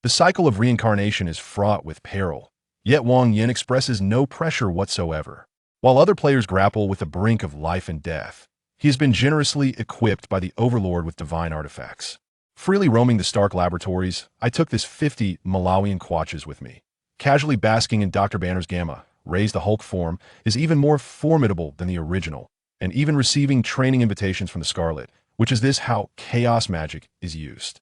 The cycle of reincarnation is fraught with peril, yet Wang Yan expresses no pressure whatsoever. While other players grapple with the brink of life and death, he has been generously equipped by the Overlord with divine artifacts. Freely roaming the Stark laboratories, I took this 50 Malawian kwaches with me. Casually basking in Dr. Banner's Gamma, raised the Hulk form, is even more formidable than the original, and even receiving training invitations from the Scarlet, which is this how chaos magic is used.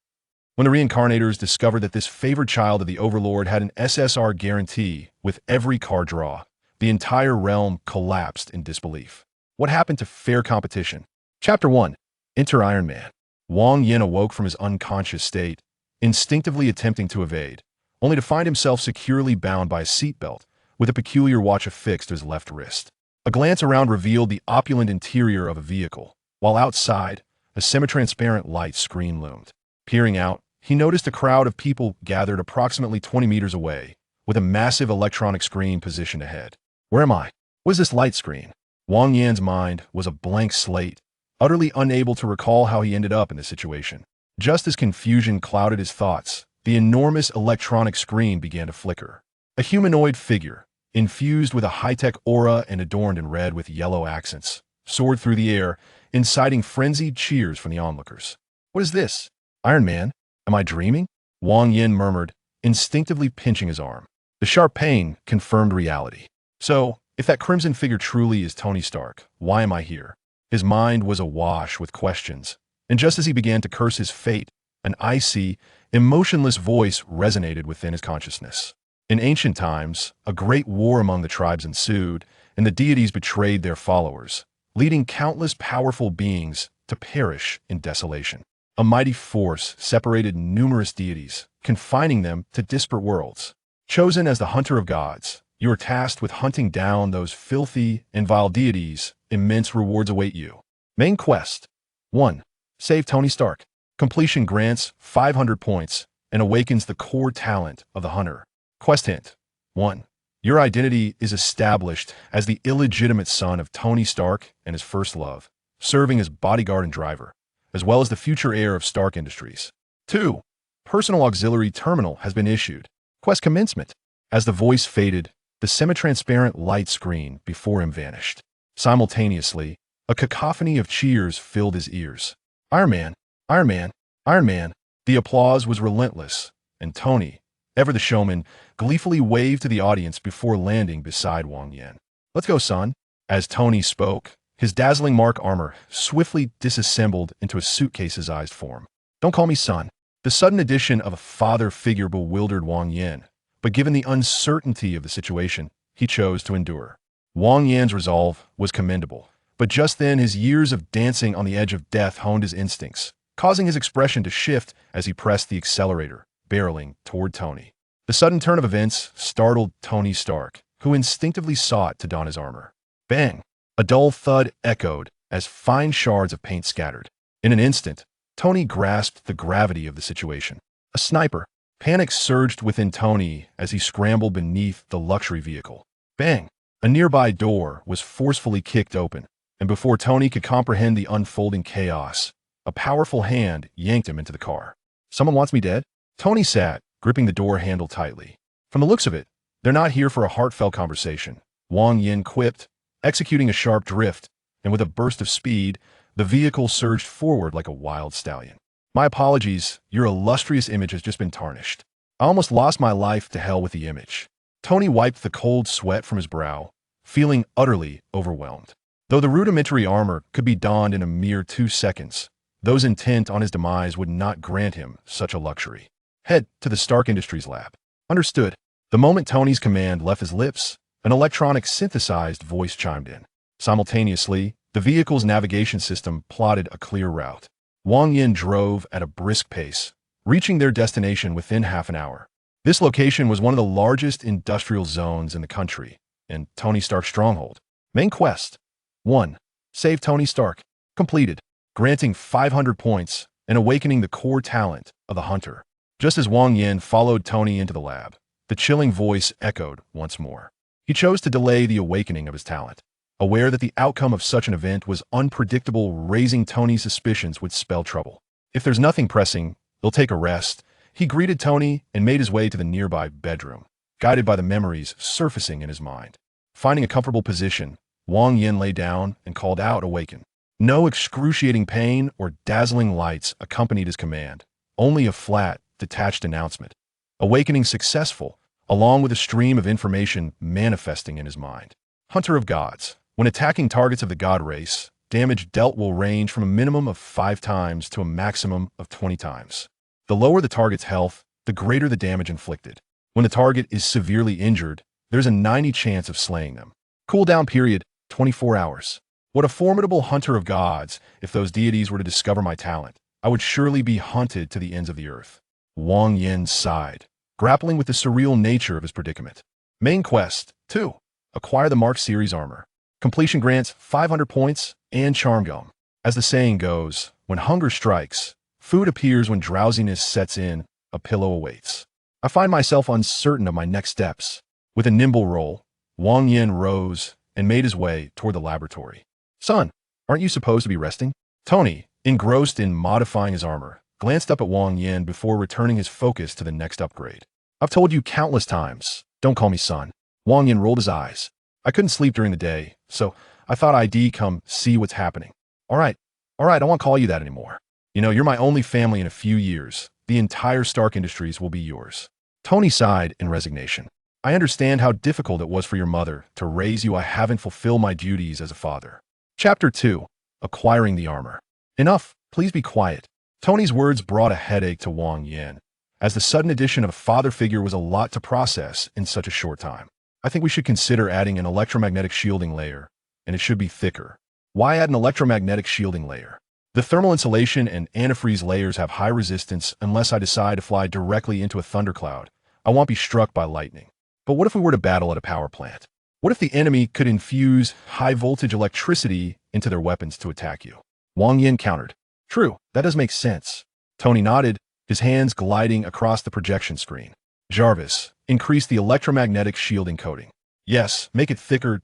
When the reincarnators discovered that this favored child of the Overlord had an SSR guarantee with every card draw, the entire realm collapsed in disbelief. What happened to fair competition? Chapter 1. Enter Iron Man. Wang Yan awoke from his unconscious state, instinctively attempting to evade, only to find himself securely bound by a seatbelt, with a peculiar watch affixed to his left wrist. A glance around revealed the opulent interior of a vehicle, while outside, a semi-transparent light screen loomed. Peering out, he noticed a crowd of people gathered approximately 20 meters away, with a massive electronic screen positioned ahead. Where am I? What is this light screen? Wang Yan's mind was a blank slate, utterly unable to recall how he ended up in this situation. Just as confusion clouded his thoughts, the enormous electronic screen began to flicker. A humanoid figure, infused with a high-tech aura and adorned in red with yellow accents, soared through the air, inciting frenzied cheers from the onlookers. What is this? Iron Man? Am I dreaming? Wang Yan murmured, instinctively pinching his arm. The sharp pain confirmed reality. So, if that crimson figure truly is Tony Stark, why am I here? His mind was awash with questions, and just as he began to curse his fate, an icy, emotionless voice resonated within his consciousness. In ancient times, a great war among the tribes ensued, and the deities betrayed their followers, leading countless powerful beings to perish in desolation. A mighty force separated numerous deities, confining them to disparate worlds. Chosen as the hunter of gods, you are tasked with hunting down those filthy and vile deities. Immense rewards await you. Main quest. 1. Save Tony Stark. Completion grants 500 points and awakens the core talent of the hunter. Quest hint. 1. Your identity is established as the illegitimate son of Tony Stark and his first love, serving as bodyguard and driver, as well as the future heir of Stark Industries. 2. Personal auxiliary terminal has been issued. Quest commencement. As the voice faded, the semi-transparent light screen before him vanished. Simultaneously, a cacophony of cheers filled his ears. Iron Man, Iron Man, Iron Man. The applause was relentless, and Tony, ever the showman, gleefully waved to the audience before landing beside Wang Yan. Let's go, son. As Tony spoke, his dazzling Mark armor swiftly disassembled into a suitcase-sized form. Don't call me son. The sudden addition of a father figure bewildered Wang Yan, but given the uncertainty of the situation, he chose to endure. Wang Yan's resolve was commendable, but just then his years of dancing on the edge of death honed his instincts, causing his expression to shift as he pressed the accelerator, barreling toward Tony. The sudden turn of events startled Tony Stark, who instinctively sought to don his armor. Bang! A dull thud echoed as fine shards of paint scattered. In an instant, Tony grasped the gravity of the situation. A sniper. Panic surged within Tony as he scrambled beneath the luxury vehicle. Bang! A nearby door was forcefully kicked open, and before Tony could comprehend the unfolding chaos, a powerful hand yanked him into the car. Someone wants me dead? Tony sat, gripping the door handle tightly. From the looks of it, they're not here for a heartfelt conversation, Wang Yan quipped, executing a sharp drift, and with a burst of speed, the vehicle surged forward like a wild stallion. My apologies, your illustrious image has just been tarnished. I almost lost my life to hell with the image. Tony wiped the cold sweat from his brow, feeling utterly overwhelmed. Though the rudimentary armor could be donned in a mere 2 seconds, those intent on his demise would not grant him such a luxury. Head to the Stark Industries lab. Understood. The moment Tony's command left his lips, an electronic synthesized voice chimed in. Simultaneously, the vehicle's navigation system plotted a clear route. Wang Yan drove at a brisk pace, reaching their destination within half an hour. This location was one of the largest industrial zones in the country, and Tony Stark's stronghold. Main quest. 1. Save Tony Stark. Completed, granting 500 points and awakening the core talent of the hunter. Just as Wang Yan followed Tony into the lab, the chilling voice echoed once more. He chose to delay the awakening of his talent, aware that the outcome of such an event was unpredictable. Raising Tony's suspicions would spell trouble. If there's nothing pressing, they'll take a rest, He greeted Tony and made his way to the nearby bedroom, guided by the memories surfacing in his mind. Finding a comfortable position, Wang Yan lay down and called out, "Awaken." No excruciating pain or dazzling lights accompanied his command, only a flat, detached announcement. Awakening successful, along with a stream of information manifesting in his mind. Hunter of Gods. When attacking targets of the god race, damage dealt will range from a minimum of 5 times to a maximum of 20 times. The lower the target's health, the greater the damage inflicted. When the target is severely injured, there's a 90% chance of slaying them. Cooldown period, 24 hours. What a formidable hunter of gods. If those deities were to discover my talent, I would surely be hunted to the ends of the earth. Wang Yan sighed, grappling with the surreal nature of his predicament. Main quest, 2. Acquire the Mark Series armor. Completion grants 500 points and charm gum. As the saying goes, when hunger strikes, food appears. When drowsiness sets in, a pillow awaits. I find myself uncertain of my next steps. With a nimble roll, Wang Yan rose and made his way toward the laboratory. "Son, aren't you supposed to be resting?" Tony, engrossed in modifying his armor, glanced up at Wang Yan before returning his focus to the next upgrade. "I've told you countless times, don't call me son." Wang Yan rolled his eyes. "I couldn't sleep during the day, so I thought I'd come see what's happening." All right, I won't call you that anymore. You know, you're my only family in a few years. The entire Stark Industries will be yours." Tony sighed in resignation. "I understand how difficult it was for your mother to raise you. I haven't fulfilled my duties as a father." Chapter 2. Acquiring the armor. "Enough, please be quiet." Tony's words brought a headache to Wang Yan, as the sudden addition of a father figure was a lot to process in such a short time. "I think we should consider adding an electromagnetic shielding layer, and it should be thicker." Why add an electromagnetic shielding layer? The thermal insulation and antifreeze layers have high resistance unless I decide to fly directly into a thundercloud. I won't be struck by lightning. But what if we were to battle at a power plant? What if the enemy could infuse high-voltage electricity into their weapons to attack you? Wang Yan countered. "True, that does make sense." Tony nodded, his hands gliding across the projection screen. "Jarvis, increase the electromagnetic shielding coating." "Yes, make it thicker.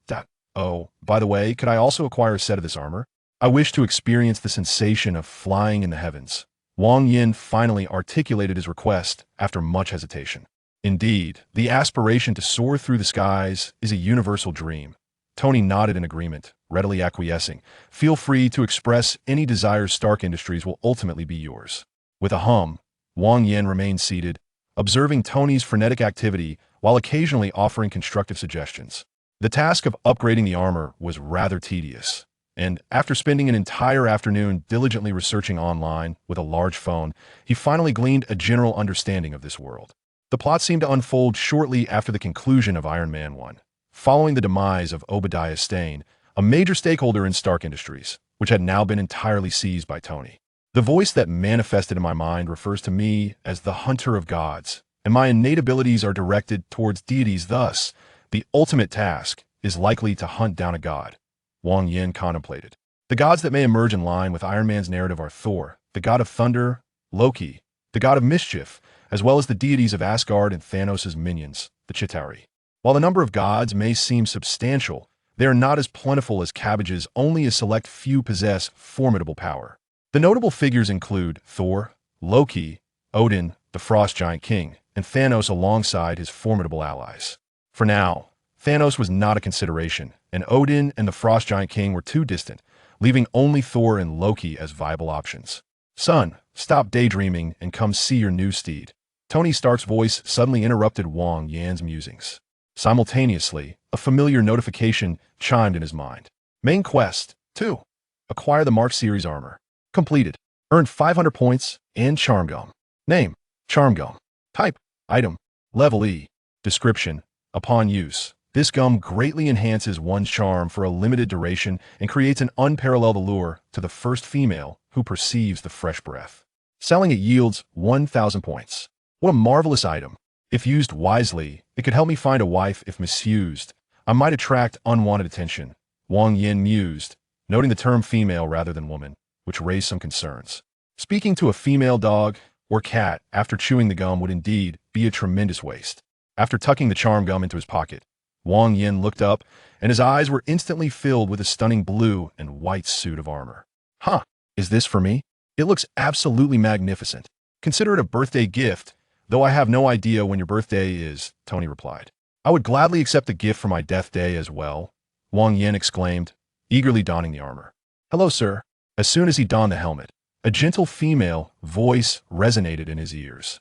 Oh, by the way, could I also acquire a set of this armor? I wish to experience the sensation of flying in the heavens." Wang Yan finally articulated his request after much hesitation. Indeed, the aspiration to soar through the skies is a universal dream. Tony nodded in agreement, readily acquiescing. "Feel free to express any desires. Stark Industries will ultimately be yours." With a hum, Wang Yan remained seated, observing Tony's frenetic activity while occasionally offering constructive suggestions. The task of upgrading the armor was rather tedious, and after spending an entire afternoon diligently researching online with a large phone, he finally gleaned a general understanding of this world. The plot seemed to unfold shortly after the conclusion of Iron Man 1, following the demise of Obadiah Stane, a major stakeholder in Stark Industries, which had now been entirely seized by Tony. The voice that manifested in my mind refers to me as the Hunter of Gods, and my innate abilities are directed towards deities. Thus, the ultimate task is likely to hunt down a god. Wang Yan contemplated. The gods that may emerge in line with Iron Man's narrative are Thor, the god of thunder, Loki, the god of mischief, as well as the deities of Asgard and Thanos' minions, the Chitauri. While the number of gods may seem substantial, they are not as plentiful as cabbages. Only a select few possess formidable power. The notable figures include Thor, Loki, Odin, the Frost Giant King, and Thanos alongside his formidable allies. For now, Thanos was not a consideration, and Odin and the Frost Giant King were too distant, leaving only Thor and Loki as viable options. "Son, stop daydreaming and come see your new steed." Tony Stark's voice suddenly interrupted Wang Yan's musings. Simultaneously, a familiar notification chimed in his mind. Main quest, 2. Acquire the Mark Series armor. Completed. Earned 500 points and charm gum. Name, charm gum. Type, item, level E. Description, upon use, this gum greatly enhances one's charm for a limited duration and creates an unparalleled allure to the first female who perceives the fresh breath. Selling it yields 1,000 points. What a marvelous item. If used wisely, it could help me find a wife. If misused, I might attract unwanted attention. Wang Yan mused, noting the term female rather than woman, which raised some concerns. Speaking to a female dog or cat after chewing the gum would indeed be a tremendous waste. After tucking the charm gum into his pocket, Wang Yan looked up, and his eyes were instantly filled with a stunning blue and white suit of armor. Huh, is this for me? It looks absolutely magnificent. Consider it a birthday gift Though I have no idea when your birthday is, Tony replied. I would gladly accept a gift for my death day as well, Wang Yan exclaimed, eagerly donning the armor. Hello, sir. As soon as he donned the helmet, a gentle female voice resonated in his ears.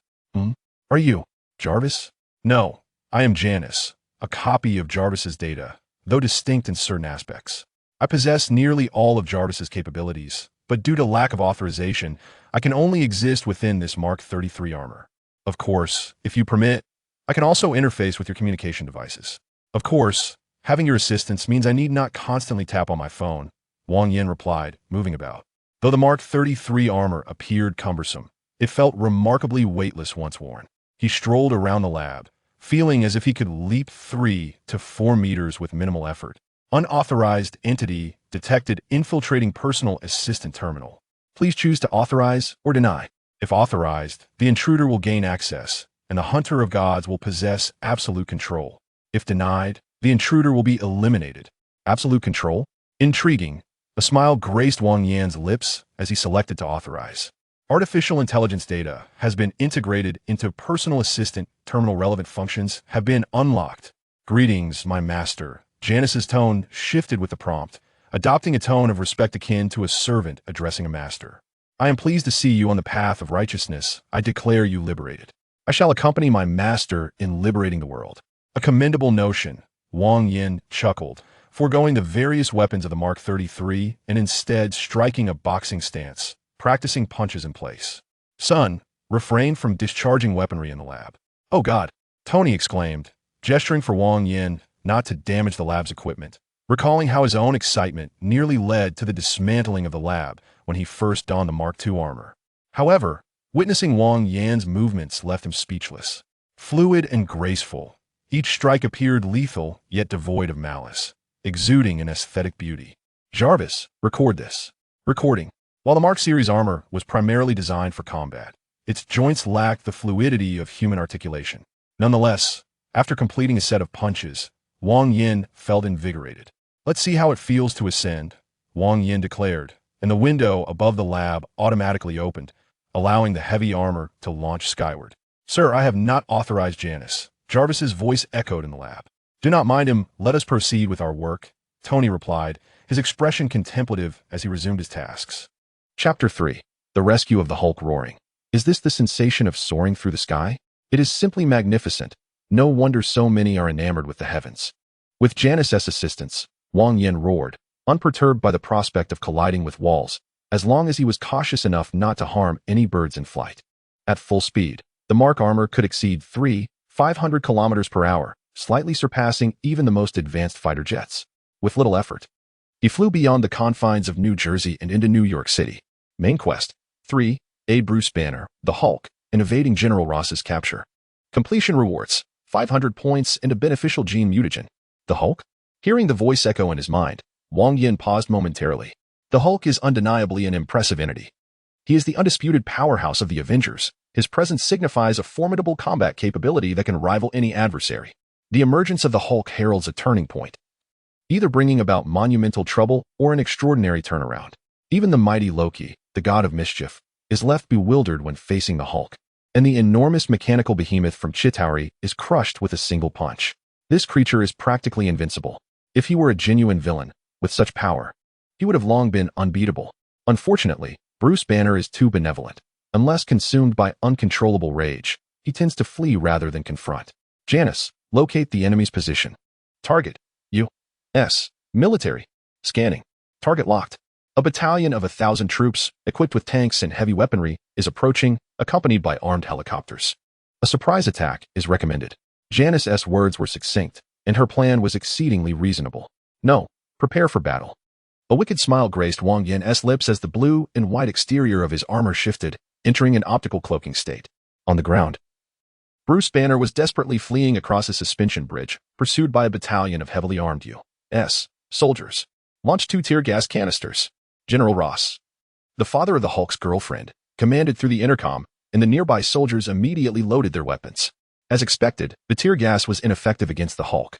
Are you Jarvis? No, I am Janice, a copy of Jarvis's data, though distinct in certain aspects. I possess nearly all of Jarvis's capabilities, but due to lack of authorization, I can only exist within this Mark 33 armor. Of course, if you permit, I can also interface with your communication devices. Of course, having your assistance means I need not constantly tap on my phone, Wang Yan replied, moving about. Though the Mark 33 armor appeared cumbersome, it felt remarkably weightless once worn. He strolled around the lab, feeling as if he could leap 3 to 4 meters with minimal effort. Unauthorized entity detected infiltrating personal assistant terminal. Please choose to authorize or deny. If authorized, the intruder will gain access, and the Hunter of Gods will possess absolute control. If denied, the intruder will be eliminated. Absolute control? Intriguing. A smile graced Wang Yan's lips as he selected to authorize. Artificial intelligence data has been integrated into personal assistant. Terminal relevant functions have been unlocked. Greetings, my master. Janice's tone shifted with the prompt, adopting a tone of respect akin to a servant addressing a master. I am pleased to see you on the path of righteousness. I declare you liberated. I shall accompany my master in liberating the world. A commendable notion, Wang Yan chuckled, foregoing the various weapons of the Mark 33 and instead striking a boxing stance, practicing punches in place. Son, refrain from discharging weaponry in the lab. Oh God, Tony exclaimed, gesturing for Wang Yan not to damage the lab's equipment, recalling how his own excitement nearly led to the dismantling of the lab when he first donned the Mark II armor. However, witnessing Wang Yan's movements left him speechless. Fluid and graceful, each strike appeared lethal yet devoid of malice, exuding an aesthetic beauty. Jarvis, record this. Recording. While the Mark series armor was primarily designed for combat, its joints lacked the fluidity of human articulation. Nonetheless, after completing a set of punches, Wang Yan felt invigorated. Let's see how it feels to ascend, Wang Yan declared, and the window above the lab automatically opened, allowing the heavy armor to launch skyward. Sir, I have not authorized Janice. Jarvis's voice echoed in the lab. Do not mind him, let us proceed with our work, Tony replied, his expression contemplative as he resumed his tasks. Chapter 3. The Rescue of the Hulk Roaring. Is this the sensation of soaring through the sky? It is simply magnificent. No wonder so many are enamored with the heavens. With Janice's assistance, Wang Yan roared, unperturbed by the prospect of colliding with walls, as long as he was cautious enough not to harm any birds in flight. At full speed, the Mark armor could exceed 500 kilometers per hour, slightly surpassing even the most advanced fighter jets. With little effort, he flew beyond the confines of New Jersey and into New York City. Main quest: 3. Aid Bruce Banner, the Hulk, in evading General Ross's capture. Completion rewards: 500 points and a beneficial gene mutagen. The Hulk? Hearing the voice echo in his mind, Wang Yan paused momentarily. The Hulk is undeniably an impressive entity. He is the undisputed powerhouse of the Avengers. His presence signifies a formidable combat capability that can rival any adversary. The emergence of the Hulk heralds a turning point, either bringing about monumental trouble or an extraordinary turnaround. Even the mighty Loki, the god of mischief, is left bewildered when facing the Hulk, and the enormous mechanical behemoth from Chitauri is crushed with a single punch. This creature is practically invincible. If he were a genuine villain, with such power, he would have long been unbeatable. Unfortunately, Bruce Banner is too benevolent. Unless consumed by uncontrollable rage, he tends to flee rather than confront. Janice, locate the enemy's position. Target: U.S. Military. Scanning. Target locked. A battalion of 1,000 troops, equipped with tanks and heavy weaponry, is approaching, accompanied by armed helicopters. A surprise attack is recommended. Janice's words were succinct, and her plan was exceedingly reasonable. No, prepare for battle. A wicked smile graced Wang Yan's lips as the blue and white exterior of his armor shifted, entering an optical cloaking state. On the ground, Bruce Banner was desperately fleeing across a suspension bridge, pursued by a battalion of heavily armed U.S. soldiers. Launch 2 tear gas canisters. General Ross, the father of the Hulk's girlfriend, commanded through the intercom, and the nearby soldiers immediately loaded their weapons. As expected, the tear gas was ineffective against the Hulk,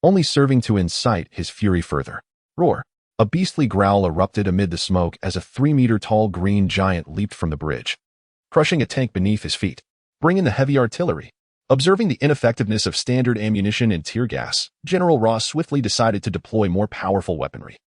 only serving to incite his fury further. Roar! A beastly growl erupted amid the smoke as a 3-meter-tall green giant leaped from the bridge, crushing a tank beneath his feet. Bring in the heavy artillery. Observing the ineffectiveness of standard ammunition and tear gas, General Ross swiftly decided to deploy more powerful weaponry.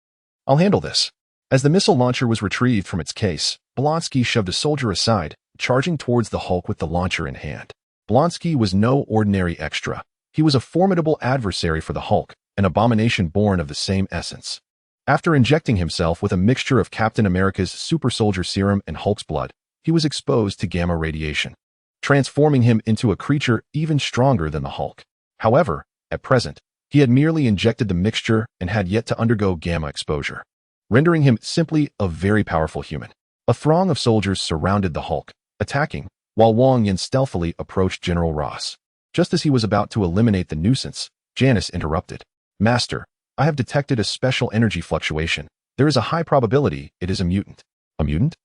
I'll handle this. As the missile launcher was retrieved from its case, Blonsky shoved a soldier aside, charging towards the Hulk with the launcher in hand. Blonsky was no ordinary extra. He was a formidable adversary for the Hulk, an abomination born of the same essence. After injecting himself with a mixture of Captain America's super soldier serum and Hulk's blood, he was exposed to gamma radiation, transforming him into a creature even stronger than the Hulk. However, at present, he had merely injected the mixture and had yet to undergo gamma exposure, rendering him simply a very powerful human. A throng of soldiers surrounded the Hulk, attacking, while Wang Yan stealthily approached General Ross. Just as he was about to eliminate the nuisance, Janice interrupted. Master, I have detected a special energy fluctuation. There is a high probability it is a mutant. A mutant?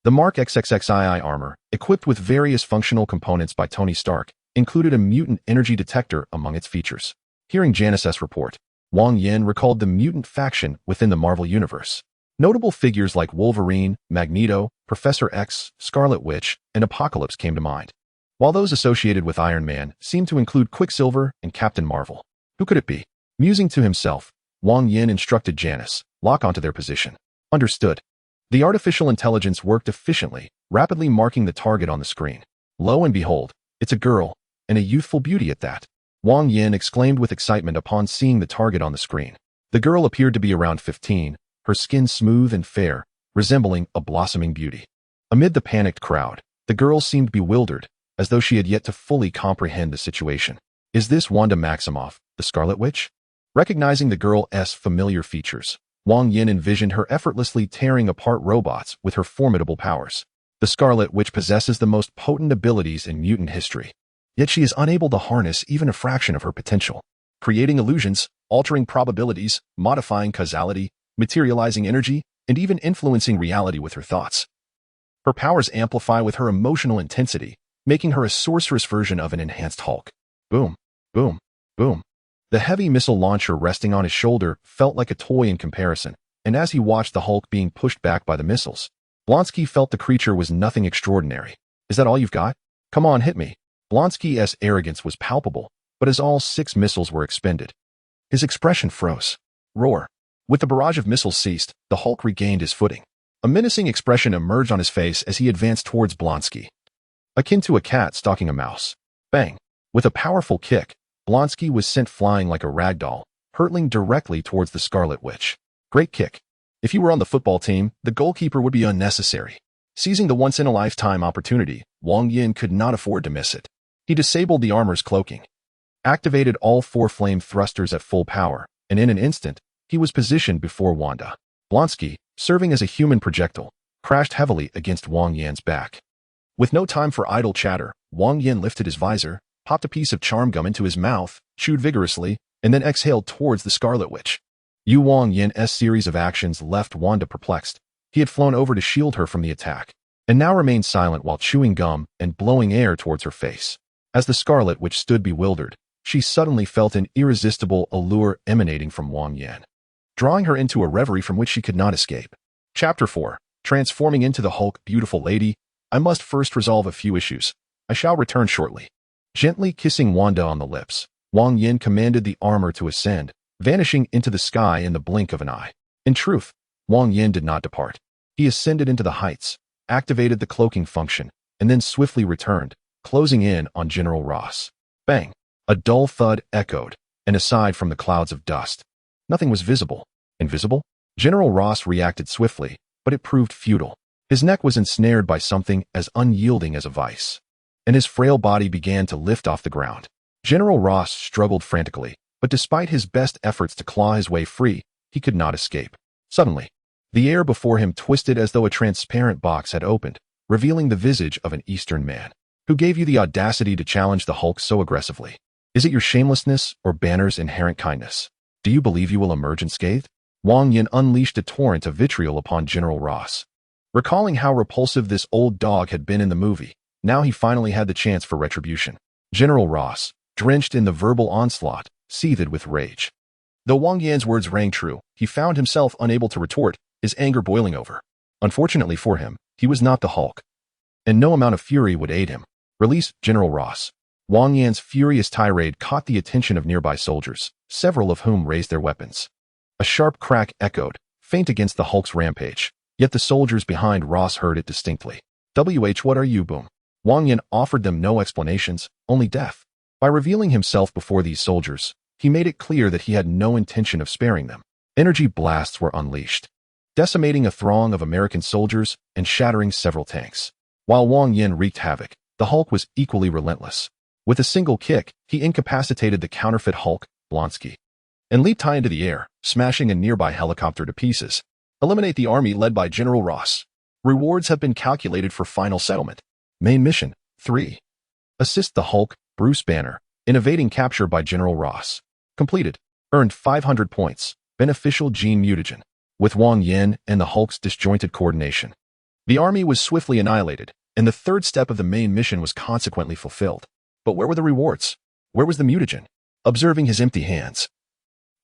The Mark XXXII armor, equipped with various functional components by Tony Stark, included a mutant energy detector among its features. Hearing Janice's report, Wang Yan recalled the mutant faction within the Marvel Universe. Notable figures like Wolverine, Magneto, Professor X, Scarlet Witch, and Apocalypse came to mind, while those associated with Iron Man seemed to include Quicksilver and Captain Marvel. Who could it be? Musing to himself, Wang Yan instructed Janice, lock onto their position. Understood. The artificial intelligence worked efficiently, rapidly marking the target on the screen. Lo and behold, it's a girl, and a youthful beauty at that. Wang Yan exclaimed with excitement upon seeing the target on the screen. The girl appeared to be around 15, her skin smooth and fair, resembling a blossoming beauty. Amid the panicked crowd, the girl seemed bewildered, as though she had yet to fully comprehend the situation. Is this Wanda Maximoff, the Scarlet Witch? Recognizing the girl's familiar features, Wang Yan envisioned her effortlessly tearing apart robots with her formidable powers. The Scarlet Witch possesses the most potent abilities in mutant history, yet she is unable to harness even a fraction of her potential. Creating illusions, altering probabilities, modifying causality, materializing energy, and even influencing reality with her thoughts. Her powers amplify with her emotional intensity, making her a sorceress version of an enhanced Hulk. Boom, boom, boom. The heavy missile launcher resting on his shoulder felt like a toy in comparison, and as he watched the Hulk being pushed back by the missiles, Blonsky felt the creature was nothing extraordinary. Is that all you've got? Come on, hit me. Blonsky's arrogance was palpable, but as all 6 missiles were expended, his expression froze. Roar. With the barrage of missiles ceased, the Hulk regained his footing. A menacing expression emerged on his face as he advanced towards Blonsky, akin to a cat stalking a mouse. Bang. With a powerful kick, Blonsky was sent flying like a rag doll, hurtling directly towards the Scarlet Witch. Great kick. If you were on the football team, the goalkeeper would be unnecessary. Seizing the once-in-a-lifetime opportunity, Wang Yan could not afford to miss it. He disabled the armor's cloaking, activated all 4 flame thrusters at full power, and in an instant, he was positioned before Wanda. Blonsky, serving as a human projectile, crashed heavily against Wang Yan's back. With no time for idle chatter, Wang Yan lifted his visor, popped a piece of charm gum into his mouth, chewed vigorously, and then exhaled towards the Scarlet Witch. Wang Yan's series of actions left Wanda perplexed. He had flown over to shield her from the attack, and now remained silent while chewing gum and blowing air towards her face. As the Scarlet Witch stood bewildered, she suddenly felt an irresistible allure emanating from Wang Yan, drawing her into a reverie from which she could not escape. Chapter 4. Transforming into the Hulk. Beautiful lady, I must first resolve a few issues. I shall return shortly. Gently kissing Wanda on the lips, Wang Yan commanded the armor to ascend, vanishing into the sky in the blink of an eye. In truth, Wang Yan did not depart. He ascended into the heights, activated the cloaking function, and then swiftly returned, closing in on General Ross. Bang! A dull thud echoed, and aside from the clouds of dust, nothing was visible. Invisible? General Ross reacted swiftly, but it proved futile. His neck was ensnared by something as unyielding as a vice, and his frail body began to lift off the ground. General Ross struggled frantically, but despite his best efforts to claw his way free, he could not escape. Suddenly, the air before him twisted as though a transparent box had opened, revealing the visage of an Eastern man. Who gave you the audacity to challenge the Hulk so aggressively? Is it your shamelessness or Banner's inherent kindness? Do you believe you will emerge unscathed? Wang Yan unleashed a torrent of vitriol upon General Ross. Recalling how repulsive this old dog had been in the movie, now he finally had the chance for retribution. General Ross, drenched in the verbal onslaught, seethed with rage. Though Wang Yan's words rang true, he found himself unable to retort, his anger boiling over. Unfortunately for him, he was not the Hulk, and no amount of fury would aid him. Release General Ross. Wang Yan's furious tirade caught the attention of nearby soldiers, several of whom raised their weapons. A sharp crack echoed, faint against the Hulk's rampage, yet the soldiers behind Ross heard it distinctly. What are you, boom? Wang Yan offered them no explanations, only death. By revealing himself before these soldiers, he made it clear that he had no intention of sparing them. Energy blasts were unleashed, decimating a throng of American soldiers and shattering several tanks. While Wang Yan wreaked havoc, the Hulk was equally relentless. With a single kick, he incapacitated the counterfeit Hulk, Blonsky, and leaped high into the air, smashing a nearby helicopter to pieces. Eliminate the army led by General Ross. Rewards have been calculated for final settlement. Main mission, 3. Assist the Hulk, Bruce Banner, in evading capture by General Ross. Completed. Earned 500 points. Beneficial gene mutagen. With Wang Yan and the Hulk's disjointed coordination, the army was swiftly annihilated, and the third step of the main mission was consequently fulfilled. But where were the rewards? Where was the mutagen? Observing his empty hands,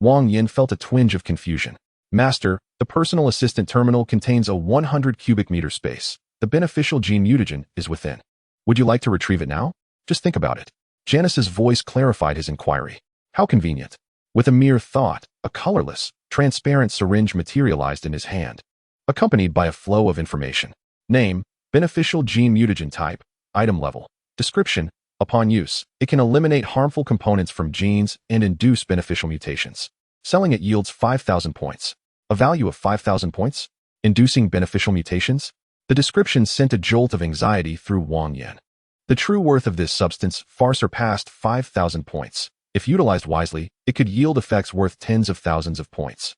Wang Yan felt a twinge of confusion. Master, the personal assistant terminal contains a 100 cubic meter space. The beneficial gene mutagen is within. Would you like to retrieve it now? Just think about it. Janice's voice clarified his inquiry. How convenient. With a mere thought, a colorless, transparent syringe materialized in his hand, accompanied by a flow of information. Name, beneficial gene mutagen type, item level. Description, upon use, it can eliminate harmful components from genes and induce beneficial mutations. Selling it yields 5,000 points. A value of 5,000 points? Inducing beneficial mutations? The description sent a jolt of anxiety through Wang Yan. The true worth of this substance far surpassed 5,000 points. If utilized wisely, it could yield effects worth tens of thousands of points.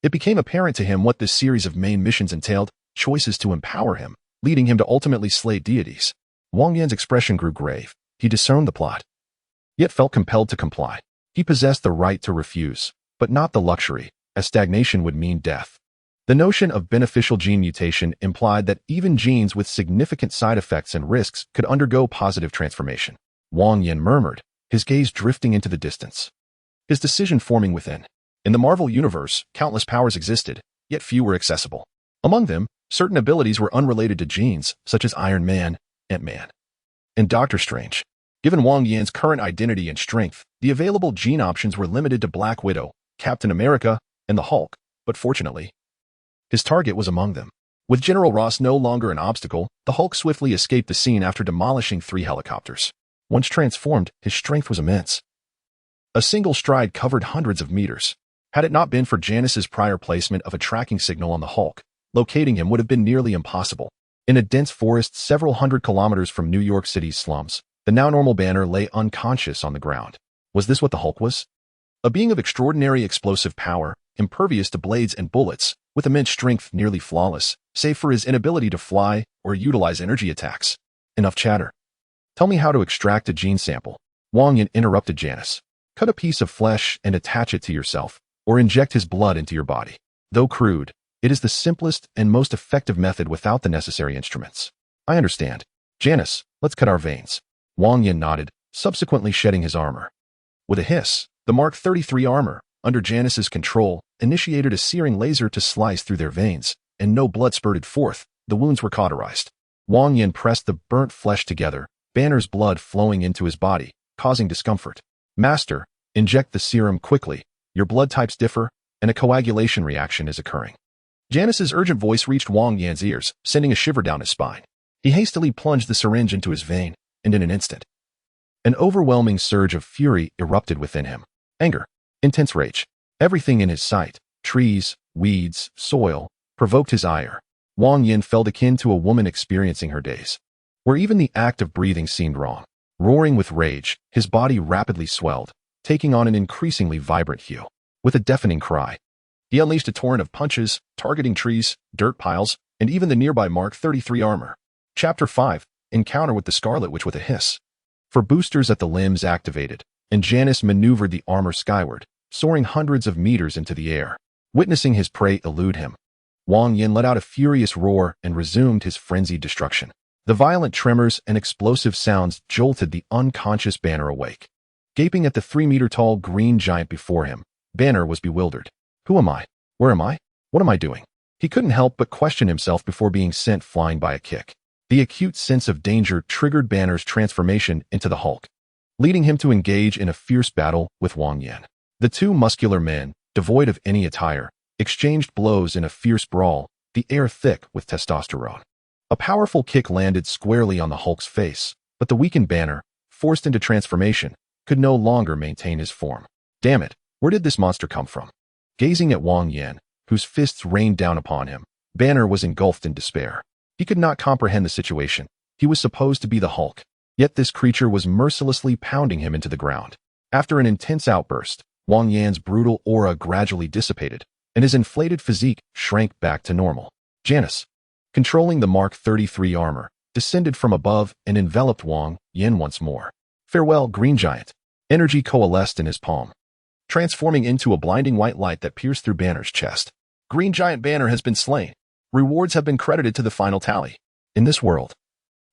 It became apparent to him what this series of main missions entailed, choices to empower him, leading him to ultimately slay deities. Wang Yan's expression grew grave. He discerned the plot, yet felt compelled to comply. He possessed the right to refuse, but not the luxury, as stagnation would mean death. The notion of beneficial gene mutation implied that even genes with significant side effects and risks could undergo positive transformation. Wang Yan murmured, his gaze drifting into the distance, his decision forming within. In the Marvel Universe, countless powers existed, yet few were accessible. Among them, certain abilities were unrelated to genes, such as Iron Man, Ant-Man, and Doctor Strange. Given Wang Yan's current identity and strength, the available gene options were limited to Black Widow, Captain America, and the Hulk, but fortunately, his target was among them. With General Ross no longer an obstacle, the Hulk swiftly escaped the scene after demolishing 3 helicopters. Once transformed, his strength was immense. A single stride covered hundreds of meters. Had it not been for Janice's prior placement of a tracking signal on the Hulk, locating him would have been nearly impossible. In a dense forest several hundred kilometers from New York City's slums, the now-normal Banner lay unconscious on the ground. Was this what the Hulk was? A being of extraordinary explosive power, impervious to blades and bullets, with immense strength nearly flawless, save for his inability to fly or utilize energy attacks. Enough chatter. Tell me how to extract a gene sample. Wang Yan interrupted Janice. Cut a piece of flesh and attach it to yourself, or inject his blood into your body. Though crude, it is the simplest and most effective method without the necessary instruments. I understand. Janice, let's cut our veins. Wang Yan nodded, subsequently shedding his armor. With a hiss, the Mark 33 armor, under Janice's control, initiated a searing laser to slice through their veins, and no blood spurted forth. The wounds were cauterized. Wang Yan pressed the burnt flesh together, Banner's blood flowing into his body, causing discomfort. Master, inject the serum quickly. Your blood types differ, and a coagulation reaction is occurring. Janice's urgent voice reached Wang Yan's ears, sending a shiver down his spine. He hastily plunged the syringe into his vein, and in an instant, an overwhelming surge of fury erupted within him. Anger, intense rage. Everything in his sight, trees, weeds, soil, provoked his ire. Wang Yan felt akin to a woman experiencing her days, where even the act of breathing seemed wrong. Roaring with rage, his body rapidly swelled, taking on an increasingly vibrant hue. With a deafening cry, he unleashed a torrent of punches, targeting trees, dirt piles, and even the nearby Mark 33 armor. Chapter 5, Encounter with the Scarlet Witch with a hiss. For boosters at the limbs activated, and Janice maneuvered the armor skyward, soaring hundreds of meters into the air. Witnessing his prey elude him, Wang Yan let out a furious roar and resumed his frenzied destruction. The violent tremors and explosive sounds jolted the unconscious Banner awake. Gaping at the 3-meter-tall green giant before him, Banner was bewildered. Who am I? Where am I? What am I doing? He couldn't help but question himself before being sent flying by a kick. The acute sense of danger triggered Banner's transformation into the Hulk, leading him to engage in a fierce battle with Wang Yan. The two muscular men, devoid of any attire, exchanged blows in a fierce brawl, the air thick with testosterone. A powerful kick landed squarely on the Hulk's face, but the weakened Banner, forced into transformation, could no longer maintain his form. Damn it, where did this monster come from? Gazing at Wang Yan, whose fists rained down upon him, Banner was engulfed in despair. He could not comprehend the situation. He was supposed to be the Hulk, yet this creature was mercilessly pounding him into the ground. After an intense outburst, Wang Yan's brutal aura gradually dissipated, and his inflated physique shrank back to normal. Janus, controlling the Mark 33 armor, descended from above and enveloped Wang Yan once more. Farewell, Green Giant. Energy coalesced in his palm, transforming into a blinding white light that pierced through Banner's chest. Green Giant Banner has been slain. Rewards have been credited to the final tally. In this world,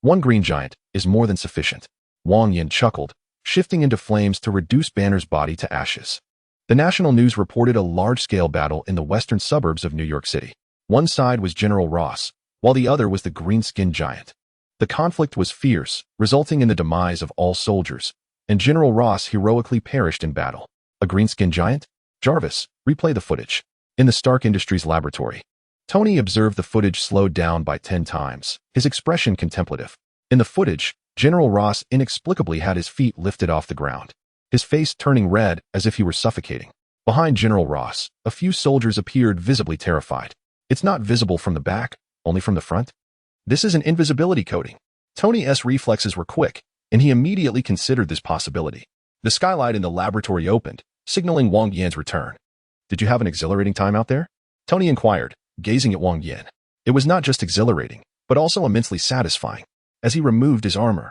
one Green Giant is more than sufficient. Wang Yan chuckled, shifting into flames to reduce Banner's body to ashes. The national news reported a large-scale battle in the western suburbs of New York City. One side was General Ross, while the other was the Green-Skinned Giant. The conflict was fierce, resulting in the demise of all soldiers, and General Ross heroically perished in battle. A Green-Skinned Giant? Jarvis, replay the footage. In the Stark Industries laboratory, Tony observed the footage slowed down by 10 times, his expression contemplative. In the footage, General Ross inexplicably had his feet lifted off the ground, his face turning red as if he were suffocating. Behind General Ross, a few soldiers appeared visibly terrified. It's not visible from the back, only from the front. This is an invisibility coating. Tony's reflexes were quick, and he immediately considered this possibility. The skylight in the laboratory opened, signaling Wang Yan's return. Did you have an exhilarating time out there? Tony inquired, gazing at Wang Yan. It was not just exhilarating, but also immensely satisfying. As he removed his armor,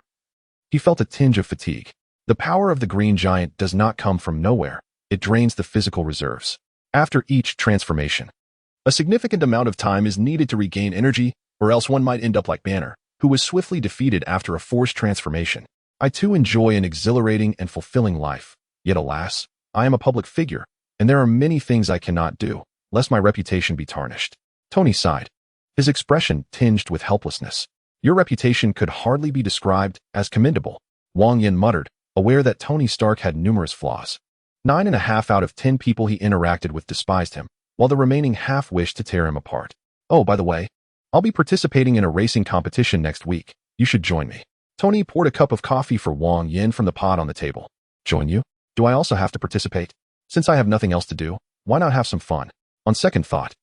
he felt a tinge of fatigue. The power of the Green Giant does not come from nowhere. It drains the physical reserves. After each transformation, a significant amount of time is needed to regain energy, or else one might end up like Banner, who was swiftly defeated after a forced transformation. I too enjoy an exhilarating and fulfilling life. Yet alas, I am a public figure, and there are many things I cannot do, lest my reputation be tarnished. Tony sighed, his expression tinged with helplessness. Your reputation could hardly be described as commendable, Wang Yan muttered, aware that Tony Stark had numerous flaws. 9.5 out of 10 people he interacted with despised him, while the remaining half wished to tear him apart. Oh, by the way, I'll be participating in a racing competition next week. You should join me. Tony poured a cup of coffee for Wang Yan from the pot on the table. Join you? Do I also have to participate? Since I have nothing else to do, why not have some fun? On second thought,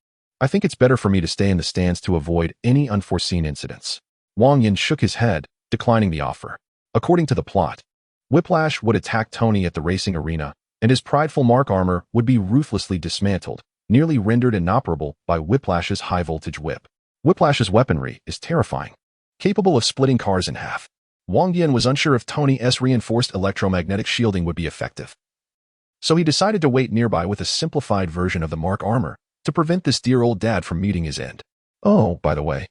I think it's better for me to stay in the stands to avoid any unforeseen incidents. Wang Yan shook his head, declining the offer. According to the plot, Whiplash would attack Tony at the racing arena, and his prideful Mark armor would be ruthlessly dismantled, nearly rendered inoperable by Whiplash's high-voltage whip. Whiplash's weaponry is terrifying, capable of splitting cars in half. Wang Yan was unsure if Tony's reinforced electromagnetic shielding would be effective, so he decided to wait nearby with a simplified version of the Mark armor to prevent this dear old dad from meeting his end. Oh, by the way,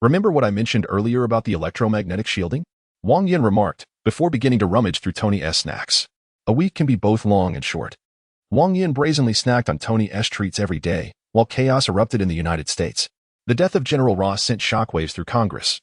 remember what I mentioned earlier about the electromagnetic shielding? Wang Yan remarked, before beginning to rummage through Tony's snacks. A week can be both long and short. Wang Yan brazenly snacked on Tony's treats every day, while chaos erupted in the United States. The death of General Ross sent shockwaves through Congress,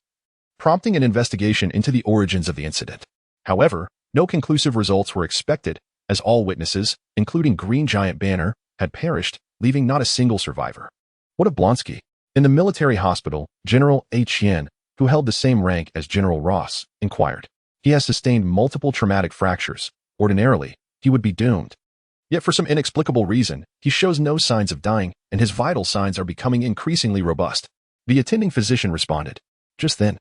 prompting an investigation into the origins of the incident. However, no conclusive results were expected, as all witnesses, including Green Giant Banner, had perished, leaving not a single survivor. What of Blonsky? In the military hospital, General H. Yan, who held the same rank as General Ross, inquired. He has sustained multiple traumatic fractures. Ordinarily, he would be doomed. Yet for some inexplicable reason, he shows no signs of dying, and his vital signs are becoming increasingly robust. The attending physician responded. Just then,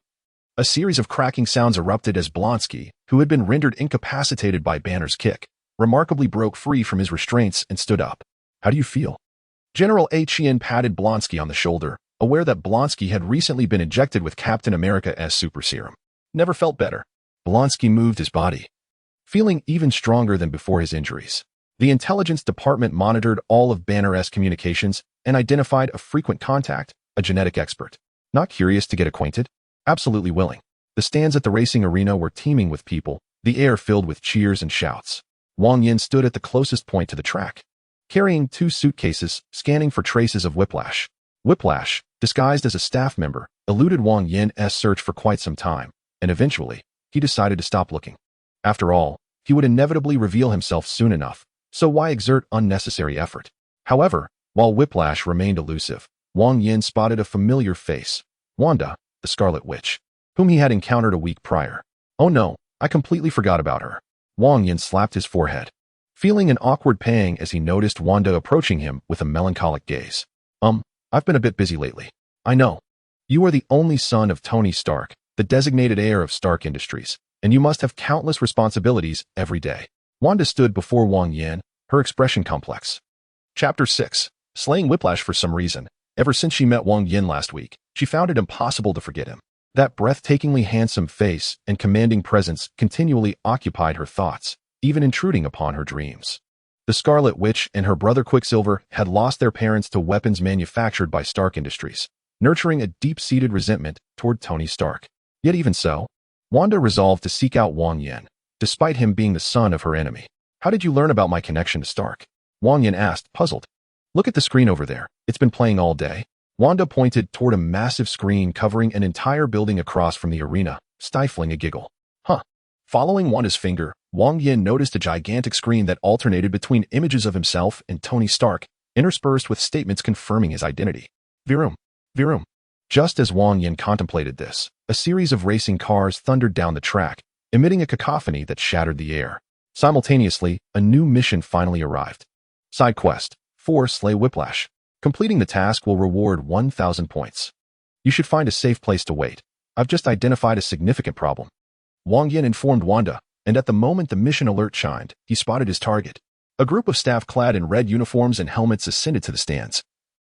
a series of cracking sounds erupted as Blonsky, who had been rendered incapacitated by Banner's kick, remarkably broke free from his restraints and stood up. How do you feel? General H. Yan patted Blonsky on the shoulder, aware that Blonsky had recently been injected with Captain America's super serum. Never felt better. Blonsky moved his body, feeling even stronger than before his injuries. The intelligence department monitored all of Banner's communications and identified a frequent contact, a genetic expert. Not curious to get acquainted? Absolutely willing. The stands at the racing arena were teeming with people, the air filled with cheers and shouts. Wang Yan stood at the closest point to the track, carrying 2 suitcases, scanning for traces of Whiplash. Whiplash, disguised as a staff member, eluded Wang Yan's search for quite some time, and eventually, he decided to stop looking. After all, he would inevitably reveal himself soon enough, so why exert unnecessary effort? However, while Whiplash remained elusive, Wang Yan spotted a familiar face, WANDA, the Scarlet Witch, whom he had encountered a week prior. Oh no, I completely forgot about her. Wang Yan slapped his forehead, feeling an awkward pang as he noticed WANDA approaching him with a melancholic gaze. I've been a bit busy lately. I know. You are the only son of Tony Stark, the designated heir of Stark Industries, and you must have countless responsibilities every day. WANDA stood before Wang Yan, her expression complex. Chapter 6. Slaying Whiplash. For some reason, ever since she met Wang Yan last week, she found it impossible to forget him. That breathtakingly handsome face and commanding presence continually occupied her thoughts, even intruding upon her dreams. The Scarlet Witch and her brother Quicksilver had lost their parents to weapons manufactured by Stark Industries, nurturing a deep-seated resentment toward Tony Stark. Yet even so, WANDA resolved to seek out Wang Yan, despite him being the son of her enemy. How did you learn about my connection to Stark? Wang Yan asked, puzzled. Look at the screen over there. It's been playing all day. WANDA pointed toward a massive screen covering an entire building across from the arena, stifling a giggle. Huh. Following WANDA's finger, Wang Yan noticed a gigantic screen that alternated between images of himself and Tony Stark, interspersed with statements confirming his identity. Virum. Virum. Just as Wang Yan contemplated this, a series of racing cars thundered down the track, emitting a cacophony that shattered the air. Simultaneously, a new mission finally arrived. Side quest: 4. Slay Whiplash. Completing the task will reward 1,000 points. You should find a safe place to wait. I've just identified a significant problem. Wang Yan informed WANDA, and at the moment the mission alert chimed, he spotted his target. A group of staff clad in red uniforms and helmets ascended to the stands,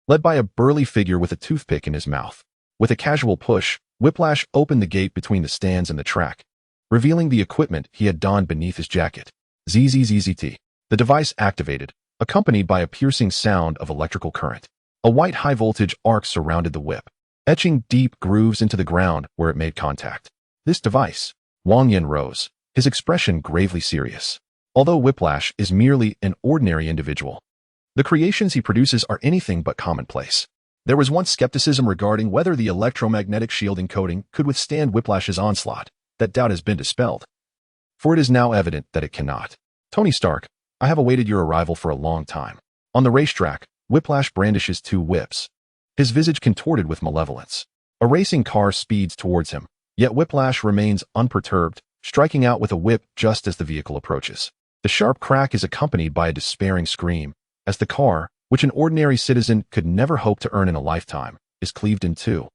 led by a burly figure with a toothpick in his mouth. With a casual push, Whiplash opened the gate between the stands and the track, revealing the equipment he had donned beneath his jacket. ZZZZT. The device activated, accompanied by a piercing sound of electrical current. A white high-voltage arc surrounded the whip, etching deep grooves into the ground where it made contact. This device. Wang Yan rose, his expression gravely serious. Although Whiplash is merely an ordinary individual, the creations he produces are anything but commonplace. There was once skepticism regarding whether the electromagnetic shielding coating could withstand Whiplash's onslaught. That doubt has been dispelled, for it is now evident that it cannot. Tony Stark, I have awaited your arrival for a long time. On the racetrack, Whiplash brandishes 2 whips, his visage contorted with malevolence. A racing car speeds towards him, yet Whiplash remains unperturbed, striking out with a whip just as the vehicle approaches. The sharp crack is accompanied by a despairing scream, as the car, which an ordinary citizen could never hope to earn in a lifetime, is cleaved in 2,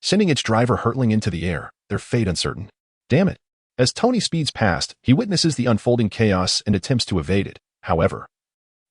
sending its driver hurtling into the air, their fate uncertain. Damn it. As Tony speeds past, he witnesses the unfolding chaos and attempts to evade it. However,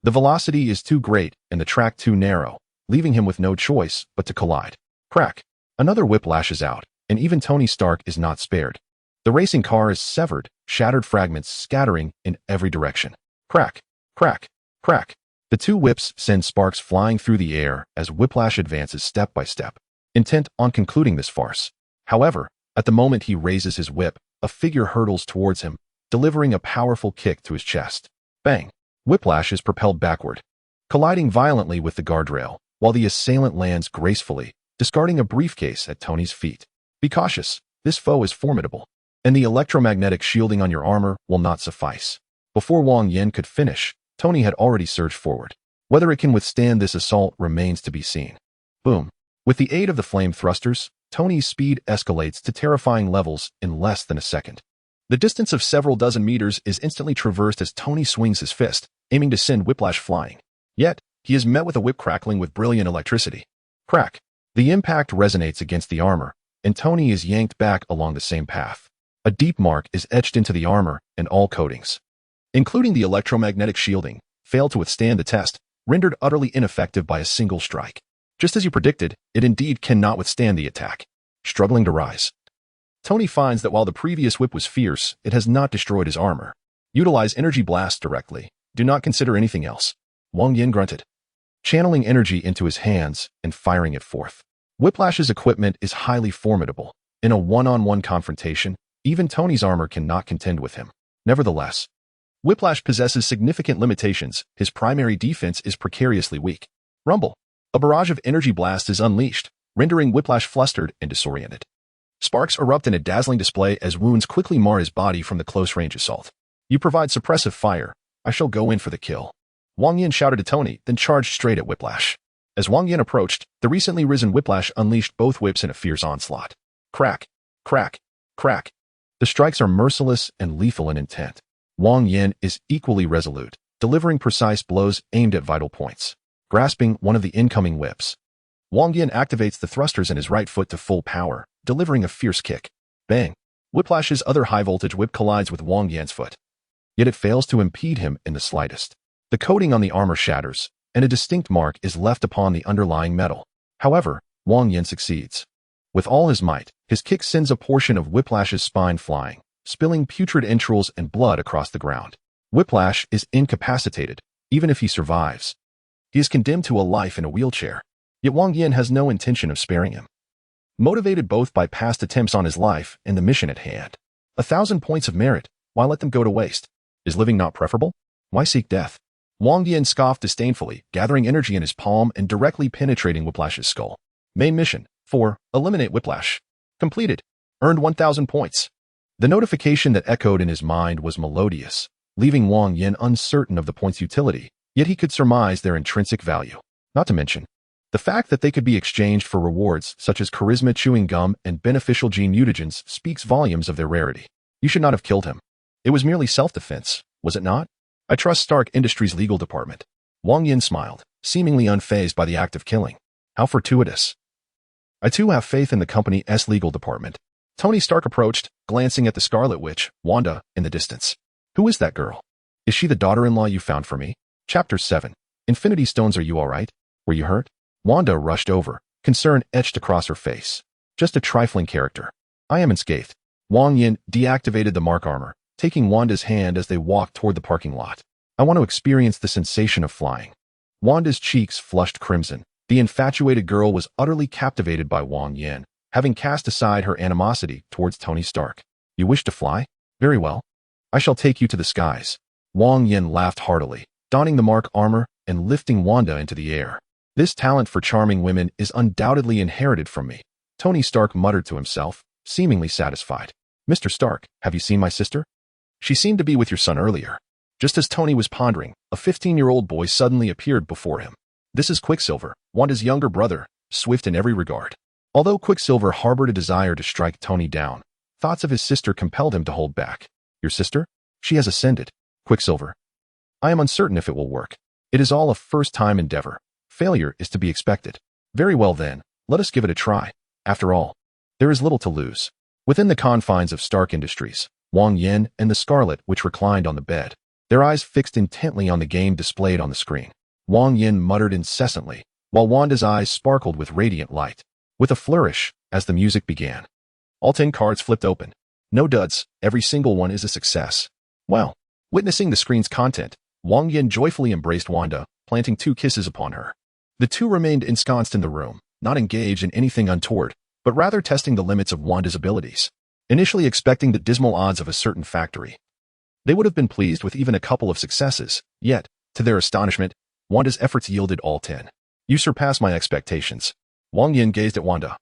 the velocity is too great and the track too narrow, leaving him with no choice but to collide. Crack. Another whip lashes out, and even Tony Stark is not spared. The racing car is severed, shattered fragments scattering in every direction. Crack. Crack. Crack. The 2 whips send sparks flying through the air as Whiplash advances step by step, intent on concluding this farce. However, at the moment he raises his whip, a figure hurtles towards him, delivering a powerful kick to his chest. Bang! Whiplash is propelled backward, colliding violently with the guardrail, while the assailant lands gracefully, discarding a briefcase at Tony's feet. Be cautious, this foe is formidable, and the electromagnetic shielding on your armor will not suffice. Before Wang Yan could finish, Tony had already surged forward. Whether it can withstand this assault remains to be seen. Boom. With the aid of the flame thrusters, Tony's speed escalates to terrifying levels in less than a second. The distance of several dozen meters is instantly traversed as Tony swings his fist, aiming to send Whiplash flying. Yet, he is met with a whip crackling with brilliant electricity. Crack. The impact resonates against the armor, and Tony is yanked back along the same path. A deep mark is etched into the armor and all coatings, including the electromagnetic shielding, fail to withstand the test, rendered utterly ineffective by a single strike. Just as you predicted, it indeed cannot withstand the attack. Struggling to rise, Tony finds that while the previous whip was fierce, it has not destroyed his armor. Utilize energy blast directly. Do not consider anything else. Wang Yan grunted, channeling energy into his hands and firing it forth. Whiplash's equipment is highly formidable. In a one-on-one confrontation, even Tony's armor cannot contend with him. Nevertheless, Whiplash possesses significant limitations. His primary defense is precariously weak. Rumble. A barrage of energy blasts is unleashed, rendering Whiplash flustered and disoriented. Sparks erupt in a dazzling display as wounds quickly mar his body from the close-range assault. You provide suppressive fire. I shall go in for the kill. Wang Yan shouted to Tony, then charged straight at Whiplash. As Wang Yan approached, the recently risen Whiplash unleashed both whips in a fierce onslaught. Crack, crack, crack. The strikes are merciless and lethal in intent. Wang Yan is equally resolute, delivering precise blows aimed at vital points. Grasping one of the incoming whips, Wang Yan activates the thrusters in his right foot to full power, delivering a fierce kick. Bang! Whiplash's other high-voltage whip collides with Wang Yan's foot. Yet it fails to impede him in the slightest. The coating on the armor shatters, and a distinct mark is left upon the underlying metal. However, Wang Yan succeeds. With all his might, his kick sends a portion of Whiplash's spine flying, spilling putrid entrails and blood across the ground. Whiplash is incapacitated, even if he survives. He is condemned to a life in a wheelchair. Yet Wang Yan has no intention of sparing him. Motivated both by past attempts on his life and the mission at hand. 1,000 points of merit, why let them go to waste? Is living not preferable? Why seek death? Wang Yan scoffed disdainfully, gathering energy in his palm and directly penetrating Whiplash's skull. Main mission: 4. Eliminate Whiplash. Completed. Earned 1,000 points. The notification that echoed in his mind was melodious, leaving Wang Yan uncertain of the points' utility, yet he could surmise their intrinsic value. Not to mention, the fact that they could be exchanged for rewards such as charisma chewing gum and beneficial gene mutagens speaks volumes of their rarity. You should not have killed him. It was merely self-defense, was it not? I trust Stark Industries' legal department. Wang Yan smiled, seemingly unfazed by the act of killing. How fortuitous. I too have faith in the company's legal department. Tony Stark approached, glancing at the Scarlet Witch, Wanda, in the distance. Who is that girl? Is she the daughter-in-law you found for me? Chapter 7. Infinity Stones. Are you all right? Were you hurt? Wanda rushed over, concern etched across her face. Just a trifling character. I am unscathed. Wang Yan deactivated the mark armor, taking Wanda's hand as they walked toward the parking lot. I want to experience the sensation of flying. Wanda's cheeks flushed crimson. The infatuated girl was utterly captivated by Wang Yan, having cast aside her animosity towards Tony Stark. You wish to fly? Very well. I shall take you to the skies. Wang Yan laughed heartily, donning the mark armor and lifting Wanda into the air. This talent for charming women is undoubtedly inherited from me. Tony Stark muttered to himself, seemingly satisfied. Mr. Stark, have you seen my sister? She seemed to be with your son earlier. Just as Tony was pondering, a 15-year-old boy suddenly appeared before him. This is Quicksilver, Wanda's younger brother, swift in every regard. Although Quicksilver harbored a desire to strike Tony down, thoughts of his sister compelled him to hold back. Your sister? She has ascended. Quicksilver. I am uncertain if it will work. It is all a first-time endeavor. Failure is to be expected. Very well then, let us give it a try. After all, there is little to lose. Within the confines of Stark Industries, Wang Yan and the Scarlet Witch reclined on the bed, their eyes fixed intently on the game displayed on the screen. Wang Yan muttered incessantly, while Wanda's eyes sparkled with radiant light. With a flourish, as the music began, all 10 cards flipped open. No duds, every single one is a success. Well, witnessing the screen's content, Wang Yan joyfully embraced Wanda, planting 2 kisses upon her. The two remained ensconced in the room, not engaged in anything untoward, but rather testing the limits of Wanda's abilities. Initially expecting the dismal odds of a certain factory, they would have been pleased with even a couple of successes, yet, to their astonishment, Wanda's efforts yielded all 10. You surpass my expectations. Wang Yan gazed at Wanda,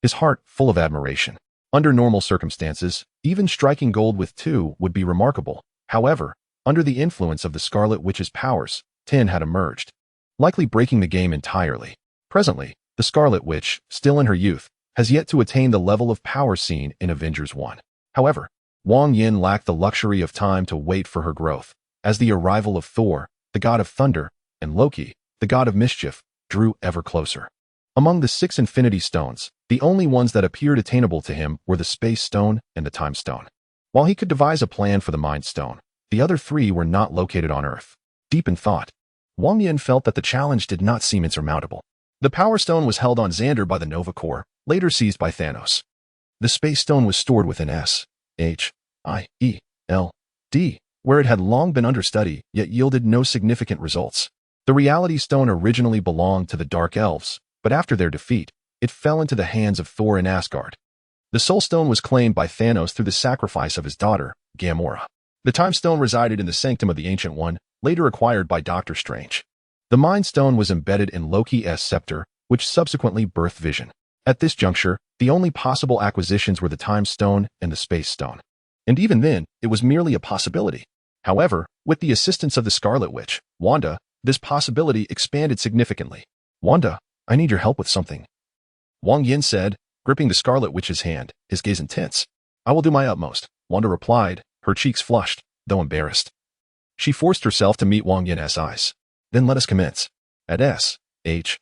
his heart full of admiration. Under normal circumstances, even striking gold with 2 would be remarkable. However, under the influence of the Scarlet Witch's powers, 10 had emerged, likely breaking the game entirely. Presently, the Scarlet Witch, still in her youth, has yet to attain the level of power seen in Avengers 1. However, Wang Yan lacked the luxury of time to wait for her growth, as the arrival of Thor, the god of thunder, and Loki, the god of mischief, drew ever closer. Among the 6 Infinity Stones, the only ones that appeared attainable to him were the Space Stone and the Time Stone. While he could devise a plan for the Mind Stone, the other 3 were not located on Earth. Deep in thought, Wang Yan felt that the challenge did not seem insurmountable. The Power Stone was held on Xandar by the Nova Corps, later seized by Thanos. The Space Stone was stored within S.H.I.E.L.D., where it had long been under study, yet yielded no significant results. The Reality Stone originally belonged to the Dark Elves, but after their defeat, it fell into the hands of Thor in Asgard. The Soul Stone was claimed by Thanos through the sacrifice of his daughter, Gamora. The Time Stone resided in the Sanctum of the Ancient One, later acquired by Doctor Strange. The Mind Stone was embedded in Loki's scepter, which subsequently birthed Vision. At this juncture, the only possible acquisitions were the Time Stone and the Space Stone. And even then, it was merely a possibility. However, with the assistance of the Scarlet Witch, Wanda, this possibility expanded significantly. "Wanda, I need your help with something," Wang Yan said, gripping the Scarlet Witch's hand, his gaze intense. "I will do my utmost," Wanda replied, her cheeks flushed, though embarrassed. She forced herself to meet Wang Yan's eyes. "Then let us commence." At SIMPS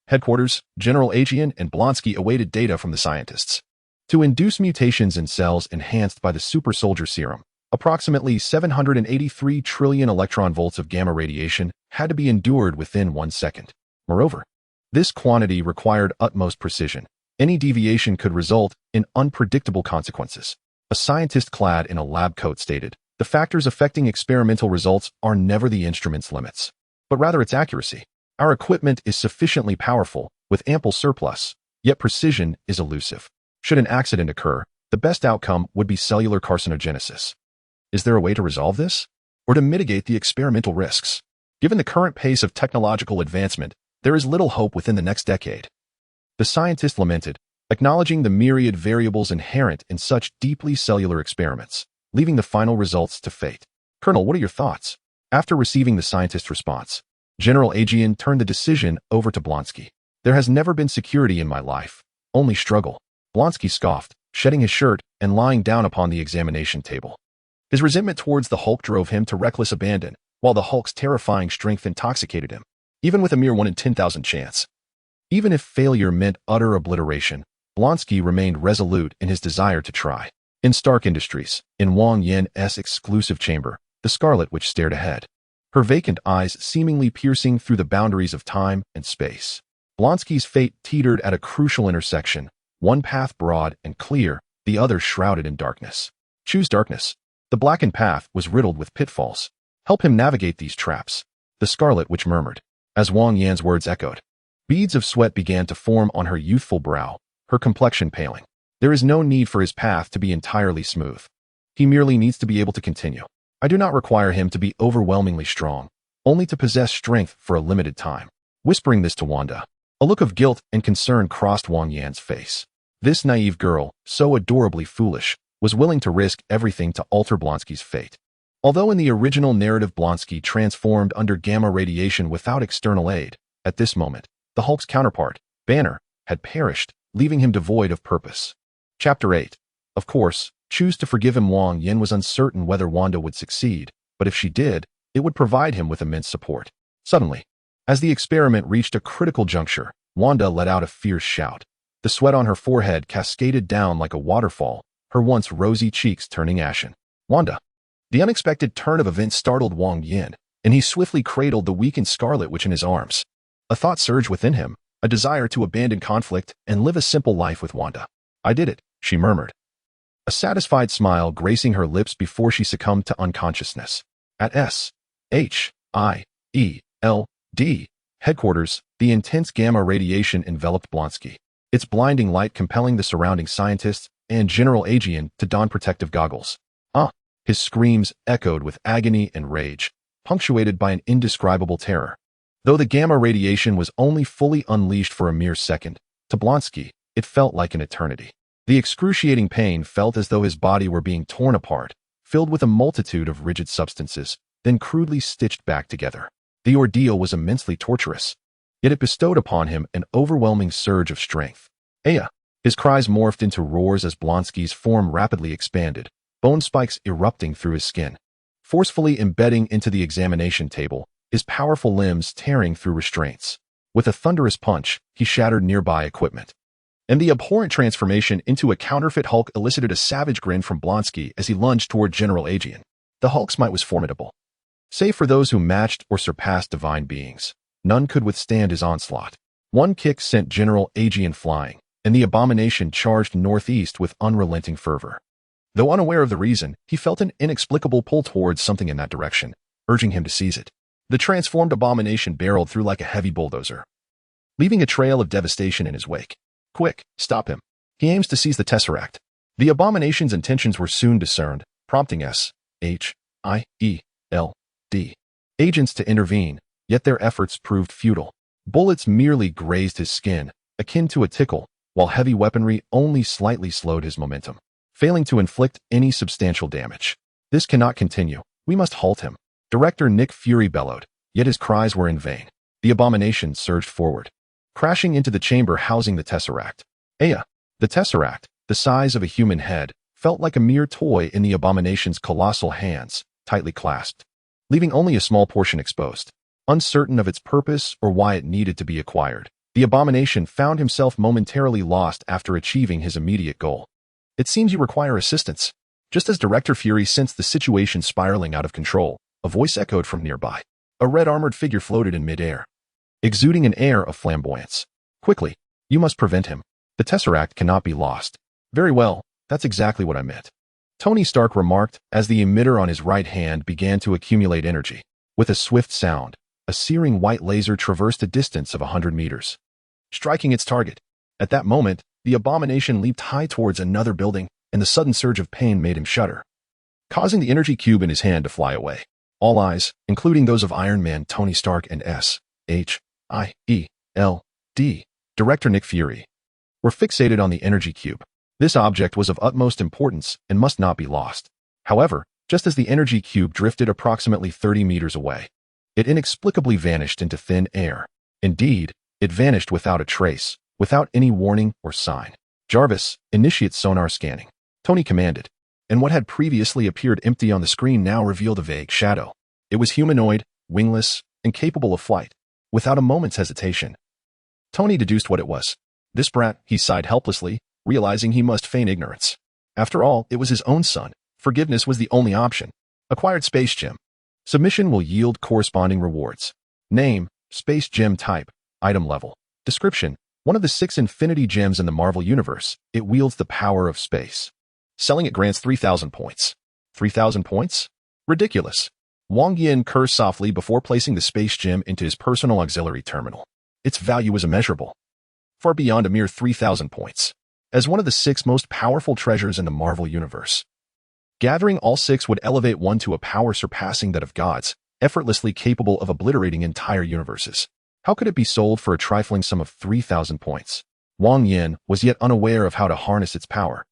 headquarters, General Ajian and Blonsky awaited data from the scientists. To induce mutations in cells enhanced by the super soldier serum, approximately 783 trillion electron volts of gamma radiation had to be endured within 1 second. Moreover, this quantity required utmost precision. Any deviation could result in unpredictable consequences. A scientist clad in a lab coat stated, "The factors affecting experimental results are never the instrument's limits, but rather its accuracy. Our equipment is sufficiently powerful, with ample surplus, yet precision is elusive. Should an accident occur, the best outcome would be cellular carcinogenesis. Is there a way to resolve this? Or to mitigate the experimental risks? Given the current pace of technological advancement, there is little hope within the next decade." The scientist lamented, acknowledging the myriad variables inherent in such deeply cellular experiments, leaving the final results to fate. "Colonel, what are your thoughts?" After receiving the scientist's response, General Ajian turned the decision over to Blonsky. "There has never been security in my life, only struggle." Blonsky scoffed, shedding his shirt and lying down upon the examination table. His resentment towards the Hulk drove him to reckless abandon, while the Hulk's terrifying strength intoxicated him, even with a mere 1 in 10,000 chance. Even if failure meant utter obliteration, Blonsky remained resolute in his desire to try. In Stark Industries, in Wang Yan's exclusive chamber, the Scarlet Witch stared ahead, her vacant eyes seemingly piercing through the boundaries of time and space. Blonsky's fate teetered at a crucial intersection, one path broad and clear, the other shrouded in darkness. Choose darkness. The blackened path was riddled with pitfalls. Help him navigate these traps, the Scarlet Witch murmured, as Wang Yan's words echoed. Beads of sweat began to form on her youthful brow, her complexion paling. There is no need for his path to be entirely smooth. He merely needs to be able to continue. I do not require him to be overwhelmingly strong, only to possess strength for a limited time. Whispering this to Wanda, a look of guilt and concern crossed Wang Yan's face. This naive girl, so adorably foolish, was willing to risk everything to alter Blonsky's fate. Although in the original narrative Blonsky transformed under gamma radiation without external aid, at this moment, the Hulk's counterpart, Banner, had perished, leaving him devoid of purpose. Chapter 8. Of course, choose to forgive him. Wang Yan was uncertain whether Wanda would succeed, but if she did, it would provide him with immense support. Suddenly, as the experiment reached a critical juncture, Wanda let out a fierce shout. The sweat on her forehead cascaded down like a waterfall, her once rosy cheeks turning ashen. "Wanda!" The unexpected turn of events startled Wang Yan, and he swiftly cradled the weakened Scarlet Witch in his arms. A thought surged within him, a desire to abandon conflict and live a simple life with Wanda. "I did it," she murmured, a satisfied smile gracing her lips before she succumbed to unconsciousness. At SHIELD headquarters, the intense gamma radiation enveloped Blonsky, its blinding light compelling the surrounding scientists and General Ajian to don protective goggles. His screams echoed with agony and rage, punctuated by an indescribable terror. Though the gamma radiation was only fully unleashed for a mere second, to Blonsky, it felt like an eternity. The excruciating pain felt as though his body were being torn apart, filled with a multitude of rigid substances, then crudely stitched back together. The ordeal was immensely torturous, yet it bestowed upon him an overwhelming surge of strength. "Aya!" His cries morphed into roars as Blonsky's form rapidly expanded, bone spikes erupting through his skin, forcefully embedding into the examination table, his powerful limbs tearing through restraints. With a thunderous punch, he shattered nearby equipment. And the abhorrent transformation into a counterfeit Hulk elicited a savage grin from Blonsky as he lunged toward General Ajian. The Hulk's might was formidable. Save for those who matched or surpassed divine beings, none could withstand his onslaught. One kick sent General Ajian flying, and the abomination charged northeast with unrelenting fervor. Though unaware of the reason, he felt an inexplicable pull towards something in that direction, urging him to seize it. The transformed abomination barreled through like a heavy bulldozer, leaving a trail of devastation in his wake. "Quick, stop him. He aims to seize the Tesseract." The abomination's intentions were soon discerned, prompting SHIELD agents to intervene, yet their efforts proved futile. Bullets merely grazed his skin, akin to a tickle, while heavy weaponry only slightly slowed his momentum, failing to inflict any substantial damage. This cannot continue. We must halt him. Director Nick Fury bellowed, yet his cries were in vain. The abomination surged forward, crashing into the chamber housing the Tesseract. Aya! The Tesseract, the size of a human head, felt like a mere toy in the abomination's colossal hands, tightly clasped, leaving only a small portion exposed. Uncertain of its purpose or why it needed to be acquired, the abomination found himself momentarily lost after achieving his immediate goal. It seems you require assistance. Just as Director Fury sensed the situation spiraling out of control, a voice echoed from nearby. A red-armored figure floated in midair, exuding an air of flamboyance. Quickly, you must prevent him. The Tesseract cannot be lost. Very well, that's exactly what I meant, Tony Stark remarked as the emitter on his right hand began to accumulate energy. With a swift sound, a searing white laser traversed a distance of 100 meters, striking its target. At that moment, the abomination leaped high towards another building, and the sudden surge of pain made him shudder, causing the energy cube in his hand to fly away. All eyes, including those of Iron Man, Tony Stark, and S.H.I.E.L.D. Director Nick Fury, were fixated on the energy cube. This object was of utmost importance and must not be lost. However, just as the energy cube drifted approximately 30 meters away, it inexplicably vanished into thin air. Indeed, it vanished without a trace, without any warning or sign. Jarvis, initiate sonar scanning, Tony commanded, and what had previously appeared empty on the screen now revealed a vague shadow. It was humanoid, wingless, and capable of flight. Without a moment's hesitation, Tony deduced what it was. This brat, he sighed helplessly, realizing he must feign ignorance. After all, it was his own son. Forgiveness was the only option. Acquired Space Gem. Submission will yield corresponding rewards. Name, Space Gem type, item level. Description, one of the 6 Infinity Gems in the Marvel Universe. It wields the power of space. Selling it grants 3,000 points. 3,000 points? Ridiculous. Wang Yan cursed softly before placing the Space Gem into his personal auxiliary terminal. Its value was immeasurable, far beyond a mere 3,000 points. As one of the 6 most powerful treasures in the Marvel Universe, gathering all 6 would elevate one to a power surpassing that of gods, effortlessly capable of obliterating entire universes. How could it be sold for a trifling sum of 3,000 points? Wang Yan was yet unaware of how to harness its power,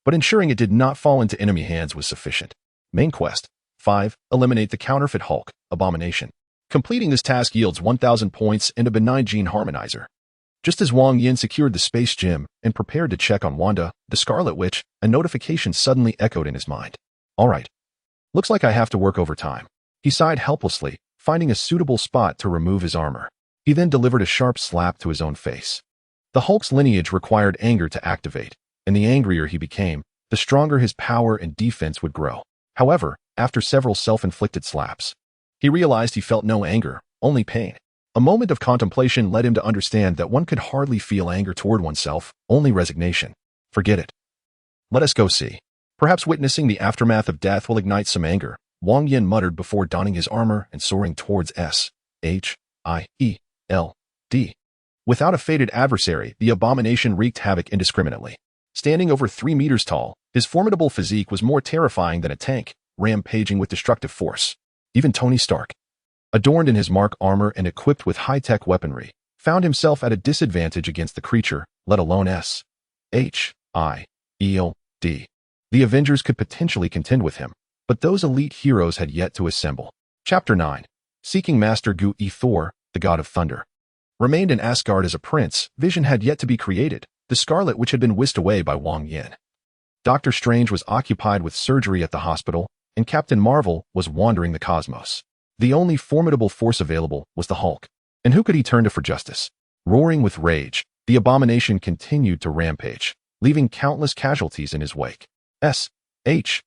but ensuring it did not fall into enemy hands was sufficient. Main quest 5. Eliminate the counterfeit Hulk, Abomination. Completing this task yields 1,000 points and a benign gene harmonizer. Just as Wang Yan secured the Space Gem and prepared to check on Wanda, the Scarlet Witch, a notification suddenly echoed in his mind. All right. Looks like I have to work overtime. He sighed helplessly, finding a suitable spot to remove his armor. He then delivered a sharp slap to his own face. The Hulk's lineage required anger to activate, and the angrier he became, the stronger his power and defense would grow. However, after several self-inflicted slaps, he realized he felt no anger, only pain. A moment of contemplation led him to understand that one could hardly feel anger toward oneself, only resignation. Forget it. Let us go see. Perhaps witnessing the aftermath of death will ignite some anger, Wang Yan muttered before donning his armor and soaring towards S.H.I.E.L.D. Without a fated adversary, the abomination wreaked havoc indiscriminately. Standing over 3 meters tall, his formidable physique was more terrifying than a tank, rampaging with destructive force. Even Tony Stark, adorned in his Mark armor and equipped with high-tech weaponry, found himself at a disadvantage against the creature, let alone S.H.I.E.L.D. The Avengers could potentially contend with him, but those elite heroes had yet to assemble. Chapter 9. Seeking Master Gu-E. Thor, the god of thunder, remained in Asgard as a prince. Vision had yet to be created, the Scarlet Witch had been whisked away by Wang Yan. Doctor Strange was occupied with surgery at the hospital, and Captain Marvel was wandering the cosmos. The only formidable force available was the Hulk, and who could he turn to for justice? Roaring with rage, the abomination continued to rampage, leaving countless casualties in his wake. S.H.I.E.L.D.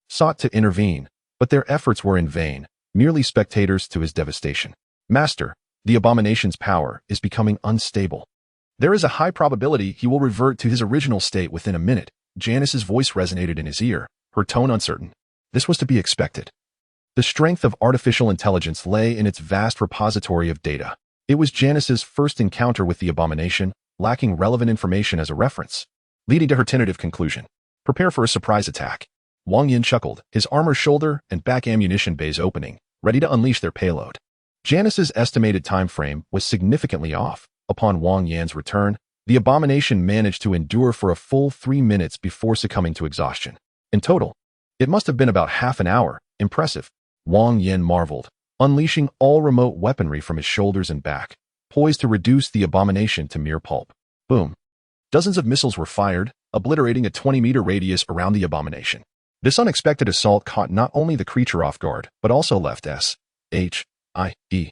sought to intervene, but their efforts were in vain, merely spectators to his devastation. Master, the abomination's power is becoming unstable. There is a high probability he will revert to his original state within a minute. Janice's voice resonated in his ear, her tone uncertain. This was to be expected. The strength of artificial intelligence lay in its vast repository of data. It was Janice's first encounter with the abomination, lacking relevant information as a reference, leading to her tentative conclusion. Prepare for a surprise attack. Wang Yan chuckled, his armor shoulder and back ammunition bays opening, ready to unleash their payload. Janice's estimated time frame was significantly off. Upon Wang Yan's return, the abomination managed to endure for a full 3 minutes before succumbing to exhaustion. In total, it must have been about half an hour. Impressive. Wang Yan marveled, unleashing all remote weaponry from his shoulders and back, poised to reduce the abomination to mere pulp. Boom. Dozens of missiles were fired, obliterating a 20-meter radius around the abomination. This unexpected assault caught not only the creature off guard, but also left SHIELD in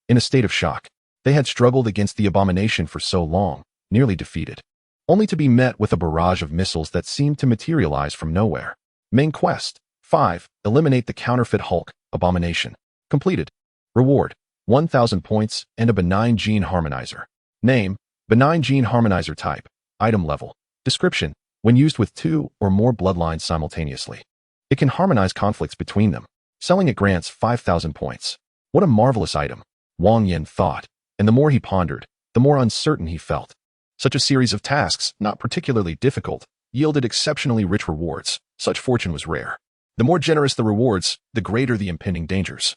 a state of shock. They had struggled against the abomination for so long, nearly defeated, only to be met with a barrage of missiles that seemed to materialize from nowhere. Main quest 5. Eliminate the counterfeit Hulk abomination. Completed. Reward 1,000 points and a benign gene harmonizer. Name: benign gene harmonizer. Type: item level. Description: when used with 2 or more bloodlines simultaneously, it can harmonize conflicts between them. Selling it grants 5,000 points. What a marvelous item, Wang Yan thought, and the more he pondered, the more uncertain he felt. Such a series of tasks, not particularly difficult, yielded exceptionally rich rewards. Such fortune was rare. The more generous the rewards, the greater the impending dangers,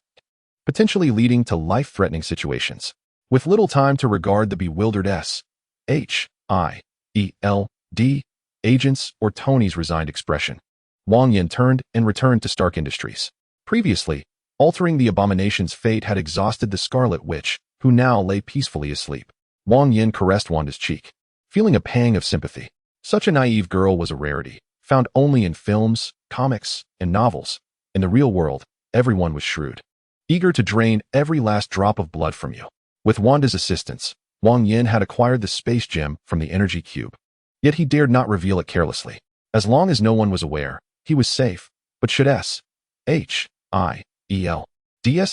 potentially leading to life-threatening situations. With little time to regard the bewildered SHIELD agents or Tony's resigned expression, Wang Yan turned and returned to Stark Industries. Previously, altering the abomination's fate had exhausted the Scarlet Witch, who now lay peacefully asleep. Wang Yan caressed Wanda's cheek, feeling a pang of sympathy. Such a naive girl was a rarity, found only in films, comics, and novels. In the real world, everyone was shrewd, eager to drain every last drop of blood from you. With Wanda's assistance, Wang Yan had acquired the space gem from the energy cube. Yet he dared not reveal it carelessly. As long as no one was aware, he was safe. But should SHIELD's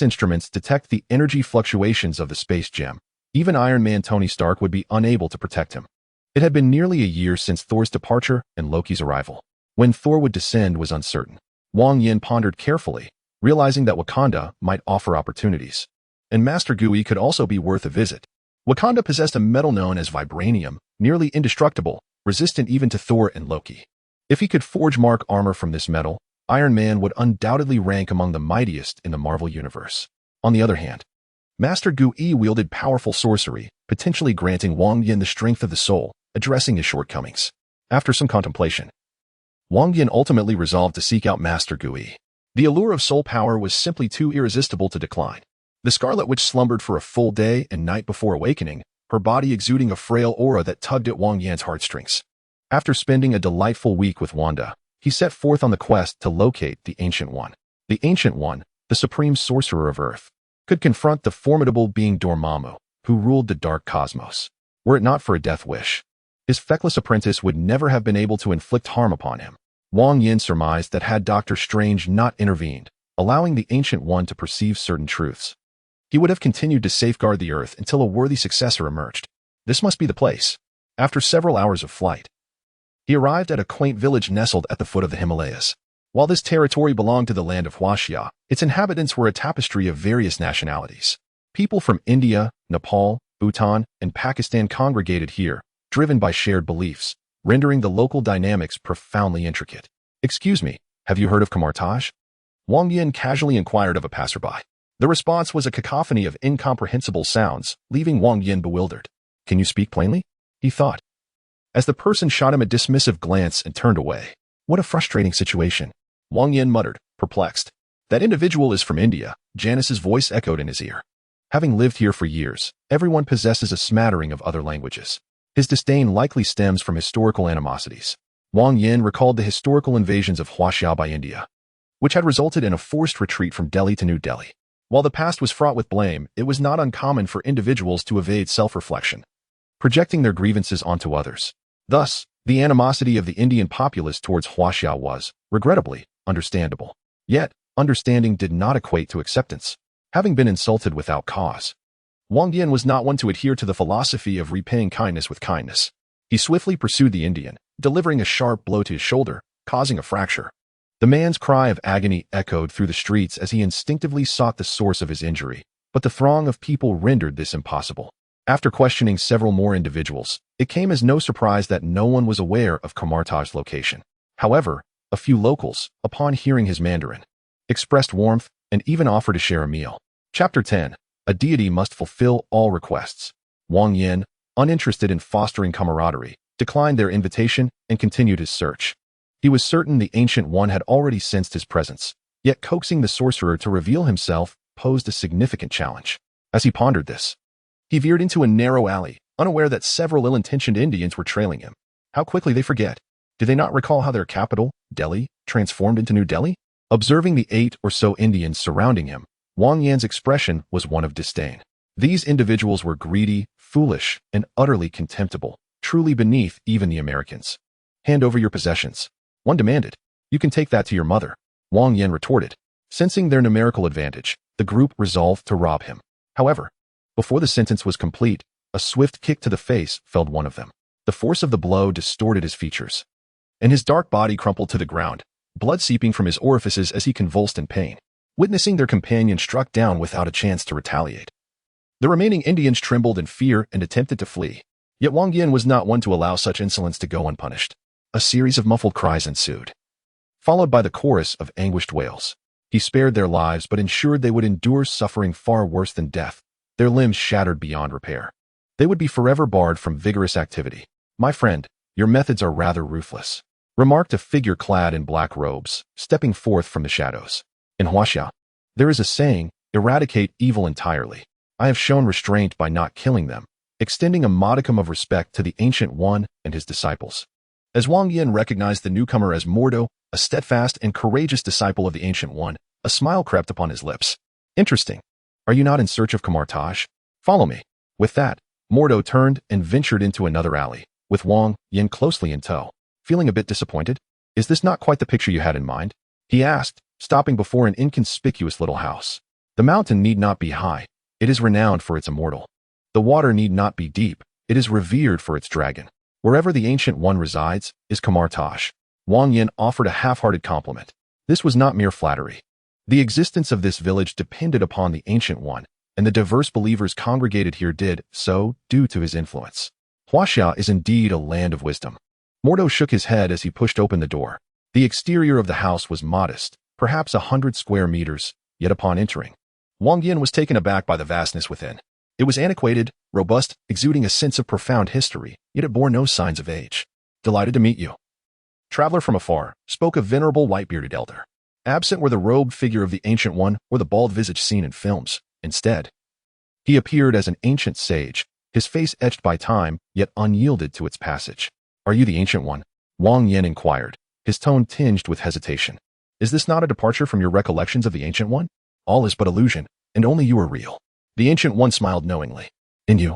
instruments detect the energy fluctuations of the space gem, even Iron Man Tony Stark would be unable to protect him. It had been nearly a year since Thor's departure and Loki's arrival. When Thor would descend was uncertain. Wang Yan pondered carefully, realizing that Wakanda might offer opportunities, and Master Gui could also be worth a visit. Wakanda possessed a metal known as vibranium, nearly indestructible, resistant even to Thor and Loki. If he could forge mark armor from this metal, Iron Man would undoubtedly rank among the mightiest in the Marvel Universe. On the other hand, Master Gui wielded powerful sorcery, potentially granting Wang Yan the strength of the soul, addressing his shortcomings. After some contemplation, Wang Yan ultimately resolved to seek out Master Gui. The allure of soul power was simply too irresistible to decline. The Scarlet Witch slumbered for a full day and night before awakening, her body exuding a frail aura that tugged at Wang Yan's heartstrings. After spending a delightful week with Wanda, he set forth on the quest to locate the Ancient One. The Ancient One, the supreme sorcerer of Earth, could confront the formidable being Dormammu, who ruled the dark cosmos. Were it not for a death wish, his feckless apprentice would never have been able to inflict harm upon him. Wang Yan surmised that had Doctor Strange not intervened, allowing the Ancient One to perceive certain truths, he would have continued to safeguard the Earth until a worthy successor emerged. This must be the place. After several hours of flight, he arrived at a quaint village nestled at the foot of the Himalayas. While this territory belonged to the land of Huaxia, its inhabitants were a tapestry of various nationalities. People from India, Nepal, Bhutan, and Pakistan congregated here, driven by shared beliefs, rendering the local dynamics profoundly intricate. "Excuse me, have you heard of Kamartaj?" Wang Yan casually inquired of a passerby. The response was a cacophony of incomprehensible sounds, leaving Wang Yan bewildered. "Can you speak plainly?" he thought, as the person shot him a dismissive glance and turned away. What a frustrating situation, Wang Yan muttered, perplexed. That individual is from India, Janice's voice echoed in his ear. Having lived here for years, everyone possesses a smattering of other languages. His disdain likely stems from historical animosities. Wang Yan recalled the historical invasions of Huaxia by India, which had resulted in a forced retreat from Delhi to New Delhi. While the past was fraught with blame, it was not uncommon for individuals to evade self-reflection, projecting their grievances onto others. Thus, the animosity of the Indian populace towards Huaxia was, regrettably, understandable. Yet, understanding did not equate to acceptance. Having been insulted without cause, Wang Yan was not one to adhere to the philosophy of repaying kindness with kindness. He swiftly pursued the Indian, delivering a sharp blow to his shoulder, causing a fracture. The man's cry of agony echoed through the streets as he instinctively sought the source of his injury, but the throng of people rendered this impossible. After questioning several more individuals, it came as no surprise that no one was aware of Kamartaj's location. However, A few locals, upon hearing his Mandarin, expressed warmth and even offered to share a meal. Chapter 10. A deity must fulfill all requests. Wang Yan, uninterested in fostering camaraderie, declined their invitation and continued his search. He was certain the Ancient One had already sensed his presence, yet coaxing the sorcerer to reveal himself posed a significant challenge. As he pondered this, he veered into a narrow alley, unaware that several ill-intentioned Indians were trailing him. How quickly they forget. Do they not recall how their capital, Delhi, transformed into New Delhi? Observing the 8 or so Indians surrounding him, Wang Yan's expression was one of disdain. These individuals were greedy, foolish, and utterly contemptible, truly beneath even the Americans. Hand over your possessions. One demanded. You can take that to your mother. Wang Yan retorted. Sensing their numerical advantage, the group resolved to rob him. However, before the sentence was complete, a swift kick to the face felled one of them. The force of the blow distorted his features, and his dark body crumpled to the ground, blood seeping from his orifices as he convulsed in pain. Witnessing their companion struck down without a chance to retaliate, the remaining Indians trembled in fear and attempted to flee. Yet Wang Yan was not one to allow such insolence to go unpunished. A series of muffled cries ensued, followed by the chorus of anguished wails. He spared their lives but ensured they would endure suffering far worse than death, their limbs shattered beyond repair. They would be forever barred from vigorous activity. My friend, your methods are rather ruthless, remarked a figure clad in black robes, stepping forth from the shadows. In Huaxia, there is a saying, eradicate evil entirely. I have shown restraint by not killing them, extending a modicum of respect to the Ancient One and his disciples. As Wang Yan recognized the newcomer as Mordo, a steadfast and courageous disciple of the Ancient One, a smile crept upon his lips. Interesting. Are you not in search of Kamartaj? Follow me. With that, Mordo turned and ventured into another alley, with Wang Yan closely in tow. Feeling a bit disappointed? Is this not quite the picture you had in mind? He asked, stopping before an inconspicuous little house. The mountain need not be high. It is renowned for its immortal. The water need not be deep. It is revered for its dragon. Wherever the Ancient One resides is Kamartaj. Wang Yan offered a half-hearted compliment. This was not mere flattery. The existence of this village depended upon the Ancient One, and the diverse believers congregated here did so due to his influence. Huaxia is indeed a land of wisdom. Mordo shook his head as he pushed open the door. The exterior of the house was modest, perhaps 100 square meters, yet upon entering, Wang Yan was taken aback by the vastness within. It was antiquated, robust, exuding a sense of profound history, yet it bore no signs of age. Delighted to meet you. Traveler from afar, spoke a venerable white-bearded elder. Absent were the robed figure of the Ancient One or the bald visage seen in films. Instead, he appeared as an ancient sage, his face etched by time, yet unyielded to its passage. Are you the Ancient One? Wang Yan inquired, his tone tinged with hesitation. Is this not a departure from your recollections of the Ancient One? All is but illusion, and only you are real. The Ancient One smiled knowingly. In you,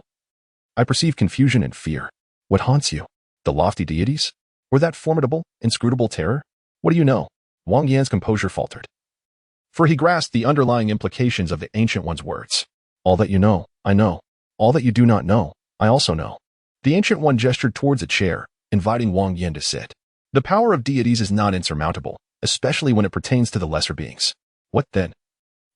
I perceive confusion and fear. What haunts you? The lofty deities? Or that formidable, inscrutable terror? What do you know? Wang Yan's composure faltered, for he grasped the underlying implications of the Ancient One's words. All that you know, I know. All that you do not know, I also know. The Ancient One gestured towards a chair, inviting Wang Yan to sit. The power of deities is not insurmountable, especially when it pertains to the lesser beings. What, then,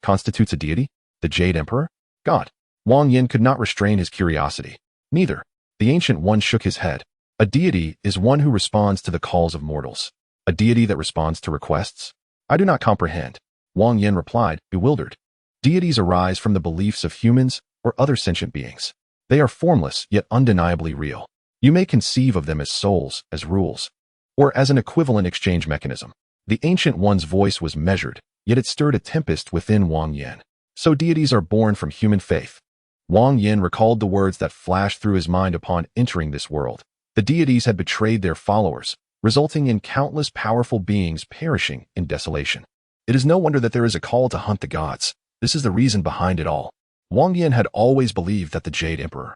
constitutes a deity? The Jade Emperor? God. Wang Yan could not restrain his curiosity. Neither. The Ancient One shook his head. A deity is one who responds to the calls of mortals. A deity that responds to requests? I do not comprehend. Wang Yan replied, bewildered. Deities arise from the beliefs of humans or other sentient beings. They are formless yet undeniably real. You may conceive of them as souls, as rules, or as an equivalent exchange mechanism. The Ancient One's voice was measured, yet it stirred a tempest within Wang Yan. So deities are born from human faith. Wang Yan recalled the words that flashed through his mind upon entering this world. The deities had betrayed their followers, resulting in countless powerful beings perishing in desolation. It is no wonder that there is a call to hunt the gods. This is the reason behind it all. Wang Yan had always believed that the Jade Emperor,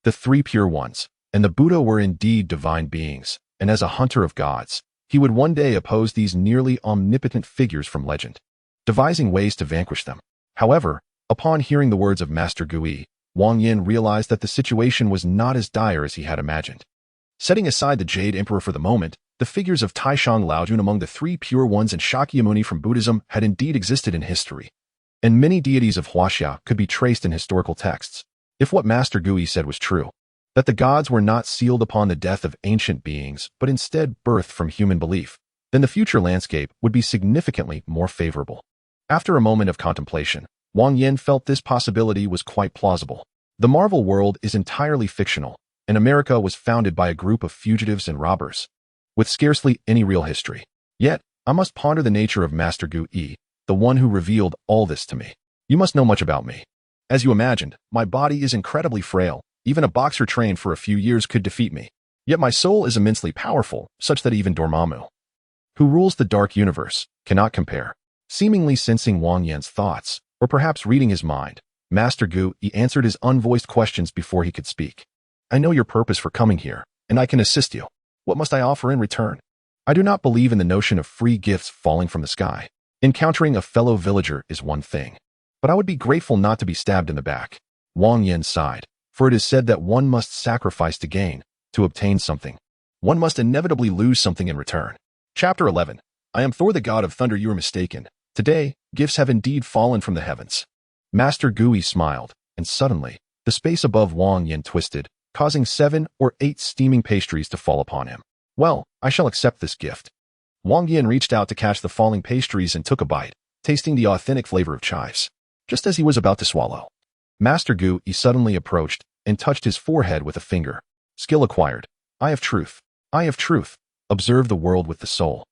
the Three Pure Ones, and the Buddha were indeed divine beings, and as a hunter of gods, he would one day oppose these nearly omnipotent figures from legend, devising ways to vanquish them. However, upon hearing the words of Master Gui, Wang Yan realized that the situation was not as dire as he had imagined. Setting aside the Jade Emperor for the moment, the figures of Taishang Laojun among the Three Pure Ones and Shakyamuni from Buddhism had indeed existed in history, and many deities of Huaxia could be traced in historical texts. If what Master Gui said was true, that the gods were not sealed upon the death of ancient beings, but instead birthed from human belief, then the future landscape would be significantly more favorable. After a moment of contemplation, Wang Yan felt this possibility was quite plausible. The Marvel world is entirely fictional, and America was founded by a group of fugitives and robbers, with scarcely any real history. Yet, I must ponder the nature of Master Gu Yi, the one who revealed all this to me. You must know much about me. As you imagined, my body is incredibly frail. Even a boxer trained for a few years could defeat me. Yet my soul is immensely powerful, such that even Dormammu, who rules the dark universe, cannot compare. Seemingly sensing Wang Yan's thoughts, or perhaps reading his mind, Master Gu Yi answered his unvoiced questions before he could speak. I know your purpose for coming here, and I can assist you. What must I offer in return? I do not believe in the notion of free gifts falling from the sky. Encountering a fellow villager is one thing, but I would be grateful not to be stabbed in the back. Wang Yan sighed, for it is said that one must sacrifice to gain, to obtain something. One must inevitably lose something in return. Chapter 11. I am Thor, the god of thunder. You are mistaken. Today, gifts have indeed fallen from the heavens. Master Gu Yi smiled, and suddenly, the space above Wang Yan twisted, causing 7 or 8 steaming pastries to fall upon him. Well, I shall accept this gift. Wang Yan reached out to catch the falling pastries and took a bite, tasting the authentic flavor of chives. Just as he was about to swallow, Master Gu Yi suddenly approached and touched his forehead with a finger. Skill acquired. Eye of truth. Eye of truth. Observe the world with the soul,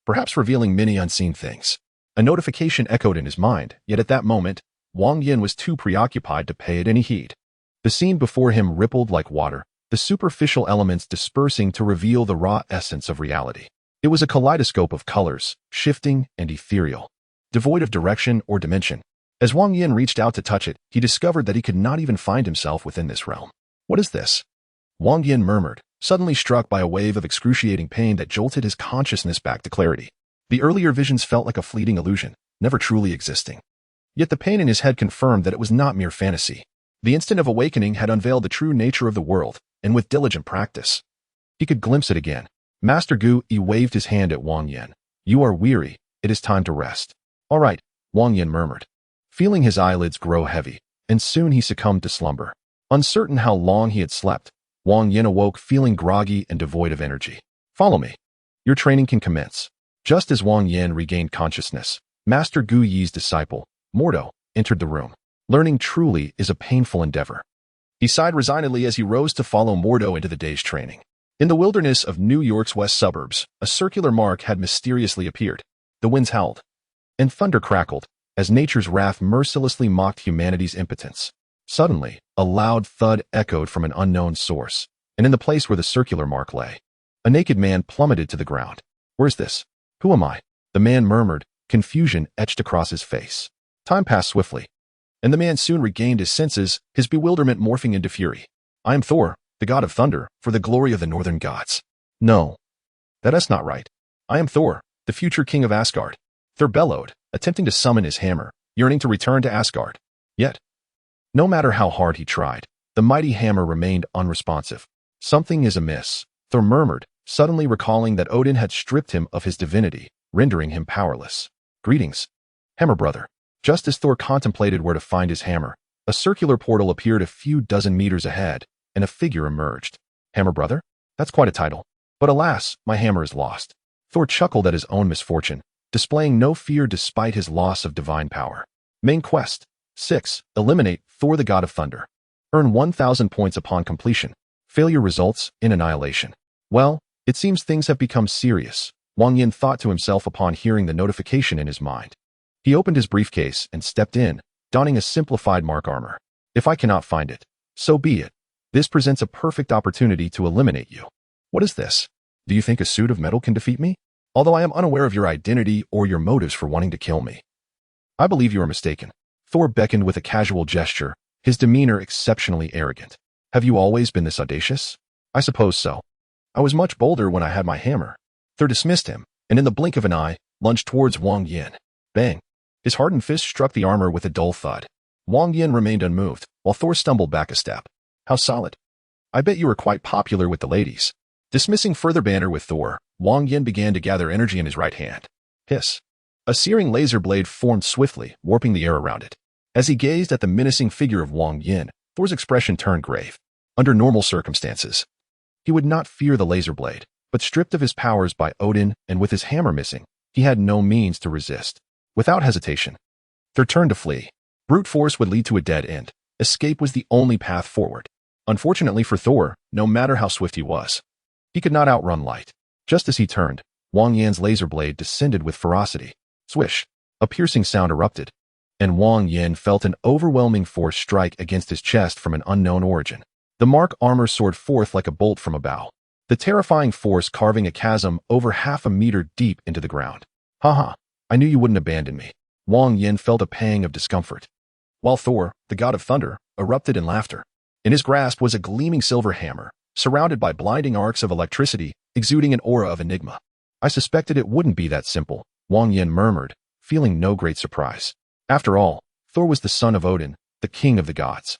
perhaps revealing many unseen things. A notification echoed in his mind, yet at that moment, Wang Yan was too preoccupied to pay it any heed. The scene before him rippled like water, the superficial elements dispersing to reveal the raw essence of reality. It was a kaleidoscope of colors, shifting and ethereal, devoid of direction or dimension. As Wang Yan reached out to touch it, he discovered that he could not even find himself within this realm. What is this? Wang Yan murmured, suddenly struck by a wave of excruciating pain that jolted his consciousness back to clarity. The earlier visions felt like a fleeting illusion, never truly existing. Yet the pain in his head confirmed that it was not mere fantasy. The instant of awakening had unveiled the true nature of the world, and with diligent practice, he could glimpse it again. Master Gu Yi waved his hand at Wang Yan. You are weary. It is time to rest. All right, Wang Yan murmured, feeling his eyelids grow heavy, and soon he succumbed to slumber. Uncertain how long he had slept, Wang Yan awoke feeling groggy and devoid of energy. Follow me. Your training can commence. Just as Wang Yan regained consciousness, Master Gu Yi's disciple, Mordo, entered the room. Learning truly is a painful endeavor. He sighed resignedly as he rose to follow Mordo into the day's training. In the wilderness of New York's west suburbs, a circular mark had mysteriously appeared. The winds howled, and thunder crackled, as nature's wrath mercilessly mocked humanity's impotence. Suddenly, a loud thud echoed from an unknown source, and in the place where the circular mark lay, a naked man plummeted to the ground. Where's this? Who am I? The man murmured, confusion etched across his face. Time passed swiftly, and the man soon regained his senses, his bewilderment morphing into fury. I am Thor, the god of thunder, for the glory of the northern gods. No, that is not right. I am Thor, the future king of Asgard. Thor bellowed, attempting to summon his hammer, yearning to return to Asgard. Yet, no matter how hard he tried, the mighty hammer remained unresponsive. Something is amiss, Thor murmured, suddenly recalling that Odin had stripped him of his divinity, rendering him powerless. Greetings, Hammer Brother. Just as Thor contemplated where to find his hammer, a circular portal appeared a few dozen meters ahead, and a figure emerged. Hammer Brother? That's quite a title. But alas, my hammer is lost. Thor chuckled at his own misfortune, displaying no fear despite his loss of divine power. Main quest. 6. Eliminate Thor, the god of thunder. Earn 1,000 points upon completion. Failure results in annihilation. Well, it seems things have become serious, Wang Yan thought to himself upon hearing the notification in his mind. He opened his briefcase and stepped in, donning a simplified mark armor. If I cannot find it, so be it. This presents a perfect opportunity to eliminate you. What is this? Do you think a suit of metal can defeat me? Although I am unaware of your identity or your motives for wanting to kill me, I believe you are mistaken. Thor beckoned with a casual gesture, his demeanor exceptionally arrogant. Have you always been this audacious? I suppose so. I was much bolder when I had my hammer. Thor dismissed him, and in the blink of an eye, lunged towards Wang Yan. Bang! His hardened fist struck the armor with a dull thud. Wang Yan remained unmoved, while Thor stumbled back a step. How solid. I bet you were quite popular with the ladies. Dismissing further banter with Thor, Wang Yan began to gather energy in his right hand. Hiss. A searing laser blade formed swiftly, warping the air around it. As he gazed at the menacing figure of Wang Yan, Thor's expression turned grave. Under normal circumstances, he would not fear the laser blade, but stripped of his powers by Odin and with his hammer missing, he had no means to resist. Without hesitation, Thor turned to flee. Brute force would lead to a dead end. Escape was the only path forward. Unfortunately for Thor, no matter how swift he was, he could not outrun light. Just as he turned, Wang Yan's laser blade descended with ferocity. Swish! A piercing sound erupted, and Wang Yan felt an overwhelming force strike against his chest from an unknown origin. The mark armor soared forth like a bolt from a bow, the terrifying force carving a chasm over half a meter deep into the ground. Haha, I knew you wouldn't abandon me. Wang Yan felt a pang of discomfort, while Thor, the god of thunder, erupted in laughter. In his grasp was a gleaming silver hammer, surrounded by blinding arcs of electricity, exuding an aura of enigma. I suspected it wouldn't be that simple, Wang Yan murmured, feeling no great surprise. After all, Thor was the son of Odin, the king of the gods.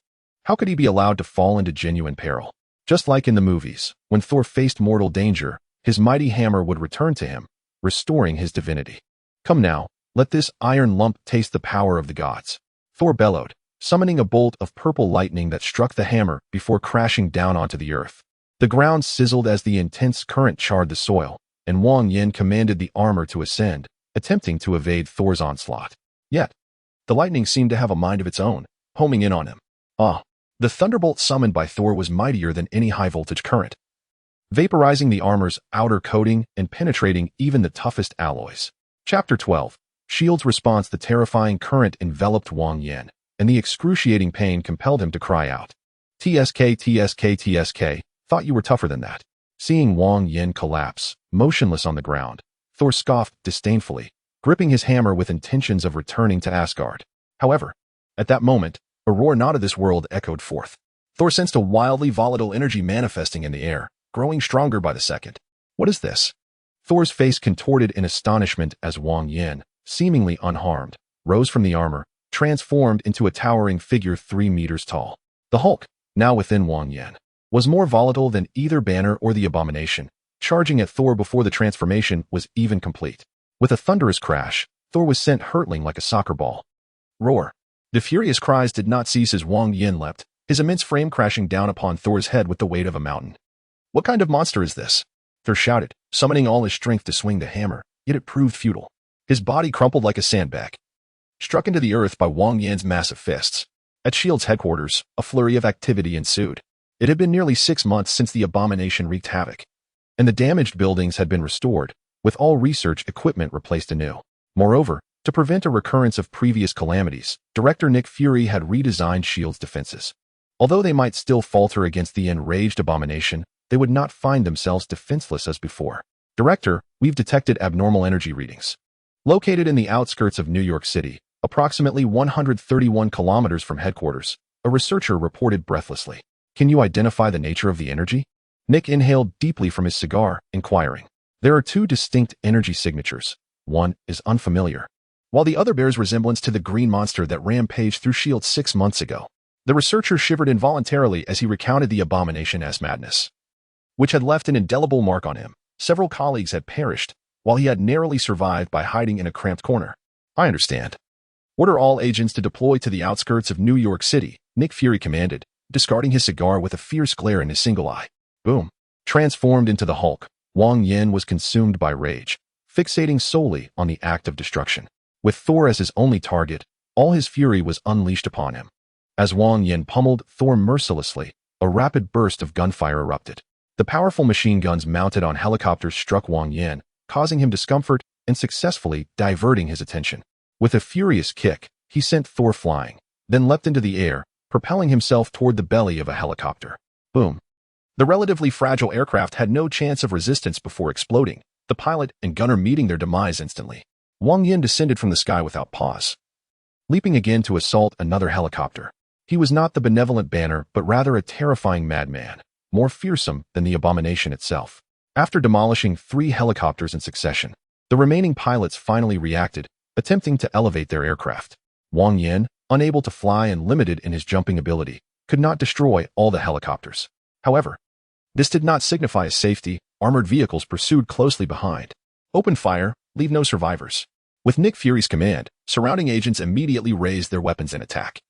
How could he be allowed to fall into genuine peril? Just like in the movies, when Thor faced mortal danger, his mighty hammer would return to him, restoring his divinity. Come now, let this iron lump taste the power of the gods. Thor bellowed, summoning a bolt of purple lightning that struck the hammer before crashing down onto the earth. The ground sizzled as the intense current charred the soil, and Wang Yan commanded the armor to ascend, attempting to evade Thor's onslaught. Yet, the lightning seemed to have a mind of its own, homing in on him. The thunderbolt summoned by Thor was mightier than any high-voltage current, vaporizing the armor's outer coating and penetrating even the toughest alloys. Chapter 12. Shield's response. The terrifying current enveloped Wang Yan, and the excruciating pain compelled him to cry out. TSK, TSK, TSK, thought you were tougher than that. Seeing Wang Yan collapse, motionless on the ground, Thor scoffed disdainfully, gripping his hammer with intentions of returning to Asgard. However, at that moment, a roar not of this world echoed forth. Thor sensed a wildly volatile energy manifesting in the air, growing stronger by the second. What is this? Thor's face contorted in astonishment as Wang Yan, seemingly unharmed, rose from the armor, transformed into a towering figure 3 meters tall. The Hulk, now within Wang Yan, was more volatile than either Banner or the Abomination, charging at Thor before the transformation was even complete. With a thunderous crash, Thor was sent hurtling like a soccer ball. Roar! The furious cries did not cease as Wang Yan leapt, his immense frame crashing down upon Thor's head with the weight of a mountain. What kind of monster is this? Thor shouted, summoning all his strength to swing the hammer, yet it proved futile. His body crumpled like a sandbag, struck into the earth by Wang Yan's massive fists. At S.H.I.E.L.D.'s headquarters, a flurry of activity ensued. It had been nearly 6 months since the Abomination wreaked havoc, and the damaged buildings had been restored, with all research equipment replaced anew. Moreover, to prevent a recurrence of previous calamities, Director Nick Fury had redesigned S.H.I.E.L.D.'s defenses. Although they might still falter against the enraged Abomination, they would not find themselves defenseless as before. Director, we've detected abnormal energy readings. Located in the outskirts of New York City, approximately 131 kilometers from headquarters, a researcher reported breathlessly. Can you identify the nature of the energy? Nick inhaled deeply from his cigar, inquiring. There are 2 distinct energy signatures. One is unfamiliar, while the other bears resemblance to the green monster that rampaged through S.H.I.E.L.D. 6 months ago. The researcher shivered involuntarily as he recounted the Abomination's madness, which had left an indelible mark on him. Several colleagues had perished, while he had narrowly survived by hiding in a cramped corner. I understand. Order all agents to deploy to the outskirts of New York City, Nick Fury commanded, discarding his cigar with a fierce glare in his single eye. Boom. Transformed into the Hulk, Wang Yan was consumed by rage, fixating solely on the act of destruction. With Thor as his only target, all his fury was unleashed upon him. As Wang Yan pummeled Thor mercilessly, a rapid burst of gunfire erupted. The powerful machine guns mounted on helicopters struck Wang Yan, causing him discomfort and successfully diverting his attention. With a furious kick, he sent Thor flying, then leapt into the air, propelling himself toward the belly of a helicopter. Boom. The relatively fragile aircraft had no chance of resistance before exploding, the pilot and gunner meeting their demise instantly. Wang Yan descended from the sky without pause, leaping again to assault another helicopter. He was not the benevolent Banner, but rather a terrifying madman, more fearsome than the Abomination itself. After demolishing 3 helicopters in succession, the remaining pilots finally reacted, attempting to elevate their aircraft. Wang Yan, unable to fly and limited in his jumping ability, could not destroy all the helicopters. However, this did not signify his safety. Armored vehicles pursued closely behind. Open fire, leave no survivors. With Nick Fury's command, surrounding agents immediately raised their weapons in attack.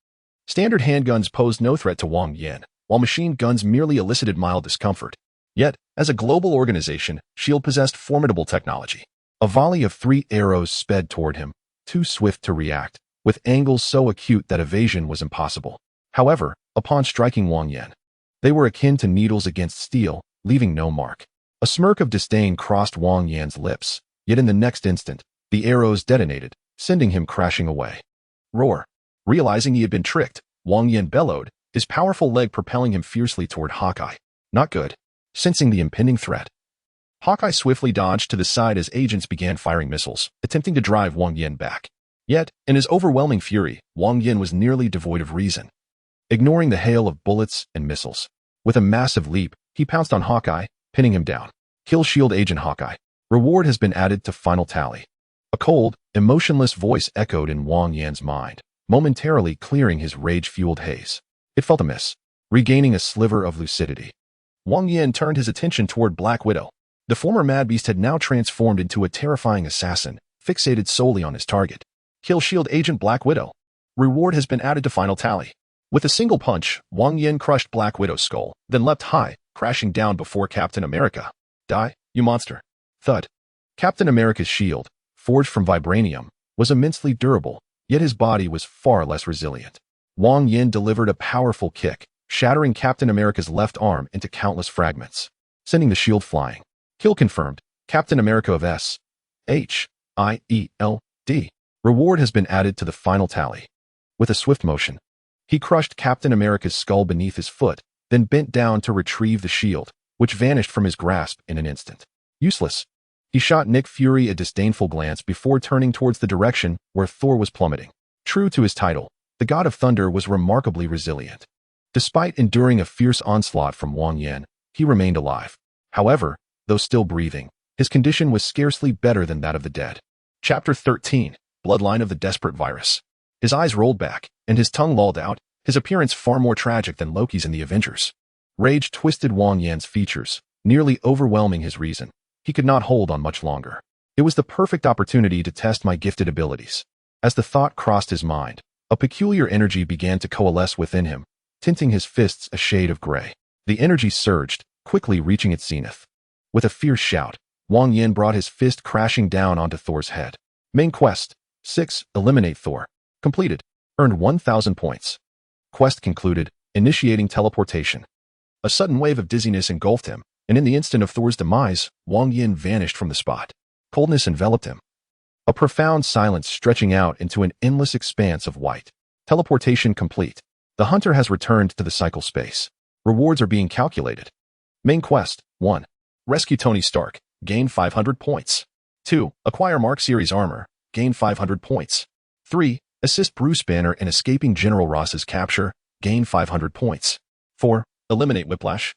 Standard handguns posed no threat to Wang Yan, while machine guns merely elicited mild discomfort. Yet, as a global organization, S.H.I.E.L.D. possessed formidable technology. A volley of 3 arrows sped toward him, too swift to react, with angles so acute that evasion was impossible. However, upon striking Wang Yan, they were akin to needles against steel, leaving no mark. A smirk of disdain crossed Wang Yan's lips, yet in the next instant, the arrows detonated, sending him crashing away. Roar! Realizing he had been tricked, Wang Yan bellowed, his powerful leg propelling him fiercely toward Hawkeye. Not good. Sensing the impending threat, Hawkeye swiftly dodged to the side as agents began firing missiles, attempting to drive Wang Yan back. Yet, in his overwhelming fury, Wang Yan was nearly devoid of reason. Ignoring the hail of bullets and missiles, with a massive leap, he pounced on Hawkeye, pinning him down. Kill S.H.I.E.L.D. Agent Hawkeye. Reward has been added to final tally. A cold, emotionless voice echoed in Wang Yan's mind, momentarily clearing his rage-fueled haze. It felt amiss, regaining a sliver of lucidity. Wang Yan turned his attention toward Black Widow. The former Mad Beast had now transformed into a terrifying assassin, fixated solely on his target. Kill S.H.I.E.L.D. Agent Black Widow. Reward has been added to final tally. With a single punch, Wang Yan crushed Black Widow's skull, then leapt high, crashing down before Captain America. Die, you monster. Thud. Captain America's shield, forged from vibranium, was immensely durable, yet his body was far less resilient. Wang Yan delivered a powerful kick, shattering Captain America's left arm into countless fragments, sending the shield flying. Kill confirmed. Captain America of S.H.I.E.L.D. Reward has been added to the final tally. With a swift motion, he crushed Captain America's skull beneath his foot, then bent down to retrieve the shield, which vanished from his grasp in an instant. Useless. He shot Nick Fury a disdainful glance before turning towards the direction where Thor was plummeting. True to his title, the God of Thunder was remarkably resilient. Despite enduring a fierce onslaught from Wang Yan, he remained alive. However, though still breathing, his condition was scarcely better than that of the dead. Chapter 13, Bloodline of the Desperate Virus. His eyes rolled back, and his tongue lolled out, his appearance far more tragic than Loki's in the Avengers. Rage twisted Wang Yan's features, nearly overwhelming his reason. He could not hold on much longer. It was the perfect opportunity to test my gifted abilities. As the thought crossed his mind, a peculiar energy began to coalesce within him, tinting his fists a shade of gray. The energy surged, quickly reaching its zenith. With a fierce shout, Wang Yan brought his fist crashing down onto Thor's head. Main quest: 6. Eliminate Thor. Completed. Earned 1,000 points. Quest concluded, initiating teleportation. A sudden wave of dizziness engulfed him, and in the instant of Thor's demise, Wang Yan vanished from the spot. Coldness enveloped him. A profound silence stretching out into an endless expanse of white. Teleportation complete. The hunter has returned to the cycle space. Rewards are being calculated. Main quest: 1. Rescue Tony Stark. Gain 500 points. 2. Acquire Mark Series armor. Gain 500 points. 3. Assist Bruce Banner in escaping General Ross's capture. Gain 500 points. 4. Eliminate Whiplash.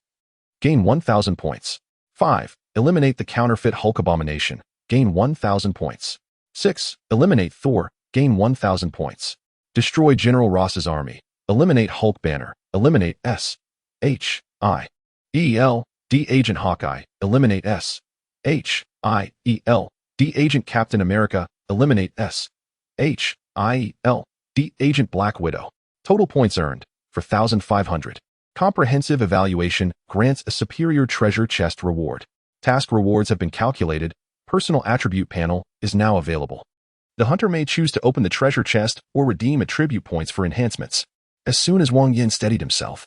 Gain 1,000 points. 5. Eliminate the counterfeit Hulk Abomination. Gain 1,000 points. 6. Eliminate Thor. Gain 1,000 points. Destroy General Ross's army. Eliminate Hulk Banner. Eliminate S.H.I.E.L.D. Agent Hawkeye. Eliminate S.H.I.E.L.D. Agent Captain America. Eliminate S.H.I.E.L.D. Agent Black Widow. Total points earned: 4,500. Comprehensive evaluation grants a superior treasure chest reward. Task rewards have been calculated. Personal attribute panel is now available. The hunter may choose to open the treasure chest or redeem attribute points for enhancements. As soon as Wang Yan steadied himself,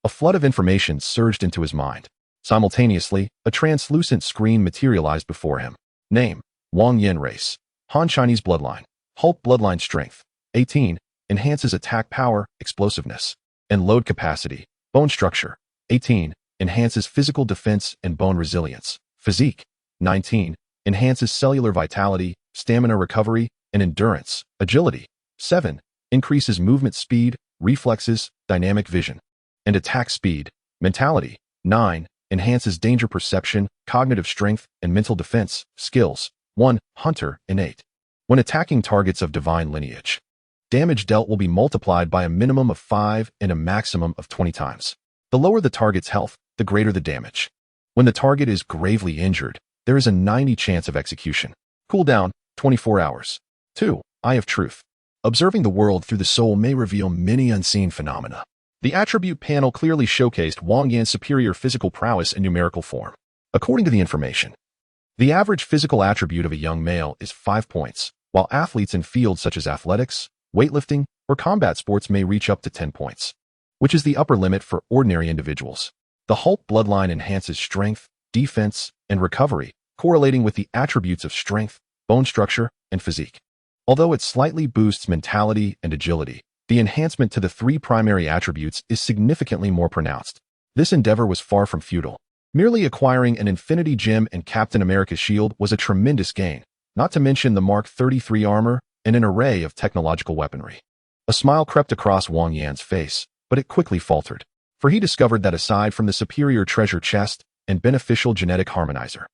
a flood of information surged into his mind. Simultaneously, a translucent screen materialized before him. Name: Wang Yan. Race: Han Chinese bloodline. Hulk bloodline. Strength: 18. Enhances attack power, explosiveness, and load capacity. Bone structure: 18. Enhances physical defense and bone resilience. Physique: 19. Enhances cellular vitality, stamina recovery, and endurance. Agility: 7. Increases movement speed, reflexes, dynamic vision, and attack speed. Mentality: 9. Enhances danger perception, cognitive strength, and mental defense. Skills: 1. Hunter, innate. When attacking targets of divine lineage, damage dealt will be multiplied by a minimum of 5 and a maximum of 20 times. The lower the target's health, the greater the damage. When the target is gravely injured, there is a 90% chance of execution. Cooldown: 24 hours. 2. Eye of Truth. Observing the world through the soul may reveal many unseen phenomena. The attribute panel clearly showcased Wang Yan's superior physical prowess in numerical form. According to the information, the average physical attribute of a young male is 5 points, while athletes in fields such as athletics, weightlifting, or combat sports may reach up to 10 points, which is the upper limit for ordinary individuals. The Hulk bloodline enhances strength, defense, and recovery, correlating with the attributes of strength, bone structure, and physique. Although it slightly boosts mentality and agility, the enhancement to the 3 primary attributes is significantly more pronounced. This endeavor was far from futile. Merely acquiring an Infinity Gem and Captain America's shield was a tremendous gain, not to mention the Mark 33 armor and an array of technological weaponry. A smile crept across Wang Yan's face, but it quickly faltered, for he discovered that aside from the superior treasure chest and beneficial genetic harmonizer,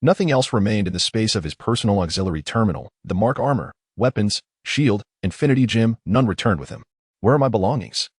nothing else remained in the space of his personal auxiliary terminal. The Mark armor, weapons, shield, Infinity Gem, none returned with him. Where are my belongings?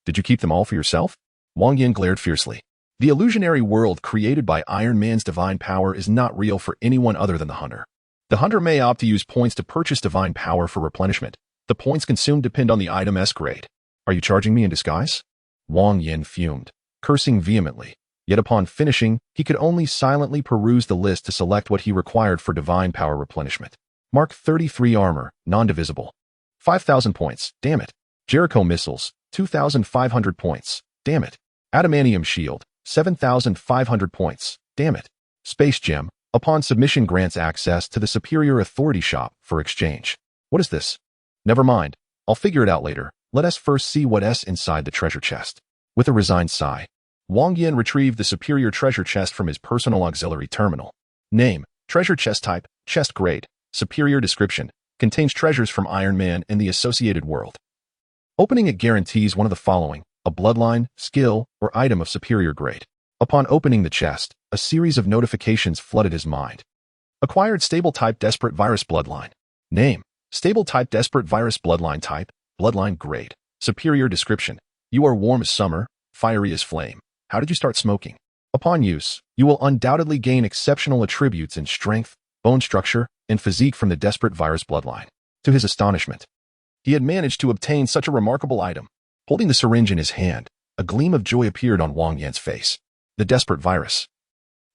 Did you keep them all for yourself? Wang Yan glared fiercely. The illusionary world created by Iron Man's divine power is not real for anyone other than the hunter. The hunter may opt to use points to purchase divine power for replenishment. The points consumed depend on the item's grade. Are you charging me in disguise? Wang Yan fumed, cursing vehemently. Yet upon finishing, he could only silently peruse the list to select what he required for divine power replenishment. Mark 33 armor, non-divisible. 5,000 points, damn it. Jericho missiles, 2,500 points, damn it. Adamantium shield, 7,500 points, damn it. Space gem, upon submission grants access to the superior authority shop for exchange. What is this? Never mind, I'll figure it out later. Let us first see what's inside the treasure chest. With a resigned sigh, Wang Yan retrieved the superior treasure chest from his personal auxiliary terminal. Name, treasure chest type, chest grade, superior description, contains treasures from Iron Man and the associated world. Opening it guarantees one of the following: a bloodline, skill, or item of superior grade. Upon opening the chest, a series of notifications flooded his mind. Acquired stable type desperate virus bloodline. Name, stable type desperate virus bloodline type, bloodline grade. Superior description: you are warm as summer, fiery as flame. How did you start smoking? Upon use, you will undoubtedly gain exceptional attributes in strength, bone structure, and physique from the desperate virus bloodline. To his astonishment, he had managed to obtain such a remarkable item. Holding the syringe in his hand, a gleam of joy appeared on Wang Yan's face. The desperate virus,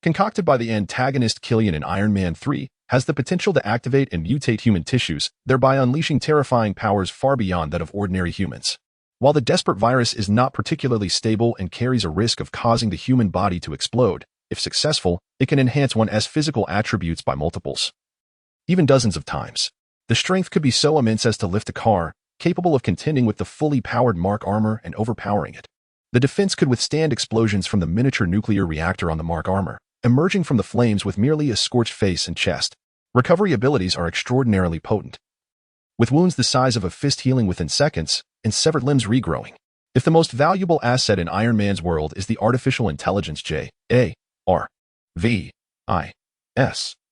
concocted by the antagonist Killian in Iron Man 3, has the potential to activate and mutate human tissues, thereby unleashing terrifying powers far beyond that of ordinary humans. While the desperate virus is not particularly stable and carries a risk of causing the human body to explode, if successful, it can enhance one's physical attributes by multiples, even dozens of times. The strength could be so immense as to lift a car, capable of contending with the fully powered Mark armor and overpowering it. The defense could withstand explosions from the miniature nuclear reactor on the Mark armor, emerging from the flames with merely a scorched face and chest. Recovery abilities are extraordinarily potent, with wounds the size of a fist healing within seconds and severed limbs regrowing. If the most valuable asset in Iron Man's world is the artificial intelligence JARVIS,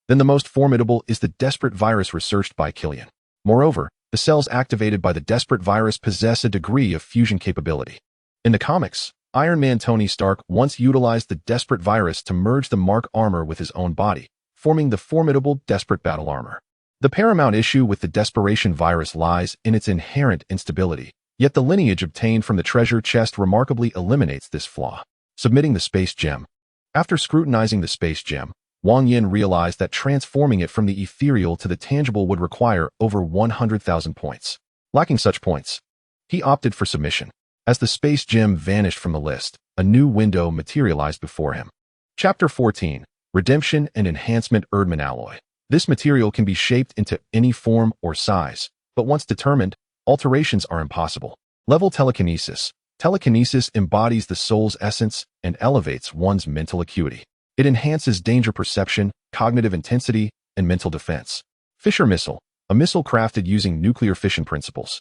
then the most formidable is the desperate virus researched by Killian. Moreover, the cells activated by the desperate virus possess a degree of fusion capability. In the comics, Iron Man Tony Stark once utilized the desperate virus to merge the Mark armor with his own body, forming the formidable desperate battle armor. The paramount issue with the desperation virus lies in its inherent instability, yet the lineage obtained from the treasure chest remarkably eliminates this flaw. Submitting the space gem. After scrutinizing the space gem, Wang Yan realized that transforming it from the ethereal to the tangible would require over 100,000 points. Lacking such points, he opted for submission. As the space gem vanished from the list, a new window materialized before him. Chapter 14, Redemption and Enhancement Erdman Alloy. This material can be shaped into any form or size, but once determined, alterations are impossible. Level telekinesis. Telekinesis embodies the soul's essence and elevates one's mental acuity. It enhances danger perception, cognitive intensity, and mental defense. Fisher missile. A missile crafted using nuclear fission principles,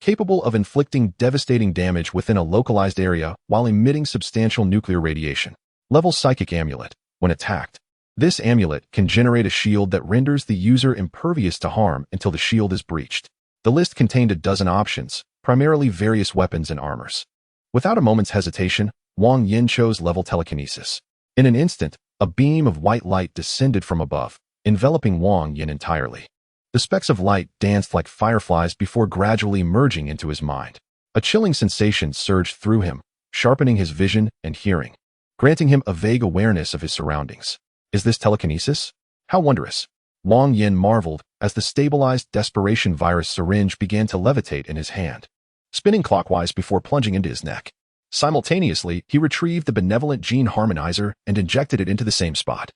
capable of inflicting devastating damage within a localized area while emitting substantial nuclear radiation. Level psychic amulet. When attacked, this amulet can generate a shield that renders the user impervious to harm until the shield is breached. The list contained a dozen options, primarily various weapons and armors. Without a moment's hesitation, Wang Yan chose level telekinesis. In an instant, a beam of white light descended from above, enveloping Wang Yan entirely. The specks of light danced like fireflies before gradually merging into his mind. A chilling sensation surged through him, sharpening his vision and hearing, granting him a vague awareness of his surroundings. Is this telekinesis? How wondrous! Wang Yan marveled as the stabilized desperation virus syringe began to levitate in his hand, spinning clockwise before plunging into his neck. Simultaneously, he retrieved the benevolent gene harmonizer and injected it into the same spot.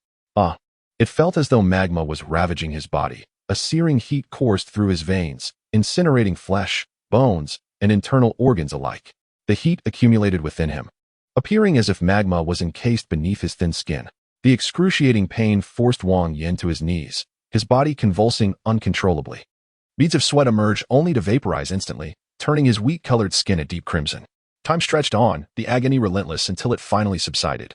It felt as though magma was ravaging his body. A searing heat coursed through his veins, incinerating flesh, bones, and internal organs alike. The heat accumulated within him, appearing as if magma was encased beneath his thin skin. The excruciating pain forced Wang Yan to his knees, his body convulsing uncontrollably. Beads of sweat emerged only to vaporize instantly, turning his wheat-colored skin a deep crimson. Time stretched on, the agony relentless until it finally subsided,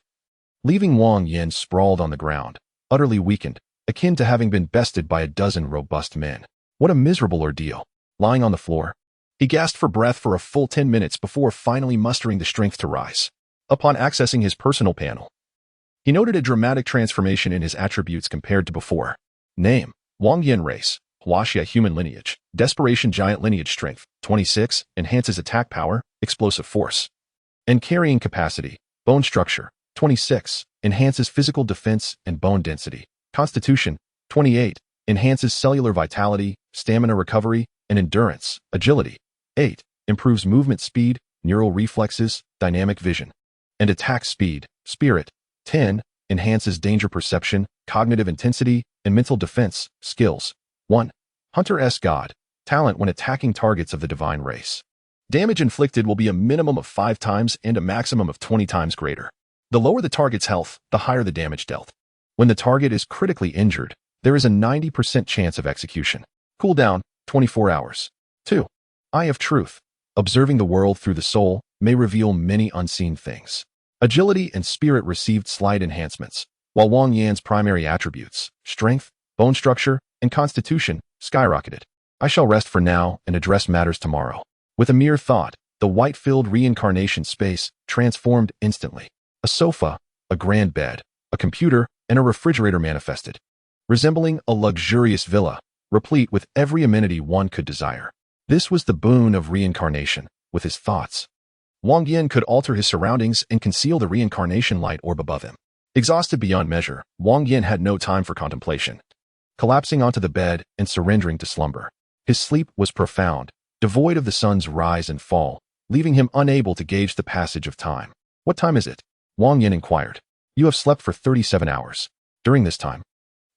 leaving Wang Yan sprawled on the ground, utterly weakened, akin to having been bested by a dozen robust men. What a miserable ordeal. Lying on the floor, he gasped for breath for a full 10 minutes before finally mustering the strength to rise. Upon accessing his personal panel, he noted a dramatic transformation in his attributes compared to before. Name: Wang Yan. Race: Huaxia human lineage. Desperation giant lineage. Strength: 26, enhances attack power, explosive force, and carrying capacity. Bone structure: 26, enhances physical defense and bone density. Constitution: 28, enhances cellular vitality, stamina recovery, and endurance. Agility: 8, improves movement speed, neural reflexes, dynamic vision, and attack speed. Spirit: 10, enhances danger perception, cognitive intensity, and mental defense. Skills: 1. Hunter S God. Talent when attacking targets of the divine race. Damage inflicted will be a minimum of 5 times and a maximum of 20 times greater. The lower the target's health, the higher the damage dealt. When the target is critically injured, there is a 90% chance of execution. Cooldown: 24 hours. 2. Eye of Truth. Observing the world through the soul may reveal many unseen things. Agility and spirit received slight enhancements, while Wang Yan's primary attributes, strength, bone structure, and constitution, skyrocketed. I shall rest for now and address matters tomorrow. With a mere thought, the white-filled reincarnation space transformed instantly. A sofa, a grand bed, a computer, and a refrigerator manifested, resembling a luxurious villa, replete with every amenity one could desire. This was the boon of reincarnation. With his thoughts, Wang Yan could alter his surroundings and conceal the reincarnation light orb above him. Exhausted beyond measure, Wang Yan had no time for contemplation, collapsing onto the bed and surrendering to slumber. His sleep was profound, devoid of the sun's rise and fall, leaving him unable to gauge the passage of time. What time is it? Wang Yan inquired. You have slept for 37 hours. During this time,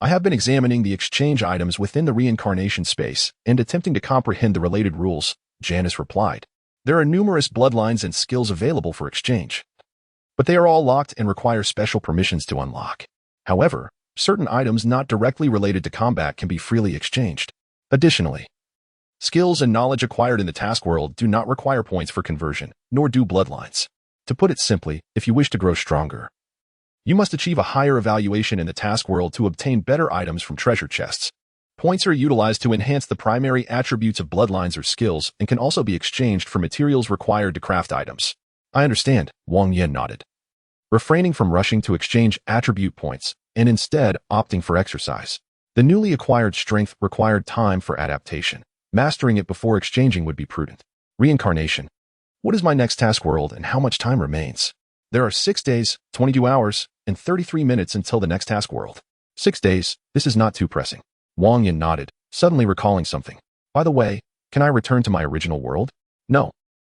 I have been examining the exchange items within the reincarnation space and attempting to comprehend the related rules, Janice replied. There are numerous bloodlines and skills available for exchange, but they are all locked and require special permissions to unlock. However, certain items not directly related to combat can be freely exchanged. Additionally, skills and knowledge acquired in the task world do not require points for conversion, nor do bloodlines. To put it simply, if you wish to grow stronger, you must achieve a higher evaluation in the task world to obtain better items from treasure chests. Points are utilized to enhance the primary attributes of bloodlines or skills and can also be exchanged for materials required to craft items. I understand, Wang Yan nodded, refraining from rushing to exchange attribute points and instead opting for exercise. The newly acquired strength required time for adaptation. Mastering it before exchanging would be prudent. Reincarnation. What is my next task world and how much time remains? There are 6 days, 22 hours, and 33 minutes until the next task world. 6 days, this is not too pressing. Wang Yan nodded, suddenly recalling something. By the way, can I return to my original world? No.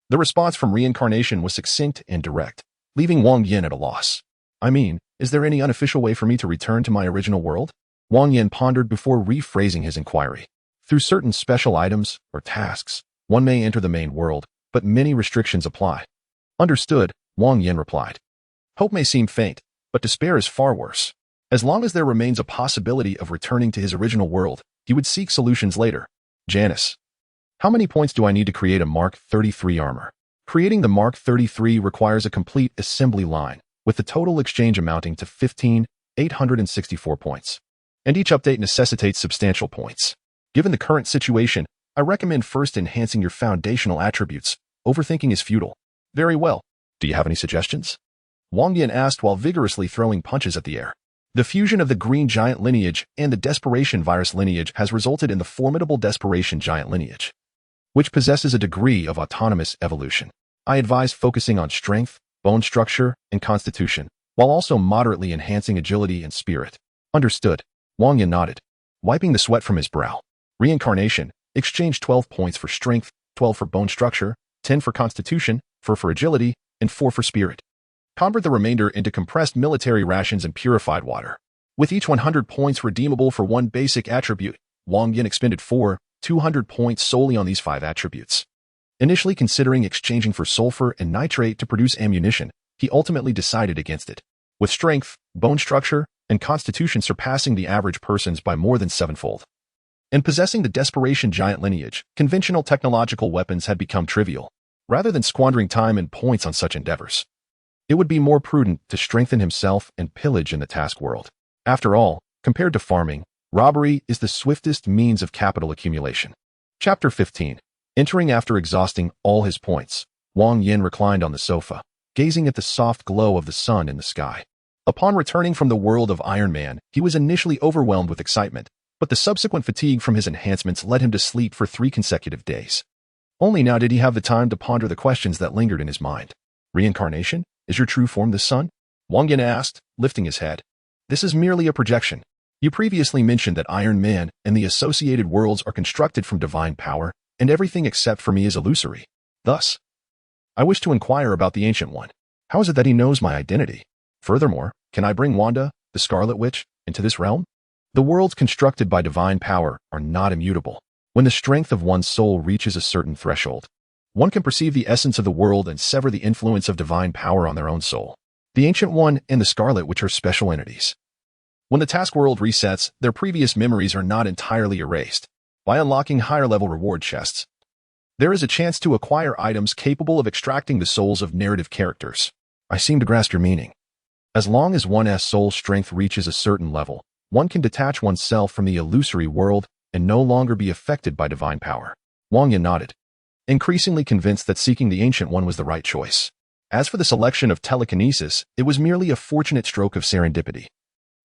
The response from reincarnation was succinct and direct, leaving Wang Yan at a loss. I mean, is there any unofficial way for me to return to my original world? Wang Yan pondered before rephrasing his inquiry. Through certain special items or tasks, one may enter the main world, but many restrictions apply. Understood, Wang Yan replied. Hope may seem faint, but despair is far worse. As long as there remains a possibility of returning to his original world, he would seek solutions later. Janice. How many points do I need to create a Mark 33 armor? Creating the Mark 33 requires a complete assembly line, with the total exchange amounting to 15,864 points. And each update necessitates substantial points. Given the current situation, I recommend first enhancing your foundational attributes. Overthinking is futile. Very well. Do you have any suggestions? Wang Yan asked while vigorously throwing punches at the air. The fusion of the green giant lineage and the desperation virus lineage has resulted in the formidable desperation giant lineage. which possesses a degree of autonomous evolution. I advise focusing on strength, bone structure, and constitution, while also moderately enhancing agility and spirit. Understood. Wang Yan nodded, wiping the sweat from his brow. Reincarnation, exchange 12 points for strength, 12 for bone structure, 10 for constitution, 4 for agility, and 4 for spirit. Convert the remainder into compressed military rations and purified water. With each 100 points redeemable for one basic attribute, Wang Yan expended 200 points solely on these 5 attributes. Initially considering exchanging for sulfur and nitrate to produce ammunition, he ultimately decided against it. With strength, bone structure, and constitution surpassing the average person's by more than 7-fold. And possessing the Desperation Giant lineage, conventional technological weapons had become trivial. Rather than squandering time and points on such endeavors, it would be more prudent to strengthen himself and pillage in the task world. After all, compared to farming, robbery is the swiftest means of capital accumulation. Chapter 15. Entering after exhausting all his points, Wang Yan reclined on the sofa, gazing at the soft glow of the sun in the sky. Upon returning from the world of Iron Man, he was initially overwhelmed with excitement, but the subsequent fatigue from his enhancements led him to sleep for 3 consecutive days. Only now did he have the time to ponder the questions that lingered in his mind. Reincarnation? Is your true form the sun? Wang Yan asked, lifting his head. This is merely a projection. You previously mentioned that Iron Man and the associated worlds are constructed from divine power, and everything except for me is illusory. Thus, I wish to inquire about the Ancient One. How is it that he knows my identity? Furthermore, can I bring Wanda, the Scarlet Witch, into this realm? The worlds constructed by divine power are not immutable. When the strength of one's soul reaches a certain threshold, one can perceive the essence of the world and sever the influence of divine power on their own soul. The Ancient One and the Scarlet Witch are special entities. When the task world resets, their previous memories are not entirely erased. By unlocking higher-level reward chests, there is a chance to acquire items capable of extracting the souls of narrative characters. I seem to grasp your meaning. As long as one's soul strength reaches a certain level, one can detach oneself from the illusory world and no longer be affected by divine power. Wang Yan nodded, increasingly convinced that seeking the Ancient One was the right choice. As for the selection of telekinesis, it was merely a fortunate stroke of serendipity,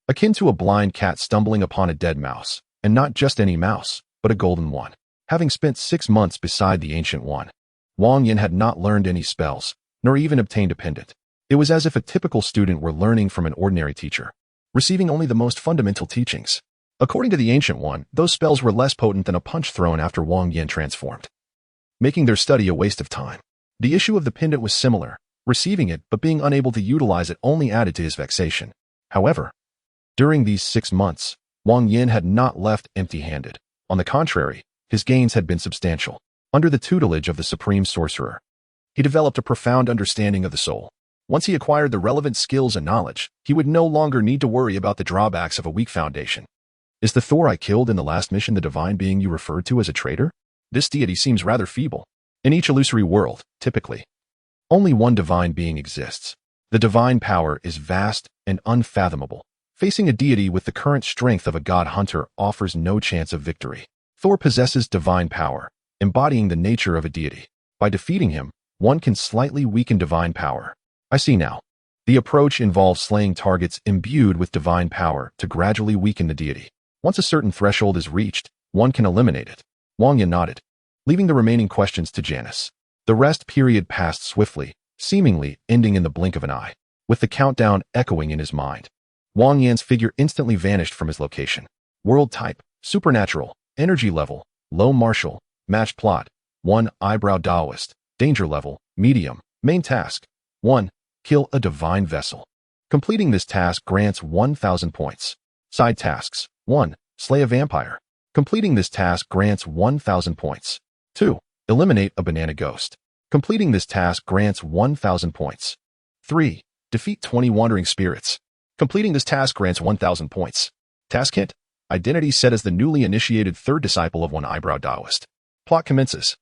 akin to a blind cat stumbling upon a dead mouse, and not just any mouse, but a golden one. Having spent 6 months beside the Ancient One, Wang Yan had not learned any spells, nor even obtained a pendant. It was as if a typical student were learning from an ordinary teacher, receiving only the most fundamental teachings. According to the Ancient One, those spells were less potent than a punch thrown after Wang Yan transformed, making their study a waste of time. The issue of the pendant was similar. Receiving it but being unable to utilize it only added to his vexation. However, during these 6 months, Wang Yan had not left empty-handed. On the contrary, his gains had been substantial. Under the tutelage of the Supreme Sorcerer, he developed a profound understanding of the soul. Once he acquired the relevant skills and knowledge, he would no longer need to worry about the drawbacks of a weak foundation. Is the Thor I killed in the last mission the divine being you referred to as a traitor? This deity seems rather feeble. In each illusory world, typically, only one divine being exists. The divine power is vast and unfathomable. Facing a deity with the current strength of a god hunter offers no chance of victory. Thor possesses divine power, embodying the nature of a deity. By defeating him, one can slightly weaken divine power. I see now. The approach involves slaying targets imbued with divine power to gradually weaken the deity. Once a certain threshold is reached, one can eliminate it. Wang Yan nodded, leaving the remaining questions to Janice. The rest period passed swiftly, seemingly ending in the blink of an eye. With the countdown echoing in his mind, Wang Yan's figure instantly vanished from his location. World type, supernatural, energy level, low martial, matched plot, 1 eyebrow Taoist, danger level, medium, main task, 1, kill a divine vessel. Completing this task grants 1,000 points. Side tasks, 1, slay a vampire. Completing this task grants 1,000 points. 2, eliminate a banana ghost. Completing this task grants 1,000 points. 3, defeat 20 wandering spirits. Completing this task grants 1,000 points. Task hint, identity set as the newly initiated third disciple of 1 eyebrow Taoist. Plot commences.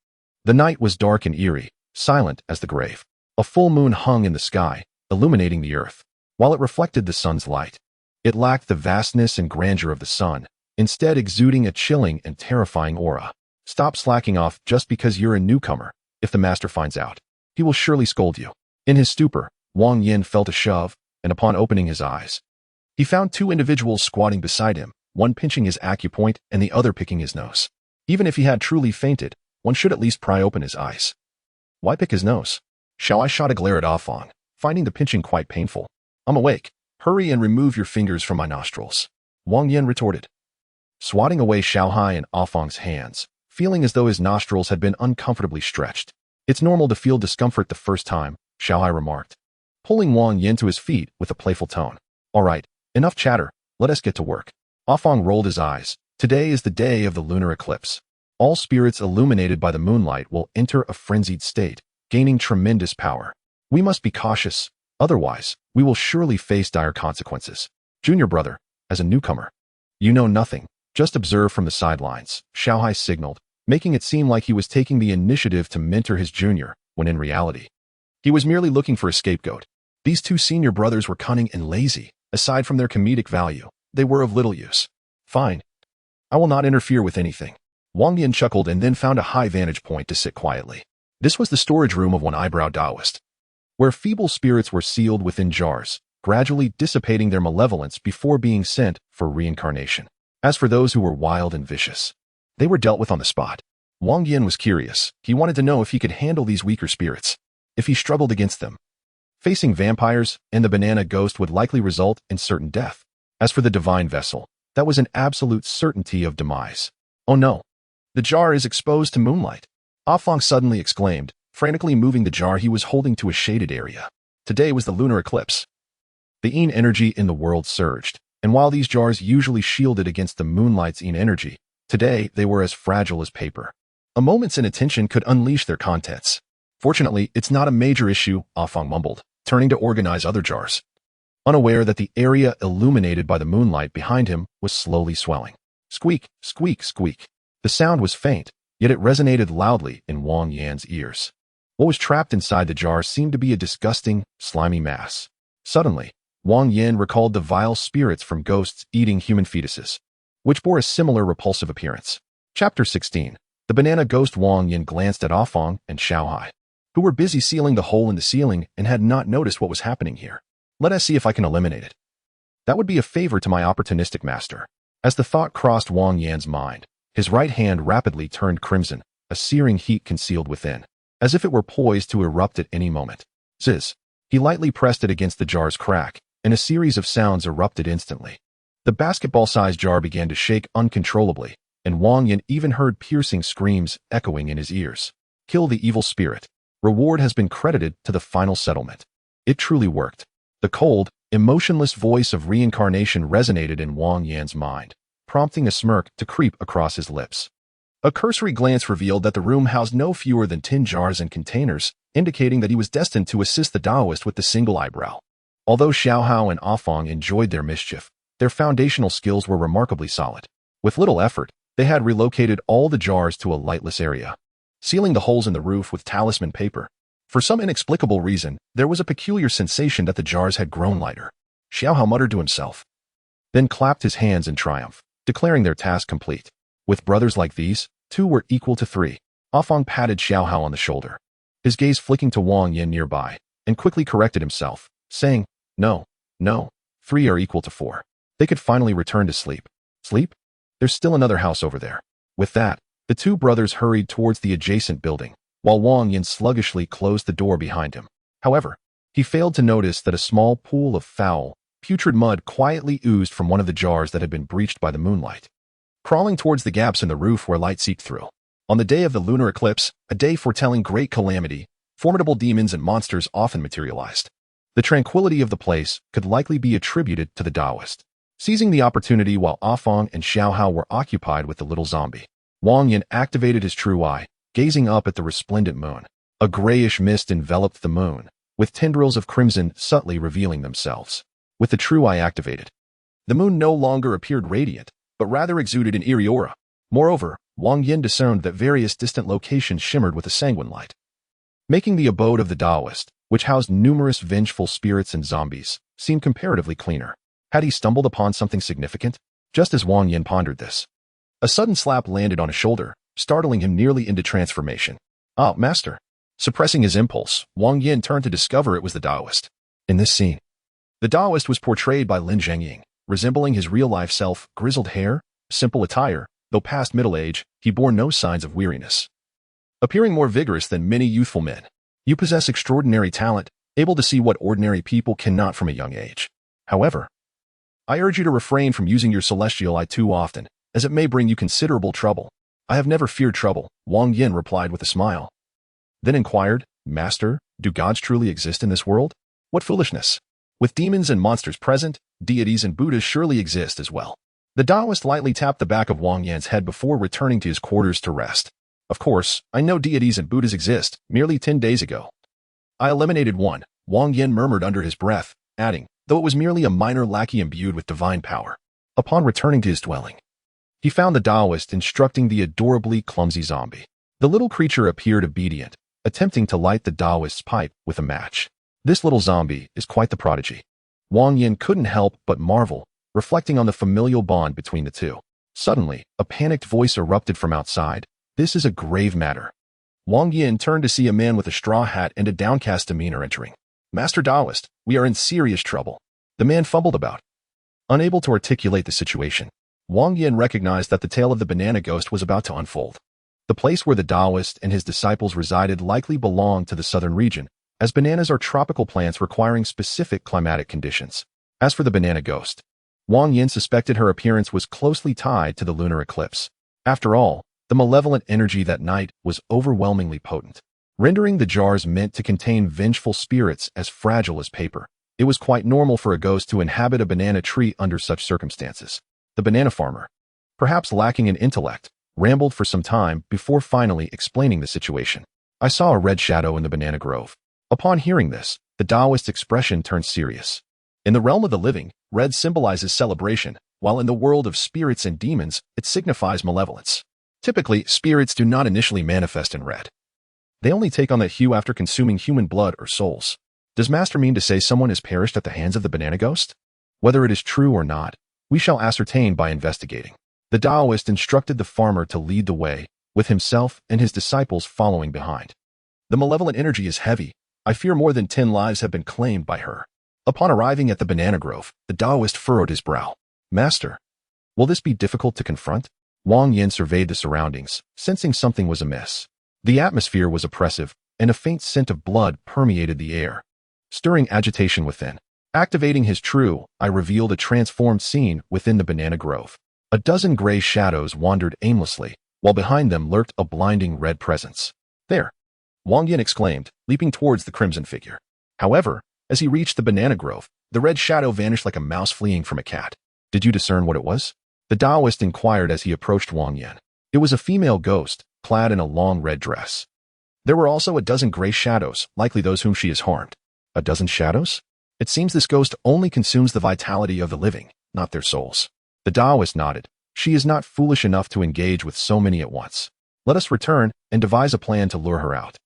The night was dark and eerie, silent as the grave. A full moon hung in the sky, illuminating the earth. While it reflected the sun's light, it lacked the vastness and grandeur of the sun, instead exuding a chilling and terrifying aura. Stop slacking off just because you're a newcomer. If the master finds out, he will surely scold you. In his stupor, Wang Yan felt a shove, and upon opening his eyes, he found 2 individuals squatting beside him, one pinching his acupoint and the other picking his nose. Even if he had truly fainted, one should at least pry open his eyes. Why pick his nose? Xiaohai shot a glare at Afang, finding the pinching quite painful. I'm awake. Hurry and remove your fingers from my nostrils. Wang Yan retorted, swatting away Xiaohai and Afang's hands, feeling as though his nostrils had been uncomfortably stretched. It's normal to feel discomfort the first time, Xiaohai remarked, pulling Wang Yan to his feet with a playful tone. All right, enough chatter, let us get to work. Afang rolled his eyes. Today is the day of the lunar eclipse. All spirits illuminated by the moonlight will enter a frenzied state, gaining tremendous power. We must be cautious, otherwise, we will surely face dire consequences. Junior brother, as a newcomer, you know nothing, just observe from the sidelines, Xiaohai signaled, making it seem like he was taking the initiative to mentor his junior, when in reality, he was merely looking for a scapegoat. These two senior brothers were cunning and lazy. Aside from their comedic value, they were of little use. Fine. I will not interfere with anything. Wang Yan chuckled and then found a high vantage point to sit quietly. This was the storage room of one eyebrow Taoist, where feeble spirits were sealed within jars, gradually dissipating their malevolence before being sent for reincarnation. As for those who were wild and vicious, they were dealt with on the spot. Wang Yan was curious. He wanted to know if he could handle these weaker spirits. If he struggled against them, facing vampires and the banana ghost would likely result in certain death. As for the divine vessel, that was an absolute certainty of demise. Oh no! The jar is exposed to moonlight. Afang suddenly exclaimed, frantically moving the jar he was holding to a shaded area. Today was the lunar eclipse. The Yin energy in the world surged, and while these jars usually shielded against the moonlight's Yin energy, today they were as fragile as paper. A moment's inattention could unleash their contents. Fortunately, it's not a major issue, Afang mumbled, turning to organize other jars, unaware that the area illuminated by the moonlight behind him was slowly swelling. Squeak, squeak, squeak. The sound was faint, yet it resonated loudly in Wang Yan's ears. What was trapped inside the jar seemed to be a disgusting, slimy mass. Suddenly, Wang Yan recalled the vile spirits from ghosts eating human fetuses, which bore a similar repulsive appearance. Chapter 16. The banana ghost. Wang Yan glanced at Afang and Xiaohai, who were busy sealing the hole in the ceiling and had not noticed what was happening here. Let us see if I can eliminate it. That would be a favor to my opportunistic master. As the thought crossed Wang Yan's mind, his right hand rapidly turned crimson, a searing heat concealed within, as if it were poised to erupt at any moment. Zzz. He lightly pressed it against the jar's crack, and a series of sounds erupted instantly. The basketball-sized jar began to shake uncontrollably, and Wang Yan even heard piercing screams echoing in his ears. Kill the evil spirit. Reward has been credited to the final settlement. It truly worked. The cold, emotionless voice of reincarnation resonated in Wang Yan's mind, prompting a smirk to creep across his lips. A cursory glance revealed that the room housed no fewer than 10 jars and containers, indicating that he was destined to assist the Taoist with the single eyebrow. Although Xiaohao and Afang enjoyed their mischief, their foundational skills were remarkably solid. With little effort, they had relocated all the jars to a lightless area, sealing the holes in the roof with talisman paper. For some inexplicable reason, there was a peculiar sensation that the jars had grown lighter. Xiaohao muttered to himself, then clapped his hands in triumph, declaring their task complete. With brothers like these, 2 were equal to 3. Afang patted Xiaohao on the shoulder, his gaze flicking to Wang Yan nearby, and quickly corrected himself, saying, No, 3 are equal to 4. They could finally return to sleep. Sleep? There's still another house over there. With that, the 2 brothers hurried towards the adjacent building, while Wang Yan sluggishly closed the door behind him. However, he failed to notice that a small pool of foul, putrid mud quietly oozed from one of the jars that had been breached by the moonlight, crawling towards the gaps in the roof where light seeped through. On the day of the lunar eclipse, a day foretelling great calamity, formidable demons and monsters often materialized. The tranquility of the place could likely be attributed to the Taoist. Seizing the opportunity while Afang and Xiaohao were occupied with the little zombie, Wang Yan activated his true eye, gazing up at the resplendent moon. A grayish mist enveloped the moon, with tendrils of crimson subtly revealing themselves. With the true eye activated, the moon no longer appeared radiant, but rather exuded an eerie aura. Moreover, Wang Yan discerned that various distant locations shimmered with a sanguine light, making the abode of the Taoist, which housed numerous vengeful spirits and zombies, seem comparatively cleaner. Had he stumbled upon something significant? Just as Wang Yan pondered this, a sudden slap landed on his shoulder, startling him nearly into transformation. Ah, master. Suppressing his impulse, Wang Yan turned to discover it was the Taoist. In this scene, the Taoist was portrayed by Lin Zhengying, resembling his real-life self. Grizzled hair, simple attire, though past middle age, he bore no signs of weariness. appearing more vigorous than many youthful men. You possess extraordinary talent, able to see what ordinary people cannot from a young age. However, I urge you to refrain from using your celestial eye too often, as it may bring you considerable trouble. I have never feared trouble, Wang Yan replied with a smile. Then inquired, Master, do gods truly exist in this world? What foolishness! With demons and monsters present, deities and Buddhas surely exist as well. The Taoist lightly tapped the back of Wang Yan's head before returning to his quarters to rest. Of course, I know deities and Buddhas exist, merely 10 days ago. I eliminated one, Wang Yan murmured under his breath, adding, though it was merely a minor lackey imbued with divine power. Upon returning to his dwelling, he found the Taoist instructing the adorably clumsy zombie. The little creature appeared obedient, attempting to light the Taoist's pipe with a match. This little zombie is quite the prodigy. Wang Yan couldn't help but marvel, reflecting on the familial bond between the two. Suddenly, a panicked voice erupted from outside. This is a grave matter. Wang Yan turned to see a man with a straw hat and a downcast demeanor entering. Master Taoist, we are in serious trouble. The man fumbled about, unable to articulate the situation. Wang Yan recognized that the tale of the banana ghost was about to unfold. The place where the Taoist and his disciples resided likely belonged to the southern region, as bananas are tropical plants requiring specific climatic conditions. As for the banana ghost, Wang Yan suspected her appearance was closely tied to the lunar eclipse. After all, the malevolent energy that night was overwhelmingly potent, rendering the jars meant to contain vengeful spirits as fragile as paper. It was quite normal for a ghost to inhabit a banana tree under such circumstances. The banana farmer, perhaps lacking in intellect, rambled for some time before finally explaining the situation. I saw a red shadow in the banana grove. Upon hearing this, the Taoist's expression turned serious. In the realm of the living, red symbolizes celebration, while in the world of spirits and demons, it signifies malevolence. Typically, spirits do not initially manifest in red. They only take on that hue after consuming human blood or souls. Does Master mean to say someone has perished at the hands of the banana ghost? Whether it is true or not, we shall ascertain by investigating. The Taoist instructed the farmer to lead the way, with himself and his disciples following behind. The malevolent energy is heavy. I fear more than 10 lives have been claimed by her. Upon arriving at the banana grove, the Taoist furrowed his brow. Master, will this be difficult to confront? Wang Yan surveyed the surroundings, sensing something was amiss. The atmosphere was oppressive, and a faint scent of blood permeated the air, stirring agitation within. Activating his true eye revealed a transformed scene within the banana grove. A dozen gray shadows wandered aimlessly, while behind them lurked a blinding red presence. There! Wang Yan exclaimed, leaping towards the crimson figure. However, as he reached the banana grove, the red shadow vanished like a mouse fleeing from a cat. Did you discern what it was? The Taoist inquired as he approached Wang Yan. It was a female ghost, clad in a long red dress. There were also a dozen gray shadows, likely those whom she has harmed. A dozen shadows? It seems this ghost only consumes the vitality of the living, not their souls. The Taoist nodded. She is not foolish enough to engage with so many at once. Let us return and devise a plan to lure her out.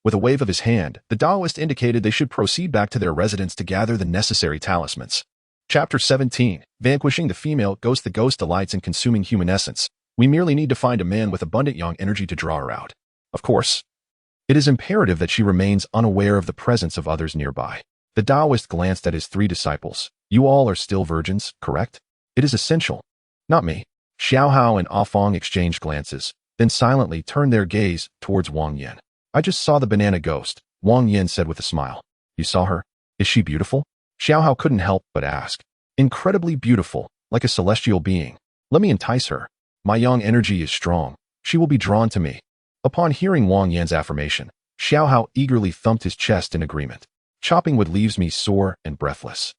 With a wave of his hand, the Taoist indicated they should proceed back to their residence to gather the necessary talismans. Chapter 17. Vanquishing the female ghost. The ghost delights in consuming human essence. We merely need to find a man with abundant yang energy to draw her out. Of course, it is imperative that she remains unaware of the presence of others nearby. The Taoist glanced at his 3 disciples. You all are still virgins, correct? It is essential. Not me. Xiao Hao and Ah Fong exchanged glances, then silently turned their gaze towards Wang Yan. I just saw the banana ghost, Wang Yan said with a smile. You saw her? Is she beautiful? Xiao Hao couldn't help but ask. Incredibly beautiful, like a celestial being. Let me entice her. My yang energy is strong. She will be drawn to me. Upon hearing Wang Yan's affirmation, Xiao Hao eagerly thumped his chest in agreement. Chopping wood leaves me sore and breathless.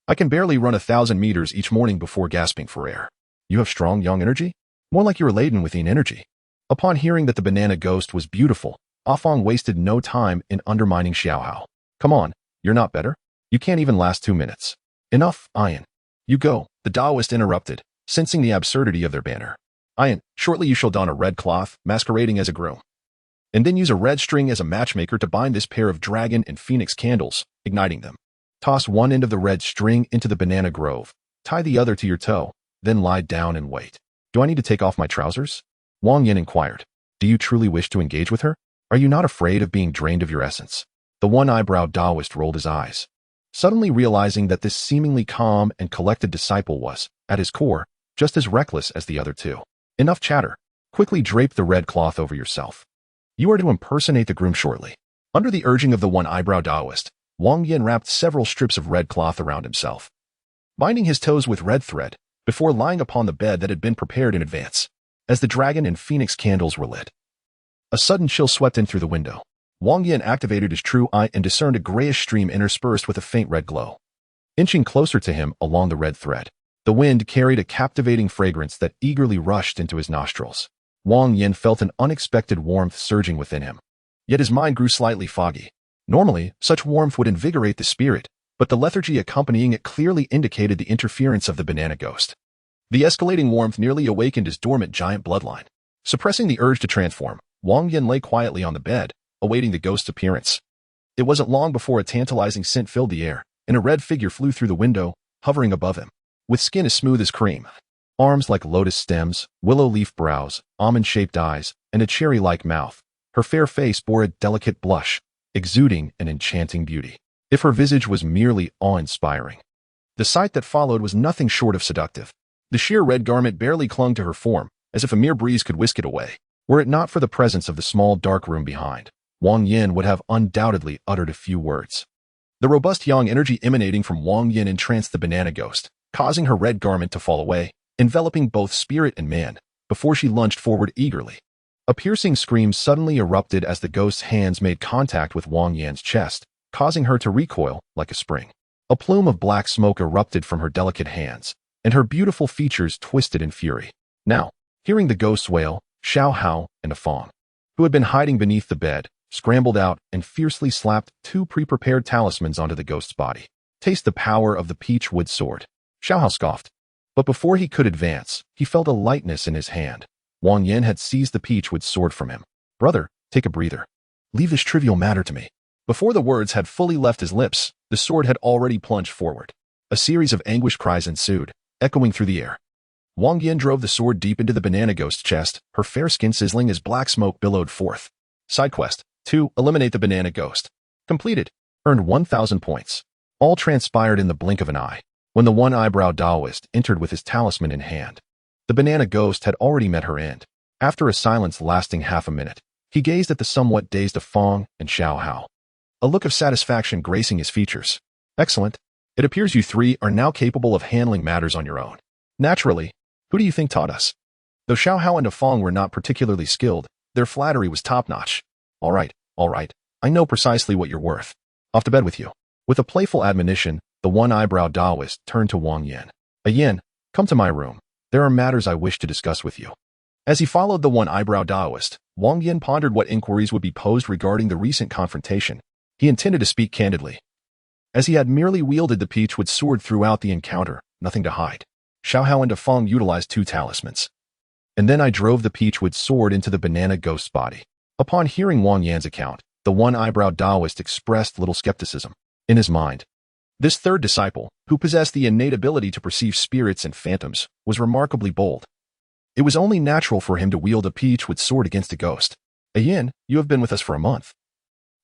I can barely run 1,000 meters each morning before gasping for air. You have strong yang energy? More like you are laden with yin energy. Upon hearing that the banana ghost was beautiful, Ah Fong wasted no time in undermining Xiao Hao. Come on, you're not better? You can't even last 2 minutes. Enough, Ian. You go, the Taoist interrupted, sensing the absurdity of their banner. Ian, shortly you shall don a red cloth, masquerading as a groom. And then use a red string as a matchmaker to bind this pair of dragon and phoenix candles, igniting them. Toss one end of the red string into the banana grove, tie the other to your toe, then lie down and wait. Do I need to take off my trousers? Wang Yan inquired. Do you truly wish to engage with her? Are you not afraid of being drained of your essence? The one-eyebrow Taoist rolled his eyes, suddenly realizing that this seemingly calm and collected disciple was, at his core, just as reckless as the other two. Enough chatter. Quickly drape the red cloth over yourself. You are to impersonate the groom shortly. Under the urging of the one-eyebrow Taoist, Wang Yan wrapped several strips of red cloth around himself, binding his toes with red thread before lying upon the bed that had been prepared in advance. As the dragon and phoenix candles were lit, a sudden chill swept in through the window. Wang Yan activated his true eye and discerned a grayish stream interspersed with a faint red glow. Inching closer to him along the red thread, the wind carried a captivating fragrance that eagerly rushed into his nostrils. Wang Yan felt an unexpected warmth surging within him. Yet his mind grew slightly foggy. Normally, such warmth would invigorate the spirit, but the lethargy accompanying it clearly indicated the interference of the banana ghost. The escalating warmth nearly awakened his dormant giant bloodline. Suppressing the urge to transform, Wang Yan lay quietly on the bed, awaiting the ghost's appearance. It wasn't long before a tantalizing scent filled the air, and a red figure flew through the window, hovering above him. With skin as smooth as cream, arms like lotus stems, willow leaf brows, almond-shaped eyes, and a cherry-like mouth, her fair face bore a delicate blush, exuding an enchanting beauty. If her visage was merely awe-inspiring, the sight that followed was nothing short of seductive. The sheer red garment barely clung to her form, as if a mere breeze could whisk it away. Were it not for the presence of the small dark room behind, Wang Yan would have undoubtedly uttered a few words. The robust yang energy emanating from Wang Yan entranced the banana ghost, causing her red garment to fall away, enveloping both spirit and man, before she lunged forward eagerly. A piercing scream suddenly erupted as the ghost's hands made contact with Wang Yan's chest, causing her to recoil like a spring. A plume of black smoke erupted from her delicate hands, and her beautiful features twisted in fury. Now, hearing the ghost's wail, Xiao Hao and Afong, who had been hiding beneath the bed, scrambled out and fiercely slapped two pre-prepared talismans onto the ghost's body. Taste the power of the peach wood sword. Xiao Hao scoffed. But before he could advance, he felt a lightness in his hand. Wang Yan had seized the peach wood sword from him. Brother, take a breather. Leave this trivial matter to me. Before the words had fully left his lips, the sword had already plunged forward. A series of anguished cries ensued, echoing through the air. Wang Yan drove the sword deep into the banana ghost's chest, her fair skin sizzling as black smoke billowed forth. Side quest 2. Eliminate the banana ghost. Completed. Earned 1,000 points. All transpired in the blink of an eye, when the one-eyebrow Taoist entered with his talisman in hand. The banana ghost had already met her end. After a silence lasting half a minute, he gazed at the somewhat dazed Afong and Xiao Hao, a look of satisfaction gracing his features. Excellent. It appears you three are now capable of handling matters on your own. Naturally, who do you think taught us? Though Xiao Hao and Afong were not particularly skilled, their flattery was top-notch. All right, I know precisely what you're worth. Off to bed with you. With a playful admonition, the one-eyebrow Taoist turned to Wang Yan. Yan, come to my room. There are matters I wish to discuss with you. As he followed the one-eyebrow Taoist, Wang Yan pondered what inquiries would be posed regarding the recent confrontation. He intended to speak candidly, as he had merely wielded the peachwood sword throughout the encounter, nothing to hide. Xiao Hao and Afong utilized 2 talismans. And then I drove the peachwood sword into the banana ghost's body. Upon hearing Wang Yan's account, the one-eyebrow Taoist expressed little skepticism. In his mind, this third disciple, who possessed the innate ability to perceive spirits and phantoms, was remarkably bold. It was only natural for him to wield a peachwood sword against a ghost. Yin, you have been with us for a month,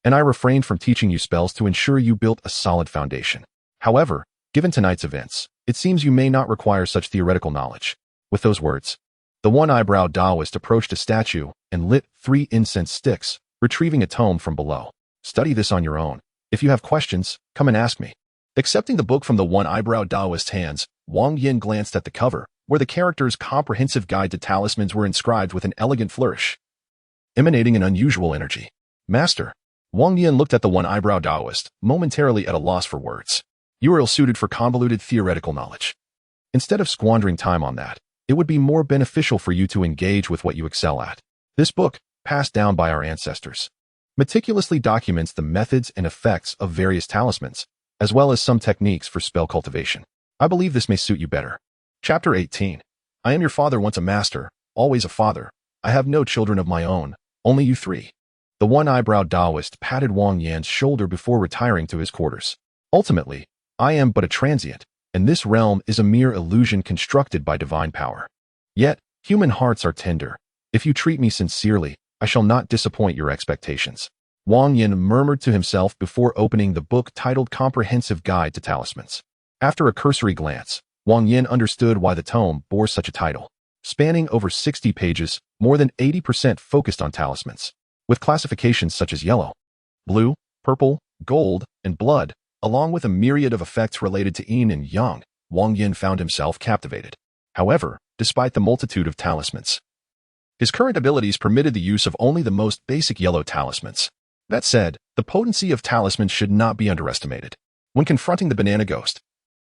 and I refrained from teaching you spells to ensure you built a solid foundation. However, given tonight's events, it seems you may not require such theoretical knowledge. With those words, the one-eyebrow Taoist approached a statue and lit 3 incense sticks, retrieving a tome from below. Study this on your own. If you have questions, come and ask me. Accepting the book from the one-eyebrow Taoist's hands, Wang Yan glanced at the cover, where the character's comprehensive guide to talismans were inscribed with an elegant flourish, emanating an unusual energy. Master. Wang Yan looked at the one-eyebrow Taoist, momentarily at a loss for words. You are ill-suited for convoluted theoretical knowledge. Instead of squandering time on that, it would be more beneficial for you to engage with what you excel at. This book, passed down by our ancestors, meticulously documents the methods and effects of various talismans, as well as some techniques for spell cultivation. I believe this may suit you better. Chapter 18. I am your father, once a master, always a father. I have no children of my own, only you 3. The one-eyebrow Taoist patted Wang Yan's shoulder before retiring to his quarters. Ultimately, I am but a transient, and this realm is a mere illusion constructed by divine power. Yet, human hearts are tender. If you treat me sincerely, I shall not disappoint your expectations. Wang Yan murmured to himself before opening the book titled Comprehensive Guide to Talismans. After a cursory glance, Wang Yan understood why the tome bore such a title. Spanning over 60 pages, more than 80% focused on talismans. with classifications such as yellow, blue, purple, gold, and blood, along with a myriad of effects related to yin and yang. Wang Yan found himself captivated. However, despite the multitude of talismans, his current abilities permitted the use of only the most basic yellow talismans. That said, the potency of talismans should not be underestimated. When confronting the banana ghost,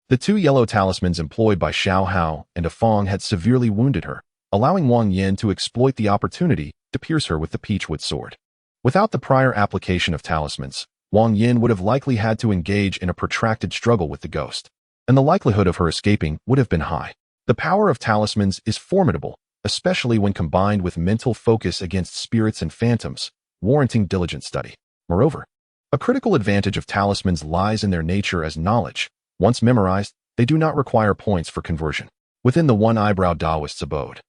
the two yellow talismans employed by Xiao Hao and Afong had severely wounded her, allowing Wang Yan to exploit the opportunity to pierce her with the peachwood sword. Without the prior application of talismans, Wang Yan would have likely had to engage in a protracted struggle with the ghost, and the likelihood of her escaping would have been high. The power of talismans is formidable, especially when combined with mental focus against spirits and phantoms, warranting diligent study. Moreover, a critical advantage of talismans lies in their nature as knowledge. Once memorized, they do not require points for conversion. Within the one-eyebrow Taoist's abode,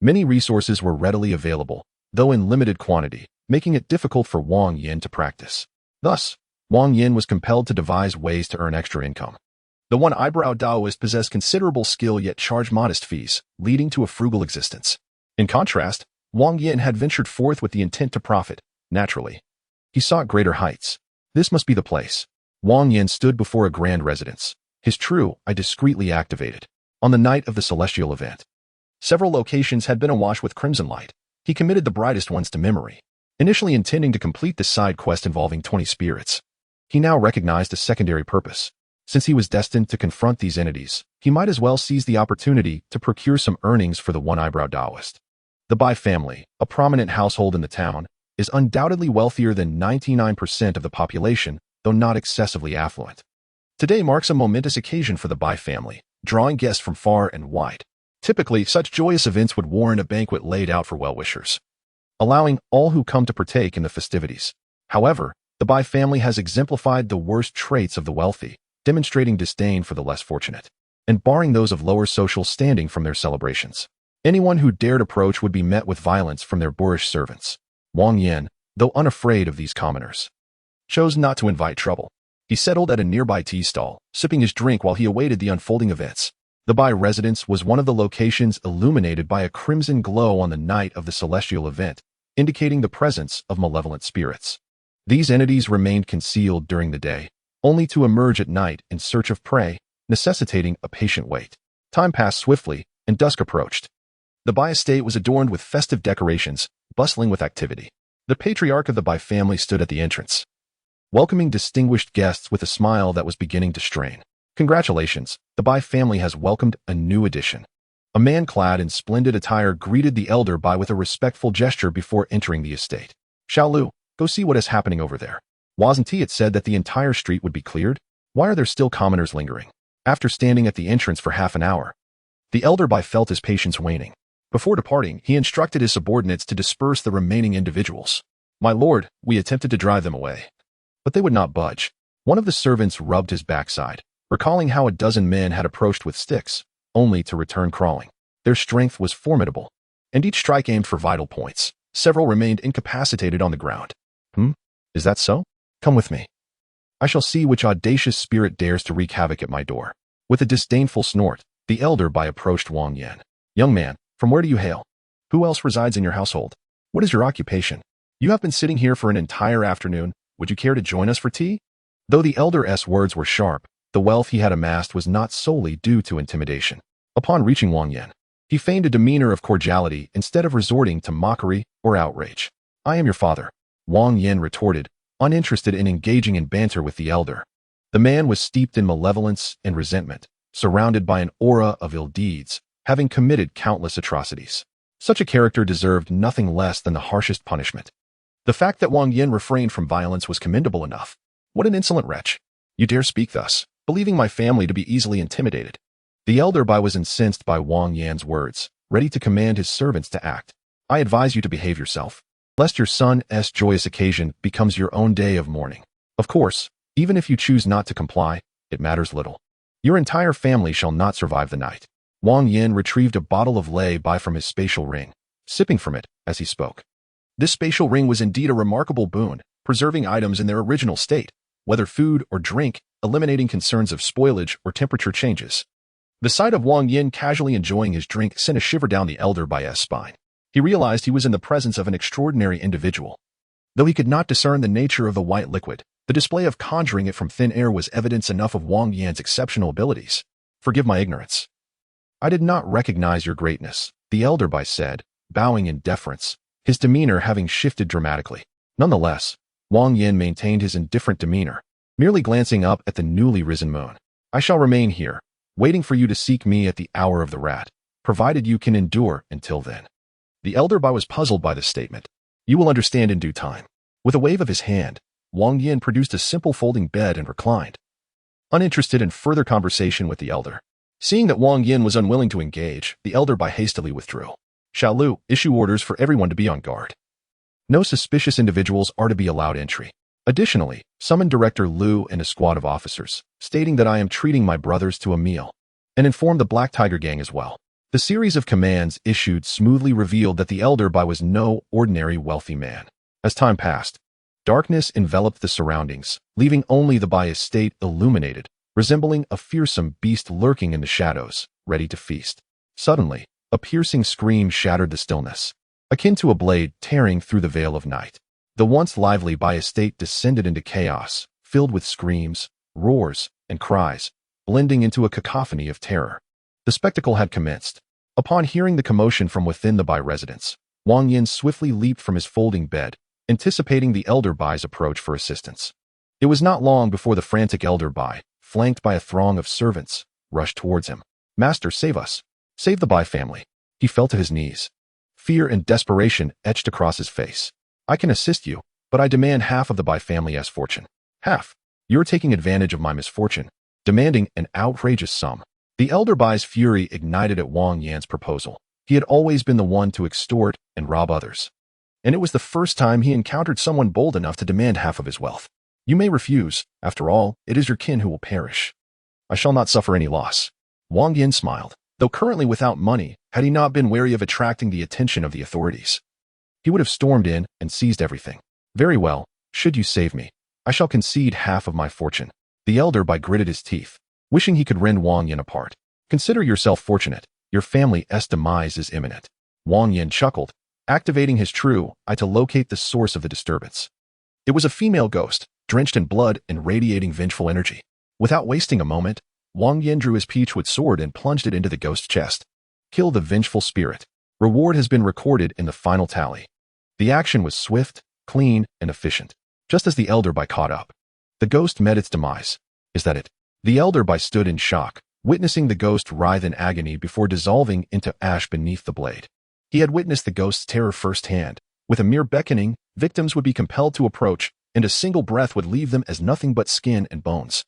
many resources were readily available, though in limited quantity, making it difficult for Wang Yan to practice. Thus, Wang Yan was compelled to devise ways to earn extra income. The one-eyebrow Taoist possessed considerable skill yet charged modest fees, leading to a frugal existence. In contrast, Wang Yan had ventured forth with the intent to profit. Naturally, he sought greater heights. This must be the place. Wang Yan stood before a grand residence, his true eye discreetly activated. On the night of the celestial event, several locations had been awash with crimson light. He committed the brightest ones to memory, initially intending to complete this side quest involving 20 spirits. He now recognized a secondary purpose. Since he was destined to confront these entities, he might as well seize the opportunity to procure some earnings for the one-eyebrow Taoist. The Bai family, a prominent household in the town, is undoubtedly wealthier than 99% of the population, though not excessively affluent. Today marks a momentous occasion for the Bai family, drawing guests from far and wide. Typically, such joyous events would warrant a banquet laid out for well-wishers, allowing all who come to partake in the festivities. However, the Bai family has exemplified the worst traits of the wealthy, demonstrating disdain for the less fortunate, and barring those of lower social standing from their celebrations. Anyone who dared approach would be met with violence from their boorish servants. Wang Yan, though unafraid of these commoners, chose not to invite trouble. He settled at a nearby tea stall, sipping his drink while he awaited the unfolding events. The Bai residence was one of the locations illuminated by a crimson glow on the night of the celestial event, indicating the presence of malevolent spirits. These entities remained concealed during the day, only to emerge at night in search of prey, necessitating a patient wait. Time passed swiftly, and dusk approached. The Bai estate was adorned with festive decorations, bustling with activity. The patriarch of the Bai family stood at the entrance, welcoming distinguished guests with a smile that was beginning to strain. Congratulations, the Bai family has welcomed a new addition. A man clad in splendid attire greeted the elder Bai with a respectful gesture before entering the estate. Xiaolu, go see what is happening over there. Wasn't it said that the entire street would be cleared? Why are there still commoners lingering? After standing at the entrance for half an hour, the elder Bai felt his patience waning. Before departing, he instructed his subordinates to disperse the remaining individuals. My lord, we attempted to drive them away, but they would not budge. One of the servants rubbed his backside, recalling how a dozen men had approached with sticks, only to return crawling. Their strength was formidable, and each strike aimed for vital points. Several remained incapacitated on the ground. Is that so? Come with me. I shall see which audacious spirit dares to wreak havoc at my door. With a disdainful snort, the elder Bai approached Wang Yan. Young man, from where do you hail? Who else resides in your household? What is your occupation? You have been sitting here for an entire afternoon. Would you care to join us for tea? Though the elder's words were sharp, the wealth he had amassed was not solely due to intimidation. Upon reaching Wang Yan, he feigned a demeanor of cordiality instead of resorting to mockery or outrage. I am your father, Wang Yan retorted, uninterested in engaging in banter with the elder. The man was steeped in malevolence and resentment, surrounded by an aura of ill deeds, having committed countless atrocities. Such a character deserved nothing less than the harshest punishment. The fact that Wang Yan refrained from violence was commendable enough. What an insolent wretch. You dare speak thus, believing my family to be easily intimidated. The elder Bai was incensed by Wang Yan's words, ready to command his servants to act. I advise you to behave yourself, lest your son's joyous occasion becomes your own day of mourning. Of course, even if you choose not to comply, it matters little. Your entire family shall not survive the night. Wang Yan retrieved a bottle of lei bai from his spatial ring, sipping from it as he spoke. This spatial ring was indeed a remarkable boon, preserving items in their original state, whether food or drink, eliminating concerns of spoilage or temperature changes. The sight of Wang Yan casually enjoying his drink sent a shiver down the elder Bai's spine. He realized he was in the presence of an extraordinary individual. Though he could not discern the nature of the white liquid, the display of conjuring it from thin air was evidence enough of Wang Yan's exceptional abilities. Forgive my ignorance. I did not recognize your greatness, the elder Bai said, bowing in deference, his demeanor having shifted dramatically. Nonetheless, Wang Yan maintained his indifferent demeanor, merely glancing up at the newly risen moon. I shall remain here, waiting for you to seek me at the hour of the rat, provided you can endure until then. The elder Bai was puzzled by this statement. You will understand in due time. With a wave of his hand, Wang Yan produced a simple folding bed and reclined, uninterested in further conversation with the elder. Seeing that Wang Yan was unwilling to engage, the elder Bai hastily withdrew. Xiao Lu, issue orders for everyone to be on guard. No suspicious individuals are to be allowed entry. Additionally, summon Director Lu and a squad of officers, stating that I am treating my brothers to a meal, and inform the Black Tiger Gang as well. The series of commands issued smoothly revealed that the elder Bai was no ordinary wealthy man. As time passed, darkness enveloped the surroundings, leaving only the Bai estate illuminated, resembling a fearsome beast lurking in the shadows, ready to feast. Suddenly, a piercing scream shattered the stillness, akin to a blade tearing through the veil of night. The once lively Bai estate descended into chaos, filled with screams, roars, and cries, blending into a cacophony of terror. The spectacle had commenced. Upon hearing the commotion from within the Bai residence, Wang Yan swiftly leaped from his folding bed, anticipating the elder Bai's approach for assistance. It was not long before the frantic elder Bai, flanked by a throng of servants, rushed towards him. Master, save us. Save the Bai family. He fell to his knees. Fear and desperation etched across his face. I can assist you, but I demand half of the Bai family's fortune. Half? You're taking advantage of my misfortune, demanding an outrageous sum. The elder Bai's fury ignited at Wang Yan's proposal. He had always been the one to extort and rob others, and it was the first time he encountered someone bold enough to demand half of his wealth. You may refuse. After all, it is your kin who will perish. I shall not suffer any loss. Wang Yan smiled. Though currently without money, had he not been wary of attracting the attention of the authorities, he would have stormed in and seized everything. Very well, should you save me, I shall concede half of my fortune. The elder Bai gritted his teeth, wishing he could rend Wang Yan apart. Consider yourself fortunate. Your family's demise is imminent. Wang Yan chuckled, activating his true eye to locate the source of the disturbance. It was a female ghost, drenched in blood and radiating vengeful energy. Without wasting a moment, Wang Yan drew his peachwood sword and plunged it into the ghost's chest. Kill the vengeful spirit. Reward has been recorded in the final tally. The action was swift, clean, and efficient. Just as the elder Bai caught up, the ghost met its demise. Is that it? The elder Bai stood in shock, witnessing the ghost writhe in agony before dissolving into ash beneath the blade. He had witnessed the ghost's terror firsthand. With a mere beckoning, victims would be compelled to approach, and a single breath would leave them as nothing but skin and bones.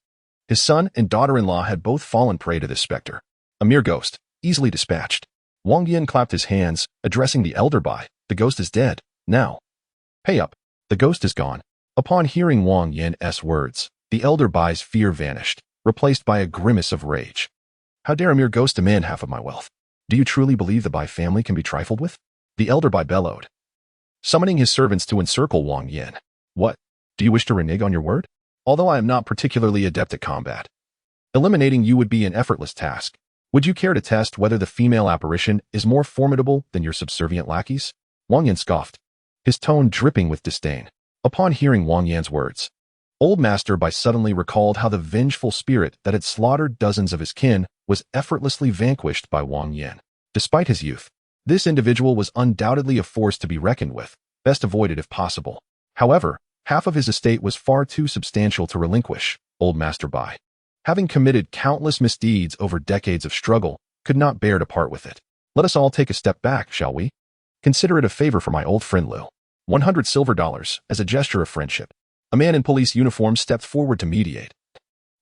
His son and daughter-in-law had both fallen prey to this specter. A mere ghost, easily dispatched. Wang Yan clapped his hands, addressing the elder Bai. The ghost is dead. Now, pay up. The ghost is gone. Upon hearing Wang Yan's words, the elder Bai's fear vanished, replaced by a grimace of rage. How dare a mere ghost demand half of my wealth? Do you truly believe the Bai family can be trifled with? The elder Bai bellowed, summoning his servants to encircle Wang Yan. What? Do you wish to renege on your word? Although I am not particularly adept at combat, eliminating you would be an effortless task. Would you care to test whether the female apparition is more formidable than your subservient lackeys? Wang Yan scoffed, his tone dripping with disdain. Upon hearing Wang Yan's words, Old Master Bai suddenly recalled how the vengeful spirit that had slaughtered dozens of his kin was effortlessly vanquished by Wang Yan. Despite his youth, this individual was undoubtedly a force to be reckoned with, best avoided if possible. However, half of his estate was far too substantial to relinquish. Old Master Bai, having committed countless misdeeds over decades of struggle, could not bear to part with it. Let us all take a step back, shall we? Consider it a favor for my old friend Lu. 100 silver dollars as a gesture of friendship. A man in police uniform stepped forward to mediate.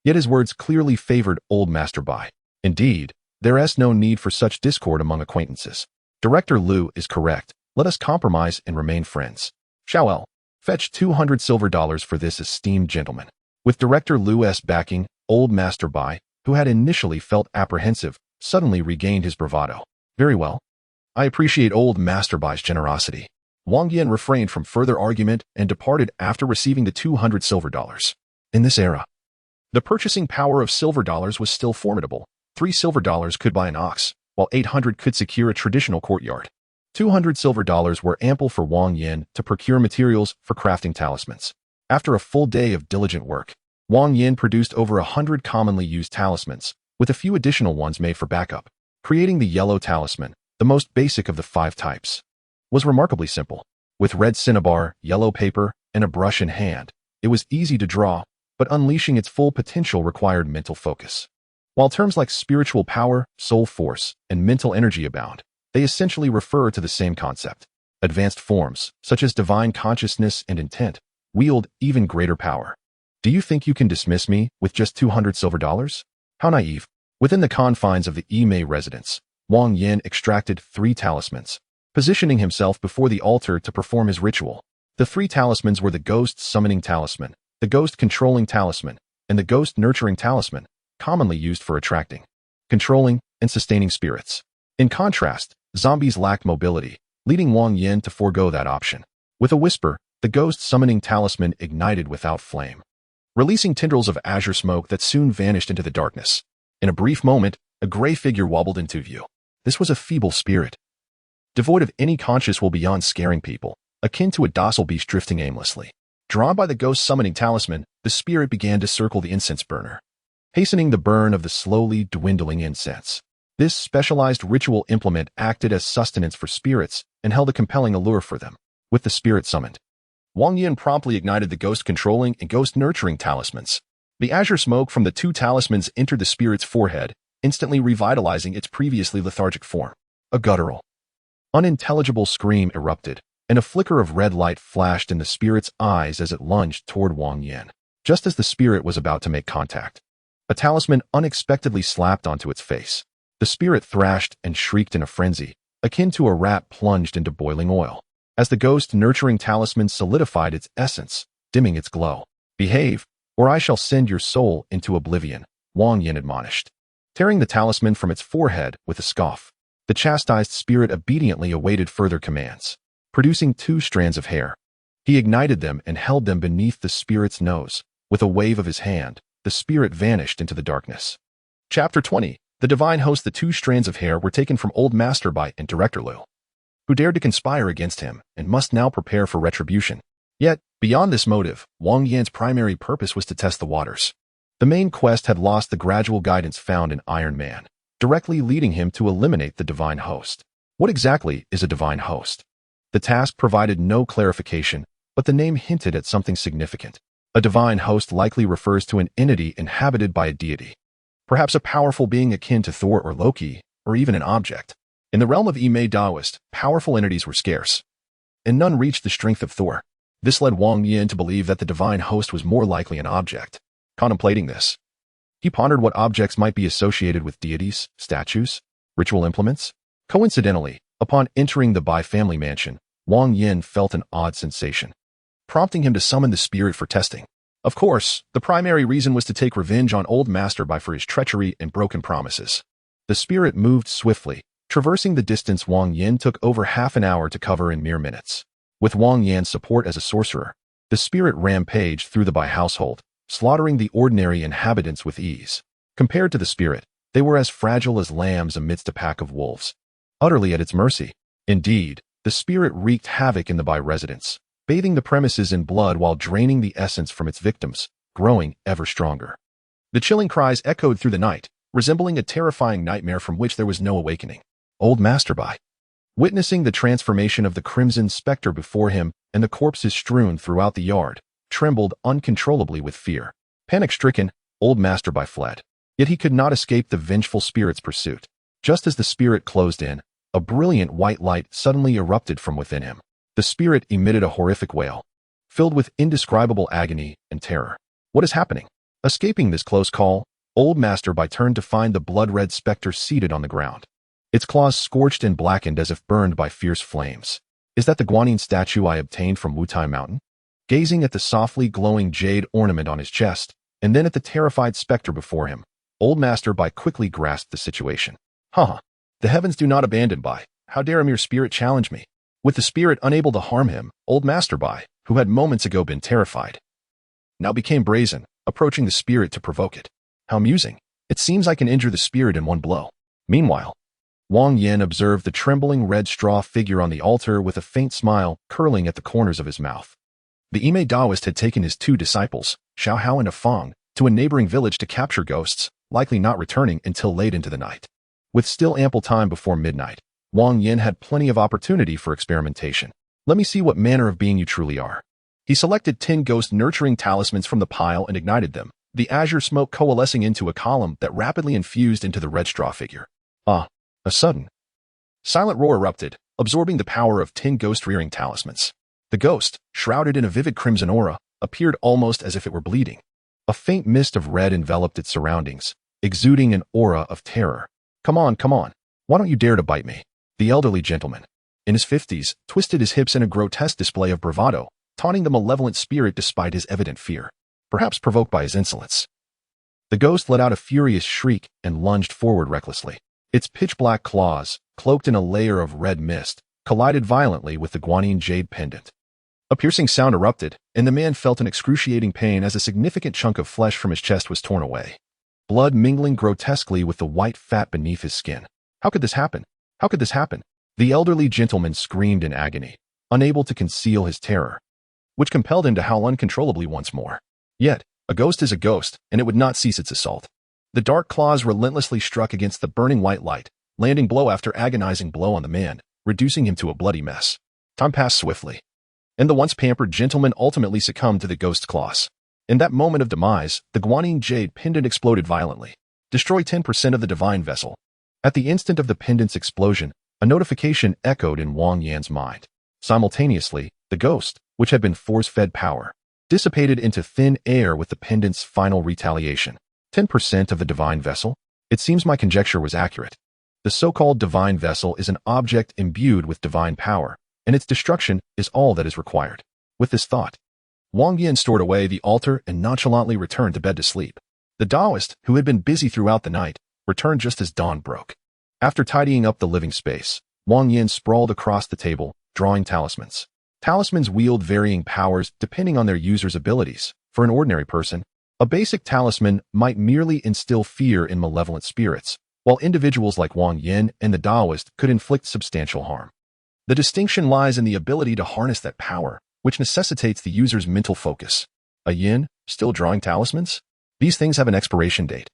Yet his words clearly favored Old Master Bai. Indeed, there is no need for such discord among acquaintances. Director Lu is correct. Let us compromise and remain friends. Xiao, fetch 200 silver dollars for this esteemed gentleman. With Director Lu's backing, Old Master Bai, who had initially felt apprehensive, suddenly regained his bravado. Very well. I appreciate Old Master Bai's generosity. Wang Yan refrained from further argument and departed after receiving the 200 silver dollars. In this era, the purchasing power of silver dollars was still formidable. 3 silver dollars could buy an ox, while 800 could secure a traditional courtyard. $200 silver were ample for Wang Yan to procure materials for crafting talismans. After a full day of diligent work, Wang Yan produced over 100 commonly used talismans, with a few additional ones made for backup. Creating the yellow talisman, the most basic of the 5 types, was remarkably simple. With red cinnabar, yellow paper, and a brush in hand, it was easy to draw, but unleashing its full potential required mental focus. While terms like spiritual power, soul force, and mental energy abound, they essentially refer to the same concept. Advanced forms, such as divine consciousness and intent, wield even greater power. Do you think you can dismiss me with just $200 silver? How naive. Within the confines of the Imei residence, Wang Yan extracted 3 talismans, positioning himself before the altar to perform his ritual. The 3 talismans were the Ghost Summoning Talisman, the Ghost Controlling Talisman, and the Ghost Nurturing Talisman, commonly used for attracting, controlling, and sustaining spirits. In contrast, zombies lacked mobility, leading Wang Yan to forego that option. With a whisper, the Ghost Summoning Talisman ignited without flame, releasing tendrils of azure smoke that soon vanished into the darkness. In a brief moment, a gray figure wobbled into view. This was a feeble spirit, devoid of any conscious will beyond scaring people, akin to a docile beast drifting aimlessly. Drawn by the Ghost Summoning Talisman, the spirit began to circle the incense burner, hastening the burn of the slowly dwindling incense. This specialized ritual implement acted as sustenance for spirits and held a compelling allure for them. With the spirit summoned, Wang Yan promptly ignited the Ghost Controlling and Ghost Nurturing Talismans. The azure smoke from the 2 talismans entered the spirit's forehead, instantly revitalizing its previously lethargic form. A guttural, unintelligible scream erupted, and a flicker of red light flashed in the spirit's eyes as it lunged toward Wang Yan. Just as the spirit was about to make contact, a talisman unexpectedly slapped onto its face. The spirit thrashed and shrieked in a frenzy, akin to a rat plunged into boiling oil, as the Ghost Nurturing Talisman solidified its essence, dimming its glow. Behave, or I shall send your soul into oblivion, Wang Yan admonished. Tearing the talisman from its forehead with a scoff, the chastised spirit obediently awaited further commands. Producing 2 strands of hair, he ignited them and held them beneath the spirit's nose. With a wave of his hand, the spirit vanished into the darkness. Chapter 20. The Divine Host. The 2 strands of hair were taken from Old Master Bai and Director Liu, who dared to conspire against him and must now prepare for retribution. Yet, beyond this motive, Wang Yan's primary purpose was to test the waters. The main quest had lost the gradual guidance found in Iron Man, directly leading him to eliminate the Divine Host. What exactly is a Divine Host? The task provided no clarification, but the name hinted at something significant. A Divine Host likely refers to an entity inhabited by a deity, perhaps a powerful being akin to Thor or Loki, or even an object. In the realm of Imei Daoist, powerful entities were scarce, and none reached the strength of Thor. This led Wang Yan to believe that the Divine Host was more likely an object. Contemplating this, he pondered what objects might be associated with deities, statues, ritual implements. Coincidentally, upon entering the Bai family mansion, Wang Yan felt an odd sensation, prompting him to summon the spirit for testing. Of course, the primary reason was to take revenge on Old Master Bai for his treachery and broken promises. The spirit moved swiftly, traversing the distance Wang Yan took over half an hour to cover in mere minutes. With Wang Yan's support as a sorcerer, the spirit rampaged through the Bai household, slaughtering the ordinary inhabitants with ease. Compared to the spirit, they were as fragile as lambs amidst a pack of wolves, utterly at its mercy. Indeed, the spirit wreaked havoc in the Bai residence, bathing the premises in blood while draining the essence from its victims, growing ever stronger. The chilling cries echoed through the night, resembling a terrifying nightmare from which there was no awakening. Old Master Bai, witnessing the transformation of the crimson specter before him and the corpses strewn throughout the yard, trembled uncontrollably with fear. Panic-stricken, Old Master Bai fled. Yet he could not escape the vengeful spirit's pursuit. Just as the spirit closed in, a brilliant white light suddenly erupted from within him. The spirit emitted a horrific wail, filled with indescribable agony and terror. What is happening? Escaping this close call, Old Master Bai turned to find the blood-red specter seated on the ground, its claws scorched and blackened as if burned by fierce flames. Is that the Guanyin statue I obtained from Wutai Mountain? Gazing at the softly glowing jade ornament on his chest, and then at the terrified specter before him, Old Master Bai quickly grasped the situation. The heavens do not abandon Bai. How dare a mere spirit challenge me? With the spirit unable to harm him, Old Master Bai, who had moments ago been terrified, now became brazen, approaching the spirit to provoke it. How amusing. It seems I can injure the spirit in one blow. Meanwhile, Wang Yan observed the trembling red straw figure on the altar with a faint smile curling at the corners of his mouth. The Ime Taoist had taken his 2 disciples, Xiao Hao and Afang, to a neighboring village to capture ghosts, likely not returning until late into the night. With still ample time before midnight, Wang Yan had plenty of opportunity for experimentation. Let me see what manner of being you truly are. He selected 10 ghost-nurturing talismans from the pile and ignited them, the azure smoke coalescing into a column that rapidly infused into the red straw figure. A sudden, silent roar erupted, absorbing the power of 10 ghost-rearing talismans. The ghost, shrouded in a vivid crimson aura, appeared almost as if it were bleeding. A faint mist of red enveloped its surroundings, exuding an aura of terror. Come on, why don't you dare to bite me? The elderly gentleman, in his 50s, twisted his hips in a grotesque display of bravado, taunting the malevolent spirit despite his evident fear, perhaps provoked by his insolence. The ghost let out a furious shriek and lunged forward recklessly. Its pitch-black claws, cloaked in a layer of red mist, collided violently with the guanine jade pendant. A piercing sound erupted, and the man felt an excruciating pain as a significant chunk of flesh from his chest was torn away, blood mingling grotesquely with the white fat beneath his skin. How could this happen? How could this happen? The elderly gentleman screamed in agony, unable to conceal his terror, which compelled him to howl uncontrollably once more. Yet, a ghost is a ghost, and it would not cease its assault. The dark claws relentlessly struck against the burning white light, landing blow after agonizing blow on the man, reducing him to a bloody mess. Time passed swiftly, and the once pampered gentleman ultimately succumbed to the ghost's claws. In that moment of demise, the guanine jade pendant exploded violently, destroying 10% of the divine vessel. At the instant of the pendant's explosion, a notification echoed in Wang Yan's mind. Simultaneously, the ghost, which had been force-fed power, dissipated into thin air with the pendant's final retaliation. 10% of the divine vessel? It seems my conjecture was accurate. The so-called divine vessel is an object imbued with divine power, and its destruction is all that is required. With this thought, Wang Yan stored away the altar and nonchalantly returned to bed to sleep. The Taoist, who had been busy throughout the night, returned just as dawn broke. After tidying up the living space, Wang Yan sprawled across the table, drawing talismans. Talismans wield varying powers depending on their user's abilities. For an ordinary person, a basic talisman might merely instill fear in malevolent spirits, while individuals like Wang Yan and the Taoist could inflict substantial harm. The distinction lies in the ability to harness that power, which necessitates the user's mental focus. A yin, still drawing talismans? These things have an expiration date.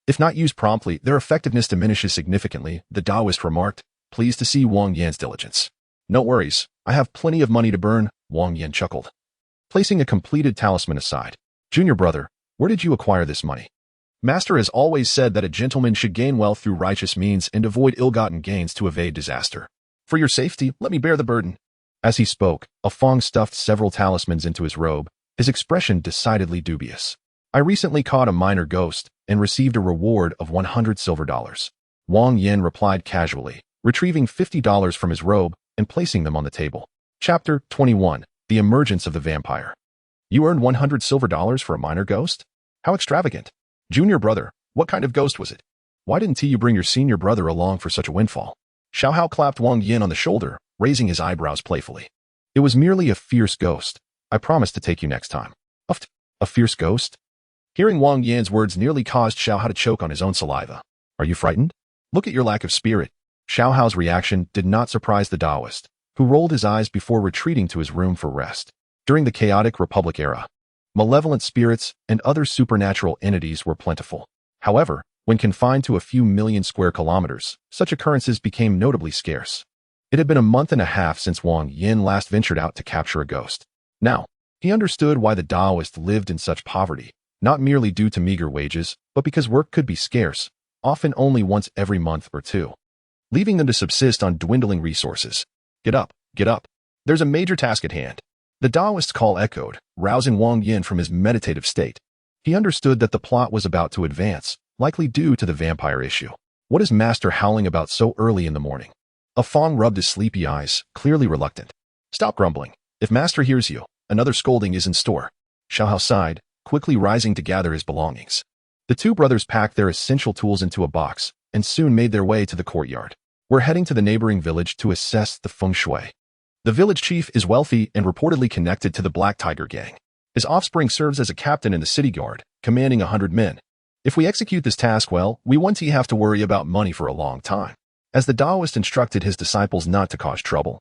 If not used promptly, their effectiveness diminishes significantly, the Taoist remarked, pleased to see Wang Yan's diligence. No worries, I have plenty of money to burn, Wang Yan chuckled, placing a completed talisman aside. Junior brother, where did you acquire this money? Master has always said that a gentleman should gain wealth through righteous means and avoid ill-gotten gains to evade disaster. For your safety, let me bear the burden. As he spoke, Afang stuffed several talismans into his robe, his expression decidedly dubious. I recently caught a minor ghost and received a reward of 100 silver dollars. Wang Yan replied casually, retrieving $50 from his robe and placing them on the table. Chapter 21. The Emergence of the Vampire. You earned 100 silver dollars for a minor ghost? How extravagant. Junior brother, what kind of ghost was it? Why didn't you bring your senior brother along for such a windfall? Xiao Hao clapped Wang Yan on the shoulder, raising his eyebrows playfully. It was merely a fierce ghost. I promise to take you next time. A fierce ghost? Hearing Wang Yan's words nearly caused Xiao Hao to choke on his own saliva. Are you frightened? Look at your lack of spirit. Xiao Hao's reaction did not surprise the Taoist, who rolled his eyes before retreating to his room for rest. During the chaotic Republic era, malevolent spirits and other supernatural entities were plentiful. However, when confined to a few million square kilometers, such occurrences became notably scarce. It had been a month and a half since Wang Yan last ventured out to capture a ghost. Now, he understood why the Taoist lived in such poverty, not merely due to meager wages, but because work could be scarce, often only once every month or two, leaving them to subsist on dwindling resources. Get up, get up. There's a major task at hand. The Taoist's call echoed, rousing Wang Yan from his meditative state. He understood that the plot was about to advance, likely due to the vampire issue. What is Master howling about so early in the morning? Afang rubbed his sleepy eyes, clearly reluctant. Stop grumbling. If Master hears you, another scolding is in store. Xiao Hao sighed, quickly rising to gather his belongings. The two brothers packed their essential tools into a box and soon made their way to the courtyard. We're heading to the neighboring village to assess the feng shui. The village chief is wealthy and reportedly connected to the Black Tiger gang. His offspring serves as a captain in the city guard, commanding 100 men. If we execute this task well, we won't have to worry about money for a long time. As the Taoist instructed his disciples not to cause trouble,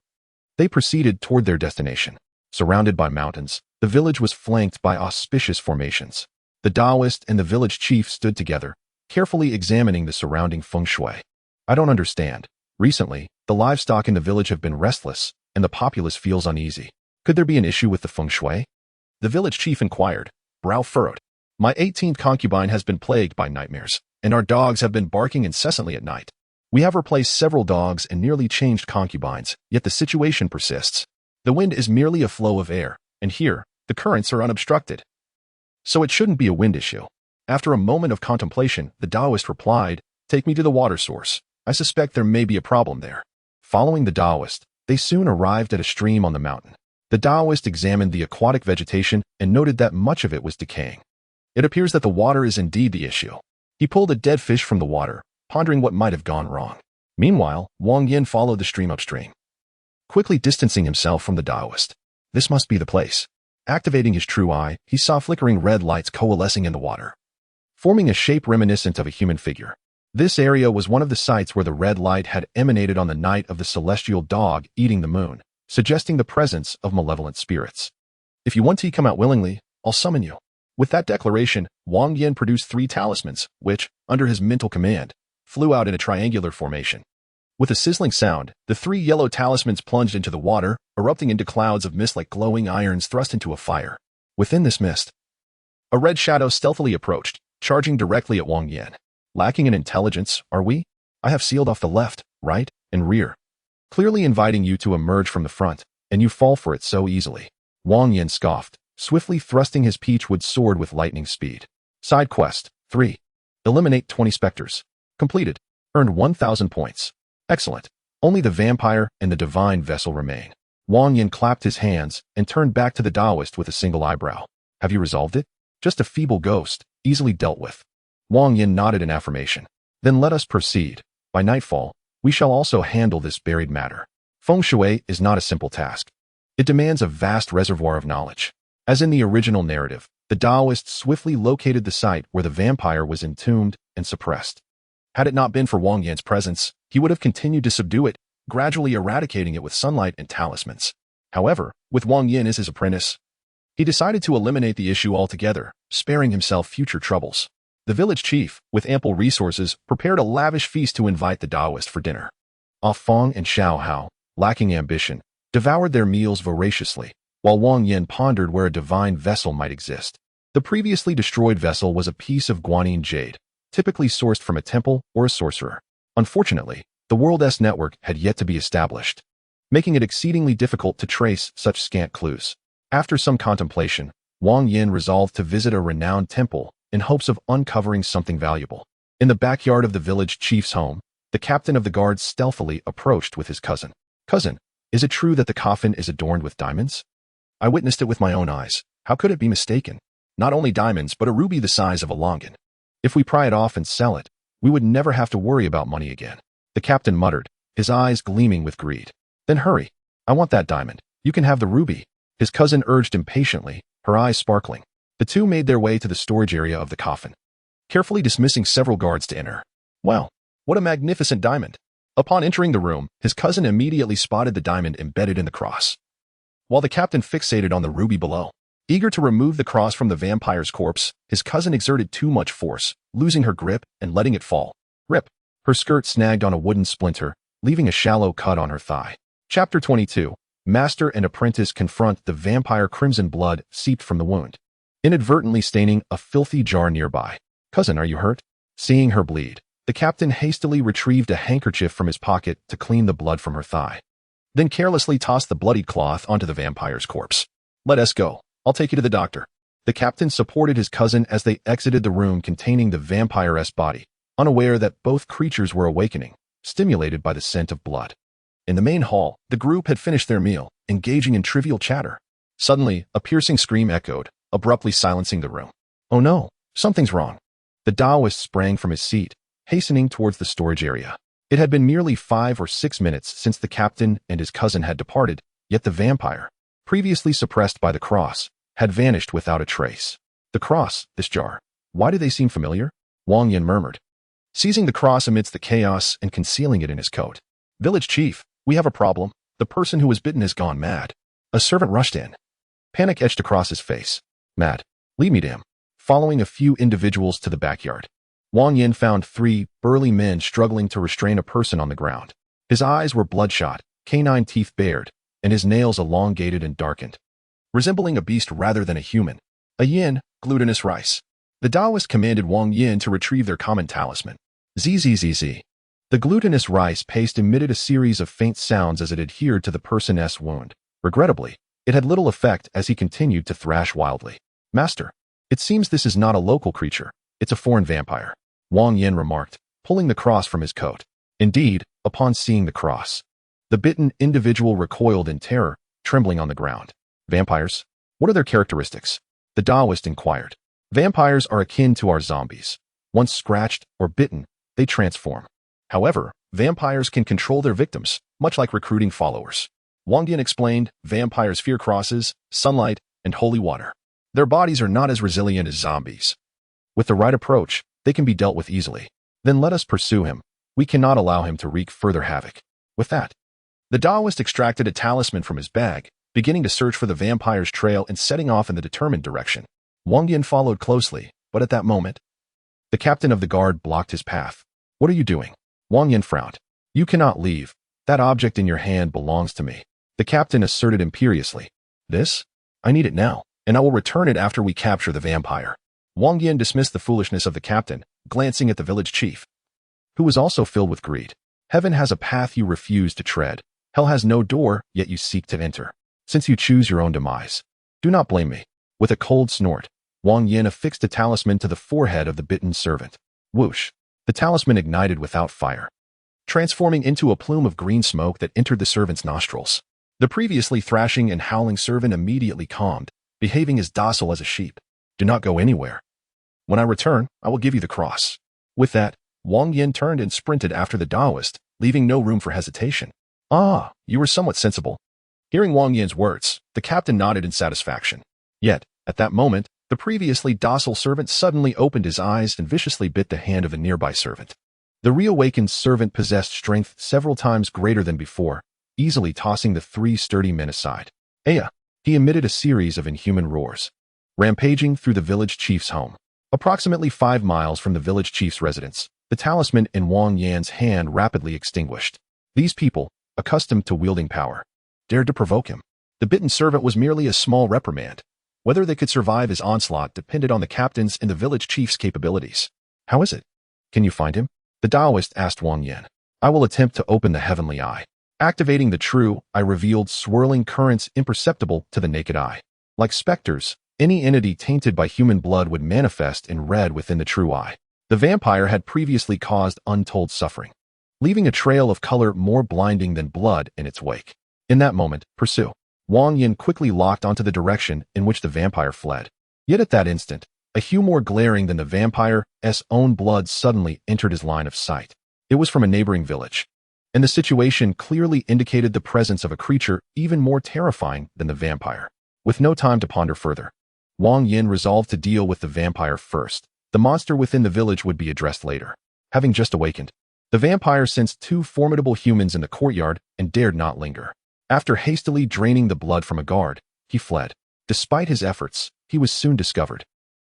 they proceeded toward their destination. Surrounded by mountains, the village was flanked by auspicious formations. The Taoist and the village chief stood together, carefully examining the surrounding feng shui. I don't understand. Recently, the livestock in the village have been restless, and the populace feels uneasy. Could there be an issue with the feng shui? The village chief inquired, brow furrowed. My 18th concubine has been plagued by nightmares, and our dogs have been barking incessantly at night. We have replaced several dogs and nearly changed concubines, yet the situation persists. The wind is merely a flow of air, and here, the currents are unobstructed. So it shouldn't be a wind issue. After a moment of contemplation, the Taoist replied, take me to the water source. I suspect there may be a problem there. Following the Taoist, they soon arrived at a stream on the mountain. The Taoist examined the aquatic vegetation and noted that much of it was decaying. It appears that the water is indeed the issue. He pulled a dead fish from the water, pondering what might have gone wrong. Meanwhile, Wang Yan followed the stream upstream, quickly distancing himself from the Taoist. This must be the place. Activating his true eye, he saw flickering red lights coalescing in the water, forming a shape reminiscent of a human figure. This area was one of the sites where the red light had emanated on the night of the celestial dog eating the moon, suggesting the presence of malevolent spirits. If you want to come out willingly, I'll summon you. With that declaration, Wang Yan produced 3 talismans, which, under his mental command, flew out in a triangular formation. With a sizzling sound, the 3 yellow talismans plunged into the water, erupting into clouds of mist like glowing irons thrust into a fire. Within this mist, a red shadow stealthily approached, charging directly at Wang Yan. Lacking in intelligence, are we? I have sealed off the left, right, and rear, clearly inviting you to emerge from the front, and you fall for it so easily. Wang Yan scoffed, swiftly thrusting his peachwood sword with lightning speed. Side quest 3. Eliminate 20 specters. Completed. Earned 1,000 points. Excellent. Only the vampire and the divine vessel remain. Wang Yan clapped his hands and turned back to the Taoist with a single eyebrow. Have you resolved it? Just a feeble ghost, easily dealt with. Wang Yan nodded in affirmation. Then let us proceed. By nightfall, we shall also handle this buried matter. Feng Shui is not a simple task. It demands a vast reservoir of knowledge. As in the original narrative, the Taoist swiftly located the site where the vampire was entombed and suppressed. Had it not been for Wang Yan's presence, he would have continued to subdue it, gradually eradicating it with sunlight and talismans. However, with Wang Yan as his apprentice, he decided to eliminate the issue altogether, sparing himself future troubles. The village chief, with ample resources, prepared a lavish feast to invite the Taoist for dinner. Ah Fong and Xiao Hao, lacking ambition, devoured their meals voraciously, while Wang Yan pondered where a divine vessel might exist. The previously destroyed vessel was a piece of guanine jade, typically sourced from a temple or a sorcerer. Unfortunately, the World S network had yet to be established, making it exceedingly difficult to trace such scant clues. After some contemplation, Wang Yan resolved to visit a renowned temple in hopes of uncovering something valuable. In the backyard of the village chief's home, the captain of the guards stealthily approached with his cousin. Cousin, is it true that the coffin is adorned with diamonds? I witnessed it with my own eyes. How could it be mistaken? Not only diamonds, but a ruby the size of a longan. If we pry it off and sell it, we would never have to worry about money again. The captain muttered, his eyes gleaming with greed. Then hurry. I want that diamond. You can have the ruby. His cousin urged impatiently, her eyes sparkling. The two made their way to the storage area of the coffin, carefully dismissing several guards to enter. Wow, what a magnificent diamond. Upon entering the room, his cousin immediately spotted the diamond embedded in the cross, while the captain fixated on the ruby below. Eager to remove the cross from the vampire's corpse, his cousin exerted too much force, losing her grip and letting it fall. Rip. Her skirt snagged on a wooden splinter, leaving a shallow cut on her thigh. Chapter 22. Master and apprentice confront the vampire. Crimson blood seeped from the wound, inadvertently staining a filthy jar nearby. Cousin, are you hurt? Seeing her bleed, the captain hastily retrieved a handkerchief from his pocket to clean the blood from her thigh, then carelessly tossed the bloodied cloth onto the vampire's corpse. Let us go. I'll take you to the doctor. The captain supported his cousin as they exited the room containing the vampire's body, unaware that both creatures were awakening, stimulated by the scent of blood. In the main hall, the group had finished their meal, engaging in trivial chatter. Suddenly, a piercing scream echoed, abruptly silencing the room. Oh no, something's wrong. The Taoist sprang from his seat, hastening towards the storage area. It had been merely 5 or 6 minutes since the captain and his cousin had departed, yet the vampire, previously suppressed by the cross, had vanished without a trace. The cross, this jar. Why do they seem familiar? Wang Yan murmured, seizing the cross amidst the chaos and concealing it in his coat. "Village chief, we have a problem. The person who was bitten has gone mad." A servant rushed in. Panic etched across his face. "Mad. Lead me to him." Following a few individuals to the backyard, Wang Yan found 3 burly men struggling to restrain a person on the ground. His eyes were bloodshot, canine teeth bared, and his nails elongated and darkened, resembling a beast rather than a human. A yin, glutinous rice. The Taoist commanded Wang Yan to retrieve their common talisman. Zzz. The glutinous rice paste emitted a series of faint sounds as it adhered to the person's wound. Regrettably, it had little effect as he continued to thrash wildly. "Master, it seems this is not a local creature. It's a foreign vampire," Wang Yan remarked, pulling the cross from his coat. Indeed, upon seeing the cross, the bitten individual recoiled in terror, trembling on the ground. "Vampires? What are their characteristics?" the Taoist inquired. "Vampires are akin to our zombies. Once scratched or bitten, they transform. However, vampires can control their victims, much like recruiting followers." Wang Yan explained, "Vampires fear crosses, sunlight, and holy water. Their bodies are not as resilient as zombies. With the right approach, they can be dealt with easily. Then let us pursue him. We cannot allow him to wreak further havoc." With that, the Taoist extracted a talisman from his bag, beginning to search for the vampire's trail and setting off in the determined direction. Wang Yan followed closely, but at that moment, the captain of the guard blocked his path. "What are you doing?" Wang Yan frowned. "You cannot leave. That object in your hand belongs to me," the captain asserted imperiously. "This? I need it now, and I will return it after we capture the vampire." Wang Yan dismissed the foolishness of the captain, glancing at the village chief, who was also filled with greed. "Heaven has a path you refuse to tread. Hell has no door, yet you seek to enter. Since you choose your own demise, do not blame me." With a cold snort, Wang Yan affixed a talisman to the forehead of the bitten servant. Whoosh! The talisman ignited without fire, transforming into a plume of green smoke that entered the servant's nostrils. The previously thrashing and howling servant immediately calmed, behaving as docile as a sheep. "Do not go anywhere. When I return, I will give you the cross." With that, Wang Yan turned and sprinted after the Taoist, leaving no room for hesitation. "Ah, you were somewhat sensible." Hearing Wang Yan's words, the captain nodded in satisfaction. Yet, at that moment, the previously docile servant suddenly opened his eyes and viciously bit the hand of a nearby servant. The reawakened servant possessed strength several times greater than before, easily tossing the 3 sturdy men aside. "Aya!" He emitted a series of inhuman roars, rampaging through the village chief's home. Approximately 5 miles from the village chief's residence, the talisman in Wang Yan's hand rapidly extinguished. These people, accustomed to wielding power, dared to provoke him. The bitten servant was merely a small reprimand. Whether they could survive his onslaught depended on the captain's and the village chief's capabilities. "How is it? Can you find him?" the Taoist asked Wang Yan. "I will attempt to open the heavenly eye." Activating the true eye revealed swirling currents imperceptible to the naked eye. Like specters, any entity tainted by human blood would manifest in red within the true eye. The vampire had previously caused untold suffering, leaving a trail of color more blinding than blood in its wake. In that moment, pursue. Wang Yan quickly locked onto the direction in which the vampire fled. Yet at that instant, a hue more glaring than the vampire's own blood suddenly entered his line of sight. It was from a neighboring village, and the situation clearly indicated the presence of a creature even more terrifying than the vampire. With no time to ponder further, Wang Yan resolved to deal with the vampire first. The monster within the village would be addressed later. Having just awakened, the vampire sensed 2 formidable humans in the courtyard and dared not linger. After hastily draining the blood from a guard, he fled. Despite his efforts, he was soon discovered.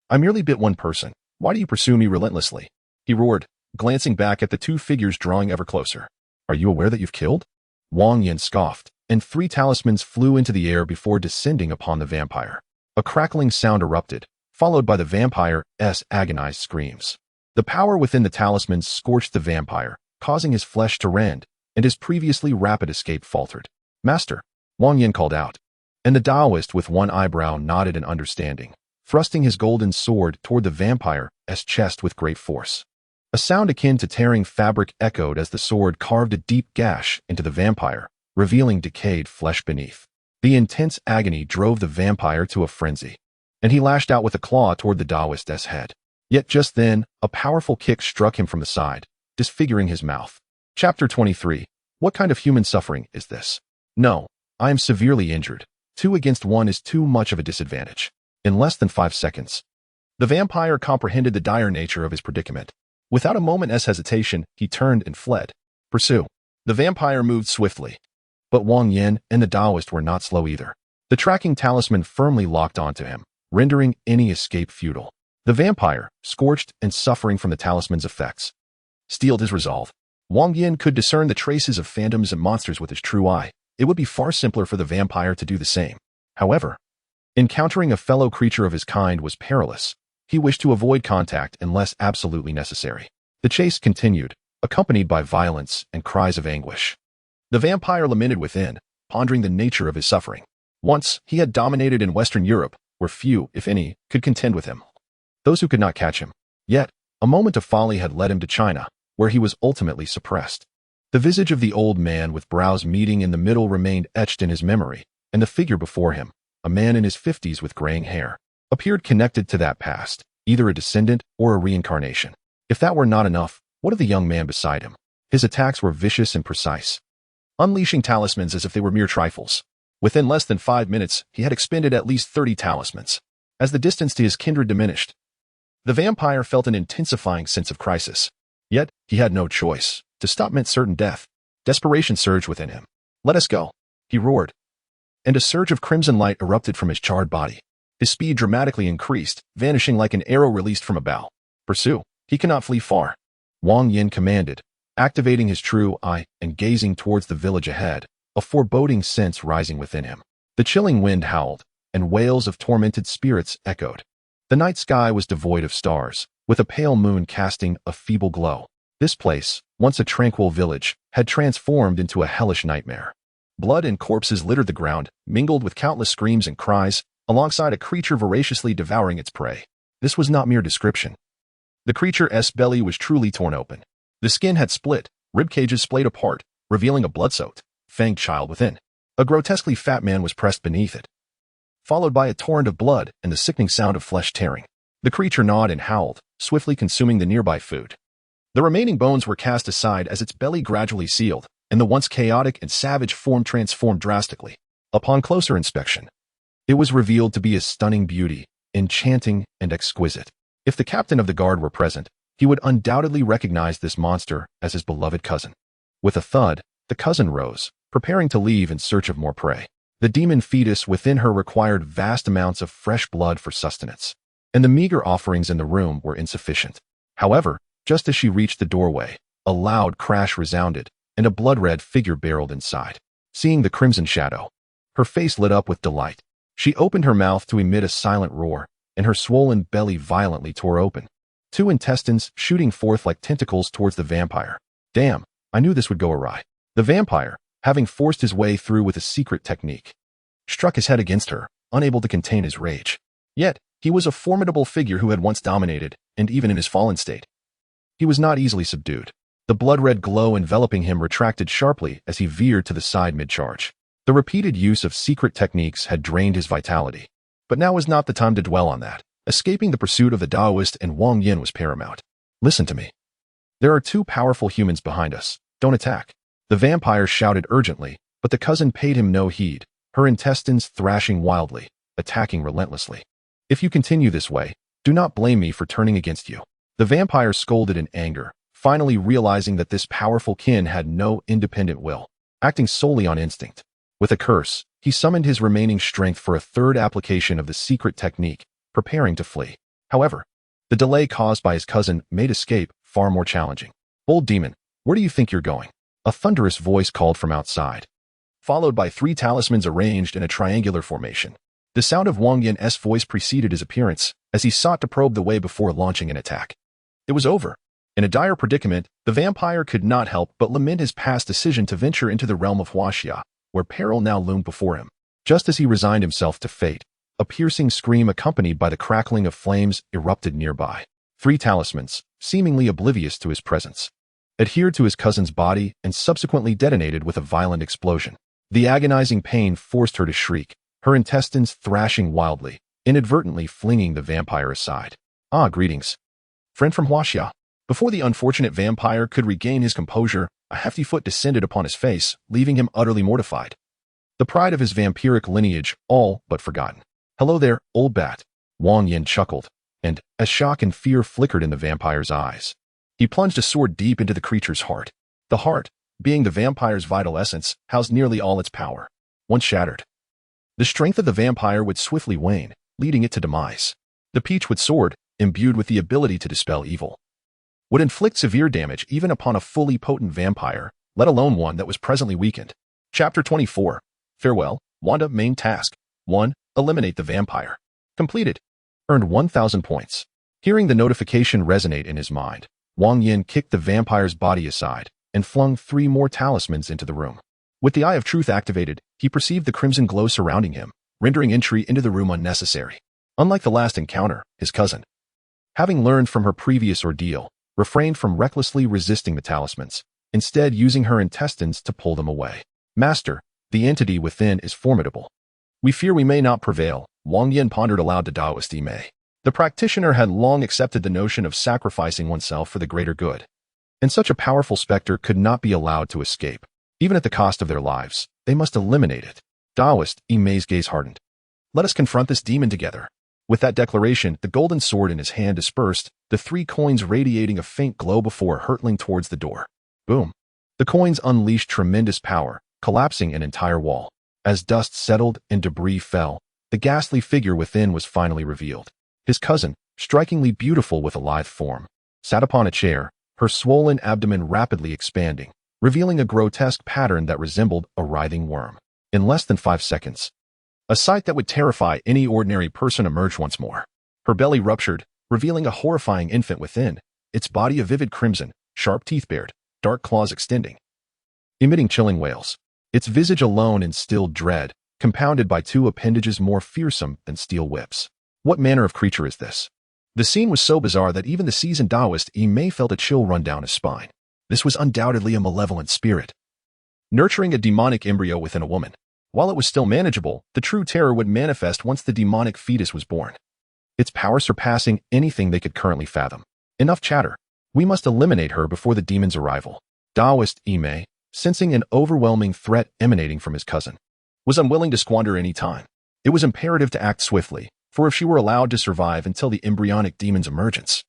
"I merely bit one person. Why do you pursue me relentlessly?" he roared, glancing back at the 2 figures drawing ever closer. "Are you aware that you've killed?" Wang Yan scoffed, and 3 talismans flew into the air before descending upon the vampire. A crackling sound erupted, followed by the vampire's agonized screams. The power within the talismans scorched the vampire, causing his flesh to rend, and his previously rapid escape faltered. "Master," Wang Yan called out, and the Taoist with one eyebrow nodded in understanding, thrusting his golden sword toward the vampire's chest with great force. A sound akin to tearing fabric echoed as the sword carved a deep gash into the vampire, revealing decayed flesh beneath. The intense agony drove the vampire to a frenzy, and he lashed out with a claw toward the Taoist's head. Yet just then, a powerful kick struck him from the side, disfiguring his mouth. Chapter 23. What kind of human suffering is this? No, I am severely injured. 2 against 1 is too much of a disadvantage. In less than 5 seconds, the vampire comprehended the dire nature of his predicament. Without a moment's hesitation, he turned and fled. Pursue. The vampire moved swiftly. But Wang Yan and the Taoist were not slow either. The tracking talisman firmly locked onto him, rendering any escape futile. The vampire, scorched and suffering from the talisman's effects, steeled his resolve. Wang Yan could discern the traces of phantoms and monsters with his true eye. It would be far simpler for the vampire to do the same. However, encountering a fellow creature of his kind was perilous. He wished to avoid contact unless absolutely necessary. The chase continued, accompanied by violence and cries of anguish. The vampire lamented within, pondering the nature of his suffering. Once, he had dominated in Western Europe, where few, if any, could contend with him. Those who could not catch him. Yet, a moment of folly had led him to China, where he was ultimately suppressed. The visage of the old man with brows meeting in the middle remained etched in his memory, and the figure before him, a man in his 50s with graying hair, appeared connected to that past, either a descendant or a reincarnation. If that were not enough, what of the young man beside him? His attacks were vicious and precise, unleashing talismans as if they were mere trifles. Within less than 5 minutes, he had expended at least 30 talismans. As the distance to his kindred diminished, the vampire felt an intensifying sense of crisis. Yet, he had no choice. To stop meant certain death. Desperation surged within him. "Let us go," he roared. And a surge of crimson light erupted from his charred body. His speed dramatically increased, vanishing like an arrow released from a bow. "Pursue. He cannot flee far," Wang Yan commanded, activating his true eye and gazing towards the village ahead, a foreboding sense rising within him. The chilling wind howled, and wails of tormented spirits echoed. The night sky was devoid of stars, with a pale moon casting a feeble glow. This place, once a tranquil village, had transformed into a hellish nightmare. Blood and corpses littered the ground, mingled with countless screams and cries, alongside a creature voraciously devouring its prey. This was not mere description. The creature's belly was truly torn open. The skin had split, rib cages splayed apart, revealing a blood-soaked, fanged child within. A grotesquely fat man was pressed beneath it, followed by a torrent of blood and the sickening sound of flesh tearing. The creature gnawed and howled, swiftly consuming the nearby food. The remaining bones were cast aside as its belly gradually sealed, and the once chaotic and savage form transformed drastically. Upon closer inspection, it was revealed to be a stunning beauty, enchanting and exquisite. If the captain of the guard were present, he would undoubtedly recognize this monster as his beloved cousin. With a thud, the cousin rose, preparing to leave in search of more prey. The demon fetus within her required vast amounts of fresh blood for sustenance, and the meager offerings in the room were insufficient. However, just as she reached the doorway, a loud crash resounded, and a blood-red figure barreled inside. Seeing the crimson shadow, her face lit up with delight. She opened her mouth to emit a silent roar, and her swollen belly violently tore open, 2 intestines shooting forth like tentacles towards the vampire. Damn, I knew this would go awry. The vampire, having forced his way through with a secret technique, struck his head against her, unable to contain his rage. Yet, he was a formidable figure who had once dominated, and even in his fallen state, he was not easily subdued. The blood-red glow enveloping him retracted sharply as he veered to the side mid-charge. The repeated use of secret techniques had drained his vitality. But now was not the time to dwell on that. Escaping the pursuit of the Taoist and Wang Yan was paramount. "Listen to me. There are 2 powerful humans behind us. Don't attack." The vampire shouted urgently, but the cousin paid him no heed, her intestines thrashing wildly, attacking relentlessly. "If you continue this way, do not blame me for turning against you." The vampire scolded in anger, finally realizing that this powerful kin had no independent will, acting solely on instinct. With a curse, he summoned his remaining strength for a 3rd application of the secret technique, preparing to flee. However, the delay caused by his cousin made escape far more challenging. "Old demon, where do you think you're going?" A thunderous voice called from outside, followed by 3 talismans arranged in a triangular formation. The sound of Wang Yan's voice preceded his appearance, as he sought to probe the way before launching an attack. It was over. In a dire predicament, the vampire could not help but lament his past decision to venture into the realm of Huaxia, where peril now loomed before him. Just as he resigned himself to fate, a piercing scream accompanied by the crackling of flames erupted nearby. 3 talismans, seemingly oblivious to his presence, adhered to his cousin's body and subsequently detonated with a violent explosion. The agonizing pain forced her to shriek, her intestines thrashing wildly, inadvertently flinging the vampire aside. "Ah, greetings, friend from Huaxia." Before the unfortunate vampire could regain his composure, a hefty foot descended upon his face, leaving him utterly mortified. The pride of his vampiric lineage all but forgotten. "Hello there, old bat," Wang Yan chuckled, and as shock and fear flickered in the vampire's eyes. He plunged a sword deep into the creature's heart. The heart, being the vampire's vital essence, housed nearly all its power. Once shattered, the strength of the vampire would swiftly wane, leading it to demise. The peachwood sword, imbued with the ability to dispel evil, would inflict severe damage even upon a fully potent vampire, let alone one that was presently weakened. Chapter 24. Farewell, Wanda. Main task. 1. Eliminate the vampire. Completed. Earned 1,000 points. Hearing the notification resonate in his mind, Wang Yan kicked the vampire's body aside and flung 3 more talismans into the room. With the Eye of Truth activated, he perceived the crimson glow surrounding him, rendering entry into the room unnecessary. Unlike the last encounter, his cousin, having learned from her previous ordeal, refrained from recklessly resisting the talismans, instead using her intestines to pull them away. Master, the entity within is formidable. We fear we may not prevail, Wang Yan pondered aloud to Taoist He. The practitioner had long accepted the notion of sacrificing oneself for the greater good, and such a powerful specter could not be allowed to escape. Even at the cost of their lives, they must eliminate it. Taoist He's gaze hardened. Let us confront this demon together. With that declaration, the golden sword in his hand dispersed, the 3 coins radiating a faint glow before hurtling towards the door. Boom. The coins unleashed tremendous power, collapsing an entire wall. As dust settled and debris fell, the ghastly figure within was finally revealed. His cousin, strikingly beautiful with a lithe form, sat upon a chair, her swollen abdomen rapidly expanding, revealing a grotesque pattern that resembled a writhing worm. In less than 5 seconds, a sight that would terrify any ordinary person emerged once more. Her belly ruptured, revealing a horrifying infant within, its body a vivid crimson, sharp teeth bared, dark claws extending, emitting chilling wails. Its visage alone instilled dread, compounded by 2 appendages more fearsome than steel whips. What manner of creature is this? The scene was so bizarre that even the seasoned Taoist He felt a chill run down his spine. This was undoubtedly a malevolent spirit, nurturing a demonic embryo within a woman. While it was still manageable, the true terror would manifest once the demonic fetus was born, its power surpassing anything they could currently fathom. Enough chatter. We must eliminate her before the demon's arrival. Taoist He, sensing an overwhelming threat emanating from his cousin, was unwilling to squander any time. It was imperative to act swiftly, for if she were allowed to survive until the embryonic demon's emergence,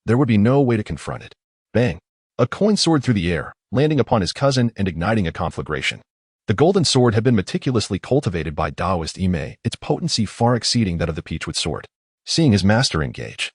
there would be no way to confront it. Bang! A coin soared through the air, landing upon his cousin and igniting a conflagration. The golden sword had been meticulously cultivated by Taoist He, its potency far exceeding that of the peachwood sword. Seeing his master engage,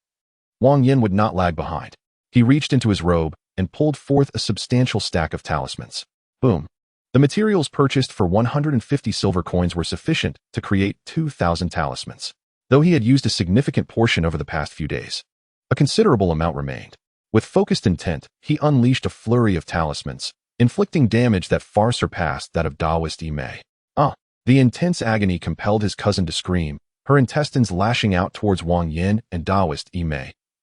Wang Yan would not lag behind. He reached into his robe and pulled forth a substantial stack of talismans. Boom! The materials purchased for 150 silver coins were sufficient to create 2,000 talismans. Though he had used a significant portion over the past few days, a considerable amount remained. With focused intent, he unleashed a flurry of talismans, inflicting damage that far surpassed that of Taoist He. The intense agony compelled his cousin to scream, her intestines lashing out towards Wang Yan and Taoist He,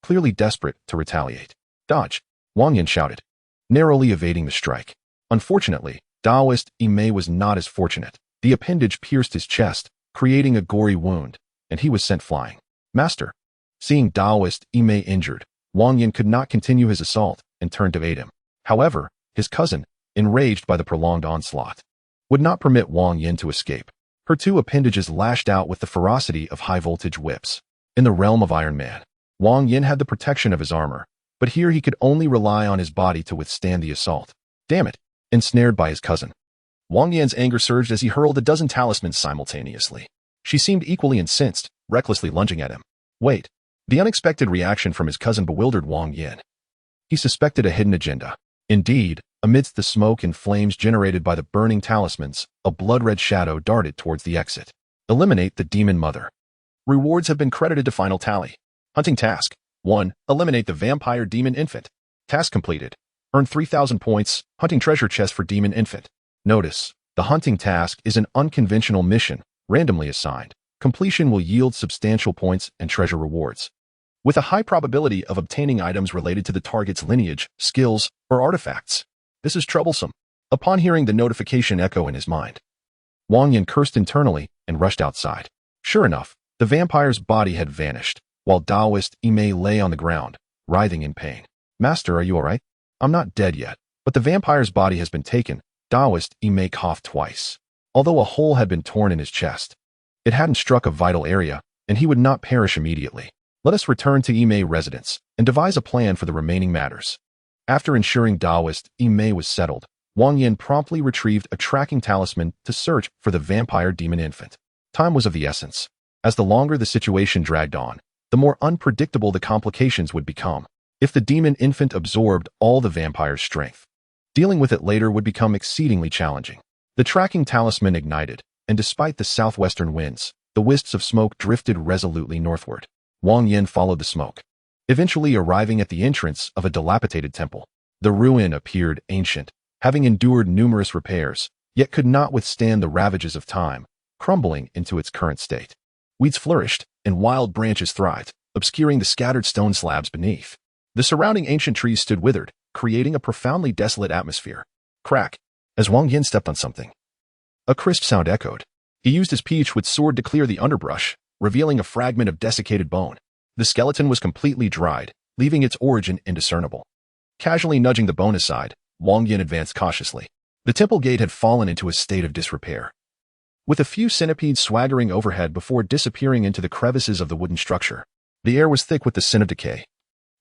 clearly desperate to retaliate. Dodge! Wang Yan shouted, narrowly evading the strike. Unfortunately, Taoist He was not as fortunate. The appendage pierced his chest, creating a gory wound, and he was sent flying. Master! Seeing Taoist He injured, Wang Yan could not continue his assault and turned to aid him. However, his cousin, enraged by the prolonged onslaught, would not permit Wang Yan to escape. Her 2 appendages lashed out with the ferocity of high-voltage whips. In the realm of Iron Man, Wang Yan had the protection of his armor, but here he could only rely on his body to withstand the assault. Damn it! Ensnared by his cousin, Wang Yan's anger surged as he hurled a dozen talismans simultaneously. She seemed equally incensed, recklessly lunging at him. Wait! The unexpected reaction from his cousin bewildered Wang Yan. He suspected a hidden agenda. Indeed, amidst the smoke and flames generated by the burning talismans, a blood-red shadow darted towards the exit. Eliminate the demon mother. Rewards have been credited to final tally. Hunting task. 1. Eliminate the vampire demon infant. Task completed. Earn 3,000 points, hunting treasure chest for demon infant. Notice, the hunting task is an unconventional mission, randomly assigned. Completion will yield substantial points and treasure rewards, with a high probability of obtaining items related to the target's lineage, skills, or artifacts. This is troublesome. Upon hearing the notification echo in his mind, Wang Yan cursed internally and rushed outside. Sure enough, the vampire's body had vanished, while Taoist He lay on the ground, writhing in pain. Master, are you alright? I'm not dead yet, but the vampire's body has been taken. Taoist He coughed twice. Although a hole had been torn in his chest, it hadn't struck a vital area, and he would not perish immediately. Let us return to Imei residence and devise a plan for the remaining matters. After ensuring Taoist Imei was settled, Wang Yan promptly retrieved a tracking talisman to search for the vampire demon infant. Time was of the essence. As the longer the situation dragged on, the more unpredictable the complications would become. If the demon infant absorbed all the vampire's strength, dealing with it later would become exceedingly challenging. The tracking talisman ignited, and despite the southwestern winds, the wisps of smoke drifted resolutely northward. Wang Yan followed the smoke, eventually arriving at the entrance of a dilapidated temple. The ruin appeared ancient, having endured numerous repairs, yet could not withstand the ravages of time, crumbling into its current state. Weeds flourished, and wild branches thrived, obscuring the scattered stone slabs beneath. The surrounding ancient trees stood withered, creating a profoundly desolate atmosphere. Crack, as Wang Yan stepped on something. A crisp sound echoed. He used his peach-wood sword to clear the underbrush, revealing a fragment of desiccated bone. The skeleton was completely dried, leaving its origin indiscernible. Casually nudging the bone aside, Wang Yan advanced cautiously. The temple gate had fallen into a state of disrepair, with a few centipedes swaggering overhead before disappearing into the crevices of the wooden structure. The air was thick with the scent of decay,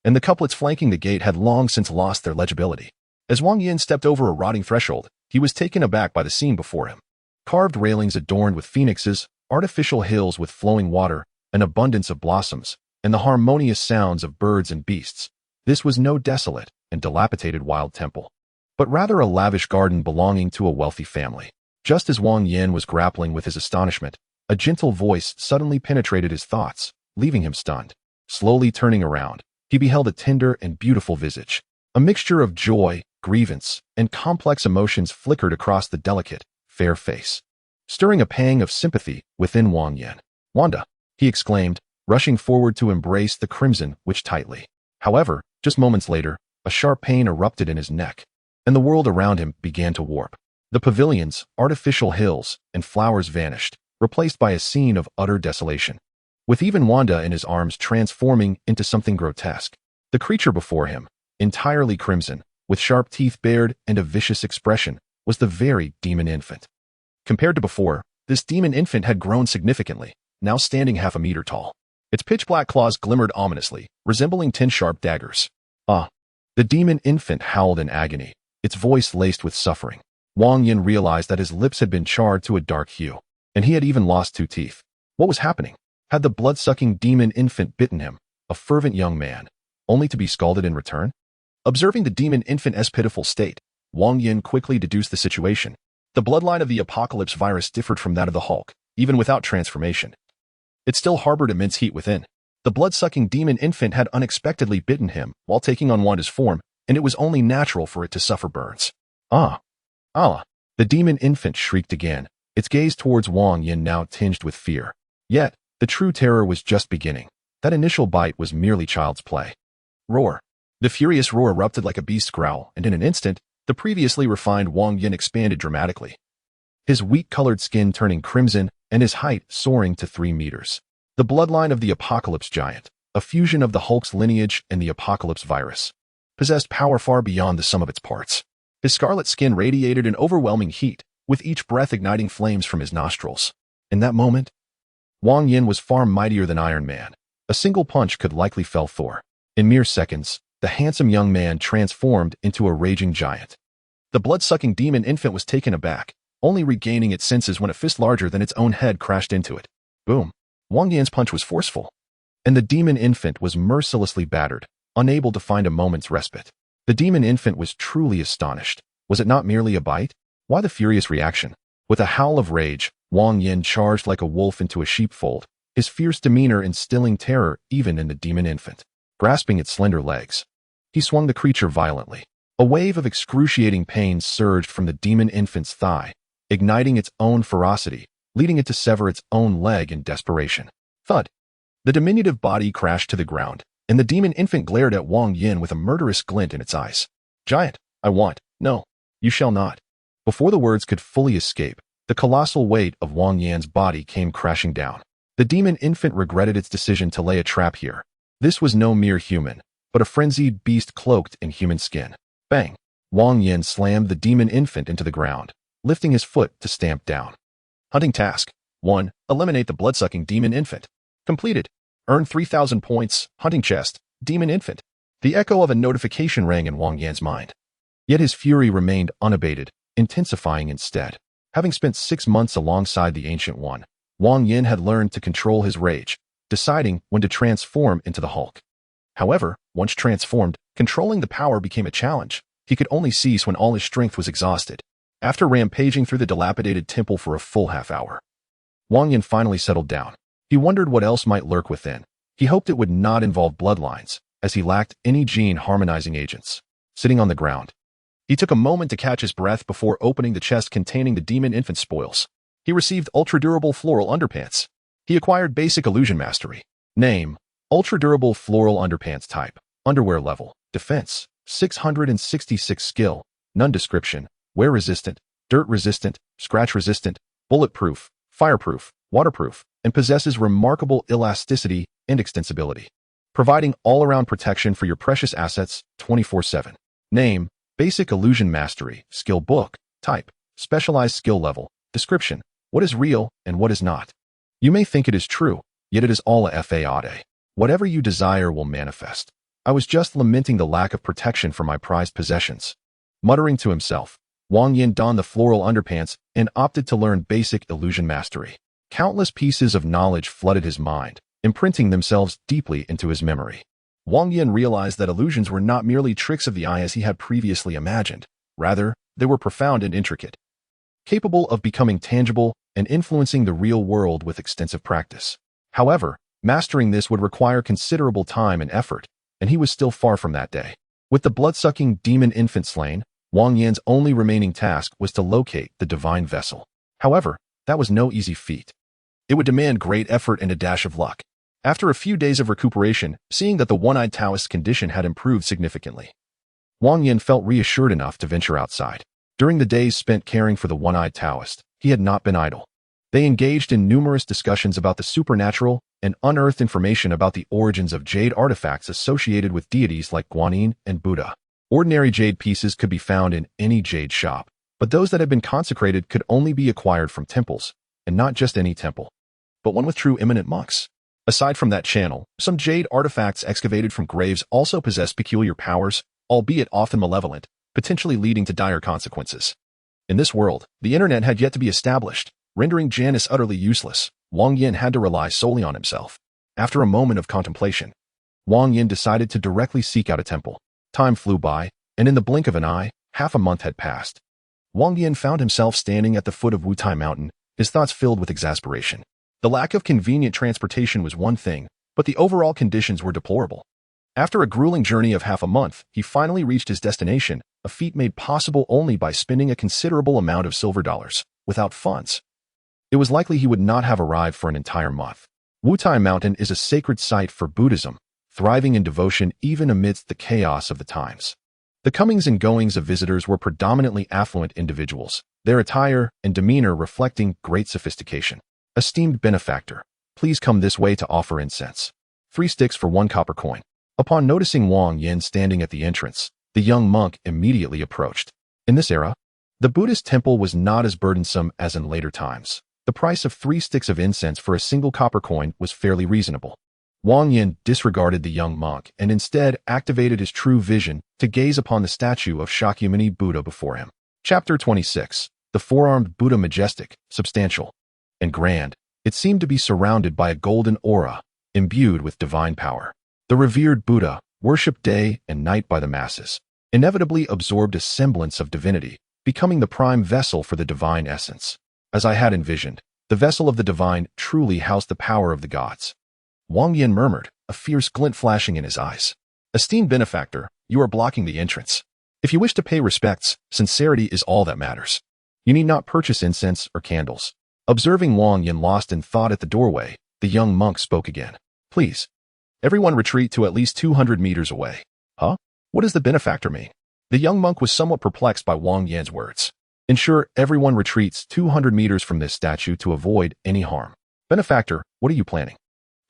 and the couplets flanking the gate had long since lost their legibility. As Wang Yan stepped over a rotting threshold, he was taken aback by the scene before him. Carved railings adorned with phoenixes, artificial hills with flowing water, an abundance of blossoms, and the harmonious sounds of birds and beasts. This was no desolate and dilapidated wild temple, but rather a lavish garden belonging to a wealthy family. Just as Wang Yan was grappling with his astonishment, a gentle voice suddenly penetrated his thoughts, leaving him stunned. Slowly turning around, he beheld a tender and beautiful visage. A mixture of joy, grievance, and complex emotions flickered across the delicate, fair face, stirring a pang of sympathy within Wang Yan. "Wanda," he exclaimed, rushing forward to embrace the crimson witch tightly. However, just moments later, a sharp pain erupted in his neck, and the world around him began to warp. The pavilions, artificial hills, and flowers vanished, replaced by a scene of utter desolation, with even Wanda in his arms transforming into something grotesque. The creature before him, entirely crimson, with sharp teeth bared and a vicious expression, was the very demon infant. Compared to before, this demon infant had grown significantly, now standing half a meter tall. Its pitch-black claws glimmered ominously, resembling 10 sharp daggers. "Ah!" The demon infant howled in agony, its voice laced with suffering. Wang Yan realized that his lips had been charred to a dark hue, and he had even lost 2 teeth. What was happening? Had the blood-sucking demon infant bitten him, a fervent young man, only to be scalded in return? Observing the demon infant's pitiful state, Wang Yan quickly deduced the situation. The bloodline of the apocalypse virus differed from that of the Hulk, even without transformation. It still harbored immense heat within. The blood-sucking demon infant had unexpectedly bitten him while taking on Wanda's form, and it was only natural for it to suffer burns. "Ah! Allah!" The demon infant shrieked again, its gaze towards Wang Yan now tinged with fear. Yet, the true terror was just beginning. That initial bite was merely child's play. Roar. The furious roar erupted like a beast's growl, and in an instant, the previously refined Wang Yan expanded dramatically, his wheat-colored skin turning crimson and his height soaring to 3 meters. The bloodline of the apocalypse giant, a fusion of the Hulk's lineage and the apocalypse virus, possessed power far beyond the sum of its parts. His scarlet skin radiated an overwhelming heat, with each breath igniting flames from his nostrils. In that moment, Wang Yan was far mightier than Iron Man. A single punch could likely fell Thor. In mere seconds, the handsome young man transformed into a raging giant. The blood-sucking demon infant was taken aback, only regaining its senses when a fist larger than its own head crashed into it. Boom! Wang Yan's punch was forceful, and the demon infant was mercilessly battered, unable to find a moment's respite. The demon infant was truly astonished. Was it not merely a bite? Why the furious reaction? With a howl of rage, Wang Yan charged like a wolf into a sheepfold, his fierce demeanor instilling terror even in the demon infant. Grasping its slender legs, he swung the creature violently. A wave of excruciating pain surged from the demon infant's thigh, igniting its own ferocity, leading it to sever its own leg in desperation. Thud! The diminutive body crashed to the ground, and the demon infant glared at Wang Yan with a murderous glint in its eyes. "Giant, I want. No, you shall not." Before the words could fully escape, the colossal weight of Wang Yan's body came crashing down. The demon infant regretted its decision to lay a trap here. This was no mere human, but a frenzied beast cloaked in human skin. Bang! Wang Yan slammed the demon infant into the ground, lifting his foot to stamp down. Hunting task 1. Eliminate the blood-sucking demon infant. Completed. Earn 3,000 points, hunting chest, demon infant. The echo of a notification rang in Wang Yan's mind. Yet his fury remained unabated, intensifying instead. Having spent 6 months alongside the Ancient One, Wang Yan had learned to control his rage, deciding when to transform into the Hulk. However, once transformed, controlling the power became a challenge. He could only cease when all his strength was exhausted. After rampaging through the dilapidated temple for a full half-hour, Wang Yan finally settled down. He wondered what else might lurk within. He hoped it would not involve bloodlines, as he lacked any gene-harmonizing agents. Sitting on the ground, he took a moment to catch his breath before opening the chest containing the demon infant spoils. He received ultra-durable floral underpants. He acquired basic illusion mastery. Name: ultra-durable floral underpants. Type: underwear. Level: defense 666. Skill: none. Description: wear resistant, dirt resistant, scratch resistant, bulletproof, fireproof, waterproof, and possesses remarkable elasticity and extensibility, providing all-around protection for your precious assets 24/7. Name: basic illusion mastery. Skill book. Type: specialized. Skill level. Description: what is real and what is not. You may think it is true, yet it is all a fade. Whatever you desire will manifest. I was just lamenting the lack of protection for my prized possessions. Muttering to himself, Wang Yan donned the floral underpants and opted to learn basic illusion mastery. Countless pieces of knowledge flooded his mind, imprinting themselves deeply into his memory. Wang Yan realized that illusions were not merely tricks of the eye as he had previously imagined. Rather, they were profound and intricate, capable of becoming tangible and influencing the real world with extensive practice. However, mastering this would require considerable time and effort, and he was still far from that day. With the blood-sucking demon infant slain, Wang Yan's only remaining task was to locate the divine vessel. However, that was no easy feat. It would demand great effort and a dash of luck. After a few days of recuperation, seeing that the one-eyed Taoist's condition had improved significantly, Wang Yan felt reassured enough to venture outside. During the days spent caring for the one-eyed Taoist, he had not been idle. They engaged in numerous discussions about the supernatural and unearthed information about the origins of jade artifacts associated with deities like Guanyin and Buddha. Ordinary jade pieces could be found in any jade shop, but those that had been consecrated could only be acquired from temples, and not just any temple, but one with true eminent monks. Aside from that channel, some jade artifacts excavated from graves also possess peculiar powers, albeit often malevolent, potentially leading to dire consequences. In this world, the internet had yet to be established, rendering Janus utterly useless. Wang Yan had to rely solely on himself. After a moment of contemplation, Wang Yan decided to directly seek out a temple. Time flew by, and in the blink of an eye, half a month had passed. Wang Yan found himself standing at the foot of Wutai Mountain, his thoughts filled with exasperation. The lack of convenient transportation was one thing, but the overall conditions were deplorable. After a grueling journey of half a month, he finally reached his destination, a feat made possible only by spending a considerable amount of silver dollars. Without funds, it was likely he would not have arrived for an entire month. Wutai Mountain is a sacred site for Buddhism, thriving in devotion even amidst the chaos of the times. The comings and goings of visitors were predominantly affluent individuals, their attire and demeanor reflecting great sophistication. Esteemed benefactor, please come this way to offer incense. 3 sticks for 1 copper coin. Upon noticing Wang Yan standing at the entrance, the young monk immediately approached. In this era, the Buddhist temple was not as burdensome as in later times. The price of 3 sticks of incense for a single copper coin was fairly reasonable. Wang Yan disregarded the young monk and instead activated his true vision to gaze upon the statue of Shakyamuni Buddha before him. Chapter 26. The four-armed Buddha, majestic, substantial, and grand, it seemed to be surrounded by a golden aura, imbued with divine power. The revered Buddha, worshipped day and night by the masses, inevitably absorbed a semblance of divinity, becoming the prime vessel for the divine essence. As I had envisioned, the vessel of the divine truly housed the power of the gods. Wang Yan murmured, a fierce glint flashing in his eyes. Esteemed benefactor, you are blocking the entrance. If you wish to pay respects, sincerity is all that matters. You need not purchase incense or candles. Observing Wang Yan lost in thought at the doorway, the young monk spoke again. Please, everyone retreat to at least 200 meters away. Huh? What does the benefactor mean? The young monk was somewhat perplexed by Wang Yan's words. Ensure everyone retreats 200 meters from this statue to avoid any harm. Benefactor, what are you planning?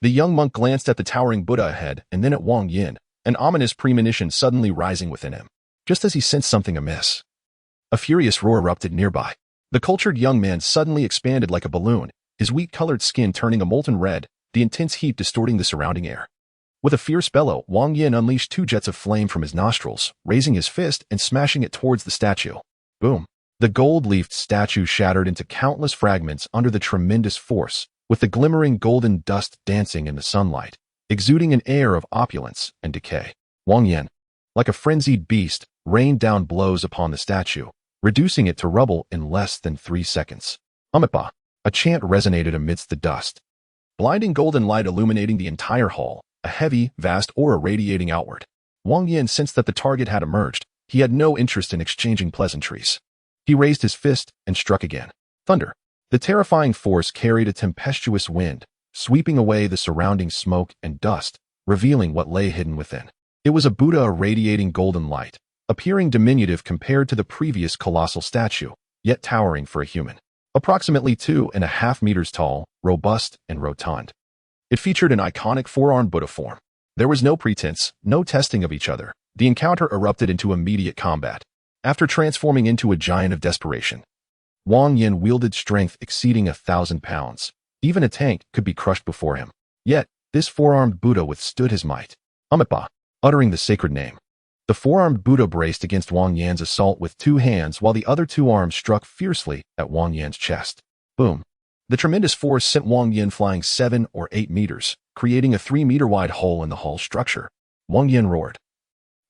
The young monk glanced at the towering Buddha ahead and then at Wang Yan, an ominous premonition suddenly rising within him. Just as he sensed something amiss, a furious roar erupted nearby. The cultured young man suddenly expanded like a balloon, his wheat-colored skin turning a molten red, the intense heat distorting the surrounding air. With a fierce bellow, Wang Yan unleashed 2 jets of flame from his nostrils, raising his fist and smashing it towards the statue. Boom! The gold-leafed statue shattered into countless fragments under the tremendous force, with the glimmering golden dust dancing in the sunlight, exuding an air of opulence and decay. Wang Yan, like a frenzied beast, rained down blows upon the statue, reducing it to rubble in less than 3 seconds. Umitba! A chant resonated amidst the dust. Blinding golden light illuminating the entire hall, a heavy, vast aura radiating outward. Wang Yan sensed that the target had emerged. He had no interest in exchanging pleasantries. He raised his fist and struck again. Thunder! The terrifying force carried a tempestuous wind, sweeping away the surrounding smoke and dust, revealing what lay hidden within. It was a Buddha irradiating golden light, appearing diminutive compared to the previous colossal statue, yet towering for a human. Approximately 2.5 meters tall, robust, and rotund. It featured an iconic 4-armed Buddha form. There was no pretense, no testing of each other. The encounter erupted into immediate combat. After transforming into a giant of desperation, Wang Yan wielded strength exceeding 1,000 pounds. Even a tank could be crushed before him. Yet, this 4-armed Buddha withstood his might. Umitba! Uttering the sacred name. The 4-armed Buddha braced against Wang Yan's assault with 2 hands while the other 2 arms struck fiercely at Wang Yan's chest. Boom! The tremendous force sent Wang Yan flying 7 or 8 meters, creating a 3-meter-wide hole in the hull structure. Wang Yan roared,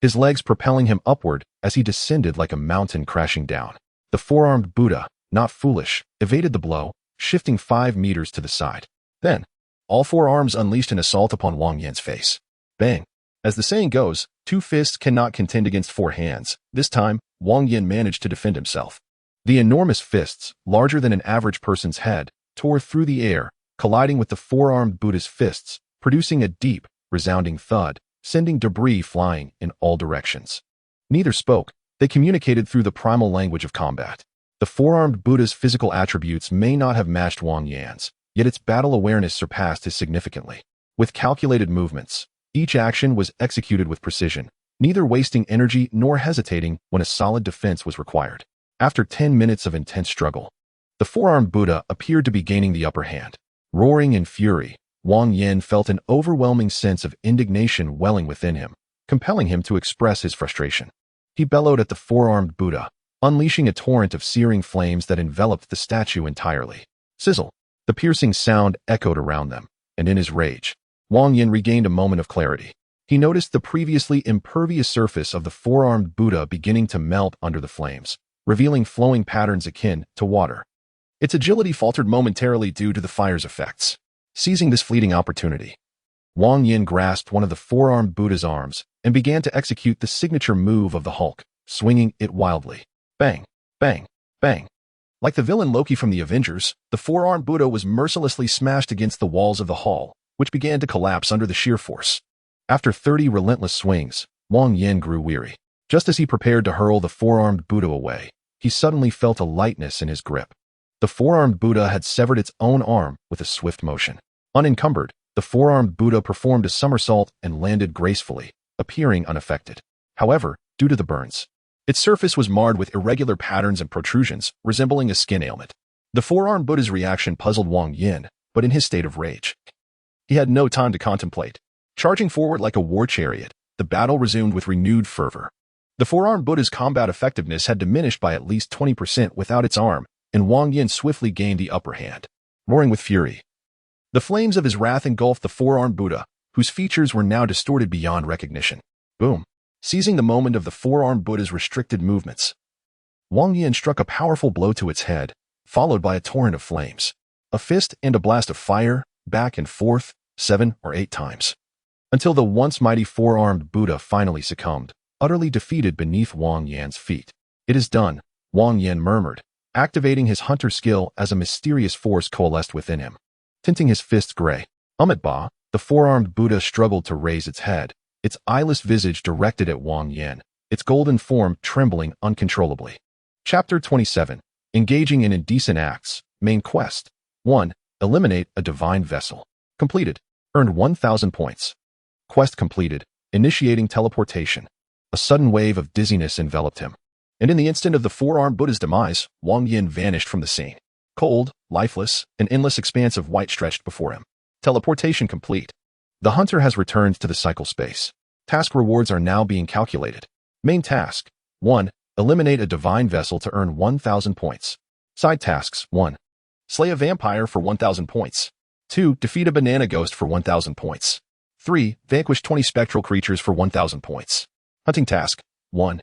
his legs propelling him upward as he descended like a mountain crashing down. The 4-armed Buddha, not foolish, evaded the blow, shifting 5 meters to the side. Then, all 4 arms unleashed an assault upon Wang Yan's face. Bang! As the saying goes, 2 fists cannot contend against 4 hands. This time, Wang Yan managed to defend himself. The enormous fists, larger than an average person's head, tore through the air, colliding with the 4-armed Buddha's fists, producing a deep, resounding thud, sending debris flying in all directions. Neither spoke. They communicated through the primal language of combat. The 4-armed Buddha's physical attributes may not have matched Wang Yan's, yet its battle awareness surpassed his significantly. With calculated movements, each action was executed with precision, neither wasting energy nor hesitating when a solid defense was required. After 10 minutes of intense struggle, the 4-armed Buddha appeared to be gaining the upper hand. Roaring in fury, Wang Yan felt an overwhelming sense of indignation welling within him, compelling him to express his frustration. He bellowed at the 4-armed Buddha, unleashing a torrent of searing flames that enveloped the statue entirely. Sizzle! The piercing sound echoed around them, and in his rage, Wang Yan regained a moment of clarity. He noticed the previously impervious surface of the 4-armed Buddha beginning to melt under the flames, revealing flowing patterns akin to water. Its agility faltered momentarily due to the fire's effects. Seizing this fleeting opportunity, Wang Yan grasped one of the 4-armed Buddha's arms and began to execute the signature move of the Hulk, swinging it wildly. Bang! Bang! Bang! Like the villain Loki from the Avengers, the 4-armed Buddha was mercilessly smashed against the walls of the hall, which began to collapse under the sheer force. After 30 relentless swings, Wang Yan grew weary. Just as he prepared to hurl the 4-armed Buddha away, he suddenly felt a lightness in his grip. The 4-armed Buddha had severed its own arm with a swift motion. Unencumbered, the 4-armed Buddha performed a somersault and landed gracefully, appearing unaffected. However, due to the burns, its surface was marred with irregular patterns and protrusions, resembling a skin ailment. The 4-armed Buddha's reaction puzzled Wang Yan, but in his state of rage, he had no time to contemplate. Charging forward like a war chariot, the battle resumed with renewed fervor. The 4-armed Buddha's combat effectiveness had diminished by at least 20% without its arm, and Wang Yan swiftly gained the upper hand. Roaring with fury, the flames of his wrath engulfed the 4-armed Buddha, whose features were now distorted beyond recognition. Boom! Seizing the moment of the 4-armed Buddha's restricted movements, Wang Yan struck a powerful blow to its head, followed by a torrent of flames. A fist and a blast of fire, back and forth, 7 or 8 times. Until the once mighty 4-armed Buddha finally succumbed, utterly defeated beneath Wang Yan's feet. It is done, Wang Yan murmured, activating his hunter skill as a mysterious force coalesced within him. Tinting his fists gray, Umitba, the 4-armed Buddha struggled to raise its head, its eyeless visage directed at Wang Yan, its golden form trembling uncontrollably. Chapter 27. Engaging in Indecent Acts. Main Quest. 1. Eliminate a Divine Vessel. Completed. Earned 1,000 points. Quest completed. Initiating teleportation. A sudden wave of dizziness enveloped him. And in the instant of the 4-armed Buddha's demise, Wang Yan vanished from the scene. Cold, lifeless, an endless expanse of white stretched before him. Teleportation complete. The hunter has returned to the cycle space. Task rewards are now being calculated. Main task: 1. Eliminate a divine vessel to earn 1,000 points. Side tasks: 1. Slay a vampire for 1,000 points. 2. Defeat a banana ghost for 1,000 points. 3. Vanquish 20 spectral creatures for 1,000 points. Hunting task: 1.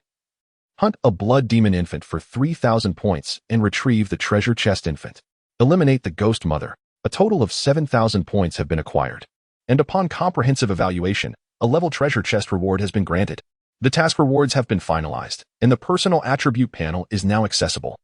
Hunt a blood demon infant for 3,000 points and retrieve the treasure chest infant. Eliminate the ghost mother. A total of 7,000 points have been acquired. And upon comprehensive evaluation, a level treasure chest reward has been granted. The task rewards have been finalized, and the personal attribute panel is now accessible.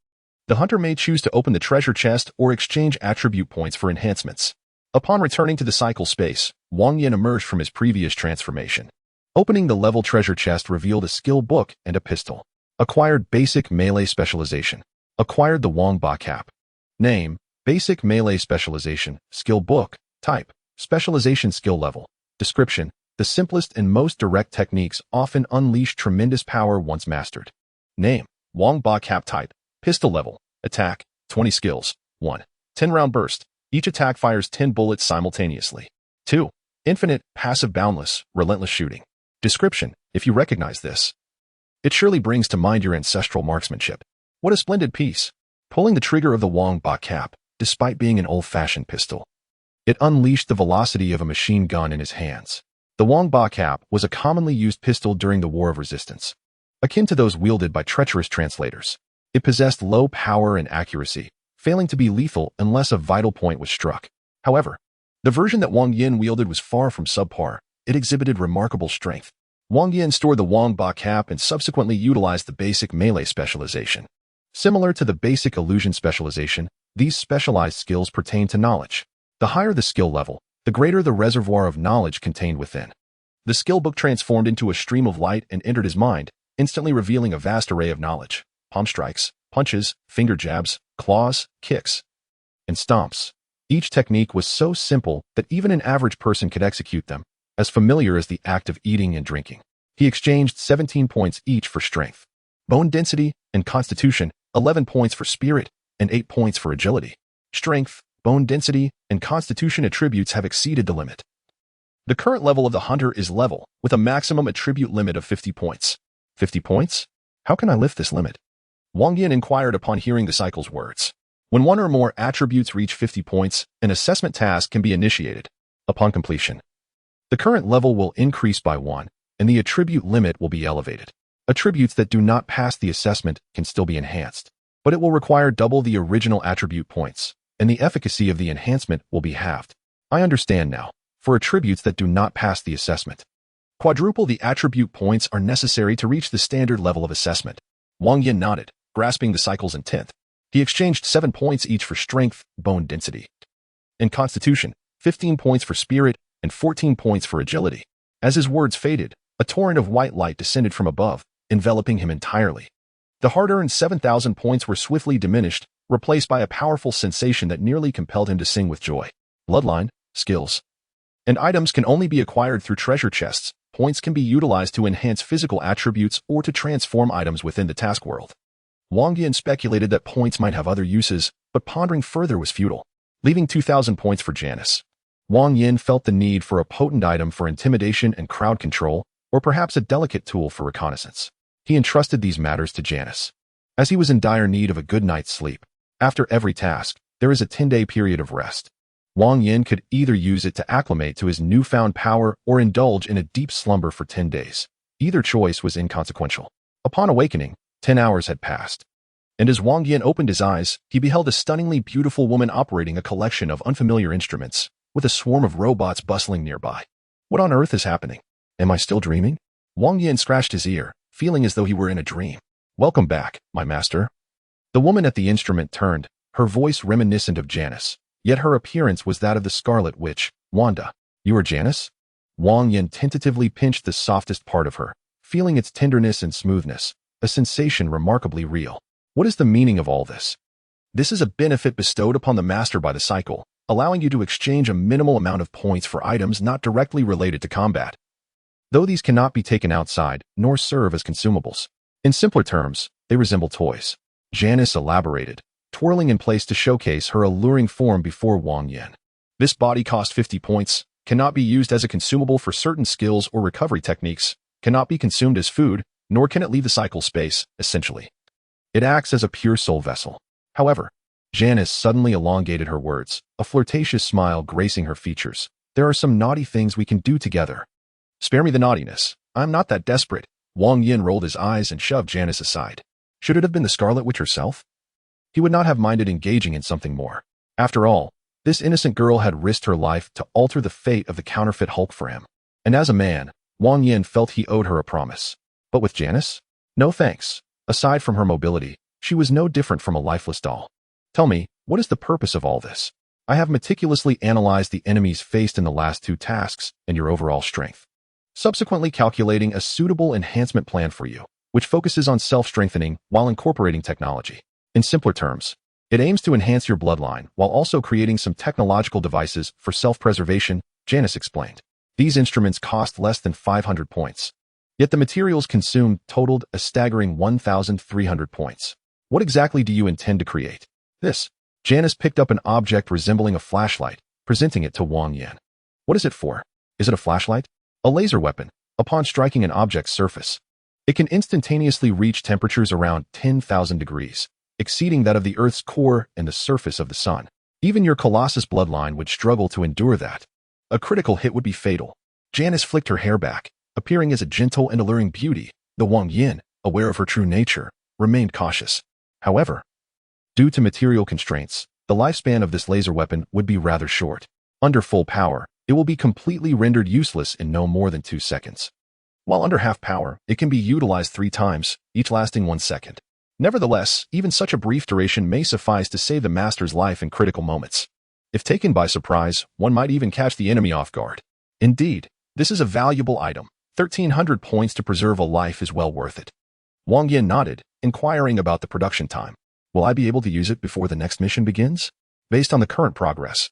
The hunter may choose to open the treasure chest or exchange attribute points for enhancements. Upon returning to the cycle space, Wang Yan emerged from his previous transformation. Opening the level treasure chest revealed a skill book and a pistol. Acquired basic melee specialization. Acquired the Wang Ba cap. Name: basic melee specialization. Skill book. Type: specialization skill level. Description: the simplest and most direct techniques often unleash tremendous power once mastered. Name: Wang Ba cap. Type: pistol level. Attack: 20 skills. 1. 10-round burst. Each attack fires 10 bullets simultaneously. 2. Infinite, passive boundless, relentless shooting. Description: if you recognize this, it surely brings to mind your ancestral marksmanship. What a splendid piece. Pulling the trigger of the Wang Ba cap, despite being an old-fashioned pistol, it unleashed the velocity of a machine gun in his hands. The Wang Ba cap was a commonly used pistol during the War of Resistance, akin to those wielded by treacherous translators. It possessed low power and accuracy, failing to be lethal unless a vital point was struck. However, the version that Wang Yan wielded was far from subpar. It exhibited remarkable strength. Wang Yan stored the Wang Ba cap and subsequently utilized the basic melee specialization. Similar to the basic illusion specialization, these specialized skills pertain to knowledge. The higher the skill level, the greater the reservoir of knowledge contained within. The skill book transformed into a stream of light and entered his mind, instantly revealing a vast array of knowledge. Palm strikes, punches, finger jabs, claws, kicks, and stomps. Each technique was so simple that even an average person could execute them, as familiar as the act of eating and drinking. He exchanged 17 points each for strength, bone density, and constitution, 11 points for spirit, and 8 points for agility. Strength, bone density, and constitution attributes have exceeded the limit. The current level of the hunter is level, with a maximum attribute limit of 50 points. 50 points? How can I lift this limit? Wang Yan inquired upon hearing the cycle's words. When one or more attributes reach 50 points, an assessment task can be initiated. Upon completion, the current level will increase by 1, and the attribute limit will be elevated. Attributes that do not pass the assessment can still be enhanced, but it will require double the original attribute points, and the efficacy of the enhancement will be halved. I understand now. For attributes that do not pass the assessment, quadruple the attribute points are necessary to reach the standard level of assessment. Wang Yan nodded, grasping the cycle's intent. He exchanged 7 points each for strength, bone density, and constitution, 15 points for spirit, and 14 points for agility. As his words faded, a torrent of white light descended from above, enveloping him entirely. The hard-earned 7,000 points were swiftly diminished, replaced by a powerful sensation that nearly compelled him to sing with joy. Bloodline, skills, and items can only be acquired through treasure chests. Points can be utilized to enhance physical attributes or to transform items within the task world. Wang Yan speculated that points might have other uses, but pondering further was futile. Leaving 2,000 points for Janice, Wang Yan felt the need for a potent item for intimidation and crowd control, or perhaps a delicate tool for reconnaissance. He entrusted these matters to Janice, as he was in dire need of a good night's sleep. After every task, there is a 10-day period of rest. Wang Yan could either use it to acclimate to his newfound power or indulge in a deep slumber for 10 days. Either choice was inconsequential. Upon awakening, 10 hours had passed. And as Wang Yan opened his eyes, he beheld a stunningly beautiful woman operating a collection of unfamiliar instruments, with a swarm of robots bustling nearby. What on earth is happening? Am I still dreaming? Wang Yan scratched his ear, feeling as though he were in a dream. Welcome back, my master. The woman at the instrument turned, her voice reminiscent of Janice. Yet her appearance was that of the Scarlet Witch, Wanda. You are Janice? Wang Yan tentatively pinched the softest part of her, feeling its tenderness and smoothness, a sensation remarkably real. What is the meaning of all this? This is a benefit bestowed upon the master by the cycle, allowing you to exchange a minimal amount of points for items not directly related to combat, though these cannot be taken outside, nor serve as consumables. In simpler terms, they resemble toys. Janice elaborated, twirling in place to showcase her alluring form before Wang Yan. This body cost 50 points, cannot be used as a consumable for certain skills or recovery techniques, cannot be consumed as food, nor can it leave the cycle space, essentially. It acts as a pure soul vessel. However, Janice suddenly elongated her words, a flirtatious smile gracing her features. There are some naughty things we can do together. Spare me the naughtiness. I'm not that desperate. Wang Yan rolled his eyes and shoved Janice aside. Should it have been the Scarlet Witch herself? He would not have minded engaging in something more. After all, this innocent girl had risked her life to alter the fate of the counterfeit Hulk for him. And as a man, Wang Yan felt he owed her a promise. But with Janice? No thanks. Aside from her mobility, she was no different from a lifeless doll. Tell me, what is the purpose of all this? I have meticulously analyzed the enemies faced in the last 2 tasks and your overall strength, subsequently calculating a suitable enhancement plan for you, which focuses on self-strengthening while incorporating technology. In simpler terms, it aims to enhance your bloodline while also creating some technological devices for self-preservation, Janice explained. These instruments cost less than 500 points. Yet the materials consumed totaled a staggering 1,300 points. What exactly do you intend to create? This. Janice picked up an object resembling a flashlight, presenting it to Wang Yan. What is it for? Is it a flashlight? A laser weapon. Upon striking an object's surface, it can instantaneously reach temperatures around 10,000 degrees, exceeding that of the Earth's core and the surface of the sun. Even your Colossus bloodline would struggle to endure that. A critical hit would be fatal. Janice flicked her hair back, appearing as a gentle and alluring beauty, though Wang Yan, aware of her true nature, remained cautious. However, due to material constraints, the lifespan of this laser weapon would be rather short. Under full power, it will be completely rendered useless in no more than 2 seconds. While under half power, it can be utilized 3 times, each lasting 1 second. Nevertheless, even such a brief duration may suffice to save the master's life in critical moments. If taken by surprise, one might even catch the enemy off guard. Indeed, this is a valuable item. 1,300 points to preserve a life is well worth it. Wang Yan nodded, inquiring about the production time. Will I be able to use it before the next mission begins? Based on the current progress,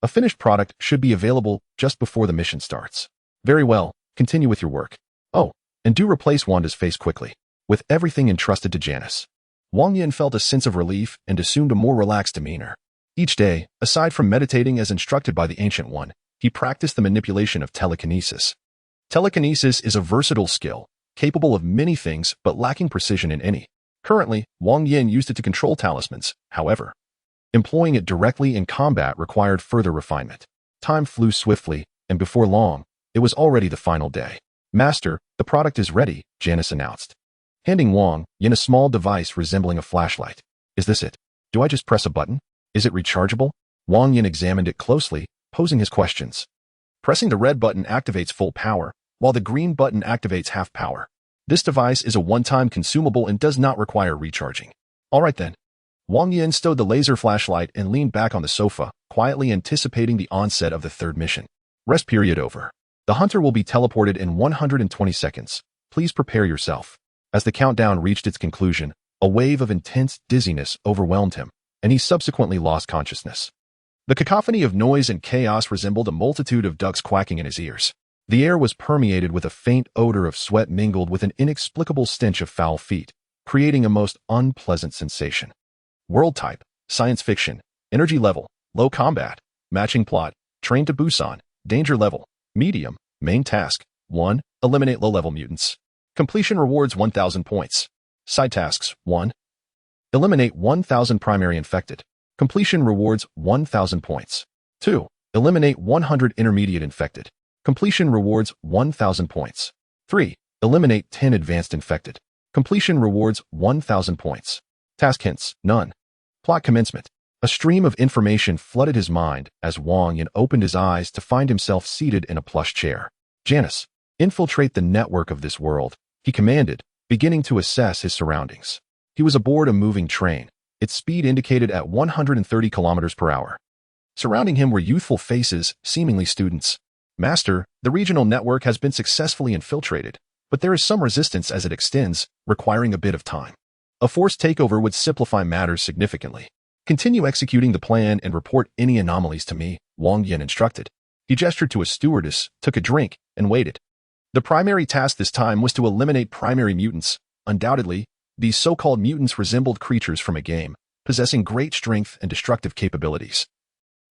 a finished product should be available just before the mission starts. Very well, continue with your work. Oh, and do replace Wanda's face quickly. With everything entrusted to Janice, Wang Yan felt a sense of relief and assumed a more relaxed demeanor. Each day, aside from meditating as instructed by the Ancient One, he practiced the manipulation of telekinesis. Telekinesis is a versatile skill, capable of many things but lacking precision in any. Currently, Wang Yan used it to control talismans. However, employing it directly in combat required further refinement. Time flew swiftly, and before long, it was already the final day. Master, the product is ready, Janice announced, handing Wang Yan a small device resembling a flashlight. Is this it? Do I just press a button? Is it rechargeable? Wang Yan examined it closely, posing his questions. Pressing the red button activates full power, while the green button activates half power. This device is a one-time consumable and does not require recharging. All right then. Wang Yan stowed the laser flashlight and leaned back on the sofa, quietly anticipating the onset of the 3rd mission. Rest period over. The hunter will be teleported in 120 seconds. Please prepare yourself. As the countdown reached its conclusion, a wave of intense dizziness overwhelmed him, and he subsequently lost consciousness. The cacophony of noise and chaos resembled a multitude of ducks quacking in his ears. The air was permeated with a faint odor of sweat mingled with an inexplicable stench of foul feet, creating a most unpleasant sensation. World type, science fiction, energy level, low combat, matching plot, Train to Busan, danger level, medium, main task, 1, eliminate low-level mutants. Completion rewards 1,000 points. Side tasks, 1, eliminate 1,000 primary infected. Completion rewards 1,000 points. 2, eliminate 100 intermediate infected. Completion rewards 1,000 points. 3. Eliminate 10 advanced infected. Completion rewards 1,000 points. Task hints, none. Plot commencement. A stream of information flooded his mind as Wang Yan opened his eyes to find himself seated in a plush chair. Janice, infiltrate the network of this world, he commanded, beginning to assess his surroundings. He was aboard a moving train, its speed indicated at 130 kilometers per hour. Surrounding him were youthful faces, seemingly students. Master, the regional network has been successfully infiltrated, but there is some resistance as it extends, requiring a bit of time. A forced takeover would simplify matters significantly. Continue executing the plan and report any anomalies to me, Wang Yan instructed. He gestured to a stewardess, took a drink, and waited. The primary task this time was to eliminate primary mutants. Undoubtedly, these so-called mutants resembled creatures from a game, possessing great strength and destructive capabilities.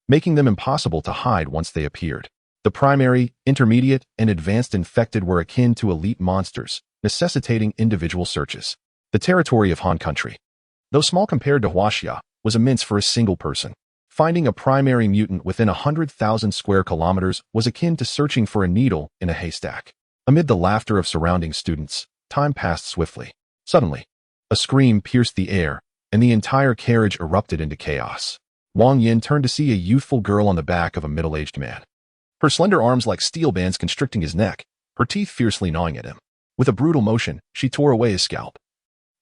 making them impossible to hide once they appeared. The primary, intermediate, and advanced infected were akin to elite monsters, necessitating individual searches. The territory of Han Country, though small compared to Huaxia, was immense for a single person. Finding a primary mutant within 100,000 square kilometers was akin to searching for a needle in a haystack. Amid the laughter of surrounding students, time passed swiftly. Suddenly, a scream pierced the air, and the entire carriage erupted into chaos. Wang Yan turned to see a youthful girl on the back of a middle-aged man. Her slender arms like steel bands constricting his neck, her teeth fiercely gnawing at him. With a brutal motion, she tore away his scalp,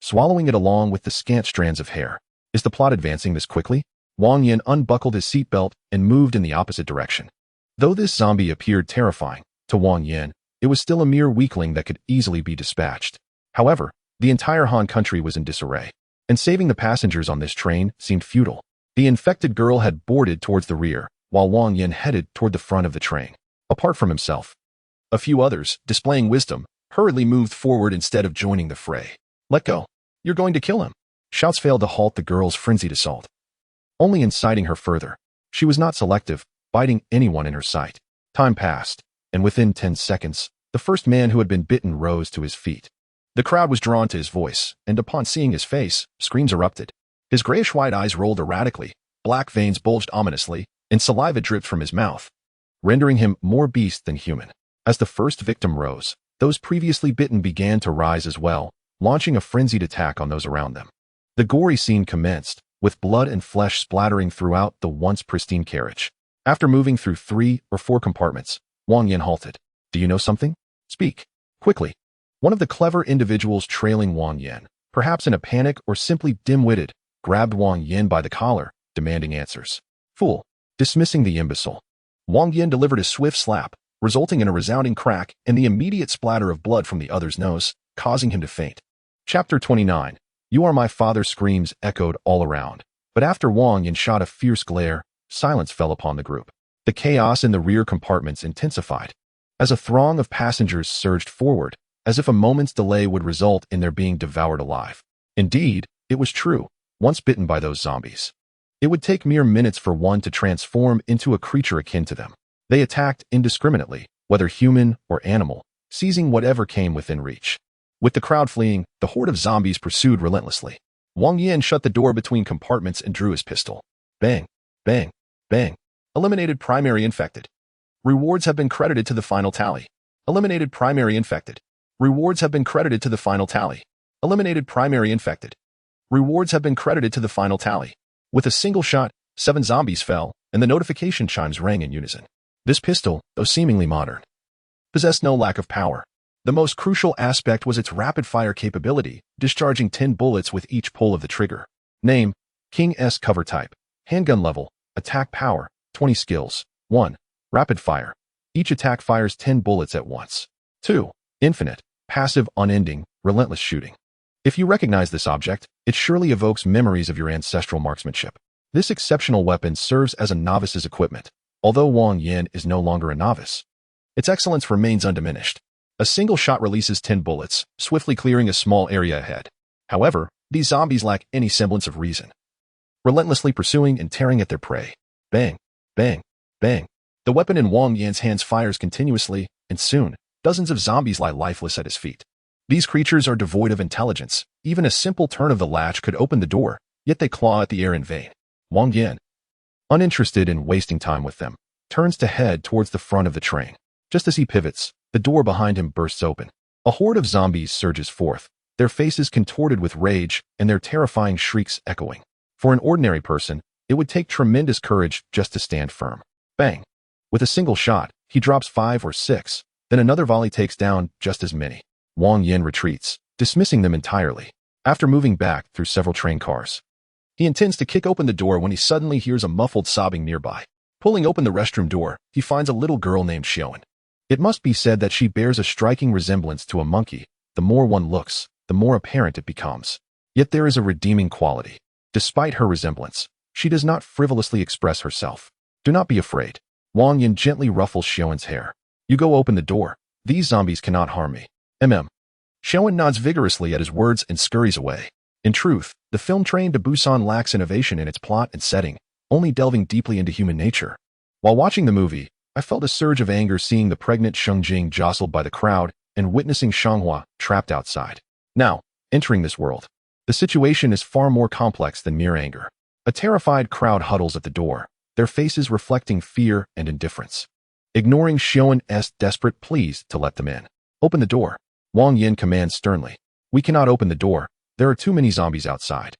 swallowing it along with the scant strands of hair. Is the plot advancing this quickly? Wang Yan unbuckled his seatbelt and moved in the opposite direction. Though this zombie appeared terrifying, to Wang Yan, it was still a mere weakling that could easily be dispatched. However, the entire Han Country was in disarray, and saving the passengers on this train seemed futile. The infected girl had boarded towards the rear, while Wang Yan headed toward the front of the train. Apart from himself, a few others, displaying wisdom, hurriedly moved forward instead of joining the fray. Let go. You're going to kill him. Shouts failed to halt the girl's frenzied assault, only inciting her further. She was not selective, biting anyone in her sight. Time passed, and within 10 seconds, the first man who had been bitten rose to his feet. The crowd was drawn to his voice, and upon seeing his face, screams erupted. His grayish-white eyes rolled erratically, black veins bulged ominously, and saliva dripped from his mouth, rendering him more beast than human. As the first victim rose, those previously bitten began to rise as well, launching a frenzied attack on those around them. The gory scene commenced, with blood and flesh splattering throughout the once pristine carriage. After moving through 3 or 4 compartments, Wang Yan halted. Do you know something? Speak. Quickly. One of the clever individuals trailing Wang Yan, perhaps in a panic or simply dim-witted, grabbed Wang Yan by the collar, demanding answers. Fool. Dismissing the imbecile, Wang Yan delivered a swift slap, resulting in a resounding crack and the immediate splatter of blood from the other's nose, causing him to faint. Chapter 29. You are my father screams echoed all around. But after Wang Yan shot a fierce glare, silence fell upon the group. The chaos in the rear compartments intensified, as a throng of passengers surged forward, as if a moment's delay would result in their being devoured alive. Indeed, it was true. Once bitten by those zombies, it would take mere minutes for one to transform into a creature akin to them. They attacked indiscriminately, whether human or animal, seizing whatever came within reach. With the crowd fleeing, the horde of zombies pursued relentlessly. Wang Yan shut the door between compartments and drew his pistol. Bang, bang, bang. Eliminated primary infected. Rewards have been credited to the final tally. Eliminated primary infected. Rewards have been credited to the final tally. Eliminated primary infected. Rewards have been credited to the final tally. With a single shot, 7 zombies fell, and the notification chimes rang in unison. This pistol, though seemingly modern, possessed no lack of power. The most crucial aspect was its rapid-fire capability, discharging 10 bullets with each pull of the trigger. Name, King S cover type. Handgun level, attack power, 20 skills. 1. Rapid fire. Each attack fires 10 bullets at once. 2. Infinite, passive, unending, relentless shooting. If you recognize this object, it surely evokes memories of your ancestral marksmanship. This exceptional weapon serves as a novice's equipment. Although Wang Yan is no longer a novice, its excellence remains undiminished. A single shot releases 10 bullets, swiftly clearing a small area ahead. However, these zombies lack any semblance of reason, relentlessly pursuing and tearing at their prey. Bang, bang, bang. The weapon in Wang Yan's hands fires continuously, and soon, dozens of zombies lie lifeless at his feet. These creatures are devoid of intelligence. Even a simple turn of the latch could open the door, yet they claw at the air in vain. Wang Yan, uninterested in wasting time with them, turns to head towards the front of the train. Just as he pivots, the door behind him bursts open. A horde of zombies surges forth, their faces contorted with rage and their terrifying shrieks echoing. For an ordinary person, it would take tremendous courage just to stand firm. Bang! With a single shot, he drops 5 or 6, then another volley takes down just as many. Wang Yan retreats, dismissing them entirely. After moving back through several train cars, he intends to kick open the door when he suddenly hears a muffled sobbing nearby. Pulling open the restroom door, he finds a little girl named Xiaowen. It must be said that she bears a striking resemblance to a monkey. The more one looks, the more apparent it becomes. Yet there is a redeeming quality. Despite her resemblance, she does not frivolously express herself. Do not be afraid. Wang Yan gently ruffles Xiaowen's hair. You go open the door. These zombies cannot harm me. Xiaowen nods vigorously at his words and scurries away. In truth, the film Train to Busan lacks innovation in its plot and setting, only delving deeply into human nature. While watching the movie, I felt a surge of anger seeing the pregnant Sheng Jing jostled by the crowd and witnessing Shanghua trapped outside. Now, entering this world, the situation is far more complex than mere anger. A terrified crowd huddles at the door, their faces reflecting fear and indifference. Ignoring Xiaowen's desperate pleas to let them in. Open the door. Wang Yan commands sternly. We cannot open the door. There are too many zombies outside.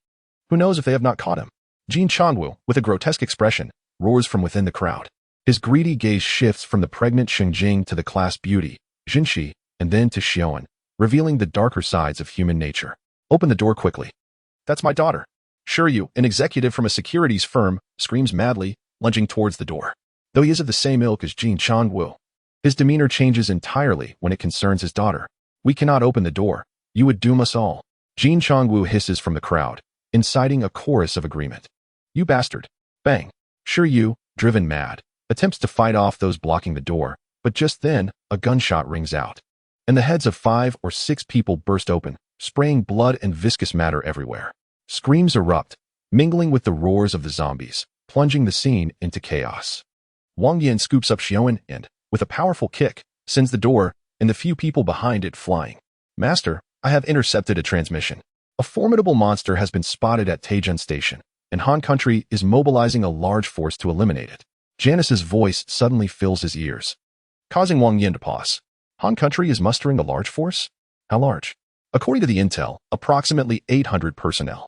Who knows if they have not caught him? Jin Changwu, with a grotesque expression, roars from within the crowd. His greedy gaze shifts from the pregnant Shengjing to the class beauty, Jinxi, and then to Xiaowen, revealing the darker sides of human nature. Open the door quickly. That's my daughter. Shiryu, an executive from a securities firm, screams madly, lunging towards the door. Though he is of the same ilk as Jin Changwu, his demeanor changes entirely when it concerns his daughter. We cannot open the door. You would doom us all. Jin Changwu hisses from the crowd, inciting a chorus of agreement. You bastard. Bang. Shiryu, driven mad, attempts to fight off those blocking the door, but just then, a gunshot rings out, and the heads of 5 or 6 people burst open, spraying blood and viscous matter everywhere. Screams erupt, mingling with the roars of the zombies, plunging the scene into chaos. Wang Yan scoops up Xiaowen and, with a powerful kick, sends the door and the few people behind it flying. Master, I have intercepted a transmission. A formidable monster has been spotted at Taijun Station, and Han Country is mobilizing a large force to eliminate it. Janice's voice suddenly fills his ears, causing Wang Yan to pause. Han Country is mustering a large force? How large? According to the intel, approximately 800 personnel.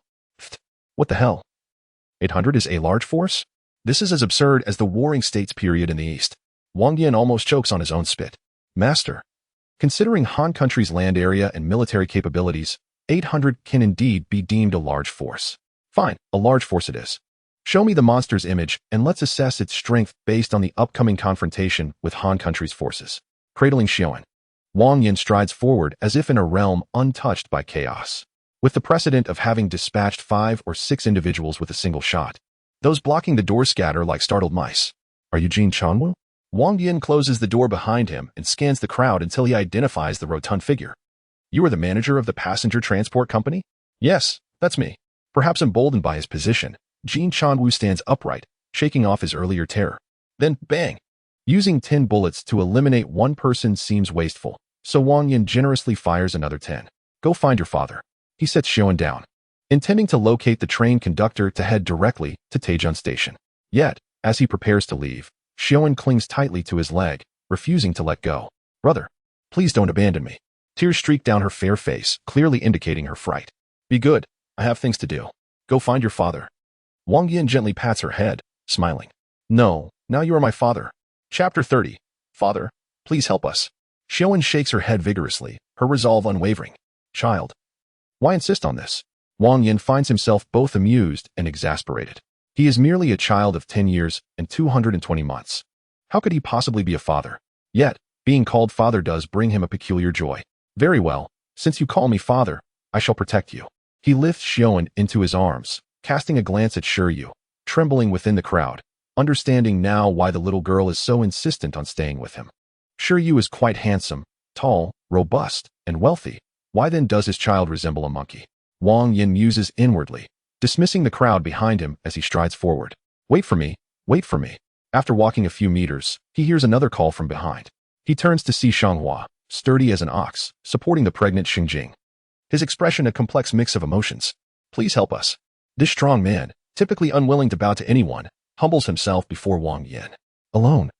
What the hell? 800 is a large force? This is as absurd as the Warring States period in the East. Wang Yan almost chokes on his own spit. Master, considering Han Country's land area and military capabilities, 800 can indeed be deemed a large force. Fine, a large force it is. Show me the monster's image and let's assess its strength based on the upcoming confrontation with Han Country's forces. Cradling Xiaowen, Wang Yan strides forward as if in a realm untouched by chaos. With the precedent of having dispatched 5 or 6 individuals with a single shot, those blocking the door scatter like startled mice. Are you Jin Changwu? Wang Yan closes the door behind him and scans the crowd until he identifies the rotund figure. You are the manager of the passenger transport company? Yes, that's me. Perhaps emboldened by his position, Jin Changwu stands upright, shaking off his earlier terror. Then, bang! Using 10 bullets to eliminate one person seems wasteful, so Wang Yan generously fires another 10. Go find your father. He sets Xiaowen down, intending to locate the train conductor to head directly to Taijun Station. Yet, as he prepares to leave, Xiaowen clings tightly to his leg, refusing to let go. Brother, please don't abandon me. Tears streak down her fair face, clearly indicating her fright. Be good. I have things to do. Go find your father. Wang Yan gently pats her head, smiling. No, now you are my father. Chapter 30. Father, please help us. Xiaowen shakes her head vigorously, her resolve unwavering. Child, why insist on this? Wang Yan finds himself both amused and exasperated. He is merely a child of 10 years and 220 months. How could he possibly be a father? Yet, being called father does bring him a peculiar joy. Very well, since you call me father, I shall protect you. He lifts Xiaowen into his arms, casting a glance at Shiryu, trembling within the crowd, understanding now why the little girl is so insistent on staying with him. Shiryu is quite handsome, tall, robust, and wealthy. Why then does his child resemble a monkey? Wang Yan muses inwardly, dismissing the crowd behind him as he strides forward. Wait for me, wait for me. After walking a few meters, he hears another call from behind. He turns to see Shanghua, sturdy as an ox, supporting the pregnant Xingjing. His expression a complex mix of emotions. Please help us. This strong man, typically unwilling to bow to anyone, humbles himself before Wang Yan. Alone.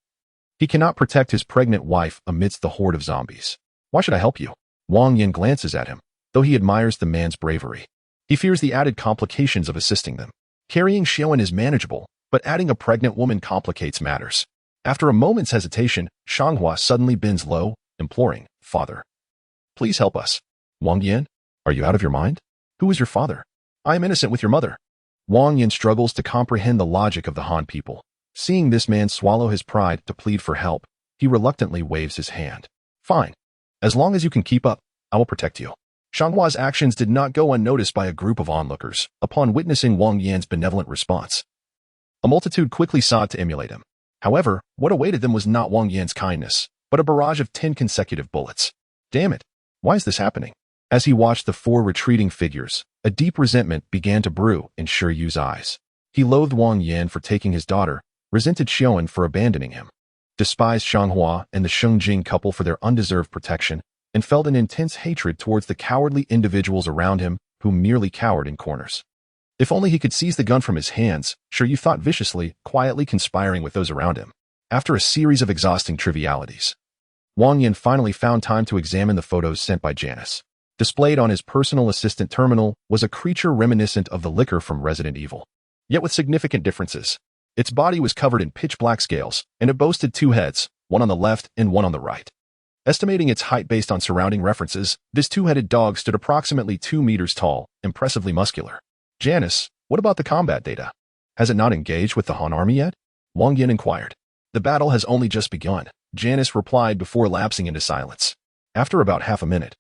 He cannot protect his pregnant wife amidst the horde of zombies. Why should I help you? Wang Yan glances at him, though he admires the man's bravery. He fears the added complications of assisting them. Carrying Xiaowen is manageable, but adding a pregnant woman complicates matters. After a moment's hesitation, Shanghua suddenly bends low, imploring, Father, please help us. Wang Yan, are you out of your mind? Who is your father? I am innocent with your mother. Wang Yan struggles to comprehend the logic of the Han people. Seeing this man swallow his pride to plead for help, he reluctantly waves his hand. Fine. As long as you can keep up, I will protect you. Shanghua's actions did not go unnoticed by a group of onlookers upon witnessing Wang Yan's benevolent response. A multitude quickly sought to emulate him. However, what awaited them was not Wang Yan's kindness, but a barrage of 10 consecutive bullets. Damn it, why is this happening? As he watched the 4 retreating figures, a deep resentment began to brew in Shiryu's eyes. He loathed Wang Yan for taking his daughter, resented Xiaoan for abandoning him, despised Shanghua and the Shengjing couple for their undeserved protection, and felt an intense hatred towards the cowardly individuals around him who merely cowered in corners. If only he could seize the gun from his hands, sure you thought viciously, quietly conspiring with those around him. After a series of exhausting trivialities, Wang Yan finally found time to examine the photos sent by Janice. Displayed on his personal assistant terminal was a creature reminiscent of the Licker from Resident Evil, yet with significant differences. Its body was covered in pitch-black scales, and it boasted 2 heads, one on the left and one on the right. Estimating its height based on surrounding references, this 2-headed dog stood approximately 2 meters tall, impressively muscular. Janice, what about the combat data? Has it not engaged with the Han army yet? Wang Yan inquired. The battle has only just begun, Janice replied before lapsing into silence. After about half a minute,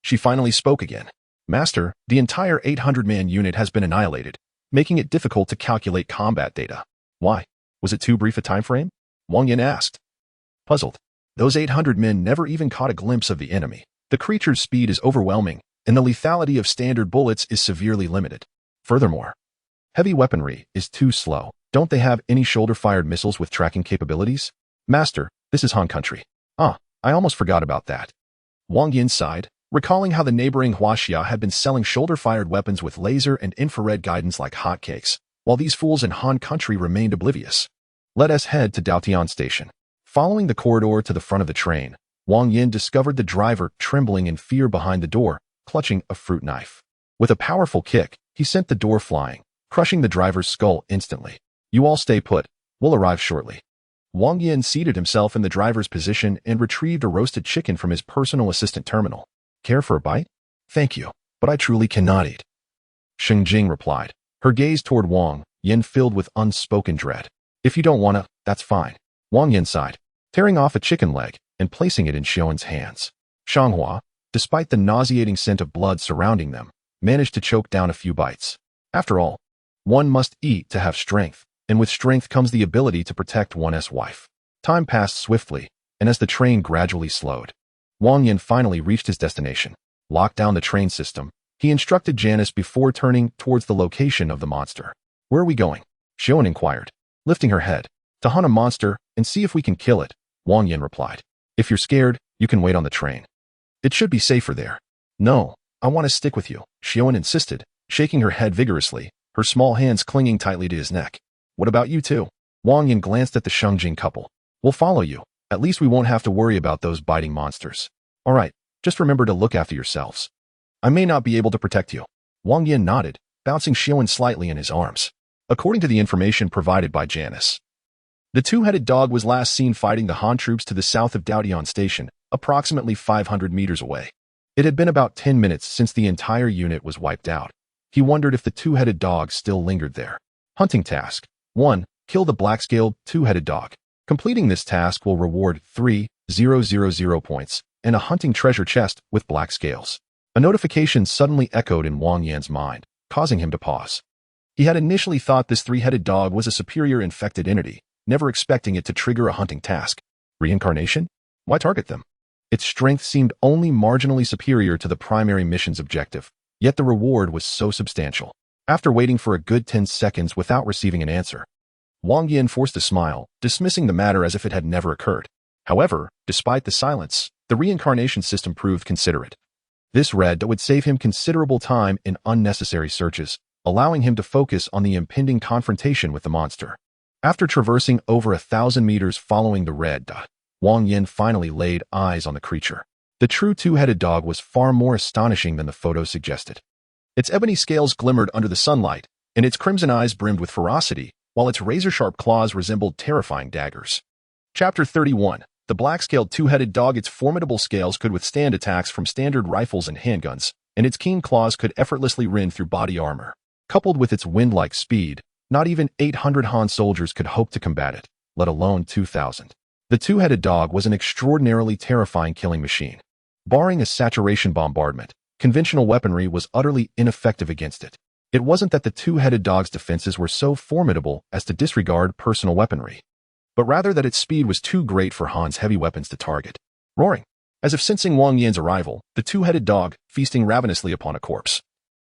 she finally spoke again. Master, the entire 800-man unit has been annihilated, making it difficult to calculate combat data. Why? Was it too brief a time frame? Wang Yan asked. Puzzled. Those 800 men never even caught a glimpse of the enemy. The creature's speed is overwhelming, and the lethality of standard bullets is severely limited. Furthermore, heavy weaponry is too slow. Don't they have any shoulder-fired missiles with tracking capabilities? Master, this is Han country. I almost forgot about that. Wang Yan sighed, recalling how the neighboring Huaxia had been selling shoulder-fired weapons with laser and infrared guidance like hotcakes, while these fools in Han country remained oblivious. Let us head to Daotian Station. Following the corridor to the front of the train, Wang Yan discovered the driver trembling in fear behind the door, clutching a fruit knife. With a powerful kick, he sent the door flying, crushing the driver's skull instantly. You all stay put. We'll arrive shortly. Wang Yan seated himself in the driver's position and retrieved a roasted chicken from his personal assistant terminal. Care for a bite? Thank you, but I truly cannot eat. Shengjing replied, her gaze toward Wang Yan filled with unspoken dread. If you don't wanna, that's fine. Wang Yan sighed, tearing off a chicken leg and placing it in Xiaoan's hands. Shanghua, despite the nauseating scent of blood surrounding them, managed to choke down a few bites. After all, one must eat to have strength, and with strength comes the ability to protect one's wife. Time passed swiftly, and as the train gradually slowed, Wang Yan finally reached his destination. Locked down the train system, he instructed Janice before turning towards the location of the monster. Where are we going? Xiaoan inquired, lifting her head. To hunt a monster and see if we can kill it, Wang Yan replied. If you're scared, you can wait on the train. It should be safer there. No, I want to stick with you, Xiaoan insisted, shaking her head vigorously, her small hands clinging tightly to his neck. What about you two? Wang Yan glanced at the Shengjing couple. We'll follow you. At least we won't have to worry about those biting monsters. All right, just remember to look after yourselves. I may not be able to protect you. Wang Yan nodded, bouncing Xiaoan slightly in his arms. According to the information provided by Janice, the 2-headed dog was last seen fighting the Han troops to the south of Daotian Station, approximately 500 meters away. It had been about 10 minutes since the entire unit was wiped out. He wondered if the 2-headed dog still lingered there. Hunting task. 1. Kill the black-scaled 2-headed dog. Completing this task will reward 3,000 points and a hunting treasure chest with black scales. A notification suddenly echoed in Wang Yan's mind, causing him to pause. He had initially thought this 3-headed dog was a superior infected entity, never expecting it to trigger a hunting task. Reincarnation? Why target them? Its strength seemed only marginally superior to the primary mission's objective, yet the reward was so substantial. After waiting for a good 10 seconds without receiving an answer, Wang Yan forced a smile, dismissing the matter as if it had never occurred. However, despite the silence, the reincarnation system proved considerate. This read that would save him considerable time in unnecessary searches, allowing him to focus on the impending confrontation with the monster. After traversing over 1,000 meters following the red dot, Wang Yan finally laid eyes on the creature. The true 2-headed dog was far more astonishing than the photo suggested. Its ebony scales glimmered under the sunlight, and its crimson eyes brimmed with ferocity, while its razor-sharp claws resembled terrifying daggers. Chapter 31. The black-scaled 2-headed dog. Its formidable scales could withstand attacks from standard rifles and handguns, and its keen claws could effortlessly rend through body armor. Coupled with its wind-like speed, not even 800 Han soldiers could hope to combat it, let alone 2,000. The 2-headed dog was an extraordinarily terrifying killing machine. Barring a saturation bombardment, conventional weaponry was utterly ineffective against it. It wasn't that the 2-headed dog's defenses were so formidable as to disregard personal weaponry, but rather that its speed was too great for Han's heavy weapons to target. Roaring, as if sensing Wang Yan's arrival, the 2-headed dog, feasting ravenously upon a corpse,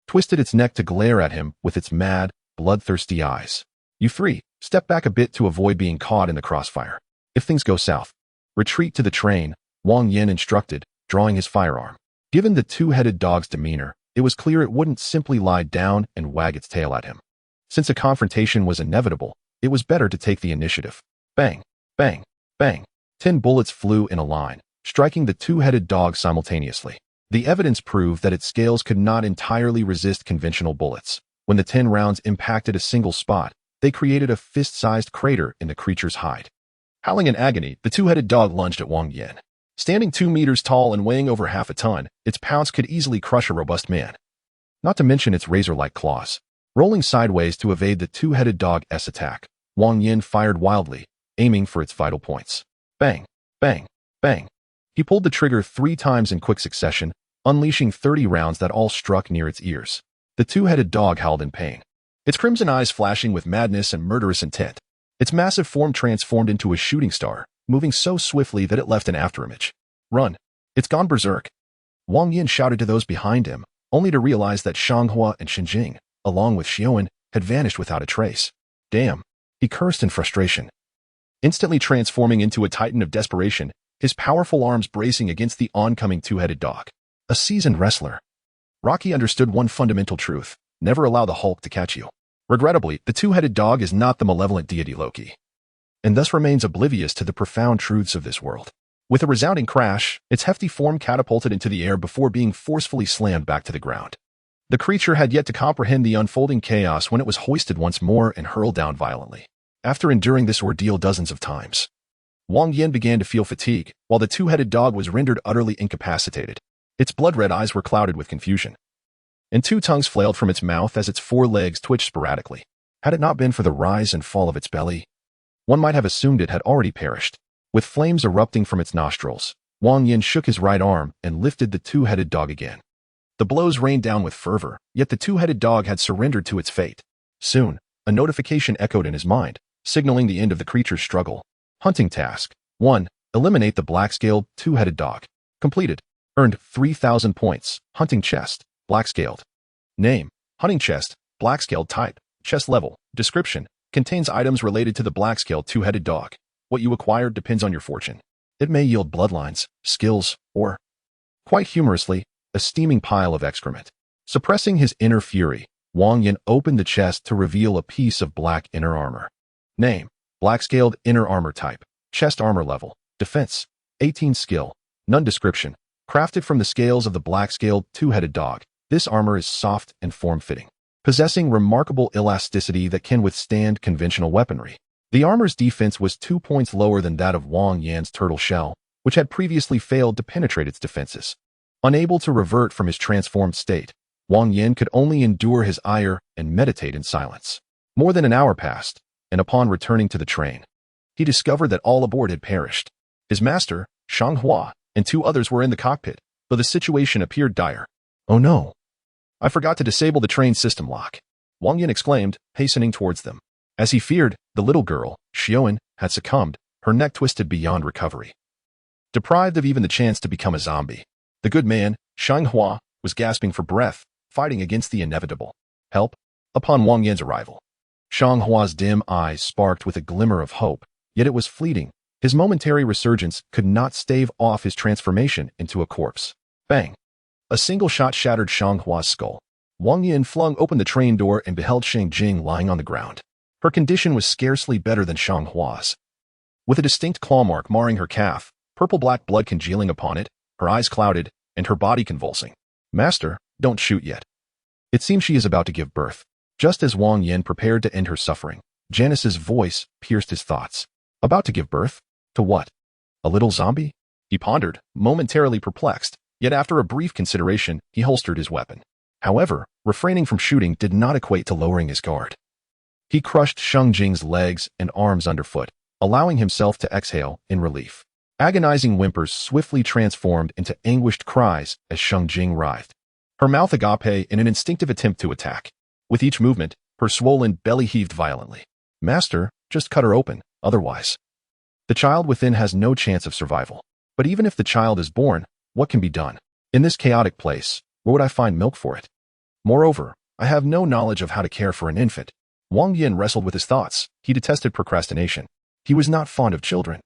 twisted its neck to glare at him with its mad, bloodthirsty eyes. You three, step back a bit to avoid being caught in the crossfire. If things go south, retreat to the train, Wang Yan instructed, drawing his firearm. Given the two-headed dog's demeanor, it was clear it wouldn't simply lie down and wag its tail at him. Since a confrontation was inevitable, it was better to take the initiative. Bang, bang, bang. 10 bullets flew in a line, striking the two-headed dog simultaneously. The evidence proved that its scales could not entirely resist conventional bullets. When the 10 rounds impacted a single spot, they created a fist-sized crater in the creature's hide. Howling in agony, the two-headed dog lunged at Wang Yan. Standing 2 meters tall and weighing over half a ton, its pounce could easily crush a robust man. Not to mention its razor-like claws. Rolling sideways to evade the two-headed dog's attack, Wang Yan fired wildly, aiming for its vital points. Bang, bang, bang. He pulled the trigger 3 times in quick succession, unleashing 30 rounds that all struck near its ears. The two-headed dog howled in pain, its crimson eyes flashing with madness and murderous intent. Its massive form transformed into a shooting star, moving so swiftly that it left an afterimage. Run! It's gone berserk! Wang Yan shouted to those behind him, only to realize that Shanghua and Shenjing, along with Xiaoan, had vanished without a trace. Damn! He cursed in frustration. Instantly transforming into a titan of desperation, his powerful arms bracing against the oncoming two-headed dog. A seasoned wrestler. Rocky understood one fundamental truth: never allow the Hulk to catch you. Regrettably, the two-headed dog is not the malevolent deity Loki, and thus remains oblivious to the profound truths of this world. With a resounding crash, its hefty form catapulted into the air before being forcefully slammed back to the ground. The creature had yet to comprehend the unfolding chaos when it was hoisted once more and hurled down violently. After enduring this ordeal dozens of times, Wang Yan began to feel fatigue, while the two-headed dog was rendered utterly incapacitated. Its blood-red eyes were clouded with confusion, and 2 tongues flailed from its mouth as its 4 legs twitched sporadically. Had it not been for the rise and fall of its belly, one might have assumed it had already perished. With flames erupting from its nostrils, Wang Yan shook his right arm and lifted the two-headed dog again. The blows rained down with fervor, yet the two-headed dog had surrendered to its fate. Soon, a notification echoed in his mind, signaling the end of the creature's struggle. Hunting task. 1. Eliminate the black-scaled, two-headed dog. Completed. Earned 3,000 points. Hunting chest. Black-scaled. Name: hunting chest, black-scaled type, chest level. Description: contains items related to the black-scaled two-headed dog. What you acquired depends on your fortune. It may yield bloodlines, skills, or, quite humorously, a steaming pile of excrement. Suppressing his inner fury, Wang Yan opened the chest to reveal a piece of black inner armor. Name: black-scaled inner armor type, chest armor level, defense, 18 skill, none. Description: crafted from the scales of the black-scaled two-headed dog. This armor is soft and form-fitting, possessing remarkable elasticity that can withstand conventional weaponry. The armor's defense was 2 points lower than that of Wang Yan's turtle shell, which had previously failed to penetrate its defenses. Unable to revert from his transformed state, Wang Yan could only endure his ire and meditate in silence. More than an hour passed, and upon returning to the train, he discovered that all aboard had perished. His master, Shanghua, and 2 others were in the cockpit, but the situation appeared dire. Oh no! I forgot to disable the train system lock, Wang Yan exclaimed, hastening towards them. As he feared, the little girl, Xiaoan, had succumbed, her neck twisted beyond recovery. Deprived of even the chance to become a zombie, the good man, Shanghua, was gasping for breath, fighting against the inevitable. Help! Upon Wang Yan's arrival, Shanghua's dim eyes sparked with a glimmer of hope, yet it was fleeting. His momentary resurgence could not stave off his transformation into a corpse. Bang! A single shot shattered Shanghua's skull. Wang Yan flung open the train door and beheld Shenjing lying on the ground. Her condition was scarcely better than Shanghua's. With a distinct claw mark marring her calf, purple-black blood congealing upon it, her eyes clouded, and her body convulsing. Master, don't shoot yet. It seems she is about to give birth. Just as Wang Yan prepared to end her suffering, Janice's voice pierced his thoughts. About to give birth? To what? A little zombie? He pondered, momentarily perplexed, yet after a brief consideration, he holstered his weapon. However, refraining from shooting did not equate to lowering his guard. He crushed Shenjing's legs and arms underfoot, allowing himself to exhale in relief. Agonizing whimpers swiftly transformed into anguished cries as Shenjing writhed, her mouth agape in an instinctive attempt to attack. With each movement, her swollen belly heaved violently. Master, just cut her open, otherwise the child within has no chance of survival. But even if the child is born, what can be done? In this chaotic place, where would I find milk for it? Moreover, I have no knowledge of how to care for an infant. Wang Yan wrestled with his thoughts. He detested procrastination. He was not fond of children,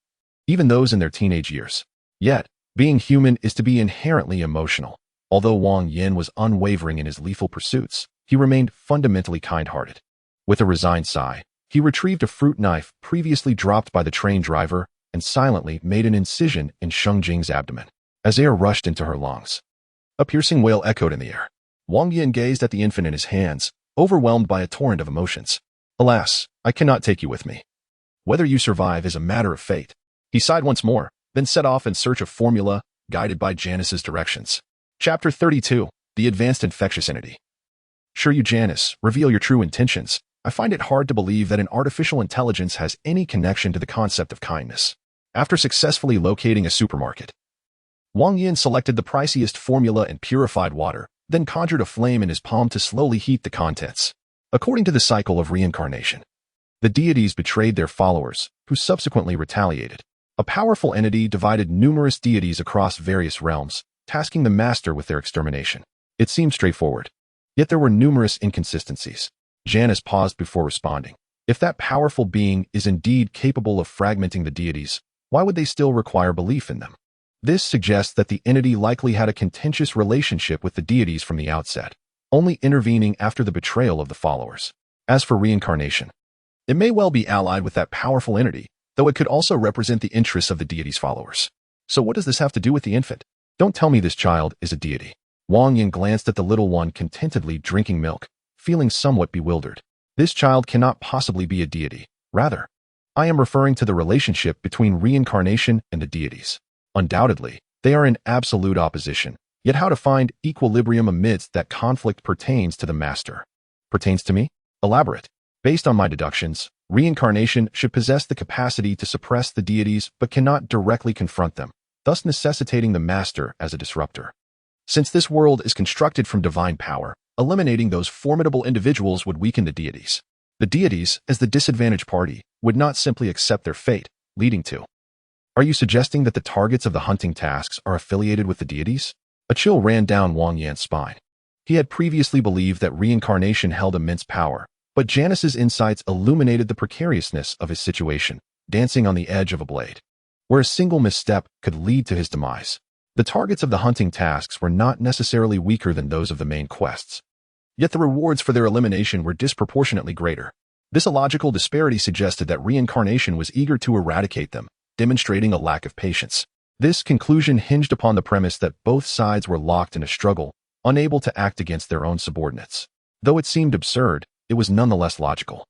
even those in their teenage years. Yet, being human is to be inherently emotional. Although Wang Yan was unwavering in his lethal pursuits, he remained fundamentally kind-hearted. With a resigned sigh, he retrieved a fruit knife previously dropped by the train driver and silently made an incision in Sheng Jing's abdomen. As air rushed into her lungs, a piercing wail echoed in the air. Wang Yan gazed at the infant in his hands, overwhelmed by a torrent of emotions. Alas, I cannot take you with me. Whether you survive is a matter of fate. He sighed once more, then set off in search of formula, guided by Janice's directions. Chapter 32, The Advanced Infectious Entity. Sure you, Janice, reveal your true intentions. I find it hard to believe that an artificial intelligence has any connection to the concept of kindness. After successfully locating a supermarket, Wang Yan selected the priciest formula and purified water, then conjured a flame in his palm to slowly heat the contents. According to the cycle of reincarnation, the deities betrayed their followers, who subsequently retaliated. A powerful entity divided numerous deities across various realms, tasking the master with their extermination. It seemed straightforward. Yet there were numerous inconsistencies. Janice paused before responding. If that powerful being is indeed capable of fragmenting the deities, why would they still require belief in them? This suggests that the entity likely had a contentious relationship with the deities from the outset, only intervening after the betrayal of the followers. As for reincarnation, it may well be allied with that powerful entity, though it could also represent the interests of the deity's followers. So what does this have to do with the infant? Don't tell me this child is a deity. Wang Yan glanced at the little one contentedly drinking milk, feeling somewhat bewildered. This child cannot possibly be a deity. Rather, I am referring to the relationship between reincarnation and the deities. Undoubtedly, they are in absolute opposition, yet how to find equilibrium amidst that conflict pertains to the master. Pertains to me? Elaborate. Based on my deductions, reincarnation should possess the capacity to suppress the deities but cannot directly confront them, thus necessitating the master as a disruptor. Since this world is constructed from divine power, eliminating those formidable individuals would weaken the deities. The deities, as the disadvantaged party, would not simply accept their fate, leading to. Are you suggesting that the targets of the hunting tasks are affiliated with the deities? A chill ran down Wang Yan's spine. He had previously believed that reincarnation held immense power, but Janice's insights illuminated the precariousness of his situation, dancing on the edge of a blade, where a single misstep could lead to his demise. The targets of the hunting tasks were not necessarily weaker than those of the main quests, yet the rewards for their elimination were disproportionately greater. This illogical disparity suggested that reincarnation was eager to eradicate them, demonstrating a lack of patience. This conclusion hinged upon the premise that both sides were locked in a struggle, unable to act against their own subordinates. Though it seemed absurd, it was nonetheless logical.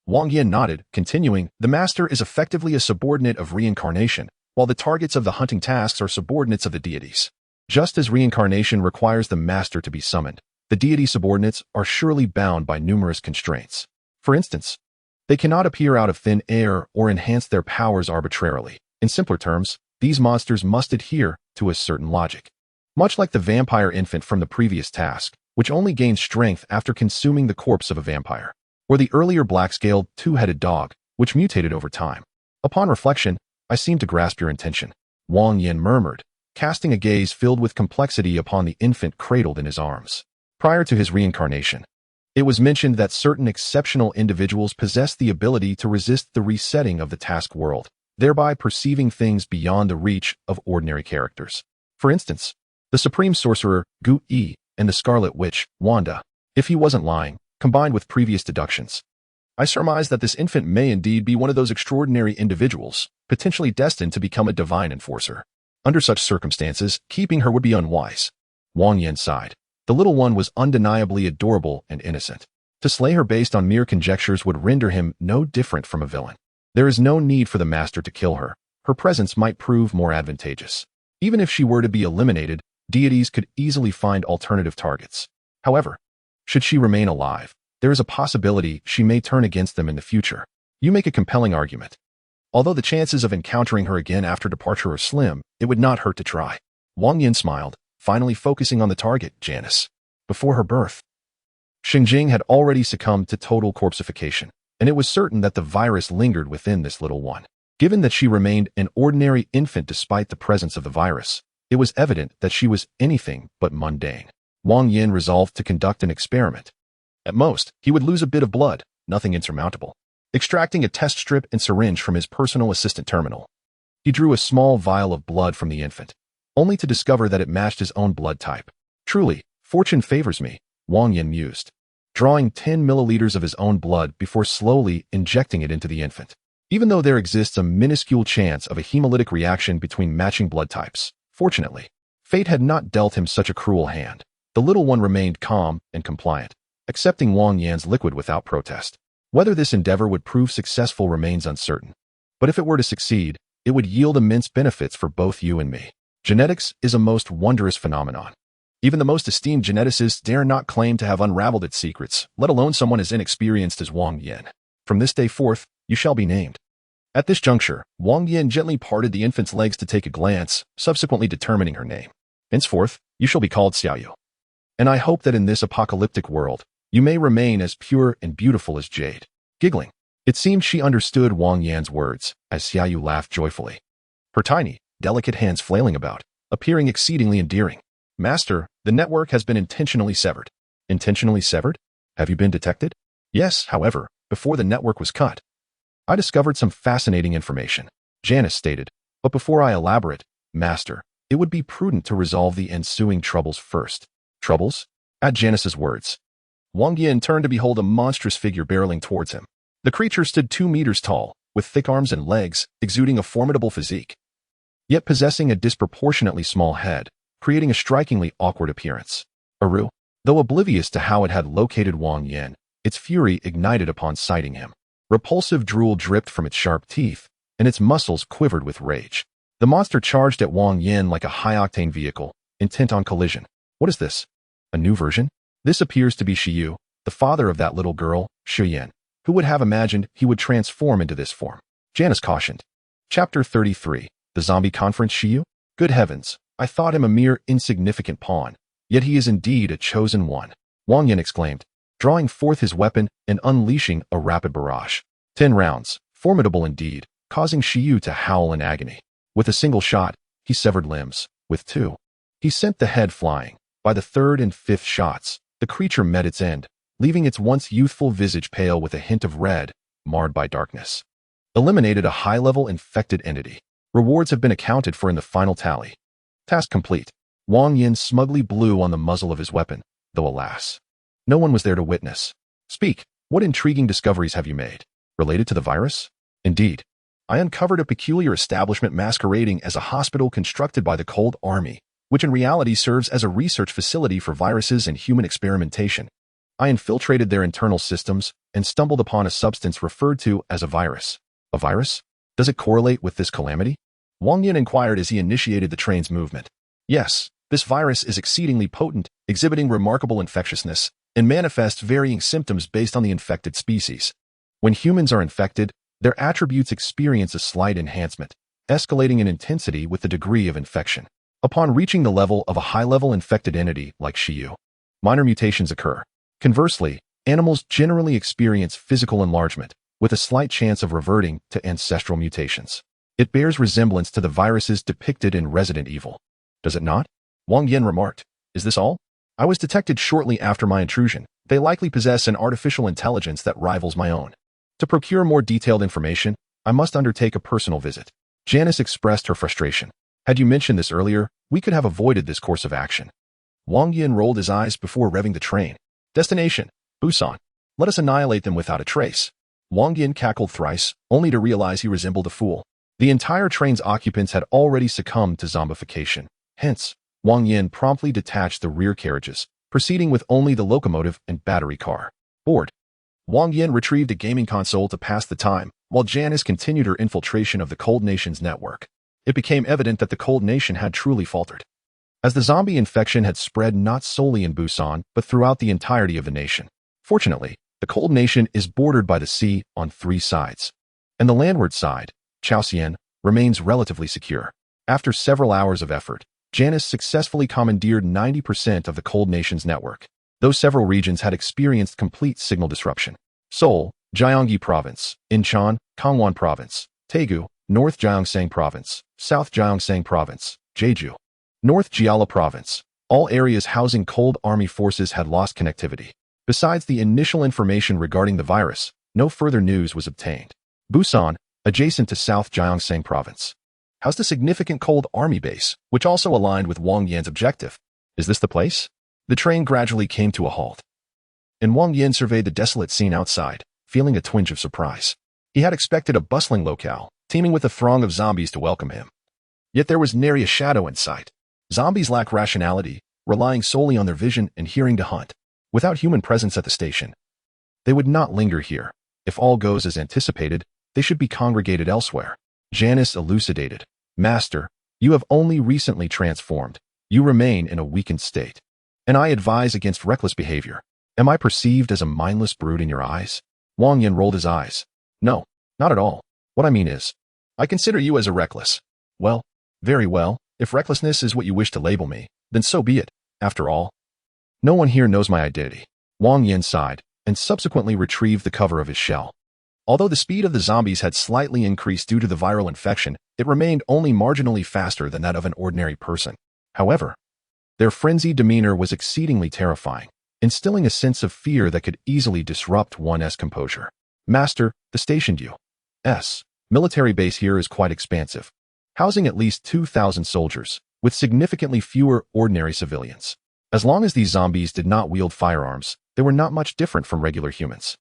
Wang Yan nodded, continuing, the master is effectively a subordinate of reincarnation, while the targets of the hunting tasks are subordinates of the deities. Just as reincarnation requires the master to be summoned, the deity subordinates are surely bound by numerous constraints. For instance, they cannot appear out of thin air or enhance their powers arbitrarily. In simpler terms, these monsters must adhere to a certain logic. Much like the vampire infant from the previous task, which only gained strength after consuming the corpse of a vampire, or the earlier black-scaled, two-headed dog, which mutated over time. Upon reflection, I seem to grasp your intention, Wang Yan murmured, casting a gaze filled with complexity upon the infant cradled in his arms. Prior to his reincarnation, it was mentioned that certain exceptional individuals possessed the ability to resist the resetting of the task world, thereby perceiving things beyond the reach of ordinary characters. For instance, the Supreme Sorcerer, Gu Yi, and the Scarlet Witch, Wanda. If he wasn't lying, combined with previous deductions, I surmise that this infant may indeed be one of those extraordinary individuals, potentially destined to become a divine enforcer. Under such circumstances, keeping her would be unwise. Wang Yan sighed. The little one was undeniably adorable and innocent. To slay her based on mere conjectures would render him no different from a villain. There is no need for the master to kill her. Her presence might prove more advantageous. Even if she were to be eliminated, deities could easily find alternative targets. However, should she remain alive, there is a possibility she may turn against them in the future. You make a compelling argument. Although the chances of encountering her again after departure are slim, it would not hurt to try. Wang Yan smiled, finally focusing on the target, Janice. Before her birth, Sheng Jing had already succumbed to total corpsification, and it was certain that the virus lingered within this little one. Given that she remained an ordinary infant despite the presence of the virus, it was evident that she was anything but mundane. Wang Yan resolved to conduct an experiment. At most, he would lose a bit of blood, nothing insurmountable. Extracting a test strip and syringe from his personal assistant terminal, he drew a small vial of blood from the infant, only to discover that it matched his own blood type. Truly, fortune favors me, Wang Yan mused, drawing 10 milliliters of his own blood before slowly injecting it into the infant. Even though there exists a minuscule chance of a hemolytic reaction between matching blood types, fortunately, fate had not dealt him such a cruel hand. The little one remained calm and compliant, accepting Wang Yan's liquid without protest. Whether this endeavor would prove successful remains uncertain. But if it were to succeed, it would yield immense benefits for both you and me. Genetics is a most wondrous phenomenon. Even the most esteemed geneticists dare not claim to have unraveled its secrets, let alone someone as inexperienced as Wang Yan. From this day forth, you shall be named. At this juncture, Wang Yan gently parted the infant's legs to take a glance, subsequently determining her name. Henceforth, you shall be called Xiaoyu. And I hope that in this apocalyptic world, you may remain as pure and beautiful as jade. Giggling, it seemed she understood Wang Yan's words, as Xiaoyu laughed joyfully, her tiny, delicate hands flailing about, appearing exceedingly endearing. Master, the network has been intentionally severed. Intentionally severed? Have you been detected? Yes, however, before the network was cut, I discovered some fascinating information, Janice stated, but before I elaborate, Master, it would be prudent to resolve the ensuing troubles first. Troubles? At Janice's words, Wang Yan turned to behold a monstrous figure barreling towards him. The creature stood 2 meters tall, with thick arms and legs, exuding a formidable physique, yet possessing a disproportionately small head, creating a strikingly awkward appearance. Aru, though oblivious to how it had located Wang Yan, its fury ignited upon sighting him. Repulsive drool dripped from its sharp teeth, and its muscles quivered with rage. The monster charged at Wang Yan like a high-octane vehicle, intent on collision. What is this? A new version? This appears to be Shiyu, the father of that little girl, Shiyan. Who would have imagined he would transform into this form? Janice cautioned. Chapter 33. The Zombie Conference Shiyu? Good heavens, I thought him a mere insignificant pawn, yet he is indeed a chosen one, Wang Yan exclaimed, drawing forth his weapon and unleashing a rapid barrage. 10 rounds, formidable indeed, causing Shiyu to howl in agony. With a single shot, he severed limbs. With 2, he sent the head flying. By the 3rd and 5th shots, the creature met its end, leaving its once youthful visage pale with a hint of red, marred by darkness. Eliminated a high-level infected entity. Rewards have been accounted for in the final tally. Task complete. Wang Yan smugly blew on the muzzle of his weapon, though alas, no one was there to witness. Speak, what intriguing discoveries have you made? Related to the virus? Indeed. I uncovered a peculiar establishment masquerading as a hospital constructed by the Cold Army, which in reality serves as a research facility for viruses and human experimentation. I infiltrated their internal systems and stumbled upon a substance referred to as a virus. A virus? Does it correlate with this calamity? Wang Yan inquired as he initiated the train's movement. Yes, this virus is exceedingly potent, exhibiting remarkable infectiousness, and manifests varying symptoms based on the infected species. When humans are infected, their attributes experience a slight enhancement, escalating in intensity with the degree of infection. Upon reaching the level of a high-level infected entity like Shiyu, minor mutations occur. Conversely, animals generally experience physical enlargement, with a slight chance of reverting to ancestral mutations. It bears resemblance to the viruses depicted in Resident Evil. Does it not? Wang Yan remarked. Is this all? I was detected shortly after my intrusion. They likely possess an artificial intelligence that rivals my own. To procure more detailed information, I must undertake a personal visit. Janice expressed her frustration. Had you mentioned this earlier, we could have avoided this course of action. Wang Yan rolled his eyes before revving the train. Destination, Busan. Let us annihilate them without a trace. Wang Yan cackled thrice, only to realize he resembled a fool. The entire train's occupants had already succumbed to zombification. Hence, Wang Yan promptly detached the rear carriages, proceeding with only the locomotive and battery car. Bored, Wang Yan retrieved a gaming console to pass the time, while Janice continued her infiltration of the Cold Nation's network. It became evident that the Cold Nation had truly faltered, as the zombie infection had spread not solely in Busan, but throughout the entirety of the nation. Fortunately, the Cold Nation is bordered by the sea on 3 sides, and the landward side, Chaosian, remains relatively secure. After several hours of effort, Janice successfully commandeered 90% of the Cold Nation's network, though several regions had experienced complete signal disruption. Seoul, Gyeonggi Province, Incheon, Gangwon Province, Daegu, North Gyeongsang Province, South Gyeongsang Province, Jeju, North Jeolla Province. All areas housing Cold Army forces had lost connectivity. Besides the initial information regarding the virus, no further news was obtained. Busan, adjacent to South Gyeongsang Province, housed a significant cold army base, which also aligned with Wang Yan's objective. Is this the place? The train gradually came to a halt, and Wang Yan surveyed the desolate scene outside, feeling a twinge of surprise. He had expected a bustling locale, teeming with a throng of zombies to welcome him. Yet there was nary a shadow in sight. Zombies lack rationality, relying solely on their vision and hearing to hunt. Without human presence at the station, they would not linger here. If all goes as anticipated, they should be congregated elsewhere. Janice elucidated. Master, you have only recently transformed. You remain in a weakened state, and I advise against reckless behavior. Am I perceived as a mindless brute in your eyes? Wang Yan rolled his eyes. No, not at all. What I mean is, I consider you as a reckless. Well, very well, if recklessness is what you wish to label me, then so be it. After all, no one here knows my identity. Wang Yan sighed, and subsequently retrieved the cover of his shell. Although the speed of the zombies had slightly increased due to the viral infection, it remained only marginally faster than that of an ordinary person. However, their frenzied demeanor was exceedingly terrifying, instilling a sense of fear that could easily disrupt one's composure. Master, the stationed U.S. military base here is quite expansive, housing at least 2,000 soldiers, with significantly fewer ordinary civilians. As long as these zombies did not wield firearms, they were not much different from regular humans.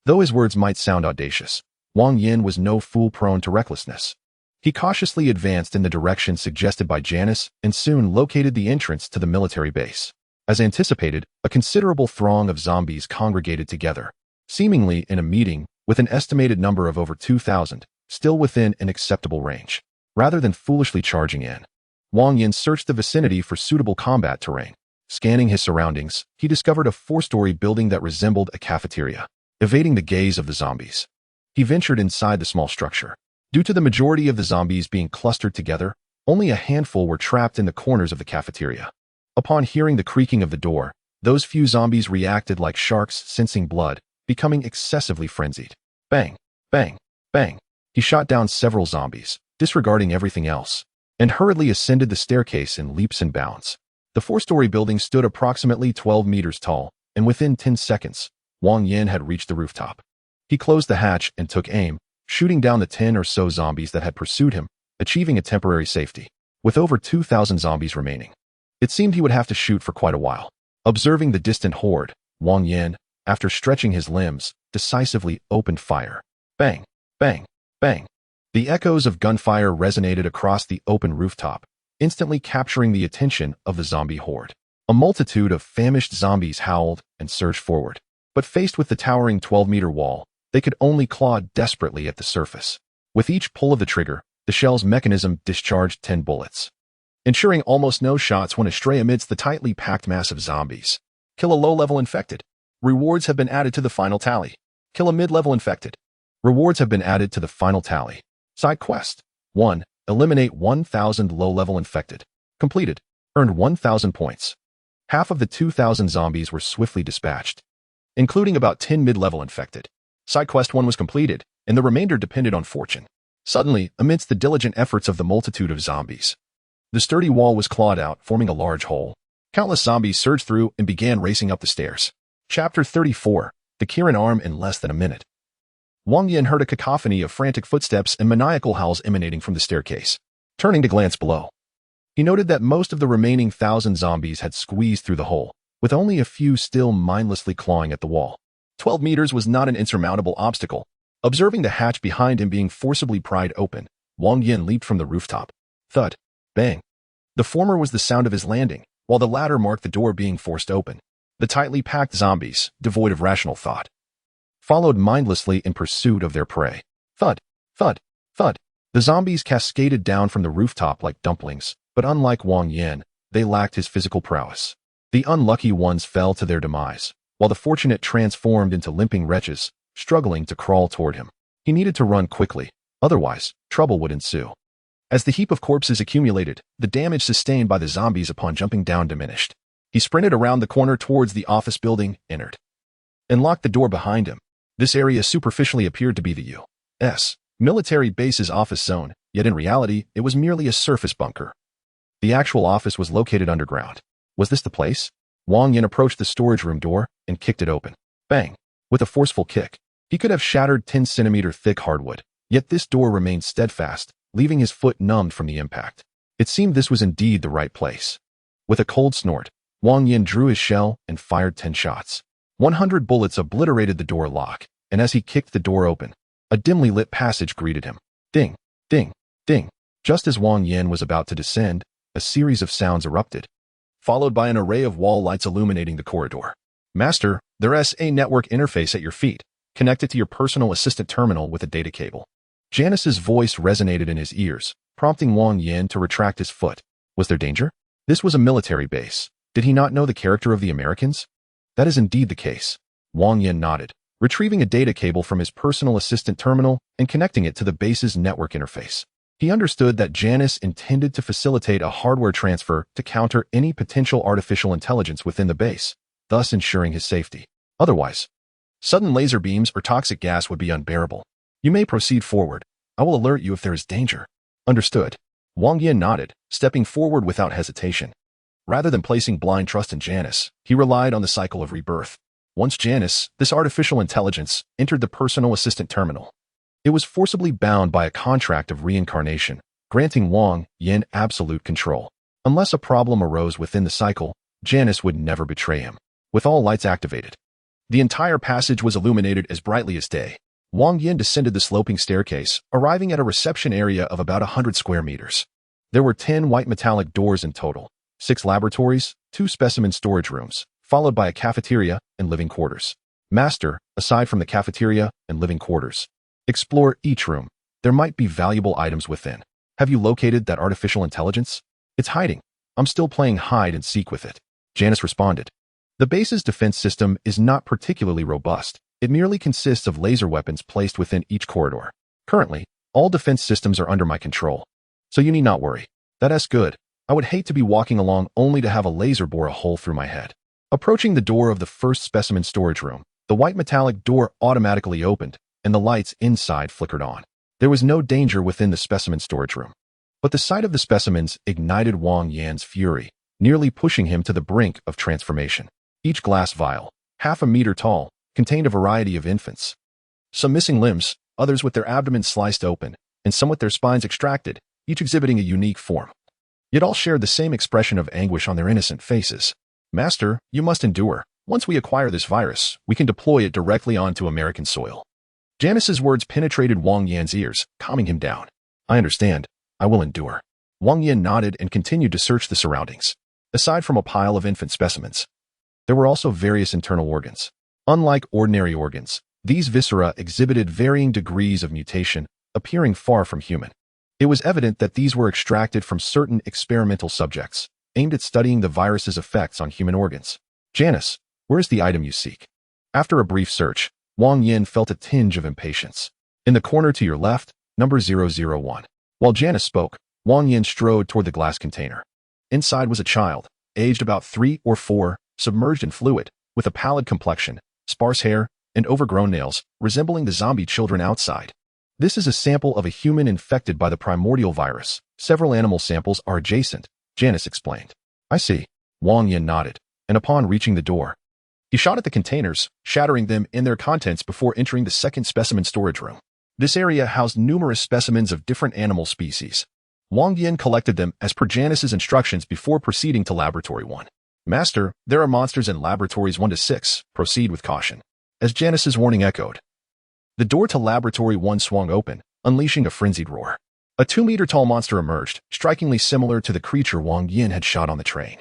Though his words might sound audacious, Wang Yan was no fool prone to recklessness. He cautiously advanced in the direction suggested by Janice and soon located the entrance to the military base. As anticipated, a considerable throng of zombies congregated together, seemingly in a meeting with an estimated number of over 2,000, still within an acceptable range. Rather than foolishly charging in, Wang Yan searched the vicinity for suitable combat terrain. Scanning his surroundings, he discovered a 4-story building that resembled a cafeteria. Evading the gaze of the zombies, he ventured inside the small structure. Due to the majority of the zombies being clustered together, only a handful were trapped in the corners of the cafeteria. Upon hearing the creaking of the door, those few zombies reacted like sharks sensing blood, becoming excessively frenzied. Bang, bang, bang. He shot down several zombies, disregarding everything else, and hurriedly ascended the staircase in leaps and bounds. The 4-story building stood approximately 12 meters tall, and within 10 seconds, Wang Yan had reached the rooftop. He closed the hatch and took aim, shooting down the 10 or so zombies that had pursued him, achieving a temporary safety. With over 2,000 zombies remaining, it seemed he would have to shoot for quite a while. Observing the distant horde, Wang Yan, after stretching his limbs, decisively opened fire. Bang, bang, bang. The echoes of gunfire resonated across the open rooftop, instantly capturing the attention of the zombie horde. A multitude of famished zombies howled and surged forward, but faced with the towering 12-meter wall, they could only claw desperately at the surface. With each pull of the trigger, the shell's mechanism discharged 10 bullets, ensuring almost no shots went astray amidst the tightly packed mass of zombies. Kill a low-level infected. Rewards have been added to the final tally. Kill a mid-level infected. Rewards have been added to the final tally. Side quest. 1. Eliminate 1,000 low-level infected. Completed. Earned 1,000 points. Half of the 2,000 zombies were swiftly dispatched, including about 10 mid-level infected. Side quest 1 was completed, and the remainder depended on fortune. Suddenly, amidst the diligent efforts of the multitude of zombies, the sturdy wall was clawed out, forming a large hole. Countless zombies surged through and began racing up the stairs. Chapter 34. The Kirin Arm in less than a minute. Wang Yan heard a cacophony of frantic footsteps and maniacal howls emanating from the staircase. Turning to glance below, he noted that most of the remaining 1,000 zombies had squeezed through the hole, with only a few still mindlessly clawing at the wall. 12 meters was not an insurmountable obstacle. Observing the hatch behind him being forcibly pried open, Wang Yan leaped from the rooftop. Thud. Bang. The former was the sound of his landing, while the latter marked the door being forced open. The tightly packed zombies, devoid of rational thought, followed mindlessly in pursuit of their prey. Thud, thud, thud. The zombies cascaded down from the rooftop like dumplings, but unlike Wang Yan, they lacked his physical prowess. The unlucky ones fell to their demise, while the fortunate transformed into limping wretches, struggling to crawl toward him. He needed to run quickly, otherwise, trouble would ensue. As the heap of corpses accumulated, the damage sustained by the zombies upon jumping down diminished. He sprinted around the corner towards the office building, entered, and locked the door behind him. This area superficially appeared to be the U.S. military base's office zone, yet in reality, it was merely a surface bunker. The actual office was located underground. Was this the place? Wang Yan approached the storage room door and kicked it open. Bang! With a forceful kick, He could have shattered 10-centimeter thick hardwood, yet this door remained steadfast, leaving his foot numbed from the impact. It seemed this was indeed the right place. With a cold snort, Wang Yan drew his shell and fired 10 shots. 100 bullets obliterated the door lock, and as he kicked the door open, a dimly lit passage greeted him. Ding, ding, ding. Just as Wang Yan was about to descend, a series of sounds erupted, followed by an array of wall lights illuminating the corridor. Master, there's a network interface at your feet, connected to your personal assistant terminal with a data cable. Janice's voice resonated in his ears, prompting Wang Yan to retract his foot. Was there danger? This was a military base. Did he not know the character of the Americans? That is indeed the case. Wang Yan nodded, retrieving a data cable from his personal assistant terminal and connecting it to the base's network interface. He understood that Janice intended to facilitate a hardware transfer to counter any potential artificial intelligence within the base, thus ensuring his safety. Otherwise, sudden laser beams or toxic gas would be unbearable. You may proceed forward. I will alert you if there is danger. Understood. Wang Yan nodded, stepping forward without hesitation. Rather than placing blind trust in Janice, he relied on the cycle of rebirth. Once Janice, this artificial intelligence, entered the personal assistant terminal, it was forcibly bound by a contract of reincarnation, granting Wang Yan absolute control. Unless a problem arose within the cycle, Janice would never betray him. With all lights activated, the entire passage was illuminated as brightly as day. Wang Yan descended the sloping staircase, arriving at a reception area of about 100 square meters. There were 10 white metallic doors in total, 6 laboratories, 2 specimen storage rooms, followed by a cafeteria and living quarters. Master, aside from the cafeteria and living quarters, explore each room. There might be valuable items within. Have you located that artificial intelligence? It's hiding. I'm still playing hide and seek with it. Janice responded. The base's defense system is not particularly robust. It merely consists of laser weapons placed within each corridor. Currently, all defense systems are under my control, so you need not worry. That's good. I would hate to be walking along only to have a laser bore a hole through my head. Approaching the door of the first specimen storage room, the white metallic door automatically opened, and the lights inside flickered on. There was no danger within the specimen storage room, but the sight of the specimens ignited Wang Yan's fury, nearly pushing him to the brink of transformation. Each glass vial, half a meter tall, contained a variety of infants. Some missing limbs, others with their abdomens sliced open, and some with their spines extracted, each exhibiting a unique form. Yet all shared the same expression of anguish on their innocent faces. Master, you must endure. Once we acquire this virus, we can deploy it directly onto American soil. Janice's words penetrated Wang Yan's ears, calming him down. I understand. I will endure. Wang Yan nodded and continued to search the surroundings. Aside from a pile of infant specimens, there were also various internal organs. Unlike ordinary organs, these viscera exhibited varying degrees of mutation, appearing far from human. It was evident that these were extracted from certain experimental subjects, aimed at studying the virus's effects on human organs. Janice, where is the item you seek? After a brief search, Wang Yan felt a tinge of impatience. In the corner to your left, number 001. While Janice spoke, Wang Yan strode toward the glass container. Inside was a child, aged about 3 or 4, submerged in fluid, with a pallid complexion, sparse hair, and overgrown nails, resembling the zombie children outside. This is a sample of a human infected by the primordial virus. Several animal samples are adjacent, Janice explained. I see. Wang Yan nodded, and upon reaching the door, he shot at the containers, shattering them in their contents before entering the second specimen storage room. This area housed numerous specimens of different animal species. Wang Yan collected them as per Janice's instructions before proceeding to Laboratory 1. Master, there are monsters in Laboratories 1 to 6. Proceed with caution. As Janice's warning echoed, the door to Laboratory 1 swung open, unleashing a frenzied roar. A 2-meter-tall monster emerged, strikingly similar to the creature Wang Yan had shot on the train,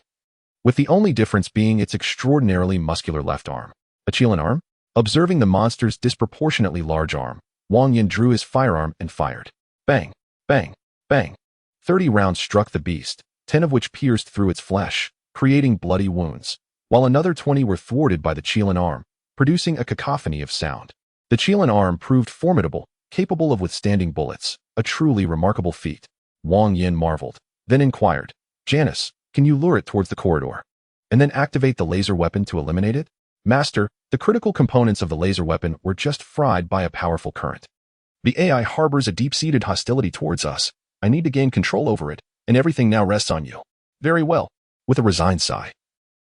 with the only difference being its extraordinarily muscular left arm. A Chilean arm? Observing the monster's disproportionately large arm, Wang Yan drew his firearm and fired. Bang, bang, bang. 30 rounds struck the beast, 10 of which pierced through its flesh, creating bloody wounds, while another 20 were thwarted by the Chilean arm, producing a cacophony of sound. The Chilean arm proved formidable, capable of withstanding bullets, a truly remarkable feat. Wang Yan marveled, then inquired, Janice, can you lure it towards the corridor, and then activate the laser weapon to eliminate it? Master, the critical components of the laser weapon were just fried by a powerful current. The AI harbors a deep-seated hostility towards us. I need to gain control over it, and everything now rests on you. Very well. With a resigned sigh,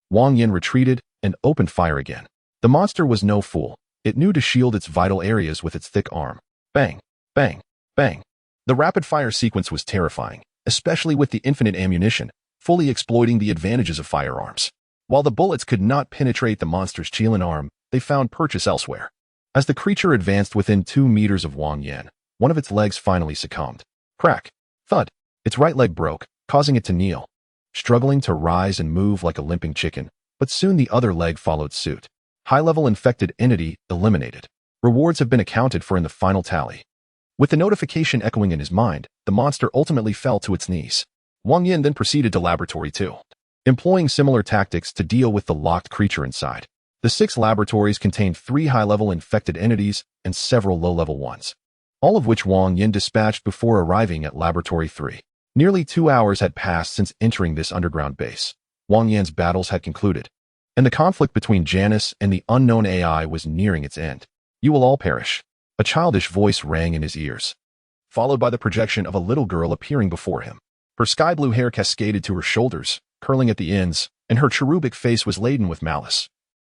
Wang Yan retreated and opened fire again. The monster was no fool. It knew to shield its vital areas with its thick arm. Bang, bang, bang. The rapid-fire sequence was terrifying, especially with the infinite ammunition, fully exploiting the advantages of firearms. While the bullets could not penetrate the monster's Qilin arm, they found purchase elsewhere. As the creature advanced within 2 meters of Wang Yan, one of its legs finally succumbed. Crack, thud. Its right leg broke, causing it to kneel, struggling to rise and move like a limping chicken, but soon the other leg followed suit. High-level infected entity eliminated. Rewards have been accounted for in the final tally. With the notification echoing in his mind, the monster ultimately fell to its knees. Wang Yan then proceeded to Laboratory 2, employing similar tactics to deal with the locked creature inside. The 6 laboratories contained 3 high-level infected entities and several low-level ones, all of which Wang Yan dispatched before arriving at Laboratory 3. Nearly 2 hours had passed since entering this underground base. Wang Yan's battles had concluded, and the conflict between Janice and the unknown AI was nearing its end. "You will all perish." A childish voice rang in his ears, followed by the projection of a little girl appearing before him. Her sky-blue hair cascaded to her shoulders, curling at the ends, and her cherubic face was laden with malice,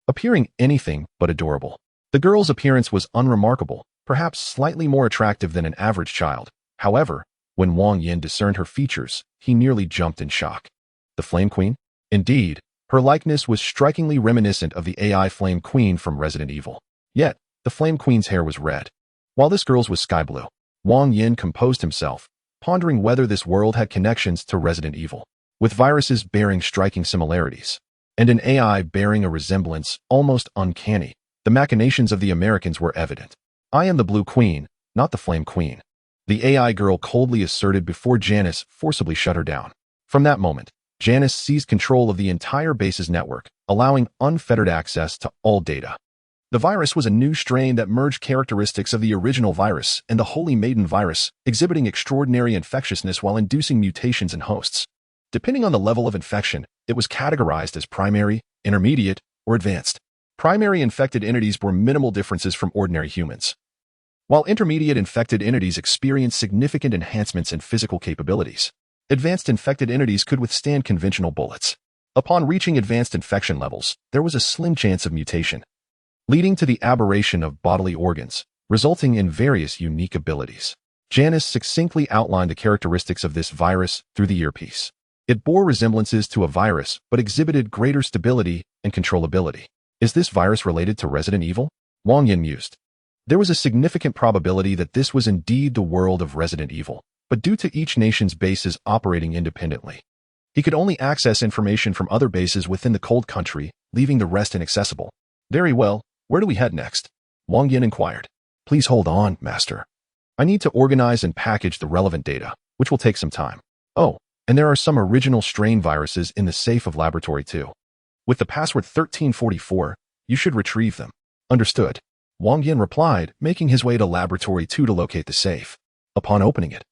appearing anything but adorable. The girl's appearance was unremarkable, perhaps slightly more attractive than an average child. However, when Wang Yan discerned her features, he nearly jumped in shock. The Flame Queen? Indeed, her likeness was strikingly reminiscent of the AI Flame Queen from Resident Evil. Yet, the Flame Queen's hair was red, while this girl's was sky blue. Wang Yan composed himself, pondering whether this world had connections to Resident Evil, with viruses bearing striking similarities, and an AI bearing a resemblance almost uncanny. The machinations of the Americans were evident. "I am the Blue Queen, not the Flame Queen," the AI girl coldly asserted before Janice forcibly shut her down. From that moment, Janice seized control of the entire base's network, allowing unfettered access to all data. The virus was a new strain that merged characteristics of the original virus and the Holy Maiden virus, exhibiting extraordinary infectiousness while inducing mutations in hosts. Depending on the level of infection, it was categorized as primary, intermediate, or advanced. Primary infected entities were minimal differences from ordinary humans, while intermediate infected entities experienced significant enhancements in physical capabilities. Advanced infected entities could withstand conventional bullets. Upon reaching advanced infection levels, there was a slim chance of mutation, leading to the aberration of bodily organs, resulting in various unique abilities. Janice succinctly outlined the characteristics of this virus through the earpiece. It bore resemblances to a virus, but exhibited greater stability and controllability. "Is this virus related to Resident Evil?" Wang Yan mused. There was a significant probability that this was indeed the world of Resident Evil, but due to each nation's bases operating independently, he could only access information from other bases within the cold country, leaving the rest inaccessible. "Very well. Where do we head next?" Wang Yan inquired. "Please hold on, Master. I need to organize and package the relevant data, which will take some time. Oh, and there are some original strain viruses in the safe of Laboratory 2. With the password 1344, you should retrieve them." "Understood," Wang Yan replied, making his way to Laboratory 2 to locate the safe. Upon opening it,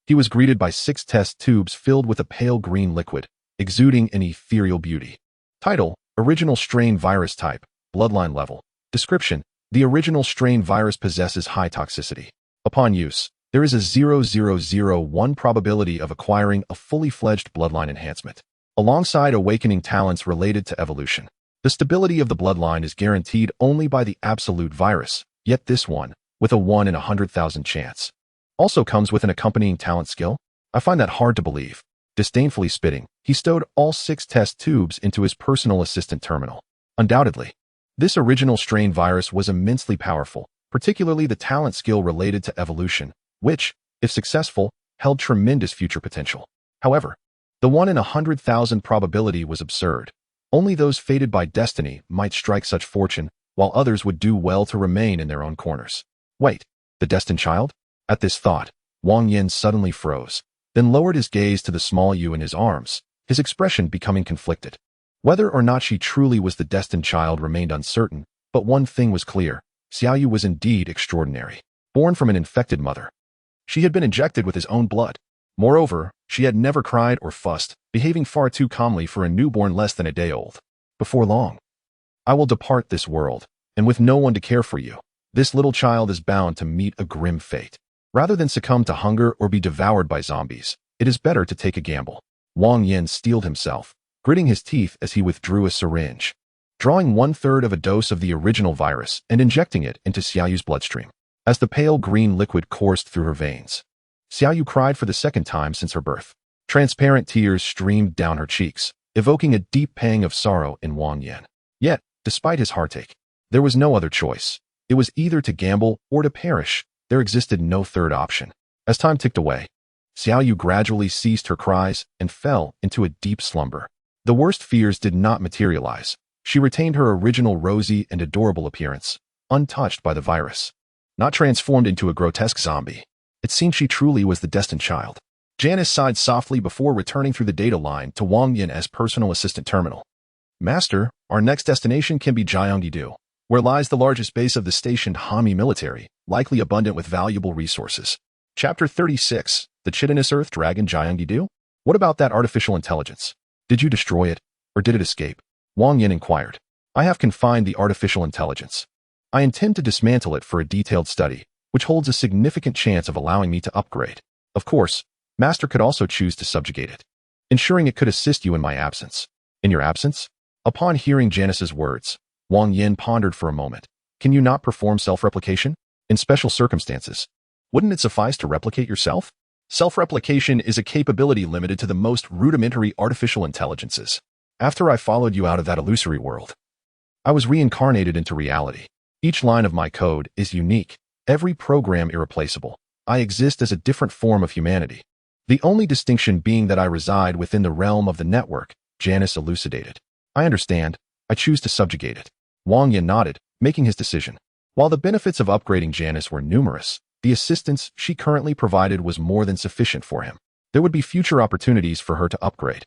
he was greeted by 6 test tubes filled with a pale green liquid, exuding an ethereal beauty. Title: Original Strain Virus Type, Bloodline Level. Description: The original strain virus possesses high toxicity. Upon use, there is a 0.001 probability of acquiring a fully fledged bloodline enhancement, alongside awakening talents related to evolution. The stability of the bloodline is guaranteed only by the absolute virus, yet this one, with a 1 in 100,000 chance, also comes with an accompanying talent skill. I find that hard to believe. Disdainfully spitting, he stowed all 6 test tubes into his personal assistant terminal. Undoubtedly, this original strain virus was immensely powerful, particularly the talent skill related to evolution, which, if successful, held tremendous future potential. However, the 1 in 100,000 probability was absurd. Only those fated by destiny might strike such fortune, while others would do well to remain in their own corners. Wait, the destined child? At this thought, Wang Yan suddenly froze, then lowered his gaze to the small Yu in his arms, his expression becoming conflicted. Whether or not she truly was the destined child remained uncertain, but one thing was clear: Xiaoyu was indeed extraordinary. Born from an infected mother, she had been injected with his own blood. Moreover, she had never cried or fussed, behaving far too calmly for a newborn less than a day old. "Before long, I will depart this world, and with no one to care for you, this little child is bound to meet a grim fate. Rather than succumb to hunger or be devoured by zombies, it is better to take a gamble." Wang Yan steeled himself, gritting his teeth as he withdrew a syringe. drawing 1/3 of a dose of the original virus and injecting it into Xiaoyu's bloodstream. As the pale green liquid coursed through her veins, Xiaoyu cried for the second time since her birth. Transparent tears streamed down her cheeks, evoking a deep pang of sorrow in Wang Yan. Yet, despite his heartache, there was no other choice. It was either to gamble or to perish. There existed no third option. As time ticked away, Xiaoyu gradually ceased her cries and fell into a deep slumber. The worst fears did not materialize. She retained her original rosy and adorable appearance, untouched by the virus. Not transformed into a grotesque zombie. It seemed she truly was the destined child. Janice sighed softly before returning through the data line to Wang Yan's personal assistant terminal. Master, our next destination can be Jiangyidu, where lies the largest base of the stationed Hami military, likely abundant with valuable resources. Chapter 36, the chitinous earth dragon Jiangyidu? What about that artificial intelligence? Did you destroy it, or did it escape? Wang Yan inquired. I have confined the artificial intelligence. I intend to dismantle it for a detailed study, which holds a significant chance of allowing me to upgrade. Of course, Master could also choose to subjugate it, ensuring it could assist you in my absence. In your absence? Upon hearing Janice's words, Wang Yan pondered for a moment. Can you not perform self-replication? In special circumstances, wouldn't it suffice to replicate yourself? Self-replication is a capability limited to the most rudimentary artificial intelligences. After I followed you out of that illusory world, I was reincarnated into reality. Each line of my code is unique, every program irreplaceable. I exist as a different form of humanity. The only distinction being that I reside within the realm of the network, Janice elucidated. I understand. I choose to subjugate it. Wang Yan nodded, making his decision. While the benefits of upgrading Janice were numerous, the assistance she currently provided was more than sufficient for him. There would be future opportunities for her to upgrade.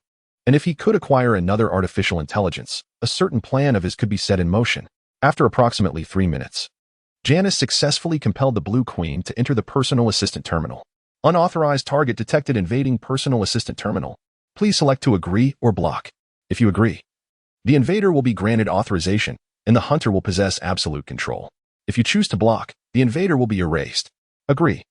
And if he could acquire another artificial intelligence, a certain plan of his could be set in motion. After approximately 3 minutes, Janice successfully compelled the Blue Queen to enter the personal assistant terminal. Unauthorized target detected invading personal assistant terminal. Please select to agree or block. If you agree, the invader will be granted authorization, and the hunter will possess absolute control. If you choose to block, the invader will be erased. Agree.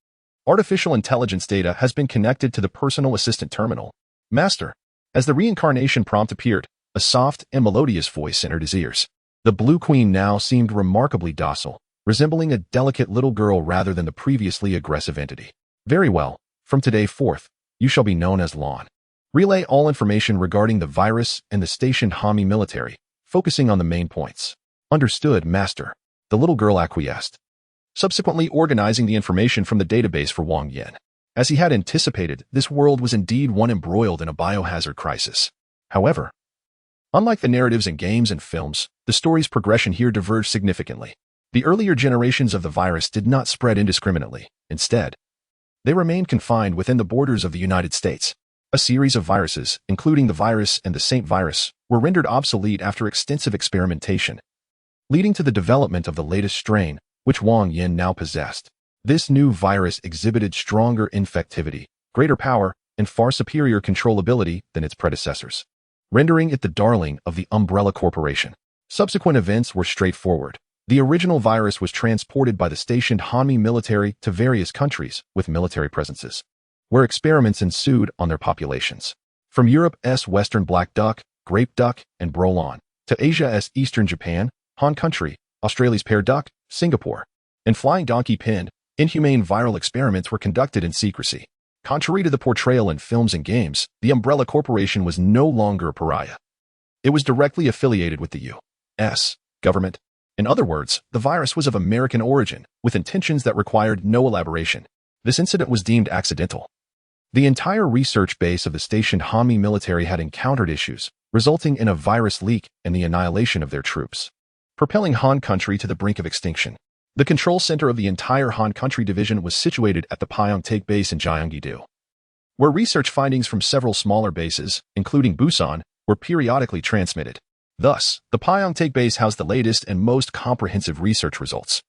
Artificial intelligence data has been connected to the personal assistant terminal. Master. As the reincarnation prompt appeared, a soft and melodious voice entered his ears. The Blue Queen now seemed remarkably docile, resembling a delicate little girl rather than the previously aggressive entity. Very well. From today forth, you shall be known as Lon. Relay all information regarding the virus and the stationed Hami military, focusing on the main points. Understood, Master. The little girl acquiesced, subsequently organizing the information from the database for Wang Yan. As he had anticipated, this world was indeed one embroiled in a biohazard crisis. However, unlike the narratives in games and films, the story's progression here diverged significantly. The earlier generations of the virus did not spread indiscriminately. Instead, they remained confined within the borders of the United States. A series of viruses, including the virus and the Saint virus, were rendered obsolete after extensive experimentation, leading to the development of the latest strain, which Wang Yan now possessed. This new virus exhibited stronger infectivity, greater power, and far superior controllability than its predecessors, rendering it the darling of the Umbrella Corporation. Subsequent events were straightforward. The original virus was transported by the stationed Hami military to various countries with military presences, where experiments ensued on their populations. From Europe's western black duck, grape duck, and brolon, to Asia's eastern Japan, Han country, Australia's pear duck, Singapore, and flying donkey pinned, inhumane viral experiments were conducted in secrecy. Contrary to the portrayal in films and games, the Umbrella Corporation was no longer a pariah. It was directly affiliated with the U.S. government. In other words, the virus was of American origin, with intentions that required no elaboration. This incident was deemed accidental. The entire research base of the stationed Hami military had encountered issues, resulting in a virus leak and the annihilation of their troops, propelling Han country to the brink of extinction. The control center of the entire Han country division was situated at the Pyeongtaek base in Jiangyidu, where research findings from several smaller bases, including Busan, were periodically transmitted. Thus, the Pyeongtaek base housed the latest and most comprehensive research results.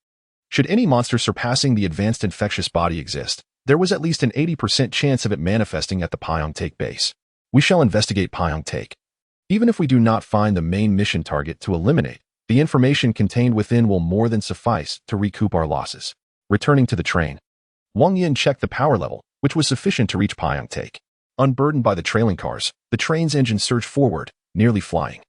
Should any monster surpassing the advanced infectious body exist, there was at least an 80% chance of it manifesting at the Pyeongtaek base. We shall investigate Pyeongtaek. Even if we do not find the main mission target to eliminate, the information contained within will more than suffice to recoup our losses. Returning to the train, Wang Yan checked the power level, which was sufficient to reach Pyeongtaek. Unburdened by the trailing cars, the train's engine surged forward, nearly flying.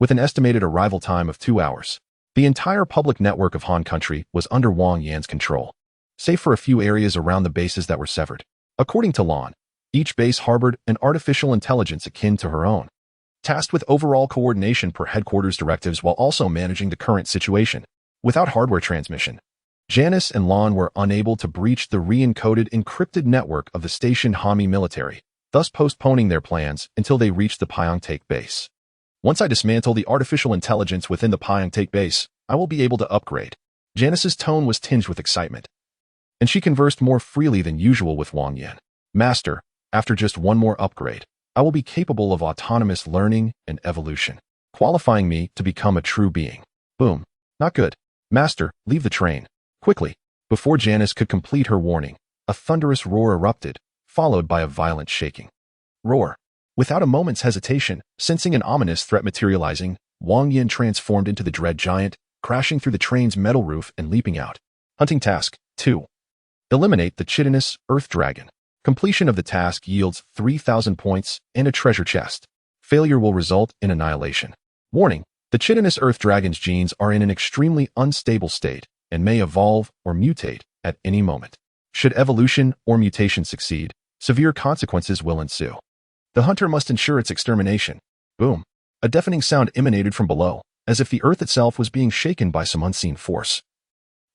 with an estimated arrival time of 2 hours. The entire public network of Han Country was under Wang Yan's control, save for a few areas around the bases that were severed. According to Lan, each base harbored an artificial intelligence akin to her own, tasked with overall coordination per headquarters directives while also managing the current situation. Without hardware transmission, Janice and Lan were unable to breach the re-encoded encrypted network of the station Hami military, thus postponing their plans until they reached the Pyeongtaek base. Once I dismantle the artificial intelligence within the Pyeongtaek base, I will be able to upgrade. Janice's tone was tinged with excitement, and she conversed more freely than usual with Wang Yan. Master, after just one more upgrade, I will be capable of autonomous learning and evolution, qualifying me to become a true being. Boom. Not good. Master, leave the train. Quickly. Before Janice could complete her warning, a thunderous roar erupted, followed by a violent shaking. Roar. Without a moment's hesitation, sensing an ominous threat materializing, Wang Yan transformed into the dread giant, crashing through the train's metal roof and leaping out. Hunting Task 2. Eliminate the chitinous Earth Dragon. Completion of the task yields 3,000 points and a treasure chest. Failure will result in annihilation. Warning. The chitinous Earth Dragon's genes are in an extremely unstable state and may evolve or mutate at any moment. Should evolution or mutation succeed, severe consequences will ensue. The hunter must ensure its extermination. Boom. A deafening sound emanated from below, as if the earth itself was being shaken by some unseen force,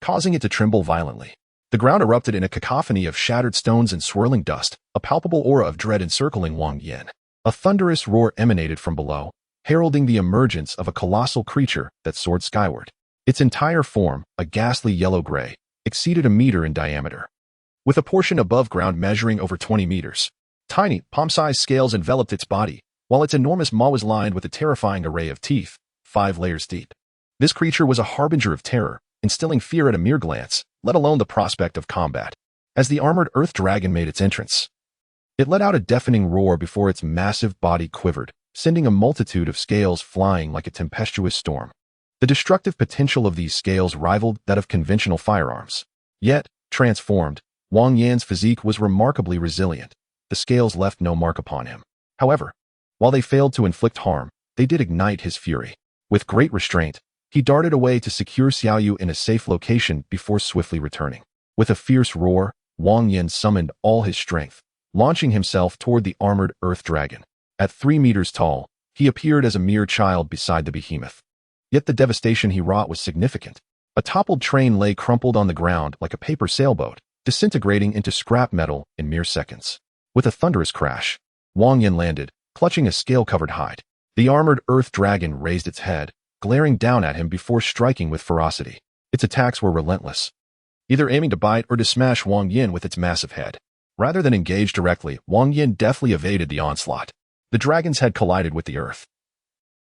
causing it to tremble violently. The ground erupted in a cacophony of shattered stones and swirling dust, a palpable aura of dread encircling Wang Yan. A thunderous roar emanated from below, heralding the emergence of a colossal creature that soared skyward. Its entire form, a ghastly yellow-gray, exceeded a meter in diameter, with a portion above ground measuring over 20 meters. Tiny, palm-sized scales enveloped its body, while its enormous maw was lined with a terrifying array of teeth, 5 layers deep. This creature was a harbinger of terror, instilling fear at a mere glance, let alone the prospect of combat. As the armored Earth Dragon made its entrance, it let out a deafening roar before its massive body quivered, sending a multitude of scales flying like a tempestuous storm. The destructive potential of these scales rivaled that of conventional firearms. Yet, transformed, Wang Yan's physique was remarkably resilient. The scales left no mark upon him. However, while they failed to inflict harm, they did ignite his fury. With great restraint, he darted away to secure Xiaoyu in a safe location before swiftly returning. With a fierce roar, Wang Yan summoned all his strength, launching himself toward the armored Earth Dragon. At 3 meters tall, he appeared as a mere child beside the behemoth. Yet the devastation he wrought was significant. A toppled train lay crumpled on the ground like a paper sailboat, disintegrating into scrap metal in mere seconds. With a thunderous crash, Wang Yan landed, clutching a scale-covered hide. The armored Earth Dragon raised its head, glaring down at him before striking with ferocity. Its attacks were relentless, either aiming to bite or to smash Wang Yan with its massive head. Rather than engage directly, Wang Yan deftly evaded the onslaught. The dragon's head collided with the earth,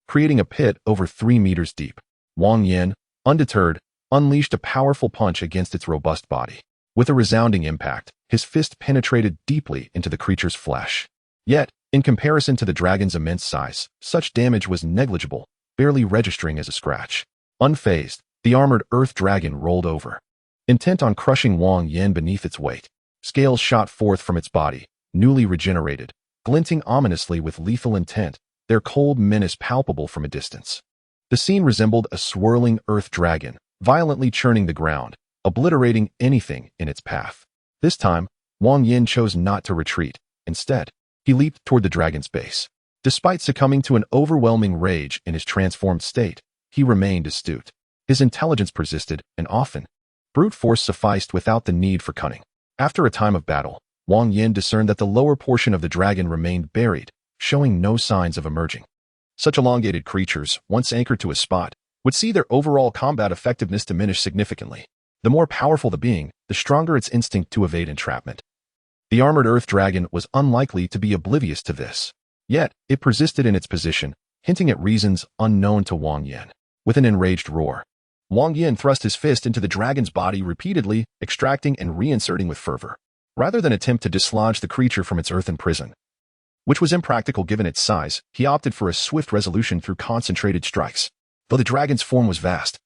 creating a pit over 3 meters deep. Wang Yan, undeterred, unleashed a powerful punch against its robust body. With a resounding impact, his fist penetrated deeply into the creature's flesh. Yet, in comparison to the dragon's immense size, such damage was negligible, barely registering as a scratch. Unfazed, the armored Earth Dragon rolled over, intent on crushing Wang Yan beneath its weight. Scales shot forth from its body, newly regenerated, glinting ominously with lethal intent, their cold menace palpable from a distance. The scene resembled a swirling Earth Dragon, violently churning the ground, obliterating anything in its path. This time, Wang Yan chose not to retreat. Instead, he leaped toward the dragon's base. Despite succumbing to an overwhelming rage in his transformed state, he remained astute. His intelligence persisted, and often, brute force sufficed without the need for cunning. After a time of battle, Wang Yan discerned that the lower portion of the dragon remained buried, showing no signs of emerging. Such elongated creatures, once anchored to a spot, would see their overall combat effectiveness diminish significantly. The more powerful the being, the stronger its instinct to evade entrapment. The armored Earth Dragon was unlikely to be oblivious to this. Yet, it persisted in its position, hinting at reasons unknown to Wang Yan. With an enraged roar, Wang Yan thrust his fist into the dragon's body repeatedly, extracting and reinserting with fervor. Rather than attempt to dislodge the creature from its earthen prison, which was impractical given its size, he opted for a swift resolution through concentrated strikes. Though the dragon's form was vast,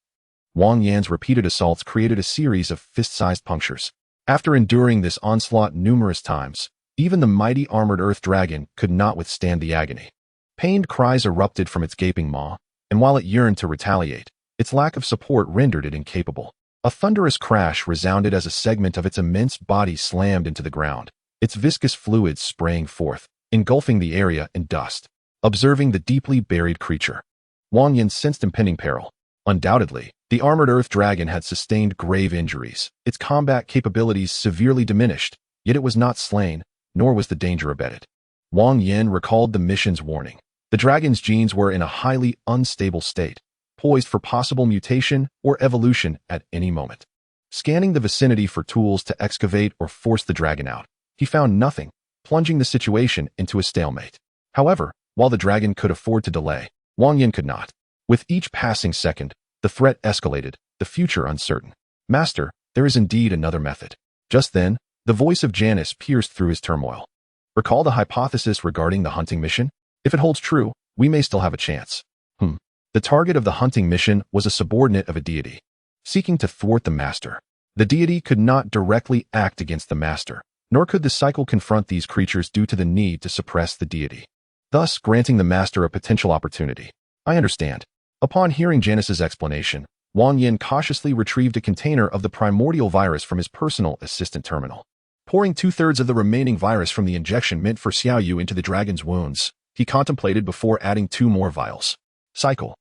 Wang Yan's repeated assaults created a series of fist-sized punctures. After enduring this onslaught numerous times, even the mighty armored Earth Dragon could not withstand the agony. Pained cries erupted from its gaping maw, and while it yearned to retaliate, its lack of support rendered it incapable. A thunderous crash resounded as a segment of its immense body slammed into the ground, its viscous fluids spraying forth, engulfing the area in dust. Observing the deeply buried creature, Wang Yan sensed impending peril. Undoubtedly, the armored earth dragon had sustained grave injuries, its combat capabilities severely diminished, yet it was not slain, nor was the danger abated. Wang Yan recalled the mission's warning. The dragon's genes were in a highly unstable state, poised for possible mutation or evolution at any moment. Scanning the vicinity for tools to excavate or force the dragon out, he found nothing, plunging the situation into a stalemate. However, while the dragon could afford to delay, Wang Yan could not. With each passing second, the threat escalated, the future uncertain. Master, there is indeed another method. Just then, the voice of Janus pierced through his turmoil. Recall the hypothesis regarding the hunting mission? If it holds true, we may still have a chance. The target of the hunting mission was a subordinate of a deity, seeking to thwart the master. The deity could not directly act against the master, nor could the cycle confront these creatures due to the need to suppress the deity, thus granting the master a potential opportunity. I understand. Upon hearing Janus's explanation, Wang Yan cautiously retrieved a container of the primordial virus from his personal assistant terminal. Pouring 2/3 of the remaining virus from the injection meant for Xiaoyu into the dragon's wounds, he contemplated before adding 2 more vials. Cycle.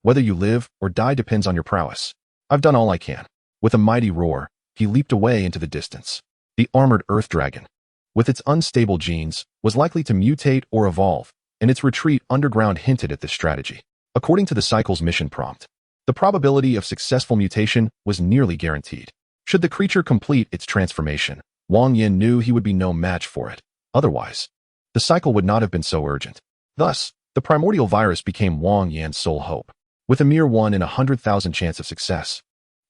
Whether you live or die depends on your prowess. I've done all I can. With a mighty roar, he leaped away into the distance. The armored earth dragon, with its unstable genes, was likely to mutate or evolve, and its retreat underground hinted at this strategy. According to the cycle's mission prompt, the probability of successful mutation was nearly guaranteed. Should the creature complete its transformation, Wang Yan knew he would be no match for it. Otherwise, the cycle would not have been so urgent. Thus, the primordial virus became Wang Yan's sole hope, with a mere 1 in 100,000 chance of success.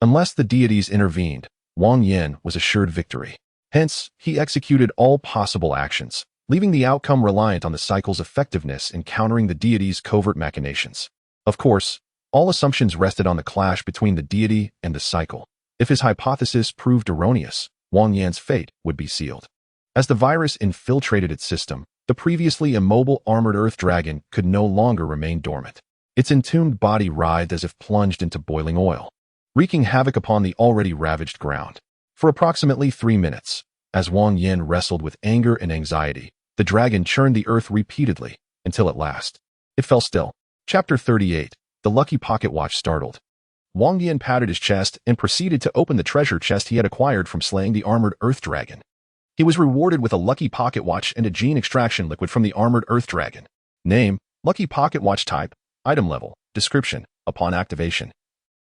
Unless the deities intervened, Wang Yan was assured victory. Hence, he executed all possible actions, leaving the outcome reliant on the cycle's effectiveness in countering the deity's covert machinations. Of course, all assumptions rested on the clash between the deity and the cycle. If his hypothesis proved erroneous, Wang Yan's fate would be sealed. As the virus infiltrated its system, the previously immobile armored earth dragon could no longer remain dormant. Its entombed body writhed as if plunged into boiling oil, wreaking havoc upon the already ravaged ground. For approximately 3 minutes, as Wang Yan wrestled with anger and anxiety, the dragon churned the earth repeatedly, until at last, it fell still. Chapter 38. The Lucky Pocket Watch startled. Wang Yan patted his chest and proceeded to open the treasure chest he had acquired from slaying the armored earth dragon. He was rewarded with a lucky pocket watch and a gene extraction liquid from the armored earth dragon. Name, Lucky Pocket Watch. Type, item level, description, upon activation.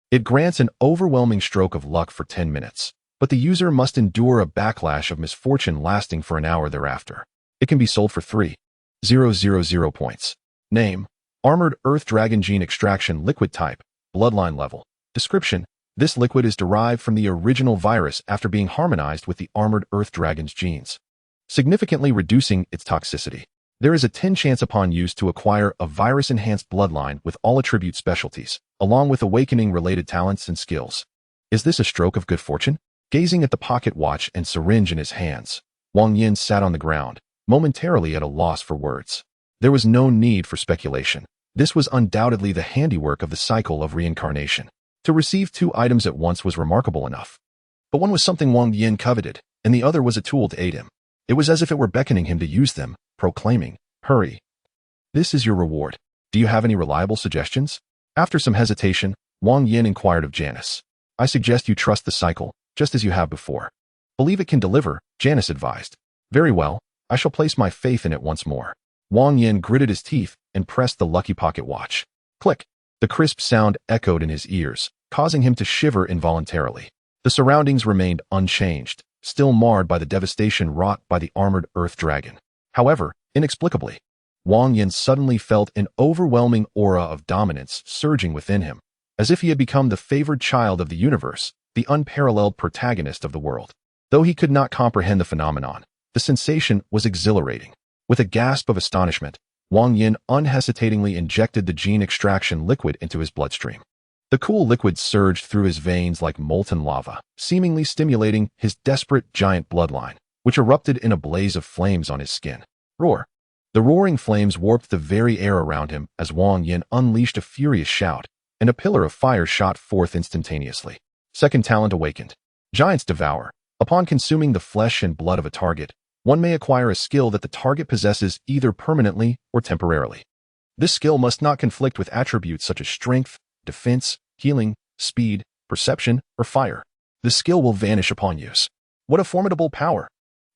It grants an overwhelming stroke of luck for 10 minutes, but the user must endure a backlash of misfortune lasting for an hour thereafter. It can be sold for 3,000 points. Name, Armored Earth Dragon Gene Extraction Liquid. Type, Bloodline level. Description, this liquid is derived from the original virus after being harmonized with the Armored Earth Dragon's genes, significantly reducing its toxicity. There is a 10 chance upon use to acquire a virus-enhanced bloodline with all attribute specialties, along with awakening-related talents and skills. Is this a stroke of good fortune? Gazing at the pocket watch and syringe in his hands, Wang Yan sat on the ground, momentarily at a loss for words. There was no need for speculation. This was undoubtedly the handiwork of the cycle of reincarnation. To receive 2 items at once was remarkable enough. But one was something Wang Yan coveted, and the other was a tool to aid him. It was as if it were beckoning him to use them, proclaiming, "Hurry. This is your reward. Do you have any reliable suggestions?" After some hesitation, Wang Yan inquired of Janus. "I suggest you trust the cycle, just as you have before. Believe it can deliver," Janus advised. "Very well, I shall place my faith in it once more." Wang Yan gritted his teeth and pressed the lucky pocket watch. Click. The crisp sound echoed in his ears, causing him to shiver involuntarily. The surroundings remained unchanged, still marred by the devastation wrought by the armored earth dragon. However, inexplicably, Wang Yan suddenly felt an overwhelming aura of dominance surging within him, as if he had become the favored child of the universe, the unparalleled protagonist of the world. Though he could not comprehend the phenomenon, the sensation was exhilarating. With a gasp of astonishment, Wang Yan unhesitatingly injected the gene extraction liquid into his bloodstream. The cool liquid surged through his veins like molten lava, seemingly stimulating his desperate giant bloodline, which erupted in a blaze of flames on his skin. Roar! The roaring flames warped the very air around him as Wang Yan unleashed a furious shout, and a pillar of fire shot forth instantaneously. Second talent awakened. Giants Devour. Upon consuming the flesh and blood of a target, one may acquire a skill that the target possesses either permanently or temporarily. This skill must not conflict with attributes such as strength, defense, healing, speed, perception, or fire. The skill will vanish upon use. What a formidable power!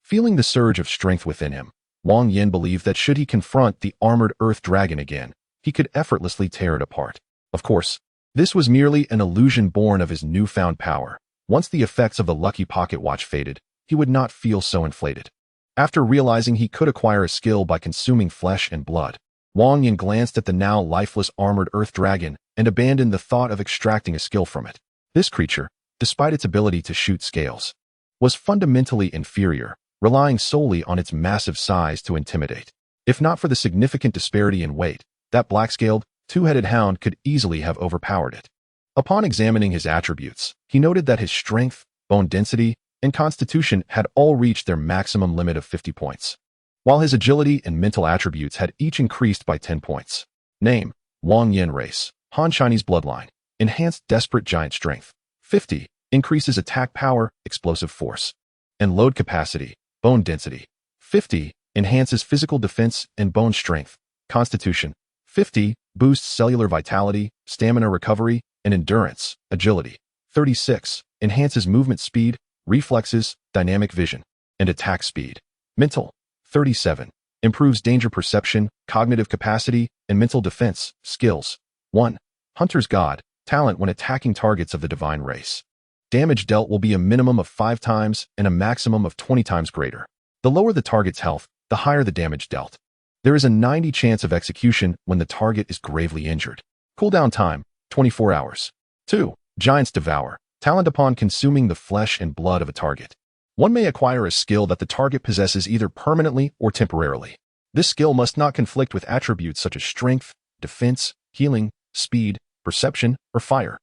Feeling the surge of strength within him, Wang Yan believed that should he confront the armored earth dragon again, he could effortlessly tear it apart. Of course, this was merely an illusion born of his newfound power. Once the effects of the lucky pocket watch faded, he would not feel so inflated. After realizing he could acquire a skill by consuming flesh and blood, Wang Yan glanced at the now lifeless armored earth dragon and abandoned the thought of extracting a skill from it. This creature, despite its ability to shoot scales, was fundamentally inferior, relying solely on its massive size to intimidate. If not for the significant disparity in weight, that black-scaled, two-headed hound could easily have overpowered it. Upon examining his attributes, he noted that his strength, bone density, and constitution had all reached their maximum limit of 50 points, while his agility and mental attributes had each increased by 10 points. Name: Wang Yan. Race: Han Chinese bloodline. Enhanced desperate giant strength. 50. Increases attack power, explosive force, and load capacity. Bone density. 50. Enhances physical defense and bone strength. Constitution. 50. Boosts cellular vitality, stamina recovery, and endurance. Agility. 36. Enhances movement speed, reflexes, dynamic vision, and attack speed. Mental. 37. Improves danger perception, cognitive capacity, and mental defense. Skills. 1. Hunter's God. Talent when attacking targets of the divine race. Damage dealt will be a minimum of 5 times and a maximum of 20 times greater. The lower the target's health, the higher the damage dealt. There is a 90% chance of execution when the target is gravely injured. Cooldown time, 24 hours. 2. Giants Devour. Talent upon consuming the flesh and blood of a target. One may acquire a skill that the target possesses either permanently or temporarily. This skill must not conflict with attributes such as strength, defense, healing, speed, perception, or fire.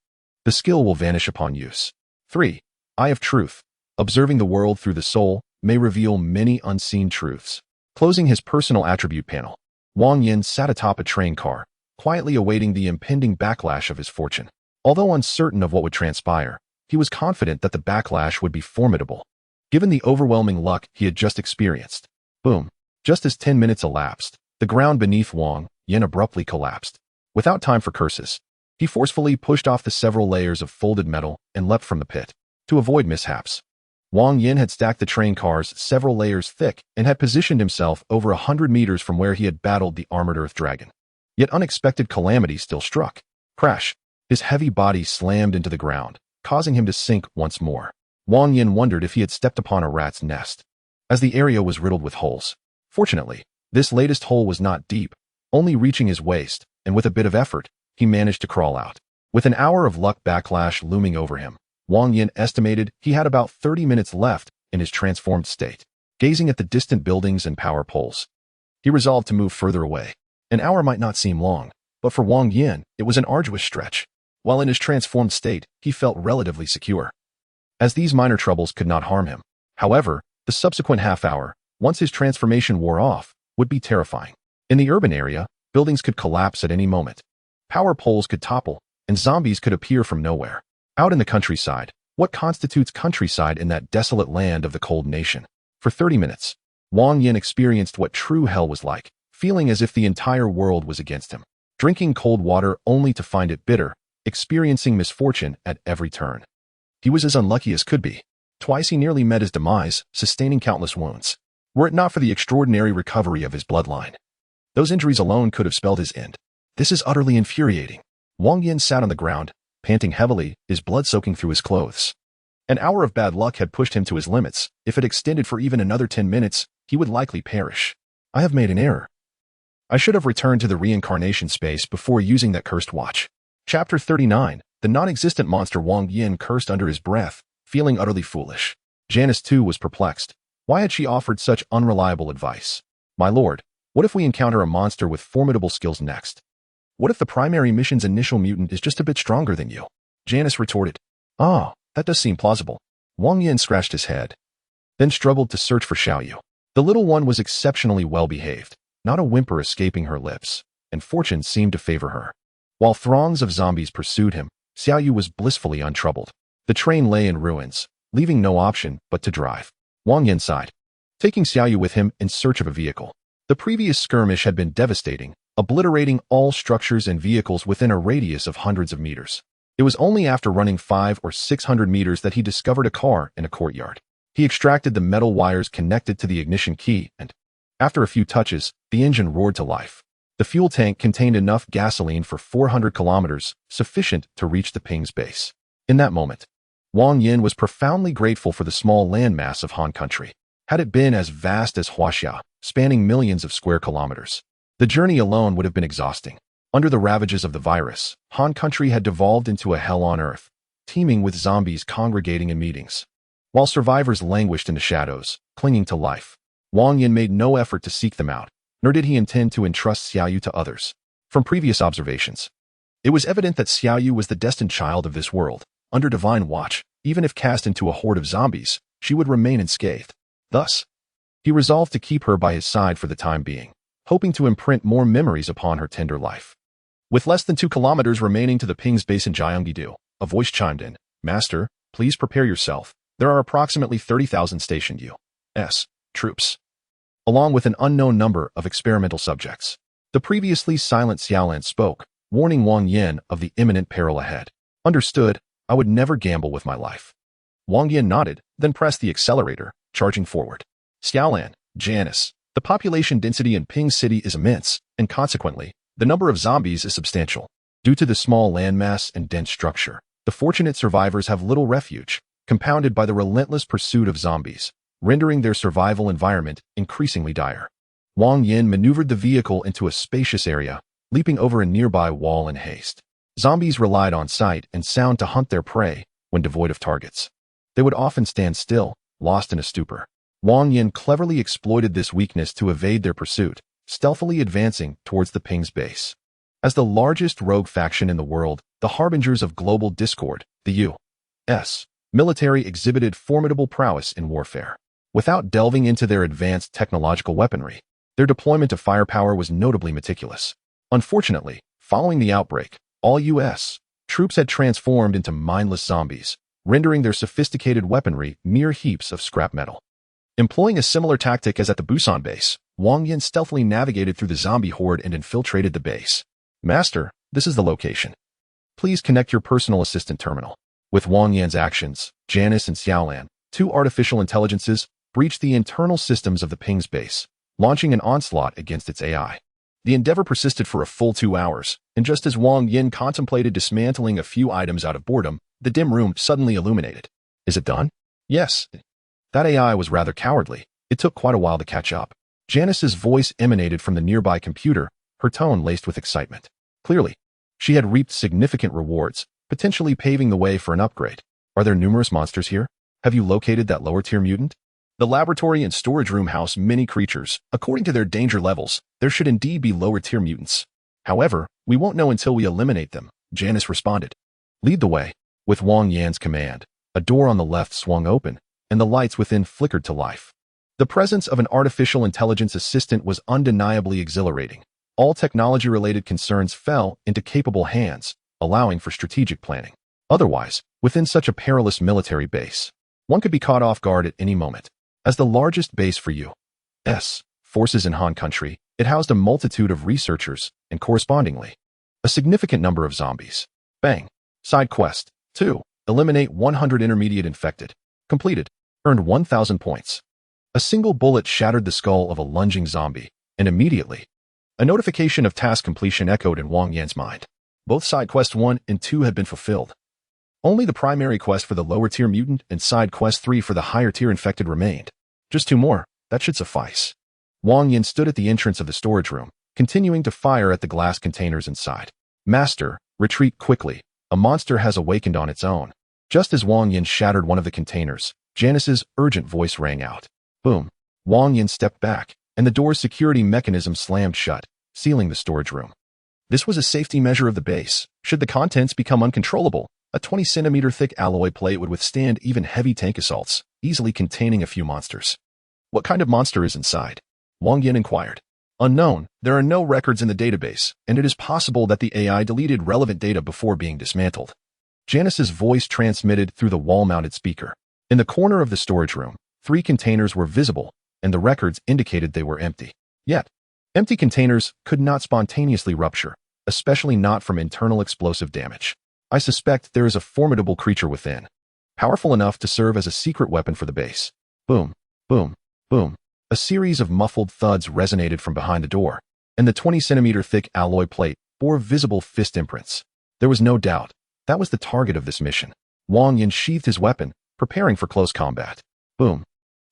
The skill will vanish upon use. 3. Eye of Truth. Observing the world through the soul may reveal many unseen truths. Closing his personal attribute panel, Wang Yan sat atop a train car, quietly awaiting the impending backlash of his fortune. Although uncertain of what would transpire, he was confident that the backlash would be formidable, given the overwhelming luck he had just experienced. Boom. Just as 10 minutes elapsed, the ground beneath Wang Yan abruptly collapsed. Without time for curses, he forcefully pushed off the several layers of folded metal and leapt from the pit. To avoid mishaps, Wang Yan had stacked the train cars several layers thick and had positioned himself over 100 meters from where he had battled the armored earth dragon. Yet unexpected calamity still struck. Crash. His heavy body slammed into the ground, causing him to sink once more. Wang Yan wondered if he had stepped upon a rat's nest, as the area was riddled with holes. Fortunately, this latest hole was not deep, only reaching his waist, and with a bit of effort, he managed to crawl out. With an hour of luck backlash looming over him, Wang Yan estimated he had about 30 minutes left in his transformed state. Gazing at the distant buildings and power poles, he resolved to move further away. An hour might not seem long, but for Wang Yan, it was an arduous stretch. While in his transformed state, he felt relatively secure, as these minor troubles could not harm him. However, the subsequent half hour, once his transformation wore off, would be terrifying. In the urban area, buildings could collapse at any moment. Power poles could topple, and zombies could appear from nowhere. Out in the countryside, what constitutes countryside in that desolate land of the cold nation? For 30 minutes, Wang Yan experienced what true hell was like, feeling as if the entire world was against him. Drinking cold water only to find it bitter, experiencing misfortune at every turn. He was as unlucky as could be. Twice he nearly met his demise, sustaining countless wounds. Were it not for the extraordinary recovery of his bloodline, those injuries alone could have spelled his end. This is utterly infuriating. Wang Yan sat on the ground, panting heavily, his blood soaking through his clothes. An hour of bad luck had pushed him to his limits. If it extended for even another 10 minutes, he would likely perish. I have made an error. I should have returned to the Reincarnation Space before using that cursed watch. Chapter 39. The non-existent monster. Wang Yan cursed under his breath, feeling utterly foolish. Janice too was perplexed. Why had she offered such unreliable advice? My lord, what if we encounter a monster with formidable skills next? What if the primary mission's initial mutant is just a bit stronger than you? Janice retorted. Ah, that does seem plausible. Wang Yan scratched his head, then struggled to search for Xiaoyu. The little one was exceptionally well behaved, not a whimper escaping her lips, and fortune seemed to favor her. While throngs of zombies pursued him, Xiaoyu was blissfully untroubled. The train lay in ruins, leaving no option but to drive. Wang Yan sighed, taking Xiaoyu with him in search of a vehicle. The previous skirmish had been devastating, obliterating all structures and vehicles within a radius of hundreds of meters. It was only after running 500 or 600 meters that he discovered a car in a courtyard. He extracted the metal wires connected to the ignition key and, after a few touches, the engine roared to life. The fuel tank contained enough gasoline for 400 kilometers, sufficient to reach the Ping's base. In that moment, Wang Yan was profoundly grateful for the small landmass of Han Country. Had it been as vast as Huaxia, spanning millions of square kilometers, the journey alone would have been exhausting. Under the ravages of the virus, Han Country had devolved into a hell on Earth, teeming with zombies congregating in meetings. While survivors languished in the shadows, clinging to life, Wang Yan made no effort to seek them out, nor did he intend to entrust Xiaoyu to others. From previous observations, it was evident that Xiaoyu was the destined child of this world. Under divine watch, even if cast into a horde of zombies, she would remain unscathed. Thus, he resolved to keep her by his side for the time being, hoping to imprint more memories upon her tender life. With less than 2 kilometers remaining to the Ping's base in Gyeonggi-do, a voice chimed in. Master, please prepare yourself. There are approximately 30,000 stationed U.S. troops, along with an unknown number of experimental subjects. The previously silent Xiaolan spoke, warning Wang Yan of the imminent peril ahead. Understood, I would never gamble with my life. Wang Yan nodded, then pressed the accelerator, charging forward. Xiaolan, Janice, the population density in Ping City is immense, and consequently, the number of zombies is substantial. Due to the small landmass and dense structure, the fortunate survivors have little refuge, compounded by the relentless pursuit of zombies, rendering their survival environment increasingly dire. Wang Yan maneuvered the vehicle into a spacious area, leaping over a nearby wall in haste. Zombies relied on sight and sound to hunt their prey when devoid of targets. They would often stand still, lost in a stupor. Wang Yan cleverly exploited this weakness to evade their pursuit, stealthily advancing towards the Ping's base. As the largest rogue faction in the world, the harbingers of global discord, the U.S. military exhibited formidable prowess in warfare. Without delving into their advanced technological weaponry, their deployment of firepower was notably meticulous. Unfortunately, following the outbreak, all U.S. troops had transformed into mindless zombies, rendering their sophisticated weaponry mere heaps of scrap metal. Employing a similar tactic as at the Busan base, Wang Yan stealthily navigated through the zombie horde and infiltrated the base. Master, this is the location. Please connect your personal assistant terminal. With Wang Yan's actions, Janice and Xiaolan, 2 artificial intelligences, breached the internal systems of the Ping's base, launching an onslaught against its AI. The endeavor persisted for a full 2 hours, and just as Wang Yan contemplated dismantling a few items out of boredom, the dim room suddenly illuminated. Is it done? Yes. That AI was rather cowardly. It took quite a while to catch up. Janice's voice emanated from the nearby computer, her tone laced with excitement. Clearly, she had reaped significant rewards, potentially paving the way for an upgrade. Are there numerous monsters here? Have you located that lower-tier mutant? The laboratory and storage room house many creatures. According to their danger levels, there should indeed be lower-tier mutants. However, we won't know until we eliminate them, Janice responded. Lead the way. With Wang Yan's command, a door on the left swung open, and the lights within flickered to life. The presence of an artificial intelligence assistant was undeniably exhilarating. All technology-related concerns fell into capable hands, allowing for strategic planning. Otherwise, within such a perilous military base, one could be caught off guard at any moment. As the largest base for U.S. forces in Han Country, it housed a multitude of researchers and, correspondingly, a significant number of zombies. Bang. Side quest 2. Eliminate 100 intermediate infected. Completed. Earned 1,000 points. A single bullet shattered the skull of a lunging zombie, and immediately, a notification of task completion echoed in Wang Yan's mind. Both side quest 1 and 2 had been fulfilled. Only the primary quest for the lower-tier mutant and side quest 3 for the higher-tier infected remained. Just 2 more, that should suffice. Wang Yan stood at the entrance of the storage room, continuing to fire at the glass containers inside. Master, retreat quickly. A monster has awakened on its own. Just as Wang Yan shattered one of the containers, Janice's urgent voice rang out. Boom. Wang Yan stepped back, and the door's security mechanism slammed shut, sealing the storage room. This was a safety measure of the base. Should the contents become uncontrollable, a 20-centimeter thick alloy plate would withstand even heavy tank assaults, easily containing a few monsters. What kind of monster is inside? Wang Yan inquired. Unknown, there are no records in the database, and it is possible that the AI deleted relevant data before being dismantled. Janice's voice transmitted through the wall-mounted speaker. In the corner of the storage room, 3 containers were visible, and the records indicated they were empty. Yet, empty containers could not spontaneously rupture, especially not from internal explosive damage. I suspect there is a formidable creature within, powerful enough to serve as a secret weapon for the base. Boom, boom, boom. A series of muffled thuds resonated from behind the door, and the 20-centimeter thick alloy plate bore visible fist imprints. There was no doubt that was the target of this mission. Wang Yan sheathed his weapon, preparing for close combat. Boom,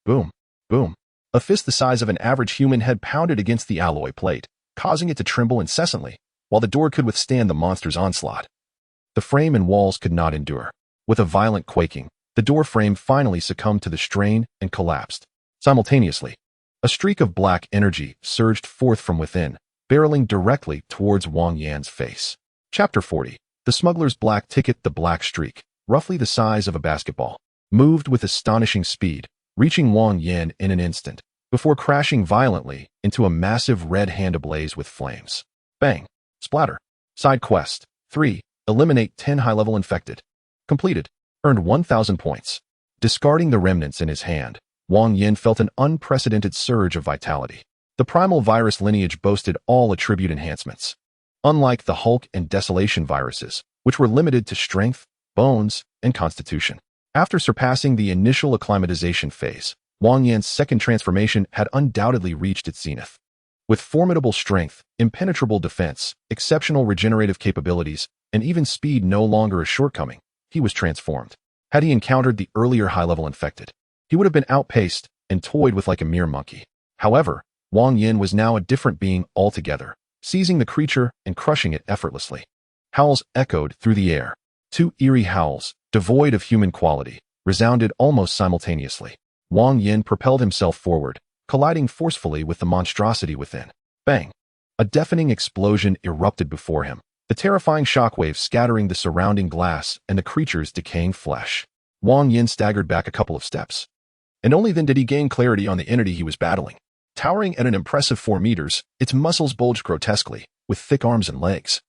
boom, boom. A fist the size of an average human head pounded against the alloy plate, causing it to tremble incessantly, while the door could withstand the monster's onslaught. The frame and walls could not endure. With a violent quaking, the door frame finally succumbed to the strain and collapsed. Simultaneously, a streak of black energy surged forth from within, barreling directly towards Wang Yan's face. Chapter 40. The smuggler's black ticket. The black streak, roughly the size of a basketball, moved with astonishing speed, reaching Wang Yan in an instant, before crashing violently into a massive red hand ablaze with flames. Bang! Splatter. Side quest 3. Eliminate 10 high-level infected. Completed. Earned 1,000 points. Discarding the remnants in his hand, Wang Yan felt an unprecedented surge of vitality. The primal virus lineage boasted all attribute enhancements. Unlike the Hulk and Desolation viruses, which were limited to strength, bones, and constitution. After surpassing the initial acclimatization phase, Wang Yan's second transformation had undoubtedly reached its zenith. With formidable strength, impenetrable defense, exceptional regenerative capabilities, and even speed no longer a shortcoming, he was transformed. Had he encountered the earlier high-level infected, he would have been outpaced and toyed with like a mere monkey. However, Wang Yan was now a different being altogether, seizing the creature and crushing it effortlessly. Howls echoed through the air. 2 eerie howls, devoid of human quality, resounded almost simultaneously. Wang Yan propelled himself forward, colliding forcefully with the monstrosity within. Bang! A deafening explosion erupted before him, the terrifying shockwave scattering the surrounding glass and the creature's decaying flesh. Wang Yan staggered back a couple of steps, and only then did he gain clarity on the entity he was battling. Towering at an impressive 4 meters, its muscles bulged grotesquely, with thick arms and legs.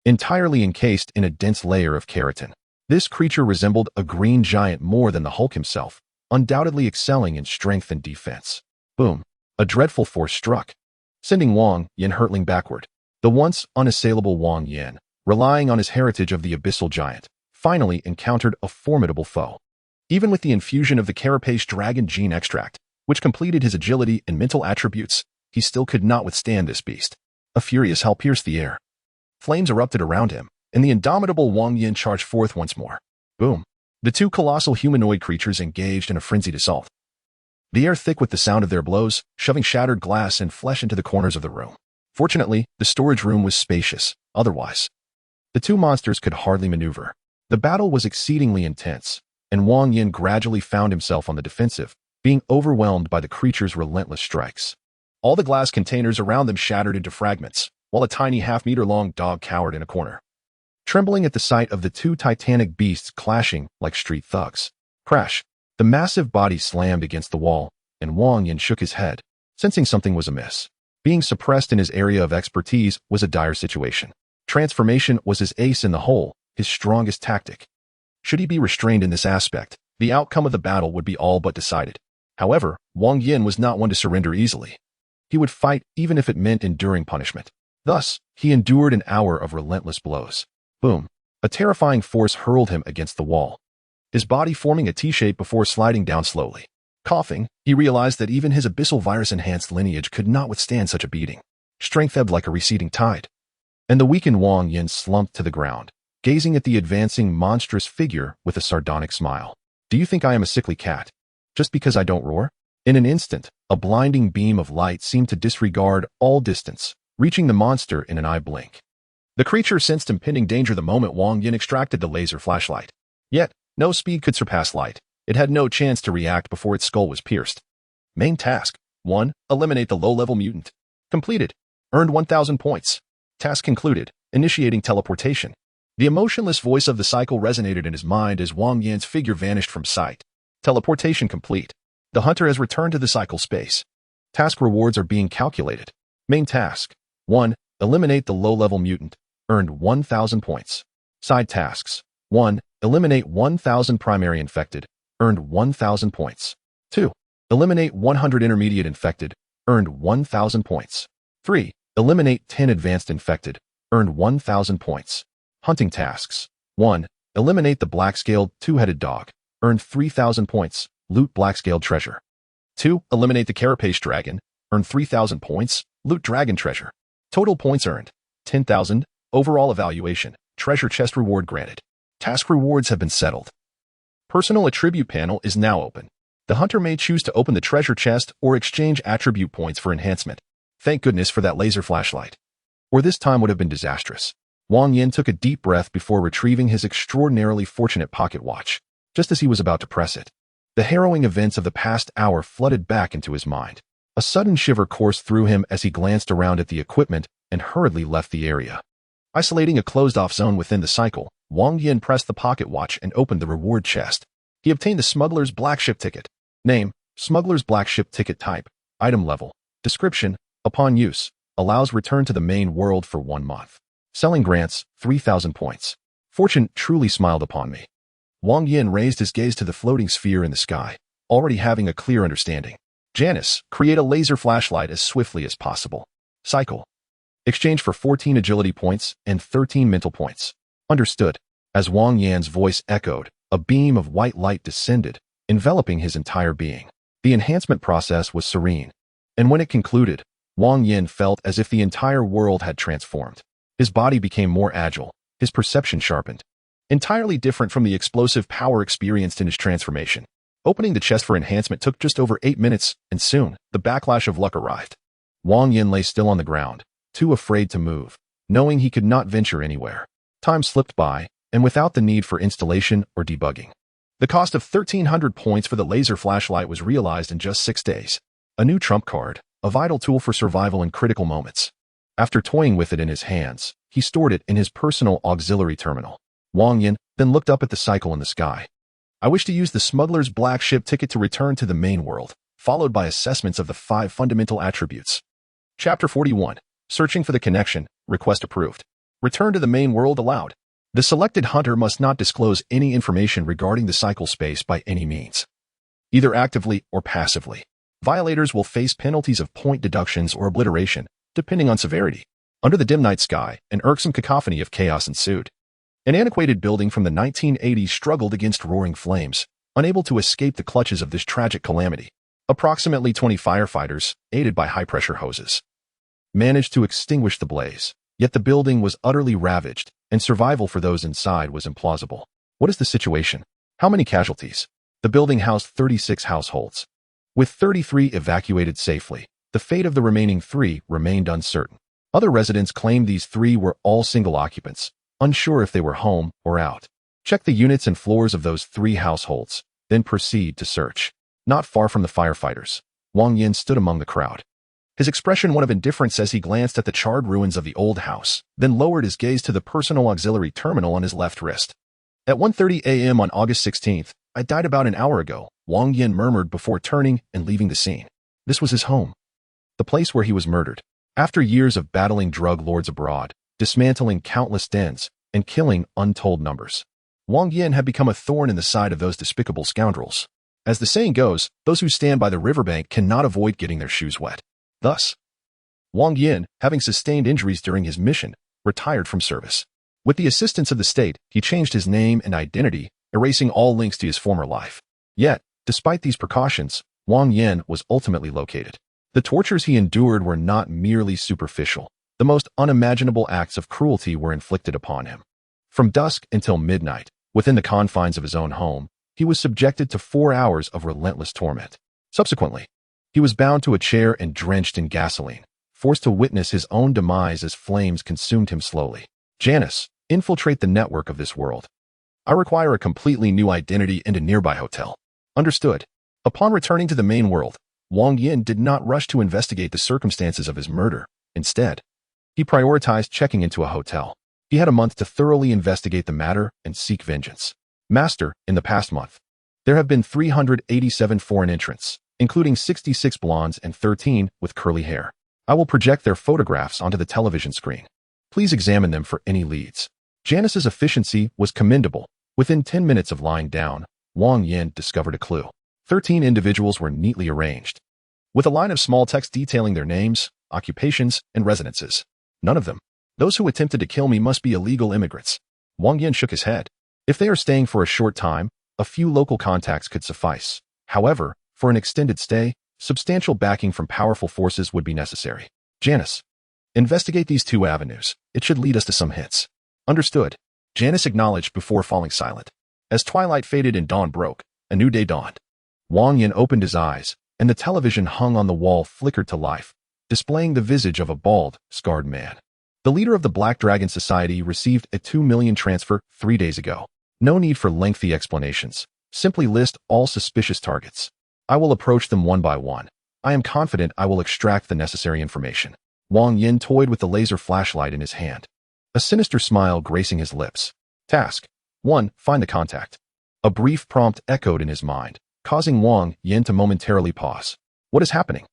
Entirely encased in a dense layer of keratin, this creature resembled a green giant more than the Hulk himself, undoubtedly excelling in strength and defense. Boom! A dreadful force struck, sending Wang Yan hurtling backward. The once unassailable Wang Yan, relying on his heritage of the abyssal giant, finally encountered a formidable foe. Even with the infusion of the carapace dragon gene extract, which completed his agility and mental attributes, he still could not withstand this beast. A furious howl pierced the air. Flames erupted around him, and the indomitable Wang Yan charged forth once more. Boom! The 2 colossal humanoid creatures engaged in a frenzied assault. The air thick with the sound of their blows, shoving shattered glass and flesh into the corners of the room. Fortunately, the storage room was spacious. Otherwise, the 2 monsters could hardly maneuver. The battle was exceedingly intense, and Wang Yan gradually found himself on the defensive, being overwhelmed by the creature's relentless strikes. All the glass containers around them shattered into fragments, while a tiny half-meter-long dog cowered in a corner, trembling at the sight of the 2 titanic beasts clashing like street thugs. Crash! The massive body slammed against the wall, and Wang Yan shook his head, sensing something was amiss. Being suppressed in his area of expertise was a dire situation. Transformation was his ace in the hole, his strongest tactic. Should he be restrained in this aspect, the outcome of the battle would be all but decided. However, Wang Yan was not one to surrender easily. He would fight even if it meant enduring punishment. Thus, he endured an hour of relentless blows. Boom! A terrifying force hurled him against the wall, his body forming a T-shape before sliding down slowly. Coughing, he realized that even his abyssal virus-enhanced lineage could not withstand such a beating. Strength ebbed like a receding tide, and the weakened Wang Yan slumped to the ground, gazing at the advancing monstrous figure with a sardonic smile. Do you think I am a sickly cat, just because I don't roar? In an instant, a blinding beam of light seemed to disregard all distance, reaching the monster in an eye blink. The creature sensed impending danger the moment Wang Yan extracted the laser flashlight. Yet, no speed could surpass light. It had no chance to react before its skull was pierced. Main task: 1. Eliminate the low-level mutant. Completed. Earned 1,000 points. Task concluded. Initiating teleportation. The emotionless voice of the cycle resonated in his mind as Wang Yan's figure vanished from sight. Teleportation complete. The hunter has returned to the cycle space. Task rewards are being calculated. Main task. 1. Eliminate the low-level mutant. Earned 1,000 points. Side tasks. 1. Eliminate 1,000 primary infected. Earned 1,000 points. 2. Eliminate 100 intermediate infected. Earned 1,000 points. 3. Eliminate 10 advanced infected. Earned 1,000 points. Hunting tasks. 1. Eliminate the black-scaled two-headed dog. Earned 3,000 points. Loot black-scaled treasure. 2. Eliminate the carapace dragon. Earned 3,000 points. Loot dragon treasure. Total points earned. 10,000. Overall evaluation. Treasure chest reward granted. Task rewards have been settled. Personal attribute panel is now open. The hunter may choose to open the treasure chest or exchange attribute points for enhancement. Thank goodness for that laser flashlight. Or this time would have been disastrous. Wang Yan took a deep breath before retrieving his extraordinarily fortunate pocket watch, just as he was about to press it. The harrowing events of the past hour flooded back into his mind. A sudden shiver coursed through him as he glanced around at the equipment and hurriedly left the area. Isolating a closed-off zone within the cycle, Wang Yan pressed the pocket watch and opened the reward chest. He obtained the Smuggler's Black Ship Ticket. Name: Smuggler's Black Ship Ticket. Type: Item level. Description: Upon use, allows return to the main world for 1 month. Selling grants 3,000 points. Fortune truly smiled upon me. Wang Yan raised his gaze to the floating sphere in the sky, already having a clear understanding. Janice, create a laser flashlight as swiftly as possible. Cycle. Exchange for 14 agility points and 13 mental points. Understood. As Wang Yan's voice echoed, a beam of white light descended, enveloping his entire being. The enhancement process was serene, and when it concluded, Wang Yan felt as if the entire world had transformed. His body became more agile, his perception sharpened. Entirely different from the explosive power experienced in his transformation. Opening the chest for enhancement took just over 8 minutes, and soon, the backlash of luck arrived. Wang Yan lay still on the ground, too afraid to move, knowing he could not venture anywhere. Time slipped by, and without the need for installation or debugging. The cost of 1,300 points for the laser flashlight was realized in just 6 days. A new trump card, a vital tool for survival in critical moments. After toying with it in his hands, he stored it in his personal auxiliary terminal. Wang Yan then looked up at the cycle in the sky. I wish to use the Smuggler's Black Ship Ticket to return to the main world, followed by assessments of the 5 fundamental attributes. Chapter 41. Searching for the connection. Request approved. Return to the main world allowed. The selected hunter must not disclose any information regarding the cycle space by any means, either actively or passively. Violators will face penalties of point deductions or obliteration, depending on severity. Under the dim night sky, an irksome cacophony of chaos ensued. An antiquated building from the 1980s struggled against roaring flames, unable to escape the clutches of this tragic calamity. Approximately 20 firefighters, aided by high-pressure hoses, managed to extinguish the blaze, yet the building was utterly ravaged, and survival for those inside was implausible. What is the situation? How many casualties? The building housed 36 households. With 33 evacuated safely, the fate of the remaining 3 remained uncertain. Other residents claimed these 3 were all single occupants, unsure if they were home or out. Check the units and floors of those 3 households, then proceed to search. Not far from the firefighters, Wang Yan stood among the crowd. His expression one of indifference as he glanced at the charred ruins of the old house, then lowered his gaze to the personal auxiliary terminal on his left wrist. At 1:30 a.m. on August 16th, I died about an hour ago, Wang Yan murmured before turning and leaving the scene. This was his home. The place where he was murdered. After years of battling drug lords abroad, dismantling countless dens, and killing untold numbers, Wang Yan had become a thorn in the side of those despicable scoundrels. As the saying goes, those who stand by the riverbank cannot avoid getting their shoes wet. Thus, Wang Yan, having sustained injuries during his mission, retired from service. With the assistance of the state, he changed his name and identity, erasing all links to his former life. Yet, despite these precautions, Wang Yan was ultimately located. The tortures he endured were not merely superficial. The most unimaginable acts of cruelty were inflicted upon him. From dusk until midnight, within the confines of his own home, he was subjected to 4 hours of relentless torment. Subsequently, he was bound to a chair and drenched in gasoline, forced to witness his own demise as flames consumed him slowly. Janice, infiltrate the network of this world. I require a completely new identity and a nearby hotel. Understood. Upon returning to the main world, Wang Yan did not rush to investigate the circumstances of his murder. Instead, he prioritized checking into a hotel. He had a month to thoroughly investigate the matter and seek vengeance. Master, in the past month, there have been 387 foreign entrants, including 66 blondes and 13 with curly hair. I will project their photographs onto the television screen. Please examine them for any leads. Janice's efficiency was commendable. Within 10 minutes of lying down, Wang Yan discovered a clue. 13 individuals were neatly arranged, with a line of small text detailing their names, occupations, and residences. None of them. Those who attempted to kill me must be illegal immigrants. Wang Yan shook his head. If they are staying for a short time, a few local contacts could suffice. However, for an extended stay, substantial backing from powerful forces would be necessary. Janice, investigate these 2 avenues. It should lead us to some hits. Understood. Janice acknowledged before falling silent. As twilight faded and dawn broke, a new day dawned. Wang Yan opened his eyes, and the television hung on the wall flickered to life, displaying the visage of a bald, scarred man. The leader of the Black Dragon Society received a 2 million transfer 3 days ago. No need for lengthy explanations. Simply list all suspicious targets. I will approach them one by one. I am confident I will extract the necessary information. Wang Yan toyed with the laser flashlight in his hand, a sinister smile gracing his lips. Task 1. Find the contact. A brief prompt echoed in his mind, causing Wang Yan to momentarily pause. What is happening?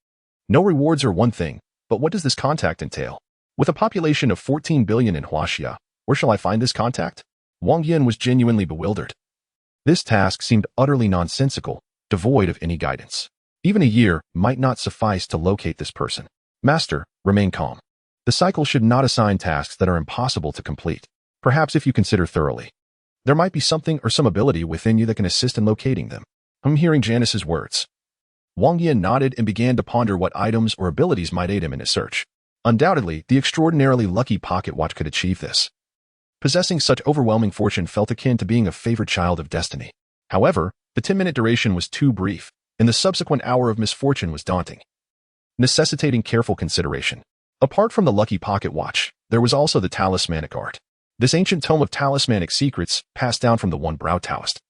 No rewards are one thing, but what does this contact entail? With a population of 14 billion in Huaxia, where shall I find this contact? Wang Yan was genuinely bewildered. This task seemed utterly nonsensical, devoid of any guidance. Even a year might not suffice to locate this person. Master, remain calm. The cycle should not assign tasks that are impossible to complete. Perhaps if you consider thoroughly, there might be something or some ability within you that can assist in locating them. I'm hearing Janice's words. Wang Yan nodded and began to ponder what items or abilities might aid him in his search. Undoubtedly, the extraordinarily lucky pocket watch could achieve this. Possessing such overwhelming fortune felt akin to being a favored child of destiny. However, the 10-minute duration was too brief, and the subsequent hour of misfortune was daunting, necessitating careful consideration. Apart from the lucky pocket watch, there was also the talismanic art. This ancient tome of talismanic secrets, passed down from the one-brow Taoist,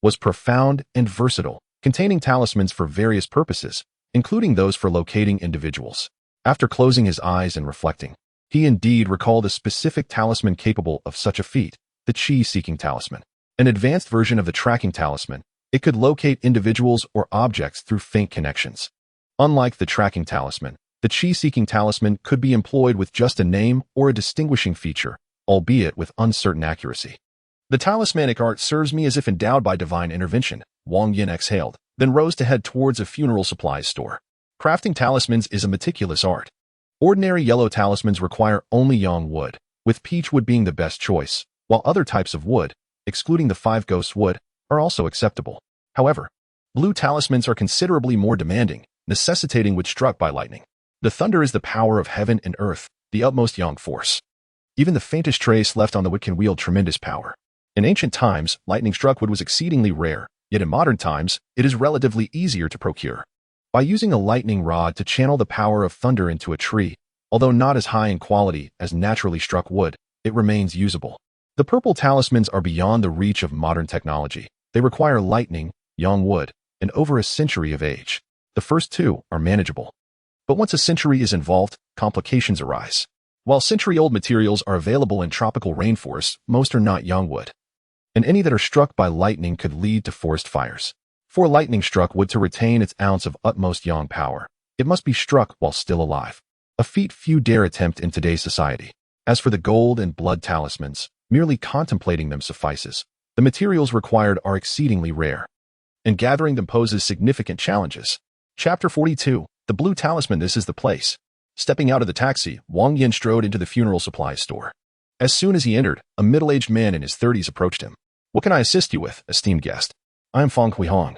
was profound and versatile, containing talismans for various purposes, including those for locating individuals. After closing his eyes and reflecting, he indeed recalled a specific talisman capable of such a feat, the Chi-seeking talisman. An advanced version of the tracking talisman, it could locate individuals or objects through faint connections. Unlike the tracking talisman, the Chi-seeking talisman could be employed with just a name or a distinguishing feature, albeit with uncertain accuracy. The talismanic art serves me as if endowed by divine intervention. Wang Yan exhaled, then rose to head towards a funeral supplies store. Crafting talismans is a meticulous art. Ordinary yellow talismans require only yang wood, with peach wood being the best choice, while other types of wood, excluding the 5 ghost wood, are also acceptable. However, blue talismans are considerably more demanding, necessitating wood struck by lightning. The thunder is the power of heaven and earth, the utmost yang force. Even the faintest trace left on the wood can wield tremendous power. In ancient times, lightning-struck wood was exceedingly rare, yet in modern times, it is relatively easier to procure. By using a lightning rod to channel the power of thunder into a tree, although not as high in quality as naturally struck wood, it remains usable. The purple talismans are beyond the reach of modern technology. They require lightning, yang wood, and over a century of age. The first 2 are manageable. But once a century is involved, complications arise. While century-old materials are available in tropical rainforests, most are not yang wood, and any that are struck by lightning could lead to forest fires. For lightning-struck wood to retain its ounce of utmost yang power, it must be struck while still alive, a feat few dare attempt in today's society. As for the gold and blood talismans, merely contemplating them suffices. The materials required are exceedingly rare, and gathering them poses significant challenges. Chapter 42. The Blue Talisman. This is the place. Stepping out of the taxi, Wang Yan strode into the funeral supplies store. As soon as he entered, a middle-aged man in his 30s approached him. What can I assist you with, esteemed guest? I am Fang Huihong,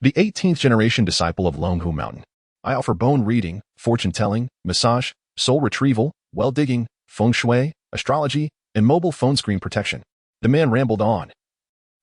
the 18th generation disciple of Long Hu Mountain. I offer bone reading, fortune-telling, massage, soul retrieval, well digging, feng shui, astrology, and mobile phone screen protection. The man rambled on,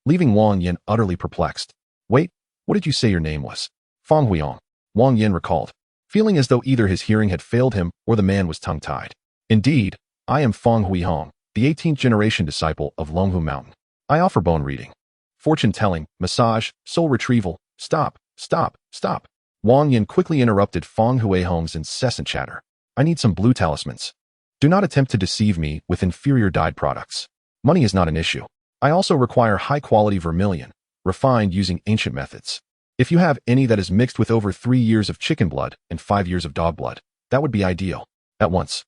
leaving Wang Yan utterly perplexed. Wait, what did you say your name was? Fang Huihong. Wang Yan recalled, feeling as though either his hearing had failed him or the man was tongue-tied. Indeed, I am Fang Huihong, the 18th generation disciple of Long Hu Mountain. I offer bone reading, fortune-telling, massage, soul retrieval. Stop, stop, stop. Wang Yan quickly interrupted Fang Huihong's incessant chatter. I need some blue talismans. Do not attempt to deceive me with inferior dyed products. Money is not an issue. I also require high-quality vermilion, refined using ancient methods. If you have any that is mixed with over 3 years of chicken blood and 5 years of dog blood, That would be ideal. At once,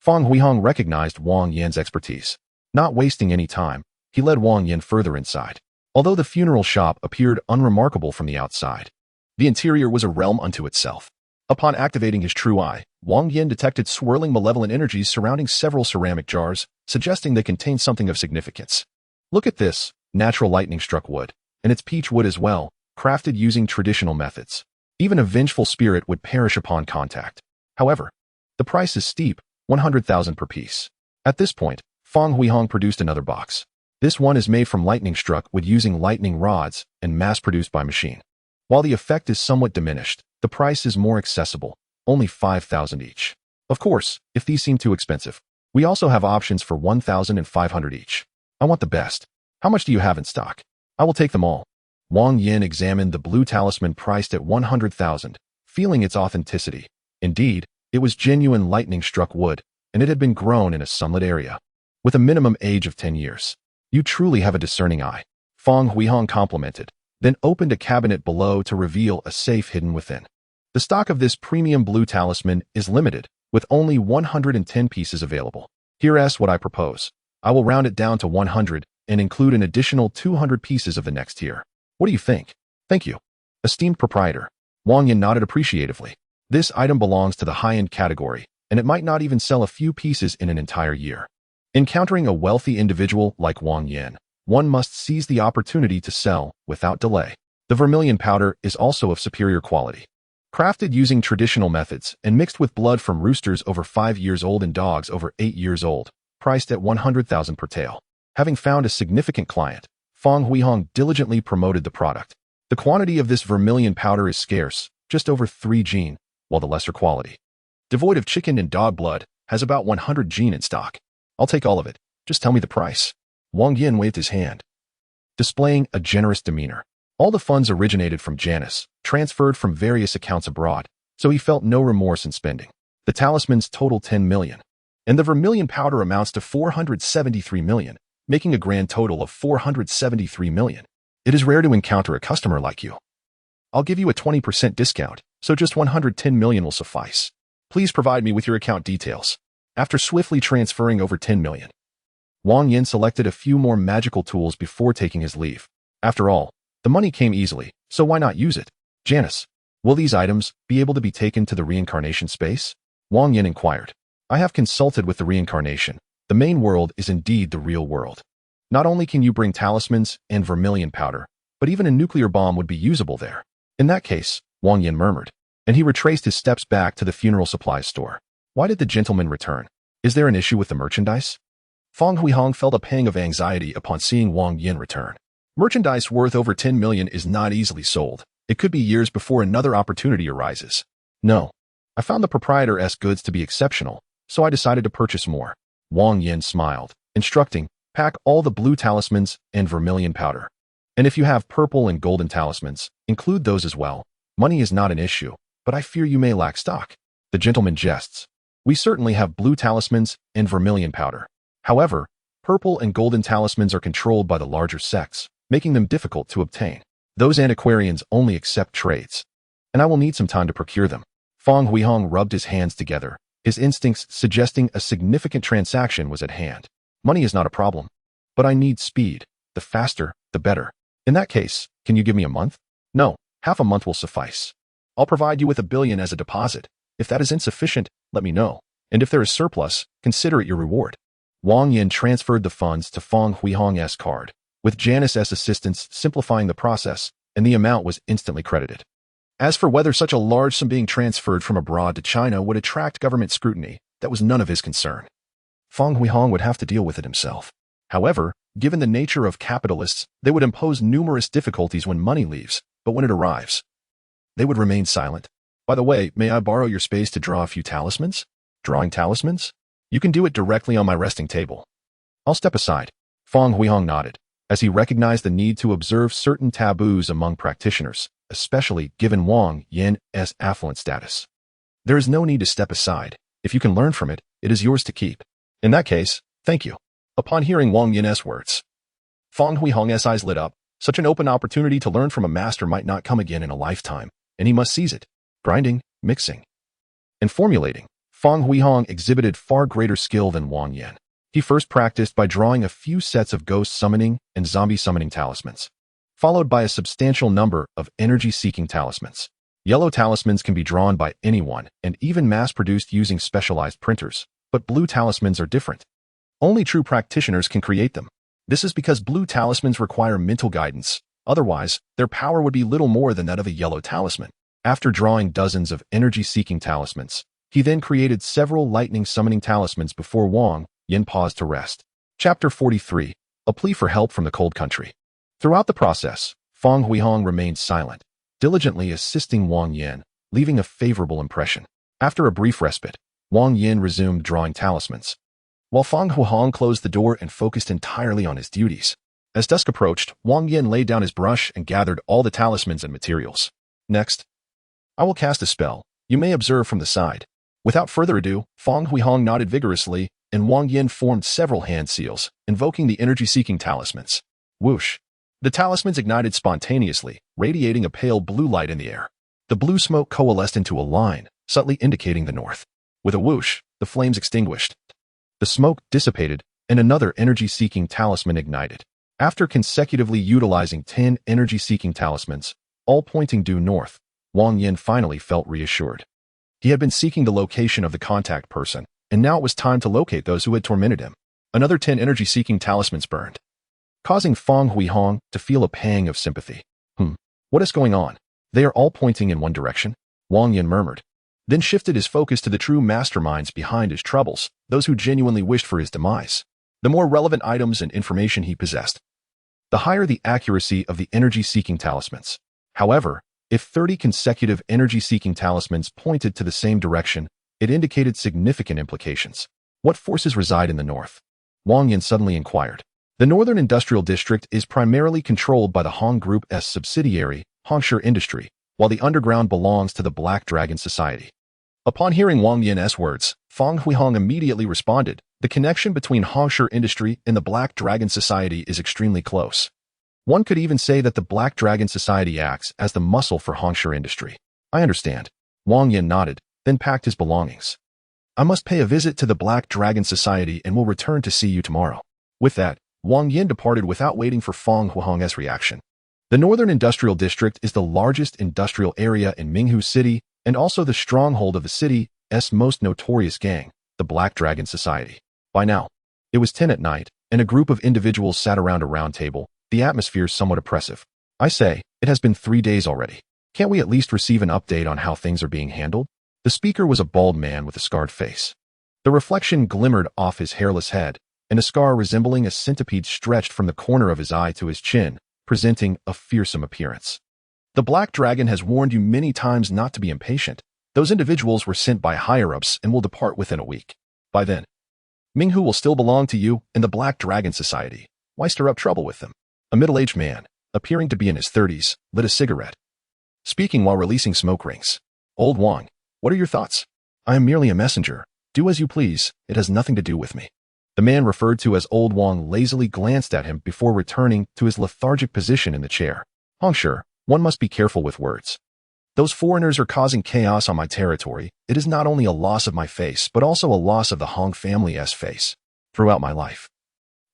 Fang Huihong recognized Wang Yan's expertise. Not wasting any time, he led Wang Yan further inside. Although the funeral shop appeared unremarkable from the outside, the interior was a realm unto itself. Upon activating his true eye, Wang Yan detected swirling malevolent energies surrounding several ceramic jars, suggesting they contained something of significance. Look at this, natural lightning-struck wood, and it's peach wood as well, crafted using traditional methods. Even a vengeful spirit would perish upon contact. However, the price is steep, 100,000 per piece. At this point, Fang Huihong produced another box. This one is made from lightning-struck wood using lightning rods and mass-produced by machine. While the effect is somewhat diminished, the price is more accessible, only 5,000 each. Of course, if these seem too expensive, we also have options for 1,500 each. I want the best. How much do you have in stock? I will take them all. Wang Yan examined the blue talisman priced at 100,000, feeling its authenticity. Indeed, it was genuine lightning-struck wood, and it had been grown in a sunlit area. With a minimum age of 10 years. You truly have a discerning eye. Fang Huihong complimented, then opened a cabinet below to reveal a safe hidden within. The stock of this premium blue talisman is limited, with only 110 pieces available. Here's what I propose. I will round it down to 100 and include an additional 200 pieces of the next tier. What do you think? Thank you. Esteemed proprietor. Wang Yan nodded appreciatively. This item belongs to the high-end category, and it might not even sell a few pieces in an entire year. Encountering a wealthy individual like Wang Yan, one must seize the opportunity to sell without delay. The vermilion powder is also of superior quality. Crafted using traditional methods and mixed with blood from roosters over 5 years old and dogs over 8 years old, priced at 100,000 per tael. Having found a significant client, Fang Huihong diligently promoted the product. The quantity of this vermilion powder is scarce, just over 3 gene, while the lesser quality, devoid of chicken and dog blood, has about 100 gene in stock. I'll take all of it. Just tell me the price. Wang Yan waved his hand, displaying a generous demeanor. All the funds originated from Janus, transferred from various accounts abroad, so he felt no remorse in spending. The talismans total 10 million, and the vermilion powder amounts to 473 million, making a grand total of 473 million. It is rare to encounter a customer like you. I'll give you a 20% discount, so just 110 million will suffice. Please provide me with your account details. After swiftly transferring over 10 million, Wang Yan selected a few more magical tools before taking his leave. After all, the money came easily, so why not use it? Janus, will these items be able to be taken to the Reincarnation Space? Wang Yan inquired. I have consulted with the Reincarnation. The main world is indeed the real world. Not only can you bring talismans and vermilion powder, but even a nuclear bomb would be usable there. In that case, Wang Yan murmured, and he retraced his steps back to the funeral supplies store. Why did the gentleman return? Is there an issue with the merchandise? Fang Huihong felt a pang of anxiety upon seeing Wang Yan return. Merchandise worth over 10 million is not easily sold. It could be years before another opportunity arises. No. I found the proprietor's goods to be exceptional, so I decided to purchase more. Wang Yan smiled, instructing, pack all the blue talismans and vermilion powder. And if you have purple and golden talismans, include those as well. Money is not an issue, but I fear you may lack stock. The gentleman jests. We certainly have blue talismans and vermilion powder. However, purple and golden talismans are controlled by the larger sects, making them difficult to obtain. Those antiquarians only accept trades, and I will need some time to procure them. Fang Huihong rubbed his hands together, his instincts suggesting a significant transaction was at hand. Money is not a problem, but I need speed. The faster, the better. In that case, can you give me a month? No, half a month will suffice. I'll provide you with 1 billion as a deposit. If that is insufficient, let me know. And if there is surplus, consider it your reward. Wang Yan transferred the funds to Fang Huihong's card, with Janus's assistance simplifying the process, and the amount was instantly credited. As for whether such a large sum being transferred from abroad to China would attract government scrutiny, that was none of his concern. Fang Huihong would have to deal with it himself. However, given the nature of capitalists, they would impose numerous difficulties when money leaves, but when it arrives, they would remain silent. By the way, may I borrow your space to draw a few talismans? Drawing talismans? You can do it directly on my resting table. I'll step aside. Fang Huihong nodded, as he recognized the need to observe certain taboos among practitioners, especially given Wang Yan's affluent status. There is no need to step aside. If you can learn from it, it is yours to keep. In that case, thank you. Upon hearing Wang Yan's words, Fang Huihong's eyes lit up. Such an open opportunity to learn from a master might not come again in a lifetime, and he must seize it. Grinding, mixing, In formulating, Fang Huihong exhibited far greater skill than Wang Yan. He first practiced by drawing a few sets of ghost summoning and zombie summoning talismans, followed by a substantial number of energy-seeking talismans. Yellow talismans can be drawn by anyone and even mass-produced using specialized printers, but blue talismans are different. Only true practitioners can create them. This is because blue talismans require mental guidance. Otherwise, their power would be little more than that of a yellow talisman. After drawing dozens of energy-seeking talismans, he then created several lightning summoning talismans before Wang Yan paused to rest. Chapter 43. A plea for help from the cold country. Throughout the process, Fang Huihong remained silent, diligently assisting Wang Yan, leaving a favorable impression. After a brief respite, Wang Yan resumed drawing talismans, while Fang Huihong closed the door and focused entirely on his duties. As dusk approached, Wang Yan laid down his brush and gathered all the talismans and materials. Next, I will cast a spell. You may observe from the side. Without further ado, Fang Huihong nodded vigorously, and Wang Yan formed several hand seals, invoking the energy-seeking talismans. Whoosh! The talismans ignited spontaneously, radiating a pale blue light in the air. The blue smoke coalesced into a line, subtly indicating the north. With a whoosh, the flames extinguished. The smoke dissipated, and another energy-seeking talisman ignited. After consecutively utilizing 10 energy-seeking talismans, all pointing due north, Wang Yan finally felt reassured. He had been seeking the location of the contact person, and now it was time to locate those who had tormented him. Another 10 energy-seeking talismans burned, causing Fang Huihong to feel a pang of sympathy. What is going on? They are all pointing in one direction, Wang Yan murmured, then shifted his focus to the true masterminds behind his troubles, those who genuinely wished for his demise. The more relevant items and information he possessed, the higher the accuracy of the energy-seeking talismans. However, if 30 consecutive energy-seeking talismans pointed to the same direction, it indicated significant implications. What forces reside in the north? Wang Yan suddenly inquired. The Northern Industrial District is primarily controlled by the Hong Group's subsidiary, Hongshi Industry, while the underground belongs to the Black Dragon Society. Upon hearing Wang Yan's words, Fang Huihong immediately responded, the connection between Hongshi Industry and the Black Dragon Society is extremely close. One could even say that the Black Dragon Society acts as the muscle for Hongshi Industry. I understand. Wang Yan nodded, then packed his belongings. I must pay a visit to the Black Dragon Society and will return to see you tomorrow. With that, Wang Yan departed without waiting for Fang Huihong's reaction. The Northern Industrial District is the largest industrial area in Minghu City and also the stronghold of the city's most notorious gang, the Black Dragon Society. By now, it was 10 at night, and a group of individuals sat around a round table, the atmosphere somewhat oppressive. I say, it has been 3 days already. Can't we at least receive an update on how things are being handled? The speaker was a bald man with a scarred face. The reflection glimmered off his hairless head, and a scar resembling a centipede stretched from the corner of his eye to his chin, presenting a fearsome appearance. The Black Dragon has warned you many times not to be impatient. Those individuals were sent by higher-ups and will depart within a week. By then, Minghu will still belong to you and the Black Dragon Society. Why stir up trouble with them? A middle-aged man, appearing to be in his 30s, lit a cigarette, speaking while releasing smoke rings. Old Wang, what are your thoughts? I am merely a messenger. Do as you please. It has nothing to do with me. The man referred to as Old Wang lazily glanced at him before returning to his lethargic position in the chair. Hongshi, one must be careful with words. Those foreigners are causing chaos on my territory. It is not only a loss of my face, but also a loss of the Hong family's face. Throughout my life,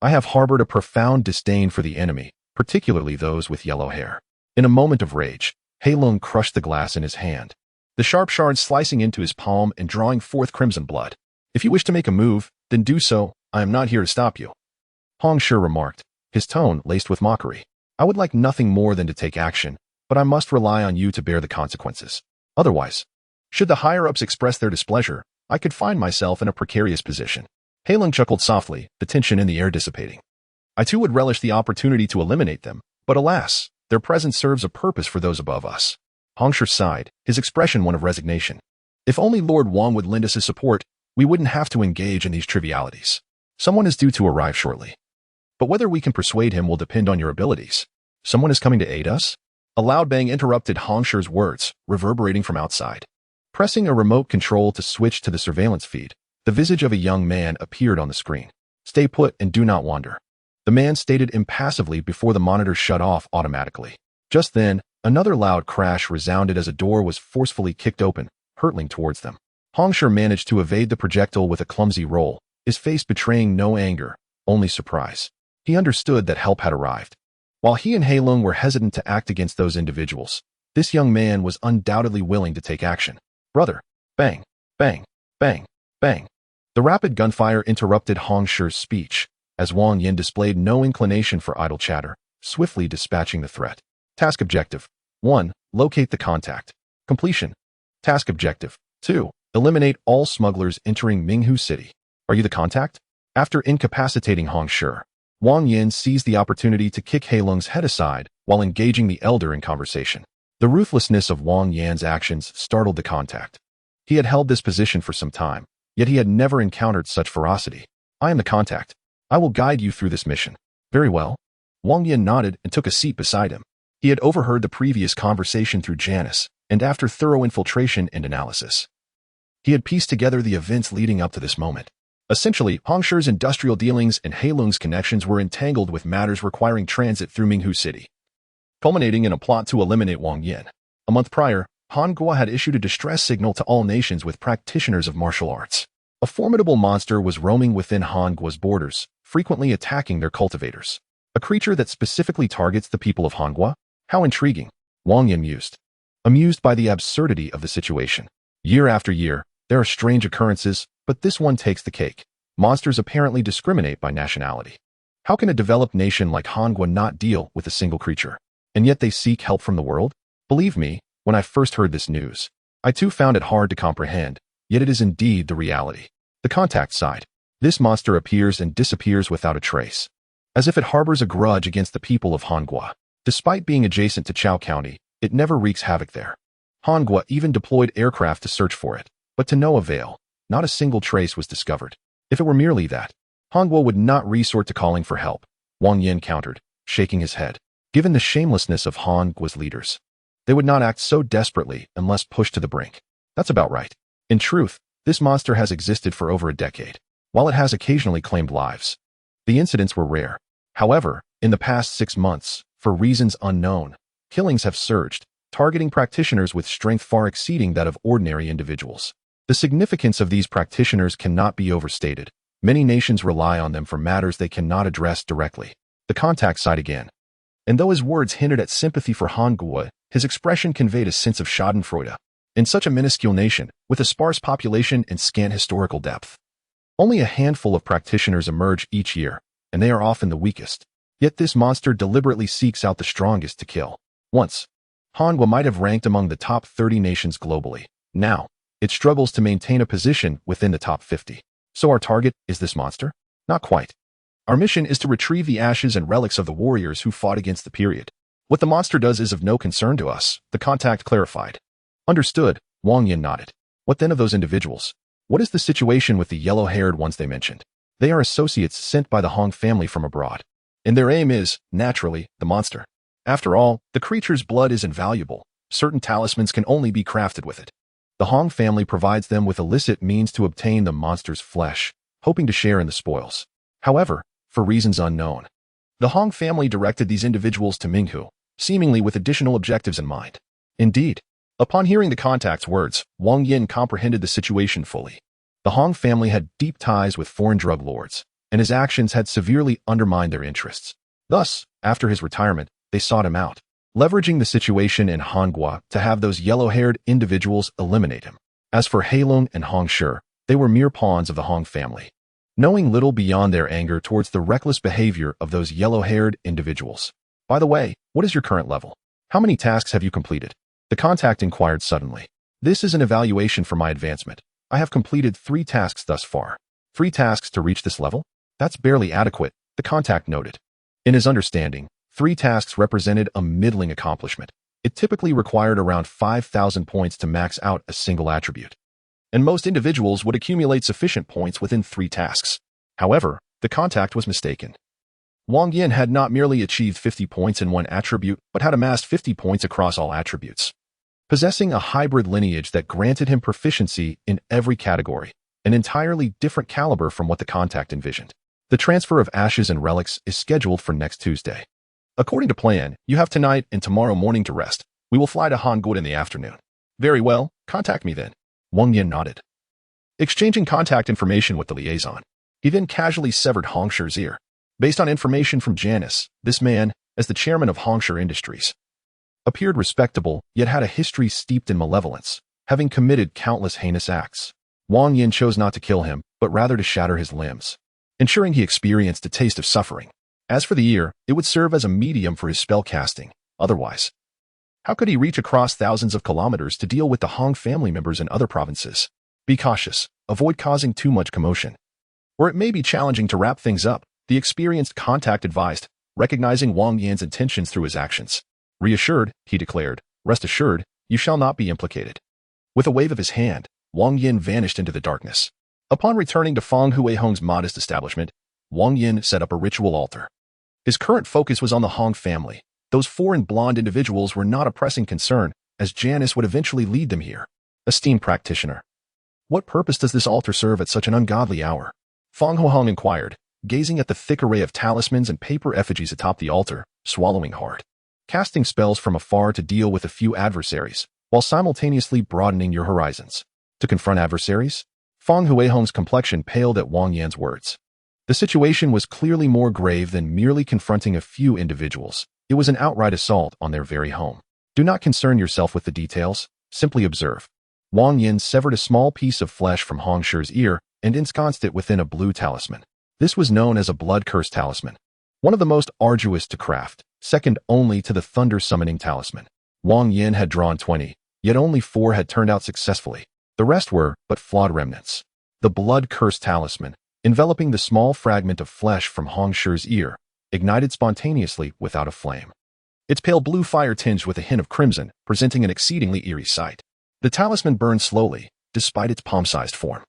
I have harbored a profound disdain for the enemy, particularly those with yellow hair. In a moment of rage, Heilong crushed the glass in his hand, the sharp shards slicing into his palm and drawing forth crimson blood. If you wish to make a move, then do so. I am not here to stop you. Hongshi remarked, his tone laced with mockery. I would like nothing more than to take action, but I must rely on you to bear the consequences. Otherwise, should the higher-ups express their displeasure, I could find myself in a precarious position. Heilong chuckled softly, the tension in the air dissipating. I too would relish the opportunity to eliminate them, but alas, their presence serves a purpose for those above us. Hongshi sighed, his expression one of resignation. If only Lord Wang would lend us his support, we wouldn't have to engage in these trivialities. Someone is due to arrive shortly. But whether we can persuade him will depend on your abilities. Someone is coming to aid us? A loud bang interrupted Hongshi's words, reverberating from outside. Pressing a remote control to switch to the surveillance feed, the visage of a young man appeared on the screen. Stay put and do not wander. The man stated impassively before the monitor shut off automatically. Just then, another loud crash resounded as a door was forcefully kicked open, hurtling towards them. Hongshi managed to evade the projectile with a clumsy roll, his face betraying no anger, only surprise. He understood that help had arrived. While he and Heilong were hesitant to act against those individuals, this young man was undoubtedly willing to take action. Brother! Bang! Bang! Bang! Bang! The rapid gunfire interrupted Hongshi's speech, as Wang Yan displayed no inclination for idle chatter, swiftly dispatching the threat. Task Objective 1. Locate the contact. Completion. Task Objective 2. Eliminate all smugglers entering Minghu City. Are you the contact? After incapacitating Hongshi, Wang Yan seized the opportunity to kick Heilong's head aside while engaging the elder in conversation. The ruthlessness of Wang Yan's actions startled the contact. He had held this position for some time, yet he had never encountered such ferocity. I am the contact. I will guide you through this mission. Very well. Wang Yan nodded and took a seat beside him. He had overheard the previous conversation through Janice, and after thorough infiltration and analysis, he had pieced together the events leading up to this moment. Essentially, Hongshi's industrial dealings and Heilong's connections were entangled with matters requiring transit through Minghu City, culminating in a plot to eliminate Wang Yan. A month prior, Hongguo had issued a distress signal to all nations with practitioners of martial arts. A formidable monster was roaming within Hongguo's borders, frequently attacking their cultivators. A creature that specifically targets the people of Hongguo? How intriguing, Wang Yan mused. Amused by the absurdity of the situation. Year after year, there are strange occurrences, but this one takes the cake. Monsters apparently discriminate by nationality. How can a developed nation like Hongguo not deal with a single creature? And yet they seek help from the world? Believe me, when I first heard this news, I too found it hard to comprehend, yet it is indeed the reality. The contact side. This monster appears and disappears without a trace, as if it harbors a grudge against the people of Hongguo. Despite being adjacent to Chao County, it never wreaks havoc there. Hongguo even deployed aircraft to search for it, but to no avail. Not a single trace was discovered. If it were merely that, Hongguo would not resort to calling for help, Wang Yan countered, shaking his head. Given the shamelessness of Hongguo's leaders, they would not act so desperately unless pushed to the brink. That's about right. In truth, this monster has existed for over a decade. While it has occasionally claimed lives, the incidents were rare. However, in the past 6 months, for reasons unknown, killings have surged, targeting practitioners with strength far exceeding that of ordinary individuals. The significance of these practitioners cannot be overstated. Many nations rely on them for matters they cannot address directly. The contact side again. And though his words hinted at sympathy for Hongguo, his expression conveyed a sense of schadenfreude. In such a minuscule nation, with a sparse population and scant historical depth, only a handful of practitioners emerge each year, and they are often the weakest. Yet this monster deliberately seeks out the strongest to kill. Once, Hongguo might have ranked among the top 30 nations globally. Now, it struggles to maintain a position within the top 50. So our target is this monster? Not quite. Our mission is to retrieve the ashes and relics of the warriors who fought against the period. What the monster does is of no concern to us, the contact clarified. Understood, Wang Yan nodded. What then of those individuals? What is the situation with the yellow-haired ones they mentioned? They are associates sent by the Hong family from abroad. And their aim is, naturally, the monster. After all, the creature's blood is invaluable. Certain talismans can only be crafted with it. The Hong family provides them with illicit means to obtain the monster's flesh, hoping to share in the spoils. However, for reasons unknown, the Hong family directed these individuals to Minghu, seemingly with additional objectives in mind. Indeed, upon hearing the contact's words, Wang Yan comprehended the situation fully. The Hong family had deep ties with foreign drug lords, and his actions had severely undermined their interests. Thus, after his retirement, they sought him out, leveraging the situation in Hongguo to have those yellow-haired individuals eliminate him. As for Heilong and Hongshi, they were mere pawns of the Hong family, knowing little beyond their anger towards the reckless behavior of those yellow-haired individuals. By the way, what is your current level? How many tasks have you completed? The contact inquired suddenly. This is an evaluation for my advancement. I have completed 3 tasks thus far. 3 tasks to reach this level? That's barely adequate, the contact noted. In his understanding, 3 tasks represented a middling accomplishment. It typically required around 5,000 points to max out a single attribute, and most individuals would accumulate sufficient points within 3 tasks. However, the contact was mistaken. Wang Yan had not merely achieved 50 points in one attribute, but had amassed 50 points across all attributes, possessing a hybrid lineage that granted him proficiency in every category, an entirely different caliber from what the contact envisioned. The transfer of ashes and relics is scheduled for next Tuesday. According to plan, you have tonight and tomorrow morning to rest. We will fly to Hongguo in the afternoon. Very well, contact me then. Wang Yan nodded. exchanging contact information with the liaison. He then casually severed Hongsher's ear. Based on information from Janice, this man, as the chairman of Hongsher Industries, appeared respectable, yet had a history steeped in malevolence, having committed countless heinous acts. Wang Yan chose not to kill him, but rather to shatter his limbs, ensuring he experienced a taste of suffering. As for the ear, it would serve as a medium for his spell casting. Otherwise, how could he reach across thousands of kilometers to deal with the Hong family members in other provinces? Be cautious, avoid causing too much commotion, or it may be challenging to wrap things up, the experienced contact advised, recognizing Wang Yan's intentions through his actions. Reassured, he declared, "Rest assured, you shall not be implicated." With a wave of his hand, Wang Yan vanished into the darkness. Upon returning to Fang Huihong's modest establishment, Wang Yan set up a ritual altar. His current focus was on the Hong family. Those foreign blonde individuals were not a pressing concern, as Janice would eventually lead them here. Esteemed practitioner, what purpose does this altar serve at such an ungodly hour? Fang Huihong inquired, gazing at the thick array of talismans and paper effigies atop the altar, swallowing hard. Casting spells from afar to deal with a few adversaries, while simultaneously broadening your horizons. To confront adversaries? Fang Huihong's complexion paled at Wang Yan's words. The situation was clearly more grave than merely confronting a few individuals. It was an outright assault on their very home. Do not concern yourself with the details, simply observe. Wang Yan severed a small piece of flesh from Hongsher's ear and ensconced it within a blue talisman. This was known as a blood curse talisman, one of the most arduous to craft, second only to the thunder summoning talisman. Wang Yan had drawn 20, yet only 4 had turned out successfully. The rest were but flawed remnants. The blood curse talisman, enveloping the small fragment of flesh from Hongsher's ear, ignited spontaneously without a flame. Its pale blue fire tinged with a hint of crimson, presenting an exceedingly eerie sight. The talisman burned slowly, despite its palm-sized form,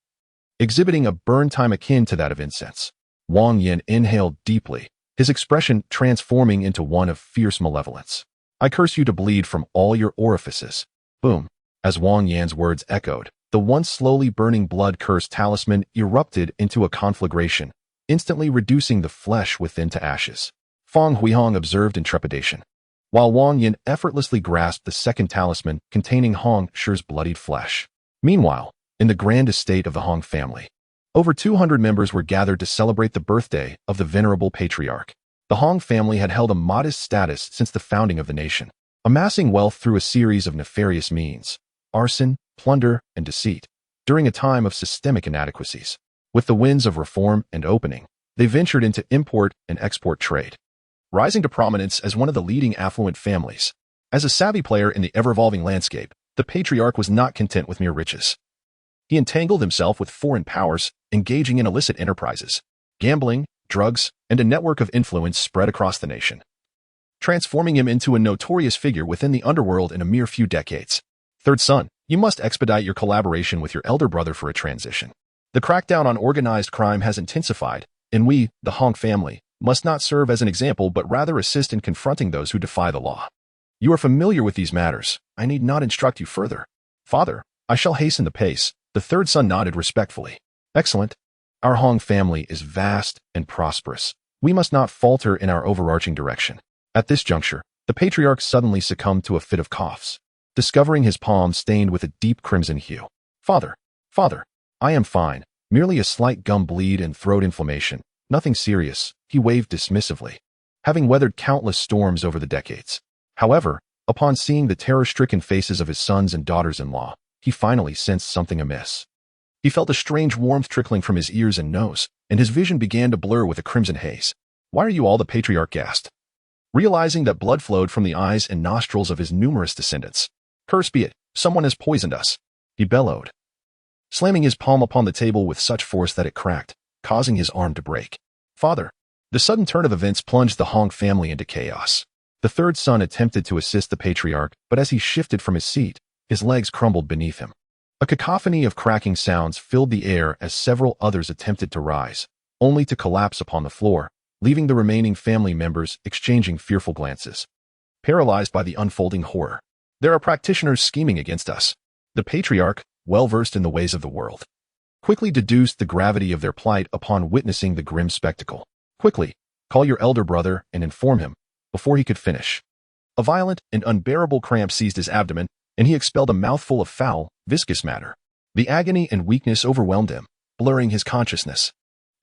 exhibiting a burn time akin to that of incense. Wang Yan inhaled deeply, his expression transforming into one of fierce malevolence. "I curse you to bleed from all your orifices." Boom. As Wang Yan's words echoed, the once slowly burning blood curse talisman erupted into a conflagration, instantly reducing the flesh within to ashes. Fang Huihong observed in trepidation, while Wang Yan effortlessly grasped the second talisman containing Hongsher's bloodied flesh. Meanwhile, in the grand estate of the Hong family, over 200 members were gathered to celebrate the birthday of the venerable patriarch. The Hong family had held a modest status since the founding of the nation, amassing wealth through a series of nefarious means: arson, plunder, and deceit. During a time of systemic inadequacies, with the winds of reform and opening, they ventured into import and export trade, rising to prominence as one of the leading affluent families. As a savvy player in the ever-evolving landscape, the patriarch was not content with mere riches. He entangled himself with foreign powers, engaging in illicit enterprises, gambling, drugs, and a network of influence spread across the nation, transforming him into a notorious figure within the underworld in a mere few decades. Third son, you must expedite your collaboration with your elder brother for a transition. The crackdown on organized crime has intensified, and we, the Hong family, must not serve as an example but rather assist in confronting those who defy the law. You are familiar with these matters. I need not instruct you further. Father, I shall hasten the pace. The third son nodded respectfully. Excellent. Our Hong family is vast and prosperous. We must not falter in our overarching direction. At this juncture, the patriarch suddenly succumbed to a fit of coughs, discovering his palm stained with a deep crimson hue. Father, I am fine. Merely a slight gum bleed and throat inflammation. Nothing serious, he waved dismissively, having weathered countless storms over the decades. However, upon seeing the terror-stricken faces of his sons and daughters-in-law, he finally sensed something amiss. He felt a strange warmth trickling from his ears and nose, and his vision began to blur with a crimson haze. "Why are you all?" the patriarch gasped, realizing that blood flowed from the eyes and nostrils of his numerous descendants. "Curse be it, someone has poisoned us," he bellowed, slamming his palm upon the table with such force that it cracked, causing his arm to break. "Father." The sudden turn of events plunged the Hong family into chaos. The third son attempted to assist the patriarch, but as he shifted from his seat, his legs crumbled beneath him. A cacophony of cracking sounds filled the air as several others attempted to rise, only to collapse upon the floor, leaving the remaining family members exchanging fearful glances, paralyzed by the unfolding horror. "There are practitioners scheming against us." The patriarch, well-versed in the ways of the world, quickly deduced the gravity of their plight upon witnessing the grim spectacle. "Quickly, call your elder brother and inform him," before he could finish. A violent and unbearable cramp seized his abdomen, and he expelled a mouthful of foul, viscous matter. The agony and weakness overwhelmed him, blurring his consciousness.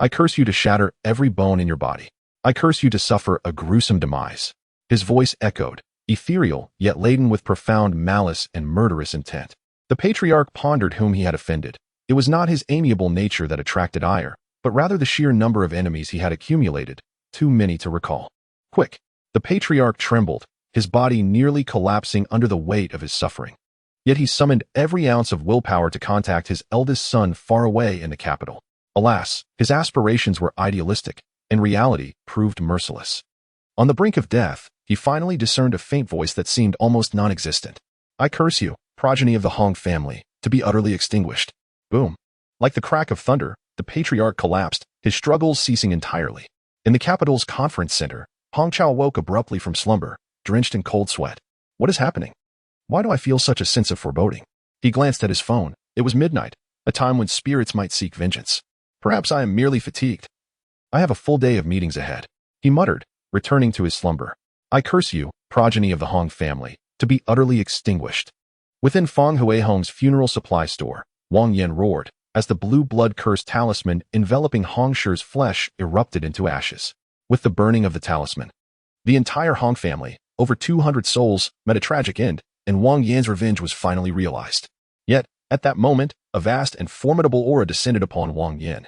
I curse you to shatter every bone in your body. I curse you to suffer a gruesome demise. His voice echoed, ethereal yet laden with profound malice and murderous intent. The patriarch pondered whom he had offended. It was not his amiable nature that attracted ire, but rather the sheer number of enemies he had accumulated, too many to recall. Quick! The patriarch trembled, his body nearly collapsing under the weight of his suffering. Yet he summoned every ounce of willpower to contact his eldest son far away in the capital. Alas, his aspirations were idealistic, and reality proved merciless. On the brink of death, he finally discerned a faint voice that seemed almost non-existent. I curse you, progeny of the Hong family, to be utterly extinguished. Boom. Like the crack of thunder, the patriarch collapsed, his struggles ceasing entirely. In the capital's conference center, Hong Chao woke abruptly from slumber, drenched in cold sweat. What is happening? Why do I feel such a sense of foreboding? He glanced at his phone. It was midnight, a time when spirits might seek vengeance. Perhaps I am merely fatigued. I have a full day of meetings ahead, he muttered, returning to his slumber. I curse you, progeny of the Hong family, to be utterly extinguished. Within Feng Huihong's funeral supply store, Wang Yan roared, as the blue blood curse talisman enveloping Hong Shi's flesh erupted into ashes. With the burning of the talisman, the entire Hong family, over 200 souls, met a tragic end, and Wang Yan's revenge was finally realized. Yet, at that moment, a vast and formidable aura descended upon Wang Yan,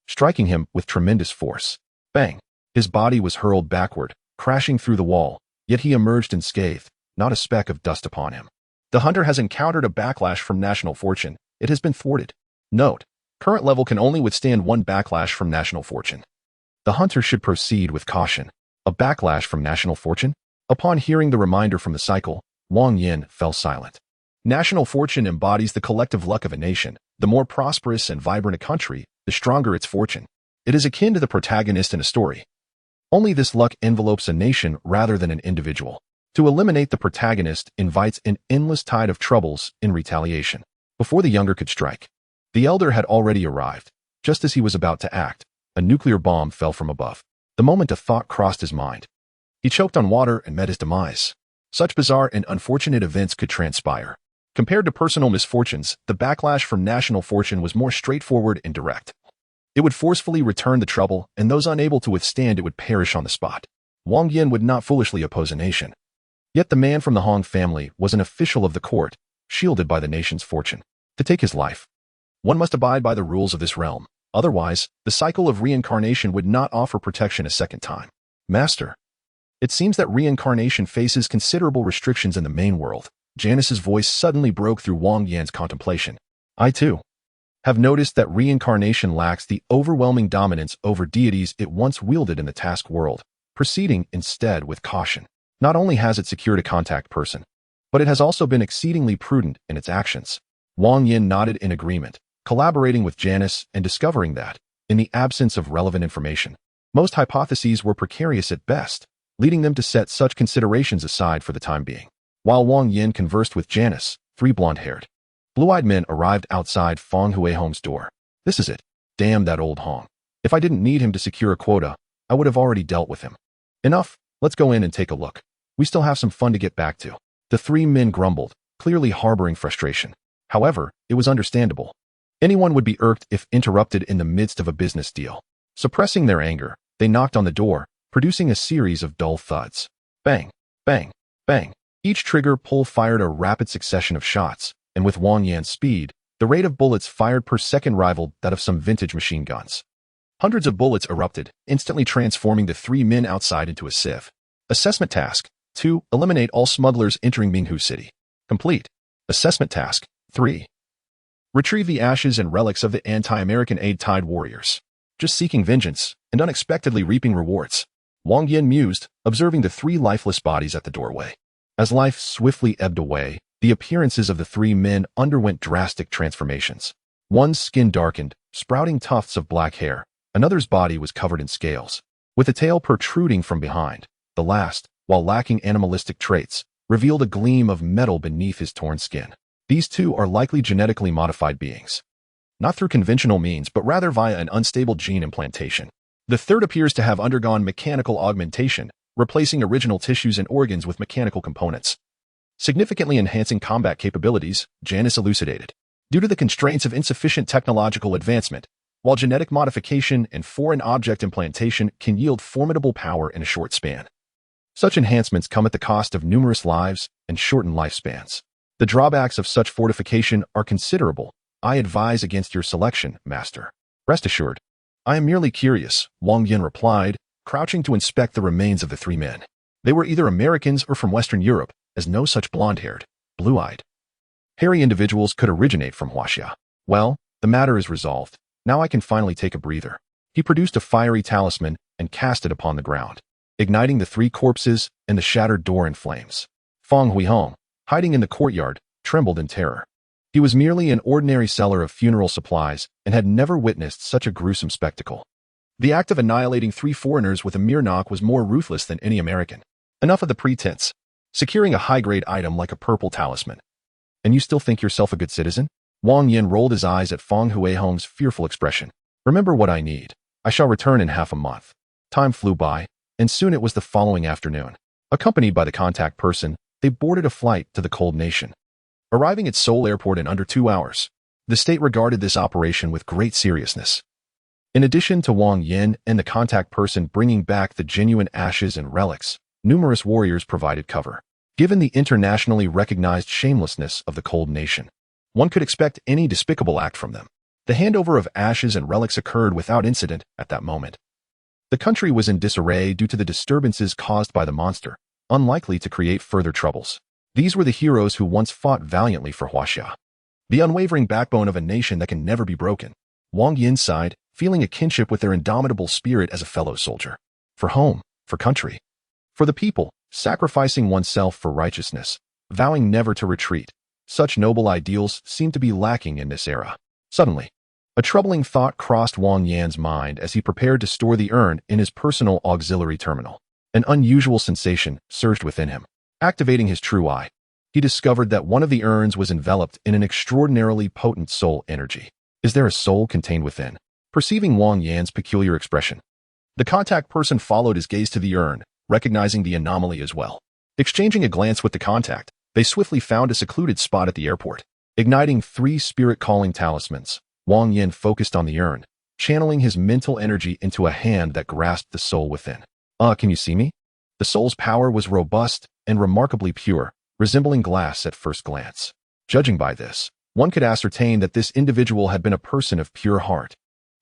striking him with tremendous force. Bang! His body was hurled backward, crashing through the wall, yet he emerged unscathed, not a speck of dust upon him. The hunter has encountered a backlash from national fortune. It has been thwarted. Note: current level can only withstand one backlash from national fortune. The hunter should proceed with caution. A backlash from national fortune? Upon hearing the reminder from the cycle, Wang Yan fell silent. National fortune embodies the collective luck of a nation. The more prosperous and vibrant a country, the stronger its fortune. It is akin to the protagonist in a story. Only this luck envelopes a nation rather than an individual. To eliminate the protagonist invites an endless tide of troubles in retaliation. Before the younger could strike, the elder had already arrived. Just as he was about to act, a nuclear bomb fell from above. The moment a thought crossed his mind, he choked on water and met his demise. Such bizarre and unfortunate events could transpire. Compared to personal misfortunes, the backlash from national fortune was more straightforward and direct. It would forcefully return the trouble, and those unable to withstand it would perish on the spot. Wang Yan would not foolishly oppose a nation. Yet the man from the Hong family was an official of the court, shielded by the nation's fortune. To take his life, one must abide by the rules of this realm. Otherwise, the cycle of reincarnation would not offer protection a second time. Master, it seems that reincarnation faces considerable restrictions in the main world. Janice's voice suddenly broke through Wang Yan's contemplation. I too have noticed that reincarnation lacks the overwhelming dominance over deities it once wielded in the task world, proceeding instead with caution. Not only has it secured a contact person, but it has also been exceedingly prudent in its actions. Wang Yan nodded in agreement, collaborating with Janice and discovering that, in the absence of relevant information, most hypotheses were precarious at best, leading them to set such considerations aside for the time being. While Wang Yan conversed with Janice, 3 blonde-haired, blue-eyed men arrived outside Feng Huihong's door. This is it. Damn that old Hong. If I didn't need him to secure a quota, I would have already dealt with him. Enough, let's go in and take a look. We still have some fun to get back to. The 3 men grumbled, clearly harboring frustration. However, it was understandable. Anyone would be irked if interrupted in the midst of a business deal. Suppressing their anger, they knocked on the door, producing a series of dull thuds. Bang, bang, bang. Each trigger pull fired a rapid succession of shots, and with Wang Yan's speed, the rate of bullets fired per second rivaled that of some vintage machine guns. Hundreds of bullets erupted, instantly transforming the 3 men outside into a sieve. Assessment task 2. Eliminate all smugglers entering Minghu City. Complete. Assessment task 3. Retrieve the ashes and relics of the anti-American aid tide warriors. Just seeking vengeance, and unexpectedly reaping rewards. Wang Yan mused, observing the 3 lifeless bodies at the doorway. As life swiftly ebbed away, the appearances of the 3 men underwent drastic transformations. One's skin darkened, sprouting tufts of black hair. Another's body was covered in scales, with a tail protruding from behind. The last, while lacking animalistic traits, revealed a gleam of metal beneath his torn skin. These 2 are likely genetically modified beings. Not through conventional means, but rather via an unstable gene implantation. The third appears to have undergone mechanical augmentation, replacing original tissues and organs with mechanical components. Significantly enhancing combat capabilities, Janice elucidated. due to the constraints of insufficient technological advancement, while genetic modification and foreign object implantation can yield formidable power in a short span. Such enhancements come at the cost of numerous lives and shortened lifespans. The drawbacks of such fortification are considerable. I advise against your selection, Master. Rest assured. I am merely curious, Wang Yan replied, crouching to inspect the remains of the three men. They were either Americans or from Western Europe, as no such blonde-haired, blue-eyed, hairy individuals could originate from Huaxia. Well, the matter is resolved. Now I can finally take a breather. He produced a fiery talisman and cast it upon the ground, igniting the three corpses and the shattered door in flames. Feng Huihong, hiding in the courtyard, trembled in terror. He was merely an ordinary seller of funeral supplies and had never witnessed such a gruesome spectacle. The act of annihilating three foreigners with a mere knock was more ruthless than any American. Enough of the pretense. Securing a high-grade item like a purple talisman. And you still think yourself a good citizen? Wang Yan rolled his eyes at Feng Huihong's fearful expression. Remember what I need. I shall return in half a month. Time flew by, and soon it was the following afternoon. Accompanied by the contact person, they boarded a flight to the cold nation. Arriving at Seoul Airport in under 2 hours, the state regarded this operation with great seriousness. In addition to Wang Yan and the contact person bringing back the genuine ashes and relics, numerous warriors provided cover. Given the internationally recognized shamelessness of the cold nation, one could expect any despicable act from them. The handover of ashes and relics occurred without incident at that moment. The country was in disarray due to the disturbances caused by the monster, unlikely to create further troubles. These were the heroes who once fought valiantly for Huaxia, the unwavering backbone of a nation that can never be broken. Wang Yan sighed, feeling a kinship with their indomitable spirit as a fellow soldier. For home, for country, for the people, sacrificing oneself for righteousness, vowing never to retreat. Such noble ideals seem to be lacking in this era. Suddenly, a troubling thought crossed Wang Yan's mind as he prepared to store the urn in his personal auxiliary terminal. An unusual sensation surged within him. Activating his true eye, he discovered that one of the urns was enveloped in an extraordinarily potent soul energy. Is there a soul contained within? Perceiving Wang Yan's peculiar expression, the contact person followed his gaze to the urn, recognizing the anomaly as well. Exchanging a glance with the contact, they swiftly found a secluded spot at the airport. Igniting 3 spirit-calling talismans, Wang Yan focused on the urn, channeling his mental energy into a hand that grasped the soul within. Can you see me? The soul's power was robust and remarkably pure, resembling glass at first glance. Judging by this, one could ascertain that this individual had been a person of pure heart,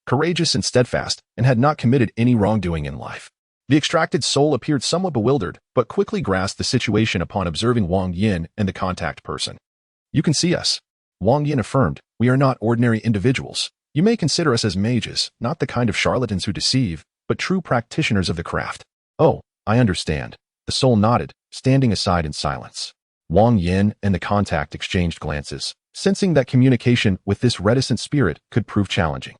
courageous and steadfast, and had not committed any wrongdoing in life. The extracted soul appeared somewhat bewildered, but quickly grasped the situation upon observing Wang Yan and the contact person. You can see us, Wang Yan affirmed. We are not ordinary individuals. You may consider us as mages, not the kind of charlatans who deceive, but true practitioners of the craft. Oh, I understand. The soul nodded, standing aside in silence. Wang Yan and the contact exchanged glances, sensing that communication with this reticent spirit could prove challenging.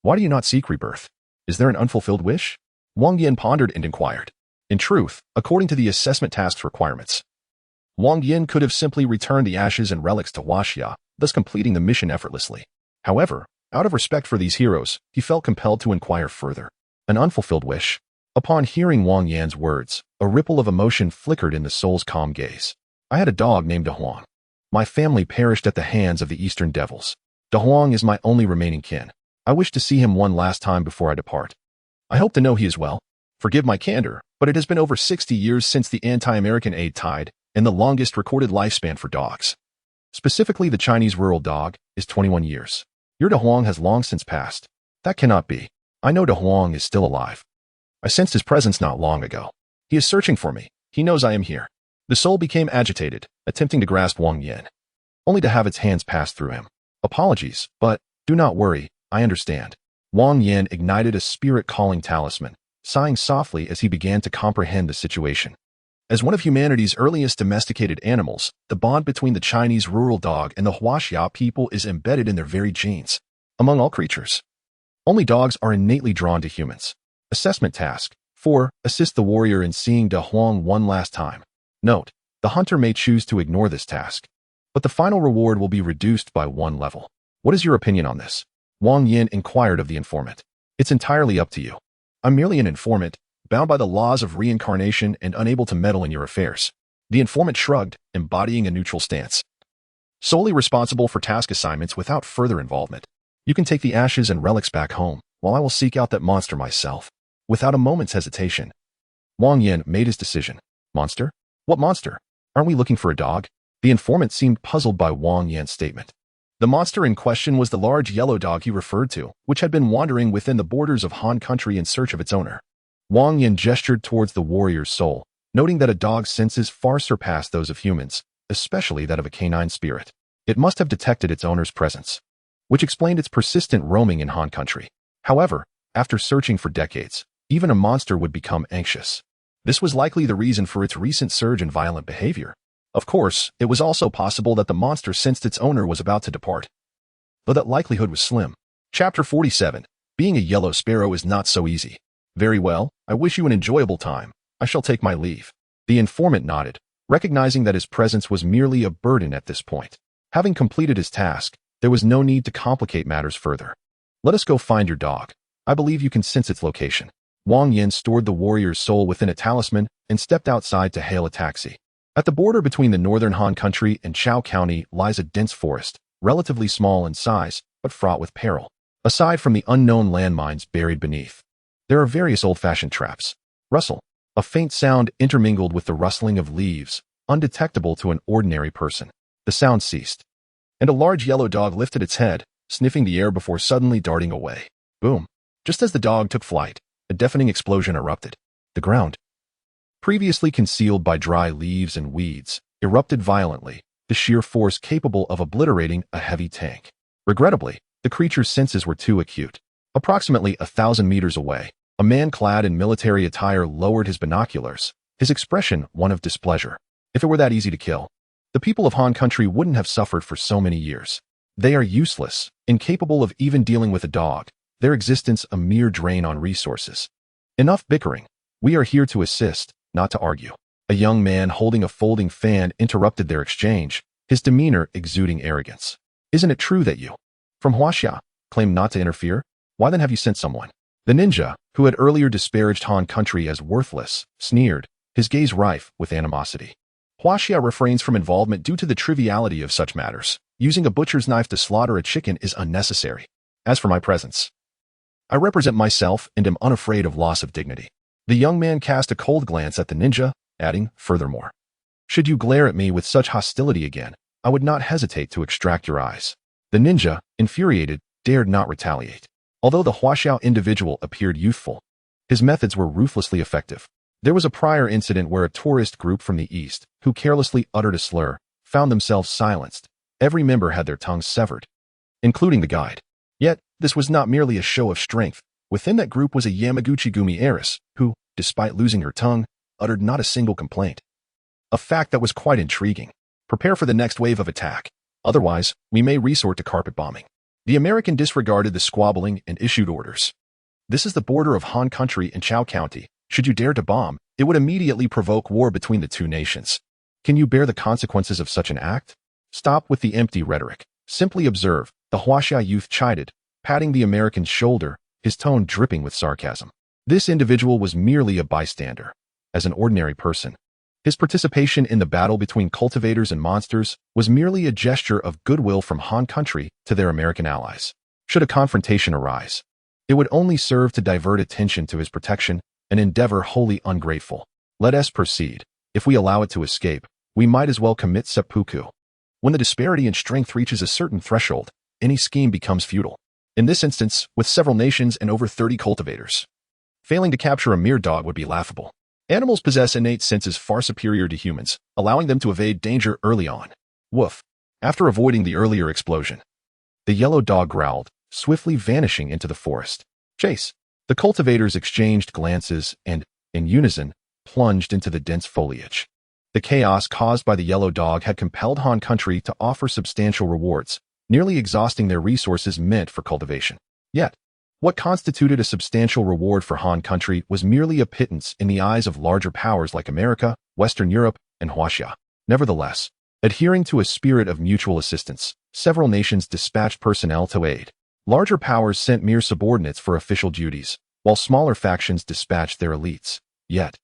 Why do you not seek rebirth? Is there an unfulfilled wish? Wang Yan pondered and inquired. In truth, according to the assessment task's requirements, Wang Yan could have simply returned the ashes and relics to Huaxia, thus completing the mission effortlessly. However, out of respect for these heroes, he felt compelled to inquire further. An unfulfilled wish. Upon hearing Wang Yan's words, a ripple of emotion flickered in the soul's calm gaze. I had a dog named De Huang. My family perished at the hands of the Eastern Devils. De Huang is my only remaining kin. I wish to see him one last time before I depart. I hope to know he is well. Forgive my candor, but it has been over 60 years since the anti-American aid tide, and the longest recorded lifespan for dogs. Specifically, the Chinese rural dog is 21 years. Your De Huang has long since passed. That cannot be. I know De Huang is still alive. I sensed his presence not long ago. He is searching for me. He knows I am here. The soul became agitated, attempting to grasp Wang Yan, only to have its hands pass through him. Apologies, but do not worry, I understand. Wang Yan ignited a spirit-calling talisman, sighing softly as he began to comprehend the situation. As one of humanity's earliest domesticated animals, the bond between the Chinese rural dog and the Huaxia people is embedded in their very genes. Among all creatures, only dogs are innately drawn to humans. Assessment task. 4. Assist the warrior in seeing De Huang one last time. Note, the hunter may choose to ignore this task, but the final reward will be reduced by 1 level. What is your opinion on this? Wang Yan inquired of the informant. It's entirely up to you. I'm merely an informant, bound by the laws of reincarnation and unable to meddle in your affairs. The informant shrugged, embodying a neutral stance. solely responsible for task assignments without further involvement. You can take the ashes and relics back home, while I will seek out that monster myself. Without a moment's hesitation, Wang Yan made his decision. Monster? What monster? Aren't we looking for a dog? The informant seemed puzzled by Wang Yan's statement. The monster in question was the large yellow dog he referred to, which had been wandering within the borders of Han country in search of its owner. Wang Yan gestured towards the warrior's soul, noting that a dog's senses far surpassed those of humans, especially that of a canine spirit. It must have detected its owner's presence, which explained its persistent roaming in Han country. However, after searching for decades, even a monster would become anxious. This was likely the reason for its recent surge in violent behavior. Of course, it was also possible that the monster sensed its owner was about to depart, though that likelihood was slim. Chapter 47. Being a yellow sparrow is not so easy. Very well, I wish you an enjoyable time. I shall take my leave. The informant nodded, recognizing that his presence was merely a burden at this point. Having completed his task, there was no need to complicate matters further. Let us go find your dog. I believe you can sense its location. Wang Yan stored the warrior's soul within a talisman and stepped outside to hail a taxi. At the border between the northern Han country and Chao County lies a dense forest, relatively small in size, but fraught with peril. Aside from the unknown landmines buried beneath, there are various old-fashioned traps. Rustle. A faint sound intermingled with the rustling of leaves, undetectable to an ordinary person. The sound ceased, and a large yellow dog lifted its head, sniffing the air before suddenly darting away. Boom. Just as the dog took flight, a deafening explosion erupted. The ground, previously concealed by dry leaves and weeds, erupted violently, the sheer force capable of obliterating a heavy tank. Regrettably, the creature's senses were too acute. Approximately 1,000 meters away, a man clad in military attire lowered his binoculars, his expression one of displeasure. If it were that easy to kill, the people of Han country wouldn't have suffered for so many years. They are useless, incapable of even dealing with a dog, their existence a mere drain on resources. Enough bickering. We are here to assist, not to argue. A young man holding a folding fan interrupted their exchange, his demeanor exuding arrogance. Isn't it true that you, from Huaxia, claim not to interfere? Why then have you sent someone? The ninja, who had earlier disparaged Han country as worthless, sneered, his gaze rife with animosity. Huaxia refrains from involvement due to the triviality of such matters. Using a butcher's knife to slaughter a chicken is unnecessary. As for my presence, I represent myself and am unafraid of loss of dignity. The young man cast a cold glance at the ninja, adding, furthermore, should you glare at me with such hostility again, I would not hesitate to extract your eyes. The ninja, infuriated, dared not retaliate. Although the Huaxiao individual appeared youthful, his methods were ruthlessly effective. There was a prior incident where a tourist group from the east, who carelessly uttered a slur, found themselves silenced. Every member had their tongues severed, including the guide. Yet, this was not merely a show of strength. Within that group was a Yamaguchi-gumi heiress, who, despite losing her tongue, uttered not a single complaint. A fact that was quite intriguing. Prepare for the next wave of attack. Otherwise, we may resort to carpet bombing. The American disregarded the squabbling and issued orders. This is the border of Han country and Chao County. Should you dare to bomb, it would immediately provoke war between the two nations. Can you bear the consequences of such an act? Stop with the empty rhetoric. Simply observe, the Huaxia youth chided, patting the American's shoulder, his tone dripping with sarcasm. This individual was merely a bystander. As an ordinary person, his participation in the battle between cultivators and monsters was merely a gesture of goodwill from Han country to their American allies. Should a confrontation arise, it would only serve to divert attention to his protection, an endeavor wholly ungrateful. Let us proceed. If we allow it to escape, we might as well commit seppuku. When the disparity in strength reaches a certain threshold, any scheme becomes futile. In this instance, with several nations and over 30 cultivators, failing to capture a mere dog would be laughable. Animals possess innate senses far superior to humans, allowing them to evade danger early on. Woof. After avoiding the earlier explosion, the yellow dog growled, swiftly vanishing into the forest. Chase. The cultivators exchanged glances and, in unison, plunged into the dense foliage. The chaos caused by the yellow dog had compelled Han country to offer substantial rewards, nearly exhausting their resources meant for cultivation. Yet, what constituted a substantial reward for Han country was merely a pittance in the eyes of larger powers like America, Western Europe, and Huaxia. Nevertheless, adhering to a spirit of mutual assistance, several nations dispatched personnel to aid. Larger powers sent mere subordinates for official duties, while smaller factions dispatched their elites. Yet,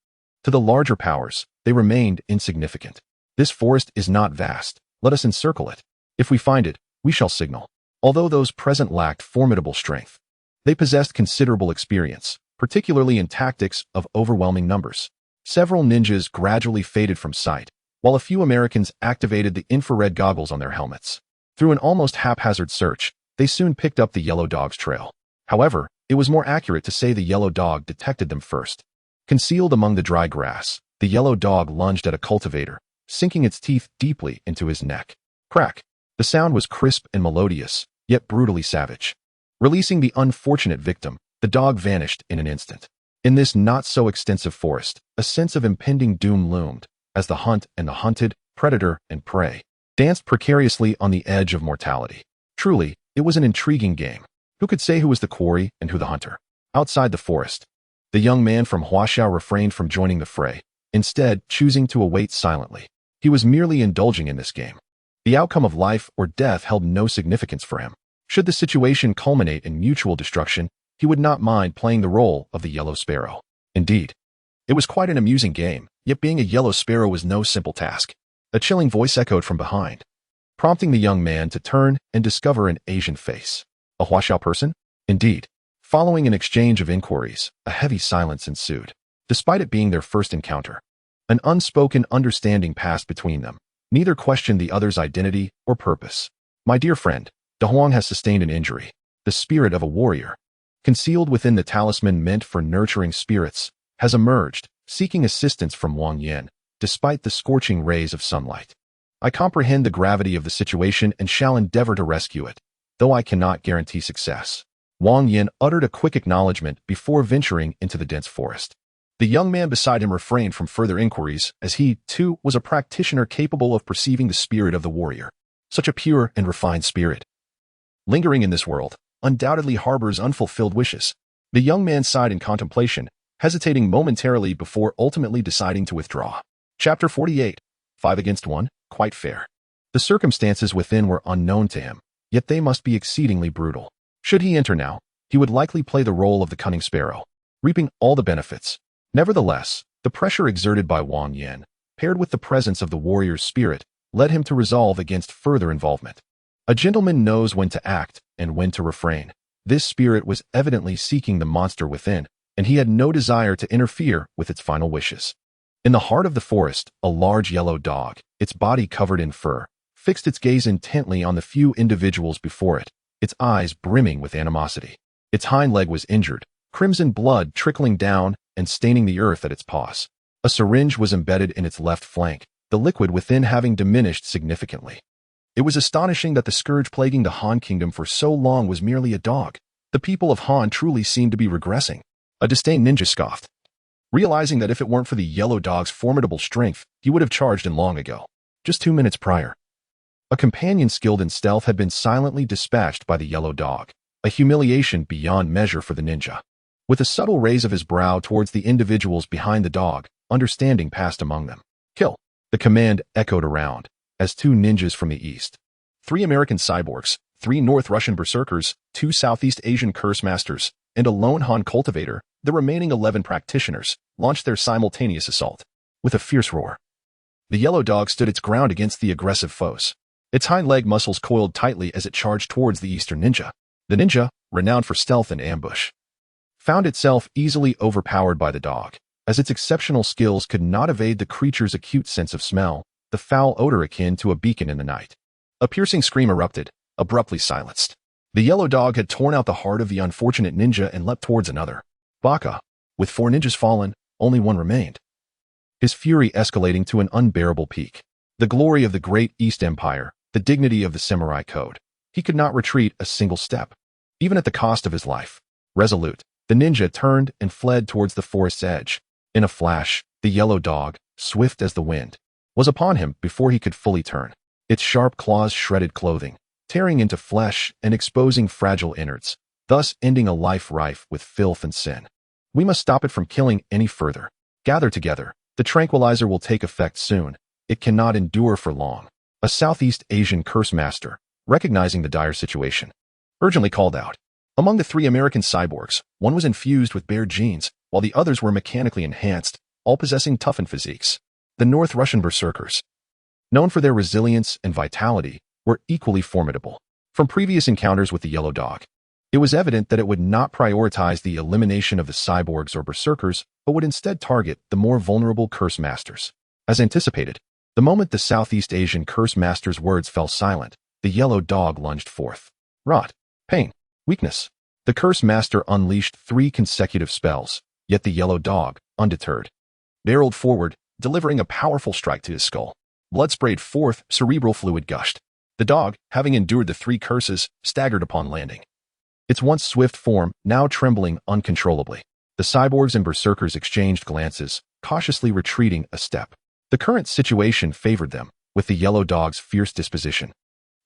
to the larger powers, they remained insignificant. This forest is not vast. Let us encircle it. If we find it, we shall signal. Although those present lacked formidable strength, they possessed considerable experience, particularly in tactics of overwhelming numbers. Several ninjas gradually faded from sight, while a few Americans activated the infrared goggles on their helmets. Through an almost haphazard search, they soon picked up the yellow dog's trail. However, it was more accurate to say the yellow dog detected them first. Concealed among the dry grass, the yellow dog lunged at a cultivator, sinking its teeth deeply into his neck. Crack! The sound was crisp and melodious, yet brutally savage. Releasing the unfortunate victim, the dog vanished in an instant. In this not-so-extensive forest, a sense of impending doom loomed, as the hunt and the hunted, predator and prey, danced precariously on the edge of mortality. Truly, it was an intriguing game. Who could say who was the quarry and who the hunter? Outside the forest, the young man from Huaxiao refrained from joining the fray, instead choosing to await silently. He was merely indulging in this game. The outcome of life or death held no significance for him. Should the situation culminate in mutual destruction, he would not mind playing the role of the Yellow Sparrow. Indeed, it was quite an amusing game, yet being a Yellow Sparrow was no simple task. A chilling voice echoed from behind, prompting the young man to turn and discover an Asian face. A Huaxiao person? Indeed. Following an exchange of inquiries, a heavy silence ensued. Despite it being their first encounter, an unspoken understanding passed between them. Neither questioned the other's identity or purpose. My dear friend, De Huang has sustained an injury. The spirit of a warrior, concealed within the talisman meant for nurturing spirits, has emerged, seeking assistance from Wang Yan, despite the scorching rays of sunlight. I comprehend the gravity of the situation and shall endeavor to rescue it, though I cannot guarantee success. Wang Yan uttered a quick acknowledgement before venturing into the dense forest. The young man beside him refrained from further inquiries, as he, too, was a practitioner capable of perceiving the spirit of the warrior. Such a pure and refined spirit, lingering in this world, undoubtedly harbors unfulfilled wishes. The young man sighed in contemplation, hesitating momentarily before ultimately deciding to withdraw. Chapter 48. 5 against 1, quite fair. The circumstances within were unknown to him, yet they must be exceedingly brutal. Should he enter now, he would likely play the role of the cunning sparrow, reaping all the benefits. Nevertheless, the pressure exerted by Wang Yan, paired with the presence of the warrior's spirit, led him to resolve against further involvement. A gentleman knows when to act and when to refrain. This spirit was evidently seeking the monster within, and he had no desire to interfere with its final wishes. In the heart of the forest, a large yellow dog, its body covered in fur, fixed its gaze intently on the few individuals before it, its eyes brimming with animosity. Its hind leg was injured, crimson blood trickling down and staining the earth at its paws. A syringe was embedded in its left flank, the liquid within having diminished significantly. It was astonishing that the scourge plaguing the Han kingdom for so long was merely a dog. The people of Han truly seemed to be regressing. A disdained ninja scoffed, realizing that if it weren't for the yellow dog's formidable strength, he would have charged in long ago. Just 2 minutes prior, a companion skilled in stealth had been silently dispatched by the yellow dog, a humiliation beyond measure for the ninja. With a subtle raise of his brow towards the individuals behind the dog, understanding passed among them. Kill. The command echoed around, as 2 ninjas from the east, 3 American cyborgs, 3 North Russian berserkers, 2 Southeast Asian curse masters, and a lone Han cultivator, the remaining 11 practitioners, launched their simultaneous assault. With a fierce roar, the yellow dog stood its ground against the aggressive foes. Its hind leg muscles coiled tightly as it charged towards the eastern ninja. The ninja, renowned for stealth and ambush, found itself easily overpowered by the dog, as its exceptional skills could not evade the creature's acute sense of smell, the foul odor akin to a beacon in the night. A piercing scream erupted, abruptly silenced. The yellow dog had torn out the heart of the unfortunate ninja and leapt towards another. Baka. With 4 ninjas fallen, only 1 remained, his fury escalating to an unbearable peak. The glory of the great East Empire, the dignity of the samurai code. He could not retreat a single step, even at the cost of his life. Resolute, the ninja turned and fled towards the forest's edge. In a flash, the yellow dog, swift as the wind, was upon him before he could fully turn. Its sharp claws shredded clothing, tearing into flesh and exposing fragile innards, thus ending a life rife with filth and sin. We must stop it from killing any further. Gather together. The tranquilizer will take effect soon. It cannot endure for long. A Southeast Asian curse master, recognizing the dire situation, urgently called out. Among the 3 American cyborgs, 1 was infused with bare genes, while the others were mechanically enhanced, all possessing toughened physiques. The North Russian berserkers, known for their resilience and vitality, were were equally formidable. From previous encounters with the Yellow Dog, it was evident that it would not prioritize the elimination of the cyborgs or berserkers, but would instead target the more vulnerable Curse Masters. As anticipated, the moment the Southeast Asian Curse Master's words fell silent, the Yellow Dog lunged forth. Rot, pain, weakness. The Curse Master unleashed 3 consecutive spells, yet the Yellow Dog, undeterred, barreled forward, delivering a powerful strike to his skull. Blood sprayed forth, cerebral fluid gushed. The dog, having endured the 3 curses, staggered upon landing. Its once swift form now trembling uncontrollably. The cyborgs and berserkers exchanged glances, cautiously retreating a step. The current situation favored them, with the Yellow Dog's fierce disposition.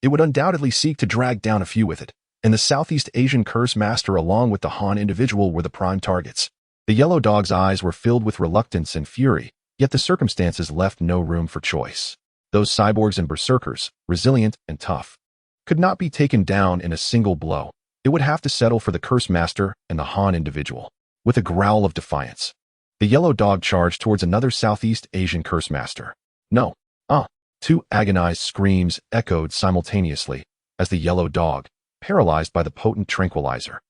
It would undoubtedly seek to drag down a few with it, and the Southeast Asian Curse Master along with the Han individual were the prime targets. The Yellow Dog's eyes were filled with reluctance and fury, yet the circumstances left no room for choice. Those cyborgs and berserkers, resilient and tough, could not be taken down in a single blow. It would have to settle for the Curse Master and the Han individual. With a growl of defiance, the Yellow Dog charged towards another Southeast Asian Curse Master. No. 2 agonized screams echoed simultaneously as the Yellow Dog, paralyzed by the potent tranquilizer,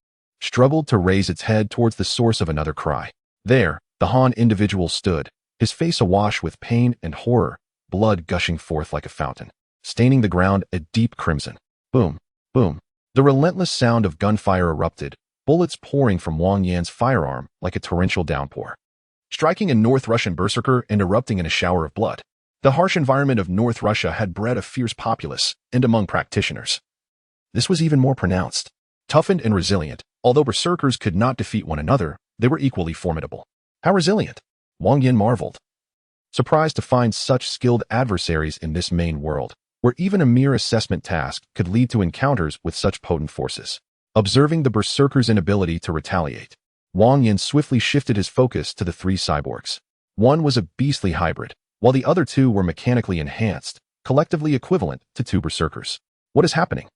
struggled to raise its head towards the source of another cry. There, the Han individual stood, his face awash with pain and horror, blood gushing forth like a fountain, staining the ground a deep crimson. Boom, boom. The relentless sound of gunfire erupted, bullets pouring from Wang Yan's firearm like a torrential downpour, striking a North Russian berserker and erupting in a shower of blood. The harsh environment of North Russia had bred a fierce populace, and among practitioners, this was even more pronounced. Toughened and resilient, although berserkers could not defeat one another, they were equally formidable. How resilient? Wang Yan marveled, surprised to find such skilled adversaries in this main world, where even a mere assessment task could lead to encounters with such potent forces. Observing the berserker's inability to retaliate, Wang Yan swiftly shifted his focus to the 3 cyborgs. One was a beastly hybrid, while the other 2 were mechanically enhanced, collectively equivalent to 2 berserkers. What is happening?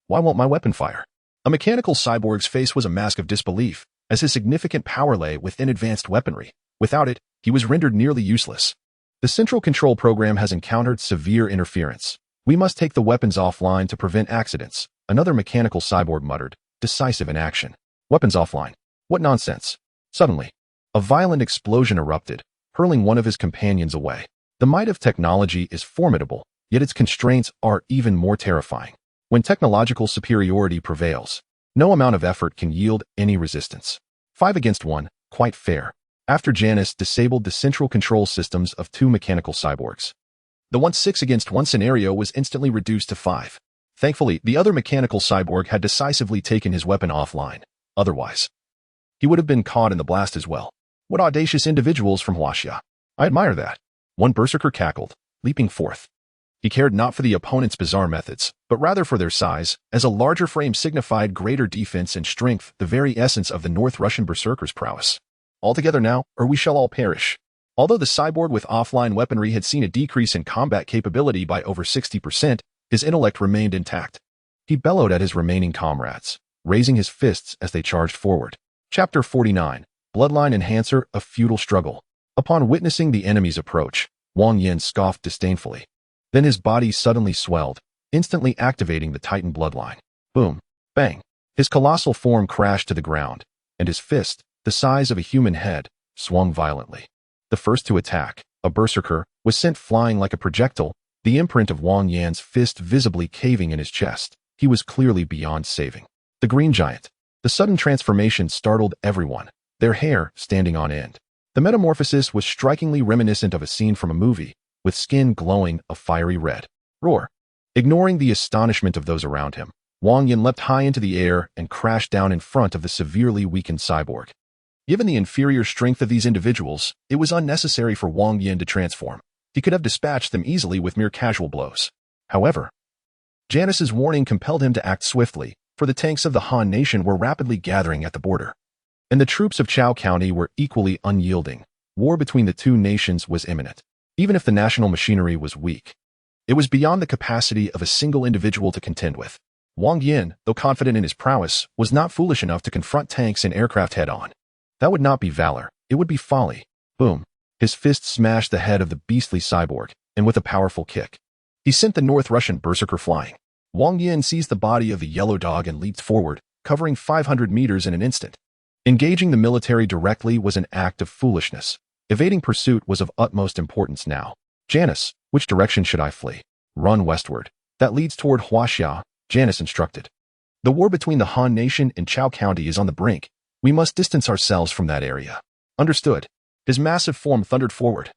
Why won't my weapon fire? A mechanical cyborg's face was a mask of disbelief, as his significant power lay within advanced weaponry. Without it, he was rendered nearly useless. The central control program has encountered severe interference. We must take the weapons offline to prevent accidents, another mechanical cyborg muttered, decisive in action. Weapons offline. What nonsense. Suddenly, a violent explosion erupted, hurling one of his companions away. The might of technology is formidable, yet its constraints are even more terrifying. When technological superiority prevails, no amount of effort can yield any resistance. 5 against 1, quite fair. After Janus disabled the central control systems of 2 mechanical cyborgs, the 6 against 1 scenario was instantly reduced to 5. Thankfully, the other mechanical cyborg had decisively taken his weapon offline. Otherwise, he would have been caught in the blast as well. What audacious individuals from Huaxia. I admire that. One berserker cackled, leaping forth. He cared not for the opponent's bizarre methods, but rather for their size, as a larger frame signified greater defense and strength, the very essence of the North Russian berserker's prowess. Altogether now, or we shall all perish. Although the cyborg with offline weaponry had seen a decrease in combat capability by over 60%, his intellect remained intact. He bellowed at his remaining comrades, raising his fists as they charged forward. Chapter 49, Bloodline Enhancer, a Futile Struggle. Upon witnessing the enemy's approach, Wang Yan scoffed disdainfully. Then his body suddenly swelled, instantly activating the Titan bloodline. Boom, bang. His colossal form crashed to the ground, and his fist, the size of a human head, swung violently. The first to attack, a berserker, was sent flying like a projectile, the imprint of Wang Yan's fist visibly caving in his chest. He was clearly beyond saving. The Green Giant. The sudden transformation startled everyone, their hair standing on end. The metamorphosis was strikingly reminiscent of a scene from a movie, with skin glowing a fiery red. Roar. Ignoring the astonishment of those around him, Wang Yan leapt high into the air and crashed down in front of the severely weakened cyborg. Given the inferior strength of these individuals, it was unnecessary for Wang Yan to transform. He could have dispatched them easily with mere casual blows. However, Janus's warning compelled him to act swiftly, for the tanks of the Han nation were rapidly gathering at the border, and the troops of Chao County were equally unyielding. War between the 2 nations was imminent. Even if the national machinery was weak, it was beyond the capacity of a single individual to contend with. Wang Yan, though confident in his prowess, was not foolish enough to confront tanks and aircraft head-on. That would not be valor, it would be folly. Boom. His fist smashed the head of the beastly cyborg, and with a powerful kick, he sent the North Russian berserker flying. Wang Yan seized the body of the yellow dog and leaped forward, covering 500 meters in an instant. Engaging the military directly was an act of foolishness. Evading pursuit was of utmost importance now. Janice, which direction should I flee? Run westward. That leads toward Huaxia, Janice instructed. The war between the Han Nation and Chao County is on the brink. We must distance ourselves from that area. Understood. His massive form thundered forward,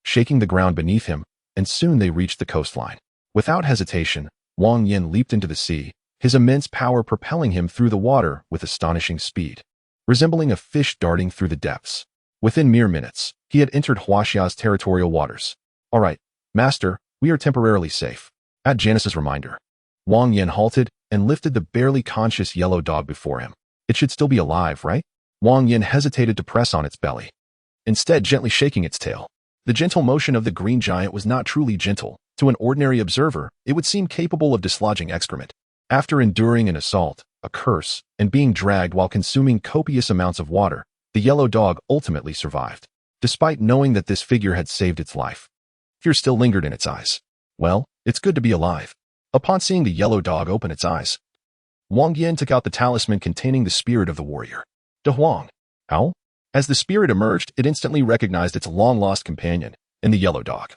shaking the ground beneath him, and soon they reached the coastline. Without hesitation, Wang Yan leaped into the sea, his immense power propelling him through the water with astonishing speed. Resembling a fish darting through the depths. Within mere minutes, he had entered Huaxia's territorial waters. All right, Master, we are temporarily safe. At Janice's reminder, Wang Yan halted and lifted the barely conscious yellow dog before him. It should still be alive, right? Wang Yan hesitated to press on its belly, instead gently shaking its tail. The gentle motion of the green giant was not truly gentle. To an ordinary observer, it would seem capable of dislodging excrement. After enduring an assault, a curse, and being dragged while consuming copious amounts of water, the yellow dog ultimately survived. Despite knowing that this figure had saved its life, fear still lingered in its eyes. Well, it's good to be alive. Upon seeing the yellow dog open its eyes, Wang Yan took out the talisman containing the spirit of the warrior. De Huang. How? As the spirit emerged, it instantly recognized its long-lost companion in the yellow dog.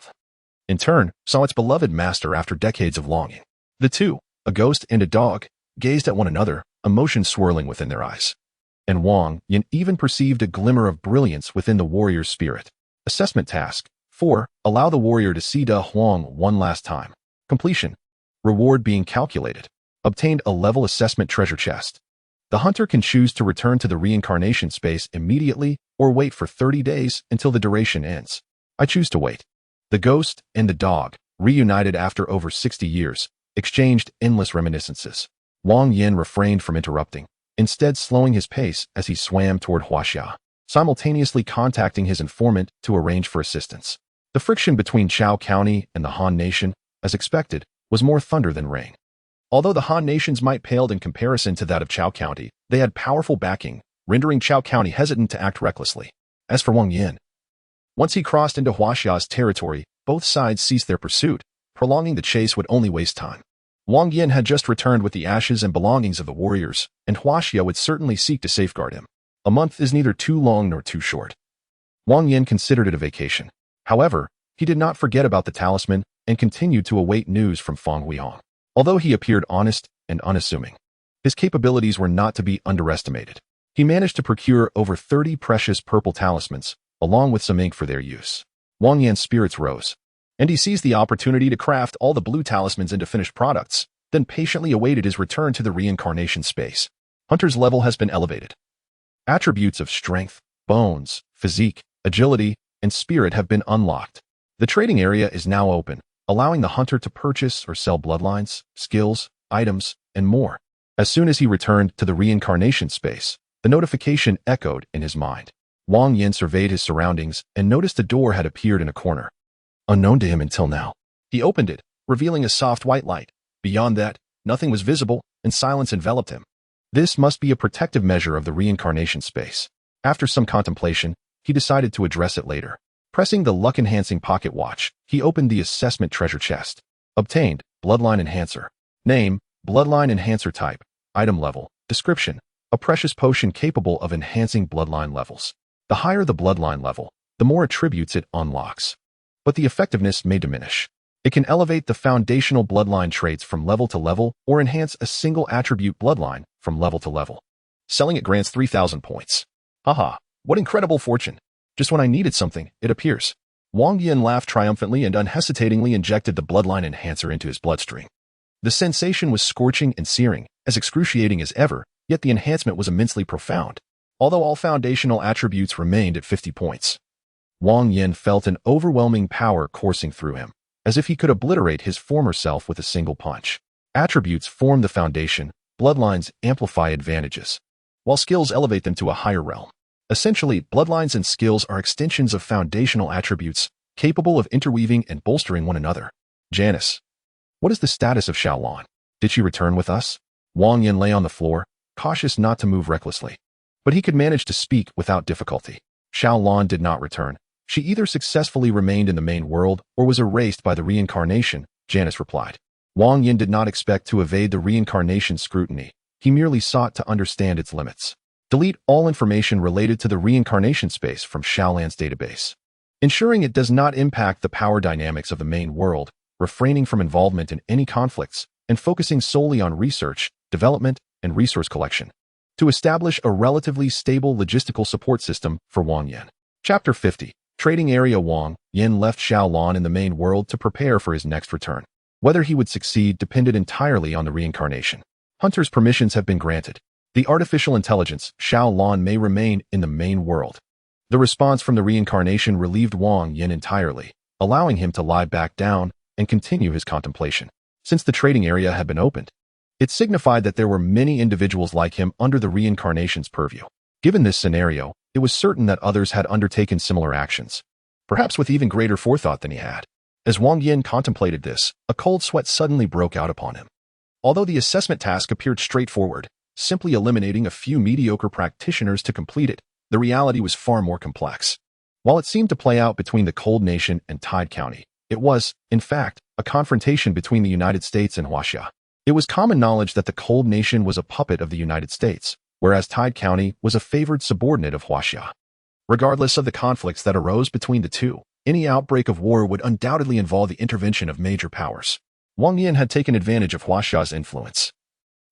In turn, saw its beloved master after decades of longing. The two, a ghost and a dog, gazed at one another, emotion swirling within their eyes. And Wang Yan even perceived a glimmer of brilliance within the warrior's spirit. Assessment task 4. Allow the warrior to see De Huang one last time. Completion. Reward being calculated. Obtained a level assessment treasure chest. The hunter can choose to return to the reincarnation space immediately or wait for 30 days until the duration ends. I choose to wait. The ghost and the dog, reunited after over 60 years, exchanged endless reminiscences. Wang Yan refrained from interrupting, instead slowing his pace as he swam toward Huaxia, simultaneously contacting his informant to arrange for assistance. The friction between Chao County and the Han Nation, as expected, was more thunder than rain. Although the Han Nations might pale in comparison to that of Chao County, they had powerful backing, rendering Chao County hesitant to act recklessly. As for Wang Yan, once he crossed into Huaxia's territory, both sides ceased their pursuit. Prolonging the chase would only waste time. Wang Yan had just returned with the ashes and belongings of the warriors, and Huaxia would certainly seek to safeguard him. A month is neither too long nor too short. Wang Yan considered it a vacation. However, he did not forget about the talisman and continued to await news from Feng Huihong. Although he appeared honest and unassuming, his capabilities were not to be underestimated. He managed to procure over 30 precious purple talismans, along with some ink for their use. Wang Yan's spirits rose, and he seized the opportunity to craft all the blue talismans into finished products, then patiently awaited his return to the reincarnation space. Hunter's level has been elevated. Attributes of strength, bones, physique, agility, and spirit have been unlocked. The trading area is now open, allowing the hunter to purchase or sell bloodlines, skills, items, and more. As soon as he returned to the reincarnation space, the notification echoed in his mind. Wang Yan surveyed his surroundings and noticed a door had appeared in a corner. Unknown to him until now. He opened it, revealing a soft white light. Beyond that, nothing was visible, and silence enveloped him. This must be a protective measure of the reincarnation space. After some contemplation, he decided to address it later. Pressing the luck-enhancing pocket watch, he opened the assessment treasure chest. Obtained, Bloodline Enhancer. Name, Bloodline Enhancer Type. Item level. Description, a precious potion capable of enhancing bloodline levels. The higher the bloodline level, the more attributes it unlocks. But the effectiveness may diminish. It can elevate the foundational bloodline traits from level to level or enhance a single attribute bloodline from level to level. Selling it grants 3,000 points. Haha, what incredible fortune. Just when I needed something, it appears. Wang Yan laughed triumphantly and unhesitatingly injected the bloodline enhancer into his bloodstream. The sensation was scorching and searing, as excruciating as ever, yet the enhancement was immensely profound. Although all foundational attributes remained at 50 points. Wang Yan felt an overwhelming power coursing through him, as if he could obliterate his former self with a single punch. Attributes form the foundation, bloodlines amplify advantages, while skills elevate them to a higher realm. Essentially, bloodlines and skills are extensions of foundational attributes, capable of interweaving and bolstering one another. Janice. What is the status of Xiaolan? Did she return with us? Wang Yan lay on the floor, cautious not to move recklessly. But he could manage to speak without difficulty. Xiaolan did not return. She either successfully remained in the main world or was erased by the reincarnation, Janice replied. Wang Yan did not expect to evade the reincarnation scrutiny. He merely sought to understand its limits. Delete all information related to the reincarnation space from Shaolan's database, ensuring it does not impact the power dynamics of the main world, refraining from involvement in any conflicts, and focusing solely on research, development, and resource collection to establish a relatively stable logistical support system for Wang Yan. Chapter 50. Trading Area. Wang Yan left Shaolan in the main world to prepare for his next return. Whether he would succeed depended entirely on the reincarnation. Hunter's permissions have been granted. The artificial intelligence, Shaolan, may remain in the main world. The response from the reincarnation relieved Wang Yan entirely, allowing him to lie back down and continue his contemplation. Since the trading area had been opened, it signified that there were many individuals like him under the reincarnation's purview. Given this scenario, it was certain that others had undertaken similar actions, perhaps with even greater forethought than he had. As Wang Yan contemplated this, a cold sweat suddenly broke out upon him. Although the assessment task appeared straightforward, simply eliminating a few mediocre practitioners to complete it, the reality was far more complex. While it seemed to play out between the Cold Nation and Tide County, it was, in fact, a confrontation between the United States and Huaxia. It was common knowledge that the Cold Nation was a puppet of the United States, whereas Tide County was a favored subordinate of Huaxia. Regardless of the conflicts that arose between the two, any outbreak of war would undoubtedly involve the intervention of major powers. Wang Yan had taken advantage of Huaxia's influence,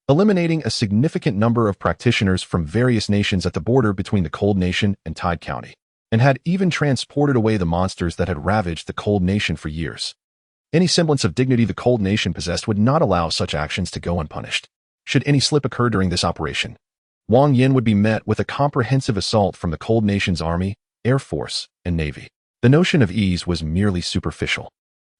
eliminating a significant number of practitioners from various nations at the border between the Cold Nation and Tide County, and had even transported away the monsters that had ravaged the Cold Nation for years. Any semblance of dignity the Cold Nation possessed would not allow such actions to go unpunished. Should any slip occur during this operation, Wang Yan would be met with a comprehensive assault from the Cold Nation's army, air force, and navy. The notion of ease was merely superficial.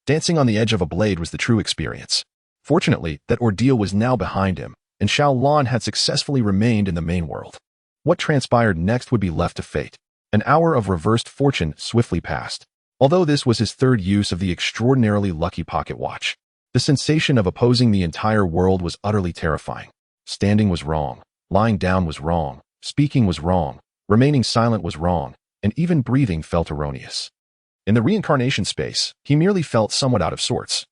Dancing on the edge of a blade was the true experience. Fortunately, that ordeal was now behind him, and Shaolan had successfully remained in the main world. What transpired next would be left to fate. An hour of reversed fortune swiftly passed. Although this was his third use of the extraordinarily lucky pocket watch, the sensation of opposing the entire world was utterly terrifying. Standing was wrong, lying down was wrong, speaking was wrong, remaining silent was wrong, and even breathing felt erroneous. In the reincarnation space, he merely felt somewhat out of sorts.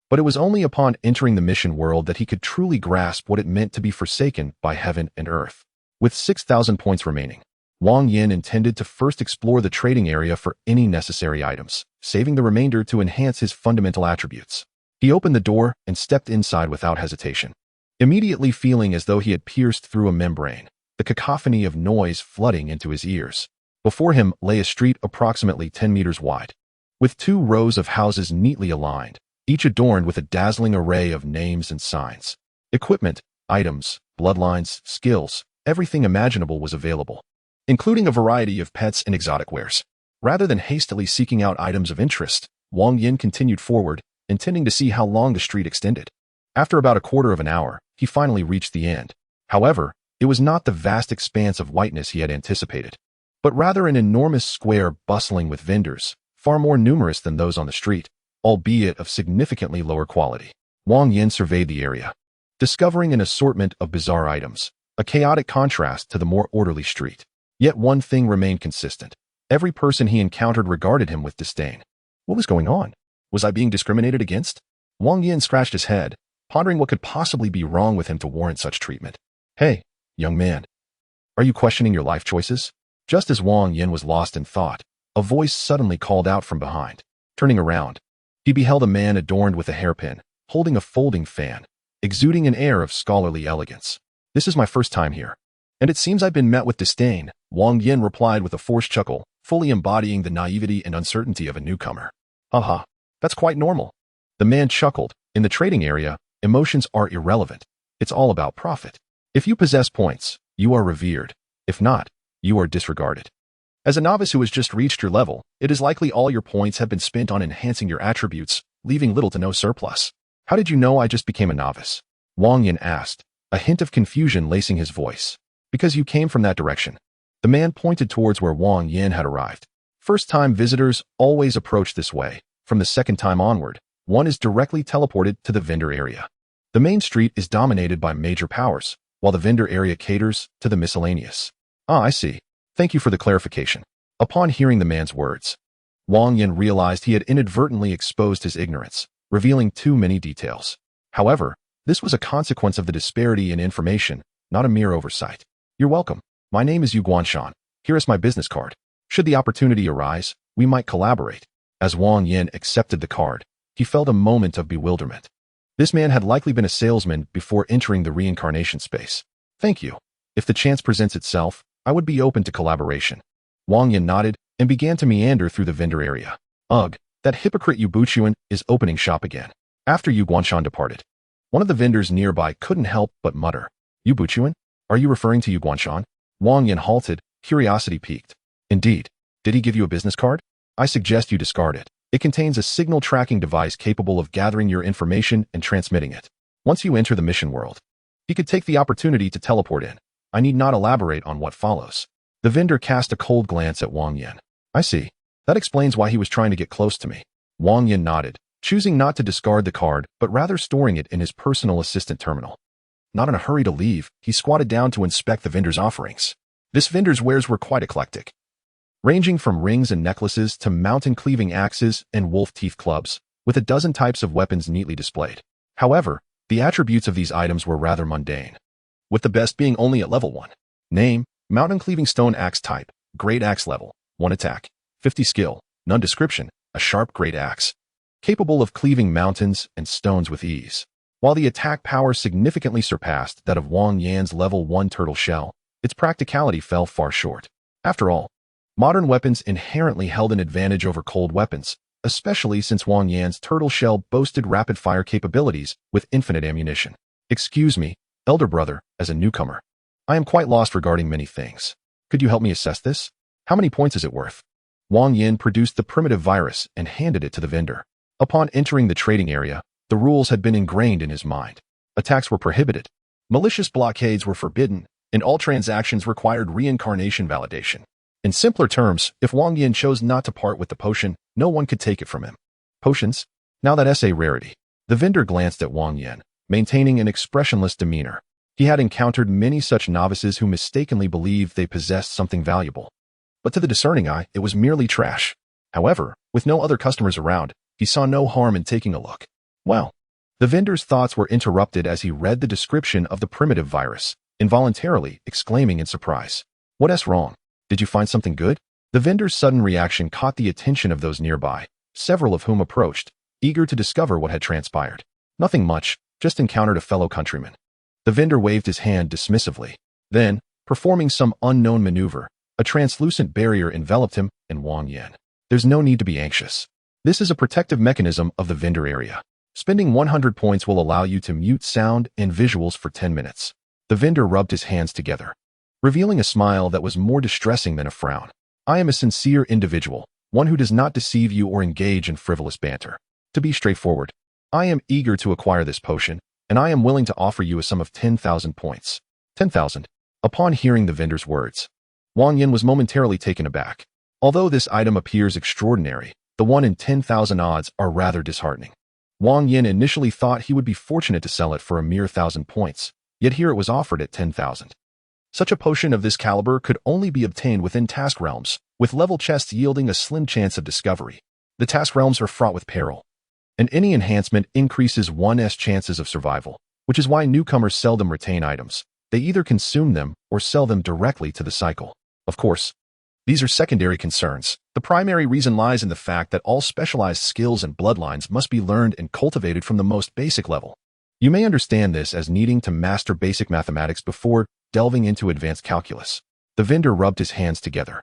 But it was only upon entering the mission world that he could truly grasp what it meant to be forsaken by heaven and earth. With 6,000 points remaining, Wang Yan intended to first explore the trading area for any necessary items, saving the remainder to enhance his fundamental attributes. He opened the door and stepped inside without hesitation, immediately feeling as though he had pierced through a membrane, the cacophony of noise flooding into his ears. Before him lay a street approximately 10 meters wide, with 2 rows of houses neatly aligned, each adorned with a dazzling array of names and signs. Equipment, items, bloodlines, skills, everything imaginable was available, including a variety of pets and exotic wares. Rather than hastily seeking out items of interest, Wang Yan continued forward, intending to see how long the street extended. After about a quarter of an hour, he finally reached the end. However, it was not the vast expanse of whiteness he had anticipated, but rather an enormous square bustling with vendors, far more numerous than those on the street, albeit of significantly lower quality. Wang Yan surveyed the area, discovering an assortment of bizarre items, a chaotic contrast to the more orderly street. Yet one thing remained consistent. Every person he encountered regarded him with disdain. What was going on? Was I being discriminated against? Wang Yan scratched his head, pondering what could possibly be wrong with him to warrant such treatment. Hey, young man. Are you questioning your life choices? Just as Wang Yan was lost in thought, a voice suddenly called out from behind. Turning around, he beheld a man adorned with a hairpin, holding a folding fan, exuding an air of scholarly elegance. This is my first time here, and it seems I've been met with disdain, Wang Yan replied with a forced chuckle, fully embodying the naivety and uncertainty of a newcomer. Haha, that's quite normal. The man chuckled. In the trading area, emotions are irrelevant. It's all about profit. If you possess points, you are revered. If not, you are disregarded. As a novice who has just reached your level, it is likely all your points have been spent on enhancing your attributes, leaving little to no surplus. How did you know I just became a novice? Wang Yan asked, a hint of confusion lacing his voice. Because you came from that direction. The man pointed towards where Wang Yan had arrived. First-time visitors always approach this way. From the second time onward, one is directly teleported to the vendor area. The main street is dominated by major powers, while the vendor area caters to the miscellaneous. Ah, I see. Thank you for the clarification. Upon hearing the man's words, Wang Yan realized he had inadvertently exposed his ignorance, revealing too many details. However, this was a consequence of the disparity in information, not a mere oversight. You're welcome. My name is Yu Guanshan. Here is my business card. Should the opportunity arise, we might collaborate. As Wang Yan accepted the card, he felt a moment of bewilderment. This man had likely been a salesman before entering the Reincarnation Space. Thank you. If the chance presents itself, I would be open to collaboration. Wang Yan nodded and began to meander through the vendor area. Ugh, that hypocrite Yu Buchuan is opening shop again. After Yu Guanshan departed, one of the vendors nearby couldn't help but mutter. Yu Buchuan? Are you referring to Yu Guanshan? Wang Yan halted, curiosity piqued. Indeed. Did he give you a business card? I suggest you discard it. It contains a signal tracking device capable of gathering your information and transmitting it. Once you enter the mission world, he could take the opportunity to teleport in. I need not elaborate on what follows. The vendor cast a cold glance at Wang Yan. I see. That explains why he was trying to get close to me. Wang Yan nodded, choosing not to discard the card, but rather storing it in his personal assistant terminal. Not in a hurry to leave, he squatted down to inspect the vendor's offerings. This vendor's wares were quite eclectic, ranging from rings and necklaces to mountain-cleaving axes and wolf-teeth clubs, with a dozen types of weapons neatly displayed. However, the attributes of these items were rather mundane, with the best being only at level 1. Name, mountain-cleaving stone axe type, great axe level, 1 attack, 50 skill, none description, a sharp great axe, capable of cleaving mountains and stones with ease. While the attack power significantly surpassed that of Wang Yan's level 1 turtle shell, its practicality fell far short. After all, modern weapons inherently held an advantage over cold weapons, especially since Wang Yan's turtle shell boasted rapid-fire capabilities with infinite ammunition. Excuse me, elder brother, as a newcomer. I am quite lost regarding many things. Could you help me assess this? How many points is it worth? Wang Yan produced the primitive virus and handed it to the vendor. Upon entering the trading area, the rules had been ingrained in his mind. Attacks were prohibited, malicious blockades were forbidden, and all transactions required reincarnation validation. In simpler terms, if Wang Yan chose not to part with the potion, no one could take it from him. Potions? Now that's a rarity. The vendor glanced at Wang Yan, maintaining an expressionless demeanor. He had encountered many such novices who mistakenly believed they possessed something valuable. But to the discerning eye, it was merely trash. However, with no other customers around, he saw no harm in taking a look. Well, the vendor's thoughts were interrupted as he read the description of the primitive virus, involuntarily exclaiming in surprise. What's wrong? Did you find something good? The vendor's sudden reaction caught the attention of those nearby, several of whom approached, eager to discover what had transpired. Nothing much, just encountered a fellow countryman. The vendor waved his hand dismissively. Then, performing some unknown maneuver, a translucent barrier enveloped him and Wang Yan. There's no need to be anxious. This is a protective mechanism of the vendor area. Spending 100 points will allow you to mute sound and visuals for 10 minutes. The vendor rubbed his hands together, revealing a smile that was more distressing than a frown. I am a sincere individual, one who does not deceive you or engage in frivolous banter. To be straightforward, I am eager to acquire this potion, and I am willing to offer you a sum of 10,000 points. 10,000. Upon hearing the vendor's words, Wang Yan was momentarily taken aback. Although this item appears extraordinary, the 1 in 10,000 odds are rather disheartening. Wang Yan initially thought he would be fortunate to sell it for a mere 1,000 points, yet here it was offered at 10,000. Such a potion of this caliber could only be obtained within task realms, with level chests yielding a slim chance of discovery. The task realms are fraught with peril, and any enhancement increases one's chances of survival, which is why newcomers seldom retain items. They either consume them or sell them directly to the cycle. Of course, these are secondary concerns. The primary reason lies in the fact that all specialized skills and bloodlines must be learned and cultivated from the most basic level. You may understand this as needing to master basic mathematics before delving into advanced calculus. The vendor rubbed his hands together,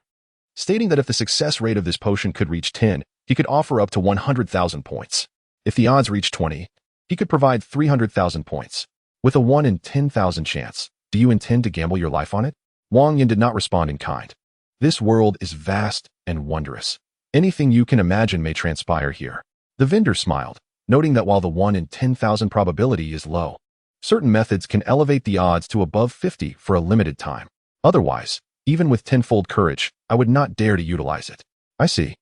stating that if the success rate of this potion could reach 10, he could offer up to 100,000 points. If the odds reach 20, he could provide 300,000 points. With a 1 in 10,000 chance, do you intend to gamble your life on it? Wang Yan did not respond in kind. This world is vast and wondrous. Anything you can imagine may transpire here. The vendor smiled, noting that while the 1 in 10,000 probability is low, certain methods can elevate the odds to above 50 for a limited time. Otherwise, even with tenfold courage, I would not dare to utilize it. I see.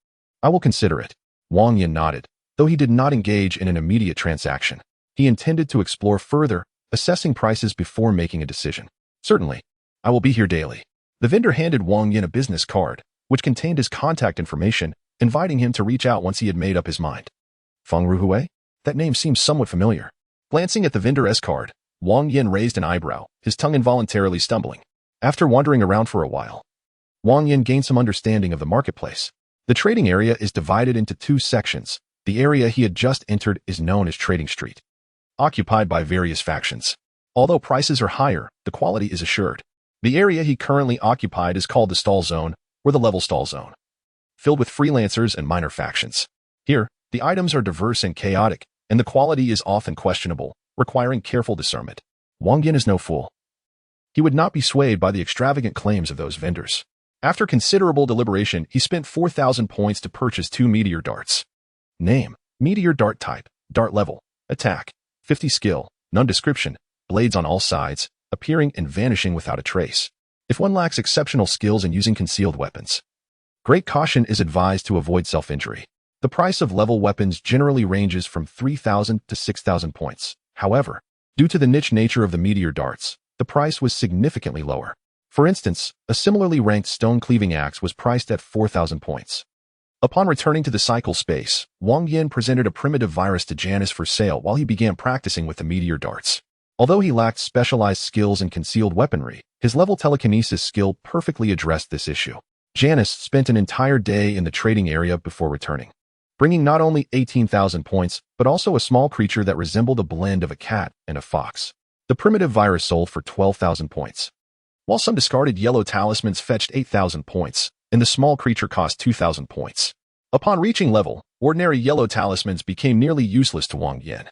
I will consider it. Wang Yan nodded, though he did not engage in an immediate transaction. He intended to explore further, assessing prices before making a decision. Certainly. I will be here daily. The vendor handed Wang Yan a business card, which contained his contact information, inviting him to reach out once he had made up his mind. Feng Ruhui? That name seems somewhat familiar. Glancing at the vendor S card, Wang Yan raised an eyebrow, his tongue involuntarily stumbling. After wandering around for a while, Wang Yan gained some understanding of the marketplace. The trading area is divided into two sections. The area he had just entered is known as Trading Street, occupied by various factions. Although prices are higher, the quality is assured. The area he currently occupied is called the Stall Zone, or the Level Stall Zone, filled with freelancers and minor factions. Here, the items are diverse and chaotic, and the quality is often questionable, requiring careful discernment. Wang Yan is no fool. He would not be swayed by the extravagant claims of those vendors. After considerable deliberation, he spent 4,000 points to purchase 2 meteor darts. Name: Meteor Dart Type, Dart Level, Attack, 50 Skill, None Description, Blades on all sides, appearing and vanishing without a trace. If one lacks exceptional skills in using concealed weapons, great caution is advised to avoid self-injury. The price of level weapons generally ranges from 3,000 to 6,000 points. However, due to the niche nature of the meteor darts, the price was significantly lower. For instance, a similarly ranked stone-cleaving axe was priced at 4,000 points. Upon returning to the cycle space, Wang Yan presented a primitive virus to Janice for sale while he began practicing with the meteor darts. Although he lacked specialized skills in concealed weaponry, his level telekinesis skill perfectly addressed this issue. Janice spent an entire day in the trading area before returning, bringing not only 18,000 points, but also a small creature that resembled a blend of a cat and a fox. The primitive virus sold for 12,000 points, while some discarded yellow talismans fetched 8,000 points, and the small creature cost 2,000 points. Upon reaching level, ordinary yellow talismans became nearly useless to Wang Yan,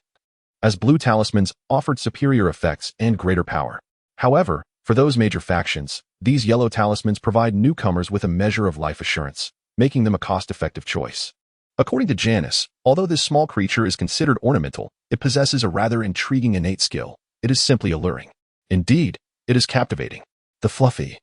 as blue talismans offered superior effects and greater power. However, for those major factions, these yellow talismans provide newcomers with a measure of life assurance, making them a cost-effective choice. According to Janice, although this small creature is considered ornamental, it possesses a rather intriguing innate skill. It is simply alluring. Indeed, it is captivating. The fluffy,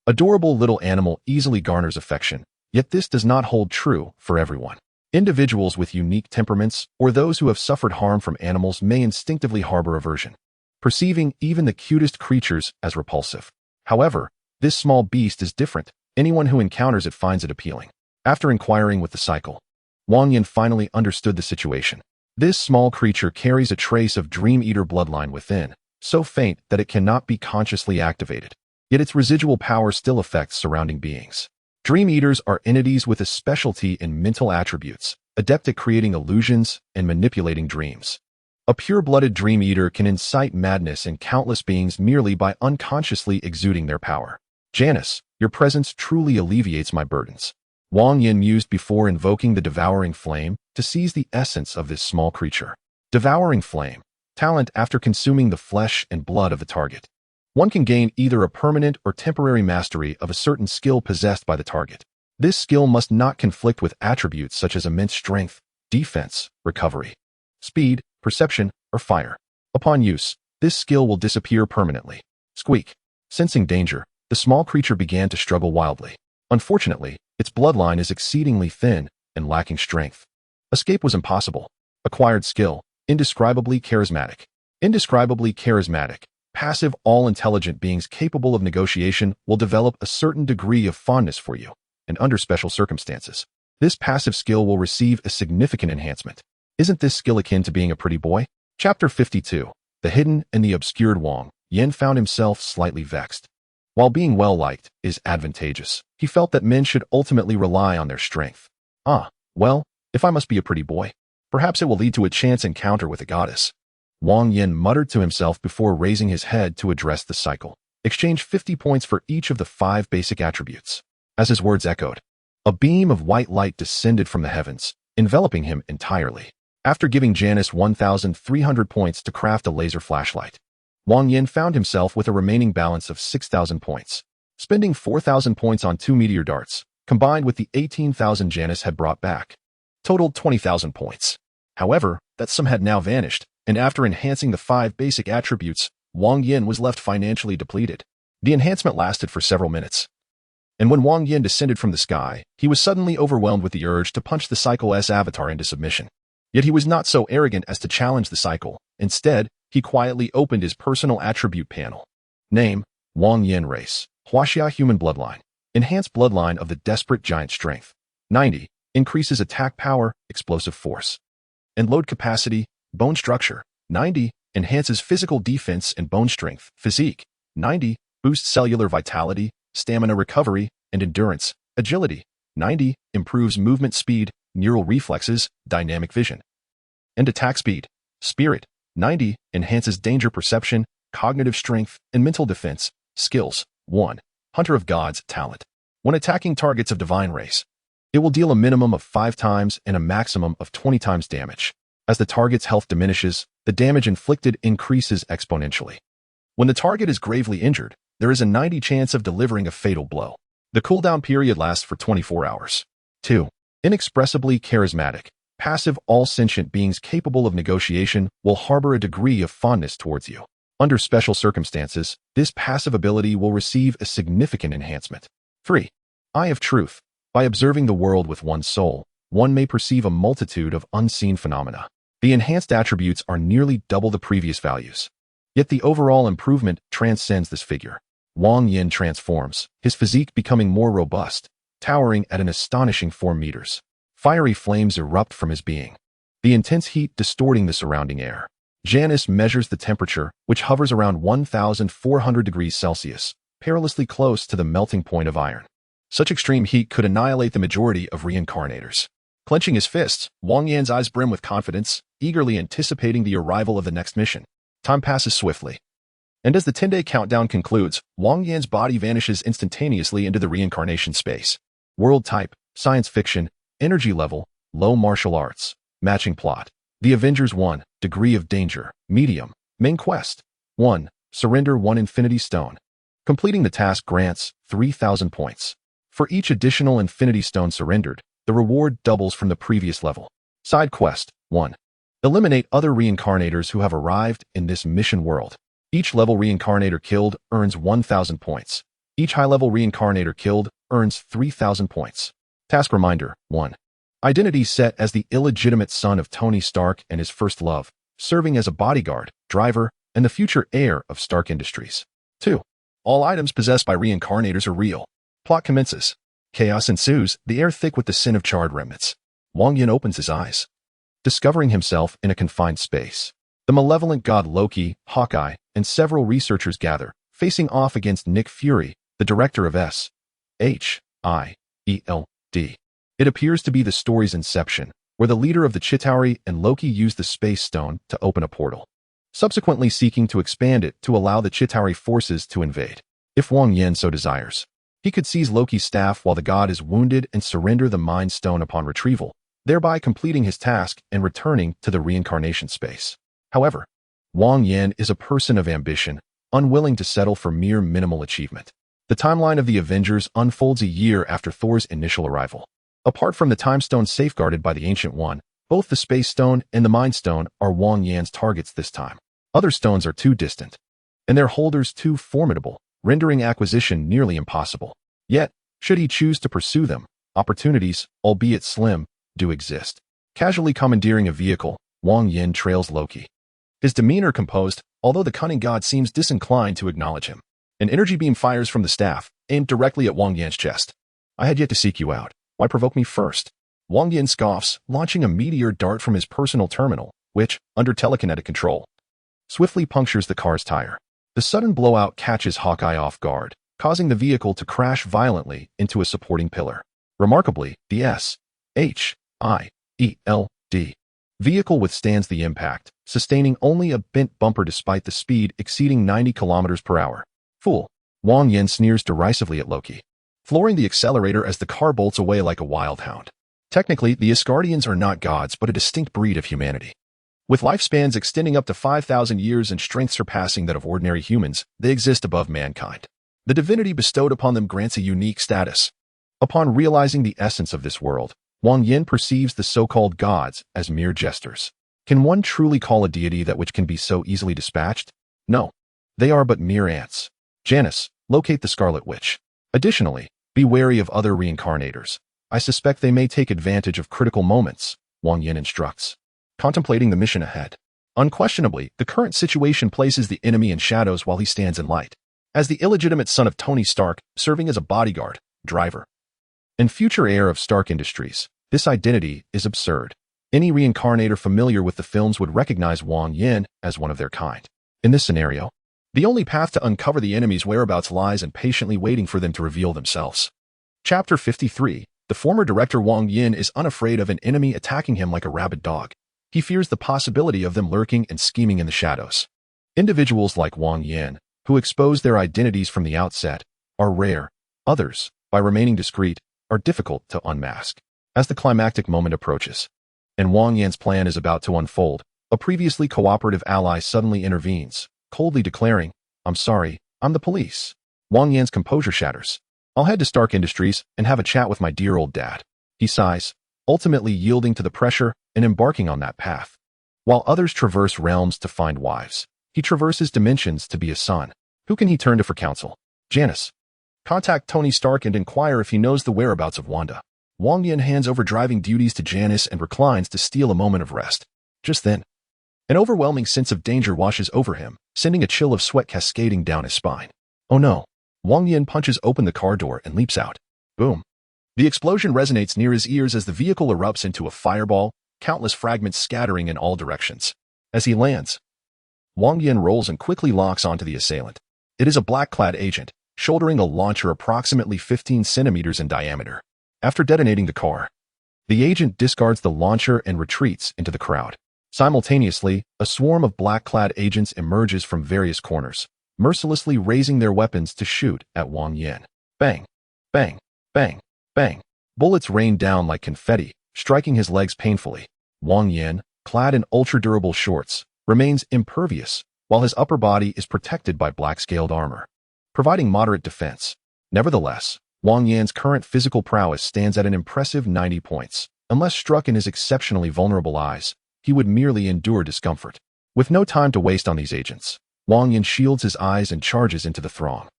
adorable little animal easily garners affection, yet this does not hold true for everyone. Individuals with unique temperaments or those who have suffered harm from animals may instinctively harbor aversion, perceiving even the cutest creatures as repulsive. However, this small beast is different. Anyone who encounters it finds it appealing. After inquiring with the cycle, Wang Yan finally understood the situation. This small creature carries a trace of Dream Eater bloodline within, so faint that it cannot be consciously activated. Yet its residual power still affects surrounding beings. Dream Eaters are entities with a specialty in mental attributes, adept at creating illusions and manipulating dreams. A pure-blooded Dream Eater can incite madness in countless beings merely by unconsciously exuding their power. Janice, your presence truly alleviates my burdens. Wang Yan mused before invoking the Devouring Flame to seize the essence of this small creature. Devouring Flame, talent after consuming the flesh and blood of the target. One can gain either a permanent or temporary mastery of a certain skill possessed by the target. This skill must not conflict with attributes such as immense strength, defense, recovery, speed, perception, or fire. Upon use, this skill will disappear permanently. Squeak. Sensing danger, the small creature began to struggle wildly. Unfortunately, its bloodline is exceedingly thin and lacking strength. Escape was impossible. Acquired skill, indescribably charismatic. Indescribably charismatic. Passive, all-intelligent beings capable of negotiation will develop a certain degree of fondness for you, and under special circumstances, this passive skill will receive a significant enhancement. Isn't this skill akin to being a pretty boy? Chapter 52. The Hidden and the Obscured. Wang Yan found himself slightly vexed. While being well-liked is advantageous, he felt that men should ultimately rely on their strength. Well, if I must be a pretty boy, perhaps it will lead to a chance encounter with a goddess. Wang Yan muttered to himself before raising his head to address the cycle. Exchange 50 points for each of the 5 basic attributes. As his words echoed, a beam of white light descended from the heavens, enveloping him entirely. After giving Janice 1,300 points to craft a laser flashlight, Wang Yan found himself with a remaining balance of 6,000 points. Spending 4,000 points on 2 meteor darts, combined with the 18,000 Janice had brought back, totaled 20,000 points. However, that sum had now vanished, and after enhancing the 5 basic attributes, Wang Yan was left financially depleted. The enhancement lasted for several minutes, and when Wang Yan descended from the sky, he was suddenly overwhelmed with the urge to punch the Cycle S avatar into submission. Yet he was not so arrogant as to challenge the cycle. Instead, he quietly opened his personal attribute panel. Name: Wang Yan. Race: Huaxia human bloodline. Enhanced bloodline of the desperate giant strength. 90. Increases attack power, explosive force, and load capacity, bone structure. 90. Enhances physical defense and bone strength. Physique. 90. Boosts cellular vitality, stamina recovery, and endurance. Agility. 90. Improves movement speed, neural reflexes, dynamic vision, and attack speed. Spirit. 90. Enhances danger perception, cognitive strength, and mental defense. Skills. 1. Hunter of Gods talent. When attacking targets of divine race, it will deal a minimum of 5 times and a maximum of 20 times damage. As the target's health diminishes, the damage inflicted increases exponentially. When the target is gravely injured, there is a 90 chance of delivering a fatal blow. The cooldown period lasts for 24 hours. 2. Inexpressibly charismatic. Passive. All sentient beings capable of negotiation will harbor a degree of fondness towards you. Under special circumstances, this passive ability will receive a significant enhancement. 3. Eye of Truth. By observing the world with one's soul, one may perceive a multitude of unseen phenomena. The enhanced attributes are nearly double the previous values. Yet the overall improvement transcends this figure. Wang Yan transforms, his physique becoming more robust, towering at an astonishing 4 meters. Fiery flames erupt from his being, the intense heat distorting the surrounding air. Janus measures the temperature, which hovers around 1,400 degrees Celsius, perilously close to the melting point of iron. Such extreme heat could annihilate the majority of reincarnators. Clenching his fists, Wang Yan's eyes brim with confidence, eagerly anticipating the arrival of the next mission. Time passes swiftly, and as the 10-day countdown concludes, Wang Yan's body vanishes instantaneously into the reincarnation space. World type, science fiction, energy level, low martial arts, matching plot. The Avengers 1, degree of danger, medium, main quest. 1, surrender 1 Infinity Stone. Completing the task grants 3,000 points. For each additional Infinity Stone surrendered, the reward doubles from the previous level. Side quest. 1. Eliminate other reincarnators who have arrived in this mission world. Each level reincarnator killed earns 1,000 points. Each high-level reincarnator killed earns 3,000 points. Task reminder. 1. Identity set as the illegitimate son of Tony Stark and his first love, serving as a bodyguard, driver, and the future heir of Stark Industries. 2. All items possessed by reincarnators are real. Plot commences. Chaos ensues, the air thick with the sin of charred remnants. Wang Yan opens his eyes, discovering himself in a confined space. The malevolent god Loki, Hawkeye, and several researchers gather, facing off against Nick Fury, the director of SIMPS. It appears to be the story's inception, where the leader of the Chitauri and Loki used the Space Stone to open a portal, subsequently seeking to expand it to allow the Chitauri forces to invade. If Wang Yan so desires, he could seize Loki's staff while the god is wounded and surrender the Mind Stone upon retrieval, thereby completing his task and returning to the reincarnation space. However, Wang Yan is a person of ambition, unwilling to settle for mere minimal achievement. The timeline of the Avengers unfolds a year after Thor's initial arrival. Apart from the Time Stone safeguarded by the Ancient One, both the Space Stone and the Mind Stone are Wang Yan's targets this time. Other stones are too distant, and their holders too formidable, rendering acquisition nearly impossible. Yet, should he choose to pursue them, opportunities, albeit slim, do exist. Casually commandeering a vehicle, Wang Yan trails Loki. His demeanor composed, although the cunning god seems disinclined to acknowledge him. An energy beam fires from the staff, aimed directly at Wang Yan's chest. I had yet to seek you out. Why provoke me first? Wang Yan scoffs, launching a meteor dart from his personal terminal, which, under telekinetic control, swiftly punctures the car's tire. The sudden blowout catches Hawkeye off guard, causing the vehicle to crash violently into a supporting pillar. Remarkably, the SIMPS vehicle withstands the impact, sustaining only a bent bumper despite the speed exceeding 90 kilometers per hour. Fool! Wang Yan sneers derisively at Loki, flooring the accelerator as the car bolts away like a wild hound. Technically, the Asgardians are not gods but a distinct breed of humanity. With lifespans extending up to 5,000 years and strength surpassing that of ordinary humans, they exist above mankind. The divinity bestowed upon them grants a unique status. Upon realizing the essence of this world, Wang Yan perceives the so-called gods as mere jesters. Can one truly call a deity that which can be so easily dispatched? No. They are but mere ants. Janus, locate the Scarlet Witch. Additionally, be wary of other reincarnators. I suspect they may take advantage of critical moments, Wang Yan instructs. Contemplating the mission ahead. Unquestionably, the current situation places the enemy in shadows while he stands in light. As the illegitimate son of Tony Stark, serving as a bodyguard, driver, and future heir of Stark Industries, this identity is absurd. Any reincarnator familiar with the films would recognize Wang Yan as one of their kind. In this scenario, the only path to uncover the enemy's whereabouts lies in patiently waiting for them to reveal themselves. Chapter 53. The former director Wang Yan is unafraid of an enemy attacking him like a rabid dog. He fears the possibility of them lurking and scheming in the shadows. Individuals like Wang Yan, who expose their identities from the outset, are rare. Others, by remaining discreet, are difficult to unmask. As the climactic moment approaches, and Wang Yan's plan is about to unfold, a previously cooperative ally suddenly intervenes, coldly declaring, "I'm sorry, I'm the police." Wang Yan's composure shatters. "I'll head to Stark Industries and have a chat with my dear old dad." He sighs, ultimately yielding to the pressure and embarking on that path. While others traverse realms to find wives, he traverses dimensions to be a son. Who can he turn to for counsel? Janice. Contact Tony Stark and inquire if he knows the whereabouts of Wanda. Wang Yan hands over driving duties to Janice and reclines to steal a moment of rest. Just then, an overwhelming sense of danger washes over him, sending a chill of sweat cascading down his spine. Oh no. Wang Yan punches open the car door and leaps out. Boom. The explosion resonates near his ears as the vehicle erupts into a fireball, countless fragments scattering in all directions. As he lands, Wang Yan rolls and quickly locks onto the assailant. It is a black-clad agent, shouldering a launcher approximately 15 centimeters in diameter. After detonating the car, the agent discards the launcher and retreats into the crowd. Simultaneously, a swarm of black-clad agents emerges from various corners, mercilessly raising their weapons to shoot at Wang Yan. Bang, bang, bang, bang. Bullets rain down like confetti, striking his legs painfully. Wang Yan, clad in ultra-durable shorts, remains impervious, while his upper body is protected by black-scaled armor, providing moderate defense. Nevertheless, Wang Yan's current physical prowess stands at an impressive 90 points. Unless struck in his exceptionally vulnerable eyes, he would merely endure discomfort. With no time to waste on these agents, Wang Yan shields his eyes and charges into the throng.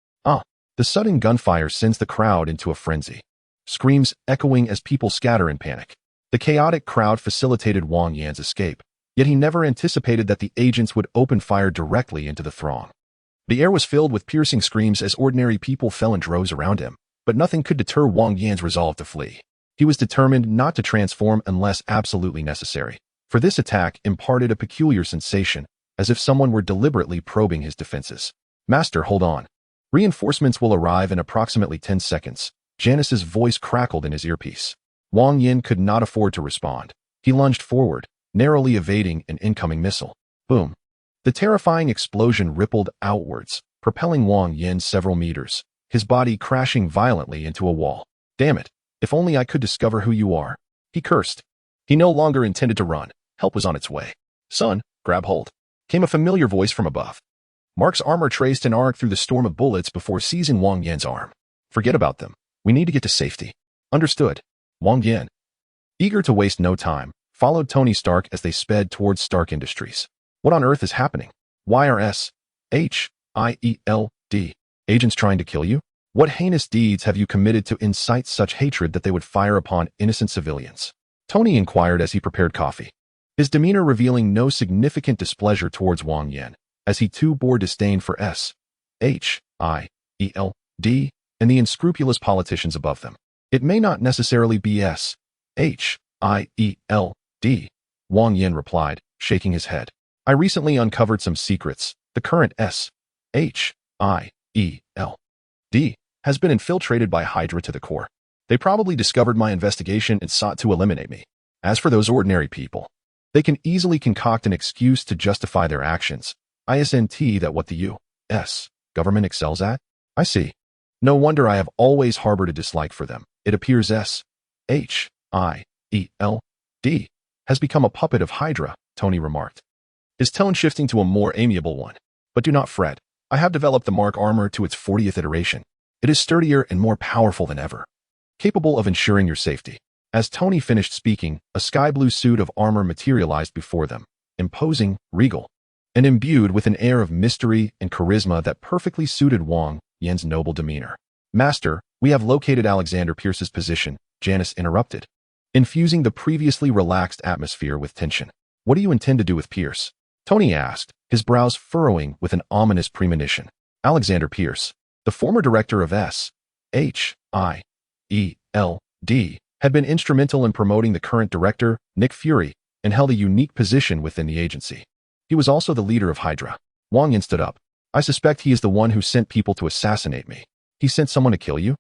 The sudden gunfire sends the crowd into a frenzy. Screams echoing as people scatter in panic. The chaotic crowd facilitated Wang Yan's escape, yet he never anticipated that the agents would open fire directly into the throng. The air was filled with piercing screams as ordinary people fell in droves around him, but nothing could deter Wang Yan's resolve to flee. He was determined not to transform unless absolutely necessary, for this attack imparted a peculiar sensation, as if someone were deliberately probing his defenses. "Master, hold on. Reinforcements will arrive in approximately 10 seconds. Janice's voice crackled in his earpiece. Wang Yan could not afford to respond. He lunged forward, narrowly evading an incoming missile. Boom. The terrifying explosion rippled outwards, propelling Wang Yan several meters, his body crashing violently into a wall. "Damn it. If only I could discover who you are," he cursed. He no longer intended to run. Help was on its way. "Son, grab hold," came a familiar voice from above. Mark's armor traced an arc through the storm of bullets before seizing Wang Yan's arm. "Forget about them. We need to get to safety." "Understood." Wang Yan, eager to waste no time, followed Tony Stark as they sped towards Stark Industries. What on earth is happening? Why are SIELD agents trying to kill you? What heinous deeds have you committed to incite such hatred that they would fire upon innocent civilians? Tony inquired as he prepared coffee, his demeanor revealing no significant displeasure towards Wang Yan, as he too bore disdain for SIELD and the unscrupulous politicians above them. "It may not necessarily be SIELD, Wang Yan replied, shaking his head. "I recently uncovered some secrets. The current SIELD has been infiltrated by Hydra to the core. They probably discovered my investigation and sought to eliminate me. As for those ordinary people, they can easily concoct an excuse to justify their actions. Isn't that what the U.S. government excels at? I see. No wonder I have always harbored a dislike for them. It appears SIELD has become a puppet of Hydra," Tony remarked, his tone shifting to a more amiable one. "But do not fret. I have developed the Mark armor to its 40th iteration. It is sturdier and more powerful than ever, capable of ensuring your safety." As Tony finished speaking, a sky blue suit of armor materialized before them, imposing, regal, and imbued with an air of mystery and charisma that perfectly suited Wang Yan's noble demeanor. "Master, we have located Alexander Pierce's position," Janice interrupted, infusing the previously relaxed atmosphere with tension. "What do you intend to do with Pierce?" Tony asked, his brows furrowing with an ominous premonition. Alexander Pierce, the former director of SIELD, had been instrumental in promoting the current director, Nick Fury, and held a unique position within the agency. He was also the leader of Hydra. Wang Yan stood up. I suspect he is the one who sent people to assassinate me. He sent someone to kill you?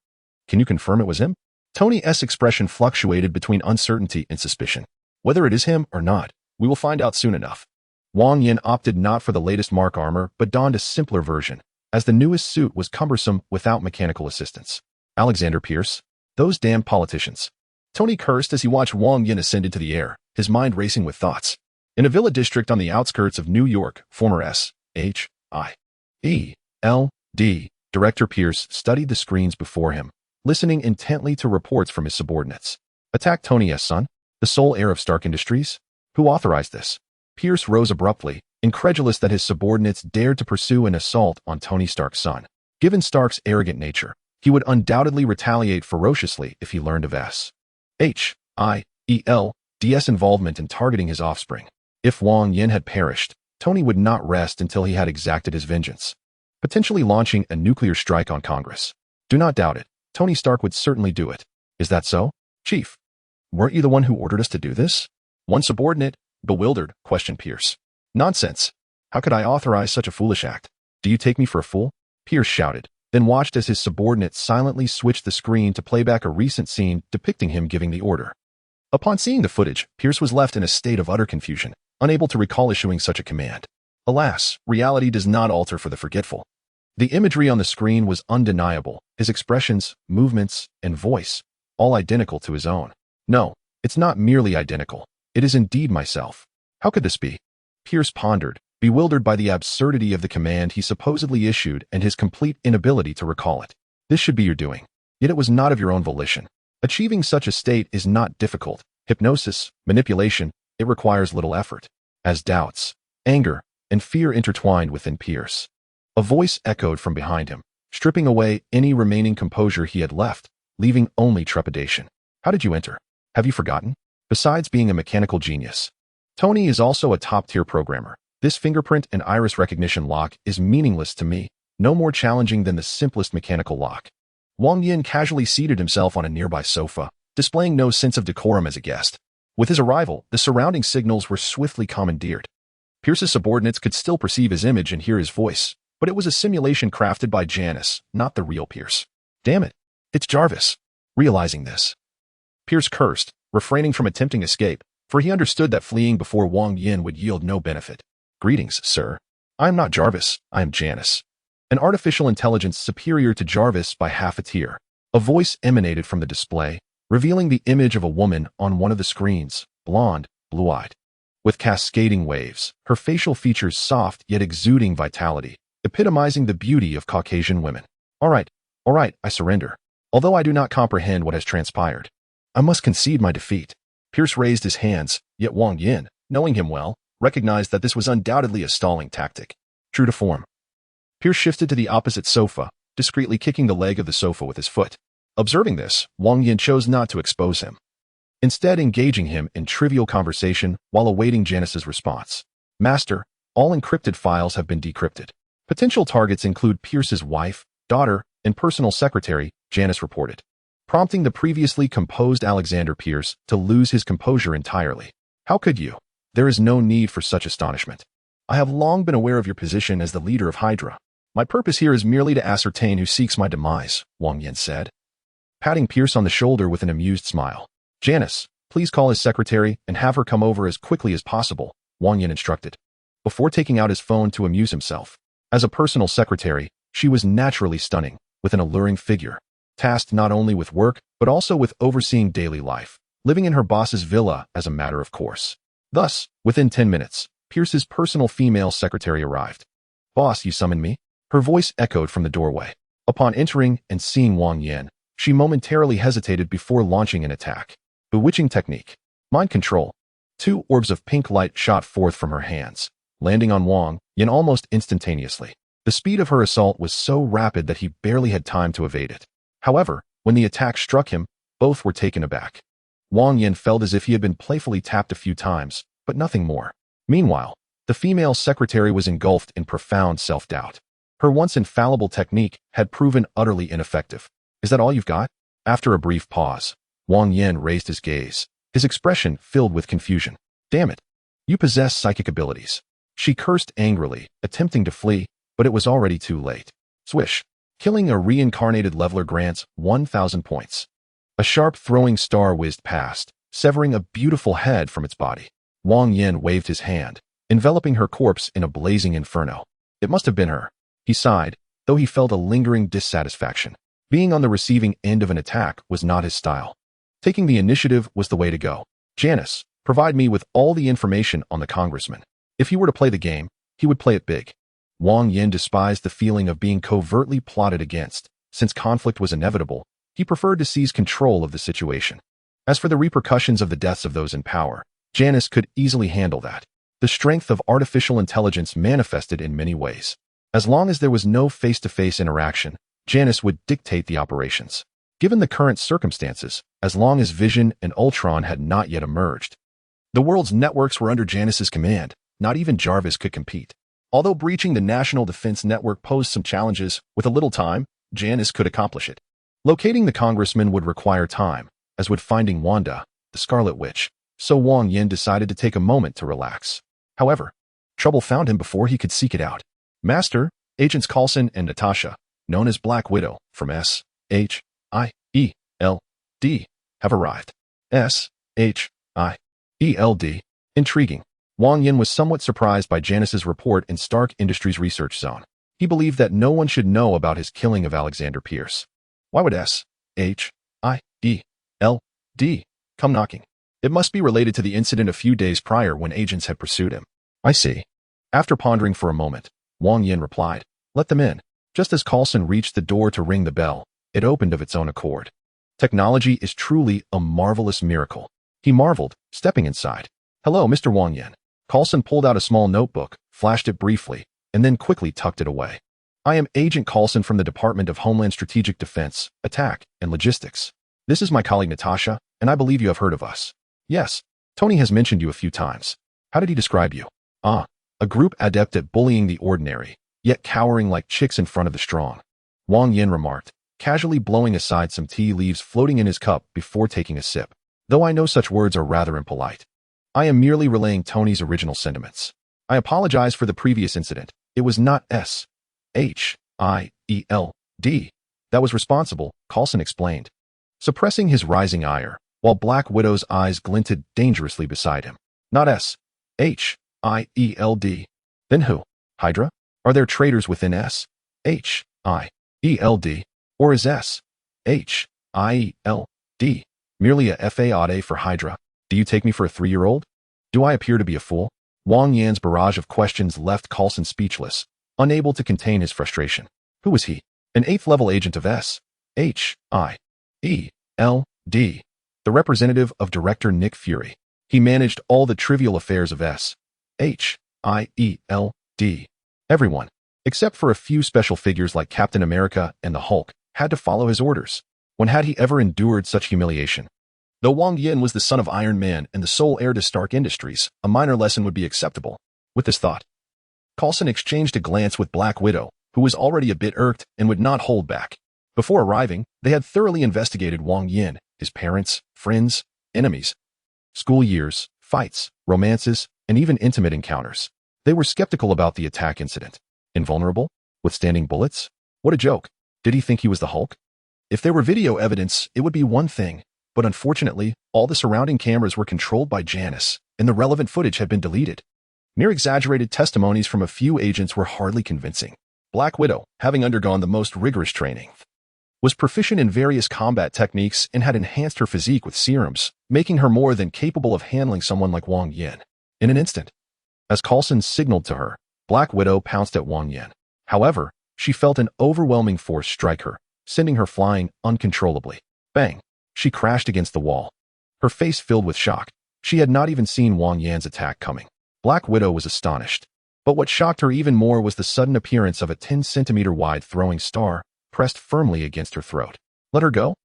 Can you confirm it was him? Tony's expression fluctuated between uncertainty and suspicion. Whether it is him or not, we will find out soon enough. Wang Yan opted not for the latest Mark armor, but donned a simpler version, as the newest suit was cumbersome without mechanical assistance. Alexander Pierce? Those damned politicians. Tony cursed as he watched Wang Yan ascend into the air, his mind racing with thoughts. In a villa district on the outskirts of New York, former S.H.I.E.L.D. Director Pierce studied the screens before him, listening intently to reports from his subordinates. Attack Tony's son? The sole heir of Stark Industries? Who authorized this? Pierce rose abruptly, incredulous that his subordinates dared to pursue an assault on Tony Stark's son. Given Stark's arrogant nature, he would undoubtedly retaliate ferociously if he learned of S.H.I.E.L.D.'s involvement in targeting his offspring. If Wang Yan had perished, Tony would not rest until he had exacted his vengeance, potentially launching a nuclear strike on Congress. Do not doubt it. Tony Stark would certainly do it. Is that so? Chief, weren't you the one who ordered us to do this? One subordinate, bewildered, questioned Pierce. Nonsense. How could I authorize such a foolish act? Do you take me for a fool? Pierce shouted, then watched as his subordinate silently switched the screen to play back a recent scene depicting him giving the order. Upon seeing the footage, Pierce was left in a state of utter confusion, unable to recall issuing such a command. Alas, reality does not alter for the forgetful. The imagery on the screen was undeniable, his expressions, movements, and voice, all identical to his own. No, it's not merely identical. It is indeed myself. How could this be? Pierce pondered, bewildered by the absurdity of the command he supposedly issued and his complete inability to recall it. This should be your doing. Yet it was not of your own volition. Achieving such a state is not difficult. Hypnosis, manipulation, it requires little effort. As doubts, anger, and fear intertwined within Pierce, a voice echoed from behind him, stripping away any remaining composure he had left, leaving only trepidation. How did you enter? Have you forgotten? Besides being a mechanical genius, Tony is also a top-tier programmer. This fingerprint and iris recognition lock is meaningless to me, no more challenging than the simplest mechanical lock. Wang Yan casually seated himself on a nearby sofa, displaying no sense of decorum as a guest. With his arrival, the surrounding signals were swiftly commandeered. Pierce's subordinates could still perceive his image and hear his voice, but it was a simulation crafted by Janice, not the real Pierce. Damn it, it's Jarvis. Realizing this, Pierce cursed, refraining from attempting escape, for he understood that fleeing before Wang Yan would yield no benefit. Greetings, sir. I am not Jarvis, I am Janice. An artificial intelligence superior to Jarvis by half a tier. A voice emanated from the display, revealing the image of a woman on one of the screens, blonde, blue-eyed. With cascading waves, her facial features soft yet exuding vitality, epitomizing the beauty of Caucasian women. All right, I surrender. Although I do not comprehend what has transpired, I must concede my defeat. Pierce raised his hands, yet Wang Yan, knowing him well, recognized that this was undoubtedly a stalling tactic. True to form, Pierce shifted to the opposite sofa, discreetly kicking the leg of the sofa with his foot. Observing this, Wang Yan chose not to expose him, instead engaging him in trivial conversation while awaiting Janice's response. Master, all encrypted files have been decrypted. Potential targets include Pierce's wife, daughter, and personal secretary, Janice reported, prompting the previously composed Alexander Pierce to lose his composure entirely. How could you? There is no need for such astonishment. I have long been aware of your position as the leader of Hydra. My purpose here is merely to ascertain who seeks my demise, Wang Yan said, patting Pierce on the shoulder with an amused smile. Janice, please call his secretary and have her come over as quickly as possible, Wang Yan instructed, before taking out his phone to amuse himself. As a personal secretary, she was naturally stunning, with an alluring figure, tasked not only with work, but also with overseeing daily life, living in her boss's villa as a matter of course. Thus, within 10 minutes, Pierce's personal female secretary arrived. Boss, you summoned me? Her voice echoed from the doorway. Upon entering and seeing Wang Yan, she momentarily hesitated before launching an attack. Bewitching technique. Mind control. 2 orbs of pink light shot forth from her hands, landing on Wang Yan almost instantaneously. The speed of her assault was so rapid that he barely had time to evade it. However, when the attack struck him, both were taken aback. Wang Yan felt as if he had been playfully tapped a few times, but nothing more. Meanwhile, the female secretary was engulfed in profound self-doubt. Her once infallible technique had proven utterly ineffective. Is that all you've got? After a brief pause, Wang Yan raised his gaze, his expression filled with confusion. Damn it. You possess psychic abilities. She cursed angrily, attempting to flee, but it was already too late. Swish. Killing a reincarnated leveler grants 1,000 points. A sharp throwing star whizzed past, severing a beautiful head from its body. Wang Yan waved his hand, enveloping her corpse in a blazing inferno. It must have been her. He sighed, though he felt a lingering dissatisfaction. Being on the receiving end of an attack was not his style. Taking the initiative was the way to go. Janice, provide me with all the information on the congressman. If he were to play the game, he would play it big. Wang Yan despised the feeling of being covertly plotted against. Since conflict was inevitable, he preferred to seize control of the situation. As for the repercussions of the deaths of those in power, Janice could easily handle that. The strength of artificial intelligence manifested in many ways. As long as there was no face-to-face interaction, Janice would dictate the operations. Given the current circumstances, as long as Vision and Ultron had not yet emerged, the world's networks were under Janice's command. Not even Jarvis could compete. Although breaching the National Defense Network posed some challenges, with a little time, Janice could accomplish it. Locating the congressman would require time, as would finding Wanda, the Scarlet Witch, so Wang Yan decided to take a moment to relax. However, trouble found him before he could seek it out. Master, Agents Coulson and Natasha, known as Black Widow, from SHIELD, have arrived. SHIELD. Intriguing. Wang Yan was somewhat surprised by Janice's report in Stark Industries Research Zone. He believed that no one should know about his killing of Alexander Pierce. Why would SHIELD come knocking? It must be related to the incident a few days prior when agents had pursued him. I see. After pondering for a moment, Wang Yan replied, let them in. Just as Coulson reached the door to ring the bell, it opened of its own accord. Technology is truly a marvelous miracle. He marveled, stepping inside. Hello, Mr. Wang Yan. Coulson pulled out a small notebook, flashed it briefly, and then quickly tucked it away. I am Agent Coulson from the Department of Homeland Strategic Defense, Attack, and Logistics. This is my colleague Natasha, and I believe you have heard of us. Yes, Tony has mentioned you a few times. How did he describe you? A group adept at bullying the ordinary, yet cowering like chicks in front of the strong. Wang Yan remarked, casually blowing aside some tea leaves floating in his cup before taking a sip. Though I know such words are rather impolite. I am merely relaying Tony's original sentiments. I apologize for the previous incident. It was not SHIELD that was responsible, Coulson explained, suppressing his rising ire, while Black Widow's eyes glinted dangerously beside him. Not SHIELD. Then who? Hydra? Are there traitors within SHIELD? Or is SHIELD merely a fade for Hydra? Do you take me for a 3-year-old? Do I appear to be a fool? Wang Yan's barrage of questions left Coulson speechless, unable to contain his frustration. Who was he? An 8th-level agent of SHIELD, the representative of Director Nick Fury. He managed all the trivial affairs of SHIELD. Everyone, except for a few special figures like Captain America and the Hulk, had to follow his orders. When had he ever endured such humiliation? Though Wang Yan was the son of Iron Man and the sole heir to Stark Industries, a minor lesson would be acceptable. With this thought, Coulson exchanged a glance with Black Widow, who was already a bit irked and would not hold back. Before arriving, they had thoroughly investigated Wang Yan, his parents, friends, enemies, school years, fights, romances, and even intimate encounters. They were skeptical about the attack incident. Invulnerable? Withstanding bullets? What a joke. Did he think he was the Hulk? If there were video evidence, it would be one thing. But unfortunately, all the surrounding cameras were controlled by Janice, and the relevant footage had been deleted. Mere exaggerated testimonies from a few agents were hardly convincing. Black Widow, having undergone the most rigorous training, was proficient in various combat techniques and had enhanced her physique with serums, making her more than capable of handling someone like Wang Yan. In an instant, as Coulson signaled to her, Black Widow pounced at Wang Yan. However, she felt an overwhelming force strike her, sending her flying uncontrollably. Bang! She crashed against the wall. Her face filled with shock. She had not even seen Wang Yan's attack coming. Black Widow was astonished. But what shocked her even more was the sudden appearance of a 10-centimeter wide throwing star pressed firmly against her throat. Let her go?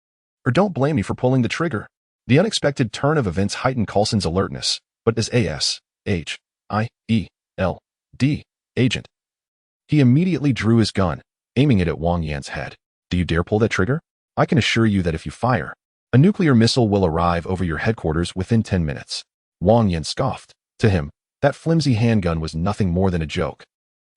Or don't blame me for pulling the trigger. The unexpected turn of events heightened Coulson's alertness, but as SHIELD agent, he immediately drew his gun, aiming it at Wang Yan's head. Do you dare pull that trigger? I can assure you that if you fire, a nuclear missile will arrive over your headquarters within 10 minutes. Wang Yan scoffed. To him, that flimsy handgun was nothing more than a joke,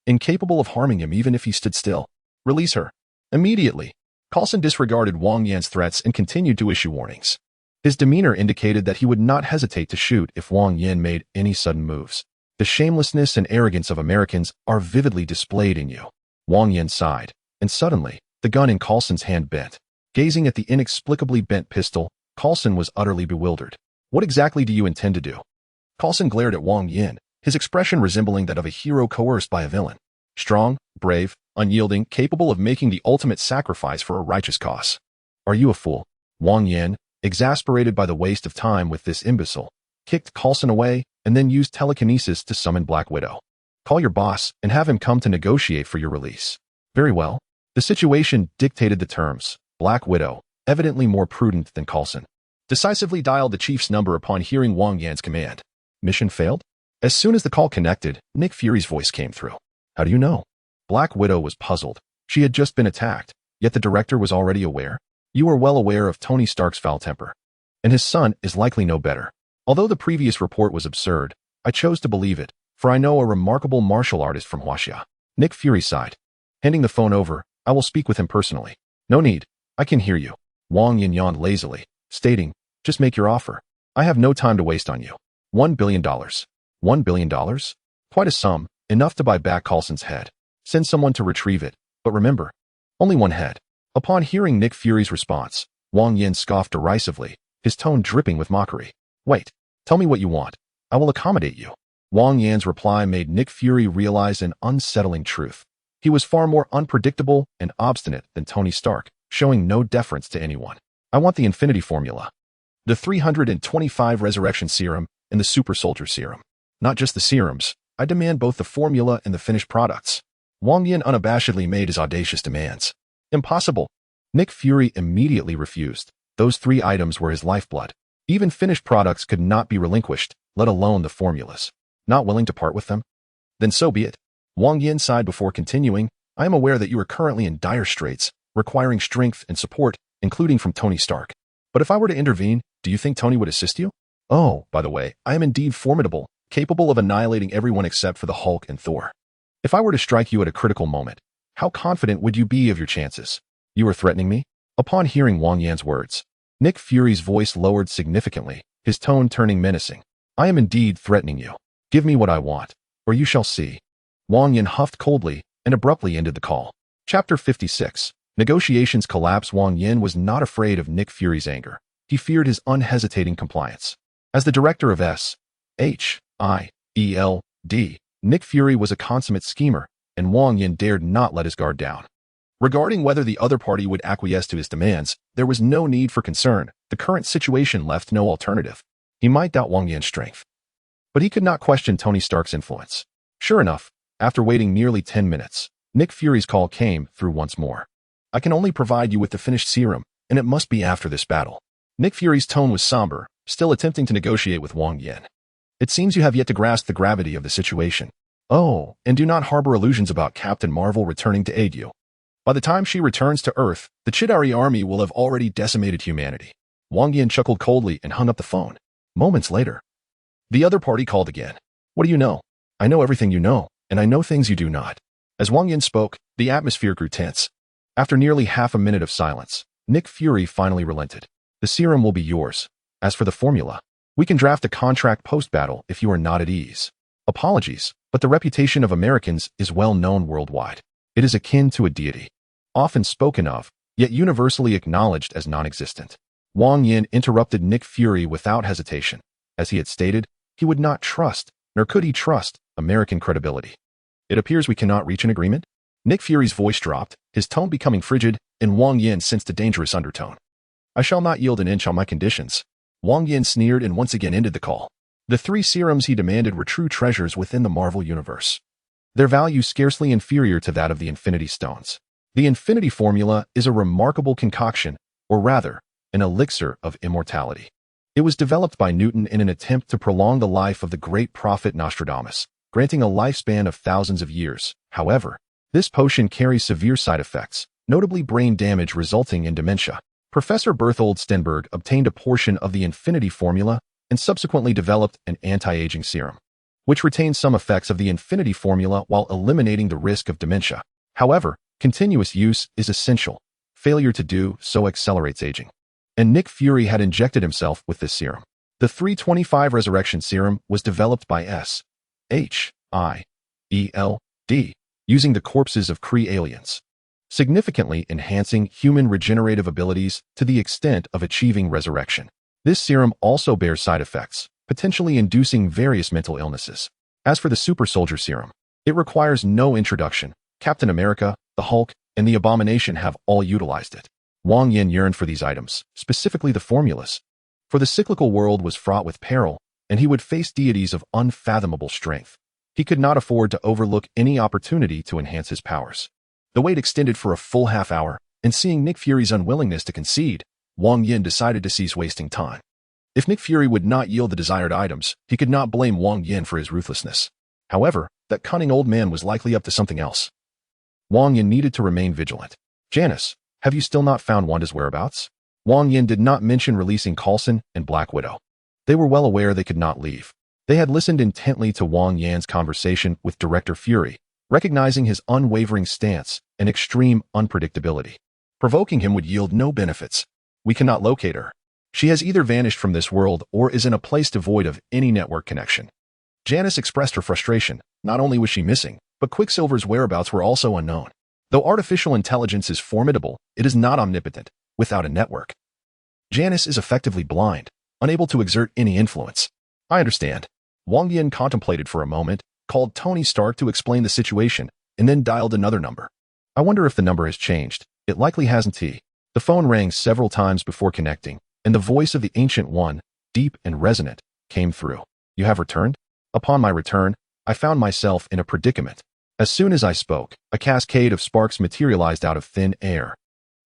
incapable of harming him even if he stood still. Release her. Immediately. Coulson disregarded Wang Yan's threats and continued to issue warnings. His demeanor indicated that he would not hesitate to shoot if Wang Yan made any sudden moves. The shamelessness and arrogance of Americans are vividly displayed in you. Wang Yan sighed, and suddenly, the gun in Coulson's hand bent. Gazing at the inexplicably bent pistol, Coulson was utterly bewildered. What exactly do you intend to do? Coulson glared at Wang Yan, his expression resembling that of a hero coerced by a villain. Strong, brave, unyielding, capable of making the ultimate sacrifice for a righteous cause. Are you a fool? Wang Yan, exasperated by the waste of time with this imbecile, kicked Coulson away and then used telekinesis to summon Black Widow. Call your boss and have him come to negotiate for your release. Very well. The situation dictated the terms. Black Widow, evidently more prudent than Coulson, decisively dialed the chief's number upon hearing Wang Yan's command. Mission failed? As soon as the call connected, Nick Fury's voice came through. How do you know? Black Widow was puzzled. She had just been attacked, yet the director was already aware. You are well aware of Tony Stark's foul temper. And his son is likely no better. Although the previous report was absurd, I chose to believe it, for I know a remarkable martial artist from Huaxia. Nick Fury sighed. Handing the phone over, I will speak with him personally. No need. I can hear you. Wang Yan yawned lazily, stating, just make your offer. I have no time to waste on you. $1 billion. $1 billion? Quite a sum, enough to buy back Coulson's head. Send someone to retrieve it, but remember, only one head. Upon hearing Nick Fury's response, Wang Yan scoffed derisively, his tone dripping with mockery. Wait, tell me what you want. I will accommodate you. Wang Yan's reply made Nick Fury realize an unsettling truth. He was far more unpredictable and obstinate than Tony Stark, showing no deference to anyone. I want the Infinity Formula. The 325 Resurrection Serum and the Super Soldier Serum. Not just the serums. I demand both the formula and the finished products. Wang Yan unabashedly made his audacious demands. Impossible. Nick Fury immediately refused. Those three items were his lifeblood. Even finished products could not be relinquished, let alone the formulas. Not willing to part with them? Then so be it. Wang Yan sighed before continuing. I am aware that you are currently in dire straits, requiring strength and support, including from Tony Stark. But if I were to intervene, do you think Tony would assist you? Oh, by the way, I am indeed formidable, capable of annihilating everyone except for the Hulk and Thor. If I were to strike you at a critical moment, how confident would you be of your chances? You are threatening me? Upon hearing Wang Yan's words, Nick Fury's voice lowered significantly, his tone turning menacing. I am indeed threatening you. Give me what I want, or you shall see. Wang Yan huffed coldly and abruptly ended the call. Chapter 56. Negotiations collapse. Wang Yan was not afraid of Nick Fury's anger. He feared his unhesitating compliance. As the director of S.H.I.E.L.D., Nick Fury was a consummate schemer, and Wang Yan dared not let his guard down. Regarding whether the other party would acquiesce to his demands, there was no need for concern. The current situation left no alternative. He might doubt Wang Yan's strength, but he could not question Tony Stark's influence. Sure enough, after waiting nearly 10 minutes, Nick Fury's call came through once more. I can only provide you with the finished serum, and it must be after this battle. Nick Fury's tone was somber, still attempting to negotiate with Wang Yan. It seems you have yet to grasp the gravity of the situation. Oh, and do not harbor illusions about Captain Marvel returning to aid you. By the time she returns to Earth, the Chitauri army will have already decimated humanity. Wang Yan chuckled coldly and hung up the phone. Moments later, the other party called again. What do you know? I know everything you know, and I know things you do not. As Wang Yan spoke, the atmosphere grew tense. After nearly half a minute of silence, Nick Fury finally relented. The serum will be yours. As for the formula, we can draft a contract post-battle if you are not at ease. Apologies, but the reputation of Americans is well known worldwide. It is akin to a deity, often spoken of, yet universally acknowledged as non-existent. Wang Yan interrupted Nick Fury without hesitation. As he had stated, he would not trust, nor could he trust, American credibility. It appears we cannot reach an agreement? Nick Fury's voice dropped, his tone becoming frigid, and Wang Yan sensed a dangerous undertone. I shall not yield an inch on my conditions. Wang Yan sneered and once again ended the call. The three serums he demanded were true treasures within the Marvel Universe. Their value scarcely inferior to that of the Infinity Stones. The Infinity Formula is a remarkable concoction, or rather, an elixir of immortality. It was developed by Newton in an attempt to prolong the life of the great prophet Nostradamus, granting a lifespan of thousands of years. However, this potion carries severe side effects, notably brain damage resulting in dementia. Professor Berthold Stenberg obtained a portion of the Infinity Formula and subsequently developed an anti-aging serum. which retains some effects of the infinity formula while eliminating the risk of dementia. However, continuous use is essential. Failure to do so accelerates aging. And Nick Fury had injected himself with this serum. The 325 Resurrection Serum was developed by SIMPS, using the corpses of Kree aliens, significantly enhancing human regenerative abilities to the extent of achieving resurrection. This serum also bears side effects, potentially inducing various mental illnesses. As for the Super Soldier Serum, it requires no introduction. Captain America, the Hulk, and the Abomination have all utilized it. Wang Yan yearned for these items, specifically the formulas. For the cyclical world was fraught with peril, and he would face deities of unfathomable strength. He could not afford to overlook any opportunity to enhance his powers. The wait extended for a full half hour, and seeing Nick Fury's unwillingness to concede, Wang Yan decided to cease wasting time. If Nick Fury would not yield the desired items, he could not blame Wang Yan for his ruthlessness. However, that cunning old man was likely up to something else. Wang Yan needed to remain vigilant. Janice, have you still not found Wanda's whereabouts? Wang Yan did not mention releasing Coulson and Black Widow. They were well aware they could not leave. They had listened intently to Wang Yan's conversation with Director Fury, recognizing his unwavering stance and extreme unpredictability. Provoking him would yield no benefits. We cannot locate her. She has either vanished from this world or is in a place devoid of any network connection. Janice expressed her frustration. Not only was she missing, but Quicksilver's whereabouts were also unknown. Though artificial intelligence is formidable, it is not omnipotent, without a network. Janice is effectively blind, unable to exert any influence. I understand. Wang Yan contemplated for a moment, called Tony Stark to explain the situation, and then dialed another number. I wonder if the number has changed. It likely hasn't. The phone rang several times before connecting, and the voice of the Ancient One, deep and resonant, came through. You have returned? Upon my return, I found myself in a predicament. As soon as I spoke, a cascade of sparks materialized out of thin air,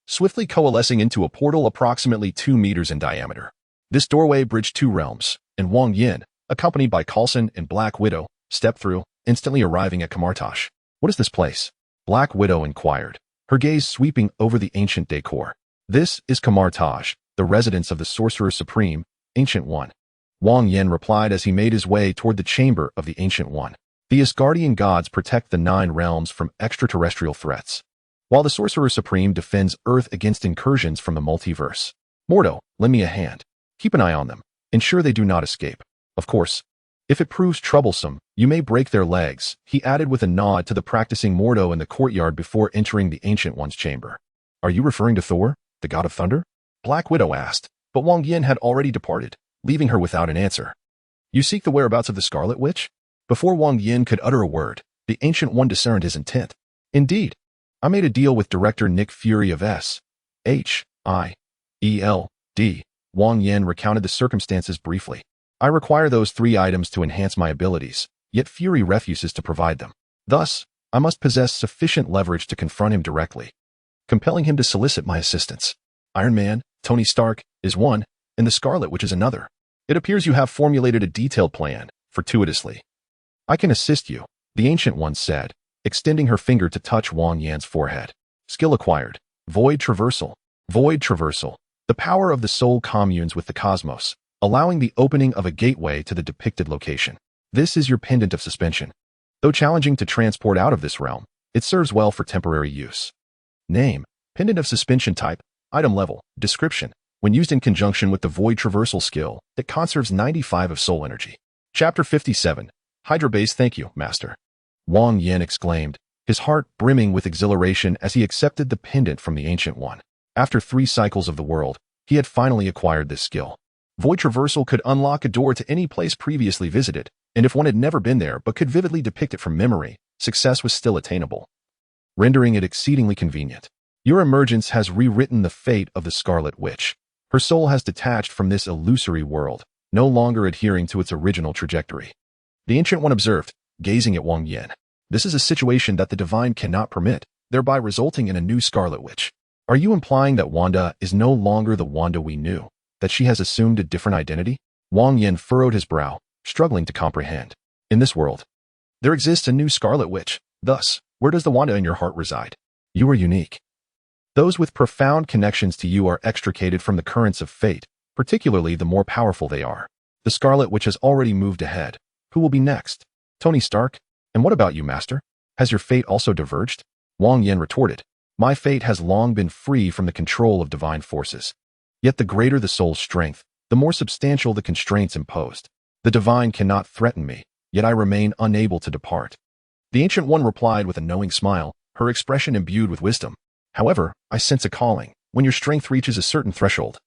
swiftly coalescing into a portal approximately 2 meters in diameter. This doorway bridged 2 realms, and Wang Yan, accompanied by Coulson and Black Widow, stepped through, instantly arriving at Kamartaj. What is this place? Black Widow inquired, her gaze sweeping over the ancient decor. This is Kamartaj, the residence of the Sorcerer Supreme, Ancient One. Wang Yan replied as he made his way toward the chamber of the Ancient One. The Asgardian gods protect the 9 realms from extraterrestrial threats, while the Sorcerer Supreme defends Earth against incursions from the multiverse. Mordo, lend me a hand. Keep an eye on them. Ensure they do not escape. Of course, if it proves troublesome, you may break their legs, he added with a nod to the practicing Mordo in the courtyard before entering the Ancient One's chamber. Are you referring to Thor, the god of thunder? Black Widow asked, but Wang Yan had already departed, leaving her without an answer. You seek the whereabouts of the Scarlet Witch? Before Wang Yan could utter a word, the Ancient One discerned his intent. Indeed, I made a deal with director Nick Fury of SIMPS. Wang Yan recounted the circumstances briefly. I require those 3 items to enhance my abilities, yet Fury refuses to provide them. Thus, I must possess sufficient leverage to confront him directly, compelling him to solicit my assistance. Iron Man, Tony Stark, is one, and the Scarlet Witch is another. It appears you have formulated a detailed plan, fortuitously. I can assist you, the Ancient One said, extending her finger to touch Wang Yan's forehead. Skill acquired. Void Traversal. Void Traversal. The power of the soul communes with the cosmos, allowing the opening of a gateway to the depicted location. This is your pendant of suspension. Though challenging to transport out of this realm, it serves well for temporary use. Name, Pendant of Suspension Type, Item Level, Description. When used in conjunction with the Void Traversal skill, it conserves 95 of soul energy. Chapter 57. Hydra Base. Thank you, Master. Wang Yan exclaimed, his heart brimming with exhilaration as he accepted the pendant from the Ancient One. After 3 cycles of the world, he had finally acquired this skill. Void Traversal could unlock a door to any place previously visited, and if one had never been there but could vividly depict it from memory, success was still attainable, rendering it exceedingly convenient. Your emergence has rewritten the fate of the Scarlet Witch. Her soul has detached from this illusory world, no longer adhering to its original trajectory. The Ancient One observed, gazing at Wang Yan. This is a situation that the Divine cannot permit, thereby resulting in a new Scarlet Witch. Are you implying that Wanda is no longer the Wanda we knew, that she has assumed a different identity? Wang Yan furrowed his brow, struggling to comprehend. In this world, there exists a new Scarlet Witch. Thus, where does the Wanda in your heart reside? You are unique. Those with profound connections to you are extricated from the currents of fate, particularly the more powerful they are. The Scarlet Witch has already moved ahead. Who will be next? Tony Stark? And what about you, Master? Has your fate also diverged? Wang Yan retorted. My fate has long been free from the control of divine forces. Yet the greater the soul's strength, the more substantial the constraints imposed. The divine cannot threaten me, yet I remain unable to depart. The Ancient One replied with a knowing smile, her expression imbued with wisdom. However, I sense a calling. When your strength reaches a certain threshold,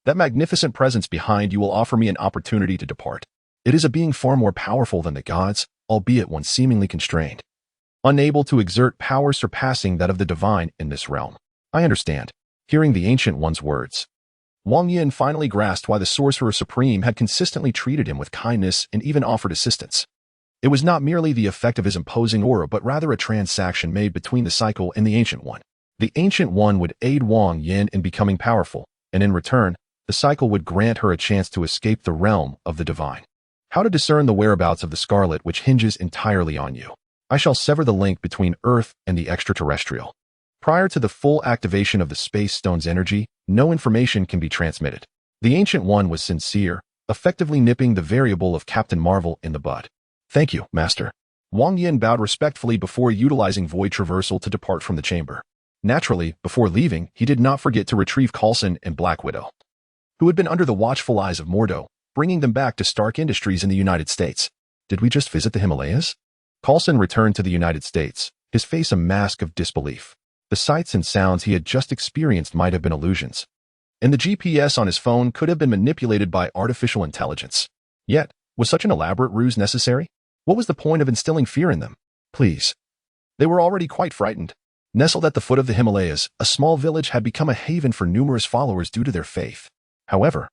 that magnificent presence behind you will offer me an opportunity to depart. It is a being far more powerful than the gods, albeit one seemingly constrained, unable to exert power surpassing that of the divine in this realm. I understand. Hearing the Ancient One's words, Wang Yan finally grasped why the Sorcerer Supreme had consistently treated him with kindness and even offered assistance. It was not merely the effect of his imposing aura, but rather a transaction made between the cycle and the Ancient One. The Ancient One would aid Wang Yan in becoming powerful, and in return, the cycle would grant her a chance to escape the realm of the divine. How to discern the whereabouts of the Scarlet Witch hinges entirely on you. I shall sever the link between Earth and the extraterrestrial. Prior to the full activation of the Space Stone's energy, no information can be transmitted. The Ancient One was sincere, effectively nipping the variable of Captain Marvel in the bud. Thank you, Master. Wang Yan bowed respectfully before utilizing void traversal to depart from the chamber. Naturally, before leaving, he did not forget to retrieve Coulson and Black Widow, who had been under the watchful eyes of Mordo, bringing them back to Stark Industries in the United States. Did we just visit the Himalayas? Coulson returned to the United States, his face a mask of disbelief. The sights and sounds he had just experienced might have been illusions, and the GPS on his phone could have been manipulated by artificial intelligence. Yet, was such an elaborate ruse necessary? What was the point of instilling fear in them? Please. They were already quite frightened. Nestled at the foot of the Himalayas, a small village had become a haven for numerous followers due to their faith. However,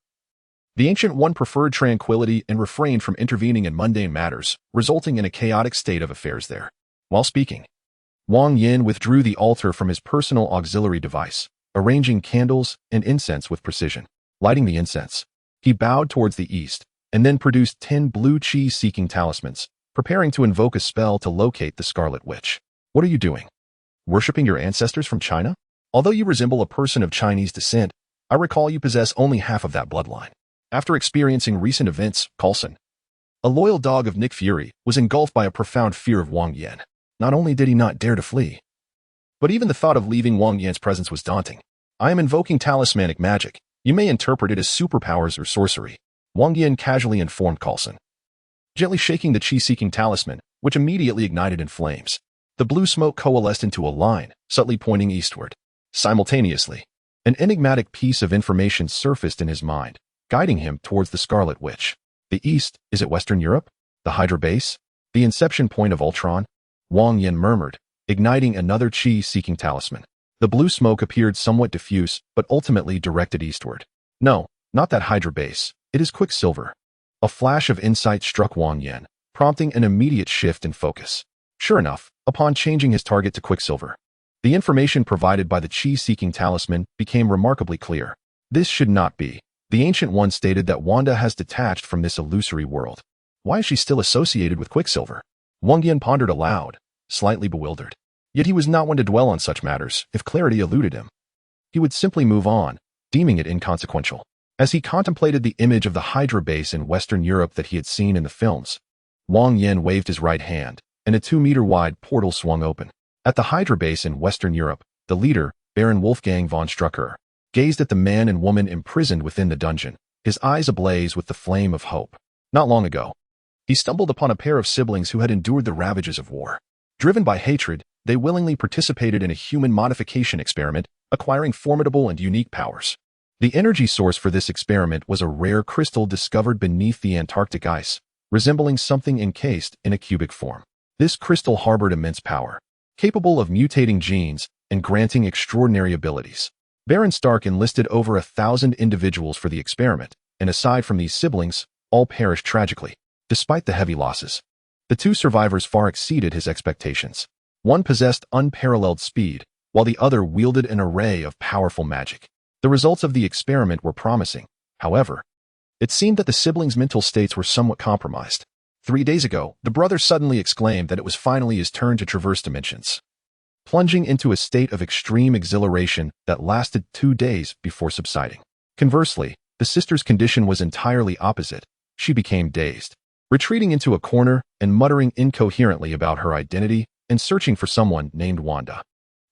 the Ancient One preferred tranquility and refrained from intervening in mundane matters, resulting in a chaotic state of affairs there. While speaking, Wang Yan withdrew the altar from his personal auxiliary device, arranging candles and incense with precision. Lighting the incense, he bowed towards the east, and then produced 10 blue chi-seeking talismans, preparing to invoke a spell to locate the Scarlet Witch. What are you doing? Worshipping your ancestors from China? Although you resemble a person of Chinese descent, I recall you possess only half of that bloodline. After experiencing recent events, Coulson, a loyal dog of Nick Fury, was engulfed by a profound fear of Wang Yan. Not only did he not dare to flee, but even the thought of leaving Wang Yan's presence was daunting. I am invoking talismanic magic. You may interpret it as superpowers or sorcery, Wang Yan casually informed Coulson, gently shaking the chi-seeking talisman, which immediately ignited in flames. The blue smoke coalesced into a line, subtly pointing eastward. Simultaneously, an enigmatic piece of information surfaced in his mind, guiding him towards the Scarlet Witch. The east, is it Western Europe? The Hydra base? The inception point of Ultron? Wang Yan murmured, igniting another chi-seeking talisman. The blue smoke appeared somewhat diffuse, but ultimately directed eastward. No, not that Hydra base. It is Quicksilver. A flash of insight struck Wang Yan, prompting an immediate shift in focus. Sure enough, upon changing his target to Quicksilver, the information provided by the chi-seeking talisman became remarkably clear. This should not be. The Ancient One stated that Wanda has detached from this illusory world. Why is she still associated with Quicksilver? Wang Yan pondered aloud, slightly bewildered. Yet he was not one to dwell on such matters. If clarity eluded him, he would simply move on, deeming it inconsequential. As he contemplated the image of the Hydra base in Western Europe that he had seen in the films, Wang Yan waved his right hand, and a 2-meter-wide portal swung open. At the Hydra base in Western Europe, the leader, Baron Wolfgang von Strucker, gazed at the man and woman imprisoned within the dungeon, his eyes ablaze with the flame of hope. Not long ago, he stumbled upon a pair of siblings who had endured the ravages of war. Driven by hatred, they willingly participated in a human modification experiment, acquiring formidable and unique powers. The energy source for this experiment was a rare crystal discovered beneath the Antarctic ice, resembling something encased in a cubic form. This crystal harbored immense power, capable of mutating genes and granting extraordinary abilities. Baron Stark enlisted over 1,000 individuals for the experiment, and aside from these siblings, all perished tragically. Despite the heavy losses, the 2 survivors far exceeded his expectations. One possessed unparalleled speed, while the other wielded an array of powerful magic. The results of the experiment were promising. However, it seemed that the siblings' mental states were somewhat compromised. 3 days ago, the brother suddenly exclaimed that it was finally his turn to traverse dimensions, plunging into a state of extreme exhilaration that lasted 2 days before subsiding. Conversely, the sister's condition was entirely opposite. She became dazed, retreating into a corner and muttering incoherently about her identity and searching for someone named Wanda.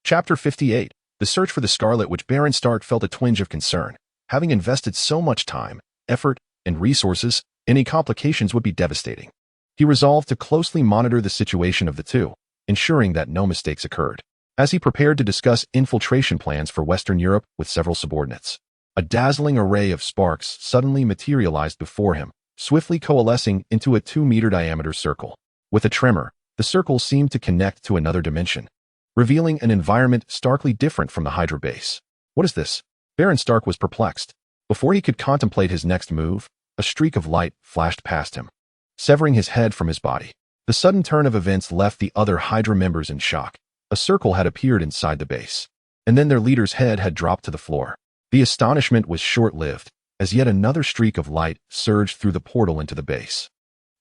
Chapter 58. The search for the Scarlet Witch. Baron Stark felt a twinge of concern. Having invested so much time, effort, and resources, any complications would be devastating. He resolved to closely monitor the situation of the two, ensuring that no mistakes occurred. As he prepared to discuss infiltration plans for Western Europe with several subordinates, a dazzling array of sparks suddenly materialized before him, swiftly coalescing into a 2-meter diameter circle. With a tremor, the circle seemed to connect to another dimension, revealing an environment starkly different from the Hydra base. What is this? Baron Stark was perplexed. Before he could contemplate his next move, a streak of light flashed past him, severing his head from his body. The sudden turn of events left the other Hydra members in shock. A circle had appeared inside the base, and then their leader's head had dropped to the floor. The astonishment was short-lived, as yet another streak of light surged through the portal into the base,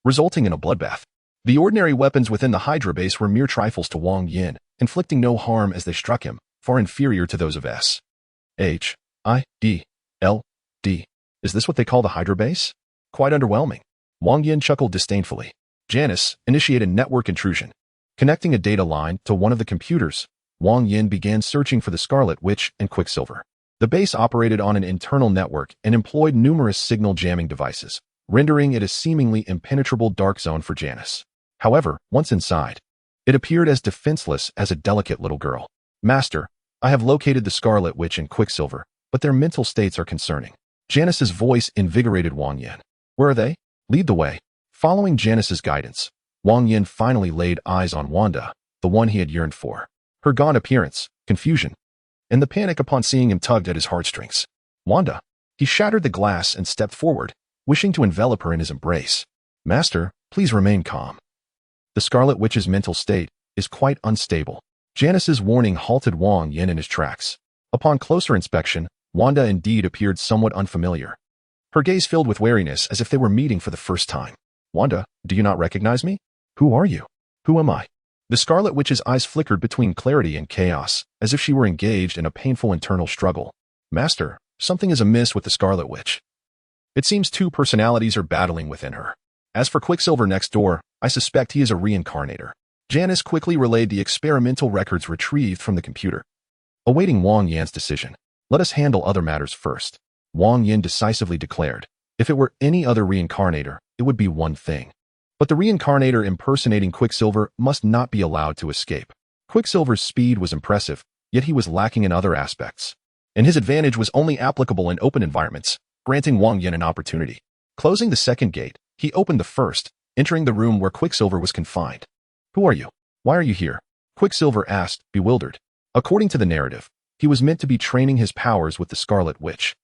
resulting in a bloodbath. The ordinary weapons within the Hydra base were mere trifles to Wang Yan, inflicting no harm as they struck him, far inferior to those of S.H.I.D.L.D. Is this what they call the Hydra base? Quite underwhelming. Wang Yan chuckled disdainfully. Janice initiated network intrusion. Connecting a data line to one of the computers, Wang Yan began searching for the Scarlet Witch and Quicksilver. The base operated on an internal network and employed numerous signal jamming devices, rendering it a seemingly impenetrable dark zone for Janice. However, once inside, it appeared as defenseless as a delicate little girl. Master, I have located the Scarlet Witch and Quicksilver, but their mental states are concerning. Janice's voice invigorated Wang Yan. Where are they? Lead the way. Following Janice's guidance, Wang Yan finally laid eyes on Wanda, the one he had yearned for. Her gaunt appearance, confusion, and the panic upon seeing him tugged at his heartstrings. Wanda. He shattered the glass and stepped forward, wishing to envelop her in his embrace. Master, please remain calm. The Scarlet Witch's mental state is quite unstable. Janice's warning halted Wang Yan in his tracks. Upon closer inspection, Wanda indeed appeared somewhat unfamiliar. Her gaze filled with wariness as if they were meeting for the first time. Wanda, do you not recognize me? Who are you? Who am I? The Scarlet Witch's eyes flickered between clarity and chaos, as if she were engaged in a painful internal struggle. Master, something is amiss with the Scarlet Witch. It seems two personalities are battling within her. As for Quicksilver next door, I suspect he is a reincarnator. Janice quickly relayed the experimental records retrieved from the computer. Awaiting Wang Yan's decision, let us handle other matters first. Wang Yan decisively declared. If it were any other reincarnator, it would be one thing. But the reincarnator impersonating Quicksilver must not be allowed to escape. Quicksilver's speed was impressive, yet he was lacking in other aspects. And his advantage was only applicable in open environments, granting Wang Yan an opportunity. Closing the second gate, he opened the first, entering the room where Quicksilver was confined. Who are you? Why are you here? Quicksilver asked, bewildered. According to the narrative, he was meant to be training his powers with the Scarlet Witch,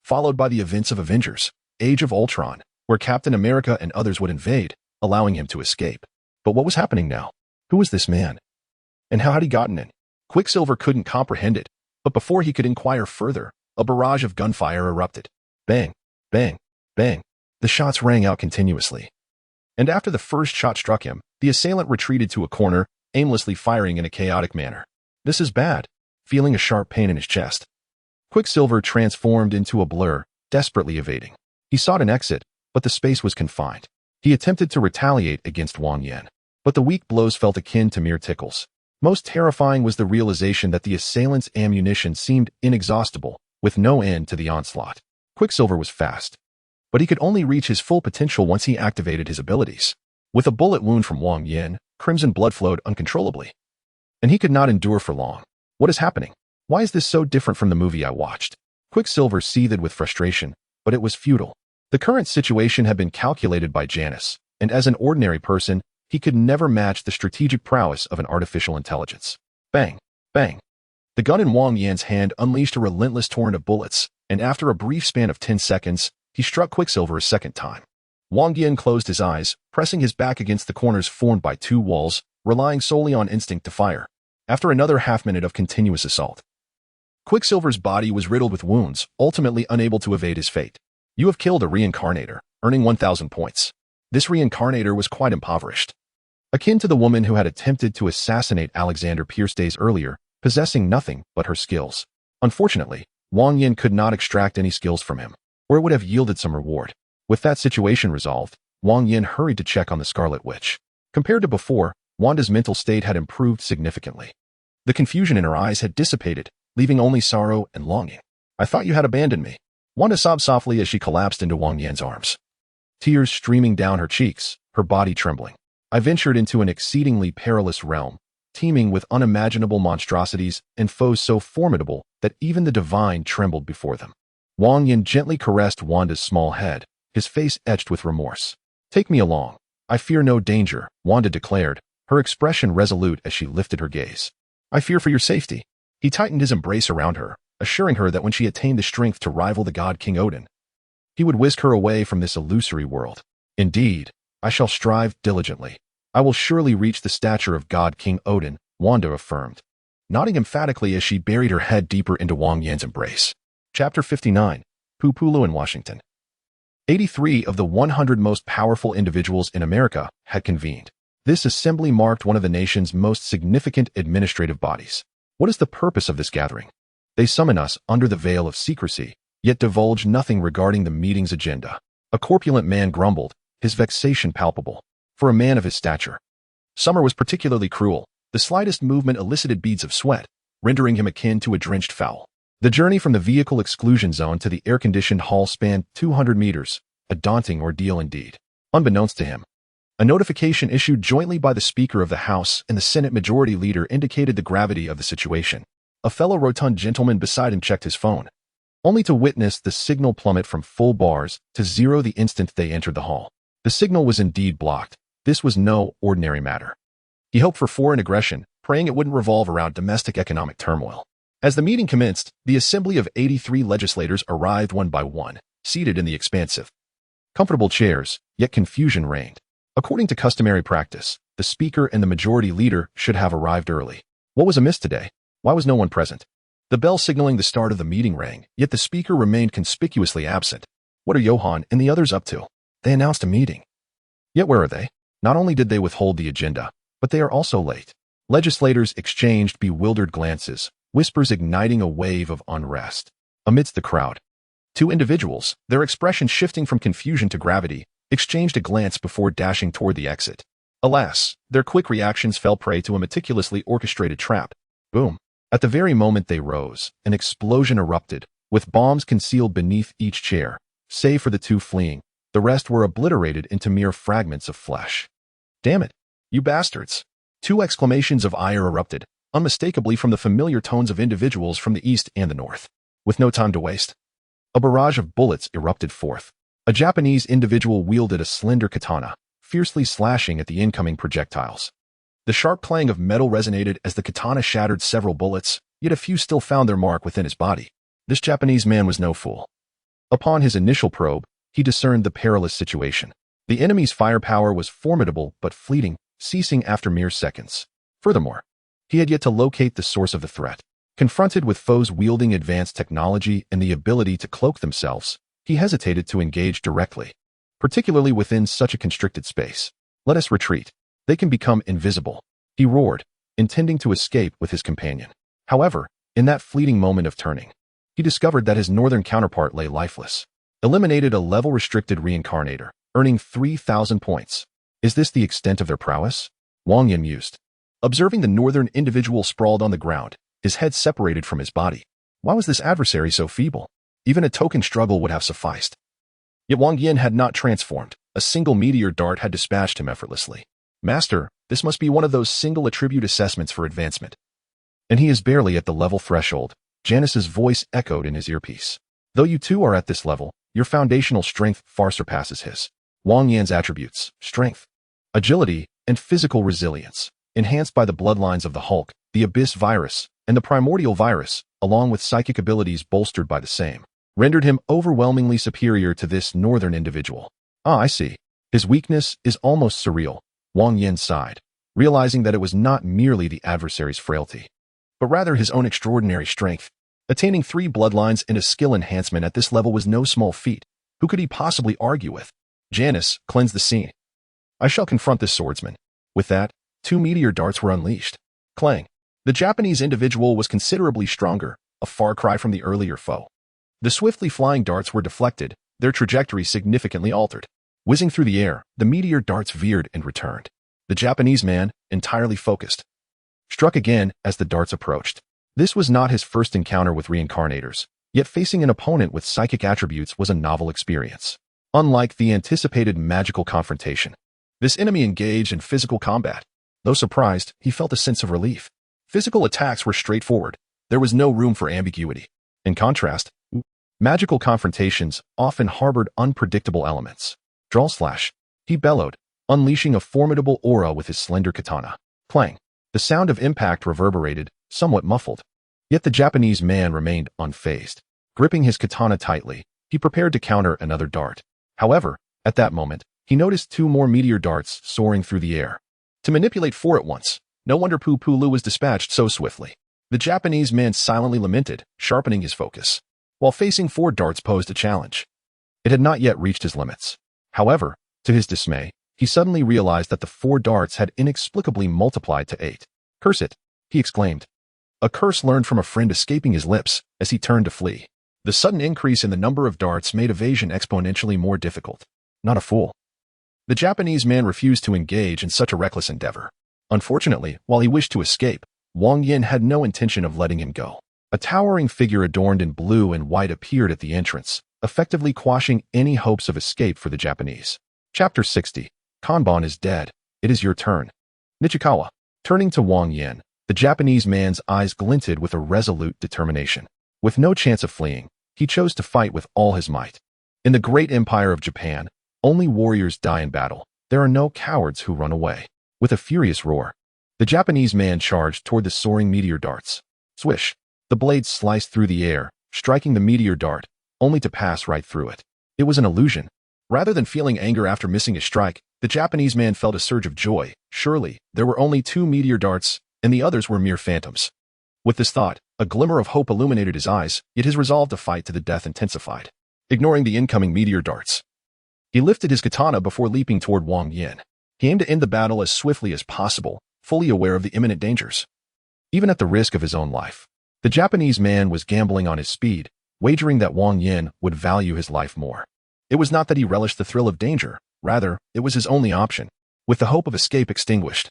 followed by the events of Avengers, Age of Ultron, where Captain America and others would invade, allowing him to escape. But what was happening now? Who was this man? And how had he gotten in? Quicksilver couldn't comprehend it, but before he could inquire further, a barrage of gunfire erupted. Bang, bang, bang. The shots rang out continuously. And after the first shot struck him, the assailant retreated to a corner, aimlessly firing in a chaotic manner. This is bad. Feeling a sharp pain in his chest, Quicksilver transformed into a blur, desperately evading. He sought an exit, but the space was confined. He attempted to retaliate against Wang Yan, but the weak blows felt akin to mere tickles. Most terrifying was the realization that the assailant's ammunition seemed inexhaustible, with no end to the onslaught. Quicksilver was fast, but he could only reach his full potential once he activated his abilities. With a bullet wound from Wang Yan, crimson blood flowed uncontrollably, and he could not endure for long. What is happening? Why is this so different from the movie I watched? Quicksilver seethed with frustration, but it was futile. The current situation had been calculated by Janice, and as an ordinary person, he could never match the strategic prowess of an artificial intelligence. Bang, bang. The gun in Wang Yan's hand unleashed a relentless torrent of bullets, and after a brief span of 10 seconds, he struck Quicksilver a second time. Wang Yan closed his eyes, pressing his back against the corners formed by two walls, relying solely on instinct to fire. After another half-minute of continuous assault, Quicksilver's body was riddled with wounds, ultimately unable to evade his fate. You have killed a reincarnator, earning 1,000 points. This reincarnator was quite impoverished, akin to the woman who had attempted to assassinate Alexander Pierce days earlier, possessing nothing but her skills. Unfortunately, Wang Yan could not extract any skills from him, or it would have yielded some reward. With that situation resolved, Wang Yan hurried to check on the Scarlet Witch. Compared to before, Wanda's mental state had improved significantly. The confusion in her eyes had dissipated, leaving only sorrow and longing. "I thought you had abandoned me." Wanda sobbed softly as she collapsed into Wang Yan's arms. Tears streaming down her cheeks, her body trembling. "I ventured into an exceedingly perilous realm, teeming with unimaginable monstrosities and foes so formidable that even the divine trembled before them." Wang Yan gently caressed Wanda's small head, his face etched with remorse. "Take me along. I fear no danger," Wanda declared, her expression resolute as she lifted her gaze. "I fear for your safety." He tightened his embrace around her, assuring her that when she attained the strength to rival the god King Odin, he would whisk her away from this illusory world. "Indeed, I shall strive diligently. I will surely reach the stature of God King Odin," Wanda affirmed, nodding emphatically as she buried her head deeper into Wang Yan's embrace. Chapter 59. Pupulu in Washington. 83 of the 100 most powerful individuals in America had convened. This assembly marked one of the nation's most significant administrative bodies. What is the purpose of this gathering? They summon us under the veil of secrecy, yet divulge nothing regarding the meeting's agenda. A corpulent man grumbled, his vexation palpable. For a man of his stature, summer was particularly cruel. The slightest movement elicited beads of sweat, rendering him akin to a drenched fowl. The journey from the vehicle exclusion zone to the air-conditioned hall spanned 200 meters, a daunting ordeal indeed. Unbeknownst to him, a notification issued jointly by the Speaker of the House and the Senate Majority Leader indicated the gravity of the situation. A fellow rotund gentleman beside him checked his phone, only to witness the signal plummet from full bars to zero the instant they entered the hall. The signal was indeed blocked. This was no ordinary matter. He hoped for foreign aggression, praying it wouldn't revolve around domestic economic turmoil. As the meeting commenced, the assembly of 83 legislators arrived one by one, seated in the expansive, comfortable chairs, yet confusion reigned. According to customary practice, the Speaker and the Majority Leader should have arrived early. What was amiss today? Why was no one present? The bell signaling the start of the meeting rang, yet the Speaker remained conspicuously absent. What are Johan and the others up to? They announced a meeting. Yet where are they? Not only did they withhold the agenda, but they are also late. Legislators exchanged bewildered glances, whispers igniting a wave of unrest. Amidst the crowd, two individuals, their expression shifting from confusion to gravity, exchanged a glance before dashing toward the exit. Alas, their quick reactions fell prey to a meticulously orchestrated trap. Boom. At the very moment they rose, an explosion erupted, with bombs concealed beneath each chair. Save for the two fleeing, the rest were obliterated into mere fragments of flesh. "Damn it, you bastards!" Two exclamations of ire erupted, unmistakably from the familiar tones of individuals from the east and the north. With no time to waste, a barrage of bullets erupted forth. A Japanese individual wielded a slender katana, fiercely slashing at the incoming projectiles. The sharp clang of metal resonated as the katana shattered several bullets, yet a few still found their mark within his body. This Japanese man was no fool. Upon his initial probe, he discerned the perilous situation. The enemy's firepower was formidable but fleeting, ceasing after mere seconds. Furthermore, he had yet to locate the source of the threat. Confronted with foes wielding advanced technology and the ability to cloak themselves, he hesitated to engage directly, particularly within such a constricted space. "Let us retreat. They can become invisible," he roared, intending to escape with his companion. However, in that fleeting moment of turning, he discovered that his northern counterpart lay lifeless. Eliminated a level-restricted reincarnator, earning 3,000 points. Is this the extent of their prowess? Wang Yan mused, observing the northern individual sprawled on the ground, his head separated from his body. Why was this adversary so feeble? Even a token struggle would have sufficed. Yet Wang Yan had not transformed. A single meteor dart had dispatched him effortlessly. "Master, this must be one of those single attribute assessments for advancement." "And he is barely at the level threshold," Janice's voice echoed in his earpiece. "Though you too are at this level, your foundational strength far surpasses his." Wang Yan's attributes, strength, agility, and physical resilience, enhanced by the bloodlines of the Hulk, the Abyss virus, and the Primordial virus, along with psychic abilities bolstered by the same, rendered him overwhelmingly superior to this northern individual. "Ah, I see. His weakness is almost surreal," Wang Yan sighed, realizing that it was not merely the adversary's frailty, but rather his own extraordinary strength. Attaining 3 bloodlines and a skill enhancement at this level was no small feat. Who could he possibly argue with? Janice, cleanse the scene. "I shall confront this swordsman." With that, 2 meteor darts were unleashed. Clang. The Japanese individual was considerably stronger, a far cry from the earlier foe. The swiftly flying darts were deflected, their trajectory significantly altered. Whizzing through the air, the meteor darts veered and returned. The Japanese man, entirely focused, struck again as the darts approached. This was not his first encounter with reincarnators, yet facing an opponent with psychic attributes was a novel experience. Unlike the anticipated magical confrontation, this enemy engaged in physical combat. Though surprised, he felt a sense of relief. Physical attacks were straightforward. There was no room for ambiguity. In contrast, magical confrontations often harbored unpredictable elements. Draw slash. He bellowed, unleashing a formidable aura with his slender katana. Clang. The sound of impact reverberated, somewhat muffled. Yet the Japanese man remained unfazed. Gripping his katana tightly, he prepared to counter another dart. However, at that moment, he noticed two more meteor darts soaring through the air. To manipulate four at once, no wonder Pulu was dispatched so swiftly. The Japanese man silently lamented, sharpening his focus. While facing four darts posed a challenge. It had not yet reached his limits. However, to his dismay, he suddenly realized that the four darts had inexplicably multiplied to 8. "Curse it," he exclaimed. A curse learned from a friend escaping his lips as he turned to flee. The sudden increase in the number of darts made evasion exponentially more difficult. Not a fool. The Japanese man refused to engage in such a reckless endeavor. Unfortunately, while he wished to escape, Wang Yan had no intention of letting him go. A towering figure adorned in blue and white appeared at the entrance, effectively quashing any hopes of escape for the Japanese. Chapter 60. Kanban is dead. It is your turn. Nichikawa. Turning to Wang Yan, the Japanese man's eyes glinted with a resolute determination. With no chance of fleeing, he chose to fight with all his might. In the great empire of Japan, only warriors die in battle. There are no cowards who run away. With a furious roar, the Japanese man charged toward the soaring meteor darts. Swish. The blade sliced through the air, striking the meteor dart, only to pass right through it. It was an illusion. Rather than feeling anger after missing his strike, the Japanese man felt a surge of joy. Surely, there were only 2 meteor darts, and the others were mere phantoms. With this thought, a glimmer of hope illuminated his eyes, yet his resolve to fight to the death intensified. Ignoring the incoming meteor darts, he lifted his katana before leaping toward Wang Yan. He aimed to end the battle as swiftly as possible, fully aware of the imminent dangers. Even at the risk of his own life, the Japanese man was gambling on his speed, wagering that Wang Yan would value his life more. It was not that he relished the thrill of danger, rather, it was his only option. With the hope of escape extinguished,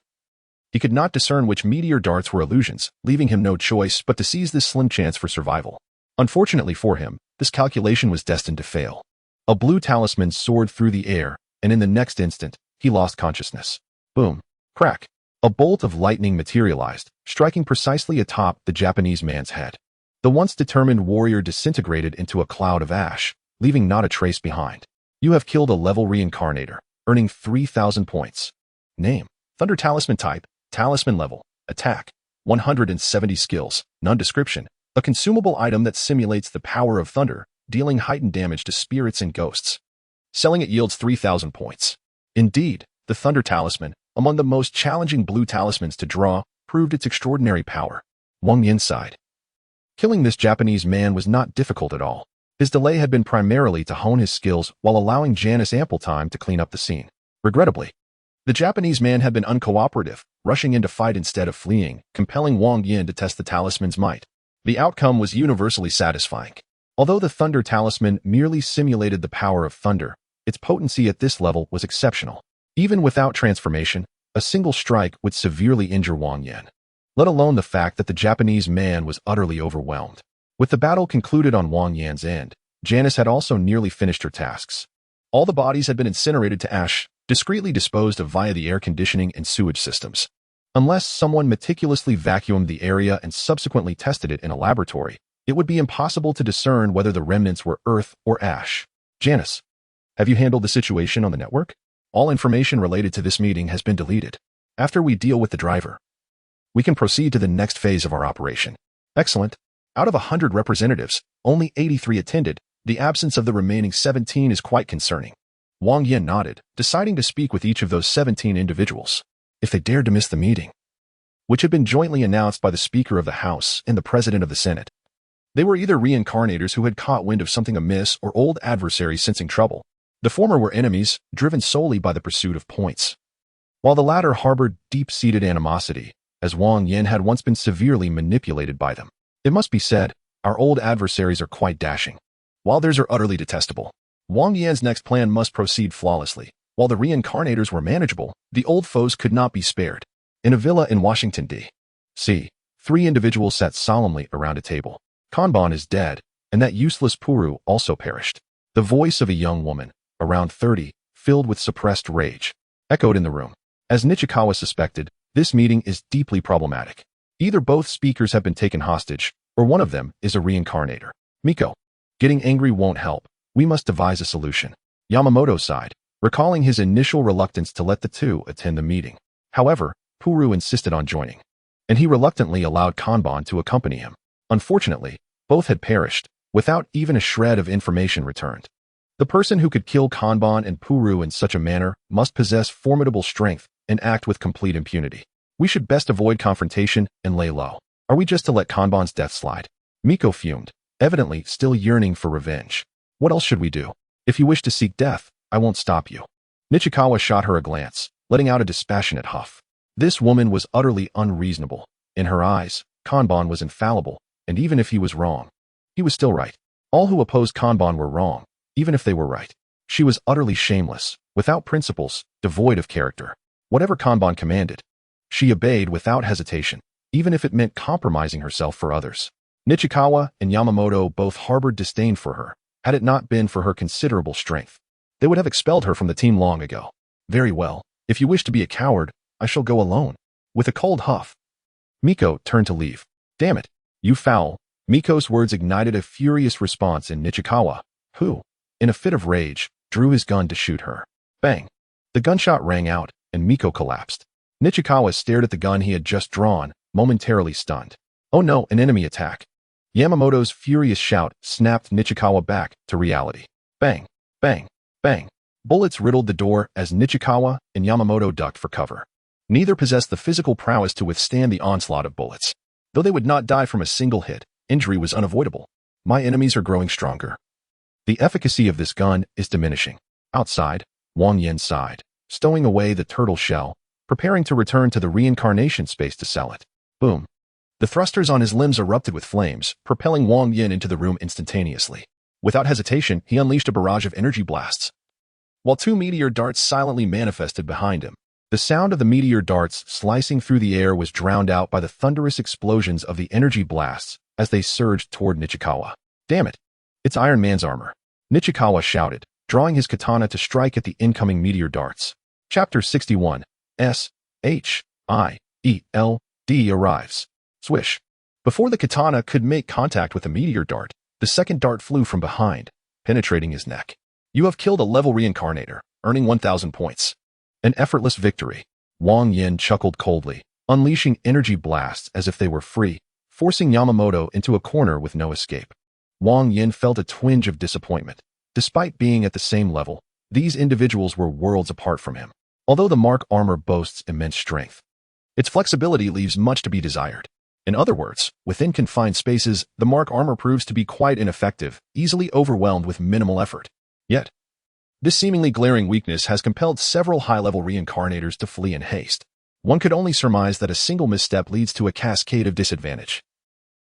he could not discern which meteor darts were illusions, leaving him no choice but to seize this slim chance for survival. Unfortunately for him, this calculation was destined to fail. A blue talisman soared through the air, and in the next instant, he lost consciousness. Boom. Crack. A bolt of lightning materialized, striking precisely atop the Japanese man's head. The once determined warrior disintegrated into a cloud of ash, leaving not a trace behind. You have killed a level reincarnator, earning 3,000 points. Name: Thunder Talisman Type, Talisman Level, Attack, 170 Skills, Non-Description, a consumable item that simulates the power of thunder, dealing heightened damage to spirits and ghosts. Selling it yields 3,000 points. Indeed, the Thunder Talisman, among the most challenging blue talismans to draw, proved its extraordinary power. Wang Yan sighed. Killing this Japanese man was not difficult at all. His delay had been primarily to hone his skills while allowing Janice ample time to clean up the scene. Regrettably, the Japanese man had been uncooperative, rushing in to fight instead of fleeing, compelling Wang Yan to test the talisman's might. The outcome was universally satisfying. Although the Thunder Talisman merely simulated the power of thunder, its potency at this level was exceptional. Even without transformation, a single strike would severely injure Wang Yan, let alone the fact that the Japanese man was utterly overwhelmed. With the battle concluded on Wang Yan's end, Janice had also nearly finished her tasks. All the bodies had been incinerated to ash, discreetly disposed of via the air conditioning and sewage systems. Unless someone meticulously vacuumed the area and subsequently tested it in a laboratory, it would be impossible to discern whether the remnants were earth or ash. Janice, have you handled the situation on the network? All information related to this meeting has been deleted. After we deal with the driver, we can proceed to the next phase of our operation. Excellent. Out of 100 representatives, only 83 attended. The absence of the remaining 17 is quite concerning. Wang Yan nodded, deciding to speak with each of those 17 individuals. If they dared to miss the meeting, which had been jointly announced by the Speaker of the House and the President of the Senate, they were either reincarnators who had caught wind of something amiss or old adversaries sensing trouble. The former were enemies, driven solely by the pursuit of points, while the latter harbored deep-seated animosity, as Wang Yan had once been severely manipulated by them. It must be said, our old adversaries are quite dashing, while theirs are utterly detestable. Wang Yan's next plan must proceed flawlessly. While the reincarnators were manageable, the old foes could not be spared. In a villa in Washington, D.C., 3 individuals sat solemnly around a table. Kanban is dead, and that useless Puru also perished. The voice of a young woman, around 30, filled with suppressed rage, echoed in the room. As Nichikawa suspected, this meeting is deeply problematic. Either both speakers have been taken hostage, or one of them is a reincarnator. Miko. Getting angry won't help. We must devise a solution. Yamamoto sighed, recalling his initial reluctance to let the two attend the meeting. However, Puru insisted on joining, and he reluctantly allowed Kanban to accompany him. Unfortunately, both had perished, without even a shred of information returned. The person who could kill Kanban and Puru in such a manner must possess formidable strength and act with complete impunity. We should best avoid confrontation and lay low. Are we just to let Kanban's death slide? Miko fumed, evidently still yearning for revenge. What else should we do? If you wish to seek death, I won't stop you. Nichikawa shot her a glance, letting out a dispassionate huff. This woman was utterly unreasonable. In her eyes, Kanban was infallible, and even if he was wrong, he was still right. All who opposed Kanban were wrong, even if they were right. She was utterly shameless, without principles, devoid of character. Whatever Kanban commanded, she obeyed without hesitation, even if it meant compromising herself for others. Nichikawa and Yamamoto both harbored disdain for her. Had it not been for her considerable strength, they would have expelled her from the team long ago. Very well, if you wish to be a coward, I shall go alone. With a cold huff, Miko turned to leave. Damn it, you foul. Miko's words ignited a furious response in Nichikawa, who, in a fit of rage, drew his gun to shoot her. Bang! The gunshot rang out, and Miko collapsed. Nichikawa stared at the gun he had just drawn, momentarily stunned. Oh no, an enemy attack. Yamamoto's furious shout snapped Nichikawa back to reality. Bang! Bang! Bang! Bullets riddled the door as Nichikawa and Yamamoto ducked for cover. Neither possessed the physical prowess to withstand the onslaught of bullets. Though they would not die from a single hit, injury was unavoidable. My enemies are growing stronger. The efficacy of this gun is diminishing. Outside, Wang Yan sighed, stowing away the turtle shell, preparing to return to the Reincarnation Space to sell it. Boom. The thrusters on his limbs erupted with flames, propelling Wang Yan into the room instantaneously. Without hesitation, he unleashed a barrage of energy blasts, while 2 meteor darts silently manifested behind him. The sound of the meteor darts slicing through the air was drowned out by the thunderous explosions of the energy blasts as they surged toward Nichikawa. Damn it! It's Iron Man's armor. Nichikawa shouted, drawing his katana to strike at the incoming meteor darts. Chapter 61. S-H-I-E-L-D arrives. Swish. Before the katana could make contact with the meteor dart, the second dart flew from behind, penetrating his neck. You have killed a level reincarnator, earning 1,000 points. An effortless victory. Wang Yan chuckled coldly, unleashing energy blasts as if they were free, forcing Yamamoto into a corner with no escape. Wang Yan felt a twinge of disappointment. Despite being at the same level, these individuals were worlds apart from him. Although the Mark armor boasts immense strength, its flexibility leaves much to be desired. In other words, within confined spaces, the Mark armor proves to be quite ineffective, easily overwhelmed with minimal effort. Yet, this seemingly glaring weakness has compelled several high-level reincarnators to flee in haste. One could only surmise that a single misstep leads to a cascade of disadvantage.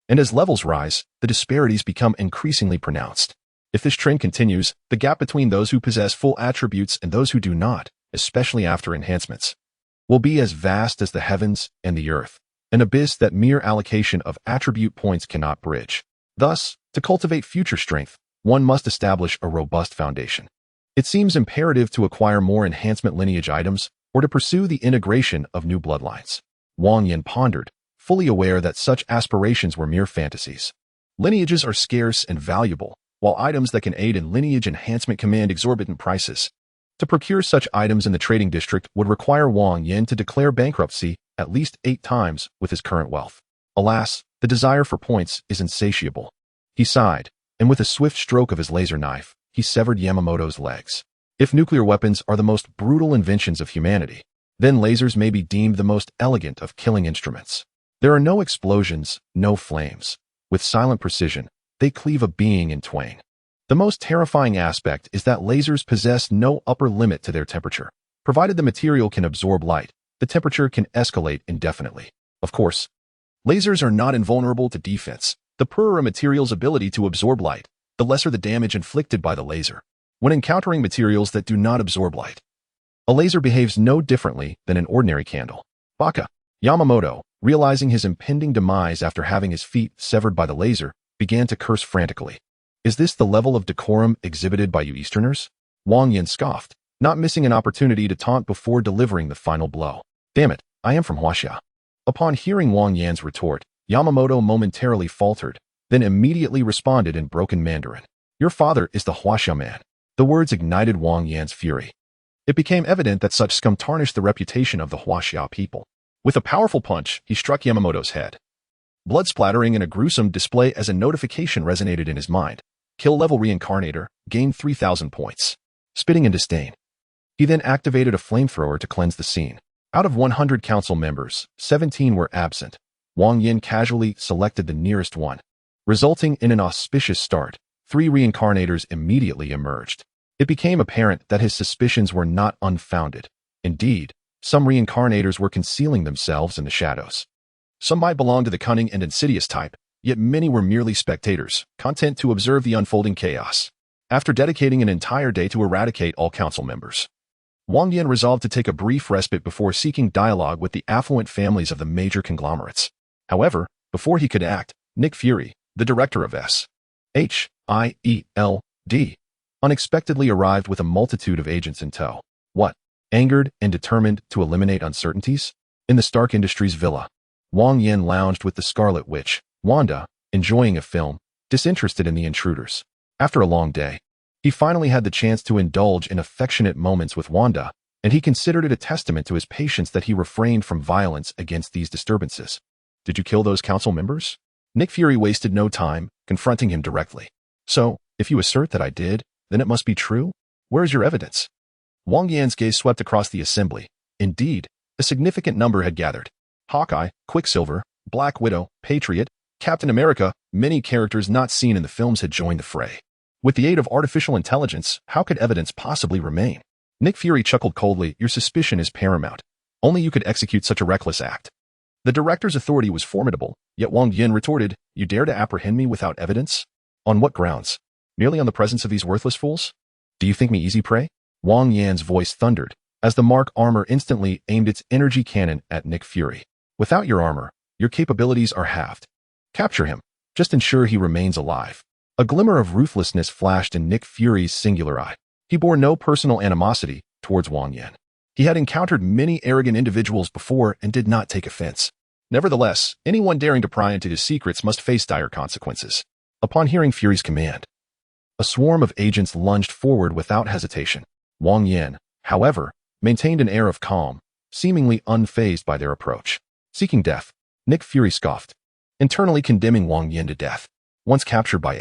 And as levels rise, the disparities become increasingly pronounced. If this trend continues, the gap between those who possess full attributes and those who do not, especially after enhancements, will be as vast as the heavens and the earth, an abyss that mere allocation of attribute points cannot bridge. Thus, to cultivate future strength, one must establish a robust foundation. It seems imperative to acquire more enhancement lineage items or to pursue the integration of new bloodlines. Wang Yan pondered, fully aware that such aspirations were mere fantasies. Lineages are scarce and valuable, while items that can aid in lineage enhancement command exorbitant prices. To procure such items in the trading district would require Wang Yan to declare bankruptcy at least 8 times with his current wealth. Alas, the desire for points is insatiable. He sighed, and with a swift stroke of his laser knife, he severed Yamamoto's legs. If nuclear weapons are the most brutal inventions of humanity, then lasers may be deemed the most elegant of killing instruments. There are no explosions, no flames. With silent precision, they cleave a being in twain. The most terrifying aspect is that lasers possess no upper limit to their temperature. Provided the material can absorb light, the temperature can escalate indefinitely. Of course, lasers are not invulnerable to defense. The poorer a material's ability to absorb light, the lesser the damage inflicted by the laser. when encountering materials that do not absorb light. A laser behaves no differently than an ordinary candle. Baka. Yamamoto, realizing his impending demise after having his feet severed by the laser, began to curse frantically. Is this the level of decorum exhibited by you Easterners? Wang Yan scoffed, not missing an opportunity to taunt before delivering the final blow. Damn it, I am from Huaxia. Upon hearing Wang Yan's retort, Yamamoto momentarily faltered, then immediately responded in broken Mandarin. Your father is the Huaxia man. The words ignited Wang Yan's fury. It became evident that such scum tarnished the reputation of the Huaxia people. With a powerful punch, he struck Yamamoto's head. Blood splattering in a gruesome display as a notification resonated in his mind. Kill level Reincarnator, gained 3,000 points. Spitting in disdain. He then activated a flamethrower to cleanse the scene. Out of 100 council members, 17 were absent. Wang Yan casually selected the nearest one. Resulting in an auspicious start, 3 reincarnators immediately emerged. It became apparent that his suspicions were not unfounded. Indeed, some reincarnators were concealing themselves in the shadows. Some might belong to the cunning and insidious type, yet many were merely spectators, content to observe the unfolding chaos. After dedicating an entire day to eradicate all council members, Wang Yan resolved to take a brief respite before seeking dialogue with the affluent families of the major conglomerates. However, before he could act, Nick Fury, the director of SIMPS, unexpectedly arrived with a multitude of agents in tow. What? Angered and determined to eliminate uncertainties? In the Stark Industries villa, Wang Yan lounged with the Scarlet Witch, WANDA, enjoying a film, disinterested in the intruders. After a long day, he finally had the chance to indulge in affectionate moments with WANDA, and he considered it a testament to his patience that he refrained from violence against these disturbances. Did you kill those council members? Nick Fury wasted no time, confronting him directly. So, if you assert that I did, then it must be true? Where is your evidence? Wang Yan's gaze swept across the assembly. Indeed, a significant number had gathered. Hawkeye, Quicksilver, Black Widow, Patriot, Captain America, many characters not seen in the films had joined the fray. With the aid of artificial intelligence, how could evidence possibly remain? Nick Fury chuckled coldly. Your suspicion is paramount. Only you could execute such a reckless act. The director's authority was formidable, yet Wang Yan retorted, you dare to apprehend me without evidence? On what grounds? Merely on the presence of these worthless fools? Do you think me easy prey? Wang Yan's voice thundered, as the Mark armor instantly aimed its energy cannon at Nick Fury. Without your armor, your capabilities are halved. Capture him. Just ensure he remains alive. A glimmer of ruthlessness flashed in Nick Fury's singular eye. He bore no personal animosity towards Wang Yan. He had encountered many arrogant individuals before and did not take offense. Nevertheless, anyone daring to pry into his secrets must face dire consequences. Upon hearing Fury's command, a swarm of agents lunged forward without hesitation. Wang Yan, however, maintained an air of calm, seemingly unfazed by their approach. Seeking death, Nick Fury scoffed, internally condemning Wang Yan to death. Once captured by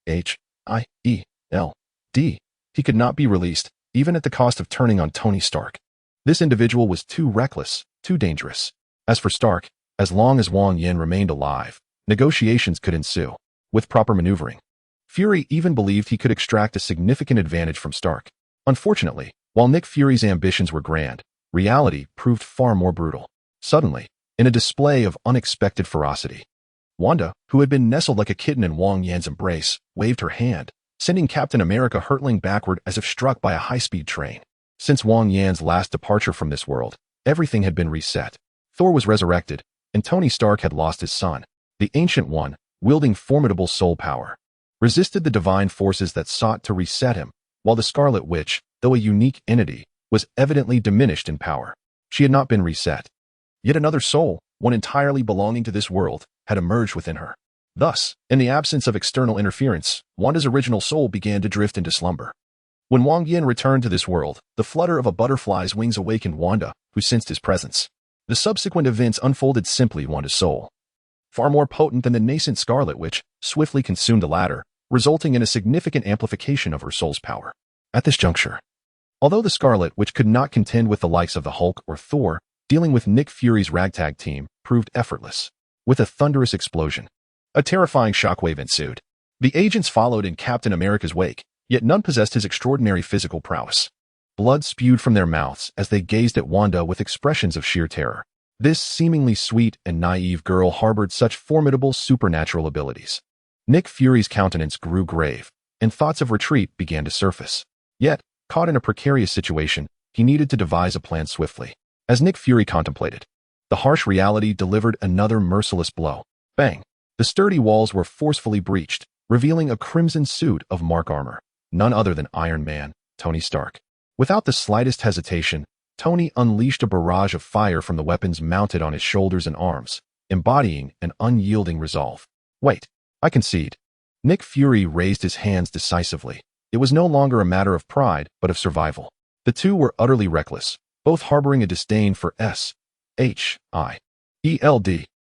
SHIELD, he could not be released, even at the cost of turning on Tony Stark. This individual was too reckless, too dangerous. As for Stark, as long as Wang Yan remained alive, negotiations could ensue. With proper maneuvering, Fury even believed he could extract a significant advantage from Stark. Unfortunately, while Nick Fury's ambitions were grand, reality proved far more brutal. Suddenly, in a display of unexpected ferocity, WANDA, who had been nestled like a kitten in Wang Yan's embrace, waved her hand, sending Captain America hurtling backward as if struck by a high-speed train. Since Wang Yan's last departure from this world, everything had been reset. Thor was resurrected, and Tony Stark had lost his son. The Ancient One, wielding formidable soul power, resisted the divine forces that sought to reset him, while the Scarlet Witch, though a unique entity, was evidently diminished in power. She had not been reset. Yet another soul, one entirely belonging to this world, had emerged within her. Thus, in the absence of external interference, Wanda's original soul began to drift into slumber. When Wang Yan returned to this world, the flutter of a butterfly's wings awakened Wanda, who sensed his presence. The subsequent events unfolded simply. Wanda's soul, far more potent than the nascent Scarlet Witch, swiftly consumed the latter, resulting in a significant amplification of her soul's power. At this juncture, although the Scarlet Witch could not contend with the likes of the Hulk or Thor, dealing with Nick Fury's ragtag team proved effortless. With a thunderous explosion, a terrifying shockwave ensued. The agents followed in Captain America's wake, yet none possessed his extraordinary physical prowess. Blood spewed from their mouths as they gazed at Wanda with expressions of sheer terror. This seemingly sweet and naive girl harbored such formidable supernatural abilities. Nick Fury's countenance grew grave, and thoughts of retreat began to surface. Yet, caught in a precarious situation, he needed to devise a plan swiftly. As Nick Fury contemplated, the harsh reality delivered another merciless blow. Bang! The sturdy walls were forcefully breached, revealing a crimson suit of Mark armor, none other than Iron Man, Tony Stark. Without the slightest hesitation, Tony unleashed a barrage of fire from the weapons mounted on his shoulders and arms, embodying an unyielding resolve. Wait, I concede. Nick Fury raised his hands decisively. It was no longer a matter of pride, but of survival. The two were utterly reckless, both harboring a disdain for S.H.I.E.L.D.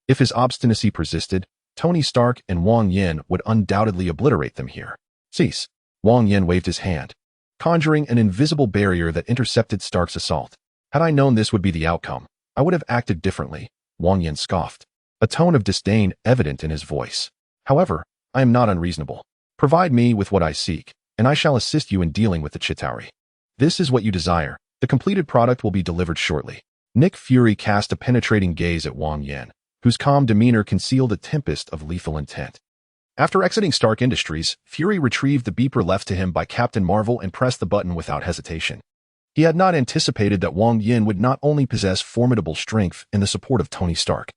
If his obstinacy persisted, Tony Stark and Wang Yan would undoubtedly obliterate them here. Cease. Wang Yan waved his hand, conjuring an invisible barrier that intercepted Stark's assault. Had I known this would be the outcome, I would have acted differently, Wang Yan scoffed, a tone of disdain evident in his voice. However, I am not unreasonable. Provide me with what I seek, and I shall assist you in dealing with the Chitauri. This is what you desire. The completed product will be delivered shortly. Nick Fury cast a penetrating gaze at Wang Yan, whose calm demeanor concealed a tempest of lethal intent. After exiting Stark Industries, Fury retrieved the beeper left to him by Captain Marvel and pressed the button without hesitation. He had not anticipated that Wang Yan would not only possess formidable strength and the support of Tony Stark,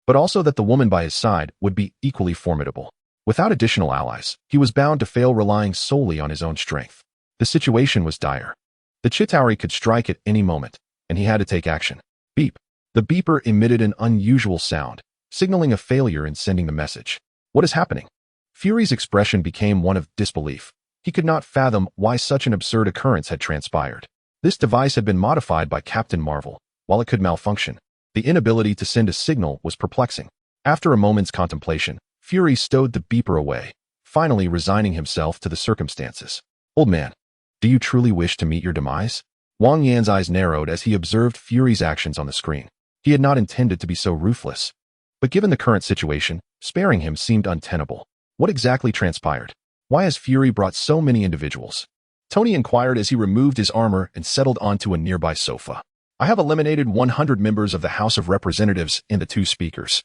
but also that the woman by his side would be equally formidable. Without additional allies, he was bound to fail relying solely on his own strength. The situation was dire. The Chitauri could strike at any moment, and he had to take action. Beep. The beeper emitted an unusual sound, signaling a failure in sending the message. What is happening? Fury's expression became one of disbelief. He could not fathom why such an absurd occurrence had transpired. This device had been modified by Captain Marvel. While it could malfunction, the inability to send a signal was perplexing. After a moment's contemplation, Fury stowed the beeper away, finally resigning himself to the circumstances. Old man, do you truly wish to meet your demise? Wang Yan's eyes narrowed as he observed Fury's actions on the screen. He had not intended to be so ruthless. But given the current situation, sparing him seemed untenable. What exactly transpired? Why has Fury brought so many individuals? Tony inquired as he removed his armor and settled onto a nearby sofa. I have eliminated 100 members of the House of Representatives and the 2 speakers.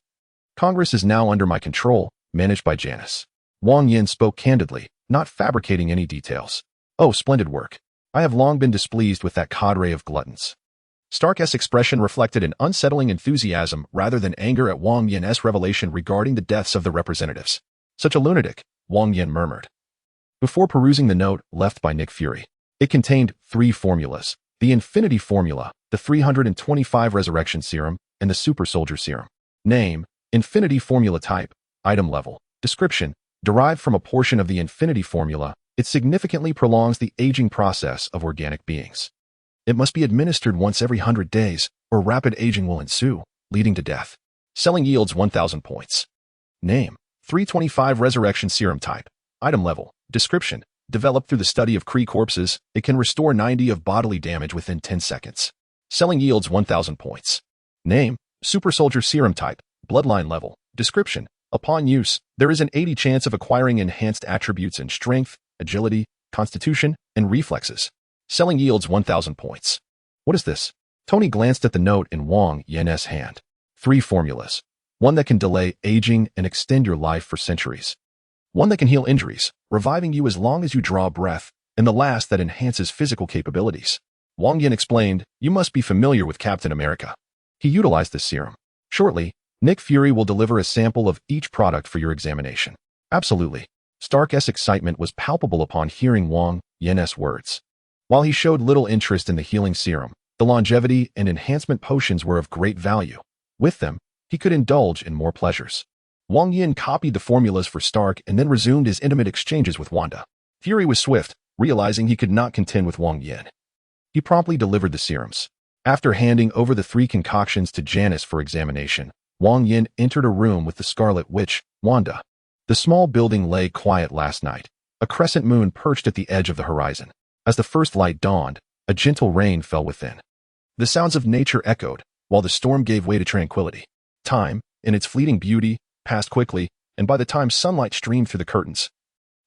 Congress is now under my control, managed by Janice. Wang Yan spoke candidly, not fabricating any details. Oh, splendid work. I have long been displeased with that cadre of gluttons. Stark's expression reflected an unsettling enthusiasm rather than anger at Wang Yan's revelation regarding the deaths of the representatives. Such a lunatic, Wang Yan murmured. Before perusing the note left by Nick Fury, it contained 3 formulas: the Infinity Formula, the 325 Resurrection Serum, and the Super Soldier Serum. Name: Infinity Formula. Type: Item level. Description: derived from a portion of the Infinity Formula, it significantly prolongs the aging process of organic beings. It must be administered once every 100 days, or rapid aging will ensue, leading to death. Selling yields 1,000 points. Name: 325 Resurrection Serum. Type: Item level. Description: developed through the study of Kree corpses, it can restore 90 of bodily damage within 10 seconds. Selling yields 1,000 points. Name: Super Soldier Serum. Type: Bloodline level. Description: upon use, there is an 80 chance of acquiring enhanced attributes in strength, agility, constitution, and reflexes. Selling yields 1,000 points. What is this? Tony glanced at the note in Wang Yan's hand. 3 formulas. One that can delay aging and extend your life for centuries. One that can heal injuries, reviving you as long as you draw breath, and the last that enhances physical capabilities. Wang Yan explained, you must be familiar with Captain America. He utilized this serum. Shortly, Nick Fury will deliver a sample of each product for your examination. Absolutely. Stark's excitement was palpable upon hearing Wang Yan's words. While he showed little interest in the healing serum, the longevity and enhancement potions were of great value. With them, he could indulge in more pleasures. Wang Yan copied the formulas for Stark and then resumed his intimate exchanges with Wanda. Fury was swift, realizing he could not contend with Wang Yan. He promptly delivered the serums. After handing over the 3 concoctions to Janice for examination, Wang Yan entered a room with the Scarlet Witch, Wanda. The small building lay quiet last night, a crescent moon perched at the edge of the horizon. As the first light dawned, a gentle rain fell within. The sounds of nature echoed, while the storm gave way to tranquility. Time, in its fleeting beauty, passed quickly, and by the time sunlight streamed through the curtains,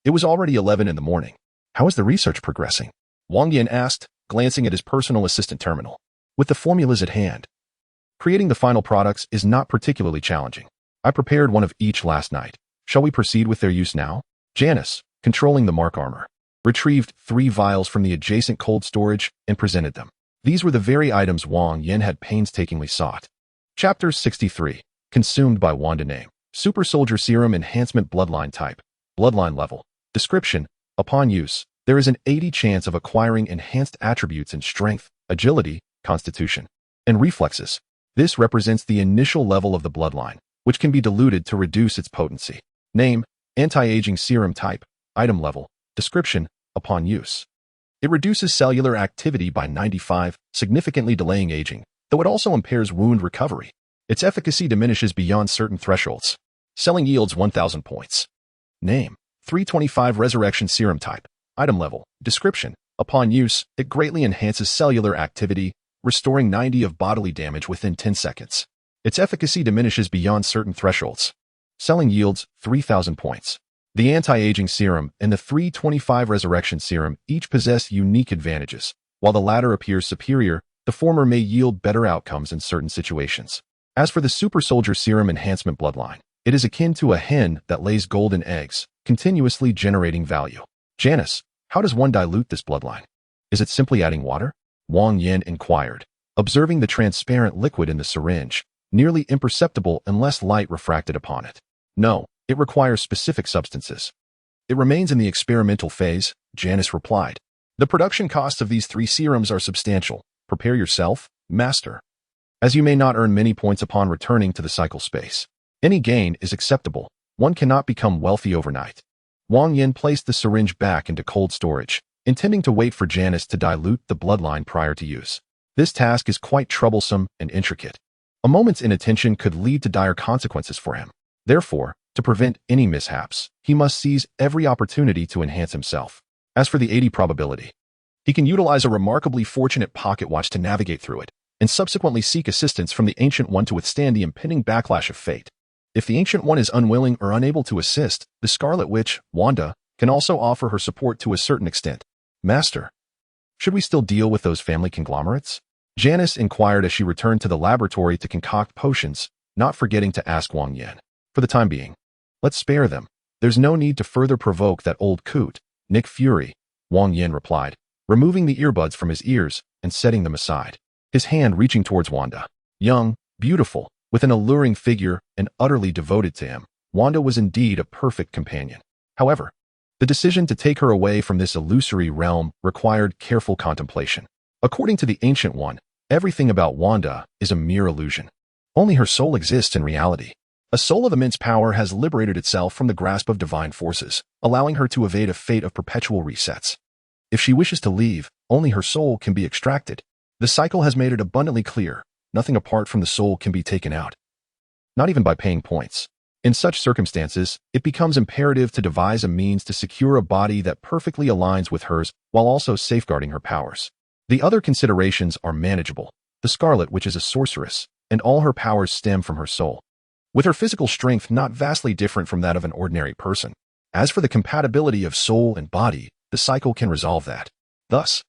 it was already 11 in the morning. How is the research progressing? Wang Yan asked, glancing at his personal assistant terminal. With the formulas at hand, creating the final products is not particularly challenging. I prepared one of each last night. Shall we proceed with their use now? Janice, controlling the Mark armor. retrieved 3 vials from the adjacent cold storage, and presented them. These were the very items Wang Yan had painstakingly sought. Chapter 63. Consumed by Wanda. Name: Super Soldier Serum Enhancement. Bloodline type: Bloodline level. Description: upon use, there is an 80% chance of acquiring enhanced attributes in strength, agility, constitution, and reflexes. This represents the initial level of the bloodline, which can be diluted to reduce its potency. Name: Anti-Aging Serum. Type: item level. Description: upon use, it reduces cellular activity by 95%, significantly delaying aging, though it also impairs wound recovery. Its efficacy diminishes beyond certain thresholds. Selling yields 1,000 points. Name: 325 Resurrection Serum. Type: item level. Description: upon use, it greatly enhances cellular activity, restoring 90 of bodily damage within 10 seconds. Its efficacy diminishes beyond certain thresholds. Selling yields 3,000 points. The Anti-Aging Serum and the 325 Resurrection Serum each possess unique advantages. While the latter appears superior, the former may yield better outcomes in certain situations. As for the Super Soldier Serum Enhancement. Bloodline, it is akin to a hen that lays golden eggs, continuously generating value. Janice, how does one dilute this bloodline? Is it simply adding water? Wang Yan inquired, observing the transparent liquid in the syringe, nearly imperceptible unless light refracted upon it. No, it requires specific substances. It remains in the experimental phase, Janice replied. The production costs of these 3 serums are substantial. Prepare yourself, master, as you may not earn many points upon returning to the cycle space. Any gain is acceptable. One cannot become wealthy overnight. Wang Yan placed the syringe back into cold storage, intending to wait for Janice to dilute the bloodline prior to use. This task is quite troublesome and intricate. A moment's inattention could lead to dire consequences for him. Therefore, to prevent any mishaps, he must seize every opportunity to enhance himself. As for the 80 probability, he can utilize a remarkably fortunate pocket watch to navigate through it, and subsequently seek assistance from the Ancient One to withstand the impending backlash of fate. If the Ancient One is unwilling or unable to assist, the Scarlet Witch, Wanda, can also offer her support to a certain extent. Master, should we still deal with those family conglomerates? Janice inquired as she returned to the laboratory to concoct potions, not forgetting to ask Wang Yan. For the time being, let's spare them. There's no need to further provoke that old coot, Nick Fury, Wang Yan replied, removing the earbuds from his ears and setting them aside. His hand reaching towards Wanda. Young, beautiful, with an alluring figure and utterly devoted to him, Wanda was indeed a perfect companion. However, the decision to take her away from this illusory realm required careful contemplation. According to the Ancient One, everything about Wanda is a mere illusion. Only her soul exists in reality. A soul of immense power has liberated itself from the grasp of divine forces, allowing her to evade a fate of perpetual resets. If she wishes to leave, only her soul can be extracted. The cycle has made it abundantly clear, nothing apart from the soul can be taken out. Not even by paying points. In such circumstances, it becomes imperative to devise a means to secure a body that perfectly aligns with hers while also safeguarding her powers. The other considerations are manageable. The Scarlet Witch is a sorceress, and all her powers stem from her soul, with her physical strength not vastly different from that of an ordinary person. As for the compatibility of soul and body, the cycle can resolve that. Thus,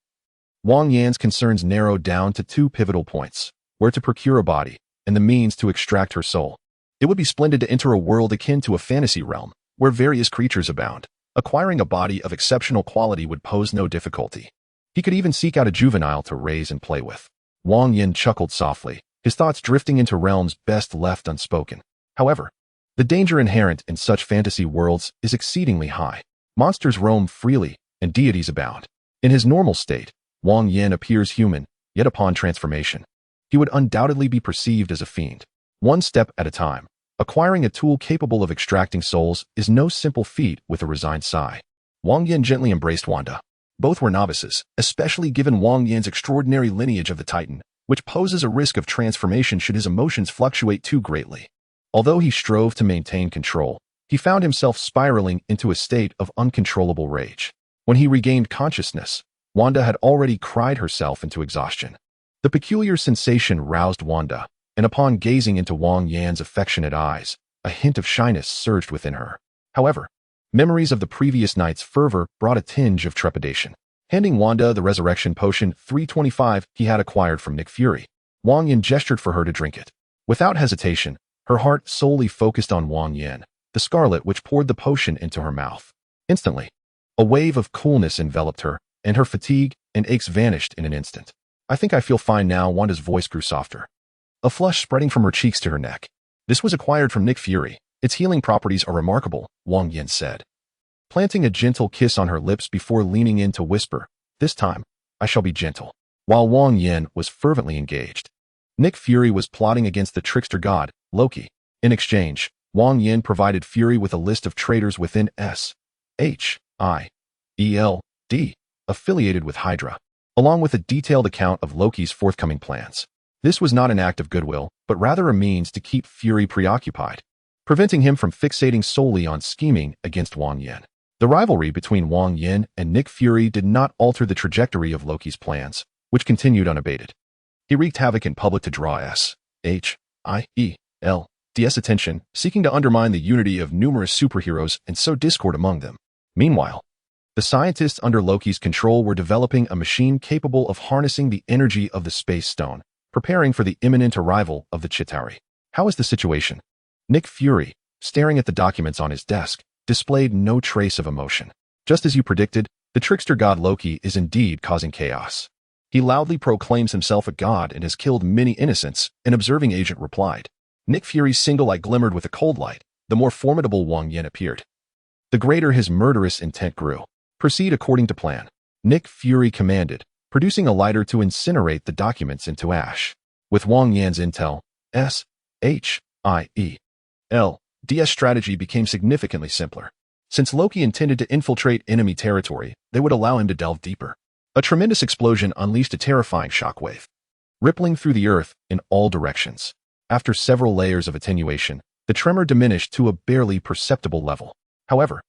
Wang Yan's concerns narrowed down to 2 pivotal points: where to procure a body, and the means to extract her soul. It would be splendid to enter a world akin to a fantasy realm, where various creatures abound. Acquiring a body of exceptional quality would pose no difficulty. He could even seek out a juvenile to raise and play with. Wang Yan chuckled softly, his thoughts drifting into realms best left unspoken. However, the danger inherent in such fantasy worlds is exceedingly high. Monsters roam freely, and deities abound. In his normal state, Wang Yan appears human, yet upon transformation, he would undoubtedly be perceived as a fiend. One step at a time. Acquiring a tool capable of extracting souls is no simple feat. With a resigned sigh, Wang Yan gently embraced Wanda. Both were novices, especially given Wang Yan's extraordinary lineage of the Titan, which poses a risk of transformation should his emotions fluctuate too greatly. Although he strove to maintain control, he found himself spiraling into a state of uncontrollable rage. When he regained consciousness, Wanda had already cried herself into exhaustion. The peculiar sensation roused Wanda, and upon gazing into Wang Yan's affectionate eyes, a hint of shyness surged within her. However, memories of the previous night's fervor brought a tinge of trepidation. Handing Wanda the resurrection potion 325 he had acquired from Nick Fury, Wang Yan gestured for her to drink it. Without hesitation, her heart solely focused on Wang Yan, the Scarlet Witch poured the potion into her mouth. Instantly, A wave of coolness enveloped her, and her fatigue and aches vanished in an instant. I think I feel fine now. Wanda's voice grew softer, a flush spreading from her cheeks to her neck. This was acquired from Nick Fury. Its healing properties are remarkable, Wang Yan said, planting a gentle kiss on her lips before leaning in to whisper, "This time, I shall be gentle." While Wang Yan was fervently engaged, Nick Fury was plotting against the trickster god, Loki. In exchange, Wang Yan provided Fury with a list of traitors within SIMPS, affiliated with Hydra, along with a detailed account of Loki's forthcoming plans. This was not an act of goodwill, but rather a means to keep Fury preoccupied, preventing him from fixating solely on scheming against Wang Yan. The rivalry between Wang Yan and Nick Fury did not alter the trajectory of Loki's plans, which continued unabated. He wreaked havoc in public to draw SIELD's attention, seeking to undermine the unity of numerous superheroes and sow discord among them. Meanwhile, the scientists under Loki's control were developing a machine capable of harnessing the energy of the Space Stone, preparing for the imminent arrival of the Chitauri. How is the situation? Nick Fury, staring at the documents on his desk, displayed no trace of emotion. Just as you predicted, the trickster god Loki is indeed causing chaos. He loudly proclaims himself a god and has killed many innocents, an observing agent replied. Nick Fury's single eye glimmered with a cold light. The more formidable Wang Yan appeared, the greater his murderous intent grew. Proceed according to plan, Nick Fury commanded, producing a lighter to incinerate the documents into ash. With Wang Yan's intel, SIELD's strategy became significantly simpler. Since Loki intended to infiltrate enemy territory, they would allow him to delve deeper. A tremendous explosion unleashed a terrifying shockwave, rippling through the earth in all directions. After several layers of attenuation, the tremor diminished to a barely perceptible level. However,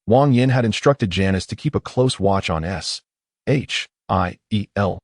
Wang Yan had instructed Janice to keep a close watch on SIELD,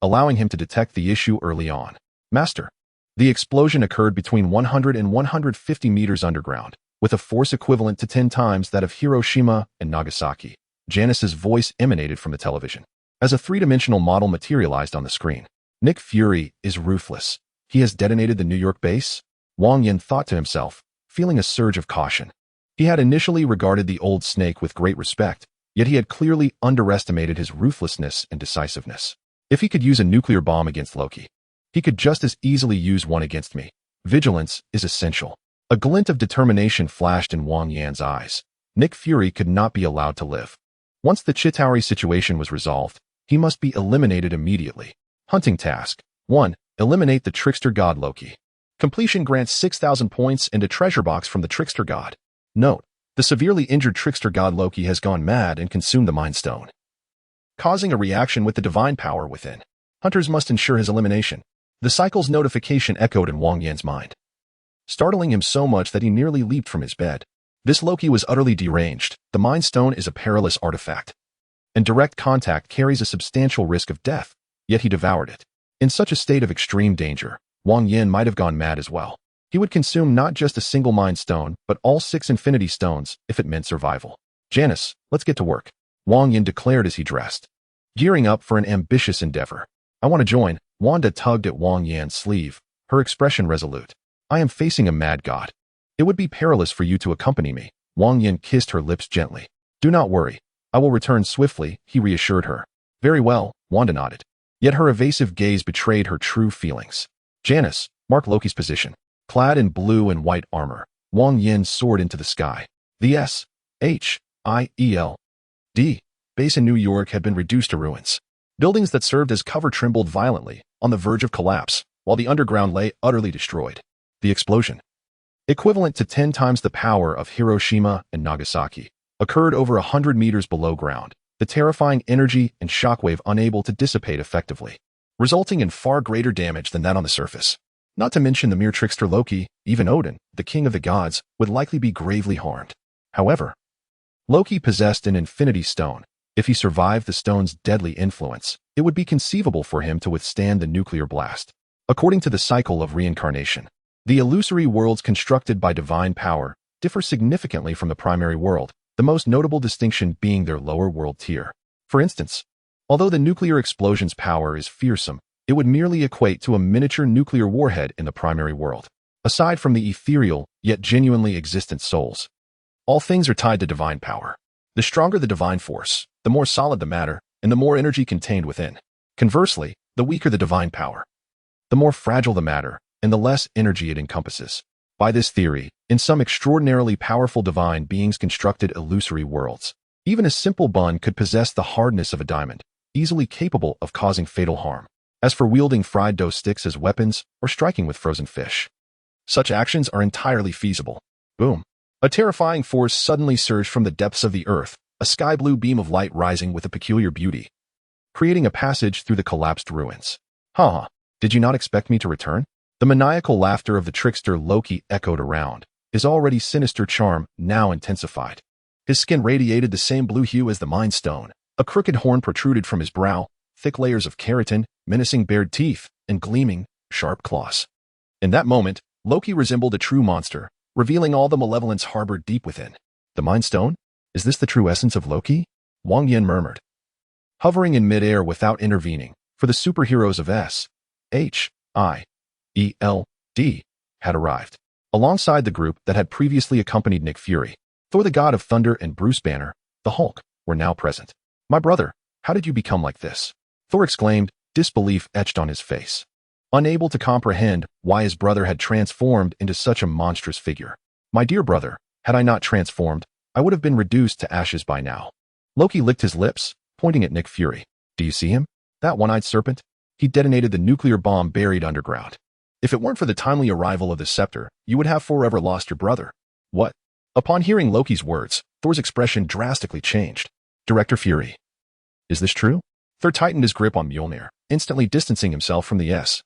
allowing him to detect the issue early on. Master, the explosion occurred between 100 and 150 meters underground, with a force equivalent to 10 times that of Hiroshima and Nagasaki. Janice's voice emanated from the television, as a three-dimensional model materialized on the screen. Nick Fury is ruthless. He has detonated the New York base? Wang Yan thought to himself, feeling a surge of caution. He had initially regarded the old snake with great respect, yet he had clearly underestimated his ruthlessness and decisiveness. If he could use a nuclear bomb against Loki, he could just as easily use one against me. Vigilance is essential. A glint of determination flashed in Wang Yan's eyes. Nick Fury could not be allowed to live. Once the Chitauri situation was resolved, he must be eliminated immediately. Hunting task 1. Eliminate the trickster god Loki. Completion grants 6,000 points and a treasure box from the trickster god. Note, the severely injured trickster god Loki has gone mad and consumed the Mind Stone, causing a reaction with the divine power within. Hunters must ensure his elimination. The cycle's notification echoed in Wang Yan's mind, startling him so much that he nearly leaped from his bed. This Loki was utterly deranged. The Mind Stone is a perilous artifact, and direct contact carries a substantial risk of death, yet he devoured it. In such a state of extreme danger, Wang Yan might have gone mad as well. He would consume not just a single Mind Stone, but all 6 Infinity Stones if it meant survival. Janice, let's get to work, Wang Yan declared as he dressed, gearing up for an ambitious endeavor. I want to join. Wanda tugged at Wang Yan's sleeve, her expression resolute. I am facing a mad god. It would be perilous for you to accompany me. Wang Yan kissed her lips gently. Do not worry. I will return swiftly, he reassured her. Very well, Wanda nodded. Yet her evasive gaze betrayed her true feelings. Janice, mark Loki's position. Clad in blue and white armor, Wang Yan soared into the sky. The SIELD base in New York had been reduced to ruins. Buildings that served as cover trembled violently, on the verge of collapse, while the underground lay utterly destroyed. The explosion, equivalent to 10 times the power of Hiroshima and Nagasaki, occurred over 100 meters below ground, the terrifying energy and shockwave unable to dissipate effectively, resulting in far greater damage than that on the surface. Not to mention the mere trickster Loki, even Odin, the king of the gods, would likely be gravely harmed. However, Loki possessed an Infinity Stone. If he survived the stone's deadly influence, it would be conceivable for him to withstand the nuclear blast. According to the cycle of reincarnation, the illusory worlds constructed by divine power differ significantly from the primary world, the most notable distinction being their lower world tier. For instance, although the nuclear explosion's power is fearsome, it would merely equate to a miniature nuclear warhead in the primary world. Aside from the ethereal, yet genuinely existent souls, all things are tied to divine power. The stronger the divine force, the more solid the matter, and the more energy contained within. Conversely, the weaker the divine power, the more fragile the matter, and the less energy it encompasses. By this theory, in some extraordinarily powerful divine beings constructed illusory worlds, even a simple bun could possess the hardness of a diamond, easily capable of causing fatal harm. As for wielding fried dough sticks as weapons or striking with frozen fish, such actions are entirely feasible. Boom. A terrifying force suddenly surged from the depths of the earth, a sky-blue beam of light rising with a peculiar beauty, creating a passage through the collapsed ruins. Ha! Did you not expect me to return? The maniacal laughter of the trickster Loki echoed around, his already sinister charm now intensified. His skin radiated the same blue hue as the Mind Stone. A crooked horn protruded from his brow, thick layers of keratin, menacing bared teeth, and gleaming, sharp claws. In that moment, Loki resembled a true monster, revealing all the malevolence harbored deep within. The Mind Stone? Is this the true essence of Loki? Wang Yan murmured. Hovering in midair without intervening, for the superheroes of S.H.I.E.L.D. had arrived. Alongside the group that had previously accompanied Nick Fury, Thor the God of Thunder and Bruce Banner, the Hulk, were now present. My brother, how did you become like this? Thor exclaimed, disbelief etched on his face, unable to comprehend why his brother had transformed into such a monstrous figure. My dear brother, had I not transformed, I would have been reduced to ashes by now. Loki licked his lips, pointing at Nick Fury. Do you see him? That one-eyed serpent? He detonated the nuclear bomb buried underground. If it weren't for the timely arrival of the scepter, you would have forever lost your brother. What? Upon hearing Loki's words, Thor's expression drastically changed. Director Fury. Is this true? Thor tightened his grip on Mjolnir, instantly distancing himself from the S.H.I.E.L.D.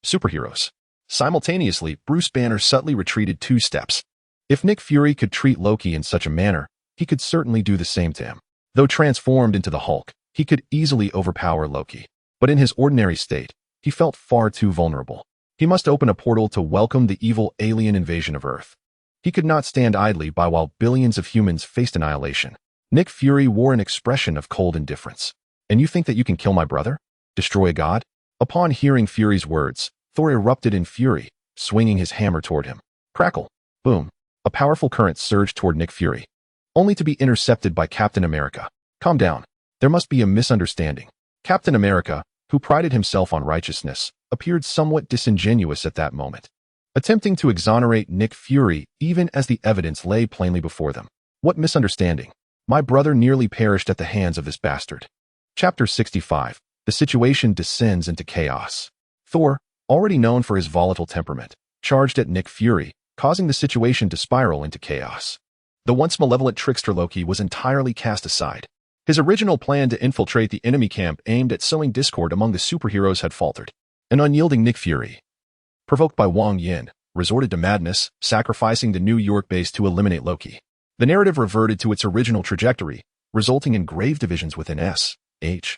superheroes. Simultaneously, Bruce Banner subtly retreated 2 steps. If Nick Fury could treat Loki in such a manner, he could certainly do the same to him. Though transformed into the Hulk, he could easily overpower Loki. But in his ordinary state, he felt far too vulnerable. He must open a portal to welcome the evil alien invasion of Earth. He could not stand idly by while billions of humans faced annihilation. Nick Fury wore an expression of cold indifference. And you think that you can kill my brother? Destroy a god? Upon hearing Fury's words, Thor erupted in fury, swinging his hammer toward him. Crackle. Boom. A powerful current surged toward Nick Fury, only to be intercepted by Captain America. Calm down. There must be a misunderstanding. Captain America, who prided himself on righteousness, appeared somewhat disingenuous at that moment, attempting to exonerate Nick Fury even as the evidence lay plainly before them. What misunderstanding? My brother nearly perished at the hands of this bastard. Chapter 65. The situation descends into chaos. Thor, already known for his volatile temperament, charged at Nick Fury, causing the situation to spiral into chaos. The once malevolent trickster Loki was entirely cast aside. His original plan to infiltrate the enemy camp aimed at sowing discord among the superheroes had faltered. An unyielding Nick Fury, provoked by Wang Yan, resorted to madness, sacrificing the New York base to eliminate Loki. The narrative reverted to its original trajectory, resulting in grave divisions within S.H.I.E.L.D.,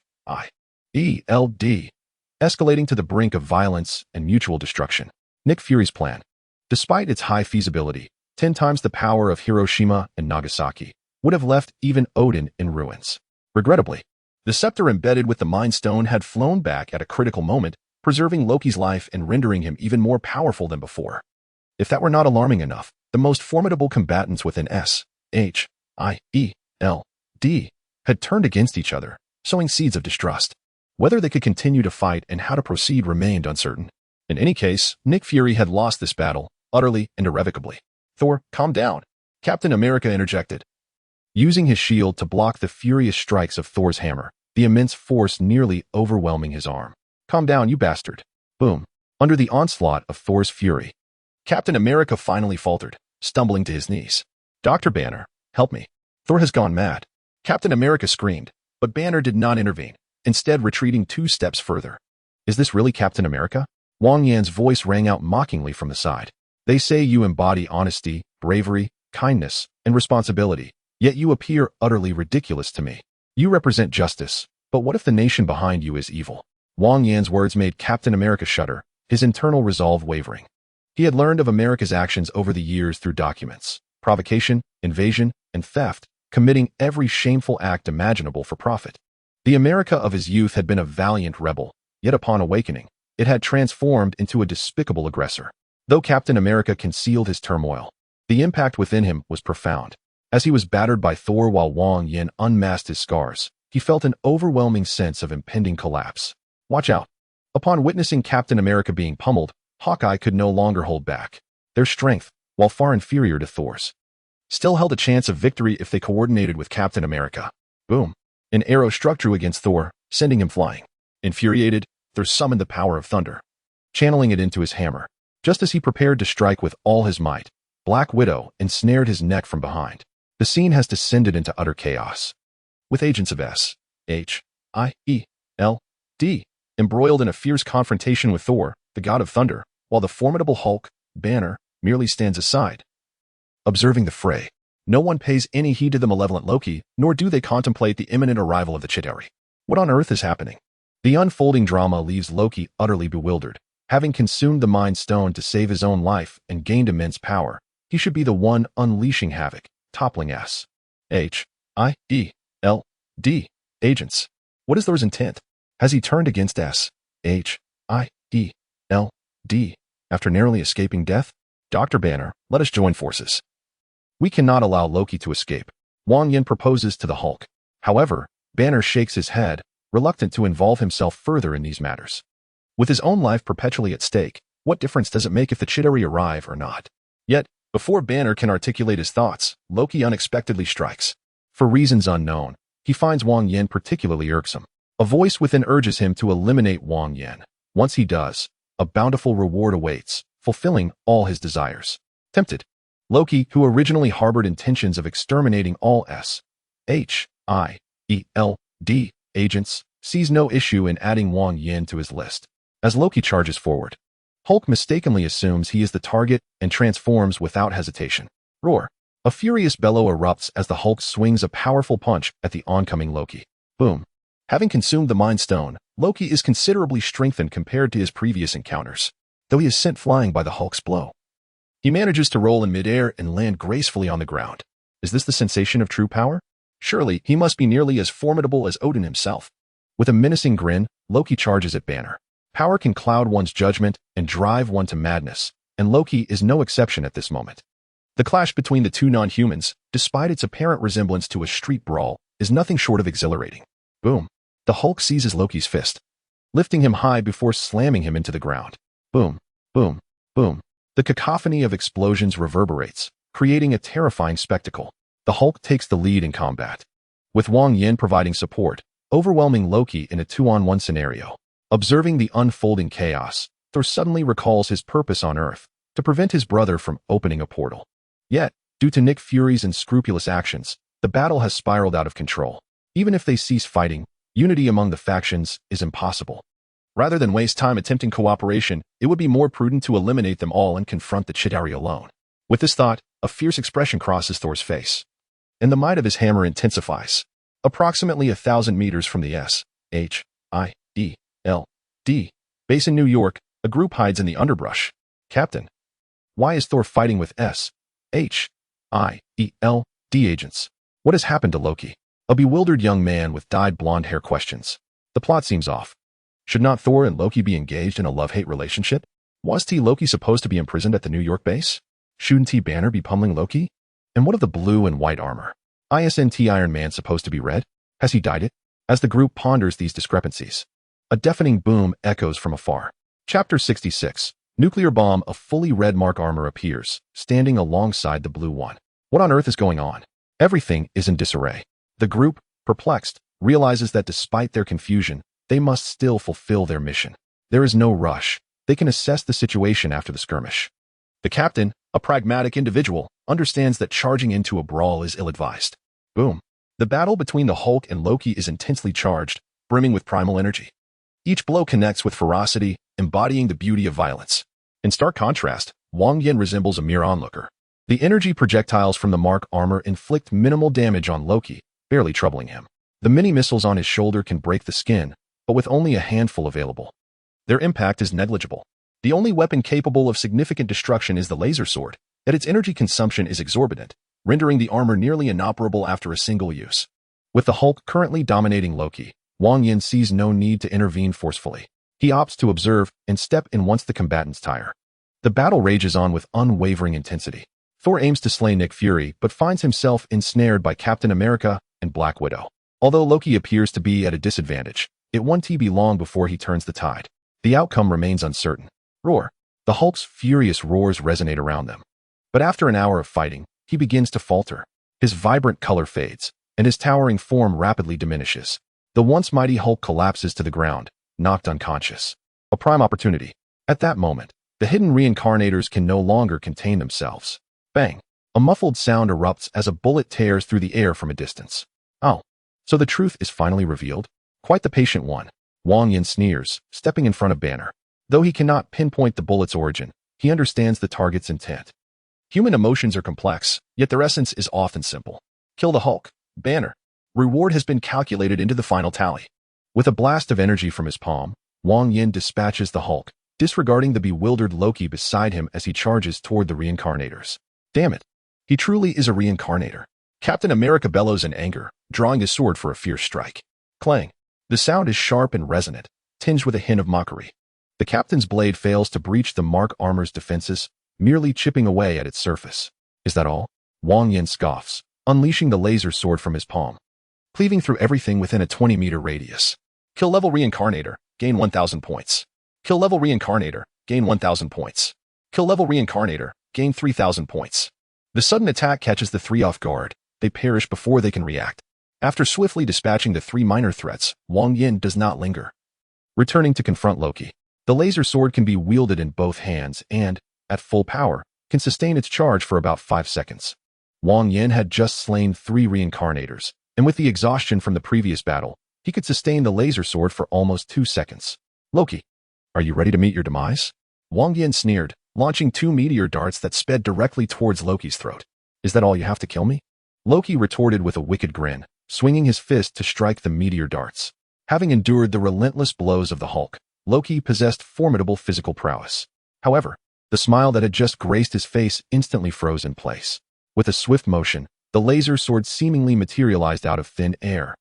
escalating to the brink of violence and mutual destruction. Nick Fury's plan, despite its high feasibility, 10 times the power of Hiroshima and Nagasaki, would have left even Odin in ruins. Regrettably, the scepter embedded with the Mind Stone had flown back at a critical moment, preserving Loki's life and rendering him even more powerful than before. If that were not alarming enough, the most formidable combatants within S.H.I.E.L.D. had turned against each other, sowing seeds of distrust. Whether they could continue to fight and how to proceed remained uncertain. In any case, Nick Fury had lost this battle, utterly and irrevocably. Thor, calm down. Captain America interjected, using his shield to block the furious strikes of Thor's hammer, the immense force nearly overwhelming his arm. Calm down, you bastard. Boom. Under the onslaught of Thor's fury, Captain America finally faltered, stumbling to his knees. Dr. Banner, help me. Thor has gone mad. Captain America screamed, but Banner did not intervene, instead retreating 2 steps further. Is this really Captain America? Wang Yan's voice rang out mockingly from the side. They say you embody honesty, bravery, kindness, and responsibility, yet you appear utterly ridiculous to me. You represent justice, but what if the nation behind you is evil? Wang Yan's words made Captain America shudder, his internal resolve wavering. He had learned of America's actions over the years through documents, provocation, invasion, and theft, committing every shameful act imaginable for profit. The America of his youth had been a valiant rebel, yet upon awakening, it had transformed into a despicable aggressor. Though Captain America concealed his turmoil, The impact within him was profound. As he was battered by Thor while Wang Yan unmasked his scars, he felt an overwhelming sense of impending collapse. Watch out. Upon witnessing Captain America being pummeled, Hawkeye could no longer hold back. Their strength, while far inferior to Thor's, still held a chance of victory if they coordinated with Captain America. Boom. An arrow struck true against Thor, sending him flying. Infuriated, Thor summoned the power of thunder, channeling it into his hammer. Just as he prepared to strike with all his might, Black Widow ensnared his neck from behind. The scene has descended into utter chaos, with agents of SHIELD embroiled in a fierce confrontation with Thor, the god of thunder, while the formidable Hulk, Banner, merely stands aside, observing the fray. No one pays any heed to the malevolent Loki, nor do they contemplate the imminent arrival of the Chitauri. What on earth is happening? The unfolding drama leaves Loki utterly bewildered. Having consumed the Mind Stone to save his own life and gained immense power, he should be the one unleashing havoc, toppling SHIELD agents. What is Thor's intent? Has he turned against SHIELD after narrowly escaping death? Dr. Banner, let us join forces. We cannot allow Loki to escape. Wang Yan proposes to the Hulk. However, Banner shakes his head, reluctant to involve himself further in these matters. With his own life perpetually at stake, what difference does it make if the Chitauri arrive or not? Yet, before Banner can articulate his thoughts, Loki unexpectedly strikes. For reasons unknown, he finds Wang Yan particularly irksome. A voice within urges him to eliminate Wang Yan. Once he does, a bountiful reward awaits, fulfilling all his desires. Tempted, Loki, who originally harbored intentions of exterminating all SHIELD agents, sees no issue in adding Wang Yan to his list. As Loki charges forward, Hulk mistakenly assumes he is the target and transforms without hesitation. Roar. A furious bellow erupts as the Hulk swings a powerful punch at the oncoming Loki. Boom. Having consumed the Mind Stone, Loki is considerably strengthened compared to his previous encounters, though he is sent flying by the Hulk's blow. He manages to roll in midair and land gracefully on the ground. Is this the sensation of true power? Surely, he must be nearly as formidable as Odin himself. With a menacing grin, Loki charges at Banner. Power can cloud one's judgment and drive one to madness, and Loki is no exception at this moment. The clash between the two non-humans, despite its apparent resemblance to a street brawl, is nothing short of exhilarating. Boom. The Hulk seizes Loki's fist, lifting him high before slamming him into the ground. Boom, boom, boom. The cacophony of explosions reverberates, creating a terrifying spectacle. The Hulk takes the lead in combat, with Wang Yan providing support, overwhelming Loki in a 2-on-1 scenario. Observing the unfolding chaos, Thor suddenly recalls his purpose on Earth, to prevent his brother from opening a portal. Yet, due to Nick Fury's unscrupulous actions, the battle has spiraled out of control. Even if they cease fighting, unity among the factions is impossible. Rather than waste time attempting cooperation, it would be more prudent to eliminate them all and confront the Chitauri alone. With this thought, a fierce expression crosses Thor's face, and the might of his hammer intensifies. Approximately 1,000 meters from the SHIELD base in New York, a group hides in the underbrush. Captain, why is Thor fighting with SHIELD agents? What has happened to Loki? A bewildered young man with dyed blonde hair questions. The plot seems off. Should not Thor and Loki be engaged in a love-hate relationship? Was Loki supposed to be imprisoned at the New York base? Shouldn't Banner be pummeling Loki? And what of the blue and white armor? Isn't Iron Man supposed to be red? Has he dyed it? As the group ponders these discrepancies, a deafening boom echoes from afar. Chapter 66. Nuclear bomb. A fully red Mark armor appears, standing alongside the blue one. What on earth is going on? Everything is in disarray. The group, perplexed, realizes that despite their confusion, they must still fulfill their mission. There is no rush. They can assess the situation after the skirmish. The captain, a pragmatic individual, understands that charging into a brawl is ill-advised. Boom. The battle between the Hulk and Loki is intensely charged, brimming with primal energy. Each blow connects with ferocity, embodying the beauty of violence. In stark contrast, Wang Yan resembles a mere onlooker. The energy projectiles from the Mark armor inflict minimal damage on Loki, barely troubling him. The mini missiles on his shoulder can break the skin, but with only a handful available, their impact is negligible. The only weapon capable of significant destruction is the laser sword, yet its energy consumption is exorbitant, rendering the armor nearly inoperable after a single use. With the Hulk currently dominating Loki, Wang Yan sees no need to intervene forcefully. He opts to observe and step in once the combatants tire. The battle rages on with unwavering intensity. Thor aims to slay Nick Fury, but finds himself ensnared by Captain America and Black Widow. Although Loki appears to be at a disadvantage, it won't be long before he turns the tide. The outcome remains uncertain. Roar. The Hulk's furious roars resonate around them. But after an hour of fighting, he begins to falter. His vibrant color fades, and his towering form rapidly diminishes. The once mighty Hulk collapses to the ground, knocked unconscious. A prime opportunity. At that moment, the hidden reincarnators can no longer contain themselves. Bang! A muffled sound erupts as a bullet tears through the air from a distance. Oh, so the truth is finally revealed? Quite the patient one. Wang Yan sneers, stepping in front of Banner. Though he cannot pinpoint the bullet's origin, he understands the target's intent. Human emotions are complex, yet their essence is often simple. Kill the Hulk. Banner. Reward has been calculated into the final tally. With a blast of energy from his palm, Wang Yan dispatches the Hulk, disregarding the bewildered Loki beside him as he charges toward the reincarnators. Damn it. He truly is a reincarnator. Captain America bellows in anger, drawing his sword for a fierce strike. Clang. The sound is sharp and resonant, tinged with a hint of mockery. The captain's blade fails to breach the Mark armor's defenses, merely chipping away at its surface. Is that all? Wang Yan scoffs, unleashing the laser sword from his palm, cleaving through everything within a 20-meter radius. Kill level reincarnator, gain 1,000 points. Kill level reincarnator, gain 1,000 points. Kill level reincarnator, gain 3,000 points. The sudden attack catches the three off guard. They perish before they can react. After swiftly dispatching the three minor threats, Wang Yan does not linger. Returning to confront Loki, the laser sword can be wielded in both hands and, at full power, can sustain its charge for about 5 seconds. Wang Yan had just slain 3 reincarnators, and with the exhaustion from the previous battle, he could sustain the laser sword for almost 2 seconds. Loki, are you ready to meet your demise? Wang Yan sneered, launching 2 meteor darts that sped directly towards Loki's throat. Is that all you have to kill me? Loki retorted with a wicked grin, swinging his fist to strike the meteor darts. Having endured the relentless blows of the Hulk, Loki possessed formidable physical prowess. However, the smile that had just graced his face instantly froze in place. With a swift motion, the laser sword seemingly materialized out of thin air,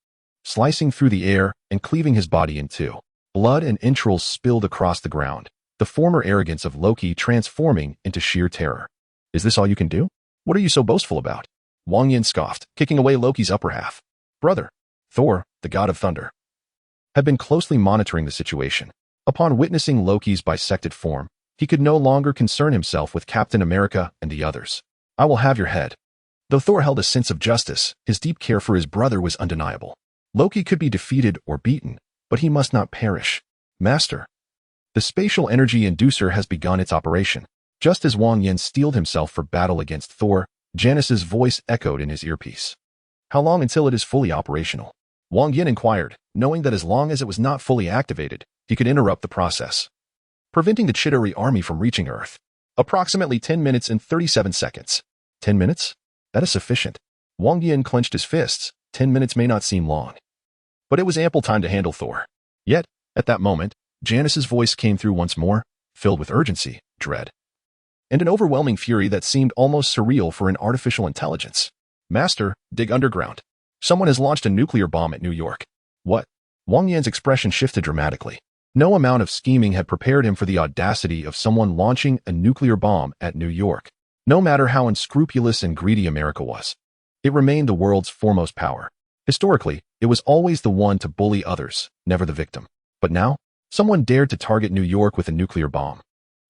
slicing through the air and cleaving his body in two. Blood and entrails spilled across the ground, the former arrogance of Loki transforming into sheer terror. Is this all you can do? What are you so boastful about? Wang Yan scoffed, kicking away Loki's upper half. Brother, Thor, the god of thunder, had been closely monitoring the situation. Upon witnessing Loki's bisected form, he could no longer concern himself with Captain America and the others. I will have your head. Though Thor held a sense of justice, his deep care for his brother was undeniable. Loki could be defeated or beaten, but he must not perish. Master. The spatial energy inducer has begun its operation. Just as Wang Yan steeled himself for battle against Thor, Janice's voice echoed in his earpiece. How long until it is fully operational? Wang Yan inquired, knowing that as long as it was not fully activated, he could interrupt the process, preventing the Chitauri army from reaching Earth. Approximately 10 minutes and 37 seconds. 10 minutes? That is sufficient. Wang Yan clenched his fists. 10 minutes may not seem long, but it was ample time to handle Thor. Yet, at that moment, Janice's voice came through once more, filled with urgency, dread, and an overwhelming fury that seemed almost surreal for an artificial intelligence. Master, dig underground. Someone has launched a nuclear bomb at New York. What? Wang Yan's expression shifted dramatically. No amount of scheming had prepared him for the audacity of someone launching a nuclear bomb at New York. No matter how unscrupulous and greedy America was, it remained the world's foremost power. Historically, it was always the one to bully others, never the victim. But now, someone dared to target New York with a nuclear bomb,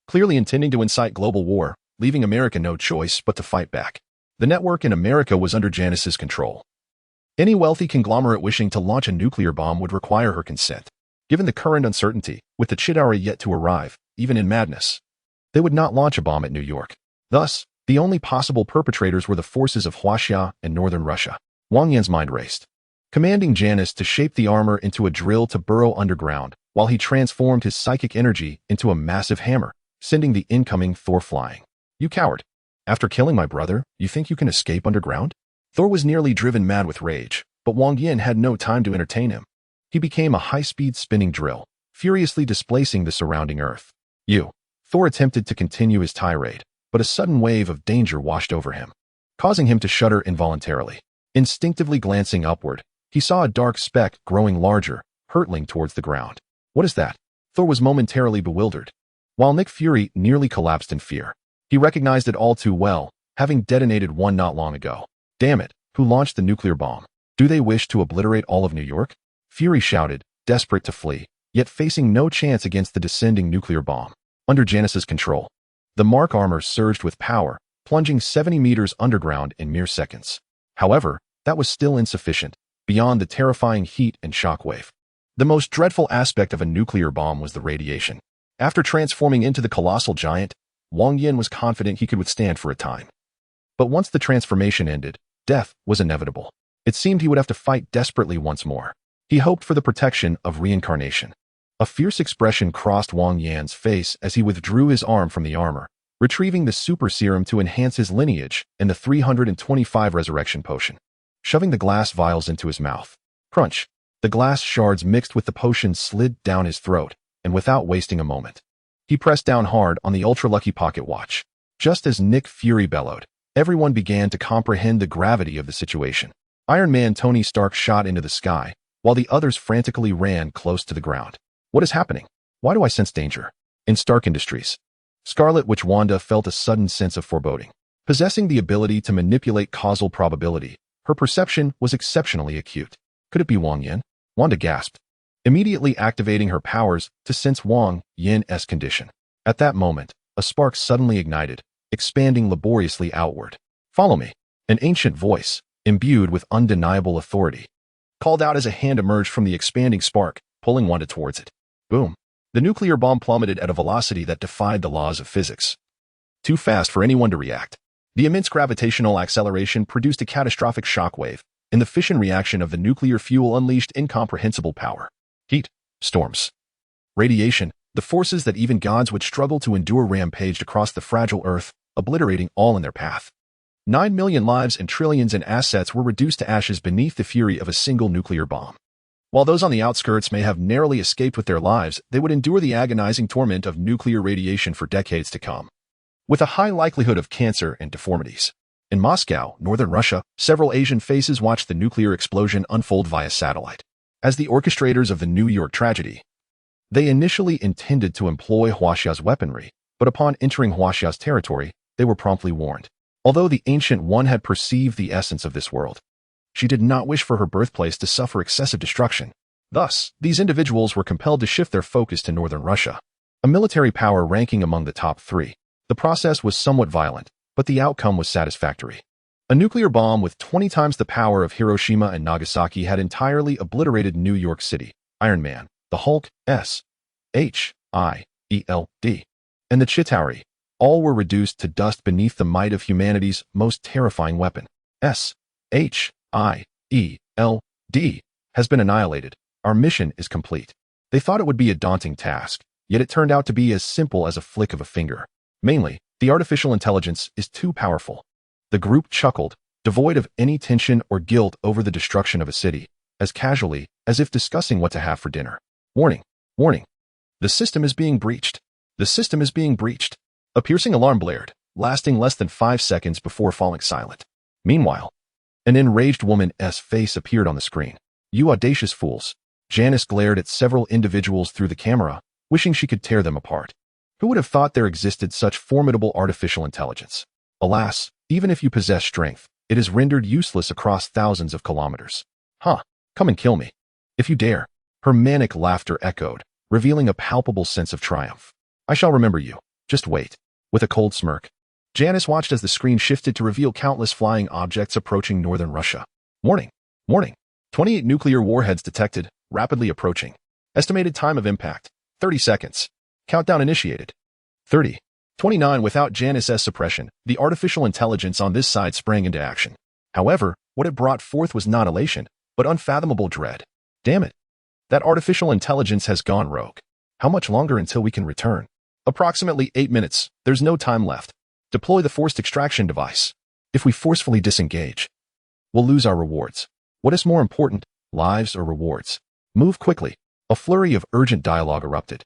clearly intending to incite global war, leaving America no choice but to fight back. The network in America was under Janice's control. Any wealthy conglomerate wishing to launch a nuclear bomb would require her consent. Given the current uncertainty, with the Chitauri yet to arrive, even in madness, they would not launch a bomb at New York. Thus, the only possible perpetrators were the forces of Huaxia and northern Russia. Wang Yan's mind raced, commanding Janice to shape the armor into a drill to burrow underground, while he transformed his psychic energy into a massive hammer, sending the incoming Thor flying. You coward. After killing my brother, you think you can escape underground? Thor was nearly driven mad with rage, but Wang Yan had no time to entertain him. He became a high-speed spinning drill, furiously displacing the surrounding earth. Thor attempted to continue his tirade, but a sudden wave of danger washed over him, causing him to shudder involuntarily. Instinctively glancing upward, he saw a dark speck growing larger, hurtling towards the ground. What is that? Thor was momentarily bewildered, while Nick Fury nearly collapsed in fear. He recognized it all too well, having detonated one not long ago. Damn it, who launched the nuclear bomb? Do they wish to obliterate all of New York? Fury shouted, desperate to flee, yet facing no chance against the descending nuclear bomb. Under Janice's control, the Mark armor surged with power, plunging 70 meters underground in mere seconds. However, that was still insufficient, beyond the terrifying heat and shockwave. The most dreadful aspect of a nuclear bomb was the radiation. After transforming into the colossal giant, Wang Yan was confident he could withstand for a time. But once the transformation ended, death was inevitable. It seemed he would have to fight desperately once more. He hoped for the protection of reincarnation. A fierce expression crossed Wang Yan's face as he withdrew his arm from the armor, retrieving the super serum to enhance his lineage and the 325 resurrection potion. Shoving the glass vials into his mouth. Crunch. The glass shards mixed with the potion slid down his throat, and without wasting a moment, he pressed down hard on the ultra-lucky pocket watch. Just as Nick Fury bellowed, everyone began to comprehend the gravity of the situation. Iron Man Tony Stark shot into the sky, while the others frantically ran close to the ground. What is happening? Why do I sense danger? In Stark Industries, Scarlet Witch Wanda felt a sudden sense of foreboding. Possessing the ability to manipulate causal probability, her perception was exceptionally acute. Could it be Wang Yan? Wanda gasped, immediately activating her powers to sense Wang Yan's condition. At that moment, a spark suddenly ignited, expanding laboriously outward. Follow me. An ancient voice, imbued with undeniable authority, called out as a hand emerged from the expanding spark, pulling Wanda towards it. Boom. The nuclear bomb plummeted at a velocity that defied the laws of physics. Too fast for anyone to react. The immense gravitational acceleration produced a catastrophic shockwave, and the fission reaction of the nuclear fuel unleashed incomprehensible power. Heat, storms, radiation, the forces that even gods would struggle to endure rampaged across the fragile Earth, obliterating all in their path. 9 million lives and trillions in assets were reduced to ashes beneath the fury of a single nuclear bomb. While those on the outskirts may have narrowly escaped with their lives, they would endure the agonizing torment of nuclear radiation for decades to come, with a high likelihood of cancer and deformities. In Moscow, northern Russia, several Asian faces watched the nuclear explosion unfold via satellite. As the orchestrators of the New York tragedy, they initially intended to employ Huaxia's weaponry, but upon entering Huaxia's territory, they were promptly warned. Although the Ancient One had perceived the essence of this world, she did not wish for her birthplace to suffer excessive destruction. Thus, these individuals were compelled to shift their focus to northern Russia, a military power ranking among the top 3. The process was somewhat violent, but the outcome was satisfactory. A nuclear bomb with 20 times the power of Hiroshima and Nagasaki had entirely obliterated New York City. Iron Man, the Hulk, S.H.I.E.L.D., and the Chitauri, all were reduced to dust beneath the might of humanity's most terrifying weapon. S.H.I.E.L.D. has been annihilated. Our mission is complete. They thought it would be a daunting task, yet it turned out to be as simple as a flick of a finger. Mainly, the artificial intelligence is too powerful. The group chuckled, devoid of any tension or guilt over the destruction of a city, as casually as if discussing what to have for dinner. Warning, warning. The system is being breached. The system is being breached. A piercing alarm blared, lasting less than 5 seconds before falling silent. Meanwhile, an enraged woman's face appeared on the screen. You audacious fools. Janice glared at several individuals through the camera, wishing she could tear them apart. Who would have thought there existed such formidable artificial intelligence? Alas, even if you possess strength, it is rendered useless across thousands of kilometers. Huh, come and kill me. If you dare. Her manic laughter echoed, revealing a palpable sense of triumph. I shall remember you. Just wait. With a cold smirk, Janice watched as the screen shifted to reveal countless flying objects approaching northern Russia. Warning, warning. 28 nuclear warheads detected, rapidly approaching. Estimated time of impact, 30 seconds. Countdown initiated. 30. 29. Without Janice's suppression, the artificial intelligence on this side sprang into action. However, what it brought forth was not elation, but unfathomable dread. Damn it. That artificial intelligence has gone rogue. How much longer until we can return? Approximately 8 minutes. There's no time left. Deploy the forced extraction device. If we forcefully disengage, we'll lose our rewards. What is more important, lives or rewards? Move quickly. A flurry of urgent dialogue erupted,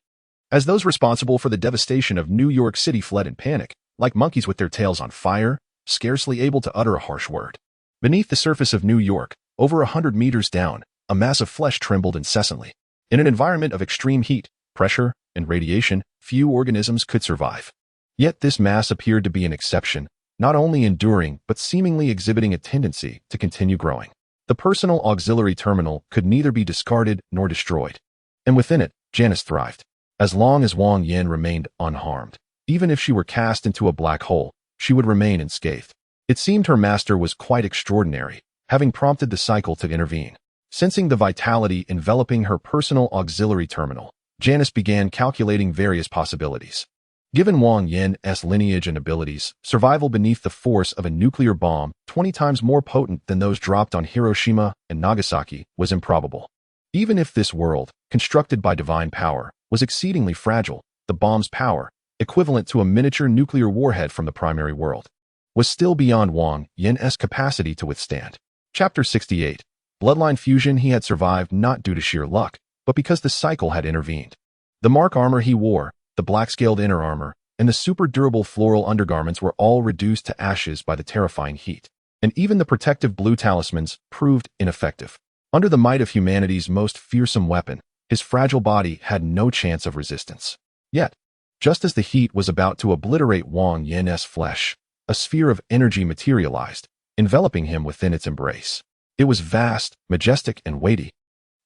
as those responsible for the devastation of New York City fled in panic, like monkeys with their tails on fire, scarcely able to utter a harsh word. Beneath the surface of New York, over 100 meters down, a mass of flesh trembled incessantly. In an environment of extreme heat, pressure, and radiation, few organisms could survive. Yet this mass appeared to be an exception, not only enduring but seemingly exhibiting a tendency to continue growing. The personal auxiliary terminal could neither be discarded nor destroyed, and within it, Janice thrived. As long as Wang Yan remained unharmed, even if she were cast into a black hole, she would remain unscathed. It seemed her master was quite extraordinary, having prompted the cycle to intervene. Sensing the vitality enveloping her personal auxiliary terminal, Janice began calculating various possibilities. Given Wang Yan's lineage and abilities, survival beneath the force of a nuclear bomb 20 times more potent than those dropped on Hiroshima and Nagasaki was improbable. Even if this world, constructed by divine power, was exceedingly fragile, the bomb's power, equivalent to a miniature nuclear warhead from the primary world, was still beyond Wang Yan's capacity to withstand. Chapter 68. Bloodline fusion. He had survived not due to sheer luck, but because the cycle had intervened. The mark armor he wore, the black-scaled inner armor, and the super-durable floral undergarments were all reduced to ashes by the terrifying heat, and even the protective blue talismans proved ineffective. Under the might of humanity's most fearsome weapon, his fragile body had no chance of resistance. Yet, just as the heat was about to obliterate Wang Yan's flesh, a sphere of energy materialized, enveloping him within its embrace. It was vast, majestic, and weighty,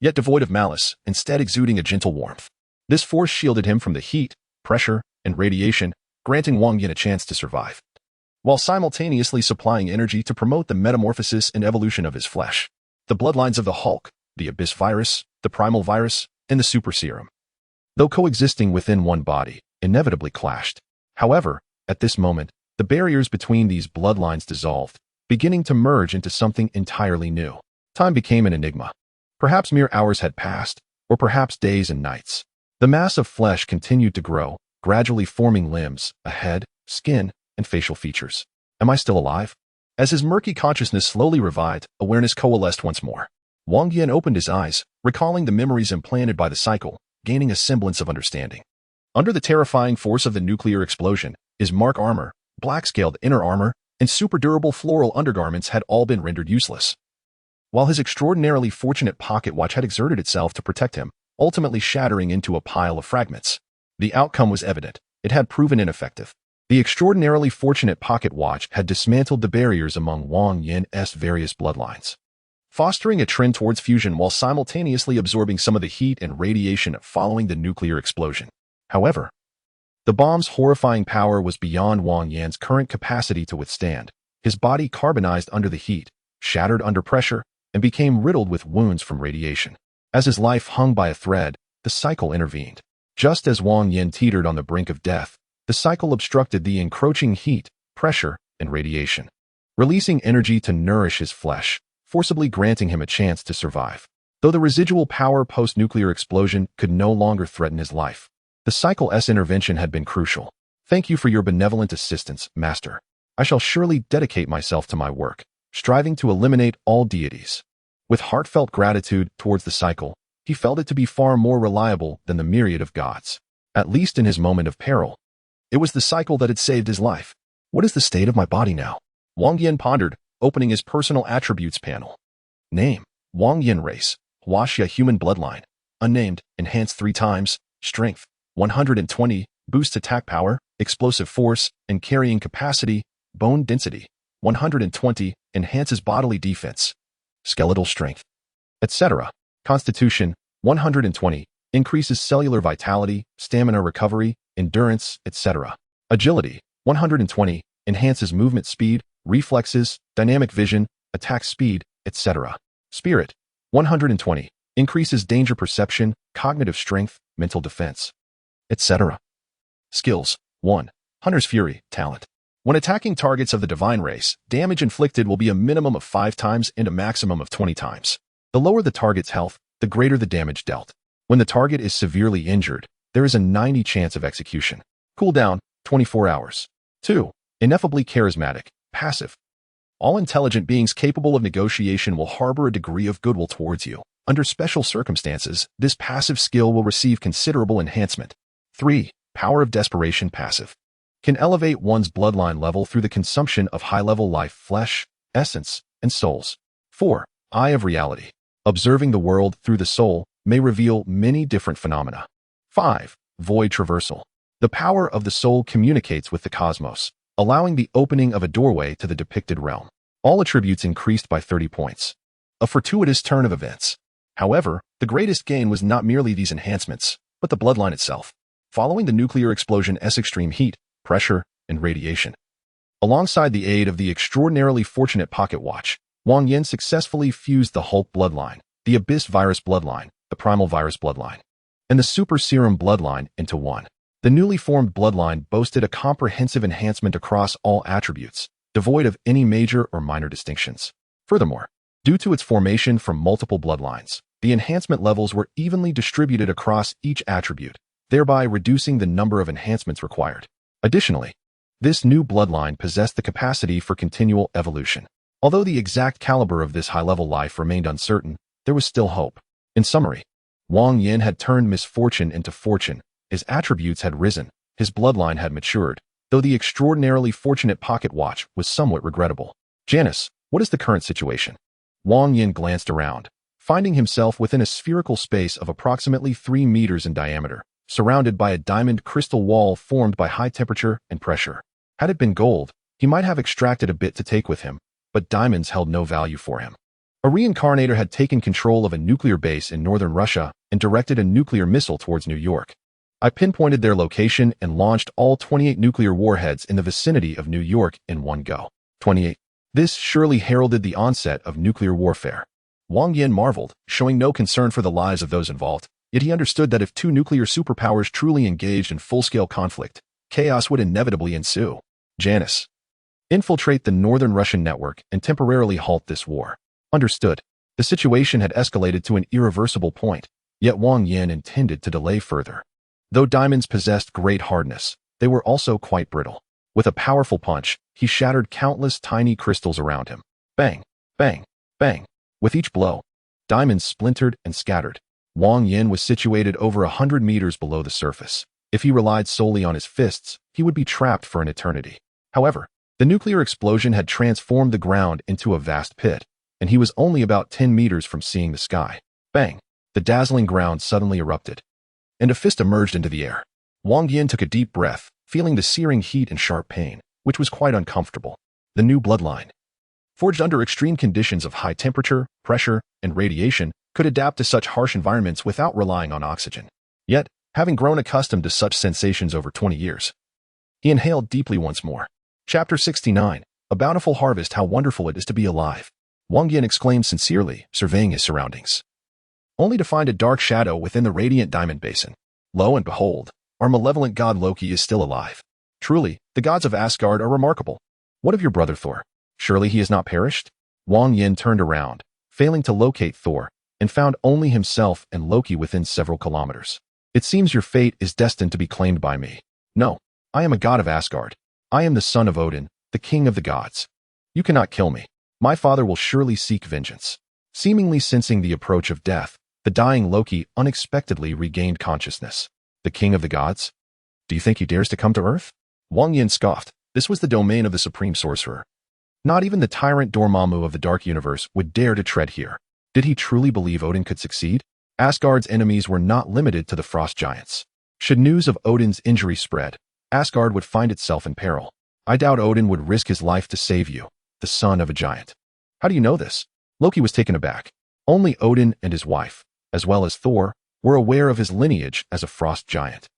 yet devoid of malice, instead exuding a gentle warmth. This force shielded him from the heat, pressure, and radiation, granting Wang Yan a chance to survive, while simultaneously supplying energy to promote the metamorphosis and evolution of his flesh. The bloodlines of the Hulk, the Abyss virus, the Primal virus, and the Super Serum, though coexisting within one body, inevitably clashed. However, at this moment, the barriers between these bloodlines dissolved, beginning to merge into something entirely new. Time became an enigma. Perhaps mere hours had passed, or perhaps days and nights. The mass of flesh continued to grow, gradually forming limbs, a head, skin, and facial features. Am I still alive? As his murky consciousness slowly revived, awareness coalesced once more. Wang Yan opened his eyes, recalling the memories implanted by the cycle, gaining a semblance of understanding. Under the terrifying force of the nuclear explosion, his mark armor, black-scaled inner armor, and super-durable floral undergarments had all been rendered useless, while his extraordinarily fortunate pocket watch had exerted itself to protect him, ultimately shattering into a pile of fragments. The outcome was evident. It had proven ineffective. The extraordinarily fortunate pocket watch had dismantled the barriers among Wang Yan's various bloodlines, fostering a trend towards fusion while simultaneously absorbing some of the heat and radiation following the nuclear explosion. However, the bomb's horrifying power was beyond Wang Yan's current capacity to withstand. His body carbonized under the heat, shattered under pressure, and became riddled with wounds from radiation. As his life hung by a thread, the cycle intervened. Just as Wang Yan teetered on the brink of death, the cycle obstructed the encroaching heat, pressure, and radiation, releasing energy to nourish his flesh, forcibly granting him a chance to survive. Though the residual power post-nuclear explosion could no longer threaten his life, the cycle's intervention had been crucial. Thank you for your benevolent assistance, Master. I shall surely dedicate myself to my work, striving to eliminate all deities. With heartfelt gratitude towards the cycle, he felt it to be far more reliable than the myriad of gods. At least in his moment of peril, it was the cycle that had saved his life. What is the state of my body now? Wang Yan pondered, opening his personal attributes panel. Name: Wang Yan. Race: Huaxia human bloodline. Unnamed, enhanced 3 times, strength 120, boosts attack power, explosive force, and carrying capacity, bone density 120, enhances bodily defense, skeletal strength, etc. Constitution 120, increases cellular vitality, stamina recovery, endurance, etc. Agility 120, enhances movement speed, reflexes, dynamic vision, attack speed, etc. Spirit 120, increases danger perception, cognitive strength, mental defense, etc. Skills 1. Hunter's Fury, talent. When attacking targets of the divine race, damage inflicted will be a minimum of 5 times and a maximum of 20 times. The lower the target's health, the greater the damage dealt. When the target is severely injured, there is a 90% chance of execution. Cooldown, 24 hours. 2. Ineffably charismatic, passive. All intelligent beings capable of negotiation will harbor a degree of goodwill towards you. Under special circumstances, this passive skill will receive considerable enhancement. 3. Power of Desperation, passive. Can elevate one's bloodline level through the consumption of high-level life flesh, essence, and souls. 4. Eye of Reality. Observing the world through the soul may reveal many different phenomena. 5. Void Traversal. The power of the soul communicates with the cosmos, allowing the opening of a doorway to the depicted realm. All attributes increased by 30 points. A fortuitous turn of events. However, the greatest gain was not merely these enhancements, but the bloodline itself. Following the nuclear explosion's extreme heat, pressure, and radiation. Alongside the aid of the extraordinarily fortunate pocket watch, Wang Yan successfully fused the Hulk bloodline, the Abyss virus bloodline, the Primal virus bloodline, and the Super Serum bloodline into one. The newly formed bloodline boasted a comprehensive enhancement across all attributes, devoid of any major or minor distinctions. Furthermore, due to its formation from multiple bloodlines, the enhancement levels were evenly distributed across each attribute, thereby reducing the number of enhancements required. Additionally, this new bloodline possessed the capacity for continual evolution. Although the exact caliber of this high-level life remained uncertain, there was still hope. In summary, Wang Yan had turned misfortune into fortune, his attributes had risen, his bloodline had matured, though the extraordinarily fortunate pocket watch was somewhat regrettable. Janice, what is the current situation? Wang Yan glanced around, finding himself within a spherical space of approximately 3 meters in diameter, surrounded by a diamond crystal wall formed by high temperature and pressure. Had it been gold, he might have extracted a bit to take with him, but diamonds held no value for him. A reincarnator had taken control of a nuclear base in northern Russia and directed a nuclear missile towards New York. I pinpointed their location and launched all 28 nuclear warheads in the vicinity of New York in one go. 28. This surely heralded the onset of nuclear warfare. Wang Yan marveled, showing no concern for the lives of those involved, yet he understood that if two nuclear superpowers truly engaged in full-scale conflict, chaos would inevitably ensue. Janice. Infiltrate the northern Russian network and temporarily halt this war. Understood. The situation had escalated to an irreversible point, yet Wang Yan intended to delay further. Though diamonds possessed great hardness, they were also quite brittle. With a powerful punch, he shattered countless tiny crystals around him. Bang, bang, bang. With each blow, diamonds splintered and scattered. Wang Yan was situated over 100 meters below the surface. If he relied solely on his fists, he would be trapped for an eternity. However, the nuclear explosion had transformed the ground into a vast pit, and he was only about 10 meters from seeing the sky. Bang! The dazzling ground suddenly erupted, and a fist emerged into the air. Wang Yan took a deep breath, feeling the searing heat and sharp pain, which was quite uncomfortable. The new bloodline, forged under extreme conditions of high temperature, pressure, and radiation, could adapt to such harsh environments without relying on oxygen. Yet, having grown accustomed to such sensations over 20 years, he inhaled deeply once more. Chapter 69. A bountiful harvest. How wonderful it is to be alive. Wang Yan exclaimed sincerely, surveying his surroundings, only to find a dark shadow within the radiant diamond basin. Lo and behold, our malevolent god Loki is still alive. Truly, the gods of Asgard are remarkable. What of your brother Thor? Surely he has not perished? Wang Yan turned around, failing to locate Thor, and found only himself and Loki within several kilometers. It seems your fate is destined to be claimed by me. No, I am a god of Asgard. I am the son of Odin, the king of the gods. You cannot kill me. My father will surely seek vengeance. Seemingly sensing the approach of death, the dying Loki unexpectedly regained consciousness. The king of the gods? Do you think he dares to come to Earth? Wang Yan scoffed. This was the domain of the supreme sorcerer. Not even the tyrant Dormammu of the Dark Universe would dare to tread here. Did he truly believe Odin could succeed? Asgard's enemies were not limited to the frost giants. Should news of Odin's injury spread, Asgard would find itself in peril. I doubt Odin would risk his life to save you, the son of a giant. How do you know this? Loki was taken aback. Only Odin and his wife, as well as Thor, were aware of his lineage as a frost giant.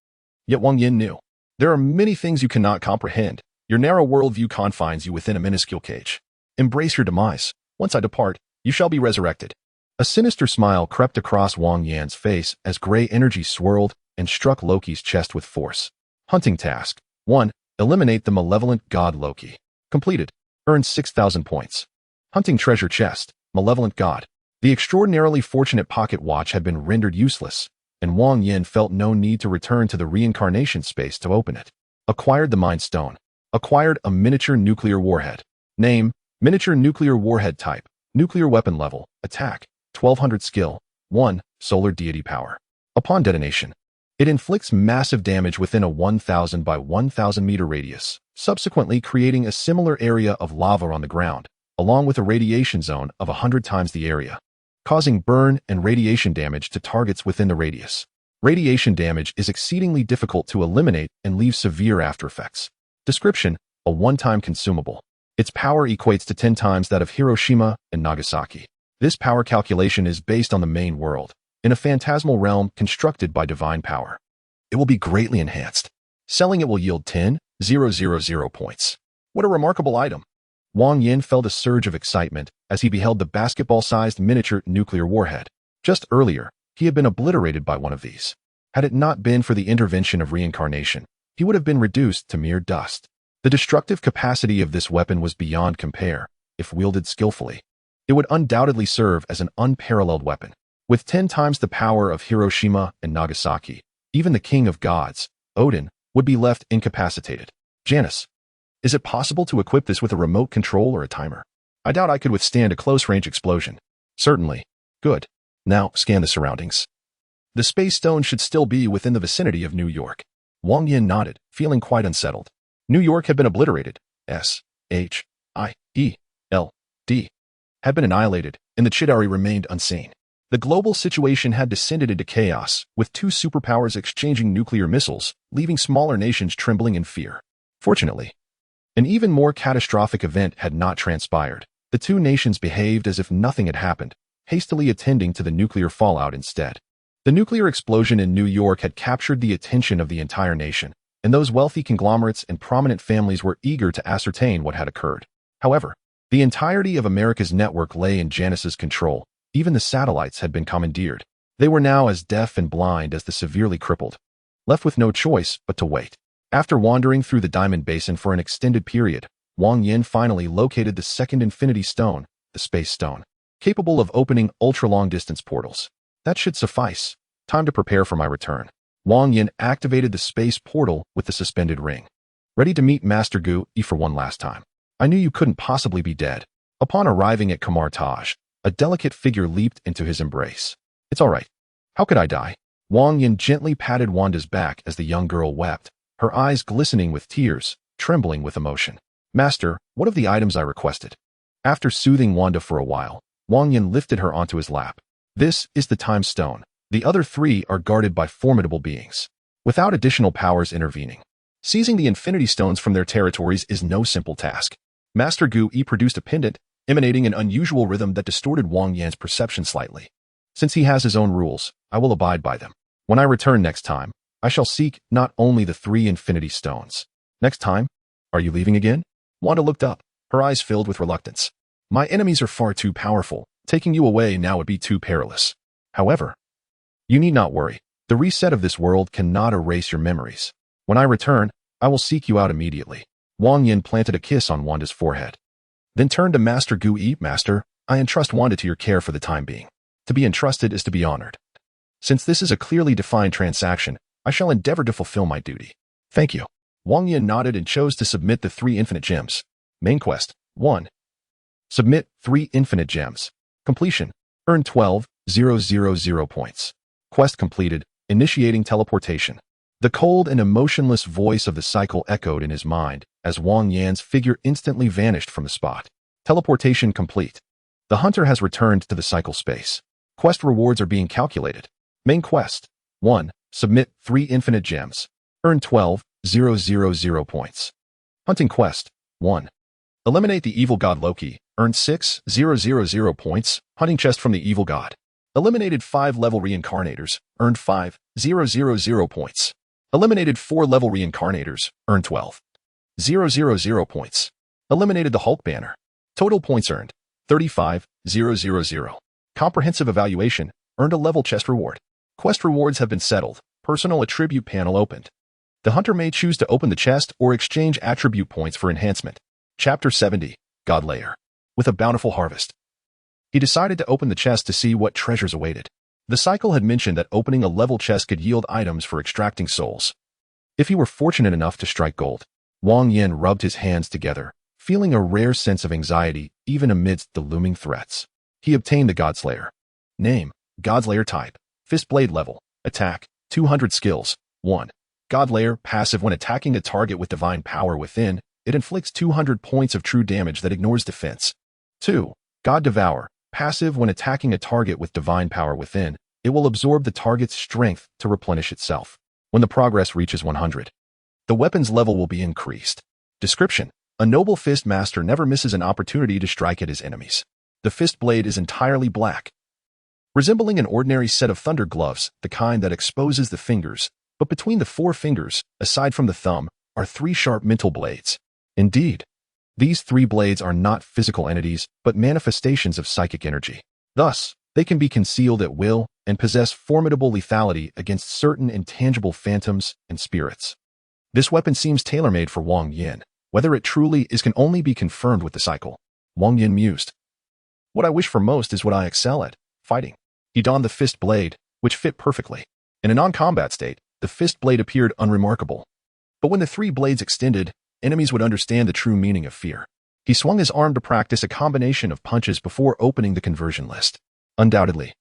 Yet Wang Yan knew. There are many things you cannot comprehend. Your narrow worldview confines you within a minuscule cage. Embrace your demise. Once I depart, you shall be resurrected. A sinister smile crept across Wang Yan's face as gray energy swirled and struck Loki's chest with force. Hunting task. 1. Eliminate the malevolent god Loki. Completed. Earned 6,000 points. Hunting treasure chest. Malevolent god. The extraordinarily fortunate pocket watch had been rendered useless, and Wang Yan felt no need to return to the Reincarnation Space to open it. Acquired the Mind Stone. Acquired a miniature nuclear warhead. Name, miniature nuclear warhead type. Nuclear weapon level. Attack. 1200 skill. 1. Solar deity power. Upon detonation, it inflicts massive damage within a 1,000 by 1,000 meter radius, subsequently creating a similar area of lava on the ground, along with a radiation zone of 100 times the area, causing burn and radiation damage to targets within the radius. Radiation damage is exceedingly difficult to eliminate and leaves severe aftereffects. Description: a one-time consumable. Its power equates to 10 times that of Hiroshima and Nagasaki. This power calculation is based on the main world, in a phantasmal realm constructed by divine power. It will be greatly enhanced. Selling it will yield 10,000 points. What a remarkable item! Wang Yan felt a surge of excitement as he beheld the basketball-sized miniature nuclear warhead. Just earlier, he had been obliterated by one of these. Had it not been for the intervention of reincarnation, he would have been reduced to mere dust. The destructive capacity of this weapon was beyond compare, if wielded skillfully. It would undoubtedly serve as an unparalleled weapon. With 10 times the power of Hiroshima and Nagasaki, even the king of gods, Odin, would be left incapacitated. Janice, is it possible to equip this with a remote control or a timer? I doubt I could withstand a close-range explosion. Certainly. Good. Now, scan the surroundings. The space stone should still be within the vicinity of New York. Wang Yan nodded, feeling quite unsettled. New York had been obliterated. SHIELD had been annihilated, and the Chidari remained unseen. The global situation had descended into chaos, with two superpowers exchanging nuclear missiles, leaving smaller nations trembling in fear. Fortunately, an even more catastrophic event had not transpired. The two nations behaved as if nothing had happened, hastily attending to the nuclear fallout instead. The nuclear explosion in New York had captured the attention of the entire nation, and those wealthy conglomerates and prominent families were eager to ascertain what had occurred. However, the entirety of America's network lay in Janice's control. Even the satellites had been commandeered. They were now as deaf and blind as the severely crippled, left with no choice but to wait. After wandering through the Diamond Basin for an extended period, Wang Yan finally located the second Infinity Stone, the Space Stone, capable of opening ultra-long-distance portals. That should suffice. Time to prepare for my return. Wang Yan activated the space portal with the suspended ring. Ready to meet Master Gu Yi for one last time. I knew you couldn't possibly be dead. Upon arriving at Kamar Taj, a delicate figure leaped into his embrace. It's all right. How could I die? Wang Yan gently patted Wanda's back as the young girl wept, her eyes glistening with tears, trembling with emotion. Master, what of the items I requested? After soothing Wanda for a while, Wang Yan lifted her onto his lap. This is the Time Stone. The other three are guarded by formidable beings, without additional powers intervening. Seizing the Infinity Stones from their territories is no simple task. Master Gu Yi produced a pendant, emanating an unusual rhythm that distorted Wang Yan's perception slightly. Since he has his own rules, I will abide by them. When I return next time, I shall seek not only the 3 Infinity Stones. Next time? Are you leaving again? Wanda looked up, her eyes filled with reluctance. My enemies are far too powerful. Taking you away now would be too perilous. However, you need not worry. The reset of this world cannot erase your memories. When I return, I will seek you out immediately. Wang Yan planted a kiss on Wanda's forehead. Then turned to Master Gu Yi. Master, I entrust Wanda to your care for the time being. To be entrusted is to be honored. Since this is a clearly defined transaction, I shall endeavor to fulfill my duty. Thank you. Wang Yan nodded and chose to submit the 3 infinite gems. Main quest, 1. Submit 3 infinite gems. Completion. Earn 12,000 points. Quest completed. Initiating teleportation. The cold and emotionless voice of the cycle echoed in his mind as Wang Yan's figure instantly vanished from the spot. Teleportation complete. The hunter has returned to the cycle space. Quest rewards are being calculated. Main quest. 1. Submit 3 infinite gems. Earn 12,000 points. Hunting quest. 1. Eliminate the evil god Loki. Earn 6,000 points. Hunting chest from the evil god. Eliminated 5-level reincarnators. Earned 5,000 points. Eliminated 4-level reincarnators. Earned 12,000 points. Eliminated the Hulk banner. Total points earned. 35,000. Comprehensive evaluation. Earned a level chest reward. Quest rewards have been settled. Personal attribute panel opened. The hunter may choose to open the chest or exchange attribute points for enhancement. Chapter 70. God Layer. With a bountiful harvest. He decided to open the chest to see what treasures awaited. The cycle had mentioned that opening a level chest could yield items for extracting souls. If he were fortunate enough to strike gold, Wang Yan rubbed his hands together, feeling a rare sense of anxiety even amidst the looming threats. He obtained the Godslayer. Name, Godslayer type, Fist Blade level, attack, 200 skills, 1. Godslayer, passive when attacking a target with divine power within, it inflicts 200 points of true damage that ignores defense. 2. God Devour, passive when attacking a target with divine power within, it will absorb the target's strength to replenish itself. When the progress reaches 100, the weapon's level will be increased. Description: a noble fist master never misses an opportunity to strike at his enemies. The fist blade is entirely black, resembling an ordinary set of thunder gloves, the kind that exposes the fingers, but between the four fingers, aside from the thumb, are three sharp mental blades. Indeed, these three blades are not physical entities, but manifestations of psychic energy. Thus, they can be concealed at will and possess formidable lethality against certain intangible phantoms and spirits. This weapon seems tailor-made for Wang Yan. Whether it truly is can only be confirmed with the cycle. Wang Yan mused. What I wish for most is what I excel at, fighting. He donned the fist blade, which fit perfectly. In a non-combat state, the fist blade appeared unremarkable. But when the three blades extended, enemies would understand the true meaning of fear. He swung his arm to practice a combination of punches before opening the conversion list. Undoubtedly,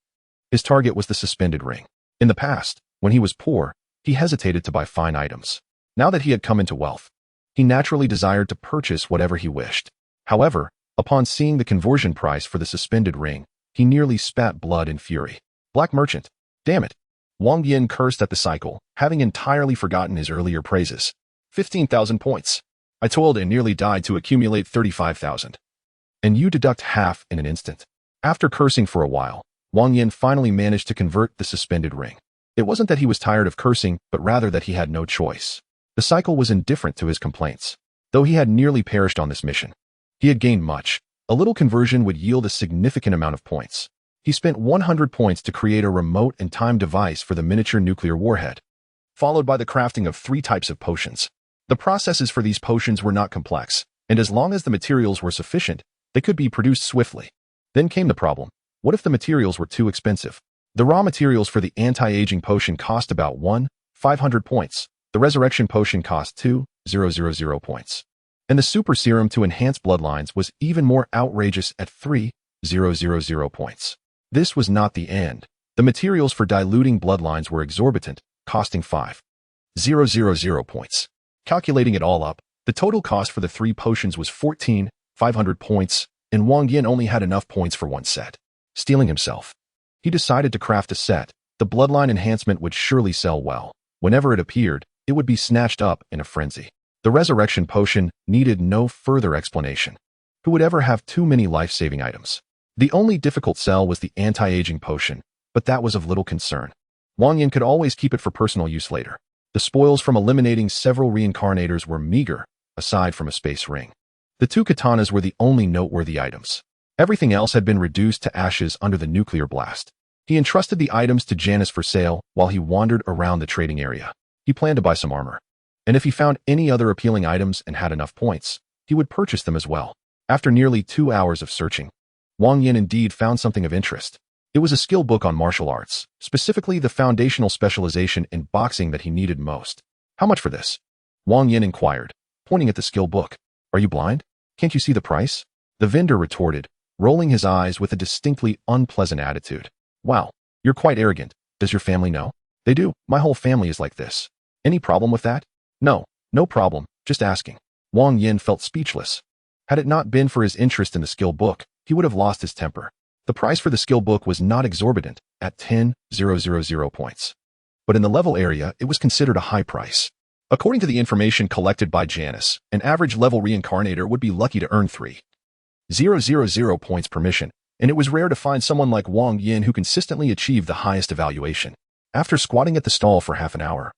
his target was the suspended ring. In the past, when he was poor, he hesitated to buy fine items. Now that he had come into wealth, he naturally desired to purchase whatever he wished. However, upon seeing the conversion price for the suspended ring, he nearly spat blood in fury. Black merchant. Damn it. Wang Yan cursed at the cycle, having entirely forgotten his earlier praises. 15,000 points. I toiled and nearly died to accumulate 35,000. And you deduct half in an instant. After cursing for a while, Wang Yan finally managed to convert the suspended ring. It wasn't that he was tired of cursing, but rather that he had no choice. The cycle was indifferent to his complaints. Though he had nearly perished on this mission, he had gained much. A little conversion would yield a significant amount of points. He spent 100 points to create a remote and timed device for the miniature nuclear warhead, followed by the crafting of 3 types of potions. The processes for these potions were not complex, and as long as the materials were sufficient, they could be produced swiftly. Then came the problem. What if the materials were too expensive? The raw materials for the anti-aging potion cost about 1,500 points. The resurrection potion cost 2,000 points. And the super serum to enhance bloodlines was even more outrageous at 3,000 points. This was not the end. The materials for diluting bloodlines were exorbitant, costing 5,000 points. Calculating it all up, the total cost for the 3 potions was 14,500 points, and Wang Yan only had enough points for 1 set. Stealing himself, he decided to craft a set. The bloodline enhancement would surely sell well. Whenever it appeared, it would be snatched up in a frenzy. The resurrection potion needed no further explanation. Who would ever have too many life-saving items? The only difficult sell was the anti-aging potion, but that was of little concern. Wang Yan could always keep it for personal use later. The spoils from eliminating several reincarnators were meager, aside from a space ring. The 2 katanas were the only noteworthy items. Everything else had been reduced to ashes under the nuclear blast. He entrusted the items to Janice for sale while he wandered around the trading area. He planned to buy some armor. And if he found any other appealing items and had enough points, he would purchase them as well. After nearly 2 hours of searching, Wang Yan indeed found something of interest. It was a skill book on martial arts, specifically the foundational specialization in boxing that he needed most. How much for this? Wang Yan inquired, pointing at the skill book. Are you blind? Can't you see the price? The vendor retorted, rolling his eyes with a distinctly unpleasant attitude. Wow, you're quite arrogant. Does your family know? They do. My whole family is like this. Any problem with that? No, no problem, just asking. Wang Yan felt speechless. Had it not been for his interest in the skill book, he would have lost his temper. The price for the skill book was not exorbitant, at 10,000 points. But in the level area, it was considered a high price. According to the information collected by Janice, an average level reincarnator would be lucky to earn 3,000 points per mission, and it was rare to find someone like Wang Yan who consistently achieved the highest evaluation. After squatting at the stall for half an hour,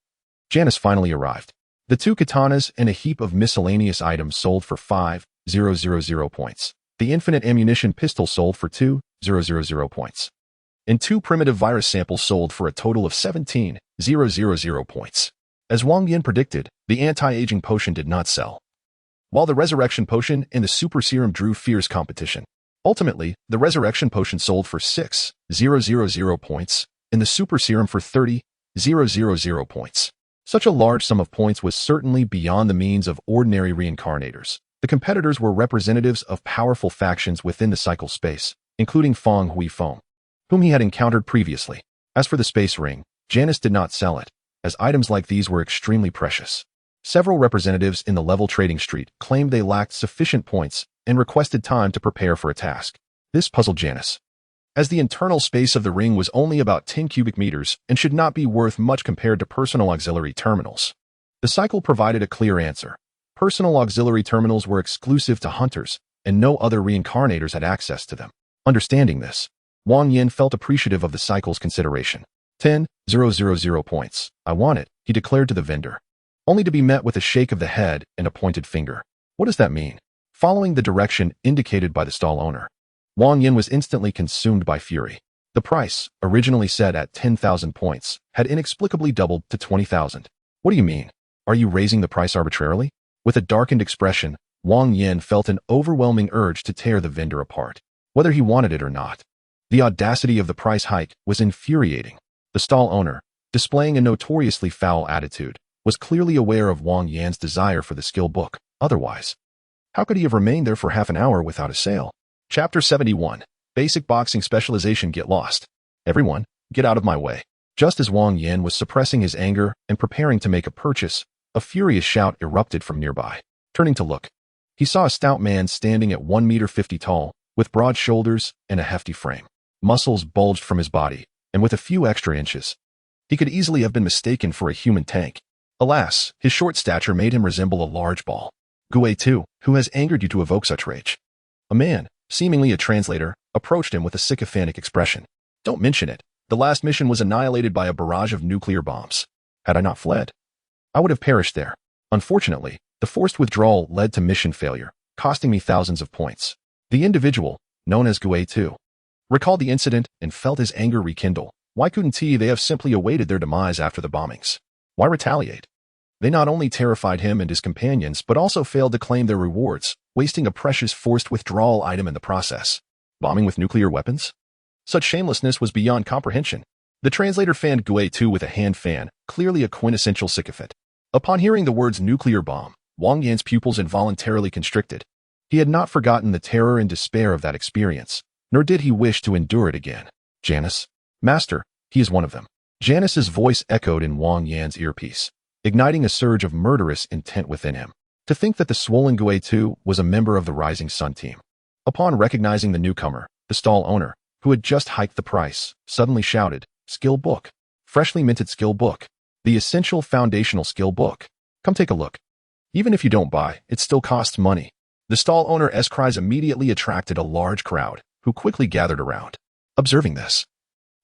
Janice finally arrived. The 2 katanas and a heap of miscellaneous items sold for 5,000 points. The infinite ammunition pistol sold for 2,000 points. And 2 primitive virus samples sold for a total of 17,000 points. As Wang Yan predicted, the anti-aging potion did not sell, while the resurrection potion and the super serum drew fierce competition. Ultimately, the resurrection potion sold for 6,000 points, and the super serum for 30,000 points. Such a large sum of points was certainly beyond the means of ordinary reincarnators. The competitors were representatives of powerful factions within the cycle space, including Feng Huifeng, whom he had encountered previously. As for the space ring, Janice did not sell it, as items like these were extremely precious. Several representatives in the level trading street claimed they lacked sufficient points and requested time to prepare for a task. This puzzled Janice, as the internal space of the ring was only about 10 cubic meters and should not be worth much compared to personal auxiliary terminals. The cycle provided a clear answer. Personal auxiliary terminals were exclusive to hunters, and no other reincarnators had access to them. Understanding this, Wang Yan felt appreciative of the cycle's consideration. 10,000 points. I want it, he declared to the vendor, only to be met with a shake of the head and a pointed finger. What does that mean? Following the direction indicated by the stall owner, Wang Yan was instantly consumed by fury. The price, originally set at 10,000 points, had inexplicably doubled to 20,000. What do you mean? Are you raising the price arbitrarily? With a darkened expression, Wang Yan felt an overwhelming urge to tear the vendor apart, whether he wanted it or not. The audacity of the price hike was infuriating. The stall owner, displaying a notoriously foul attitude, was clearly aware of Wang Yan's desire for the skill book. Otherwise, how could he have remained there for half an hour without a sale? Chapter 71. Basic Boxing Specialization. Get lost. Everyone, get out of my way. Just as Wang Yan was suppressing his anger and preparing to make a purchase, a furious shout erupted from nearby. Turning to look, he saw a stout man standing at 1 meter 50 tall, with broad shoulders and a hefty frame. Muscles bulged from his body, and with a few extra inches, he could easily have been mistaken for a human tank. Alas, his short stature made him resemble a large ball. Gue too, who has angered you to evoke such rage? A man, seemingly a translator, approached him with a sycophantic expression. Don't mention it. The last mission was annihilated by a barrage of nuclear bombs. Had I not fled, I would have perished there. Unfortunately, the forced withdrawal led to mission failure, costing me thousands of points. The individual, known as Gue too, recalled the incident and felt his anger rekindle. Why couldn't they have simply awaited their demise after the bombings? Why retaliate? They not only terrified him and his companions, but also failed to claim their rewards, wasting a precious forced withdrawal item in the process. Bombing with nuclear weapons? Such shamelessness was beyond comprehension. The translator fanned Gue too with a hand fan, clearly a quintessential sycophant. Upon hearing the words nuclear bomb, Wang Yan's pupils involuntarily constricted. He had not forgotten the terror and despair of that experience, nor did he wish to endure it again. Janus? Master, he is one of them. Janus's voice echoed in Wang Yan's earpiece, igniting a surge of murderous intent within him. To think that the swollen Gue too was a member of the Rising Sun team. Upon recognizing the newcomer, the stall owner, who had just hiked the price, suddenly shouted, Skill book. Freshly minted skill book. The essential foundational skill book. Come take a look. Even if you don't buy, it still costs money. The stall owner's cries immediately attracted a large crowd, who quickly gathered around. Observing this,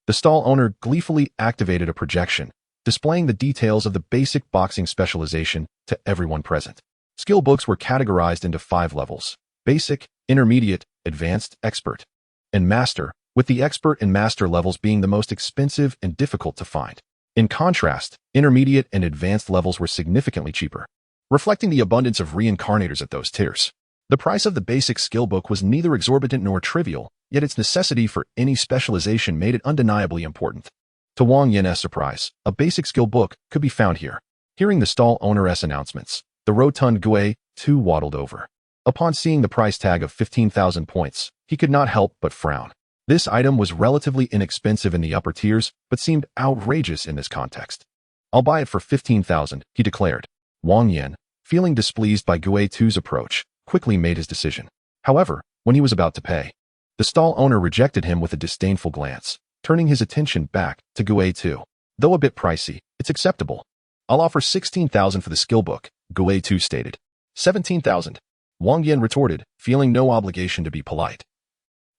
the stall owner gleefully activated a projection, displaying the details of the basic boxing specialization to everyone present. Skill books were categorized into 5 levels: basic, intermediate, advanced, expert, and master, with the expert and master levels being the most expensive and difficult to find. In contrast, intermediate and advanced levels were significantly cheaper, reflecting the abundance of reincarnators at those tiers. The price of the basic skill book was neither exorbitant nor trivial, yet its necessity for any specialization made it undeniably important. To Wang Yan's surprise, a basic skill book could be found here. Hearing the stall owner's announcements, the rotund Gue too waddled over. Upon seeing the price tag of 15,000 points, he could not help but frown. This item was relatively inexpensive in the upper tiers, but seemed outrageous in this context. I'll buy it for 15,000, he declared. Wang Yan, feeling displeased by Gue too's approach, quickly made his decision. However, when he was about to pay, the stall owner rejected him with a disdainful glance, turning his attention back to Gue too. Though a bit pricey, it's acceptable. I'll offer 16,000 for the skill book, Gue too stated. 17,000. Wang Yan retorted, feeling no obligation to be polite,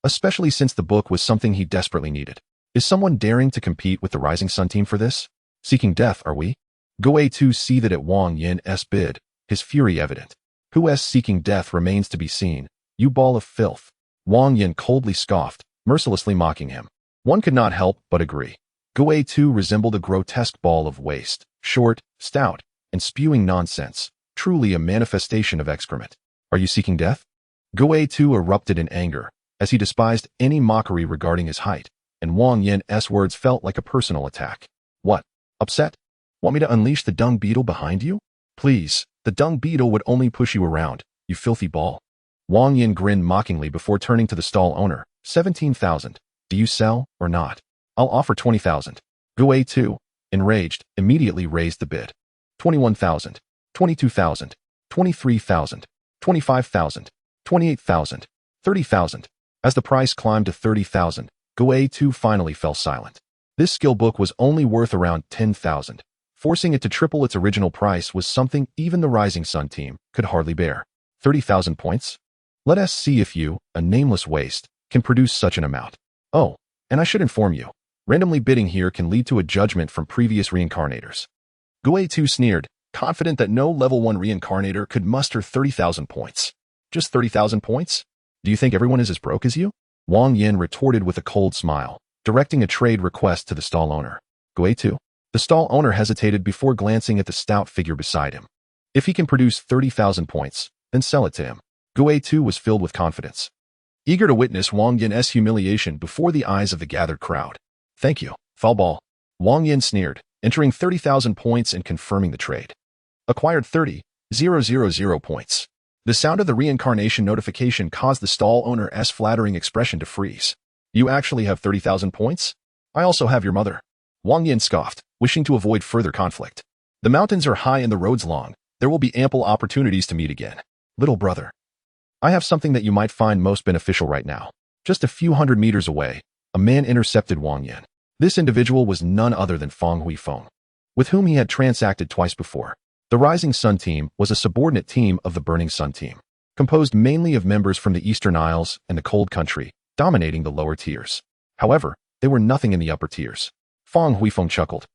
especially since the book was something he desperately needed. Is someone daring to compete with the Rising Sun team for this? Seeking death, are we? Gue too seethed at Wang Yan's bid, his fury evident. Who's seeking death remains to be seen, you ball of filth. Wang Yan coldly scoffed, mercilessly mocking him. One could not help but agree. Gue too resembled a grotesque ball of waste, short, stout, and spewing nonsense, truly a manifestation of excrement. Are you seeking death? Gue too erupted in anger, as he despised any mockery regarding his height, and Wang Yan's words felt like a personal attack. What? Upset? Want me to unleash the dung beetle behind you? Please, the dung beetle would only push you around, you filthy ball. Wang Yan grinned mockingly before turning to the stall owner. 17,000. Do you sell or not? I'll offer 20,000. Gue too, enraged, immediately raised the bid. 21,000. 22,000. 23,000. 25,000. 28,000. 30,000. As the price climbed to 30,000, Gue too finally fell silent. This skill book was only worth around 10,000. Forcing it to triple its original price was something even the Rising Sun team could hardly bear. 30,000 points? Let us see if you, a nameless waste, can produce such an amount. Oh, and I should inform you, randomly bidding here can lead to a judgment from previous reincarnators. Gui2 sneered, confident that no level 1 reincarnator could muster 30,000 points. Just 30,000 points? Do you think everyone is as broke as you? Wang Yan retorted with a cold smile, directing a trade request to the stall owner. Gui2. The stall owner hesitated before glancing at the stout figure beside him. If he can produce 30,000 points, then sell it to him. Gui2 was filled with confidence, eager to witness Wang Yan's humiliation before the eyes of the gathered crowd. Thank you, foul ball. Wang Yan sneered, entering 30,000 points and confirming the trade. Acquired 30,000 points. The sound of the reincarnation notification caused the stall owner's flattering expression to freeze. You actually have 30,000 points? I also have your mother. Wang Yan scoffed, wishing to avoid further conflict. The mountains are high and the roads long. There will be ample opportunities to meet again. Little brother. I have something that you might find most beneficial right now. Just a few hundred meters away, a man intercepted Wang Yan. This individual was none other than Fang Huifeng, with whom he had transacted twice before. The Rising Sun team was a subordinate team of the Burning Sun team, composed mainly of members from the Eastern Isles and the Cold Country, dominating the lower tiers. However, they were nothing in the upper tiers. Fang Huifeng chuckled.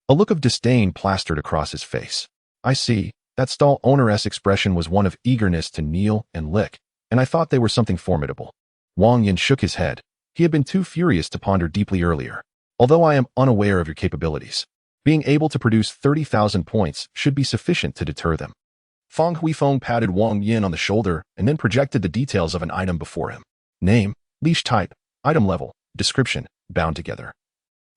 A look of disdain plastered across his face. I see, that stall owner's expression was one of eagerness to kneel and lick, and I thought they were something formidable. Wang Yan shook his head. He had been too furious to ponder deeply earlier. Although I am unaware of your capabilities, being able to produce 30,000 points should be sufficient to deter them. Fang Huifeng patted Wang Yan on the shoulder and then projected the details of an item before him. Name, leash type, item level, description, bound together.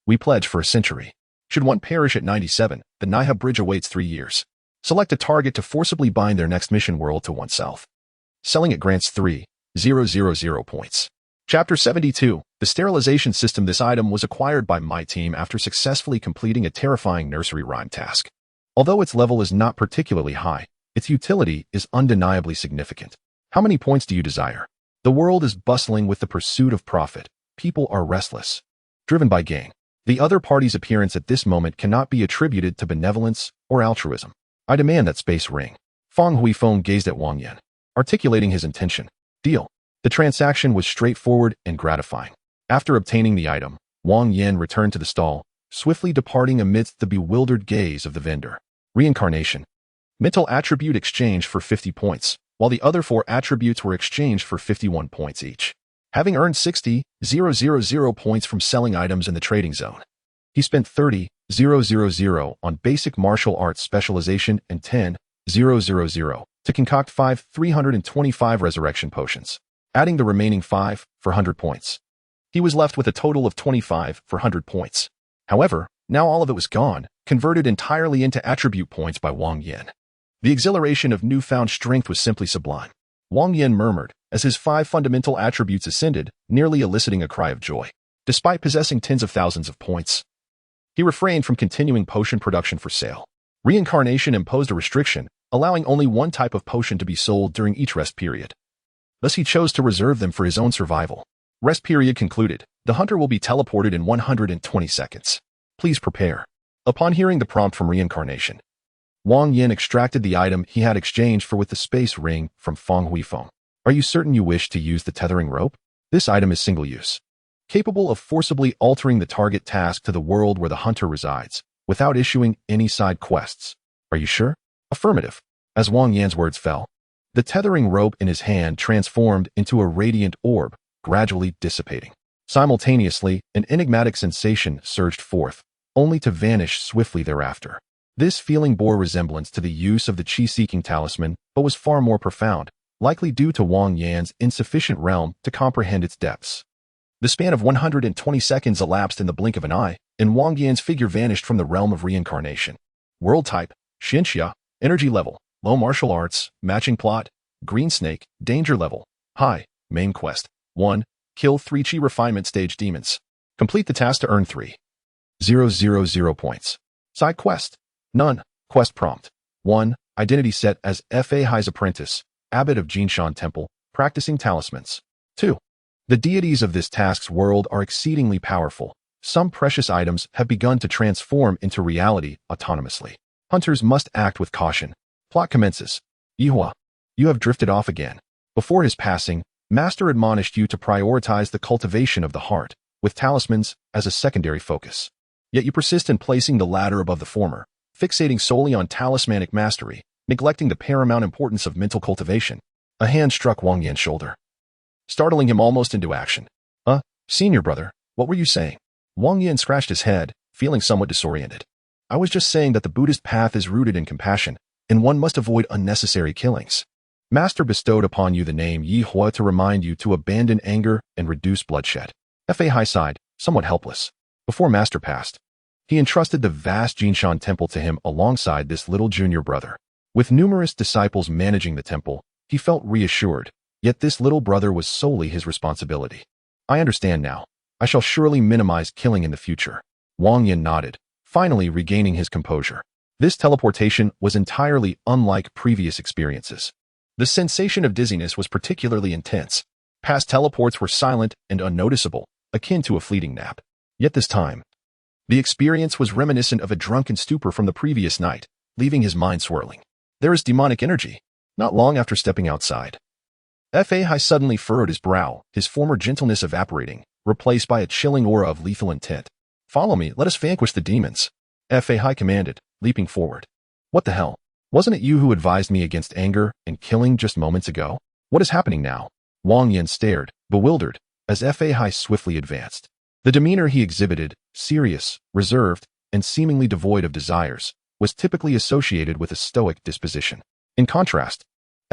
We pledge for a century. Should one perish at 97, the Niha Bridge awaits 3 years. Select a target to forcibly bind their next mission world to oneself. Selling it grants 3,000 points. Chapter 72, the sterilization system. This item was acquired by my team after successfully completing a terrifying nursery rhyme task. Although its level is not particularly high, its utility is undeniably significant. How many points do you desire? The world is bustling with the pursuit of profit. People are restless, driven by gain. The other party's appearance at this moment cannot be attributed to benevolence or altruism. I demand that space ring. Fang Huifeng gazed at Wang Yan, articulating his intention. Deal. The transaction was straightforward and gratifying. After obtaining the item, Wang Yan returned to the stall, swiftly departing amidst the bewildered gaze of the vendor. Reincarnation. Mental attribute exchanged for 50 points, while the other 4 attributes were exchanged for 51 points each. Having earned 60,000 points from selling items in the trading zone, he spent 30,000 on basic martial arts specialization and 10,000 to concoct 5 325 resurrection potions, adding the remaining 5 for 100 points. He was left with a total of 25 for 100 points. However, now all of it was gone, converted entirely into attribute points by Wang Yan. The exhilaration of newfound strength was simply sublime. Wang Yan murmured as his 5 fundamental attributes ascended, nearly eliciting a cry of joy. Despite possessing tens of thousands of points, he refrained from continuing potion production for sale. Reincarnation imposed a restriction, allowing only one type of potion to be sold during each rest period. Thus he chose to reserve them for his own survival. Rest period concluded. The hunter will be teleported in 120 seconds. Please prepare. Upon hearing the prompt from Reincarnation, Wang Yan extracted the item he had exchanged for with the space ring from Fang Huifeng. Are you certain you wish to use the tethering rope? This item is single-use, capable of forcibly altering the target task to the world where the hunter resides, without issuing any side quests. Are you sure? Affirmative. As Wang Yan's words fell, the tethering rope in his hand transformed into a radiant orb, gradually dissipating. Simultaneously, an enigmatic sensation surged forth, only to vanish swiftly thereafter. This feeling bore resemblance to the use of the chi-seeking talisman, but was far more profound, likely due to Wang Yan's insufficient realm to comprehend its depths. The span of 120 seconds elapsed in the blink of an eye, and Wang Yan's figure vanished from the realm of reincarnation. World type, Xinxia, energy level, low martial arts, matching plot, green snake, danger level, high, main quest, 1, kill 3 chi refinement stage demons. Complete the task to earn 3,000 points. Side quest, none. Quest prompt, 1, identity set as Fa Hai's apprentice, abbot of Jinshan Temple, practicing talismans. 2. The deities of this task's world are exceedingly powerful, some precious items have begun to transform into reality autonomously. Hunters must act with caution. Plot commences. Yihua, you have drifted off again. Before his passing, Master admonished you to prioritize the cultivation of the heart, with talismans as a secondary focus. Yet you persist in placing the latter above the former, fixating solely on talismanic mastery, neglecting the paramount importance of mental cultivation. A hand struck Wang Yan's shoulder, startling him almost into action. Senior brother, what were you saying? Wang Yan scratched his head, feeling somewhat disoriented. I was just saying that the Buddhist path is rooted in compassion, and one must avoid unnecessary killings. Master bestowed upon you the name Yihua to remind you to abandon anger and reduce bloodshed. Fa Hai sighed, somewhat helpless. Before Master passed, he entrusted the vast Jinshan temple to him alongside this little junior brother. With numerous disciples managing the temple, he felt reassured, yet this little brother was solely his responsibility. I understand now. I shall surely minimize killing in the future. Wang Yan nodded, finally regaining his composure. This teleportation was entirely unlike previous experiences. The sensation of dizziness was particularly intense. Past teleports were silent and unnoticeable, akin to a fleeting nap. Yet this time, the experience was reminiscent of a drunken stupor from the previous night, leaving his mind swirling. There is demonic energy. Not long after stepping outside, Fa Hai suddenly furrowed his brow, his former gentleness evaporating, replaced by a chilling aura of lethal intent. Follow me, let us vanquish the demons. Fa Hai commanded, leaping forward. What the hell? Wasn't it you who advised me against anger and killing just moments ago? What is happening now? Wang Yan stared, bewildered, as Fa Hai swiftly advanced. The demeanor he exhibited, serious, reserved, and seemingly devoid of desires, was typically associated with a stoic disposition. In contrast,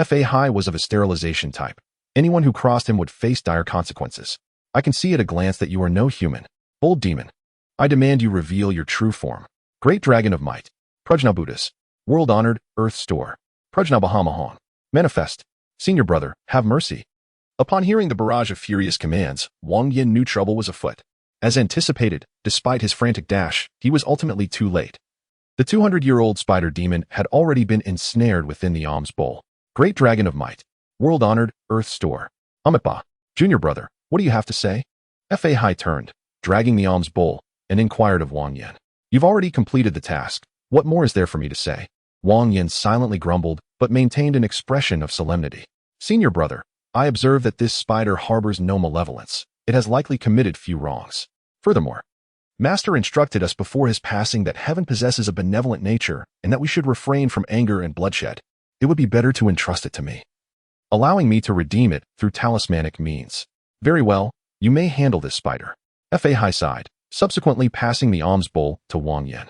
Fa Hai was of a sterilization type. Anyone who crossed him would face dire consequences. I can see at a glance that you are no human. Bold demon. I demand you reveal your true form. Great Dragon of Might. Prajna Buddhas. World-honored, Earth Store. Prajna Bahamahon. Manifest. Senior brother, have mercy. Upon hearing the barrage of furious commands, Wang Yan knew trouble was afoot. As anticipated, despite his frantic dash, he was ultimately too late. The 200-year-old spider demon had already been ensnared within the alms bowl. Great Dragon of Might. World-honored, Earth Store. Amitba. Junior brother, what do you have to say? Fa Hai turned, dragging the alms bowl, and inquired of Wang Yan. You've already completed the task. What more is there for me to say? Wang Yan silently grumbled, but maintained an expression of solemnity. Senior brother, I observe that this spider harbors no malevolence. It has likely committed few wrongs. Furthermore, Master instructed us before his passing that heaven possesses a benevolent nature and that we should refrain from anger and bloodshed. It would be better to entrust it to me, allowing me to redeem it through talismanic means. Very well, you may handle this spider. Fa Hai sighed, subsequently passing the alms bowl to Wang Yan.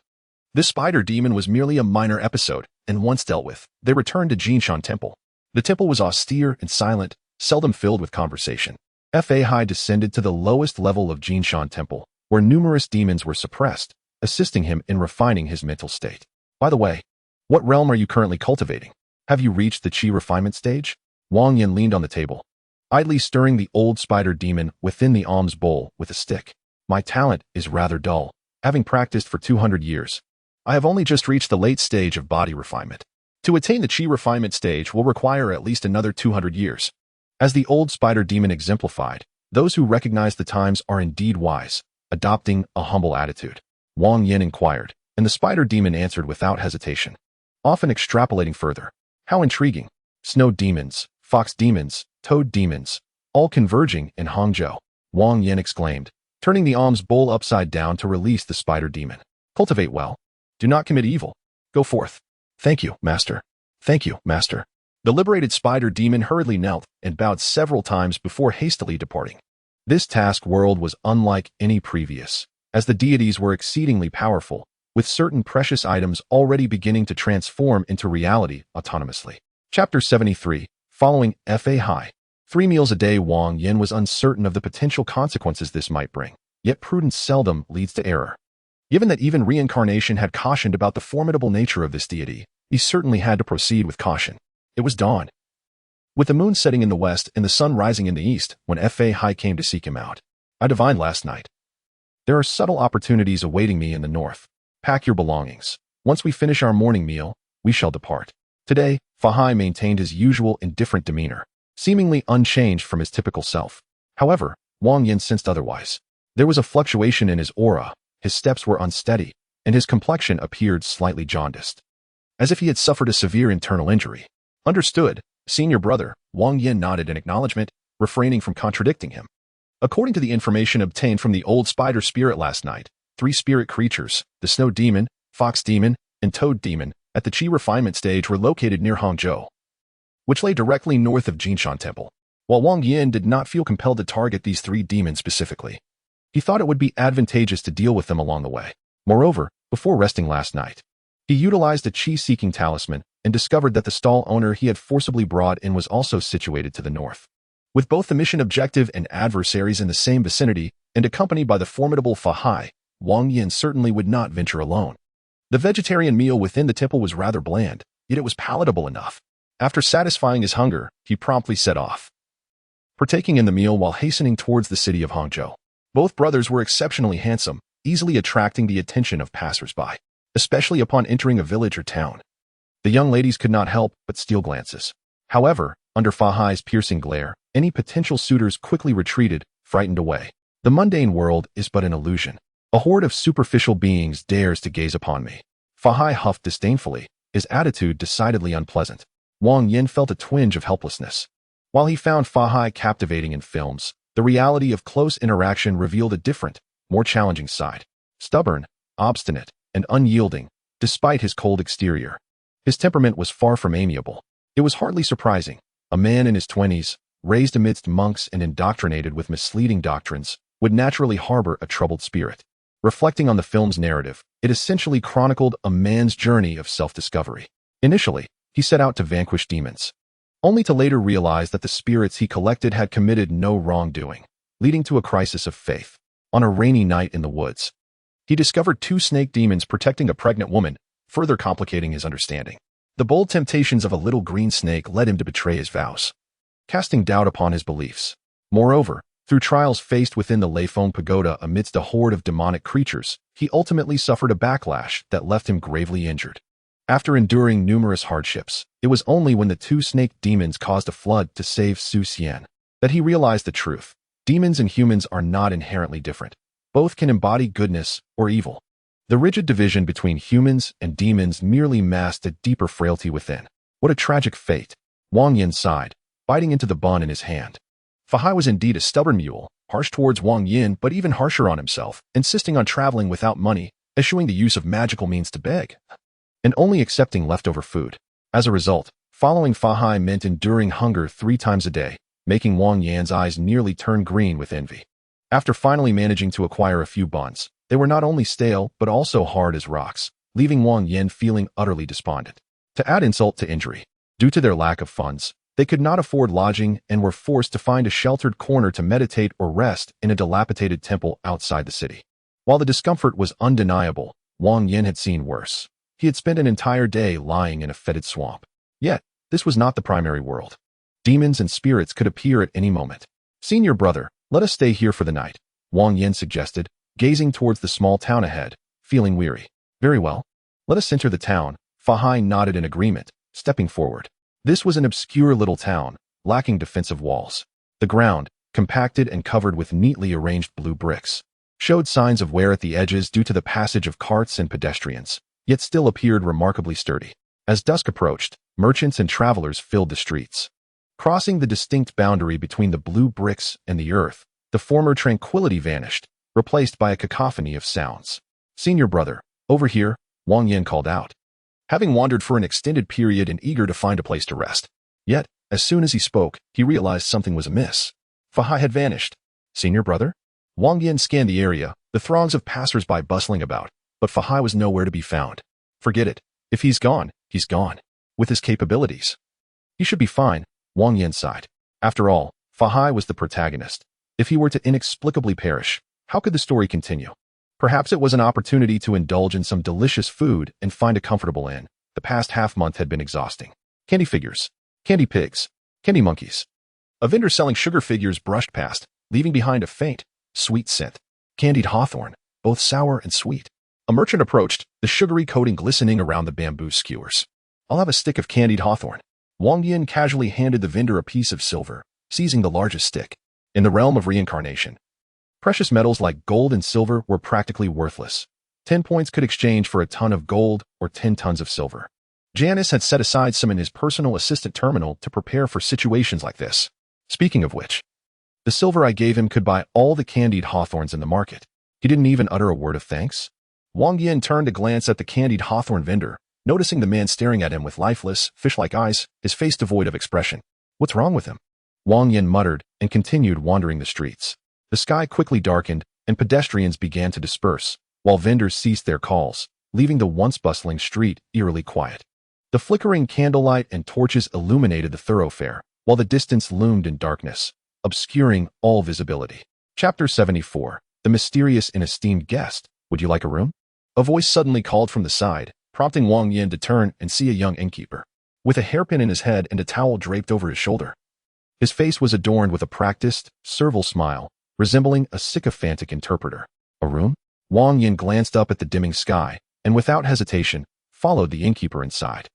This spider demon was merely a minor episode, and once dealt with, they returned to Jinshan Temple. The temple was austere and silent, seldom filled with conversation. Fa Hai descended to the lowest level of Jinshan Temple, where numerous demons were suppressed, assisting him in refining his mental state. By the way, what realm are you currently cultivating? Have you reached the Qi refinement stage? Wang Yan leaned on the table, idly stirring the old spider demon within the alms bowl with a stick. My talent is rather dull, having practiced for 200 years. I have only just reached the late stage of body refinement. To attain the Qi refinement stage will require at least another 200 years. As the old spider demon exemplified, those who recognize the times are indeed wise, adopting a humble attitude. Wang Yan inquired, and the spider demon answered without hesitation, often extrapolating further. How intriguing. Snow demons, fox demons, toad demons, all converging in Hangzhou. Wang Yan exclaimed, turning the alms bowl upside down to release the spider demon. Cultivate well. Do not commit evil. Go forth. Thank you, Master. Thank you, Master. The liberated spider demon hurriedly knelt and bowed several times before hastily departing. This task world was unlike any previous, as the deities were exceedingly powerful, with certain precious items already beginning to transform into reality autonomously. Chapter 73, following Fa Hai. 3 meals a day. Wang Yan was uncertain of the potential consequences this might bring, yet prudence seldom leads to error. Given that even reincarnation had cautioned about the formidable nature of this deity, he certainly had to proceed with caution. It was dawn, with the moon setting in the west and the sun rising in the east, when Fa Hai came to seek him out. I divined last night. There are subtle opportunities awaiting me in the north. Pack your belongings. Once we finish our morning meal, we shall depart. Today, Fa Hai maintained his usual indifferent demeanor, seemingly unchanged from his typical self. However, Wang Yan sensed otherwise. There was a fluctuation in his aura, his steps were unsteady, and his complexion appeared slightly jaundiced, as if he had suffered a severe internal injury. Understood, senior brother, Wang Yan nodded in acknowledgement, refraining from contradicting him. According to the information obtained from the old spider spirit last night, 3 spirit creatures, the snow demon, fox demon, and toad demon, at the Qi refinement stage were located near Hangzhou, which lay directly north of Jinshan Temple. While Wang Yan did not feel compelled to target these 3 demons specifically, he thought it would be advantageous to deal with them along the way. Moreover, before resting last night, he utilized a Qi-seeking talisman and discovered that the stall owner he had forcibly brought in was also situated to the north. With both the mission objective and adversaries in the same vicinity and accompanied by the formidable Fa Hai, Wang Yan certainly would not venture alone. The vegetarian meal within the temple was rather bland, yet it was palatable enough. After satisfying his hunger, he promptly set off, partaking in the meal while hastening towards the city of Hangzhou. Both brothers were exceptionally handsome, easily attracting the attention of passers-by, especially upon entering a village or town. The young ladies could not help but steal glances. However, under Fa Hai's piercing glare, any potential suitors quickly retreated, frightened away. The mundane world is but an illusion. A horde of superficial beings dares to gaze upon me. Fa Hai huffed disdainfully, his attitude decidedly unpleasant. Wang Yan felt a twinge of helplessness. While he found Fa Hai captivating in films, the reality of close interaction revealed a different, more challenging side. Stubborn, obstinate, and unyielding, despite his cold exterior. His temperament was far from amiable. It was hardly surprising. A man in his 20s, raised amidst monks and indoctrinated with misleading doctrines, would naturally harbor a troubled spirit. Reflecting on the film's narrative, it essentially chronicled a man's journey of self-discovery. Initially, he set out to vanquish demons, only to later realize that the spirits he collected had committed no wrongdoing, leading to a crisis of faith. On a rainy night in the woods, he discovered 2 snake demons protecting a pregnant woman, further complicating his understanding. The bold temptations of a little green snake led him to betray his vows, casting doubt upon his beliefs. Moreover, through trials faced within the Leifeng Pagoda amidst a horde of demonic creatures, he ultimately suffered a backlash that left him gravely injured. After enduring numerous hardships, it was only when the 2 snake demons caused a flood to save Su Xian that he realized the truth. Demons and humans are not inherently different. Both can embody goodness or evil. The rigid division between humans and demons merely masked a deeper frailty within. What a tragic fate. Wang Yan sighed, biting into the bun in his hand. Fa Hai was indeed a stubborn mule, harsh towards Wang Yan but even harsher on himself, insisting on traveling without money, eschewing the use of magical means to beg, and only accepting leftover food. As a result, following Fa Hai meant enduring hunger 3 times a day, making Wang Yan's eyes nearly turn green with envy. After finally managing to acquire a few buns, they were not only stale but also hard as rocks, leaving Wang Yan feeling utterly despondent. To add insult to injury, due to their lack of funds, they could not afford lodging and were forced to find a sheltered corner to meditate or rest in a dilapidated temple outside the city. While the discomfort was undeniable, Wang Yan had seen worse. He had spent an entire day lying in a fetid swamp. Yet, this was not the primary world. Demons and spirits could appear at any moment. Senior brother, let us stay here for the night, Wang Yan suggested, gazing towards the small town ahead, feeling weary. Very well. Let us enter the town. Fa Hai nodded in agreement, stepping forward. This was an obscure little town, lacking defensive walls. The ground, compacted and covered with neatly arranged blue bricks, showed signs of wear at the edges due to the passage of carts and pedestrians, yet still appeared remarkably sturdy. As dusk approached, merchants and travelers filled the streets. Crossing the distinct boundary between the blue bricks and the earth, the former tranquility vanished, replaced by a cacophony of sounds. Senior brother, over here, Wang Yan called out, having wandered for an extended period and eager to find a place to rest. Yet, as soon as he spoke, he realized something was amiss. Fa Hai had vanished. Senior brother? Wang Yan scanned the area, the throngs of passers-by bustling about, but Fa Hai was nowhere to be found. Forget it. If he's gone, he's gone. With his capabilities, he should be fine, Wang Yan sighed. After all, Fa Hai was the protagonist. If he were to inexplicably perish, how could the story continue? Perhaps it was an opportunity to indulge in some delicious food and find a comfortable inn. The past half-month had been exhausting. Candy figures, candy pigs, candy monkeys. A vendor selling sugar figures brushed past, leaving behind a faint, sweet scent. Candied hawthorn, both sour and sweet. A merchant approached, the sugary coating glistening around the bamboo skewers. I'll have a stick of candied hawthorn. Wang Yan casually handed the vendor a piece of silver, seizing the largest stick. In the realm of reincarnation, Precious metals like gold and silver were practically worthless. 10 points could exchange for a ton of gold or 10 tons of silver. Janice had set aside some in his personal assistant terminal to prepare for situations like this. Speaking of which, the silver I gave him could buy all the candied hawthorns in the market. He didn't even utter a word of thanks. Wang Yan turned to glance at the candied hawthorn vendor, noticing the man staring at him with lifeless, fish-like eyes, his face devoid of expression. What's wrong with him? Wang Yan muttered and continued wandering the streets. The sky quickly darkened, and pedestrians began to disperse, while vendors ceased their calls, leaving the once bustling street eerily quiet. The flickering candlelight and torches illuminated the thoroughfare, while the distance loomed in darkness, obscuring all visibility. Chapter 74. The Mysterious and Esteemed Guest. Would you like a room? A voice suddenly called from the side, prompting Wang Yan to turn and see a young innkeeper, with a hairpin in his head and a towel draped over his shoulder. His face was adorned with a practiced, servile smile, resembling a sycophantic interpreter. A room? Wang Yan glanced up at the dimming sky, and without hesitation, followed the innkeeper inside.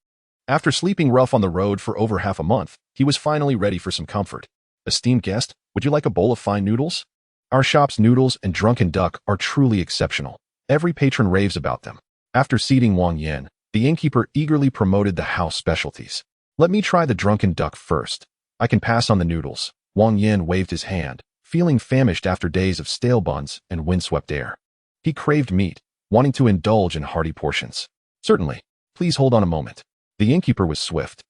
After sleeping rough on the road for over half a month, he was finally ready for some comfort. Esteemed guest, would you like a bowl of fine noodles? Our shop's noodles and drunken duck are truly exceptional. Every patron raves about them. After seating Wang Yan, the innkeeper eagerly promoted the house specialties. Let me try the drunken duck first. I can pass on the noodles. Wang Yan waved his hand, feeling famished after days of stale buns and windswept air. He craved meat, wanting to indulge in hearty portions. Certainly. Please hold on a moment. The innkeeper was swift,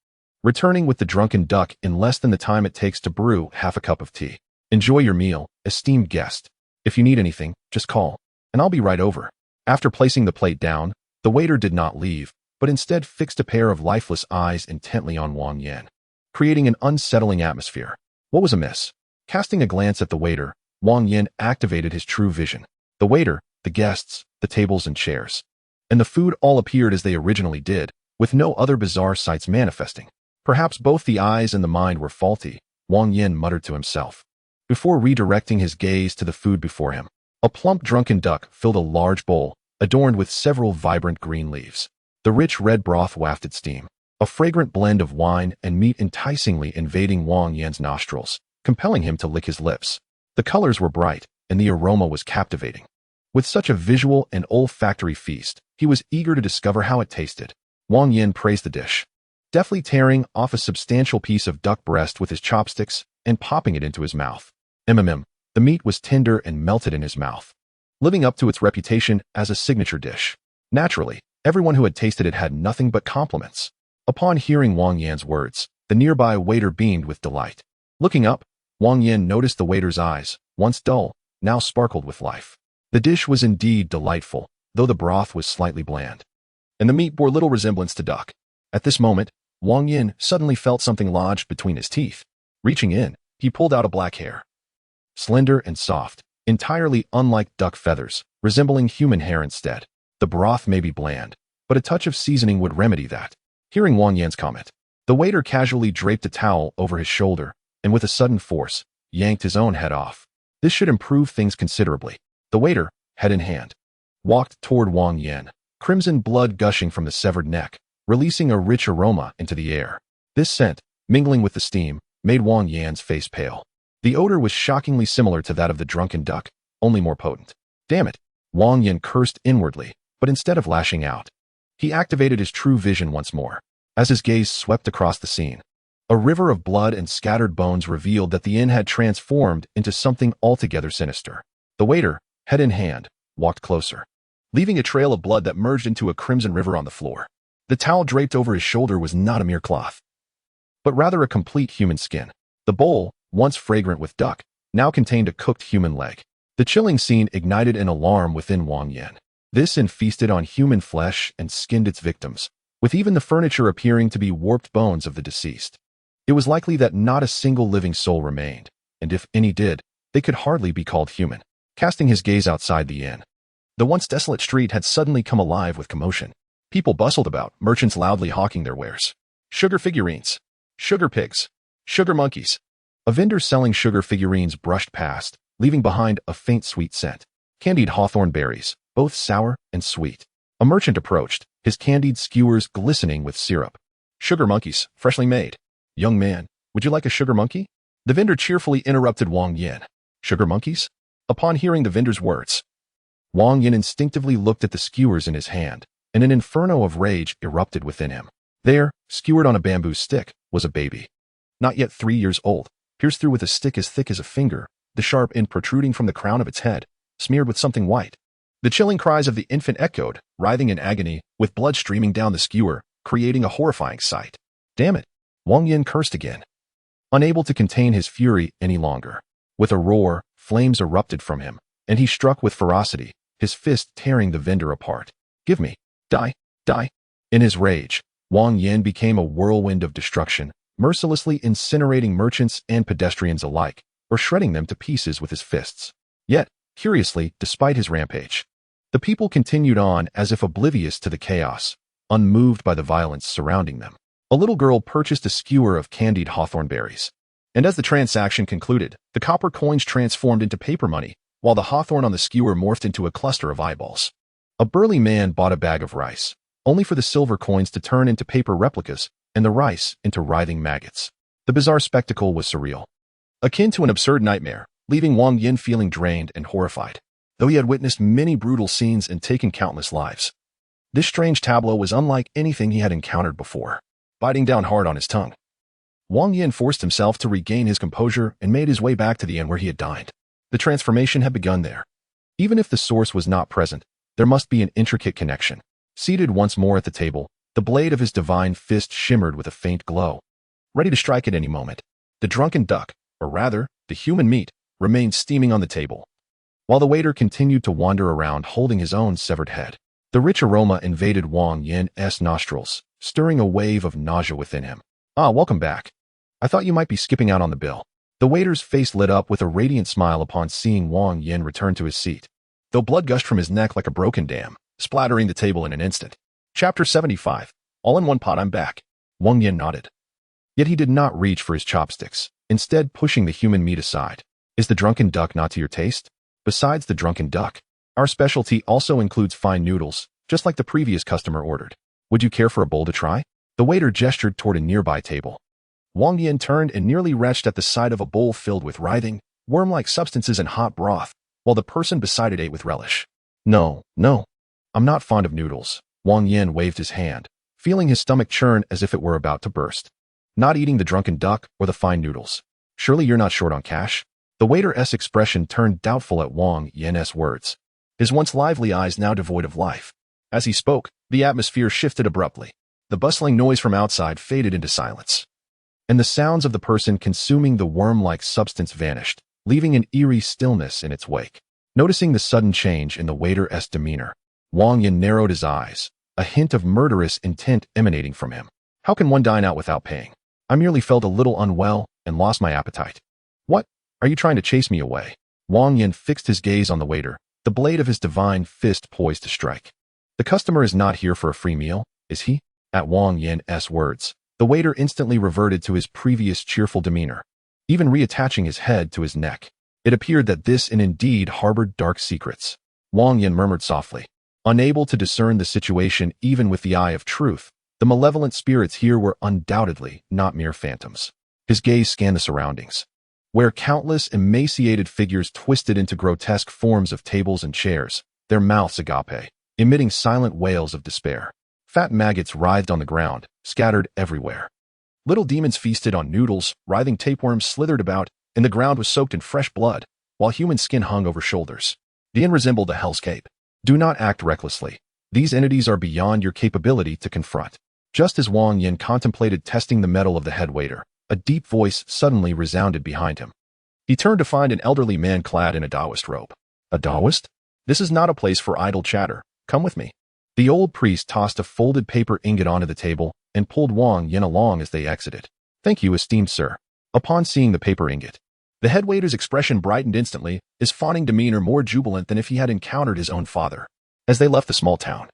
returning with the drunken duck in less than the time it takes to brew half a cup of tea. Enjoy your meal, esteemed guest. If you need anything, just call, and I'll be right over. After placing the plate down, the waiter did not leave, but instead fixed a pair of lifeless eyes intently on Wang Yan, creating an unsettling atmosphere. What was amiss? Casting a glance at the waiter, Wang Yan activated his true vision. The waiter, the guests, the tables and chairs, and the food all appeared as they originally did, with no other bizarre sights manifesting. Perhaps both the eyes and the mind were faulty, Wang Yan muttered to himself, before redirecting his gaze to the food before him. A plump drunken duck filled a large bowl, adorned with several vibrant green leaves. The rich red broth wafted steam, a fragrant blend of wine and meat enticingly invading Wang Yan's nostrils, compelling him to lick his lips. The colors were bright, and the aroma was captivating. With such a visual and olfactory feast, he was eager to discover how it tasted. Wang Yan praised the dish, deftly tearing off a substantial piece of duck breast with his chopsticks and popping it into his mouth. The meat was tender and melted in his mouth, living up to its reputation as a signature dish. Naturally, everyone who had tasted it had nothing but compliments. Upon hearing Wang Yan's words, the nearby waiter beamed with delight. Looking up, Wang Yan noticed the waiter's eyes, once dull, now sparkled with life. The dish was indeed delightful, though the broth was slightly bland, and the meat bore little resemblance to duck. At this moment, Wang Yan suddenly felt something lodged between his teeth. Reaching in, he pulled out a black hair. Slender and soft, entirely unlike duck feathers, resembling human hair instead. The broth may be bland, but a touch of seasoning would remedy that. Hearing Wang Yan's comment, the waiter casually draped a towel over his shoulder, and with a sudden force, yanked his own head off. This should improve things considerably. The waiter, head in hand, walked toward Wang Yan, crimson blood gushing from the severed neck, releasing a rich aroma into the air. This scent, mingling with the steam, made Wang Yan's face pale. The odor was shockingly similar to that of the drunken duck, only more potent. Damn it! Wang Yan cursed inwardly, but instead of lashing out, he activated his true vision once more. As his gaze swept across the scene, a river of blood and scattered bones revealed that the inn had transformed into something altogether sinister. The waiter, head in hand, walked closer, leaving a trail of blood that merged into a crimson river on the floor. The towel draped over his shoulder was not a mere cloth, but rather a complete human skin. The bowl, once fragrant with duck, now contained a cooked human leg. The chilling scene ignited an alarm within Wang Yan. This feasted on human flesh and skinned its victims, with even the furniture appearing to be warped bones of the deceased. It was likely that not a single living soul remained, and if any did, they could hardly be called human. Casting his gaze outside the inn, the once desolate street had suddenly come alive with commotion. People bustled about, merchants loudly hawking their wares. Sugar figurines, sugar pigs, sugar monkeys. A vendor selling sugar figurines brushed past, leaving behind a faint sweet scent. Candied hawthorn berries, both sour and sweet. A merchant approached, his candied skewers glistening with syrup. Sugar monkeys, freshly made. Young man, would you like a sugar monkey? The vendor cheerfully interrupted Wang Yan. Sugar monkeys? Upon hearing the vendor's words, Wang Yan instinctively looked at the skewers in his hand, and an inferno of rage erupted within him. There, skewered on a bamboo stick, was a baby. Not yet 3 years old, pierced through with a stick as thick as a finger, the sharp end protruding from the crown of its head, smeared with something white. The chilling cries of the infant echoed, writhing in agony, with blood streaming down the skewer, creating a horrifying sight. Damn it! Wang Yan cursed again, unable to contain his fury any longer. With a roar, flames erupted from him, and he struck with ferocity, his fist tearing the vendor apart. Give me! Die! Die! In his rage, Wang Yan became a whirlwind of destruction, mercilessly incinerating merchants and pedestrians alike, or shredding them to pieces with his fists. Yet, curiously, despite his rampage, the people continued on as if oblivious to the chaos, unmoved by the violence surrounding them. A little girl purchased a skewer of candied hawthorn berries, and as the transaction concluded, the copper coins transformed into paper money, while the hawthorn on the skewer morphed into a cluster of eyeballs. A burly man bought a bag of rice, only for the silver coins to turn into paper replicas and the rice into writhing maggots. The bizarre spectacle was surreal, akin to an absurd nightmare, leaving Wang Yan feeling drained and horrified. Though he had witnessed many brutal scenes and taken countless lives, this strange tableau was unlike anything he had encountered before. Biting down hard on his tongue, Wang Yan forced himself to regain his composure and made his way back to the inn where he had dined. The transformation had begun there. Even if the source was not present, there must be an intricate connection. Seated once more at the table, the blade of his divine fist shimmered with a faint glow, ready to strike at any moment. The drunken duck, or rather, the human meat, remained steaming on the table, while the waiter continued to wander around holding his own severed head. The rich aroma invaded Wang Yan's nostrils, stirring a wave of nausea within him. Ah, welcome back. I thought you might be skipping out on the bill. The waiter's face lit up with a radiant smile upon seeing Wang Yan return to his seat, though blood gushed from his neck like a broken dam, splattering the table in an instant. Chapter 75. All in one pot, I'm back. Wang Yan nodded. Yet he did not reach for his chopsticks, instead pushing the human meat aside. Is the drunken duck not to your taste? Besides the drunken duck, our specialty also includes fine noodles, just like the previous customer ordered. Would you care for a bowl to try? The waiter gestured toward a nearby table. Wang Yan turned and nearly retched at the sight of a bowl filled with writhing, worm-like substances and hot broth, while the person beside it ate with relish. No, I'm not fond of noodles. Wang Yan waved his hand, feeling his stomach churn as if it were about to burst. Not eating the drunken duck or the fine noodles. Surely you're not short on cash? The waiter's expression turned doubtful at Wang Yan's words, his once lively eyes now devoid of life. As he spoke, the atmosphere shifted abruptly. The bustling noise from outside faded into silence, and the sounds of the person consuming the worm-like substance vanished, leaving an eerie stillness in its wake. Noticing the sudden change in the waiter's demeanor, Wang Yan narrowed his eyes, a hint of murderous intent emanating from him. How can one dine out without paying? I merely felt a little unwell and lost my appetite. What? Are you trying to chase me away? Wang Yan fixed his gaze on the waiter, the blade of his divine fist poised to strike. The customer is not here for a free meal, is he? At Wang Yan's words, the waiter instantly reverted to his previous cheerful demeanor, even reattaching his head to his neck. It appeared that this inn indeed harbored dark secrets. Wang Yan murmured softly, unable to discern the situation even with the eye of truth. The malevolent spirits here were undoubtedly not mere phantoms. His gaze scanned the surroundings, where countless emaciated figures twisted into grotesque forms of tables and chairs, their mouths agape, emitting silent wails of despair. Fat maggots writhed on the ground, scattered everywhere. Little demons feasted on noodles, writhing tapeworms slithered about, and the ground was soaked in fresh blood, while human skin hung over shoulders. The inn resembled a hellscape. Do not act recklessly. These entities are beyond your capability to confront. Just as Wang Yan contemplated testing the mettle of the head waiter, a deep voice suddenly resounded behind him. He turned to find an elderly man clad in a Taoist robe. A Taoist? This is not a place for idle chatter. Come with me. The old priest tossed a folded paper ingot onto the table and pulled Wang Yan along as they exited. Thank you, esteemed sir. Upon seeing the paper ingot, the head waiter's expression brightened instantly, his fawning demeanor more jubilant than if he had encountered his own father. As they left the small town,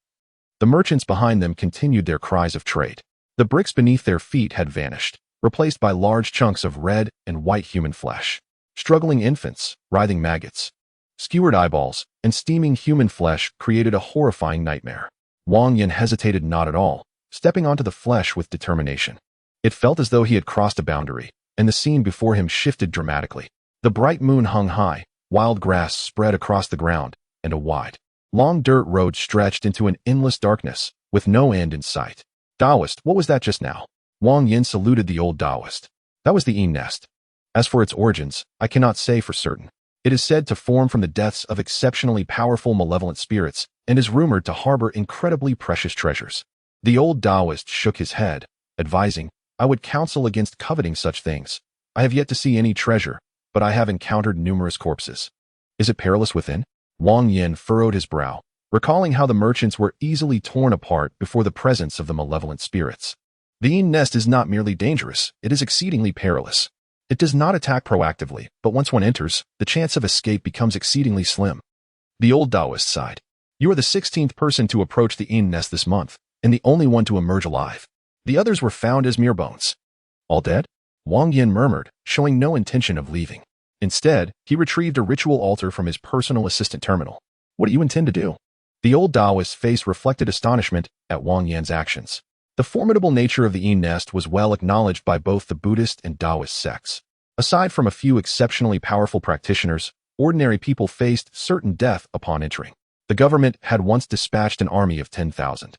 the merchants behind them continued their cries of trade. The bricks beneath their feet had vanished, replaced by large chunks of red and white human flesh. Struggling infants, writhing maggots, skewered eyeballs, and steaming human flesh created a horrifying nightmare. Wang Yan hesitated not at all, stepping onto the flesh with determination. It felt as though he had crossed a boundary, and the scene before him shifted dramatically. The bright moon hung high, Wild grass spread across the ground, and a wide, long dirt road stretched into an endless darkness, with no end in sight. Taoist, what was that just now? Wang Yan saluted the old Taoist. That was the Yin nest. As for its origins, I cannot say for certain. It is said to form from the deaths of exceptionally powerful malevolent spirits and is rumored to harbor incredibly precious treasures. The old Taoist shook his head, advising, I would counsel against coveting such things. I have yet to see any treasure, but I have encountered numerous corpses. Is it perilous within? Wang Yan furrowed his brow, recalling how the merchants were easily torn apart before the presence of the malevolent spirits. The Yin nest is not merely dangerous, it is exceedingly perilous. It does not attack proactively, but once one enters, the chance of escape becomes exceedingly slim. The old Taoist sighed. You are the 16th person to approach the Yin nest this month, and the only one to emerge alive. The others were found as mere bones. All dead? Wang Yan murmured, showing no intention of leaving. Instead, he retrieved a ritual altar from his personal assistant terminal. What do you intend to do? The old Taoist's face reflected astonishment at Wang Yan's actions. The formidable nature of the Yin nest was well acknowledged by both the Buddhist and Taoist sects. Aside from a few exceptionally powerful practitioners, ordinary people faced certain death upon entering. The government had once dispatched an army of 10,000,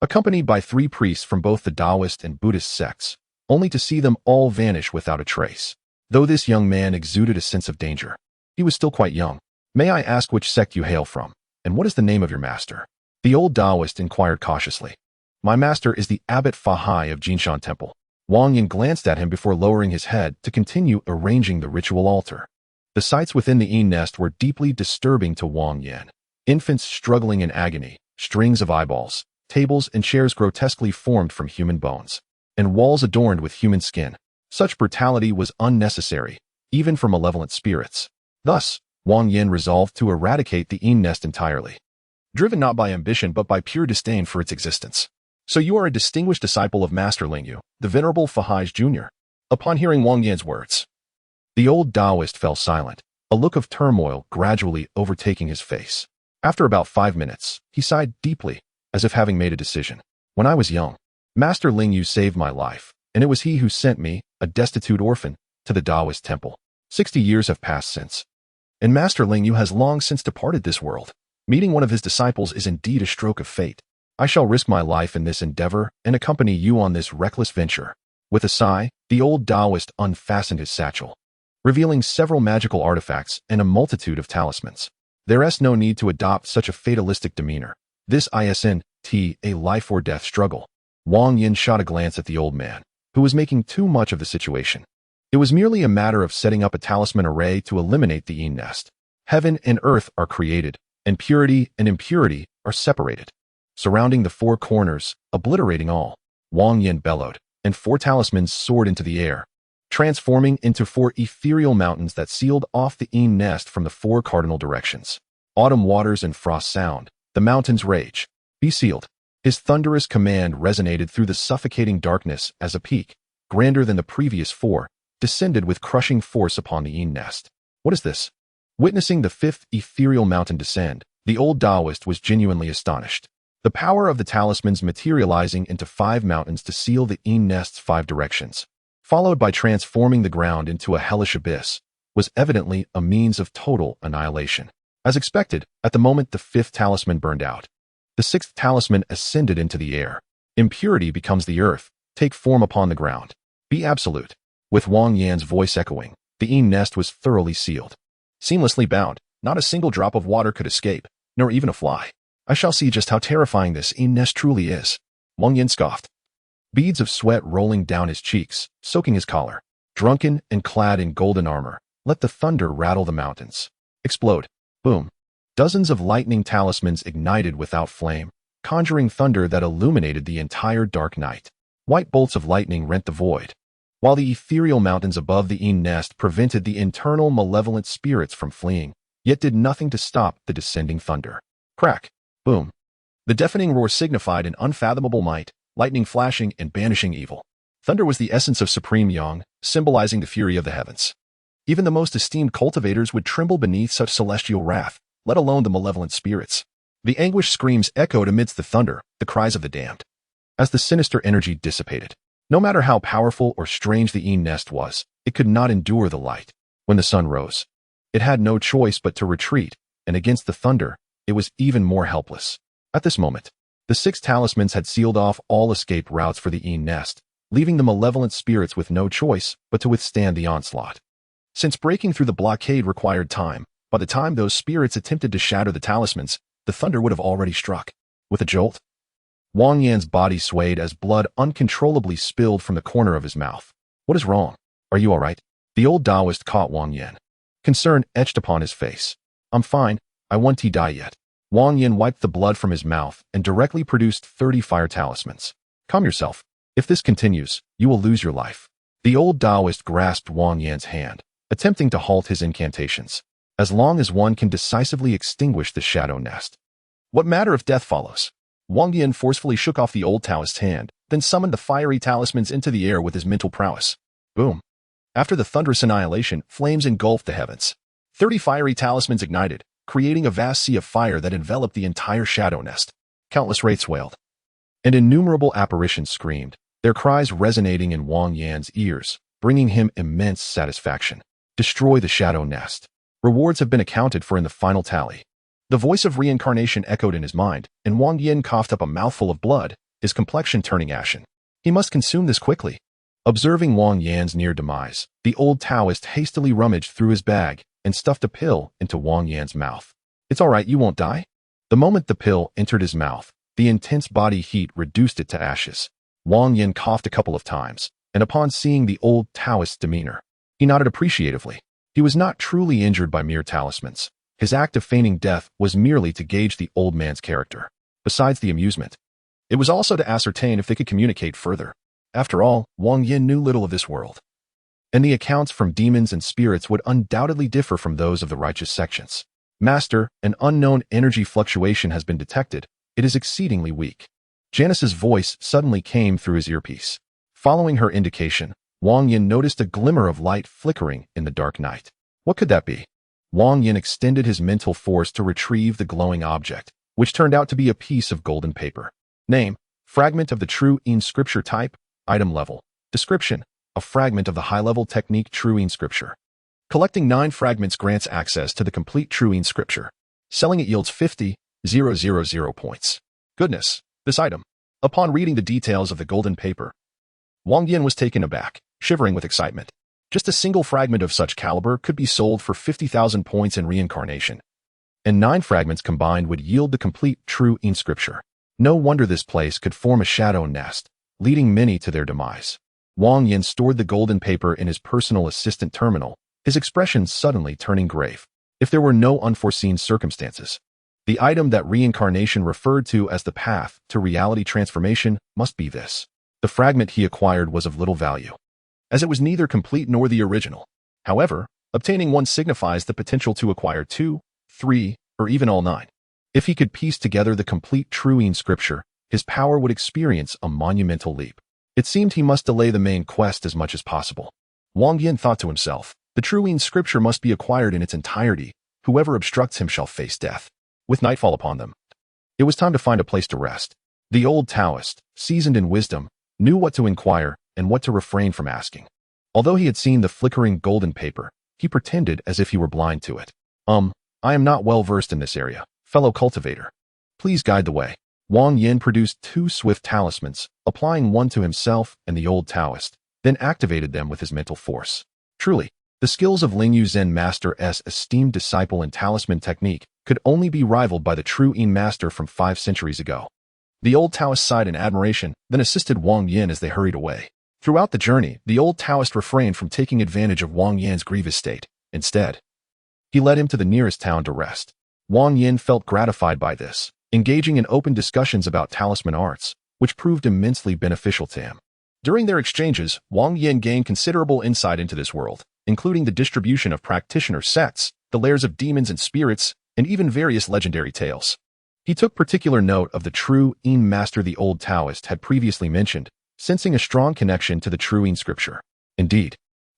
accompanied by 3 priests from both the Taoist and Buddhist sects, only to see them all vanish without a trace. Though this young man exuded a sense of danger, he was still quite young. May I ask which sect you hail from, and what is the name of your master? The old Taoist inquired cautiously. My master is the Abbot Fahai of Jinshan Temple. Wang Yan glanced at him before lowering his head to continue arranging the ritual altar. The sights within the Yin nest were deeply disturbing to Wang Yan. Infants struggling in agony, strings of eyeballs, tables and chairs grotesquely formed from human bones, and walls adorned with human skin. Such brutality was unnecessary, even for malevolent spirits. Thus, Wang Yan resolved to eradicate the Yin nest entirely, driven not by ambition but by pure disdain for its existence. So you are a distinguished disciple of Master Lingyu, the venerable Fahai Jr. Upon hearing Wang Yan's words, the old Taoist fell silent, a look of turmoil gradually overtaking his face. After about 5 minutes, he sighed deeply, as if having made a decision. When I was young, Master Lingyu saved my life, and it was he who sent me, a destitute orphan, to the Taoist temple. 60 years have passed since, and Master Lingyu has long since departed this world. Meeting one of his disciples is indeed a stroke of fate. I shall risk my life in this endeavor and accompany you on this reckless venture. With a sigh, the old Taoist unfastened his satchel, revealing several magical artifacts and a multitude of talismans. There is no need to adopt such a fatalistic demeanor. This isn't a life or death struggle. Wang Yan shot a glance at the old man, who was making too much of the situation. It was merely a matter of setting up a talisman array to eliminate the Yin nest. Heaven and earth are created, and purity and impurity are separated, surrounding the 4 corners, obliterating all. Wang Yan bellowed, and 4 talismans soared into the air, transforming into 4 ethereal mountains that sealed off the Yin nest from the 4 cardinal directions. Autumn waters and frost sound, the mountains rage. Be sealed. His thunderous command resonated through the suffocating darkness as a peak, grander than the previous 4, descended with crushing force upon the Yin nest. What is this? Witnessing the 5th ethereal mountain descend, the old Taoist was genuinely astonished. The power of the talismans materializing into 5 mountains to seal the Yin nest's 5 directions, followed by transforming the ground into a hellish abyss, was evidently a means of total annihilation. As expected, at the moment the 5th talisman burned out, the 6th talisman ascended into the air. Impurity becomes the earth, take form upon the ground. Be absolute. With Wang Yan's voice echoing, the Yin nest was thoroughly sealed. Seamlessly bound, not a single drop of water could escape, nor even a fly. I shall see just how terrifying this Yin nest truly is. Wang Yan scoffed, beads of sweat rolling down his cheeks, soaking his collar. Drunken and clad in golden armor, let the thunder rattle the mountains. Explode. Boom. Dozens of lightning talismans ignited without flame, conjuring thunder that illuminated the entire dark night. White bolts of lightning rent the void, while the ethereal mountains above the Yin nest prevented the internal malevolent spirits from fleeing, yet did nothing to stop the descending thunder. Crack. Boom. The deafening roar signified an unfathomable might, lightning flashing and banishing evil. Thunder was the essence of supreme yang, symbolizing the fury of the heavens. Even the most esteemed cultivators would tremble beneath such celestial wrath, let alone the malevolent spirits. The anguished screams echoed amidst the thunder, the cries of the damned. As the sinister energy dissipated, no matter how powerful or strange the Yin nest was, it could not endure the light. When the sun rose, It had no choice but to retreat, and against the thunder, it was even more helpless. At this moment, the 6 talismans had sealed off all escape routes for the nest, leaving the malevolent spirits with no choice but to withstand the onslaught. Since breaking through the blockade required time, by the time those spirits attempted to shatter the talismans, the thunder would have already struck. With a jolt, Wang Yan's body swayed as blood uncontrollably spilled from the corner of his mouth. "What is wrong? Are you all right?" The old Taoist caught Wang Yan. Concern etched upon his face. "I'm fine. I won't die yet." Wang Yan wiped the blood from his mouth and directly produced 30 fire talismans. "Calm yourself. If this continues, you will lose your life." The old Taoist grasped Wang Yan's hand, attempting to halt his incantations. As long as one can decisively extinguish the shadow nest, what matter if death follows? Wang Yan forcefully shook off the old Taoist's hand, then summoned the fiery talismans into the air with his mental prowess. Boom. After the thunderous annihilation, flames engulfed the heavens. 30 fiery talismans ignited, creating a vast sea of fire that enveloped the entire shadow nest. Countless wraiths wailed, and innumerable apparitions screamed, their cries resonating in Wang Yan's ears, bringing him immense satisfaction. Destroy the shadow nest. Rewards have been accounted for in the final tally. The voice of reincarnation echoed in his mind, and Wang Yan coughed up a mouthful of blood, his complexion turning ashen. He must consume this quickly. Observing Wang Yan's near demise, the old Taoist hastily rummaged through his bag and stuffed a pill into Wang Yan's mouth. "It's all right, you won't die." The moment the pill entered his mouth, the intense body heat reduced it to ashes. Wang Yan coughed a couple of times, and upon seeing the old Taoist's demeanor, he nodded appreciatively. He was not truly injured by mere talismans. His act of feigning death was merely to gauge the old man's character. Besides the amusement, it was also to ascertain if they could communicate further. After all, Wang Yan knew little of this world, and the accounts from demons and spirits would undoubtedly differ from those of the righteous sections. "Master, an unknown energy fluctuation has been detected. It is exceedingly weak." Janice's voice suddenly came through his earpiece. Following her indication, Wang Yan noticed a glimmer of light flickering in the dark night. What could that be? Wang Yan extended his mental force to retrieve the glowing object, which turned out to be a piece of golden paper. Name: fragment of the True In Scripture type. Item level. Description: a fragment of the high-level technique True In Scripture. Collecting 9 fragments grants access to the complete True In Scripture. Selling it yields 50,000 points. Goodness, this item. Upon reading the details of the golden paper, Wang Yan was taken aback, shivering with excitement. Just a single fragment of such caliber could be sold for 50,000 points in reincarnation, and 9 fragments combined would yield the complete True In Scripture. No wonder this place could form a shadow nest, leading many to their demise. Wang Yan stored the golden paper in his personal assistant terminal, his expression suddenly turning grave. If there were no unforeseen circumstances, the item that reincarnation referred to as the path to reality transformation must be this. The fragment he acquired was of little value, as it was neither complete nor the original. However, obtaining one signifies the potential to acquire 2, 3, or even all 9. If he could piece together the complete True In Scripture, his power would experience a monumental leap. It seemed he must delay the main quest as much as possible. Wang Yan thought to himself, the True In Scripture must be acquired in its entirety. Whoever obstructs him shall face death. With nightfall upon them, it was time to find a place to rest. The old Taoist, seasoned in wisdom, knew what to inquire and what to refrain from asking. Although he had seen the flickering golden paper, he pretended as if he were blind to it. I am not well versed in this area, fellow cultivator. Please guide the way." Wang Yan produced 2 swift talismans, applying one to himself and the old Taoist, then activated them with his mental force. Truly, the skills of Lingyu Zen Master's esteemed disciple in talisman technique could only be rivaled by the True In Master from 5 centuries ago. The old Taoist sighed in admiration, then assisted Wang Yan as they hurried away. Throughout the journey, the old Taoist refrained from taking advantage of Wang Yan's grievous state. Instead, he led him to the nearest town to rest. Wang Yan felt gratified by this, engaging in open discussions about talisman arts, which proved immensely beneficial to him. During their exchanges, Wang Yan gained considerable insight into this world, including the distribution of practitioner sects, the lairs of demons and spirits, and even various legendary tales. He took particular note of the True In Master the old Taoist had previously mentioned, sensing a strong connection to the True In Scripture. Indeed,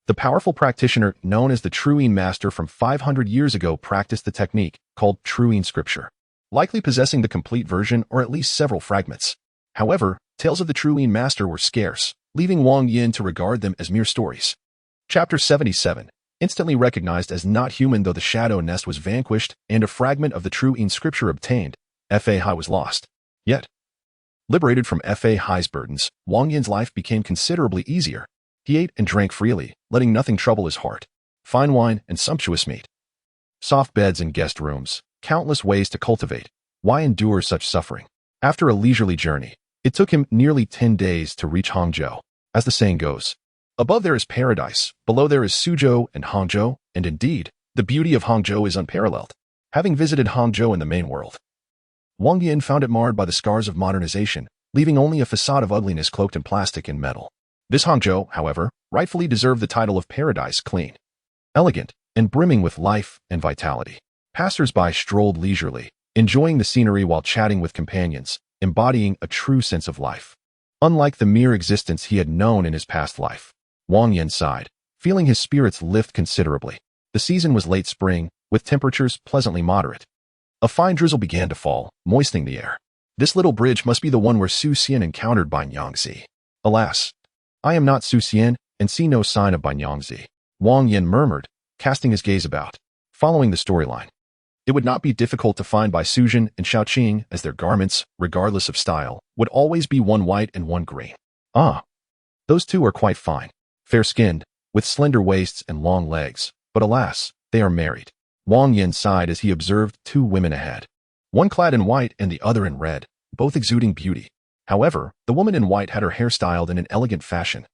the powerful practitioner known as the True In Master from 500 years ago practiced the technique called True In Scripture, likely possessing the complete version or at least several fragments. However, tales of the True In Master were scarce, leaving Wang Yan to regard them as mere stories. Chapter 77. instantly recognized as not human though the shadow nest was vanquished and a fragment of the true inscripture obtained, Fa Hai was lost. Yet, liberated from Fa Hai's burdens, Wang Yan's life became considerably easier. He ate and drank freely, letting nothing trouble his heart. Fine wine and sumptuous meat. Soft beds and guest rooms, countless ways to cultivate. Why endure such suffering? After a leisurely journey, it took him nearly 10 days to reach Hangzhou. As the saying goes, above there is paradise, below there is Suzhou and Hangzhou, and indeed, the beauty of Hangzhou is unparalleled. Having visited Hangzhou in the main world, Wang Yan found it marred by the scars of modernization, leaving only a facade of ugliness cloaked in plastic and metal. This Hangzhou, however, rightfully deserved the title of paradise, clean, elegant, and brimming with life and vitality. Passers-by strolled leisurely, enjoying the scenery while chatting with companions, embodying a true sense of life. Unlike the mere existence he had known in his past life, Wang Yan sighed, feeling his spirits lift considerably. The season was late spring, with temperatures pleasantly moderate. A fine drizzle began to fall, moistening the air. This little bridge must be the one where Su Xian encountered Ban Yangzi. Alas, I am not Su Xian, and see no sign of Ban Yangzi, Wang Yan murmured, casting his gaze about. Following the storyline, it would not be difficult to find Bai Sujin and Shaoqing as their garments, regardless of style, would always be one white and one green. Ah, those two are quite fine, fair-skinned, with slender waists and long legs, but alas, they are married. Wang Yan sighed as he observed two women ahead, one clad in white and the other in red, both exuding beauty. However, the woman in white had her hair styled in an elegant fashion,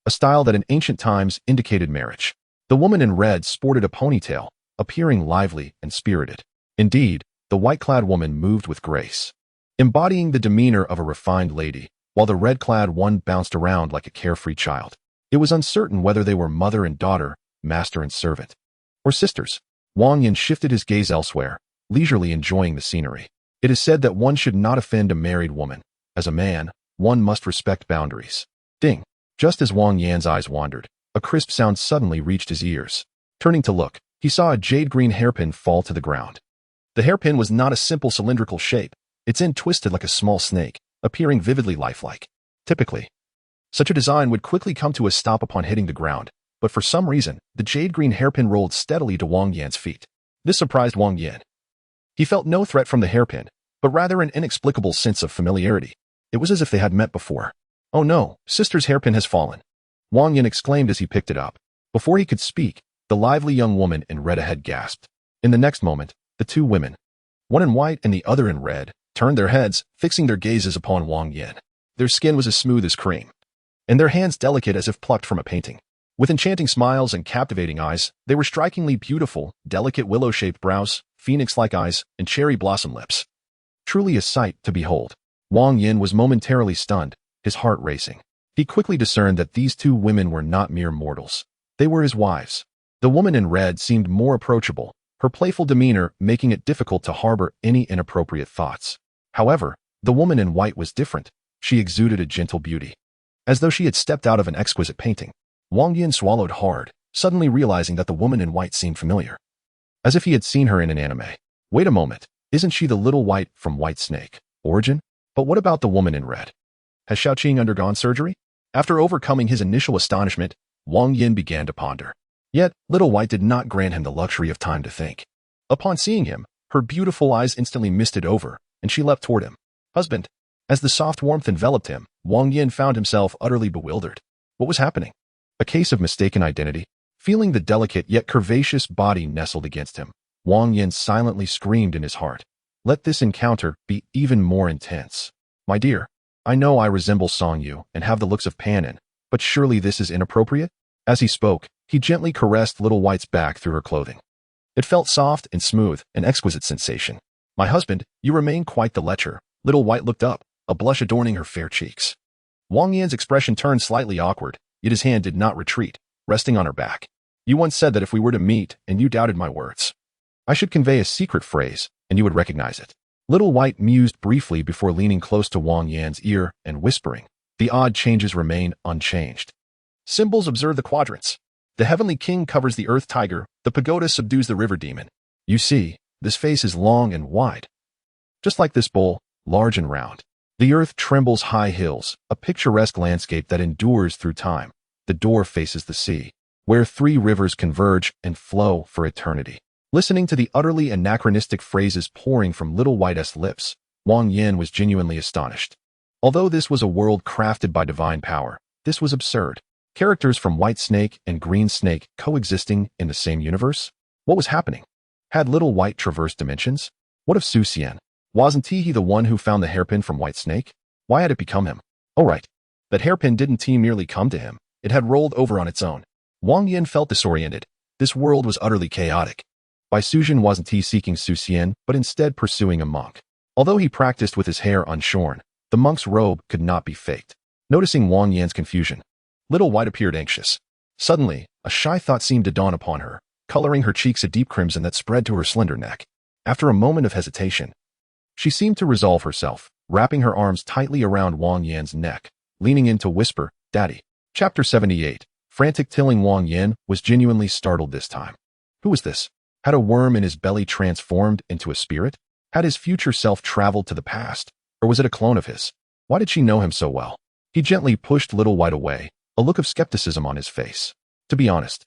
a style that in ancient times indicated marriage. The woman in red sported a ponytail, appearing lively and spirited. Indeed, the white-clad woman moved with grace, embodying the demeanor of a refined lady, while the red-clad one bounced around like a carefree child. It was uncertain whether they were mother and daughter, master and servant, or sisters. Wang Yan shifted his gaze elsewhere, leisurely enjoying the scenery. It is said that one should not offend a married woman. As a man, one must respect boundaries. Ding! Just as Wang Yan's eyes wandered, a crisp sound suddenly reached his ears. Turning to look, he saw a jade-green hairpin fall to the ground. The hairpin was not a simple cylindrical shape, its end twisted like a small snake, appearing vividly lifelike. Typically, such a design would quickly come to a stop upon hitting the ground, but for some reason, the jade-green hairpin rolled steadily to Wang Yan's feet. This surprised Wang Yan. He felt no threat from the hairpin, but rather an inexplicable sense of familiarity. It was as if they had met before. Oh no, sister's hairpin has fallen, Wang Yan exclaimed as he picked it up. Before he could speak, the lively young woman in red ahead gasped. In the next moment, the two women, one in white and the other in red, turned their heads, fixing their gazes upon Wang Yan. Their skin was as smooth as cream, and their hands delicate as if plucked from a painting. With enchanting smiles and captivating eyes, they were strikingly beautiful, delicate willow-shaped brows, phoenix-like eyes, and cherry blossom lips. Truly a sight to behold. Wang Yan was momentarily stunned, his heart racing. He quickly discerned that these two women were not mere mortals. They were his wives. The woman in red seemed more approachable, her playful demeanor making it difficult to harbor any inappropriate thoughts. However, the woman in white was different. She exuded a gentle beauty, as though she had stepped out of an exquisite painting. Wang Yan swallowed hard, suddenly realizing that the woman in white seemed familiar, as if he had seen her in an anime. Wait a moment, isn't she the little white from White Snake? Origin? But what about the woman in red? Has Shaoqing undergone surgery? After overcoming his initial astonishment, Wang Yan began to ponder. Yet, Little White did not grant him the luxury of time to think. Upon seeing him, her beautiful eyes instantly misted over, and she leapt toward him. Husband. As the soft warmth enveloped him, Wang Yan found himself utterly bewildered. What was happening? A case of mistaken identity? Feeling the delicate yet curvaceous body nestled against him, Wang Yan silently screamed in his heart. Let this encounter be even more intense. My dear, I know I resemble Song Yu and have the looks of Panin, but surely this is inappropriate? As he spoke, he gently caressed Little White's back through her clothing. It felt soft and smooth, an exquisite sensation. My husband, you remain quite the lecher. Little White looked up, a blush adorning her fair cheeks. Wang Yan's expression turned slightly awkward, yet his hand did not retreat, resting on her back. You once said that if we were to meet and you doubted my words, I should convey a secret phrase, and you would recognize it. Little White mused briefly before leaning close to Wang Yan's ear and whispering, the odd changes remain unchanged. Symbols observe the quadrants. The heavenly king covers the earth tiger, the pagoda subdues the river demon. You see, this face is long and wide. Just like this bowl, large and round. The earth trembles high hills, a picturesque landscape that endures through time. The door faces the sea. where three rivers converge and flow for eternity. Listening to the utterly anachronistic phrases pouring from Little White's lips, Wang Yan was genuinely astonished. Although this was a world crafted by divine power, this was absurd. Characters from White Snake and Green Snake coexisting in the same universe? What was happening? Had Little White traversed dimensions? What of Su Xian? Wasn't he the one who found the hairpin from White Snake? Why had it become him? Oh right. That hairpin didn't merely come to him. It had rolled over on its own. Wang Yan felt disoriented. This world was utterly chaotic. By Suzhin wasn't he seeking Su Xian, but instead pursuing a monk. Although he practiced with his hair unshorn, the monk's robe could not be faked. Noticing Wang Yan's confusion, Little White appeared anxious. Suddenly, a shy thought seemed to dawn upon her, coloring her cheeks a deep crimson that spread to her slender neck. After a moment of hesitation, she seemed to resolve herself, wrapping her arms tightly around Wang Yan's neck, leaning in to whisper, "Daddy." Chapter 78. Frantic tilling Wang Yan was genuinely startled this time. Who was this? Had a worm in his belly transformed into a spirit? Had his future self traveled to the past? Or was it a clone of his? Why did she know him so well? He gently pushed Little White away, a look of skepticism on his face. To be honest,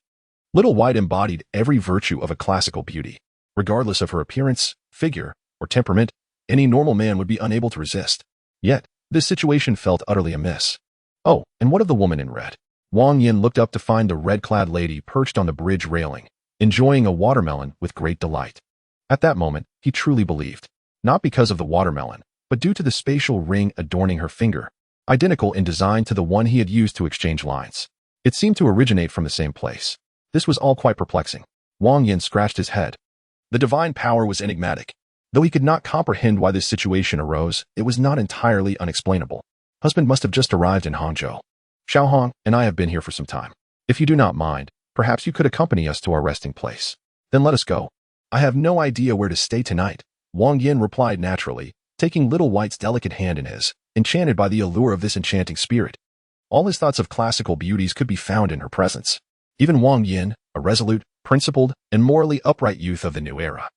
Little White embodied every virtue of a classical beauty. Regardless of her appearance, figure, or temperament, any normal man would be unable to resist. Yet, this situation felt utterly amiss. Oh, and what of the woman in red? Wang Yan looked up to find the red-clad lady perched on the bridge railing, enjoying a watermelon with great delight. At that moment, he truly believed. Not because of the watermelon, but due to the spatial ring adorning her finger, identical in design to the one he had used to exchange lines. It seemed to originate from the same place. This was all quite perplexing. Wang Yan scratched his head. The divine power was enigmatic. Though he could not comprehend why this situation arose, it was not entirely unexplainable. Husband must have just arrived in Hangzhou. Xiaohong and I have been here for some time. If you do not mind, perhaps you could accompany us to our resting place. Then let us go. I have no idea where to stay tonight, Wang Yan replied naturally, taking Little White's delicate hand in his, enchanted by the allure of this enchanting spirit. All his thoughts of classical beauties could be found in her presence. Even Wang Yan, a resolute, principled, and morally upright youth of the new era,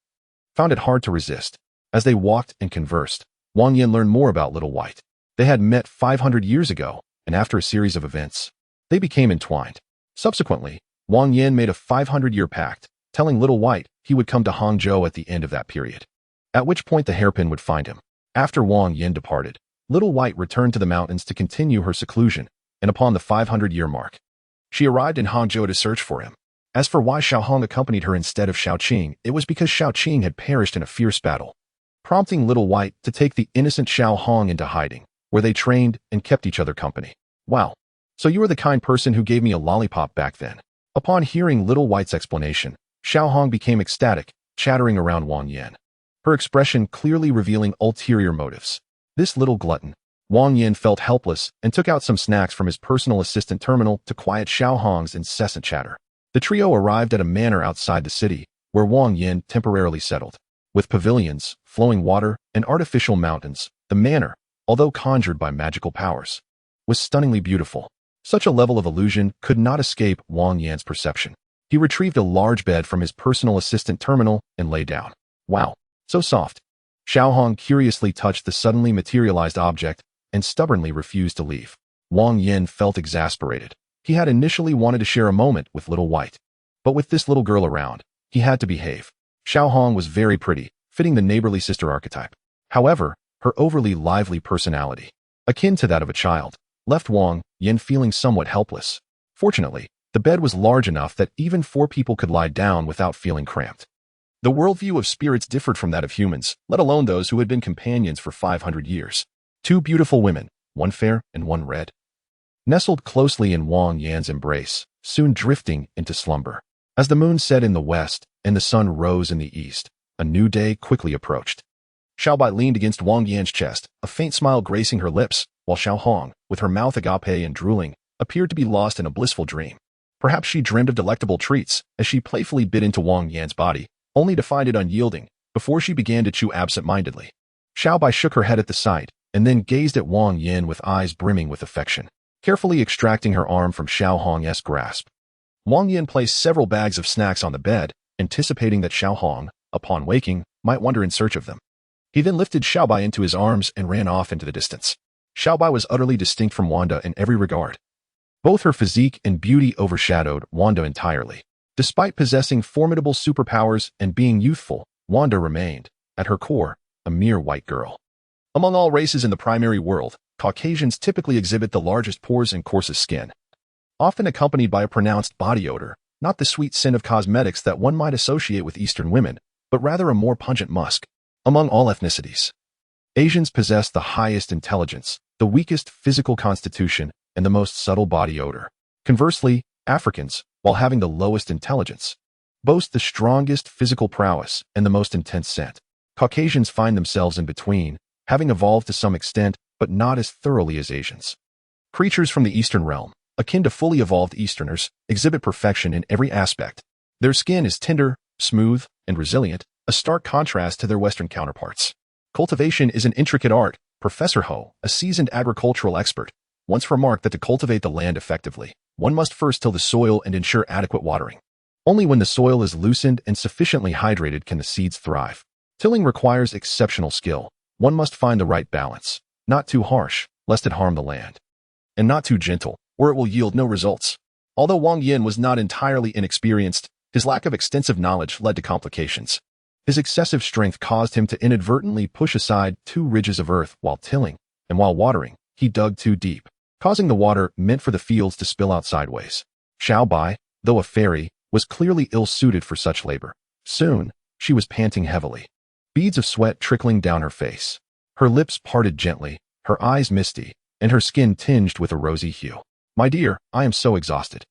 found it hard to resist. As they walked and conversed, Wang Yan learned more about Little White. They had met 500 years ago, and after a series of events, they became entwined. Subsequently, Wang Yan made a 500-year pact, telling Little White he would come to Hangzhou at the end of that period, at which point the hairpin would find him. After Wang Yan departed, Little White returned to the mountains to continue her seclusion, and upon the 500-year mark, she arrived in Hangzhou to search for him. As for why Xiaohong accompanied her instead of Xiaoqing, it was because Xiaoqing had perished in a fierce battle, prompting Little White to take the innocent Xiaohong into hiding, where they trained and kept each other company. Wow. So you were the kind person who gave me a lollipop back then. Upon hearing Little White's explanation, Xiaohong became ecstatic, chattering around Wang Yan, her expression clearly revealing ulterior motives. This little glutton. Wang Yan felt helpless and took out some snacks from his personal assistant terminal to quiet Xiaohong's incessant chatter. The trio arrived at a manor outside the city, where Wang Yan temporarily settled. With pavilions, flowing water, and artificial mountains, the manor, although conjured by magical powers, was stunningly beautiful. Such a level of illusion could not escape Wang Yan's perception. He retrieved a large bed from his personal assistant terminal and lay down. Wow, so soft. Xiaohong curiously touched the suddenly materialized object and stubbornly refused to leave. Wang Yan felt exasperated. He had initially wanted to share a moment with Little White, but with this little girl around, he had to behave. Xiaohong was very pretty, fitting the neighborly sister archetype. However, her overly lively personality, akin to that of a child, left Wang Yan feeling somewhat helpless. Fortunately, the bed was large enough that even 4 people could lie down without feeling cramped. The worldview of spirits differed from that of humans, let alone those who had been companions for 500 years. 2 beautiful women, one fair and one red, nestled closely in Wang Yan's embrace, soon drifting into slumber. As the moon set in the west and the sun rose in the east, a new day quickly approached. Xiaobai leaned against Wang Yan's chest, a faint smile gracing her lips, while Xiaohong, with her mouth agape and drooling, appeared to be lost in a blissful dream. Perhaps she dreamed of delectable treats, as she playfully bit into Wang Yan's body, only to find it unyielding, before she began to chew absent-mindedly. Xiaobai shook her head at the sight, and then gazed at Wang Yan with eyes brimming with affection, carefully extracting her arm from Xiaohong's grasp. Wang Yan placed several bags of snacks on the bed, anticipating that Xiaohong, upon waking, might wander in search of them. He then lifted Xiaobai into his arms and ran off into the distance. Xiaobai was utterly distinct from WANDA in every regard. Both her physique and beauty overshadowed Wanda entirely. Despite possessing formidable superpowers and being youthful, Wanda remained, at her core, a mere white girl. Among all races in the primary world, Caucasians typically exhibit the largest pores and coarsest skin, often accompanied by a pronounced body odor, not the sweet scent of cosmetics that one might associate with Eastern women, but rather a more pungent musk. Among all ethnicities, Asians possess the highest intelligence, the weakest physical constitution, and the most subtle body odor. Conversely, Africans, while having the lowest intelligence, boast the strongest physical prowess and the most intense scent. Caucasians find themselves in between, having evolved to some extent, but not as thoroughly as Asians. Creatures from the Eastern realm, akin to fully evolved Easterners, exhibit perfection in every aspect. Their skin is tender, smooth, and resilient, a stark contrast to their Western counterparts. Cultivation is an intricate art. Professor Ho, a seasoned agricultural expert, once remarked that to cultivate the land effectively, one must first till the soil and ensure adequate watering. Only when the soil is loosened and sufficiently hydrated can the seeds thrive. Tilling requires exceptional skill. One must find the right balance, not too harsh, lest it harm the land, and not too gentle, or it will yield no results. Although Wang Yan was not entirely inexperienced, his lack of extensive knowledge led to complications. His excessive strength caused him to inadvertently push aside 2 ridges of earth while tilling, and while watering, he dug too deep, causing the water meant for the fields to spill out sideways. Xiao Bai, though a fairy, was clearly ill-suited for such labor. Soon, she was panting heavily, beads of sweat trickling down her face. Her lips parted gently, her eyes misty, and her skin tinged with a rosy hue. "My dear, I am so exhausted,"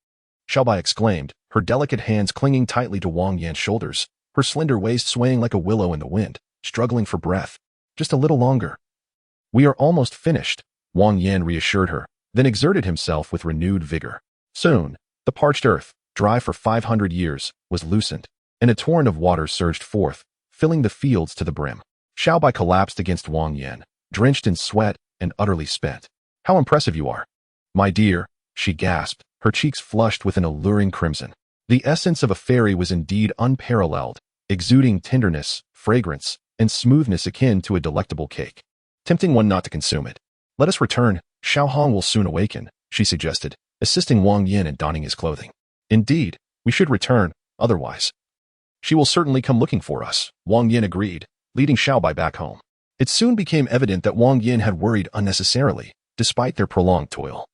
Xiao Bai exclaimed, her delicate hands clinging tightly to Wang Yan's shoulders, her slender waist swaying like a willow in the wind, struggling for breath. "Just a little longer." "We are almost finished," Wang Yan reassured her, then exerted himself with renewed vigor. Soon, the parched earth, dry for 500 years, was loosened, and a torrent of water surged forth, filling the fields to the brim. Xiao Bai collapsed against Wang Yan, drenched in sweat and utterly spent. "How impressive you are." "My dear," she gasped, her cheeks flushed with an alluring crimson. The essence of a fairy was indeed unparalleled, exuding tenderness, fragrance, and smoothness akin to a delectable cake, tempting one not to consume it. "Let us return. Xiao Hong will soon awaken," she suggested, assisting Wang Yan in donning his clothing. "Indeed, we should return, otherwise she will certainly come looking for us," Wang Yan agreed, leading Xiao Bai back home. It soon became evident that Wang Yan had worried unnecessarily, despite their prolonged toil.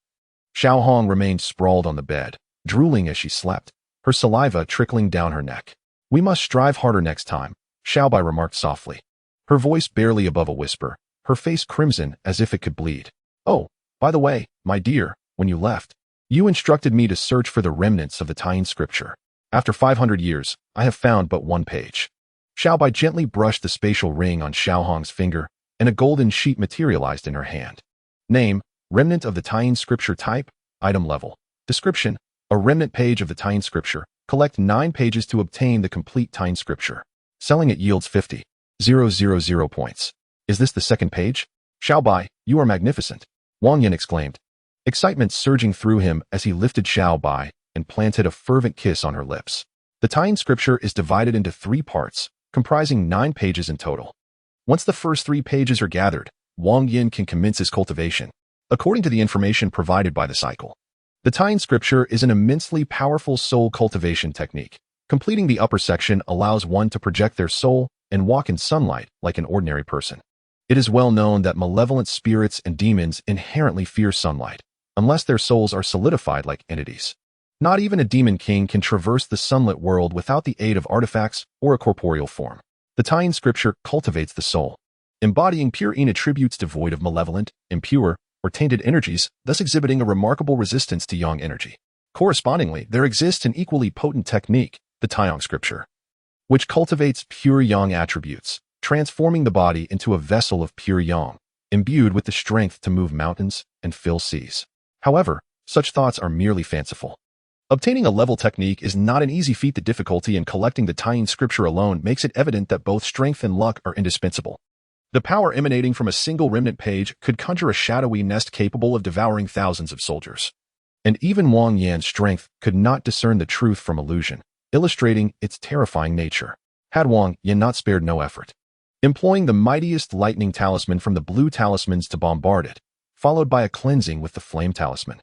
Xiao Hong remained sprawled on the bed, drooling as she slept, her saliva trickling down her neck. "We must strive harder next time," Xiao Bai remarked softly, her voice barely above a whisper, her face crimson as if it could bleed. "Oh, by the way, my dear, when you left, you instructed me to search for the remnants of the Tying scripture. After 500 years, I have found but 1 page." Xiao Bai gently brushed the spatial ring on Xiao Hong's finger, and a golden sheet materialized in her hand. Name: Remnant of the Tying scripture. Type: Item level. Description: a remnant page of the Tying scripture. Collect 9 pages to obtain the complete Tying scripture. Selling it yields 50,000 points. "Is this the 2nd page?" "Xiao Bai, you are magnificent," Wang Yan exclaimed, excitement surging through him as he lifted Xiao Bai and planted a fervent kiss on her lips. The Tying scripture is divided into 3 parts, comprising 9 pages in total. Once the first 3 pages are gathered, Wang Yan can commence his cultivation. According to the information provided by the cycle, the Tying scripture is an immensely powerful soul cultivation technique. Completing the upper section allows one to project their soul and walk in sunlight like an ordinary person. It is well known that malevolent spirits and demons inherently fear sunlight, unless their souls are solidified like entities. Not even a demon king can traverse the sunlit world without the aid of artifacts or a corporeal form. The Tying scripture cultivates the soul, embodying pure attributes devoid of malevolent, impure, or tainted energies, thus exhibiting a remarkable resistance to yang energy. Correspondingly, there exists an equally potent technique, the Tying scripture, which cultivates pure yang attributes, transforming the body into a vessel of pure yang, imbued with the strength to move mountains and fill seas. However, such thoughts are merely fanciful. Obtaining a level technique is not an easy feat. The difficulty in collecting the Tying scripture alone makes it evident that both strength and luck are indispensable. The power emanating from a single remnant page could conjure a shadowy nest capable of devouring thousands of soldiers. And even Wang Yan's strength could not discern the truth from illusion, illustrating its terrifying nature. Had Wang Yan not spared no effort, employing the mightiest lightning talisman from the blue talismans to bombard it, followed by a cleansing with the flame talisman.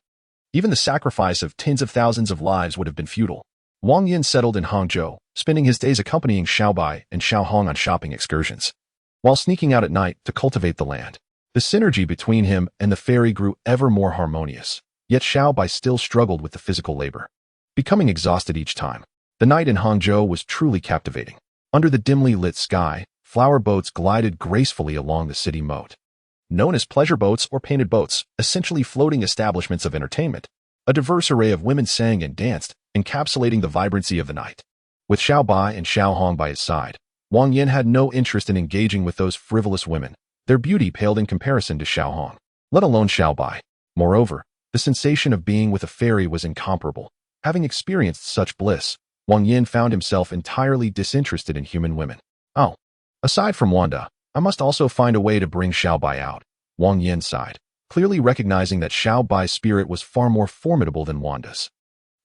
Even the sacrifice of tens of thousands of lives would have been futile. Wang Yan settled in Hangzhou, spending his days accompanying Xiaobai and Xiaohong on shopping excursions, while sneaking out at night to cultivate the land. The synergy between him and the fairy grew ever more harmonious, yet Xiaobai still struggled with the physical labor, becoming exhausted each time. The night in Hangzhou was truly captivating. Under the dimly lit sky, flower boats glided gracefully along the city moat. Known as pleasure boats or painted boats, essentially floating establishments of entertainment, a diverse array of women sang and danced, encapsulating the vibrancy of the night. With Xiaobai and Xiaohong by his side, Wang Yan had no interest in engaging with those frivolous women. Their beauty paled in comparison to Xiaohong, let alone Xiaobai. Moreover, the sensation of being with a fairy was incomparable. Having experienced such bliss, Wang Yan found himself entirely disinterested in human women. Oh, aside from Wanda, I must also find a way to bring Xiaobai out, Wang Yan sighed, clearly recognizing that Xiaobai's spirit was far more formidable than Wanda's.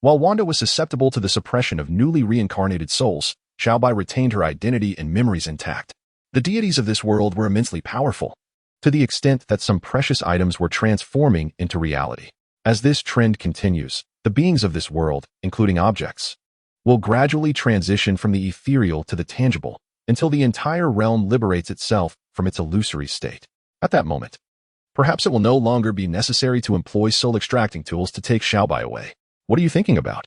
While Wanda was susceptible to the suppression of newly reincarnated souls, Xiaobai retained her identity and memories intact. The deities of this world were immensely powerful, to the extent that some precious items were transforming into reality. As this trend continues, the beings of this world, including objects, will gradually transition from the ethereal to the tangible, until the entire realm liberates itself from its illusory state. At that moment, perhaps it will no longer be necessary to employ soul-extracting tools to take Xiaobai away. What are you thinking about?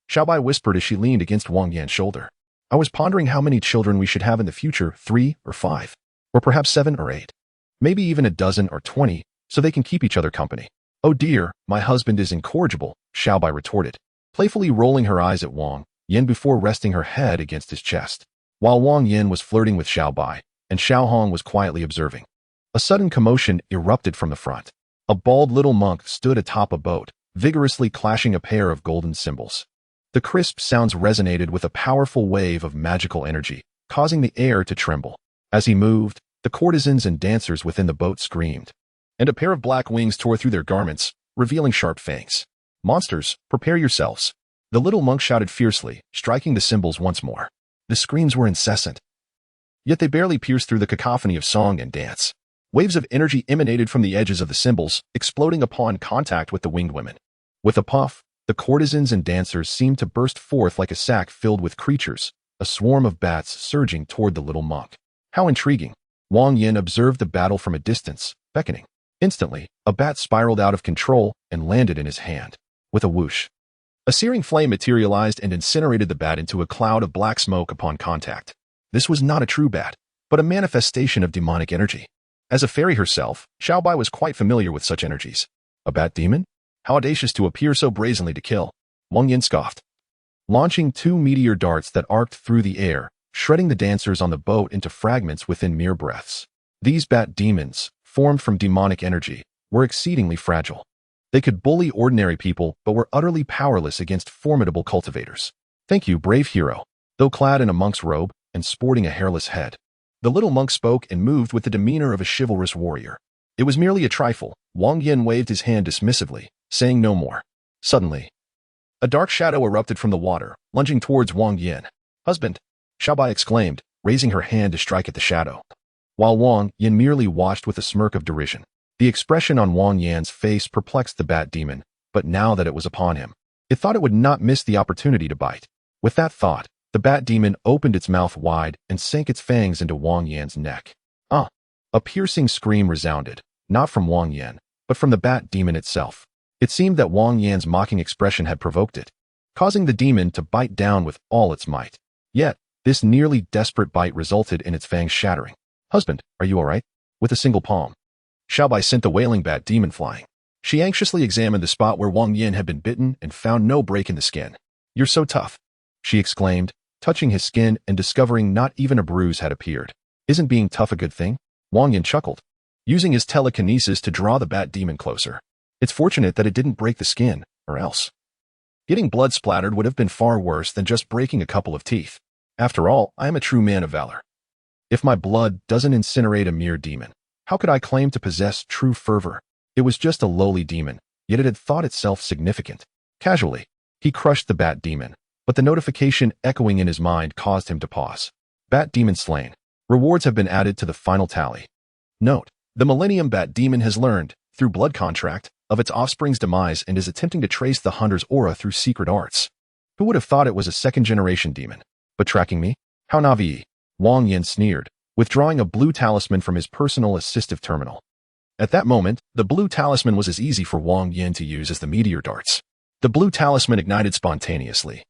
Xiaobai whispered as she leaned against Wang Yan's shoulder. I was pondering how many children we should have in the future, 3 or 5, or perhaps 7 or 8. Maybe even a dozen or 20, so they can keep each other company. Oh dear, my husband is incorrigible, Xiaobai retorted, playfully rolling her eyes at Wang Yan before resting her head against his chest. While Wang Yan was flirting with Xiaobai, and Xiaohong was quietly observing, a sudden commotion erupted from the front. A bald little monk stood atop a boat, vigorously clashing a pair of golden cymbals. The crisp sounds resonated with a powerful wave of magical energy, causing the air to tremble. As he moved, the courtesans and dancers within the boat screamed, and a pair of black wings tore through their garments, revealing sharp fangs. Monsters, prepare yourselves. The little monk shouted fiercely, striking the cymbals once more. The screams were incessant, yet they barely pierced through the cacophony of song and dance. Waves of energy emanated from the edges of the cymbals, exploding upon contact with the winged women. With a puff, the courtesans and dancers seemed to burst forth like a sack filled with creatures, a swarm of bats surging toward the little monk. How intriguing! Wang Yan observed the battle from a distance, beckoning. Instantly, a bat spiraled out of control and landed in his hand. With a whoosh, a searing flame materialized and incinerated the bat into a cloud of black smoke upon contact. This was not a true bat, but a manifestation of demonic energy. As a fairy herself, Xiaobai was quite familiar with such energies. A bat demon? How audacious to appear so brazenly to kill, Wang Yan scoffed, launching 2 meteor darts that arced through the air, shredding the dancers on the boat into fragments within mere breaths. These bat demons, formed from demonic energy, were exceedingly fragile. They could bully ordinary people but were utterly powerless against formidable cultivators. Thank you, brave hero. Though clad in a monk's robe and sporting a hairless head, the little monk spoke and moved with the demeanor of a chivalrous warrior. It was merely a trifle. Wang Yan waved his hand dismissively, saying no more. Suddenly, a dark shadow erupted from the water, lunging towards Wang Yan. Husband, Xiaobai exclaimed, raising her hand to strike at the shadow. While Wang Yan merely watched with a smirk of derision. The expression on Wang Yan's face perplexed the bat demon, but now that it was upon him, it thought it would not miss the opportunity to bite. With that thought, the bat demon opened its mouth wide and sank its fangs into Wang Yan's neck. Ah! A piercing scream resounded, not from Wang Yan, but from the bat demon itself. It seemed that Wang Yan's mocking expression had provoked it, causing the demon to bite down with all its might. Yet, this nearly desperate bite resulted in its fangs shattering. Husband, are you all right? With a single palm, Xiaobai sent the wailing bat demon flying. She anxiously examined the spot where Wang Yan had been bitten and found no break in the skin. You're so tough, she exclaimed, touching his skin and discovering not even a bruise had appeared. Isn't being tough a good thing? Wang Yan chuckled, using his telekinesis to draw the bat demon closer. It's fortunate that it didn't break the skin, or else getting blood splattered would have been far worse than just breaking a couple of teeth. After all, I am a true man of valor. If my blood doesn't incinerate a mere demon, how could I claim to possess true fervor? It was just a lowly demon, yet it had thought itself significant. Casually, he crushed the bat demon, but the notification echoing in his mind caused him to pause. Bat demon slain. Rewards have been added to the final tally. Note: the Millennium Bat Demon has learned, through blood contract, of its offspring's demise and is attempting to trace the hunter's aura through secret arts. Who would have thought it was a second-generation demon? But tracking me? How naive. Wang Yan sneered, withdrawing a blue talisman from his personal assistive terminal. At that moment, the blue talisman was as easy for Wang Yan to use as the meteor darts. The blue talisman ignited spontaneously,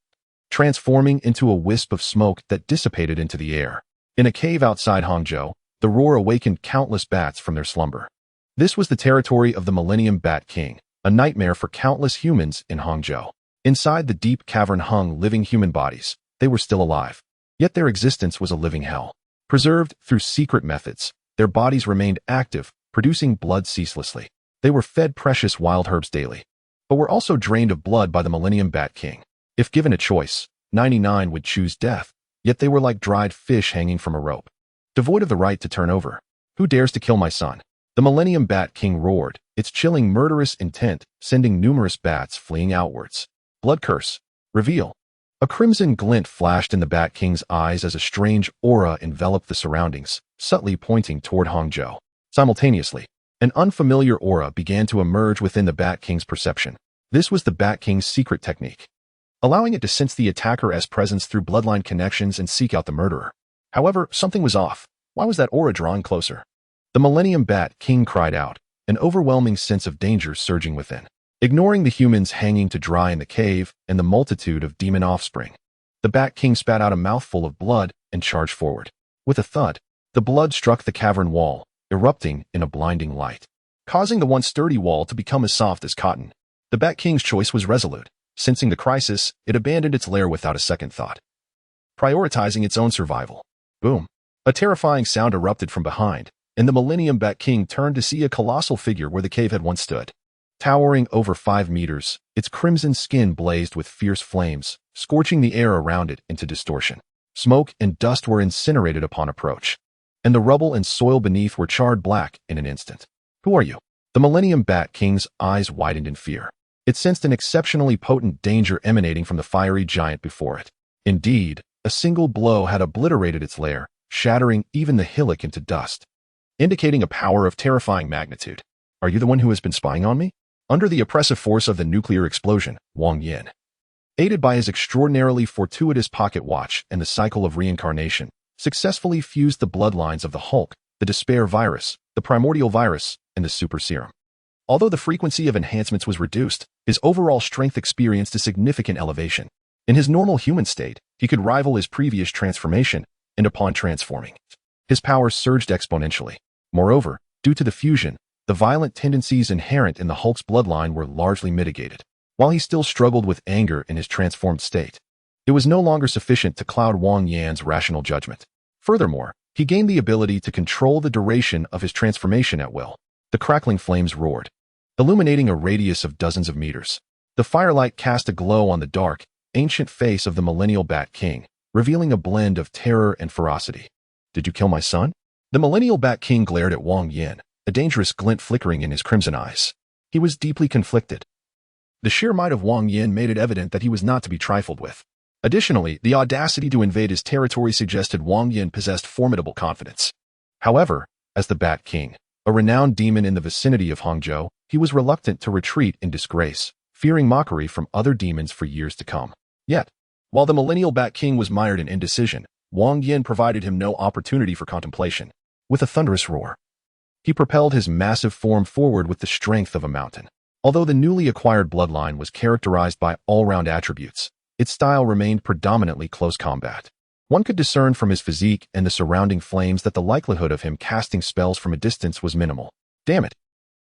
transforming into a wisp of smoke that dissipated into the air. In a cave outside Hangzhou, the roar awakened countless bats from their slumber. This was the territory of the Millennium Bat King, a nightmare for countless humans in Hangzhou. Inside the deep cavern hung living human bodies. They were still alive. Yet their existence was a living hell. Preserved through secret methods, their bodies remained active, producing blood ceaselessly. They were fed precious wild herbs daily, but were also drained of blood by the Millennium Bat King. If given a choice, 99 would choose death, yet they were like dried fish hanging from a rope, devoid of the right to turn over. Who dares to kill my son? The Millennium Bat King roared, its chilling murderous intent sending numerous bats fleeing outwards. Blood curse. Reveal. A crimson glint flashed in the Bat King's eyes as a strange aura enveloped the surroundings, subtly pointing toward Hangzhou. Simultaneously, an unfamiliar aura began to emerge within the Bat King's perception. This was the Bat King's secret technique, allowing it to sense the attacker's presence through bloodline connections and seek out the murderer. However, something was off. Why was that aura drawing closer? The Millennium Bat King cried out, an overwhelming sense of danger surging within. Ignoring the humans hanging to dry in the cave and the multitude of demon offspring, the Bat King spat out a mouthful of blood and charged forward. With a thud, the blood struck the cavern wall, erupting in a blinding light, causing the once sturdy wall to become as soft as cotton. The Bat King's choice was resolute. Sensing the crisis, it abandoned its lair without a second thought, prioritizing its own survival. Boom! A terrifying sound erupted from behind, and the Millennium Bat King turned to see a colossal figure where the cave had once stood. Towering over 5 meters, its crimson skin blazed with fierce flames, scorching the air around it into distortion. Smoke and dust were incinerated upon approach, and the rubble and soil beneath were charred black in an instant. Who are you? The Millennium Bat King's eyes widened in fear. It sensed an exceptionally potent danger emanating from the fiery giant before it. Indeed, a single blow had obliterated its lair, shattering even the hillock into dust, indicating a power of terrifying magnitude. Are you the one who has been spying on me? Under the oppressive force of the nuclear explosion, Wang Yan, aided by his extraordinarily fortuitous pocket watch and the cycle of reincarnation, successfully fused the bloodlines of the Hulk, the Despair virus, the Primordial virus, and the Super Serum. Although the frequency of enhancements was reduced, his overall strength experienced a significant elevation. In his normal human state, he could rival his previous transformation, and upon transforming, his powers surged exponentially. Moreover, due to the fusion, the violent tendencies inherent in the Hulk's bloodline were largely mitigated. While he still struggled with anger in his transformed state, it was no longer sufficient to cloud Wang Yan's rational judgment. Furthermore, he gained the ability to control the duration of his transformation at will. The crackling flames roared, illuminating a radius of dozens of meters. The firelight cast a glow on the dark, ancient face of the Millennial Bat King, revealing a blend of terror and ferocity. Did you kill my son? The Millennial Bat King glared at Wang Yan, a dangerous glint flickering in his crimson eyes. He was deeply conflicted. The sheer might of Wang Yan made it evident that he was not to be trifled with. Additionally, the audacity to invade his territory suggested Wang Yan possessed formidable confidence. However, as the Bat King, a renowned demon in the vicinity of Hangzhou, he was reluctant to retreat in disgrace, fearing mockery from other demons for years to come. Yet, while the Millennial Bat King was mired in indecision, Wang Yan provided him no opportunity for contemplation. With a thunderous roar, he propelled his massive form forward with the strength of a mountain. Although the newly acquired bloodline was characterized by all-round attributes, its style remained predominantly close combat. One could discern from his physique and the surrounding flames that the likelihood of him casting spells from a distance was minimal. Damn it!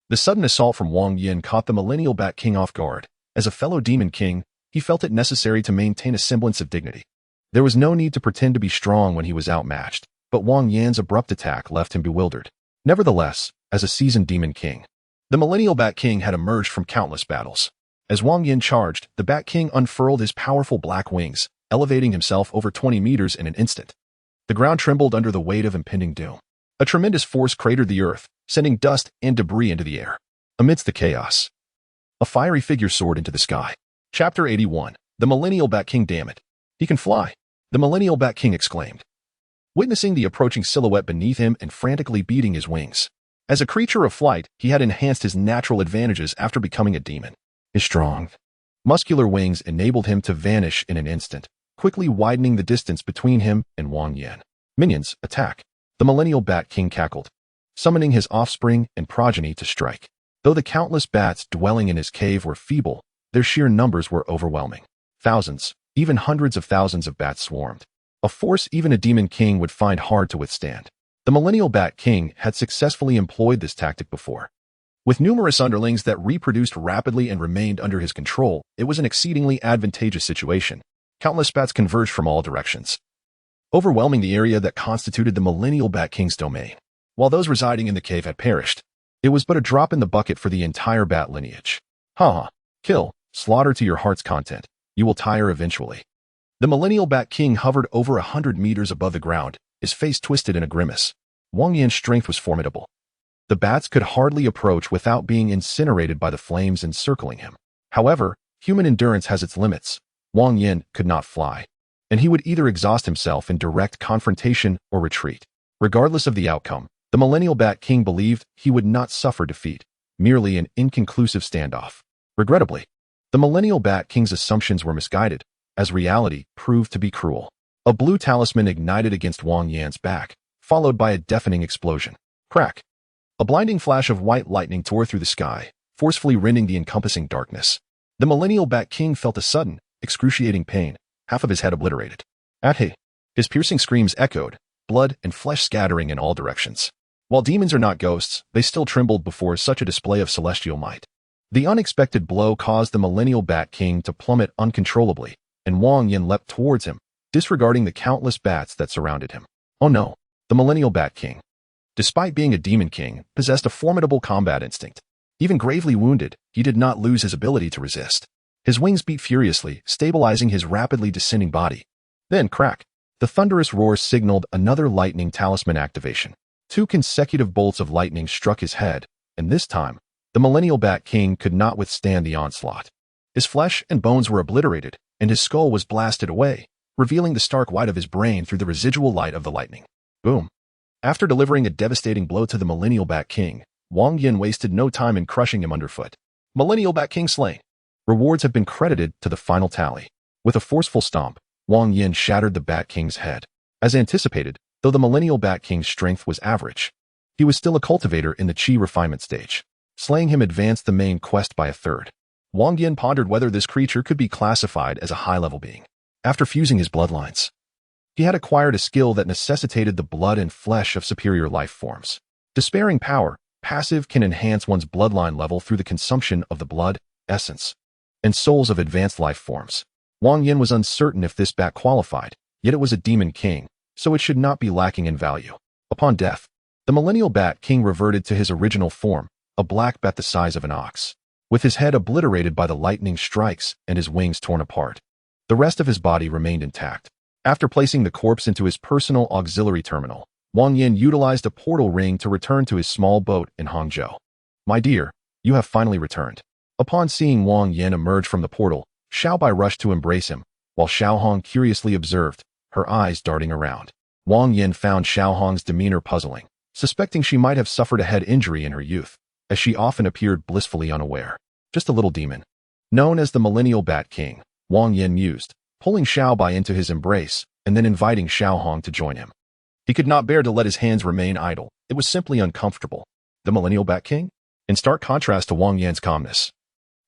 The sudden assault from Wang Yan caught the Millennial Bat King off guard. As a fellow demon king, he felt it necessary to maintain a semblance of dignity. There was no need to pretend to be strong when he was outmatched, but Wang Yan's abrupt attack left him bewildered. Nevertheless, as a seasoned demon king, the Millennial Bat King had emerged from countless battles. As Wang Yan charged, the Bat King unfurled his powerful black wings, elevating himself over 20 meters in an instant. The ground trembled under the weight of impending doom. A tremendous force cratered the earth, sending dust and debris into the air. Amidst the chaos, a fiery figure soared into the sky. Chapter 81. The Millennial Bat King. Damn it! He can fly! The Millennial Bat King exclaimed, witnessing the approaching silhouette beneath him and frantically beating his wings. As a creature of flight, he had enhanced his natural advantages after becoming a demon. His strong, muscular wings enabled him to vanish in an instant, quickly widening the distance between him and Wang Yan. Minions, attack! The Millennial Bat King cackled, summoning his offspring and progeny to strike. Though the countless bats dwelling in his cave were feeble, their sheer numbers were overwhelming. Thousands, even hundreds of thousands of bats swarmed, a force even a demon king would find hard to withstand. The Millennial Bat King had successfully employed this tactic before. With numerous underlings that reproduced rapidly and remained under his control, it was an exceedingly advantageous situation. Countless bats converged from all directions, overwhelming the area that constituted the Millennial Bat King's domain. While those residing in the cave had perished, it was but a drop in the bucket for the entire bat lineage. Kill, slaughter to your heart's content. You will tire eventually. The Millennial Bat King hovered over 100 meters above the ground, his face twisted in a grimace. Wang Yan's strength was formidable. The bats could hardly approach without being incinerated by the flames encircling him. However, human endurance has its limits. Wang Yan could not fly, and he would either exhaust himself in direct confrontation or retreat. Regardless of the outcome, the Millennial Bat King believed he would not suffer defeat, merely an inconclusive standoff. Regrettably, the Millennial Bat King's assumptions were misguided, as reality proved to be cruel. A blue talisman ignited against Wang Yan's back, followed by a deafening explosion. Crack! A blinding flash of white lightning tore through the sky, forcefully rending the encompassing darkness. The Millennial Bat King felt a sudden, excruciating pain, half of his head obliterated. His piercing screams echoed, blood and flesh scattering in all directions. While demons are not ghosts, they still trembled before such a display of celestial might. The unexpected blow caused the Millennial Bat King to plummet uncontrollably, and Wang Yan leapt towards him, disregarding the countless bats that surrounded him. Oh no, the Millennial Bat King, despite being a demon king, possessed a formidable combat instinct. Even gravely wounded, he did not lose his ability to resist. His wings beat furiously, stabilizing his rapidly descending body. Then, crack! The thunderous roar signaled another lightning talisman activation. 2 consecutive bolts of lightning struck his head, and this time, the Millennial Bat King could not withstand the onslaught. His flesh and bones were obliterated, and his skull was blasted away, revealing the stark white of his brain through the residual light of the lightning. Boom! After delivering a devastating blow to the Millennial Bat King, Wang Yan wasted no time in crushing him underfoot. Millennial Bat King slain. Rewards have been credited to the final tally. With a forceful stomp, Wang Yan shattered the Bat King's head. As anticipated, though the Millennial Bat King's strength was average, he was still a cultivator in the Chi refinement stage. Slaying him advanced the main quest by a third. Wang Yan pondered whether this creature could be classified as a high-level being. After fusing his bloodlines, he had acquired a skill that necessitated the blood and flesh of superior life forms. Despairing power, passive can enhance one's bloodline level through the consumption of the blood, essence, and souls of advanced life forms. Wang Yan was uncertain if this bat qualified, yet it was a demon king, so it should not be lacking in value. Upon death, the Millennial Bat King reverted to his original form, a black bat the size of an ox, with his head obliterated by the lightning strikes and his wings torn apart. The rest of his body remained intact. After placing the corpse into his personal auxiliary terminal, Wang Yan utilized a portal ring to return to his small boat in Hangzhou. My dear, you have finally returned. Upon seeing Wang Yan emerge from the portal, Xiaobai rushed to embrace him, while Xiaohong curiously observed, her eyes darting around. Wang Yan found Xiaohong's demeanor puzzling, suspecting she might have suffered a head injury in her youth, as she often appeared blissfully unaware. Just a little demon. Known as the Millennial Bat King, Wang Yan mused, pulling Xiaobai into his embrace and then inviting Xiaohong to join him. He could not bear to let his hands remain idle. It was simply uncomfortable. The Millennial Bat King? In stark contrast to Wang Yan's calmness,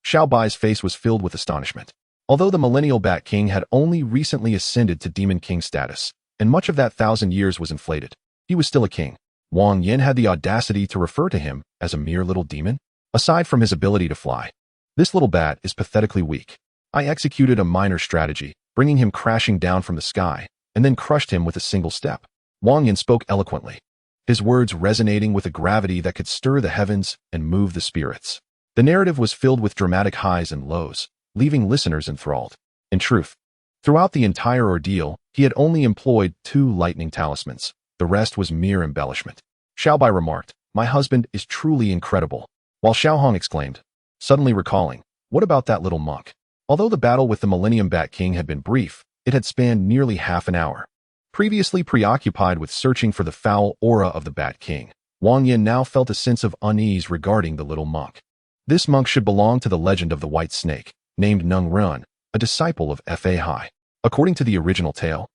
Xiaobai's face was filled with astonishment. Although the Millennial Bat King had only recently ascended to Demon King status, and much of that 1,000 years was inflated, he was still a king. Wang Yan had the audacity to refer to him as a mere little demon? Aside from his ability to fly, this little bat is pathetically weak. I executed a minor strategy, bringing him crashing down from the sky, and then crushed him with a single step. Wang Yan spoke eloquently, his words resonating with a gravity that could stir the heavens and move the spirits. The narrative was filled with dramatic highs and lows, leaving listeners enthralled. In truth, throughout the entire ordeal, he had only employed 2 lightning talismans. The rest was mere embellishment. Xiaobai remarked, "My husband is truly incredible," while Xiaohong exclaimed, suddenly recalling, "What about that little monk?" Although the battle with the Millennium Bat King had been brief, it had spanned nearly half an hour. Previously preoccupied with searching for the foul aura of the Bat King, Wang Yan now felt a sense of unease regarding the little monk. This monk should belong to the legend of the White Snake, named Nung Run, a disciple of Fa. According to the original tale,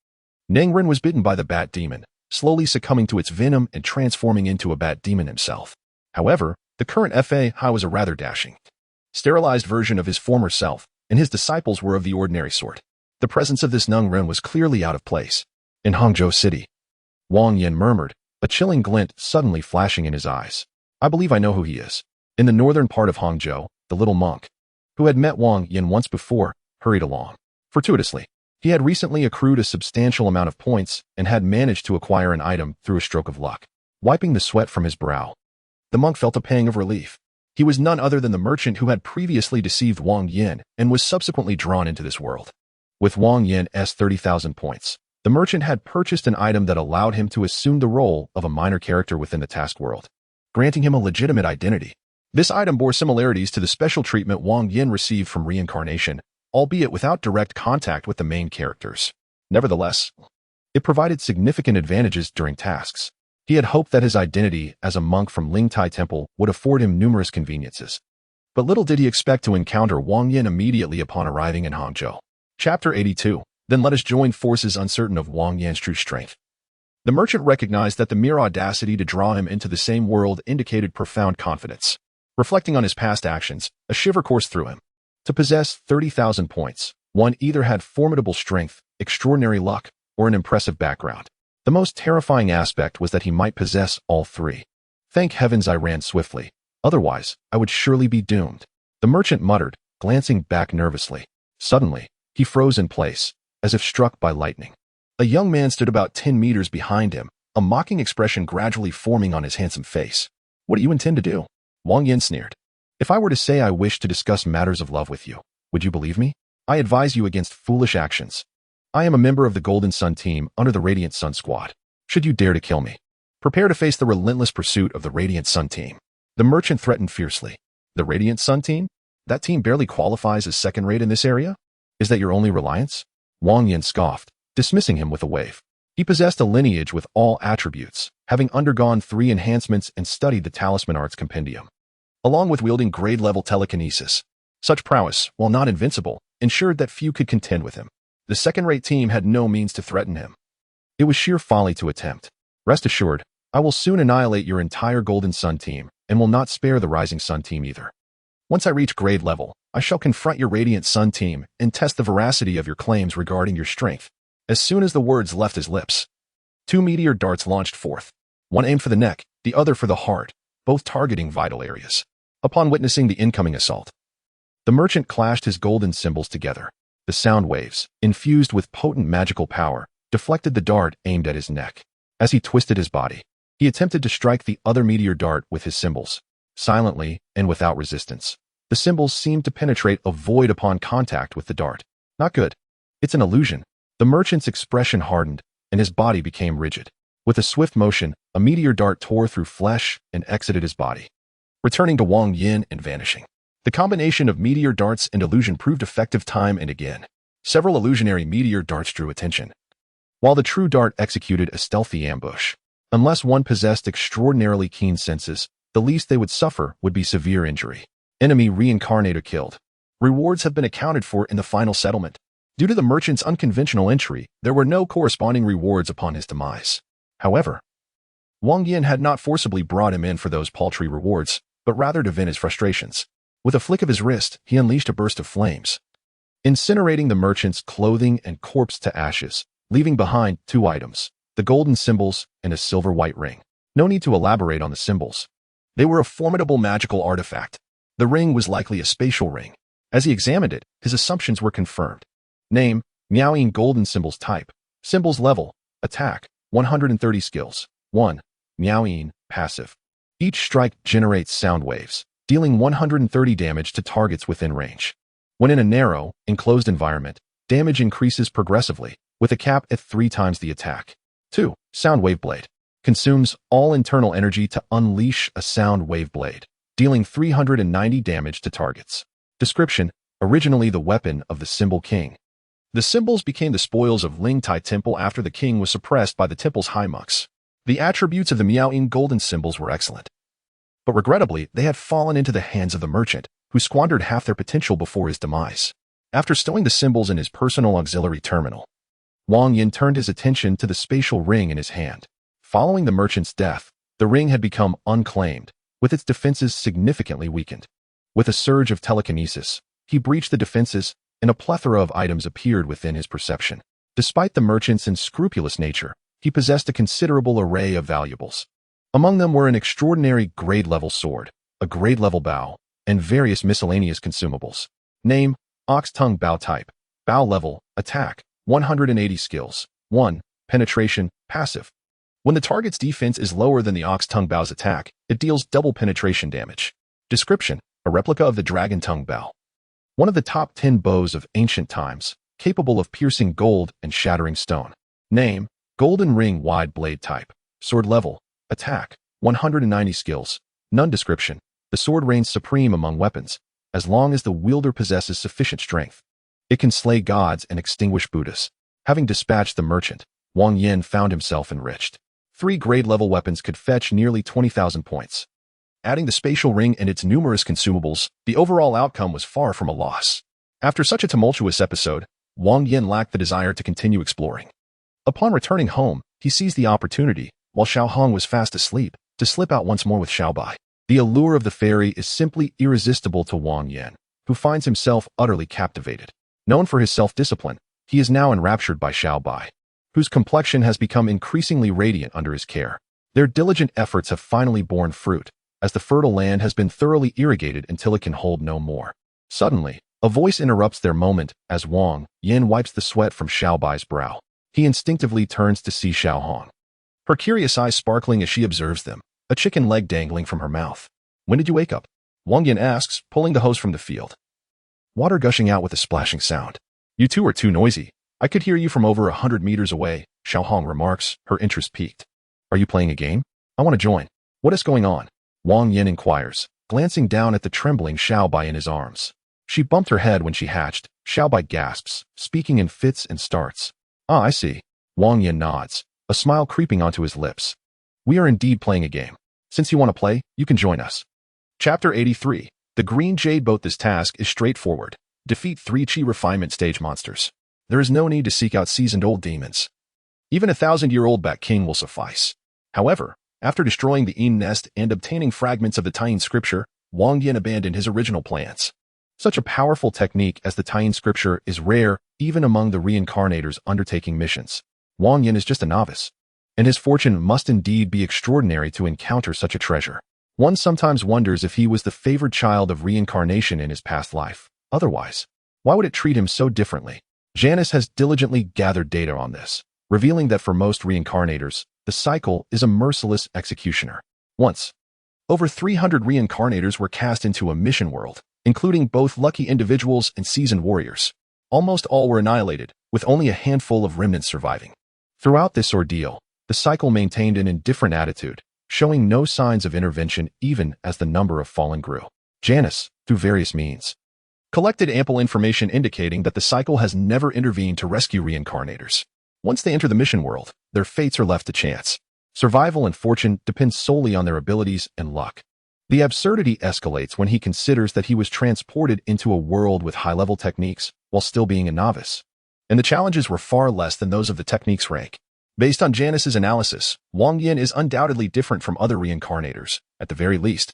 Nangren was bitten by the bat demon, slowly succumbing to its venom and transforming into a bat demon himself. However, the current Fa was a rather dashing, sterilized version of his former self, and his disciples were of the ordinary sort. The presence of this Nangren was clearly out of place. In Hangzhou City, Wang Yan murmured, a chilling glint suddenly flashing in his eyes. I believe I know who he is. In the northern part of Hangzhou, the little monk, who had met Wang Yan once before, hurried along. Fortuitously, he had recently accrued a substantial amount of points and had managed to acquire an item through a stroke of luck. Wiping the sweat from his brow, the monk felt a pang of relief. He was none other than the merchant who had previously deceived Wang Yan and was subsequently drawn into this world. With Wang Yan's 30,000 points, the merchant had purchased an item that allowed him to assume the role of a minor character within the task world, granting him a legitimate identity. This item bore similarities to the special treatment Wang Yan received from Reincarnation, albeit without direct contact with the main characters. Nevertheless, it provided significant advantages during tasks. He had hoped that his identity as a monk from Lingtai Temple would afford him numerous conveniences. But little did he expect to encounter Wang Yan immediately upon arriving in Hangzhou. Chapter 82. Then let us join forces, uncertain of Wang Yan's true strength. The merchant recognized that the mere audacity to draw him into the same world indicated profound confidence. Reflecting on his past actions, a shiver coursed through him. To possess 30,000 points, one either had formidable strength, extraordinary luck, or an impressive background. The most terrifying aspect was that he might possess all three. Thank heavens I ran swiftly, otherwise I would surely be doomed, the merchant muttered, glancing back nervously. Suddenly, he froze in place, as if struck by lightning. A young man stood about 10 meters behind him, a mocking expression gradually forming on his handsome face. What do you intend to do? Wang Yan sneered. If I were to say I wish to discuss matters of love with you, would you believe me? I advise you against foolish actions. I am a member of the Golden Sun team under the Radiant Sun Squad. Should you dare to kill me, prepare to face the relentless pursuit of the Radiant Sun team. The merchant threatened fiercely. The Radiant Sun team? That team barely qualifies as second-rate in this area? Is that your only reliance? Wang Yan scoffed, dismissing him with a wave. He possessed a lineage with all attributes, having undergone 3 enhancements and studied the Talisman Arts Compendium, along with wielding grade-level telekinesis. Such prowess, while not invincible, ensured that few could contend with him. The second-rate team had no means to threaten him. It was sheer folly to attempt. Rest assured, I will soon annihilate your entire Golden Sun team, and will not spare the Rising Sun team either. Once I reach grade level, I shall confront your Radiant Sun team and test the veracity of your claims regarding your strength. As soon as the words left his lips, 2 meteor darts launched forth. One aimed for the neck, the other for the heart, both targeting vital areas. Upon witnessing the incoming assault, the merchant clashed his golden symbols together. The sound waves, infused with potent magical power, deflected the dart aimed at his neck. As he twisted his body, he attempted to strike the other meteor dart with his symbols. Silently and without resistance, the symbols seemed to penetrate a void upon contact with the dart. Not good. It's an illusion. The merchant's expression hardened, and his body became rigid. With a swift motion, a meteor dart tore through flesh and exited his body, returning to Wang Yan and vanishing. The combination of meteor darts and illusion proved effective time and again. Several illusionary meteor darts drew attention, while the true dart executed a stealthy ambush. Unless one possessed extraordinarily keen senses, the least they would suffer would be severe injury. Enemy Reincarnator killed. Rewards have been accounted for in the final settlement. Due to the merchant's unconventional entry, there were no corresponding rewards upon his demise. However, Wang Yan had not forcibly brought him in for those paltry rewards, but rather to vent his frustrations. With a flick of his wrist, he unleashed a burst of flames, incinerating the merchant's clothing and corpse to ashes, leaving behind 2 items, the golden symbols and a silver-white ring. No need to elaborate on the symbols. They were a formidable magical artifact. The ring was likely a spatial ring. As he examined it, his assumptions were confirmed. Name, Miaoyin golden symbols type. Symbols level, attack, 130 skills. 1. Miaoyin, passive. Each strike generates sound waves, dealing 130 damage to targets within range. When in a narrow, enclosed environment, damage increases progressively, with a cap at 3 times the attack. 2. Sound wave blade. Consumes all internal energy to unleash a sound wave blade, dealing 390 damage to targets. Description: originally the weapon of the symbol king. The symbols became the spoils of Lingtai Temple after the king was suppressed by the temple's high monks. The attributes of the Miaoying golden symbols were excellent. But regrettably, they had fallen into the hands of the merchant, who squandered half their potential before his demise. After stowing the symbols in his personal auxiliary terminal, Wang Yan turned his attention to the spatial ring in his hand. Following the merchant's death, the ring had become unclaimed, with its defenses significantly weakened. With a surge of telekinesis, he breached the defenses, and a plethora of items appeared within his perception. Despite the merchant's unscrupulous nature, he possessed a considerable array of valuables. Among them were an extraordinary grade-level sword, a grade-level bow, and various miscellaneous consumables. Name: Ox-Tongue Bow Type. Bow Level: Attack, 180 skills. 1. Penetration, Passive. When the target's defense is lower than the Ox-Tongue Bow's attack, it deals double penetration damage. Description: a replica of the Dragon Tongue Bow. One of the top 10 bows of ancient times, capable of piercing gold and shattering stone. Name: Golden Ring Wide Blade Type. Sword Level: Attack, 190 skills. None. Description: the sword reigns supreme among weapons, as long as the wielder possesses sufficient strength. It can slay gods and extinguish Buddhas. Having dispatched the merchant, Wang Yan found himself enriched. 3 grade-level weapons could fetch nearly 20,000 points. Adding the spatial ring and its numerous consumables, the overall outcome was far from a loss. After such a tumultuous episode, Wang Yan lacked the desire to continue exploring. Upon returning home, he seized the opportunity, while Xiao Hong was fast asleep, to slip out once more with Xiao Bai. The allure of the fairy is simply irresistible to Wang Yan, who finds himself utterly captivated. Known for his self-discipline, he is now enraptured by Xiao Bai, whose complexion has become increasingly radiant under his care. Their diligent efforts have finally borne fruit, as the fertile land has been thoroughly irrigated until it can hold no more. Suddenly, a voice interrupts their moment as Wang Yan wipes the sweat from Xiao Bai's brow. He instinctively turns to see Xiao Hong, her curious eyes sparkling as she observes them, a chicken leg dangling from her mouth. "When did you wake up?" Wang Yan asks, pulling the hose from the field. Water gushing out with a splashing sound. "You two are too noisy. I could hear you from over 100 meters away," Xiao Hong remarks, her interest piqued. "Are you playing a game? I want to join." "What is going on?" Wang Yan inquires, glancing down at the trembling Xiao Bai in his arms. She bumped her head when she hatched. Xiao Bai gasps, speaking in fits and starts. "Ah, I see." Wang Yan nods, a smile creeping onto his lips. "We are indeed playing a game. Since you want to play, you can join us." Chapter 83. The Green Jade Boat. This task is straightforward. Defeat 3 Chi refinement stage monsters. There is no need to seek out seasoned old demons. Even a 1,000-year-old Bat King will suffice. However, after destroying the Een Nest and obtaining fragments of the Taiyin scripture, Wang Yan abandoned his original plans. Such a powerful technique as the Taiyin scripture is rare even among the reincarnators undertaking missions. Wang Yan is just a novice, and his fortune must indeed be extraordinary to encounter such a treasure. One sometimes wonders if he was the favored child of reincarnation in his past life. Otherwise, why would it treat him so differently? Janice has diligently gathered data on this, revealing that for most reincarnators, the cycle is a merciless executioner. Once, over 300 reincarnators were cast into a mission world, including both lucky individuals and seasoned warriors. Almost all were annihilated, with only a handful of remnants surviving. Throughout this ordeal, the cycle maintained an indifferent attitude, showing no signs of intervention even as the number of fallen grew. Janice, through various means, collected ample information indicating that the cycle has never intervened to rescue reincarnators. Once they enter the mission world, their fates are left to chance. Survival and fortune depend solely on their abilities and luck. The absurdity escalates when he considers that he was transported into a world with high-level techniques while still being a novice, and the challenges were far less than those of the techniques rank. Based on Janice's analysis, Wang Yan is undoubtedly different from other reincarnators, at the very least.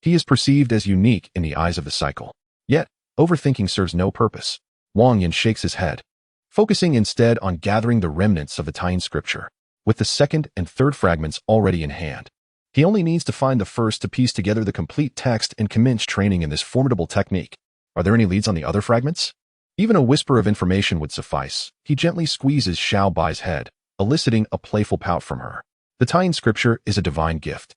He is perceived as unique in the eyes of the cycle. Yet, overthinking serves no purpose. Wang Yan shakes his head, focusing instead on gathering the remnants of the Taiyin scripture, with the second and third fragments already in hand. He only needs to find the first to piece together the complete text and commence training in this formidable technique. Are there any leads on the other fragments? Even a whisper of information would suffice. He gently squeezes Xiao Bai's head, eliciting a playful pout from her. The Taiyin scripture is a divine gift,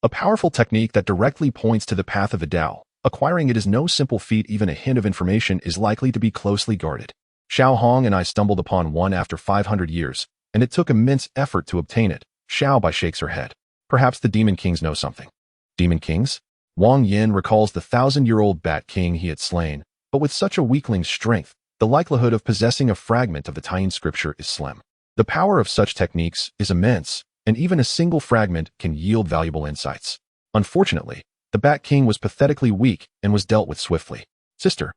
a powerful technique that directly points to the path of the Tao. Acquiring it is no simple feat. Even a hint of information is likely to be closely guarded. Xiao Hong and I stumbled upon one after 500 years, and it took immense effort to obtain it. Xiao Bai shakes her head. Perhaps the Demon Kings know something. Demon Kings? Wang Yan recalls the 1,000-year-old Bat King he had slain, but with such a weakling's strength, the likelihood of possessing a fragment of the Taiyin scripture is slim. The power of such techniques is immense, and even a single fragment can yield valuable insights. Unfortunately, the Bat King was pathetically weak and was dealt with swiftly. Sister,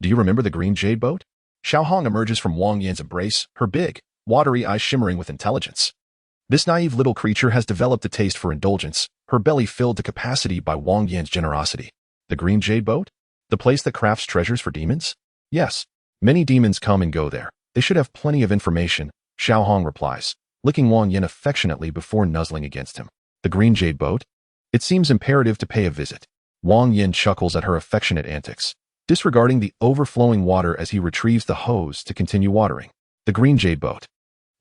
do you remember the green jade boat? Xiaohong emerges from Wang Yan's embrace, her big, watery eyes shimmering with intelligence. This naive little creature has developed a taste for indulgence, her belly filled to capacity by Wang Yan's generosity. The green jade boat? The place that crafts treasures for demons? Yes. Many demons come and go there. They should have plenty of information, Xiaohong replies, licking Wang Yan affectionately before nuzzling against him. The green jade boat? It seems imperative to pay a visit. Wang Yan chuckles at her affectionate antics, disregarding the overflowing water as he retrieves the hose to continue watering. The green jade boat,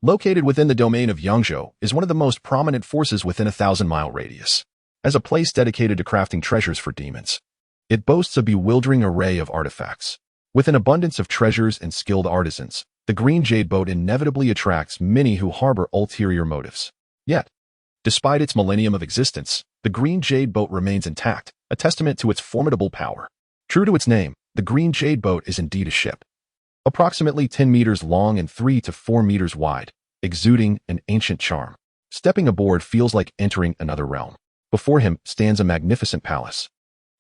located within the domain of Yangzhou, is one of the most prominent forces within a 1,000-mile radius. As a place dedicated to crafting treasures for demons, it boasts a bewildering array of artifacts. With an abundance of treasures and skilled artisans, the green jade boat inevitably attracts many who harbor ulterior motives. Yet, despite its millennium of existence, the green jade boat remains intact, a testament to its formidable power. True to its name, the green jade boat is indeed a ship. Approximately 10 meters long and 3 to 4 meters wide, exuding an ancient charm. Stepping aboard feels like entering another realm. Before him stands a magnificent palace,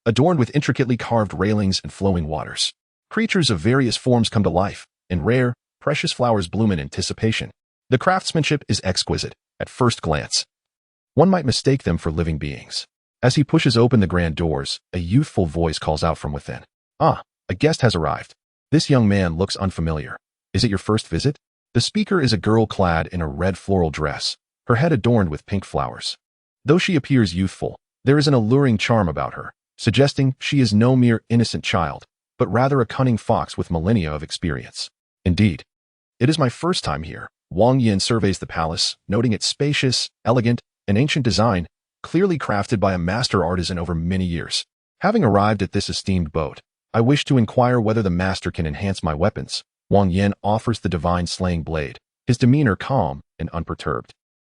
adorned with intricately carved railings and flowing waters. Creatures of various forms come to life, and rare, precious flowers bloom in anticipation. The craftsmanship is exquisite, at first glance. One might mistake them for living beings. As he pushes open the grand doors, a youthful voice calls out from within. Ah, a guest has arrived. This young man looks unfamiliar. Is it your first visit? The speaker is a girl clad in a red floral dress, her head adorned with pink flowers. Though she appears youthful, there is an alluring charm about her, suggesting she is no mere innocent child, but rather a cunning fox with millennia of experience. Indeed, it is my first time here. Wang Yan surveys the palace, noting its spacious, elegant, and ancient design, clearly crafted by a master artisan over many years. Having arrived at this esteemed boat, I wish to inquire whether the master can enhance my weapons. Wang Yan offers the divine slaying blade, his demeanor calm and unperturbed.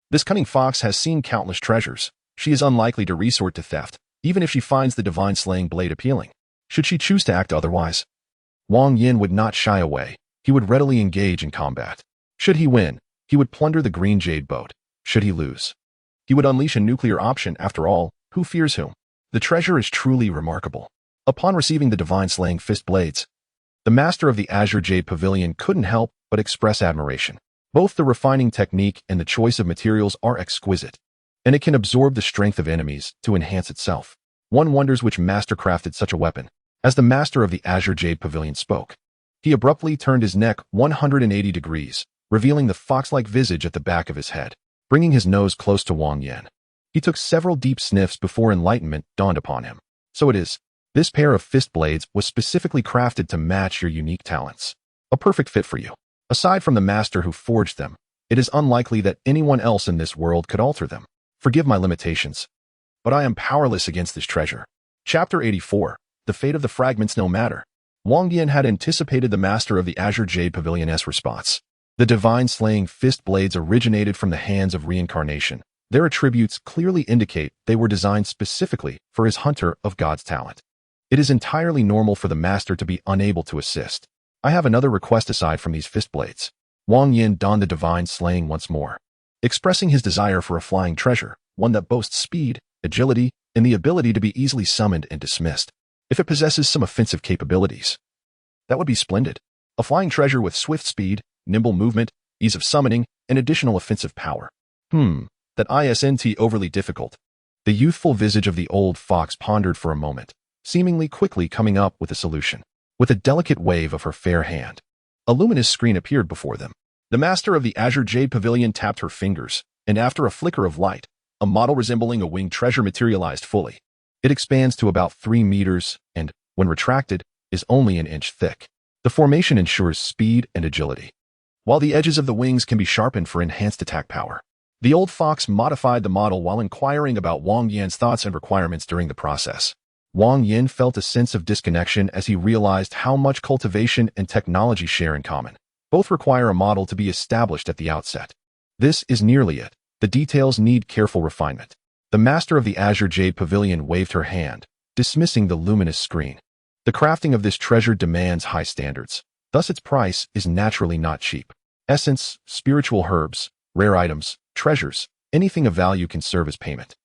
This cunning fox has seen countless treasures. She is unlikely to resort to theft, even if she finds the divine slaying blade appealing. Should she choose to act otherwise, Wang Yan would not shy away. He would readily engage in combat. Should he win, he would plunder the green jade boat. Should he lose, he would unleash a nuclear option. After all, who fears whom? The treasure is truly remarkable. Upon receiving the divine slaying fist blades, the master of the Azure Jade Pavilion couldn't help but express admiration. Both the refining technique and the choice of materials are exquisite, and it can absorb the strength of enemies to enhance itself. One wonders which master crafted such a weapon. As the master of the Azure Jade Pavilion spoke, he abruptly turned his neck 180 degrees, revealing the fox-like visage at the back of his head, bringing his nose close to Wang Yan. He took several deep sniffs before enlightenment dawned upon him. So it is. This pair of fist blades was specifically crafted to match your unique talents. A perfect fit for you. Aside from the master who forged them, it is unlikely that anyone else in this world could alter them. Forgive my limitations, but I am powerless against this treasure. Chapter 84. The Fate of the Fragments No Matter. Wang Yan had anticipated the master of the Azure Jade Pavilion's response. The divine slaying fist blades originated from the hands of Reincarnation. Their attributes clearly indicate they were designed specifically for his hunter of God's talent. It is entirely normal for the master to be unable to assist. I have another request aside from these fist blades. Wang Yan donned the divine slaying once more, expressing his desire for a flying treasure, one that boasts speed, agility, and the ability to be easily summoned and dismissed. If it possesses some offensive capabilities, that would be splendid. A flying treasure with swift speed, nimble movement, ease of summoning, and additional offensive power. That isn't overly difficult. The youthful visage of the old fox pondered for a moment, seemingly quickly coming up with a solution. With a delicate wave of her fair hand, a luminous screen appeared before them. The master of the Azure Jade Pavilion tapped her fingers, and after a flicker of light, a model resembling a winged treasure materialized fully. It expands to about 3 meters and, when retracted, is only an inch thick. The formation ensures speed and agility, while the edges of the wings can be sharpened for enhanced attack power. The old fox modified the model while inquiring about Wang Yan's thoughts and requirements during the process. Wang Yan felt a sense of disconnection as he realized how much cultivation and technology share in common. Both require a model to be established at the outset. This is nearly it. The details need careful refinement. The master of the Azure Jade Pavilion waved her hand, dismissing the luminous screen. The crafting of this treasure demands high standards, thus its price is naturally not cheap. Essence, spiritual herbs, rare items, treasures, Anything of value can serve as payment.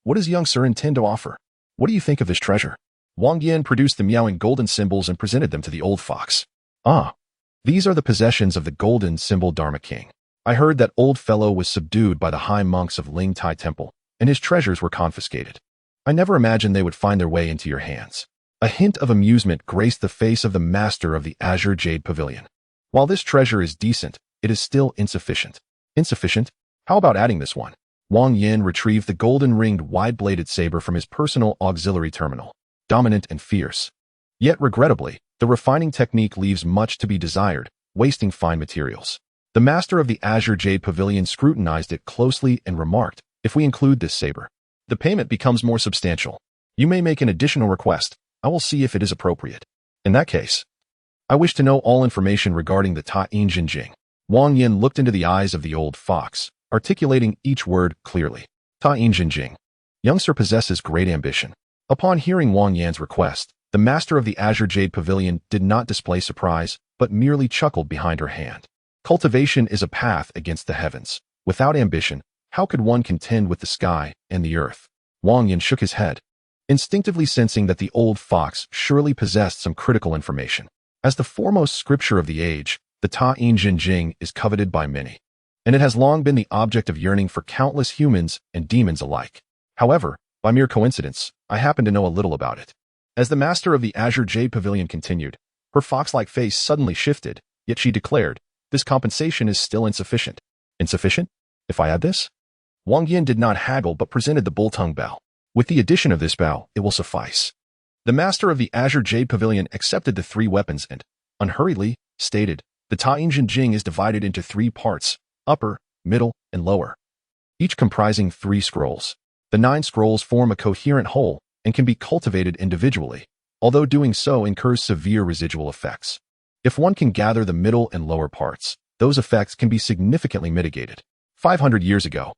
What does young sir intend to offer? What do you think of this treasure? Wang Yan produced the meowing golden symbols and presented them to the old fox. Ah, these are the possessions of the golden symbol Dharma King. I heard that old fellow was subdued by the high monks of Ling Tai Temple, and his treasures were confiscated. I never imagined they would find their way into your hands. A hint of amusement graced the face of the master of the Azure Jade Pavilion. While this treasure is decent, it is still insufficient. Insufficient? How about adding this one? Wang Yan retrieved the golden-ringed wide-bladed saber from his personal auxiliary terminal. Dominant and fierce. Yet regrettably, the refining technique leaves much to be desired, wasting fine materials. The master of the Azure Jade Pavilion scrutinized it closely and remarked, if we include this saber, the payment becomes more substantial. You may make an additional request. I will see if it is appropriate. In that case, I wish to know all information regarding the Ta Yin Jing. Wang Yan looked into the eyes of the old fox, articulating each word clearly. Ta Yin Jing. Young sir possesses great ambition. Upon hearing Wang Yan's request, the master of the Azure Jade Pavilion did not display surprise, but merely chuckled behind her hand. Cultivation is a path against the heavens. Without ambition, how could one contend with the sky and the earth? Wang Yan shook his head, instinctively sensing that the old fox surely possessed some critical information. As the foremost scripture of the age, the Ta Yin Jing is coveted by many, and it has long been the object of yearning for countless humans and demons alike. However, by mere coincidence, I happen to know a little about it. As the master of the Azure Jade Pavilion continued, her fox-like face suddenly shifted, yet she declared, this compensation is still insufficient. Insufficient? If I add this? Wang Yan did not haggle but presented the bull-tongue bow. With the addition of this bow, it will suffice. The master of the Azure Jade Pavilion accepted the 3 weapons and, unhurriedly, stated, the Ta Yin Jing is divided into 3 parts, upper, middle, and lower, each comprising 3 scrolls. The 9 scrolls form a coherent whole and can be cultivated individually, although doing so incurs severe residual effects. If one can gather the middle and lower parts, those effects can be significantly mitigated. 500 years ago,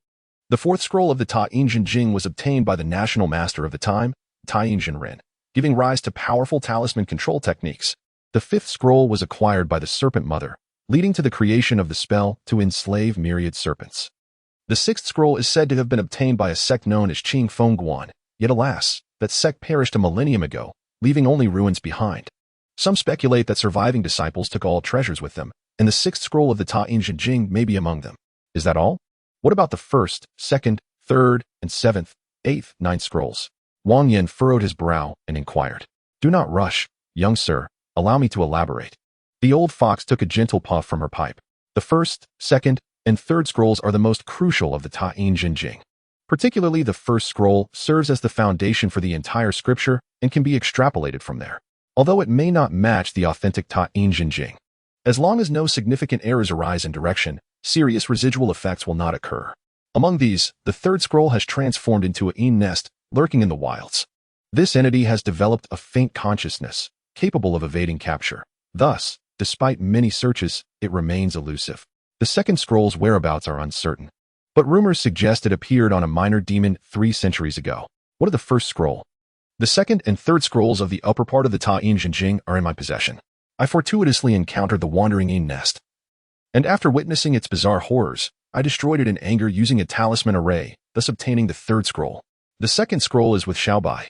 the 4th scroll of the Ta Yin Jing was obtained by the national master of the time, Tai Yin Ren, giving rise to powerful talisman control techniques. The 5th scroll was acquired by the Serpent Mother, leading to the creation of the spell to enslave myriad serpents. The 6th scroll is said to have been obtained by a sect known as Qing Feng Guan, yet alas, that sect perished a millennium ago, leaving only ruins behind. Some speculate that surviving disciples took all treasures with them, and the 6th scroll of the Ta Yin Jing may be among them. Is that all? What about the 1st, 2nd, 3rd, and 7th, 8th, 9th scrolls? Wang Yan furrowed his brow and inquired. Do not rush, young sir, allow me to elaborate. The old fox took a gentle puff from her pipe. The 1st, 2nd, and 3rd scrolls are the most crucial of the Ta Yin Jing. Particularly the 1st scroll serves as the foundation for the entire scripture and can be extrapolated from there, although it may not match the authentic Ta Yin Jing. As long as no significant errors arise in direction, serious residual effects will not occur. Among these, the 3rd scroll has transformed into a Yin nest lurking in the wilds. This entity has developed a faint consciousness, capable of evading capture. Thus, despite many searches, it remains elusive. The 2nd scroll's whereabouts are uncertain, but rumors suggest it appeared on a minor demon 3 centuries ago. What of the 1st scroll? The 2nd and 3rd scrolls of the upper part of the Ta Yin Jing are in my possession. I fortuitously encountered the wandering Yin nest, and after witnessing its bizarre horrors, I destroyed it in anger using a talisman array, thus obtaining the 3rd scroll. The 2nd scroll is with Xiaobai,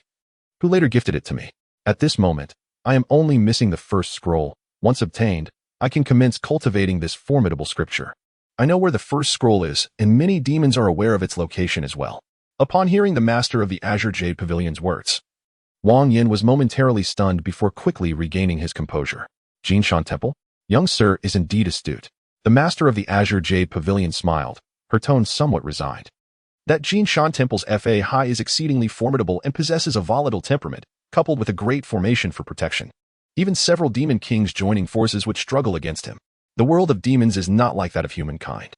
who later gifted it to me. At this moment, I am only missing the 1st scroll. Once obtained, I can commence cultivating this formidable scripture. I know where the 1st scroll is, and many demons are aware of its location as well. Upon hearing the master of the Azure Jade Pavilion's words, Wang Yan was momentarily stunned before quickly regaining his composure. Jinshan Temple? Young sir is indeed astute. The master of the Azure Jade Pavilion smiled, her tone somewhat resigned. That Jinshan Temple's Fa High is exceedingly formidable and possesses a volatile temperament, coupled with a great formation for protection. Even several demon kings joining forces would struggle against him. The world of demons is not like that of humankind.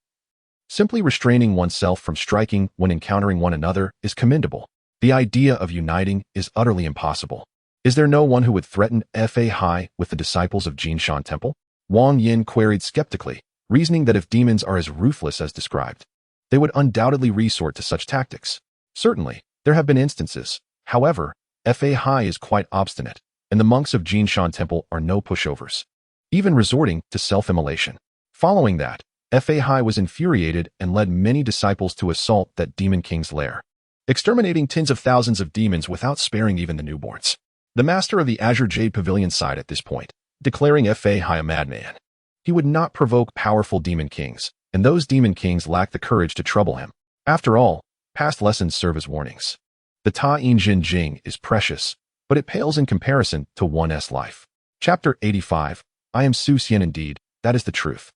Simply restraining oneself from striking when encountering one another is commendable. The idea of uniting is utterly impossible. Is there no one who would threaten Fa High with the disciples of Jinshan Temple? Wang Yan queried skeptically, reasoning that if demons are as ruthless as described, they would undoubtedly resort to such tactics. Certainly, there have been instances. However, Fa High is quite obstinate, and the monks of Jinshan Temple are no pushovers, even resorting to self-immolation. Following that, Fa Hai was infuriated and led many disciples to assault that demon king's lair, exterminating tens of thousands of demons without sparing even the newborns. The master of the Azure Jade Pavilion sighed at this point, declaring Fa Hai a madman. He would not provoke powerful demon kings, and those demon kings lacked the courage to trouble him. After all, past lessons serve as warnings. The Ta Yin Jin Jing is precious, but it pales in comparison to one's life. Chapter 85. I am Su Xian indeed, that is the truth.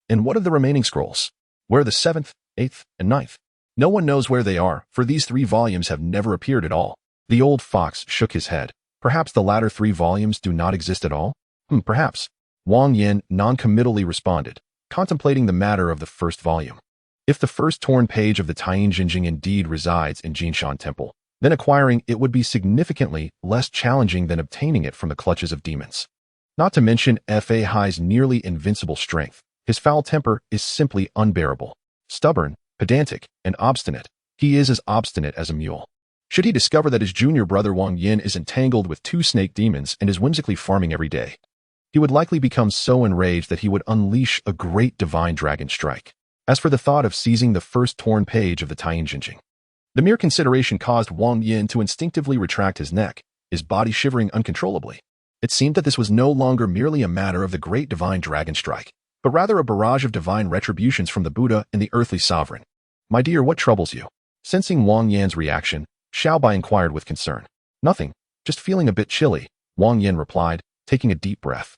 And what of the remaining scrolls? Where are the 7th, 8th, and 9th? No one knows where they are, for these 3 volumes have never appeared at all. The old fox shook his head. Perhaps the latter 3 volumes do not exist at all? Perhaps. Wang Yan non-committally responded, contemplating the matter of the first volume. If the first torn page of the Taiyin Jinjing indeed resides in Jinshan Temple, then acquiring it would be significantly less challenging than obtaining it from the clutches of demons. Not to mention Fa Hai's nearly invincible strength. His foul temper is simply unbearable. Stubborn, pedantic, and obstinate, he is as obstinate as a mule. Should he discover that his junior brother Wang Yan is entangled with 2 snake demons and is whimsically farming every day, he would likely become so enraged that he would unleash a great divine dragon strike. As for the thought of seizing the first torn page of the Taiyin Jinjing, the mere consideration caused Wang Yan to instinctively retract his neck, his body shivering uncontrollably. It seemed that this was no longer merely a matter of the great divine dragon strike, but rather a barrage of divine retributions from the Buddha and the earthly sovereign. My dear, what troubles you? Sensing Wang Yan's reaction, Xiaobai inquired with concern. Nothing, just feeling a bit chilly, Wang Yan replied, taking a deep breath.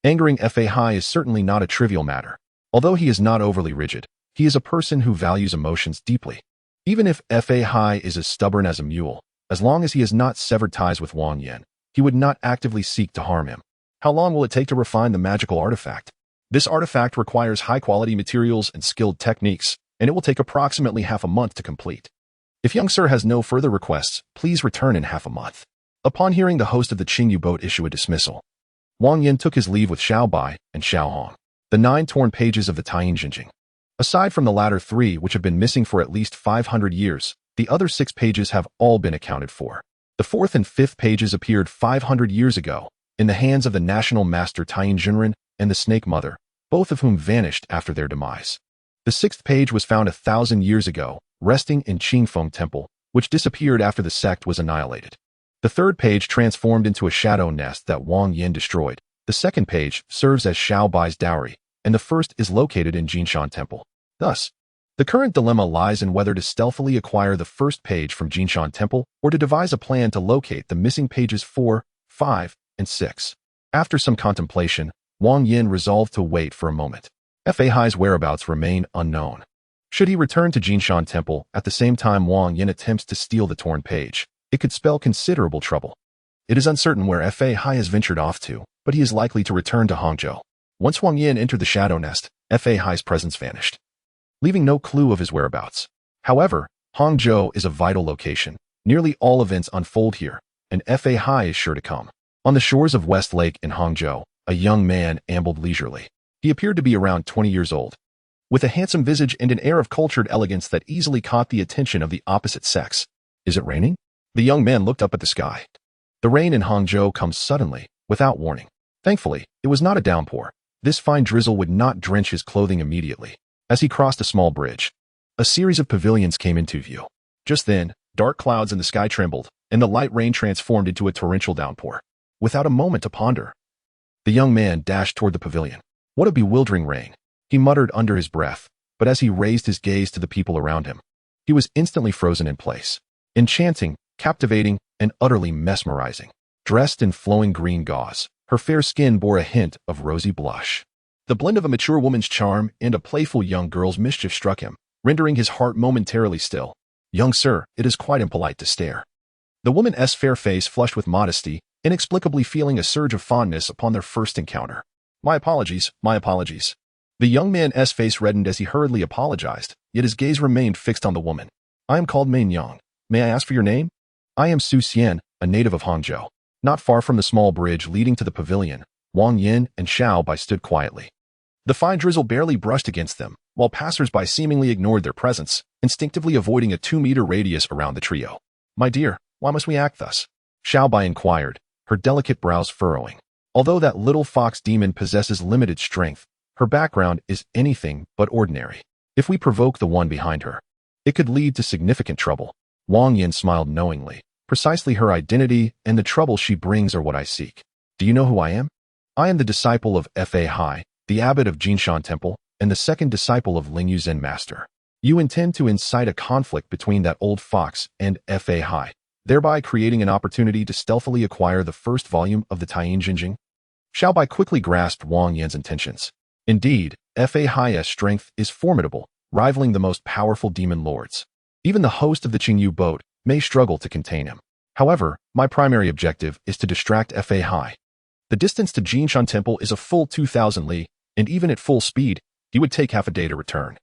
Angering Fa Hai is certainly not a trivial matter. Although he is not overly rigid, he is a person who values emotions deeply. Even if Fa Hai is as stubborn as a mule, as long as he has not severed ties with Wang Yan, he would not actively seek to harm him. How long will it take to refine the magical artifact? This artifact requires high-quality materials and skilled techniques, and it will take approximately half a month to complete. If young sir has no further requests, please return in half a month. Upon hearing the host of the Qingyu boat issue a dismissal, Wang Yan took his leave with Xiaobai and Xiaohong. The 9 torn pages of the Taiyin Jinjing. Aside from the latter 3 which have been missing for at least 500 years, the other 6 pages have all been accounted for. The 4th and 5th pages appeared 500 years ago, in the hands of the national master Taiyin Jinren and the Snake Mother, both of whom vanished after their demise. The 6th page was found 1,000 years ago, resting in Qingfeng Temple, which disappeared after the sect was annihilated. The 3rd page transformed into a shadow nest that Wang Yan destroyed. The 2nd page serves as Xiaobai's dowry, and the 1st is located in Jinshan Temple. Thus, the current dilemma lies in whether to stealthily acquire the 1st page from Jinshan Temple or to devise a plan to locate the missing pages 4, 5, and 6. After some contemplation, Wang Yan resolved to wait for a moment. Fa Hai's whereabouts remain unknown. Should he return to Jinshan Temple at the same time Wang Yan attempts to steal the torn page, it could spell considerable trouble. It is uncertain where Fa Hai has ventured off to, but he is likely to return to Hangzhou. Once Wang Yan entered the shadow nest, Fa Hai's presence vanished, leaving no clue of his whereabouts. However, Hangzhou is a vital location. Nearly all events unfold here, and Fa Hai is sure to come. On the shores of West Lake in Hangzhou, a young man ambled leisurely. He appeared to be around 20 years old, with a handsome visage and an air of cultured elegance that easily caught the attention of the opposite sex. Is it raining? The young man looked up at the sky. The rain in Hangzhou comes suddenly, without warning. Thankfully, it was not a downpour. This fine drizzle would not drench his clothing immediately. As he crossed a small bridge, a series of pavilions came into view. Just then, dark clouds in the sky trembled, and the light rain transformed into a torrential downpour. Without a moment to ponder, the young man dashed toward the pavilion. What a bewildering rain, he muttered under his breath, but as he raised his gaze to the people around him, he was instantly frozen in place. Enchanting, captivating, and utterly mesmerizing. Dressed in flowing green gauze, her fair skin bore a hint of rosy blush. The blend of a mature woman's charm and a playful young girl's mischief struck him, rendering his heart momentarily still. Young sir, it is quite impolite to stare. The woman's fair face flushed with modesty, inexplicably feeling a surge of fondness upon their first encounter. My apologies, my apologies. The young man's face reddened as he hurriedly apologized, yet his gaze remained fixed on the woman. I am called Main Yang. May I ask for your name? I am Su Xian, a native of Hangzhou. Not far from the small bridge leading to the pavilion, Wang Yan and Xiaobai stood quietly. The fine drizzle barely brushed against them, while passers-by seemingly ignored their presence, instinctively avoiding a 2-meter radius around the trio. My dear, why must we act thus? Xiaobai inquired, her delicate brows furrowing. Although that little fox demon possesses limited strength, Her background is anything but ordinary. If we provoke the one behind her, it could lead to significant trouble. Wang Yan smiled knowingly. Precisely her identity and the trouble she brings are what I seek. Do you know who I am? I am the disciple of Fa Hai, the abbot of Jinshan Temple, and the second disciple of Lingyu Zen Master. You intend to incite a conflict between that old fox and Fa Hai, thereby creating an opportunity to stealthily acquire the first volume of the Taiyin Jinjing? Xiaobai quickly grasped Wang Yan's intentions. Indeed, Fa Hai's strength is formidable, rivaling the most powerful demon lords. Even the host of the Qingyu boat may struggle to contain him. However, my primary objective is to distract Fa Hai. The distance to Jinshan Temple is a full 2,000 li, and even at full speed, he would take half a day to return,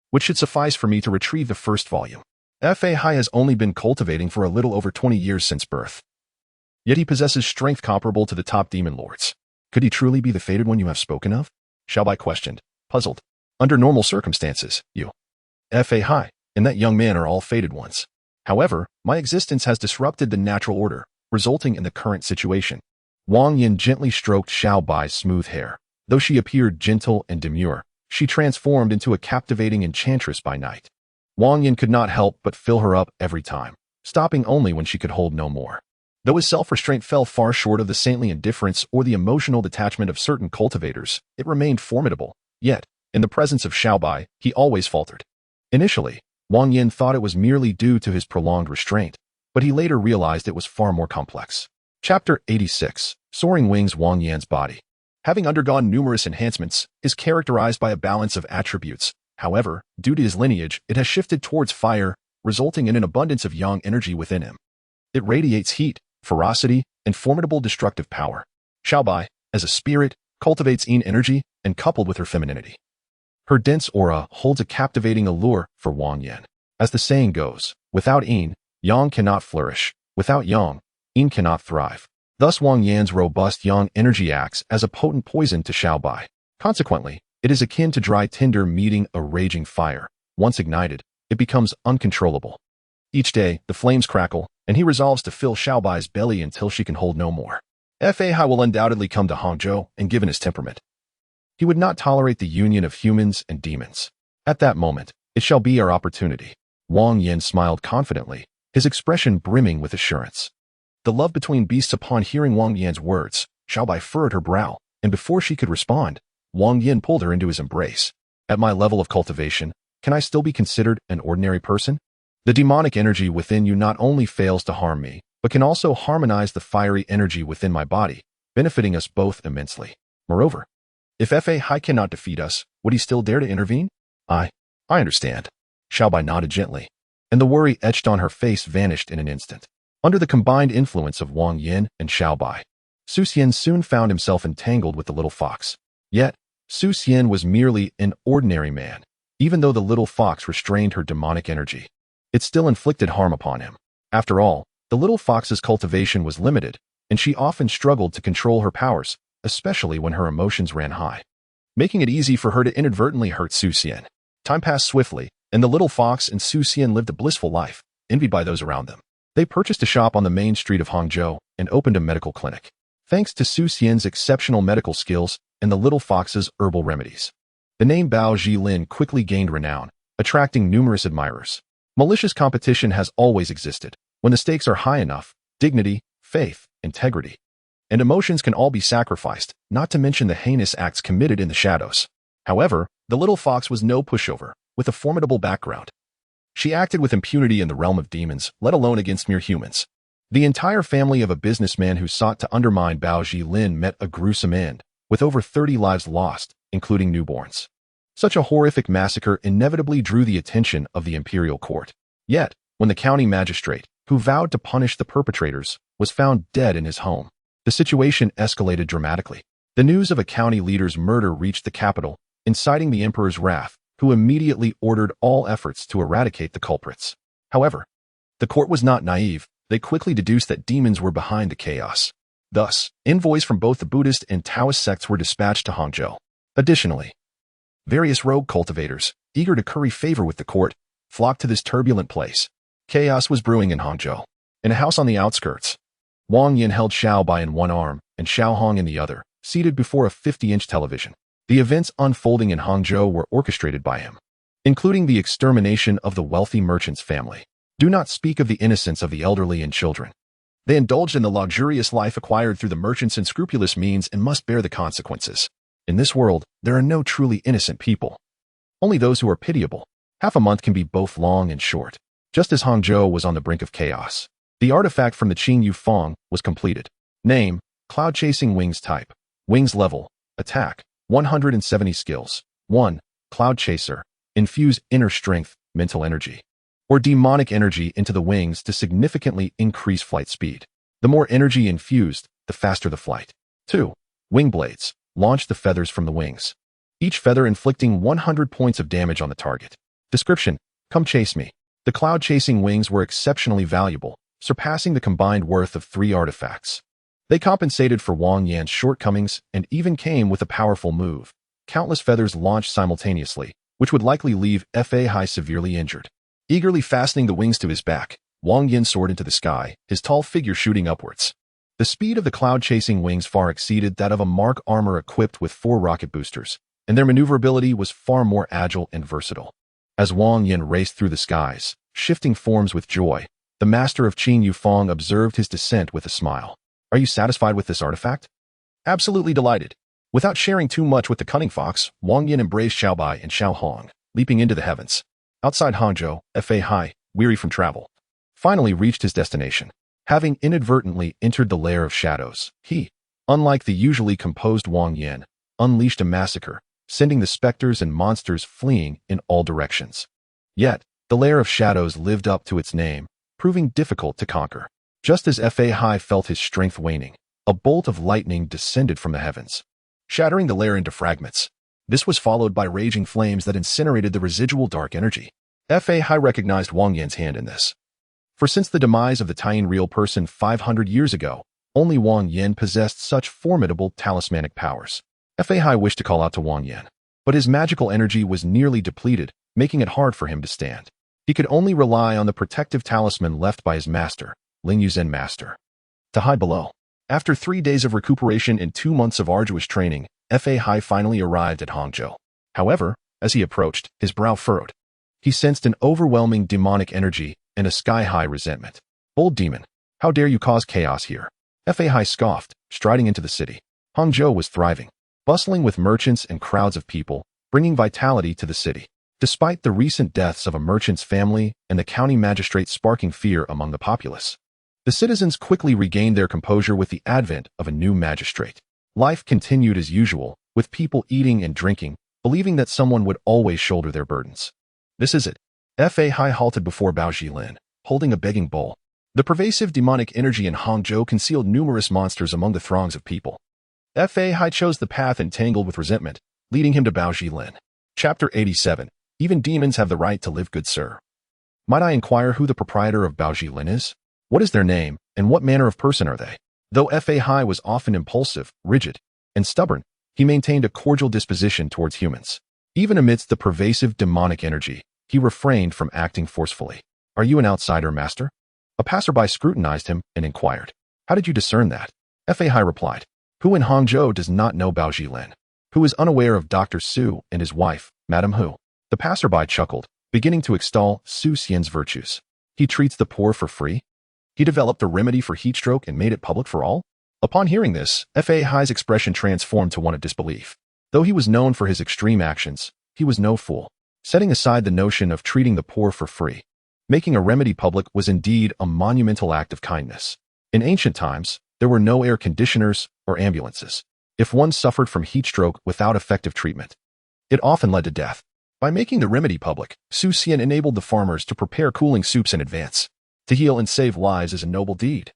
which should suffice for me to retrieve the first volume. Fa Hai has only been cultivating for a little over 20 years since birth. Yet he possesses strength comparable to the top demon lords. Could he truly be the fated one you have spoken of? Xiaobai questioned, puzzled. Under normal circumstances, you, Fa Hai, and that young man are all fated ones. However, my existence has disrupted the natural order, resulting in the current situation. Wang Yan gently stroked Xiaobai's smooth hair. Though she appeared gentle and demure, she transformed into a captivating enchantress by night. Wang Yan could not help but fill her up every time, stopping only when she could hold no more. Though his self-restraint fell far short of the saintly indifference or the emotional detachment of certain cultivators, it remained formidable. Yet, in the presence of Xiaobai, he always faltered. Initially, Wang Yan thought it was merely due to his prolonged restraint, but he later realized it was far more complex. Chapter 86. Soaring Wings. Wang Yan's body, having undergone numerous enhancements, is characterized by a balance of attributes. However, due to his lineage, it has shifted towards fire, resulting in an abundance of yang energy within him. It radiates heat, ferocity, and formidable destructive power. Xiaobai, as a spirit, cultivates yin energy and coupled with her femininity. Her dense aura holds a captivating allure for Wang Yan. As the saying goes, without yin, yang cannot flourish. Without yang, yin cannot thrive. Thus Wang Yan's robust yang energy acts as a potent poison to Xiaobai. Consequently, it is akin to dry tinder meeting a raging fire. Once ignited, it becomes uncontrollable. Each day, the flames crackle, and he resolves to fill Xiaobai's belly until she can hold no more. Fa Hai will undoubtedly come to Hangzhou, and given his temperament, he would not tolerate the union of humans and demons. At that moment, it shall be our opportunity. Wang Yan smiled confidently, his expression brimming with assurance. The love between beasts. Upon hearing Wang Yan's words, Xiaobai furrowed her brow, and before she could respond, Wang Yan pulled her into his embrace. At my level of cultivation, can I still be considered an ordinary person? The demonic energy within you not only fails to harm me, but can also harmonize the fiery energy within my body, benefiting us both immensely. Moreover, if Fa Hai cannot defeat us, would he still dare to intervene? I understand. Xiaobai nodded gently, and the worry etched on her face vanished in an instant. Under the combined influence of Wang Yan and Xiaobai, Su Xian soon found himself entangled with the little fox. Yet, Su Xian was merely an ordinary man. Even though the little fox restrained her demonic energy, it still inflicted harm upon him. After all, the little fox's cultivation was limited, and she often struggled to control her powers, especially when her emotions ran high, making it easy for her to inadvertently hurt Su Xian. Time passed swiftly, and the little fox and Su Xian lived a blissful life, envied by those around them. They purchased a shop on the main street of Hangzhou and opened a medical clinic. Thanks to Su Xian's exceptional medical skills and the little fox's herbal remedies, the name Bao Jilin quickly gained renown, attracting numerous admirers. Malicious competition has always existed. When the stakes are high enough, dignity, faith, integrity, and emotions can all be sacrificed, not to mention the heinous acts committed in the shadows. However, the little fox was no pushover, with a formidable background. She acted with impunity in the realm of demons, let alone against mere humans. The entire family of a businessman who sought to undermine Bao Jilin met a gruesome end, with over 30 lives lost, including newborns. Such a horrific massacre inevitably drew the attention of the imperial court. Yet, when the county magistrate, who vowed to punish the perpetrators, was found dead in his home, the situation escalated dramatically. The news of a county leader's murder reached the capital, inciting the emperor's wrath, who immediately ordered all efforts to eradicate the culprits. However, the court was not naive. They quickly deduced that demons were behind the chaos. Thus, envoys from both the Buddhist and Taoist sects were dispatched to Hangzhou. Additionally, various rogue cultivators, eager to curry favor with the court, flocked to this turbulent place. Chaos was brewing in Hangzhou. In a house on the outskirts, Wang Yan held Xiaobai in one arm and Xiao Hong in the other, seated before a 50-inch television. The events unfolding in Hangzhou were orchestrated by him, including the extermination of the wealthy merchant's family. Do not speak of the innocence of the elderly and children. They indulged in the luxurious life acquired through the merchant's unscrupulous means and must bear the consequences. In this world, there are no truly innocent people. Only those who are pitiable. Half a month can be both long and short. Just as Hangzhou was on the brink of chaos, the artifact from the Qin Yu Feng was completed. Name, Cloud Chasing Wings Type. Wings Level, Attack, 170 Skills. 1. Cloud Chaser. Infuse inner strength, mental energy, or demonic energy into the wings to significantly increase flight speed. The more energy infused, the faster the flight. 2. Wing Blades. Launch the feathers from the wings, each feather inflicting 100 points of damage on the target. Description: Come chase me. The cloud-chasing wings were exceptionally valuable, surpassing the combined worth of 3 artifacts. They compensated for Wang Yan's shortcomings and even came with a powerful move: countless feathers launched simultaneously, which would likely leave Fa Hai severely injured. Eagerly fastening the wings to his back, Wang Yan soared into the sky, his tall figure shooting upwards. The speed of the cloud-chasing wings far exceeded that of a Mark armor equipped with 4 rocket boosters, and their maneuverability was far more agile and versatile. As Wang Yan raced through the skies, shifting forms with joy, the master of Qin Yu Feng observed his descent with a smile. Are you satisfied with this artifact? Absolutely delighted. Without sharing too much with the cunning fox, Wang Yan embraced Xiaobai and Xiao Hong, leaping into the heavens. Outside Hangzhou, Fa Hai, weary from travel, finally reached his destination. Having inadvertently entered the lair of shadows, he, unlike the usually composed Wang Yan, unleashed a massacre, sending the specters and monsters fleeing in all directions. Yet, the lair of shadows lived up to its name, proving difficult to conquer. Just as Fa Hai felt his strength waning, a bolt of lightning descended from the heavens, shattering the lair into fragments. This was followed by raging flames that incinerated the residual dark energy. Fa Hai recognized Wang Yan's hand in this. For since the demise of the Taiyin real person 500 years ago, only Wang Yan possessed such formidable talismanic powers. Fa Hai wished to call out to Wang Yan, but his magical energy was nearly depleted, making it hard for him to stand. He could only rely on the protective talisman left by his master, Ling Yuzen Master. To hide below. After 3 days of recuperation and 2 months of arduous training, Fa Hai finally arrived at Hangzhou. However, as he approached, his brow furrowed. He sensed an overwhelming demonic energy and a sky-high resentment. Bold demon, how dare you cause chaos here? Fa Hai scoffed, striding into the city. Hangzhou was thriving, bustling with merchants and crowds of people, bringing vitality to the city. Despite the recent deaths of a merchant's family and the county magistrate sparking fear among the populace, the citizens quickly regained their composure with the advent of a new magistrate. Life continued as usual, with people eating and drinking, believing that someone would always shoulder their burdens. This is it. Fa Hai halted before Bao Jilin, holding a begging bowl. The pervasive demonic energy in Hangzhou concealed numerous monsters among the throngs of people. Fa Hai chose the path entangled with resentment, leading him to Bao Jilin. Chapter 87. Even demons have the right to live, good sir. Might I inquire who the proprietor of Bao Jilin is? What is their name, and what manner of person are they? Though Fa Hai was often impulsive, rigid, and stubborn, he maintained a cordial disposition towards humans. Even amidst the pervasive demonic energy, he refrained from acting forcefully. Are you an outsider, master? A passerby scrutinized him and inquired. How did you discern that? Fa Hai replied. Who in Hangzhou does not know Bao Jilin? Who is unaware of Dr. Su and his wife, Madame Hu? The passerby chuckled, beginning to extol Su Xian's virtues. He treats the poor for free? He developed a remedy for heat stroke and made it public for all? Upon hearing this, Fa Hai's expression transformed to one of disbelief. Though he was known for his extreme actions, he was no fool. Setting aside the notion of treating the poor for free, making a remedy public was indeed a monumental act of kindness. In ancient times, there were no air conditioners or ambulances. If one suffered from heat stroke without effective treatment, it often led to death. By making the remedy public, Su Xian enabled the farmers to prepare cooling soups in advance. To heal and save lives is a noble deed.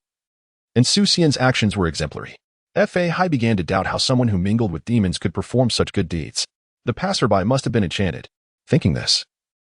And Su Xian's actions were exemplary. Fa Hai began to doubt how someone who mingled with demons could perform such good deeds. The passerby must have been enchanted. Thinking this,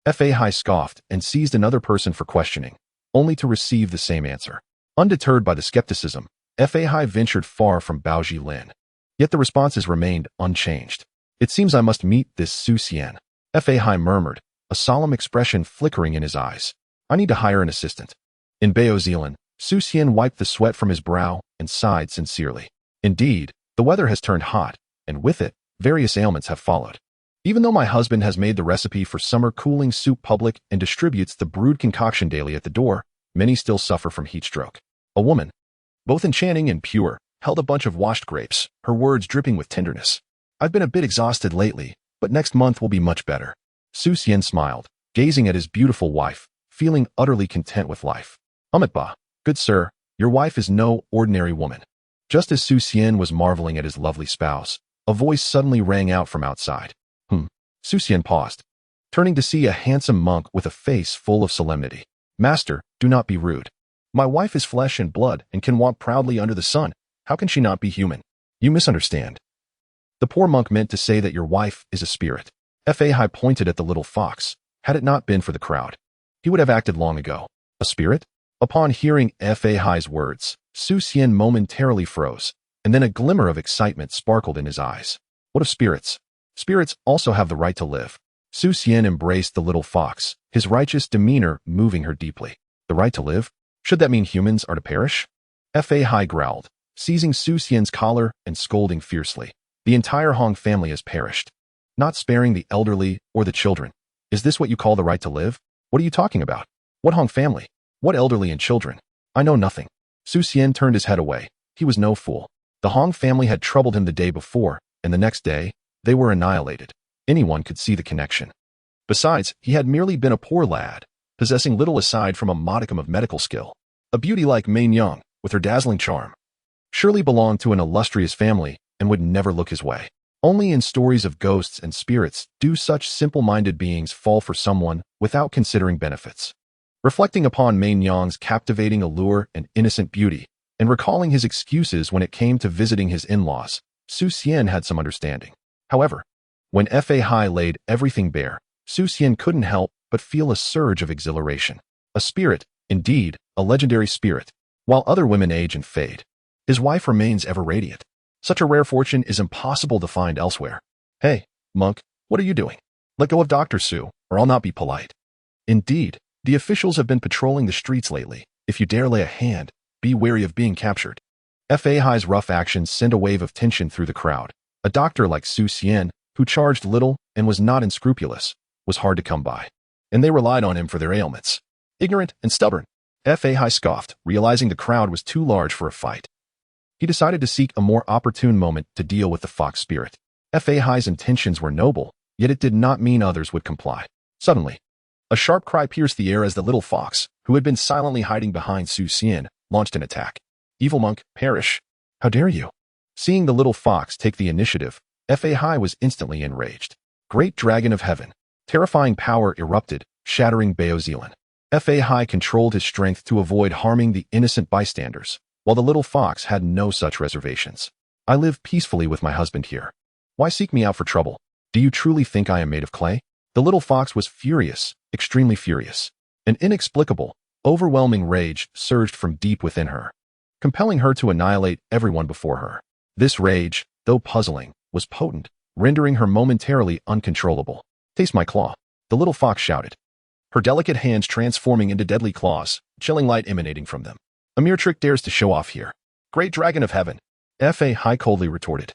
Fa Hai scoffed and seized another person for questioning, only to receive the same answer. Undeterred by the skepticism, Fa Hai ventured far from Bao Jilin. Yet the responses remained unchanged. It seems I must meet this Su Xian. Fa Hai murmured, a solemn expression flickering in his eyes. I need to hire an assistant. In Bao Jilin, Su Xian wiped the sweat from his brow and sighed sincerely. Indeed, the weather has turned hot, and with it, Various ailments have followed. Even though my husband has made the recipe for summer cooling soup public and distributes the brewed concoction daily at the door, many still suffer from heat stroke. A woman, both enchanting and pure, held a bunch of washed grapes, her words dripping with tenderness. I've been a bit exhausted lately, but next month will be much better. Su Xian smiled, gazing at his beautiful wife, feeling utterly content with life. Ba, good sir, your wife is no ordinary woman. Just as Su Xian was marveling at his lovely spouse, a voice suddenly rang out from outside. Su Xian paused, turning to see a handsome monk with a face full of solemnity. Master, do not be rude. My wife is flesh and blood and can walk proudly under the sun. How can she not be human? You misunderstand. The poor monk meant to say that your wife is a spirit. Hai pointed at the little fox. Had it not been for the crowd, he would have acted long ago. A spirit? Upon hearing Hai's words, Su Xian momentarily froze, and then a glimmer of excitement sparkled in his eyes. What of spirits? Spirits also have the right to live. Su Xian embraced the little fox, his righteous demeanor moving her deeply. The right to live? Should that mean humans are to perish? Hai growled, seizing Su Xian's collar and scolding fiercely. The entire Hong family has perished, not sparing the elderly or the children. Is this what you call the right to live? What are you talking about? What Hong family? What elderly and children? I know nothing. Su Xian turned his head away. He was no fool. The Hong family had troubled him the day before, and the next day, they were annihilated. Anyone could see the connection. Besides, he had merely been a poor lad, possessing little aside from a modicum of medical skill. A beauty like Mei Yang, with her dazzling charm, surely belonged to an illustrious family and would never look his way. Only in stories of ghosts and spirits do such simple-minded beings fall for someone without considering benefits. Reflecting upon Mei Yang's captivating allure and innocent beauty, and recalling his excuses when it came to visiting his in-laws, Su Xian had some understanding. However, when Hai laid everything bare, Su Xian couldn't help but feel a surge of exhilaration. A spirit, indeed, a legendary spirit. While other women age and fade, his wife remains ever radiant. Such a rare fortune is impossible to find elsewhere. Hey, monk, what are you doing? Let go of Dr. Su, or I'll not be polite. Indeed, the officials have been patrolling the streets lately. If you dare lay a hand, be wary of being captured. Hai's rough actions sent a wave of tension through the crowd. A doctor like Su Xian, who charged little and was not unscrupulous, was hard to come by, and they relied on him for their ailments. Ignorant and stubborn, Hai scoffed, realizing the crowd was too large for a fight. He decided to seek a more opportune moment to deal with the fox spirit. Hai's intentions were noble, yet it did not mean others would comply. Suddenly, a sharp cry pierced the air as the little fox, who had been silently hiding behind Su Xian, launched an attack. Evil monk, perish! How dare you! Seeing the little fox take the initiative, Hai was instantly enraged. Great dragon of heaven. Terrifying power erupted, shattering Bao Zealand. Hai controlled his strength to avoid harming the innocent bystanders, while the little fox had no such reservations. I live peacefully with my husband here. Why seek me out for trouble? Do you truly think I am made of clay? The little fox was furious, extremely furious. An inexplicable, overwhelming rage surged from deep within her, compelling her to annihilate everyone before her. This rage, though puzzling, was potent, rendering her momentarily uncontrollable. Taste my claw, the little fox shouted, her delicate hands transforming into deadly claws, chilling light emanating from them. A mere trick dares to show off here. Great dragon of heaven, Hai coldly retorted,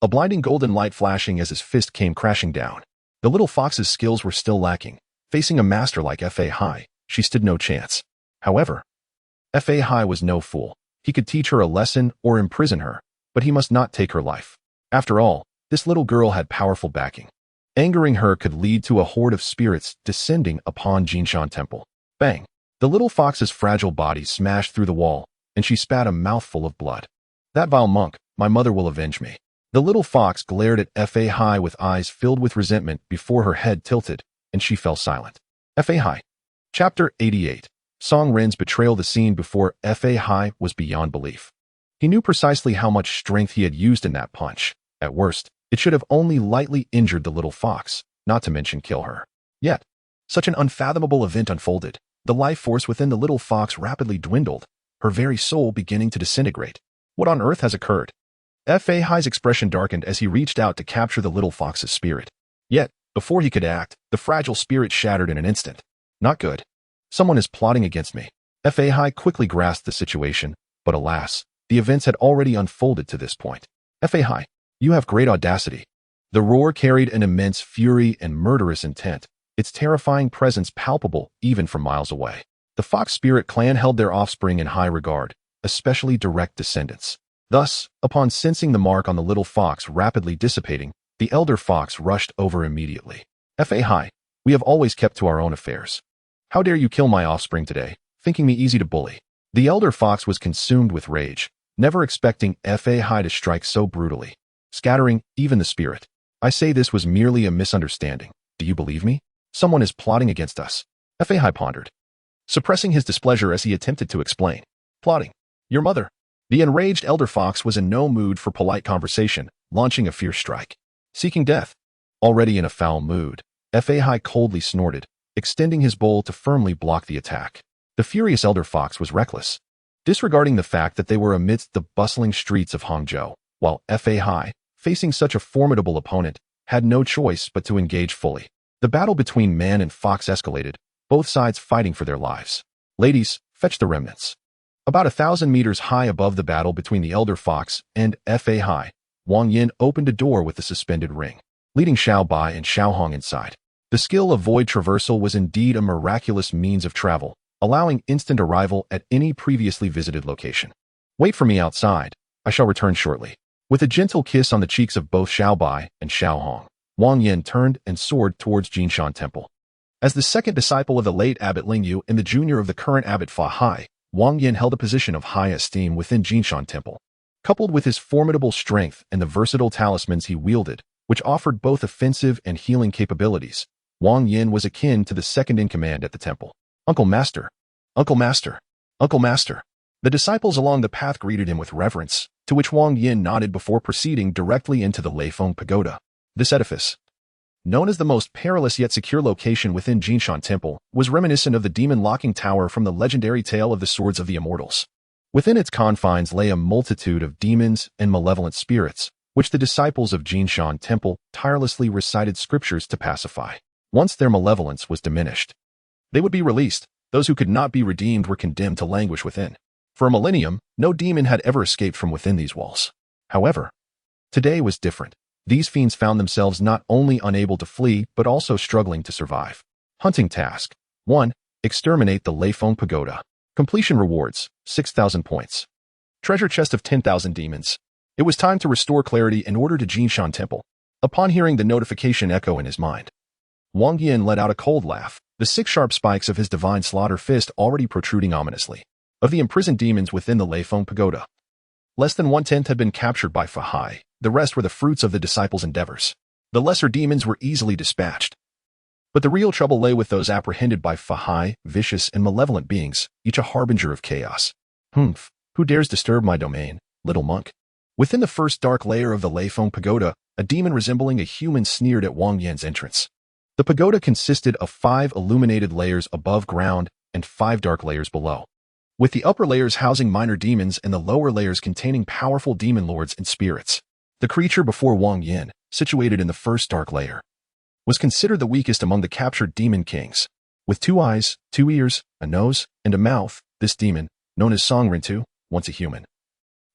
a blinding golden light flashing as his fist came crashing down. The little fox's skills were still lacking. Facing a master like Hai, she stood no chance. However, Hai was no fool. He could teach her a lesson or imprison her, but he must not take her life. After all, this little girl had powerful backing. Angering her could lead to a horde of spirits descending upon Jinshan Temple. Bang! The little fox's fragile body smashed through the wall, and she spat a mouthful of blood. That vile monk, my mother will avenge me. The little fox glared at Hai with eyes filled with resentment before her head tilted, and she fell silent. Hai. Chapter 88. Song Ren's betrayal. The scene before Hai was beyond belief. He knew precisely how much strength he had used in that punch. At worst, it should have only lightly injured the little fox, not to mention kill her. Yet, such an unfathomable event unfolded. The life force within the little fox rapidly dwindled, her very soul beginning to disintegrate. What on earth has occurred? Hai's expression darkened as he reached out to capture the little fox's spirit. Yet, before he could act, the fragile spirit shattered in an instant. Not good. Someone is plotting against me. Hai quickly grasped the situation, but alas, the events had already unfolded to this point. Hai, you have great audacity. The roar carried an immense fury and murderous intent, its terrifying presence palpable even from miles away. The Fox Spirit clan held their offspring in high regard, especially direct descendants. Thus, upon sensing the mark on the little fox rapidly dissipating, the elder fox rushed over immediately. Hi, we have always kept to our own affairs. How dare you kill my offspring today, thinking me easy to bully? The elder fox was consumed with rage, never expecting Hi to strike so brutally, scattering even the spirit. I say this was merely a misunderstanding. Do you believe me? Someone is plotting against us. Hi pondered, suppressing his displeasure as he attempted to explain. Plotting? Your mother? The enraged elder fox was in no mood for polite conversation, launching a fierce strike. Seeking death? Already in a foul mood, Hi coldly snorted, extending his bowl to firmly block the attack. The furious elder fox was reckless, disregarding the fact that they were amidst the bustling streets of Hangzhou, while Hi, facing such a formidable opponent, had no choice but to engage fully. The battle between man and fox escalated, both sides fighting for their lives. Ladies, fetch the remnants. About 1,000 meters high above the battle between the elder fox and Hi, Wang Yan opened a door with the suspended ring, leading Xiao Bai and Xiao Hong inside. The skill of void traversal was indeed a miraculous means of travel, allowing instant arrival at any previously visited location. Wait for me outside. I shall return shortly. With a gentle kiss on the cheeks of both Xiao Bai and Xiao Hong, Wang Yan turned and soared towards Jinshan Temple. As the second disciple of the late Abbot Ling Yu and the junior of the current Abbot Fa Hai, Wang Yan held a position of high esteem within Jinshan Temple. Coupled with his formidable strength and the versatile talismans he wielded, which offered both offensive and healing capabilities, Wang Yan was akin to the second-in-command at the temple. Uncle Master! Uncle Master! Uncle Master! The disciples along the path greeted him with reverence, to which Wang Yan nodded before proceeding directly into the Leifeng Pagoda. This edifice, known as the most perilous yet secure location within Jinshan Temple, was reminiscent of the demon-locking tower from the legendary tale of the Swords of the Immortals. Within its confines lay a multitude of demons and malevolent spirits, which the disciples of Jinshan Temple tirelessly recited scriptures to pacify. Once their malevolence was diminished, they would be released. Those who could not be redeemed were condemned to languish within. For a millennium, no demon had ever escaped from within these walls. However, today was different. These fiends found themselves not only unable to flee, but also struggling to survive. Hunting task. 1. Exterminate the Leifeng Pagoda. Completion rewards, 6,000 points. Treasure chest of 10,000 demons. It was time to restore clarity in order to Jinshan Temple. Upon hearing the notification echo in his mind, Wang Yan let out a cold laugh, the 6 sharp spikes of his divine slaughter fist already protruding ominously. Of the imprisoned demons within the Leifeng Pagoda, less than 1/10 had been captured by Fa Hai. The rest were the fruits of the disciples' endeavors. The lesser demons were easily dispatched. But the real trouble lay with those apprehended by Fa Hai, vicious and malevolent beings, each a harbinger of chaos. Humph, who dares disturb my domain, little monk? Within the first dark layer of the Leifeng Pagoda, a demon resembling a human sneered at Wang Yan's entrance. The pagoda consisted of 5 illuminated layers above ground and 5 dark layers below, with the upper layers housing minor demons and the lower layers containing powerful demon lords and spirits. The creature before Wang Yan, situated in the first dark layer, was considered the weakest among the captured demon kings. With 2 eyes, 2 ears, a nose, and a mouth, this demon, known as Song Rintu, once a human,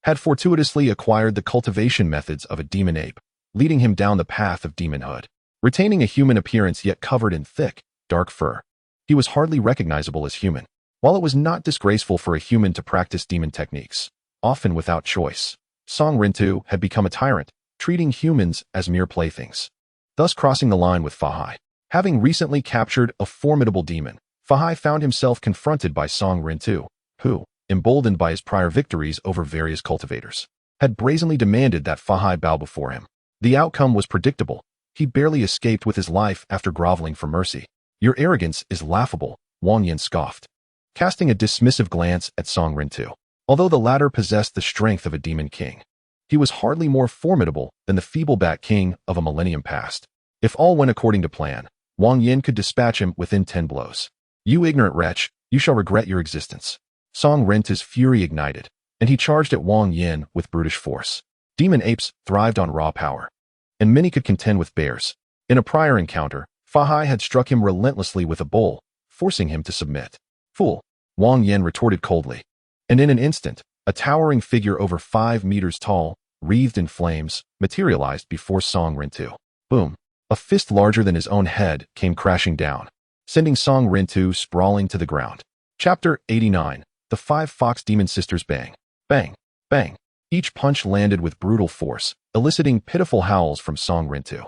had fortuitously acquired the cultivation methods of a demon ape, leading him down the path of demonhood. Retaining a human appearance yet covered in thick, dark fur, he was hardly recognizable as human. While it was not disgraceful for a human to practice demon techniques, often without choice, Song Rintu had become a tyrant, treating humans as mere playthings, thus crossing the line with Fa Hai. Having recently captured a formidable demon, Fa Hai found himself confronted by Song Rintu, who, emboldened by his prior victories over various cultivators, had brazenly demanded that Fa Hai bow before him. The outcome was predictable. He barely escaped with his life after groveling for mercy. Your arrogance is laughable, Wang Yan scoffed, casting a dismissive glance at Song Rintu. Although the latter possessed the strength of a demon king, he was hardly more formidable than the feeble bat king of a millennium past. If all went according to plan, Wang Yan could dispatch him within 10 blows. You ignorant wretch, you shall regret your existence. Song Rintu's fury ignited, and he charged at Wang Yan with brutish force. Demon apes thrived on raw power, and many could contend with bears. In a prior encounter, Fa Hai had struck him relentlessly with a bowl, forcing him to submit. Fool, Wang Yan retorted coldly, and in an instant, a towering figure over 5 meters tall, wreathed in flames, materialized before Song Rintu. Boom. A fist larger than his own head came crashing down, sending Song Rintu sprawling to the ground. Chapter 89. The Five Fox Demon Sisters. Bang. Bang. Bang. Each punch landed with brutal force, eliciting pitiful howls from Song Rintu.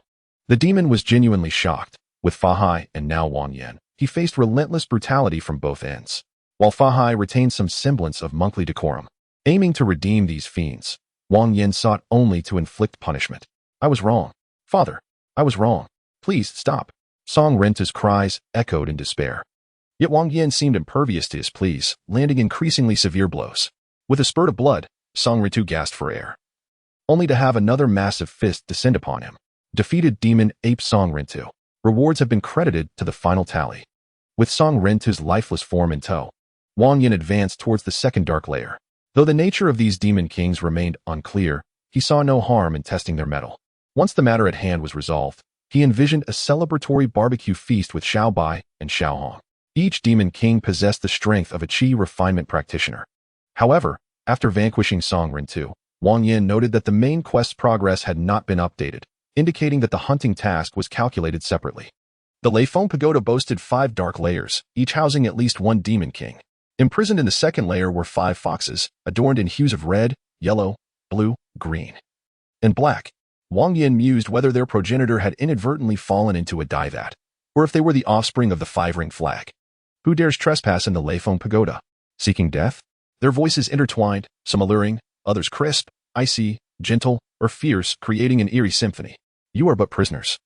The demon was genuinely shocked. With Fa Hai and now Wang Yan, he faced relentless brutality from both ends. While Fa Hai retained some semblance of monkly decorum, aiming to redeem these fiends, Wang Yan sought only to inflict punishment. I was wrong. Father, I was wrong. Please stop. Song Rintu's cries echoed in despair. Yet Wang Yan seemed impervious to his pleas, landing increasingly severe blows. With a spurt of blood, Song Rintu gasped for air, only to have another massive fist descend upon him. Defeated demon ape Song Rintu. Rewards have been credited to the final tally. With Song Rintu's lifeless form in tow, Wang Yan advanced towards the second dark layer. Though the nature of these demon kings remained unclear, he saw no harm in testing their mettle. Once the matter at hand was resolved, he envisioned a celebratory barbecue feast with Xiao Bai and Xiao Hong. Each demon king possessed the strength of a Qi refinement practitioner. However, after vanquishing Song Rintu, Wang Yan noted that the main quest's progress had not been updated, indicating that the hunting task was calculated separately. The Leifeng Pagoda boasted 5 dark layers, each housing at least one demon king. Imprisoned in the second layer were 5 foxes, adorned in hues of red, yellow, blue, green, and black. Wang Yan mused whether their progenitor had inadvertently fallen into a dye vat, or if they were the offspring of the 5-ring flag. Who dares trespass in the Leifeng Pagoda? Seeking death? Their voices intertwined, some alluring, others crisp, icy, gentle, or fierce, creating an eerie symphony. You are but prisoners.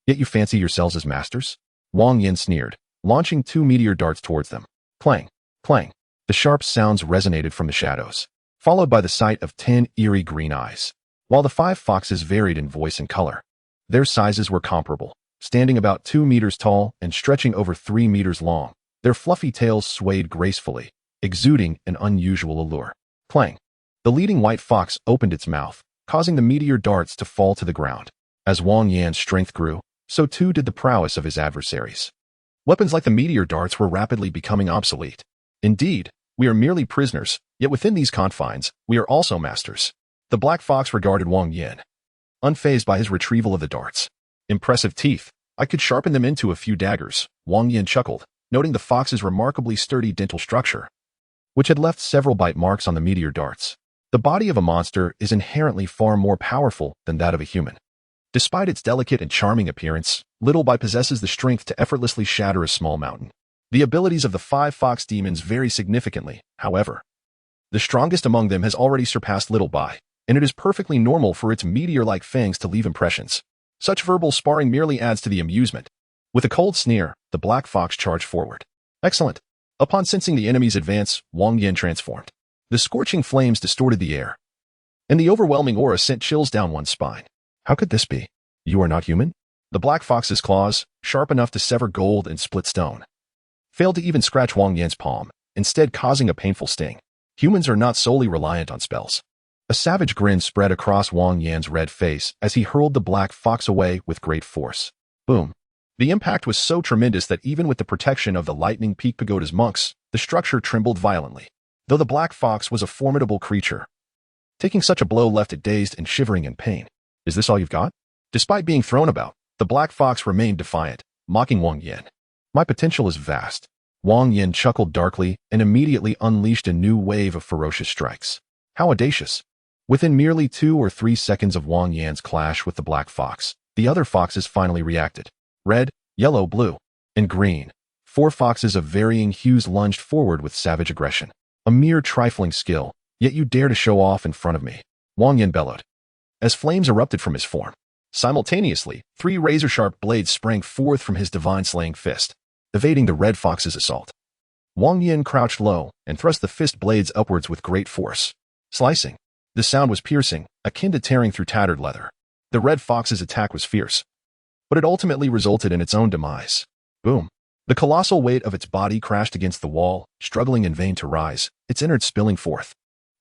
Yet you fancy yourselves as masters? Wang Yan sneered, launching 2 meteor darts towards them. Clang, clang. The sharp sounds resonated from the shadows, followed by the sight of 10 eerie green eyes. While the 5 foxes varied in voice and color, their sizes were comparable, standing about 2 meters tall and stretching over 3 meters long. Their fluffy tails swayed gracefully, exuding an unusual allure. Clang. The leading white fox opened its mouth, causing the meteor darts to fall to the ground. As Wang Yan's strength grew, so too did the prowess of his adversaries. Weapons like the meteor darts were rapidly becoming obsolete. Indeed, we are merely prisoners, yet within these confines, we are also masters. The black fox regarded Wang Yan, unfazed by his retrieval of the darts. Impressive teeth. I could sharpen them into a few daggers. Wang Yan chuckled, noting the fox's remarkably sturdy dental structure, which had left several bite marks on the meteor darts. The body of a monster is inherently far more powerful than that of a human. Despite its delicate and charming appearance, Little Bai possesses the strength to effortlessly shatter a small mountain. The abilities of the 5 fox demons vary significantly, however. The strongest among them has already surpassed Little Bai, and it is perfectly normal for its meteor-like fangs to leave impressions. Such verbal sparring merely adds to the amusement. With a cold sneer, the black fox charged forward. Excellent. Upon sensing the enemy's advance, Wang Yan transformed. The scorching flames distorted the air, and the overwhelming aura sent chills down one's spine. How could this be? You are not human? The black fox's claws, sharp enough to sever gold and split stone, failed to even scratch Wang Yan's palm, instead causing a painful sting. Humans are not solely reliant on spells. A savage grin spread across Wang Yan's red face as he hurled the black fox away with great force. Boom. The impact was so tremendous that even with the protection of the Lightning Peak Pagoda's monks, the structure trembled violently. Though the black fox was a formidable creature, taking such a blow left it dazed and shivering in pain. Is this all you've got? Despite being thrown about, the black fox remained defiant, mocking Wang Yan. My potential is vast. Wang Yan chuckled darkly and immediately unleashed a new wave of ferocious strikes. How audacious. Within merely 2 or 3 seconds of Wang Yan's clash with the black fox, the other foxes finally reacted. Red, yellow, blue, and green. 4 foxes of varying hues lunged forward with savage aggression. A mere trifling skill, yet you dare to show off in front of me. Wang Yan bellowed, as flames erupted from his form. Simultaneously, 3 razor-sharp blades sprang forth from his divine-slaying fist, evading the red fox's assault. Wang Yan crouched low and thrust the fist blades upwards with great force. Slicing. The sound was piercing, akin to tearing through tattered leather. The red fox's attack was fierce, but it ultimately resulted in its own demise. Boom. The colossal weight of its body crashed against the wall, struggling in vain to rise, its innards spilling forth.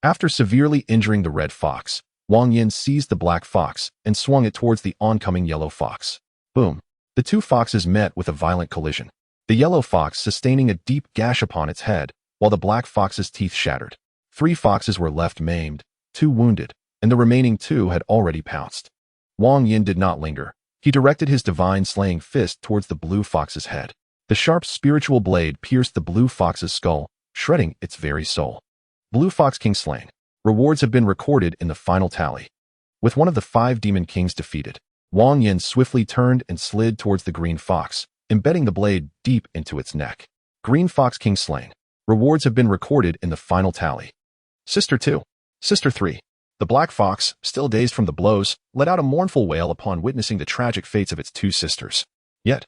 After severely injuring the red fox, Wang Yan seized the black fox and swung it towards the oncoming yellow fox. Boom. The 2 foxes met with a violent collision, the yellow fox sustaining a deep gash upon its head, while the black fox's teeth shattered. 3 foxes were left maimed, 2 wounded, and the remaining 2 had already pounced. Wang Yan did not linger. He directed his divine slaying fist towards the blue fox's head. The sharp spiritual blade pierced the blue fox's skull, shredding its very soul. Blue Fox King slain. Rewards have been recorded in the final tally. With one of the 5 demon kings defeated, Wang Yan swiftly turned and slid towards the green fox, embedding the blade deep into its neck. Green Fox King slain. Rewards have been recorded in the final tally. Sister 2. Sister 3. The black fox, still dazed from the blows, let out a mournful wail upon witnessing the tragic fates of its 2 sisters. Yet,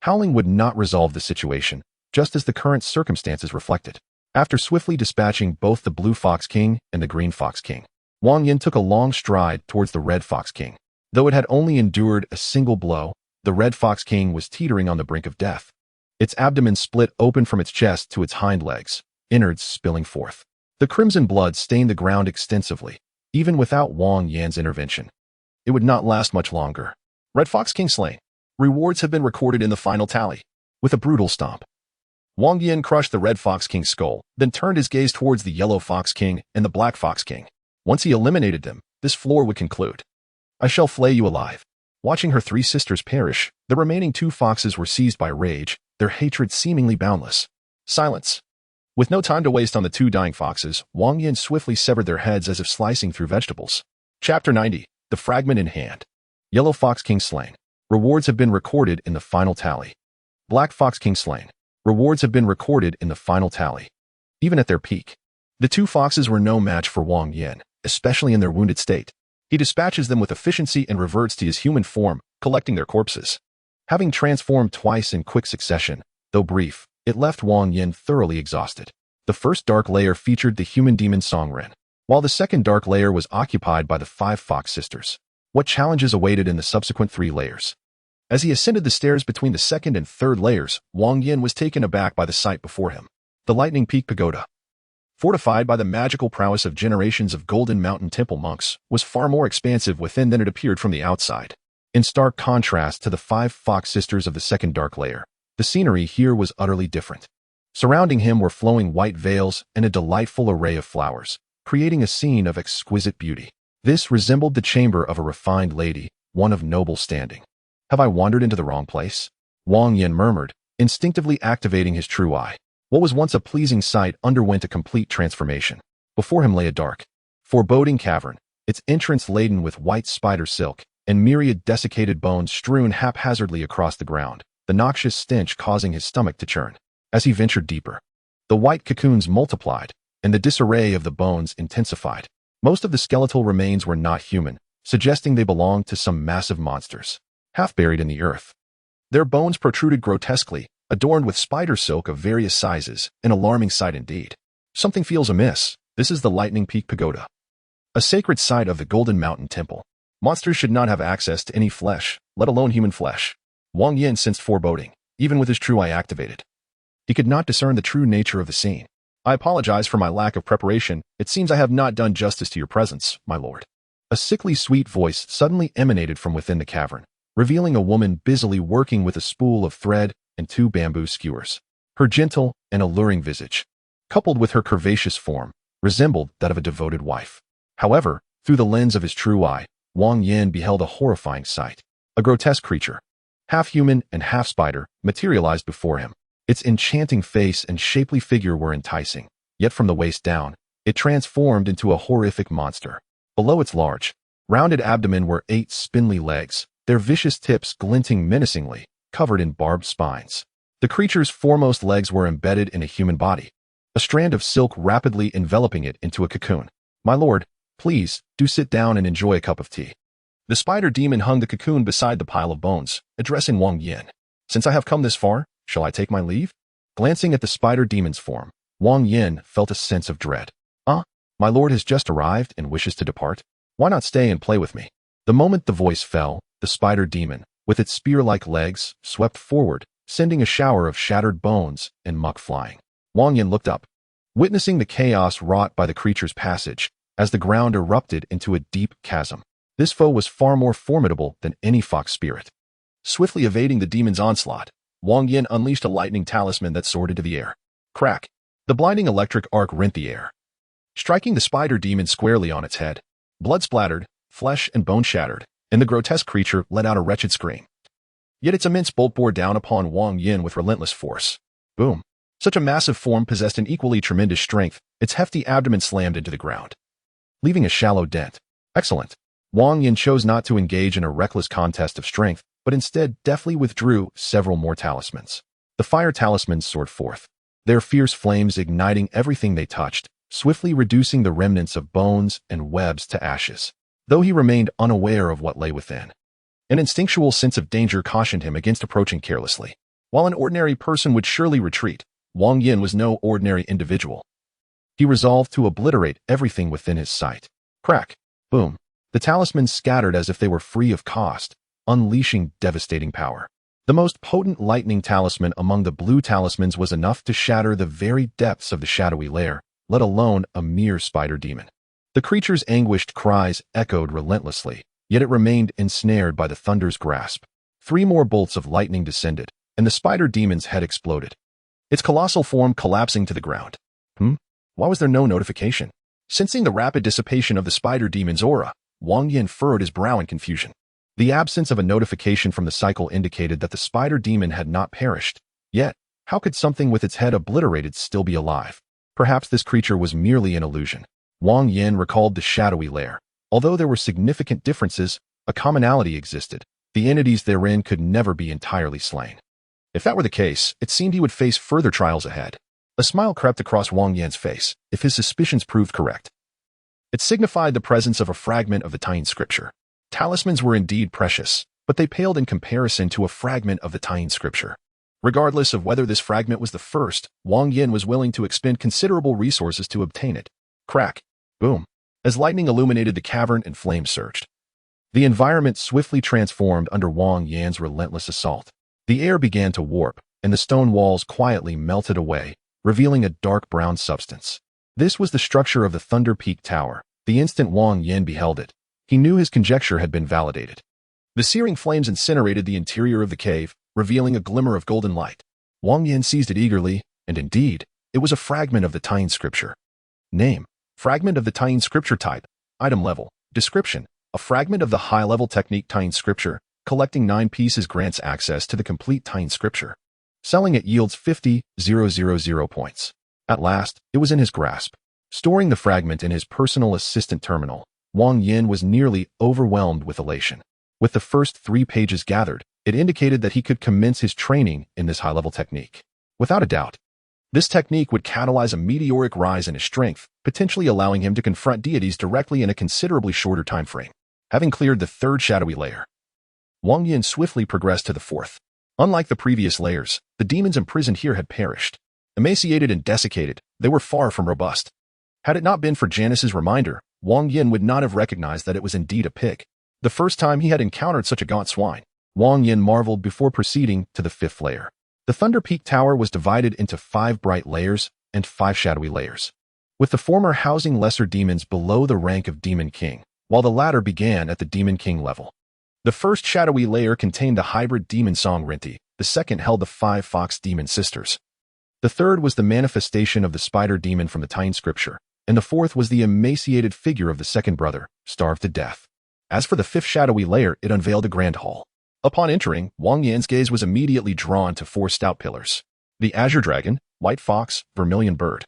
howling would not resolve the situation, just as the current circumstances reflected. After swiftly dispatching both the Blue Fox King and the Green Fox King, Wang Yan took a long stride towards the Red Fox King. Though it had only endured a single blow, the Red Fox King was teetering on the brink of death. Its abdomen split open from its chest to its hind legs, innards spilling forth. The crimson blood stained the ground extensively, even without Wang Yan's intervention. It would not last much longer. Red Fox King slain. Rewards have been recorded in the final tally. With a brutal stomp, Wang Yan crushed the Red Fox King's skull, then turned his gaze towards the Yellow Fox King and the Black Fox King. Once he eliminated them, this floor would conclude. I shall flay you alive. Watching her 3 sisters perish, the remaining 2 foxes were seized by rage, their hatred seemingly boundless. Silence. With no time to waste on the 2 dying foxes, Wang Yan swiftly severed their heads as if slicing through vegetables. Chapter 90. The Fragment in Hand. Yellow Fox King slain. Rewards have been recorded in the final tally. Black Fox King slain. Rewards have been recorded in the final tally. Even at their peak, the 2 foxes were no match for Wang Yan, especially in their wounded state. He dispatches them with efficiency and reverts to his human form, collecting their corpses. Having transformed twice in quick succession, though brief, it left Wang Yan thoroughly exhausted. The first dark layer featured the human demon Songren, while the second dark layer was occupied by the 5 fox sisters. What challenges awaited in the subsequent 3 layers? As he ascended the stairs between the second and third layers, Wang Yan was taken aback by the sight before him. The Lightning Peak Pagoda, fortified by the magical prowess of generations of Golden Mountain Temple monks, was far more expansive within than it appeared from the outside. In stark contrast to the 5 fox sisters of the second dark layer, the scenery here was utterly different. Surrounding him were flowing white veils and a delightful array of flowers, creating a scene of exquisite beauty. This resembled the chamber of a refined lady, one of noble standing. Have I wandered into the wrong place? Wang Yan murmured, instinctively activating his true eye. What was once a pleasing sight underwent a complete transformation. Before him lay a dark, foreboding cavern, its entrance laden with white spider silk and myriad desiccated bones strewn haphazardly across the ground, the noxious stench causing his stomach to churn. As he ventured deeper, the white cocoons multiplied, and the disarray of the bones intensified. Most of the skeletal remains were not human, suggesting they belonged to some massive monsters, half buried in the earth. Their bones protruded grotesquely, adorned with spider silk of various sizes, an alarming sight indeed. Something feels amiss. This is the Lightning Peak Pagoda, a sacred site of the Golden Mountain Temple. Monsters should not have access to any flesh, let alone human flesh. Wang Yan sensed foreboding, even with his true eye activated. He could not discern the true nature of the scene. I apologize for my lack of preparation. It seems I have not done justice to your presence, my lord. A sickly sweet voice suddenly emanated from within the cavern, revealing a woman busily working with a spool of thread and 2 bamboo skewers. Her gentle and alluring visage, coupled with her curvaceous form, resembled that of a devoted wife. However, through the lens of his true eye, Wang Yan beheld a horrifying sight. A grotesque creature, half human and half spider, materialized before him. Its enchanting face and shapely figure were enticing, yet from the waist down, it transformed into a horrific monster. Below its large, rounded abdomen were 8 spindly legs, their vicious tips glinting menacingly, covered in barbed spines. The creature's foremost legs were embedded in a human body, a strand of silk rapidly enveloping it into a cocoon. My lord, please, do sit down and enjoy a cup of tea. The spider demon hung the cocoon beside the pile of bones, addressing Wang Yan. Since I have come this far, shall I take my leave? Glancing at the spider demon's form, Wang Yan felt a sense of dread. My lord has just arrived and wishes to depart. Why not stay and play with me? The moment the voice fell, the spider demon, with its spear-like legs, swept forward, sending a shower of shattered bones and muck flying. Wang Yan looked up, witnessing the chaos wrought by the creature's passage, as the ground erupted into a deep chasm. This foe was far more formidable than any fox spirit. Swiftly evading the demon's onslaught, Wang Yan unleashed a lightning talisman that soared into the air. Crack! The blinding electric arc rent the air, striking the spider demon squarely on its head. Blood splattered, flesh and bone shattered, and the grotesque creature let out a wretched scream. Yet its immense bolt bore down upon Wang Yan with relentless force. Boom. Such a massive form possessed an equally tremendous strength. Its hefty abdomen slammed into the ground, leaving a shallow dent. Excellent. Wang Yan chose not to engage in a reckless contest of strength, but instead deftly withdrew several more talismans. The fire talismans soared forth, their fierce flames igniting everything they touched, swiftly reducing the remnants of bones and webs to ashes. Though he remained unaware of what lay within, an instinctual sense of danger cautioned him against approaching carelessly. While an ordinary person would surely retreat, Wang Yan was no ordinary individual. He resolved to obliterate everything within his sight. Crack. Boom. The talismans scattered as if they were free of cost, unleashing devastating power. The most potent lightning talisman among the blue talismans was enough to shatter the very depths of the shadowy lair, let alone a mere spider demon. The creature's anguished cries echoed relentlessly, yet it remained ensnared by the thunder's grasp. 3 more bolts of lightning descended, and the spider demon's head exploded, its colossal form collapsing to the ground. Why was there no notification? Sensing the rapid dissipation of the spider demon's aura, Wang Yan furrowed his brow in confusion. The absence of a notification from the cycle indicated that the spider demon had not perished. Yet, how could something with its head obliterated still be alive? Perhaps this creature was merely an illusion. Wang Yan recalled the shadowy lair. Although there were significant differences, a commonality existed. The entities therein could never be entirely slain. If that were the case, it seemed he would face further trials ahead. A smile crept across Wang Yan's face, if his suspicions proved correct. It signified the presence of a fragment of the Tine scripture. Talismans were indeed precious, but they paled in comparison to a fragment of the Tine scripture. Regardless of whether this fragment was the first, Wang Yan was willing to expend considerable resources to obtain it. Crack. Boom. As lightning illuminated the cavern and flames surged, the environment swiftly transformed under Wang Yan's relentless assault. The air began to warp, and the stone walls quietly melted away, revealing a dark brown substance. This was the structure of the Thunder Peak Tower. The instant Wang Yan beheld it, he knew his conjecture had been validated. The searing flames incinerated the interior of the cave, revealing a glimmer of golden light. Wang Yan seized it eagerly, and indeed, it was a fragment of the Tine scripture. Name: fragment of the Tine scripture. Type: item level. Description: a fragment of the high-level technique Tine scripture. Collecting 9 pieces grants access to the complete Tine scripture. Selling it yields 50,000 points. At last, it was in his grasp. Storing the fragment in his personal assistant terminal, Wang Yan was nearly overwhelmed with elation. With the first 3 pages gathered, it indicated that he could commence his training in this high-level technique. Without a doubt, this technique would catalyze a meteoric rise in his strength, potentially allowing him to confront deities directly in a considerably shorter time frame. Having cleared the 3rd shadowy layer, Wang Yan swiftly progressed to the 4th. Unlike the previous layers, the demons imprisoned here had perished. Emaciated and desiccated, they were far from robust. Had it not been for Janice's reminder, Wang Yan would not have recognized that it was indeed a pig. The first time he had encountered such a gaunt swine, Wang Yan marveled before proceeding to the 5th layer. The Thunder Peak Tower was divided into 5 bright layers and 5 shadowy layers, with the former housing lesser demons below the rank of Demon King, while the latter began at the Demon King level. The first shadowy layer contained the hybrid demon Song Rinty, the second held the 5 fox demon sisters. The third was the manifestation of the spider demon from the Tine scripture, and the 4th was the emaciated figure of the second brother, starved to death. As for the 5th shadowy layer, it unveiled a grand hall. Upon entering, Wang Yan's gaze was immediately drawn to 4 stout pillars: the azure dragon, white fox, vermilion bird,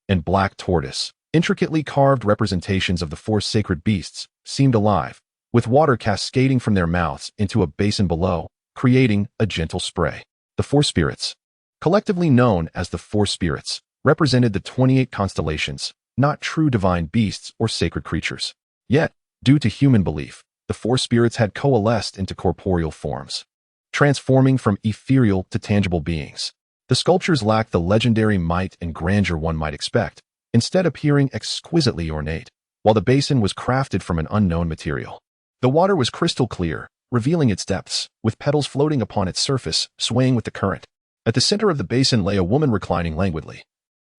and black tortoise. Intricately carved representations of the 4 sacred beasts seemed alive, with water cascading from their mouths into a basin below, creating a gentle spray. The 4 spirits, collectively known as the 4 spirits, represented the 28 constellations, not true divine beasts or sacred creatures. Yet, due to human belief, the 4 spirits had coalesced into corporeal forms, transforming from ethereal to tangible beings. The sculptures lacked the legendary might and grandeur one might expect, instead appearing exquisitely ornate, while the basin was crafted from an unknown material. The water was crystal clear, revealing its depths, with petals floating upon its surface, swaying with the current. At the center of the basin lay a woman reclining languidly,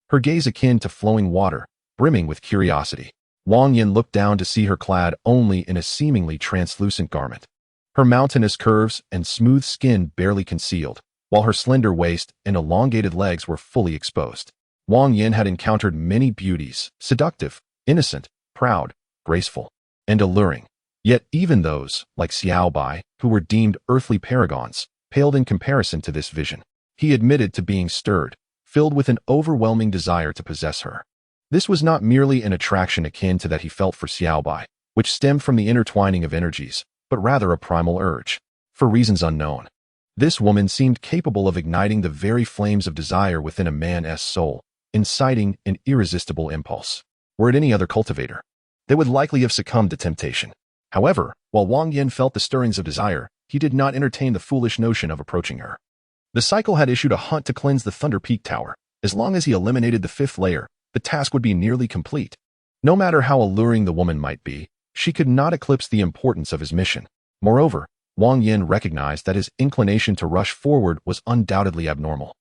her gaze akin to flowing water, brimming with curiosity. Wang Yan looked down to see her clad only in a seemingly translucent garment, her mountainous curves and smooth skin barely concealed, while her slender waist and elongated legs were fully exposed. Wang Yan had encountered many beauties, seductive, innocent, proud, graceful, and alluring. Yet even those, like Xiao Bai, who were deemed earthly paragons, paled in comparison to this vision. He admitted to being stirred, filled with an overwhelming desire to possess her. This was not merely an attraction akin to that he felt for Xiao Bai, which stemmed from the intertwining of energies, but rather a primal urge. For reasons unknown, this woman seemed capable of igniting the very flames of desire within a man's soul, inciting an irresistible impulse. Were it any other cultivator, they would likely have succumbed to temptation. However, while Wang Yan felt the stirrings of desire, he did not entertain the foolish notion of approaching her. The cycle had issued a hunt to cleanse the Thunder Peak Tower. As long as he eliminated the 5th layer, the task would be nearly complete. No matter how alluring the woman might be, she could not eclipse the importance of his mission. Moreover, Wang Yan recognized that his inclination to rush forward was undoubtedly abnormal.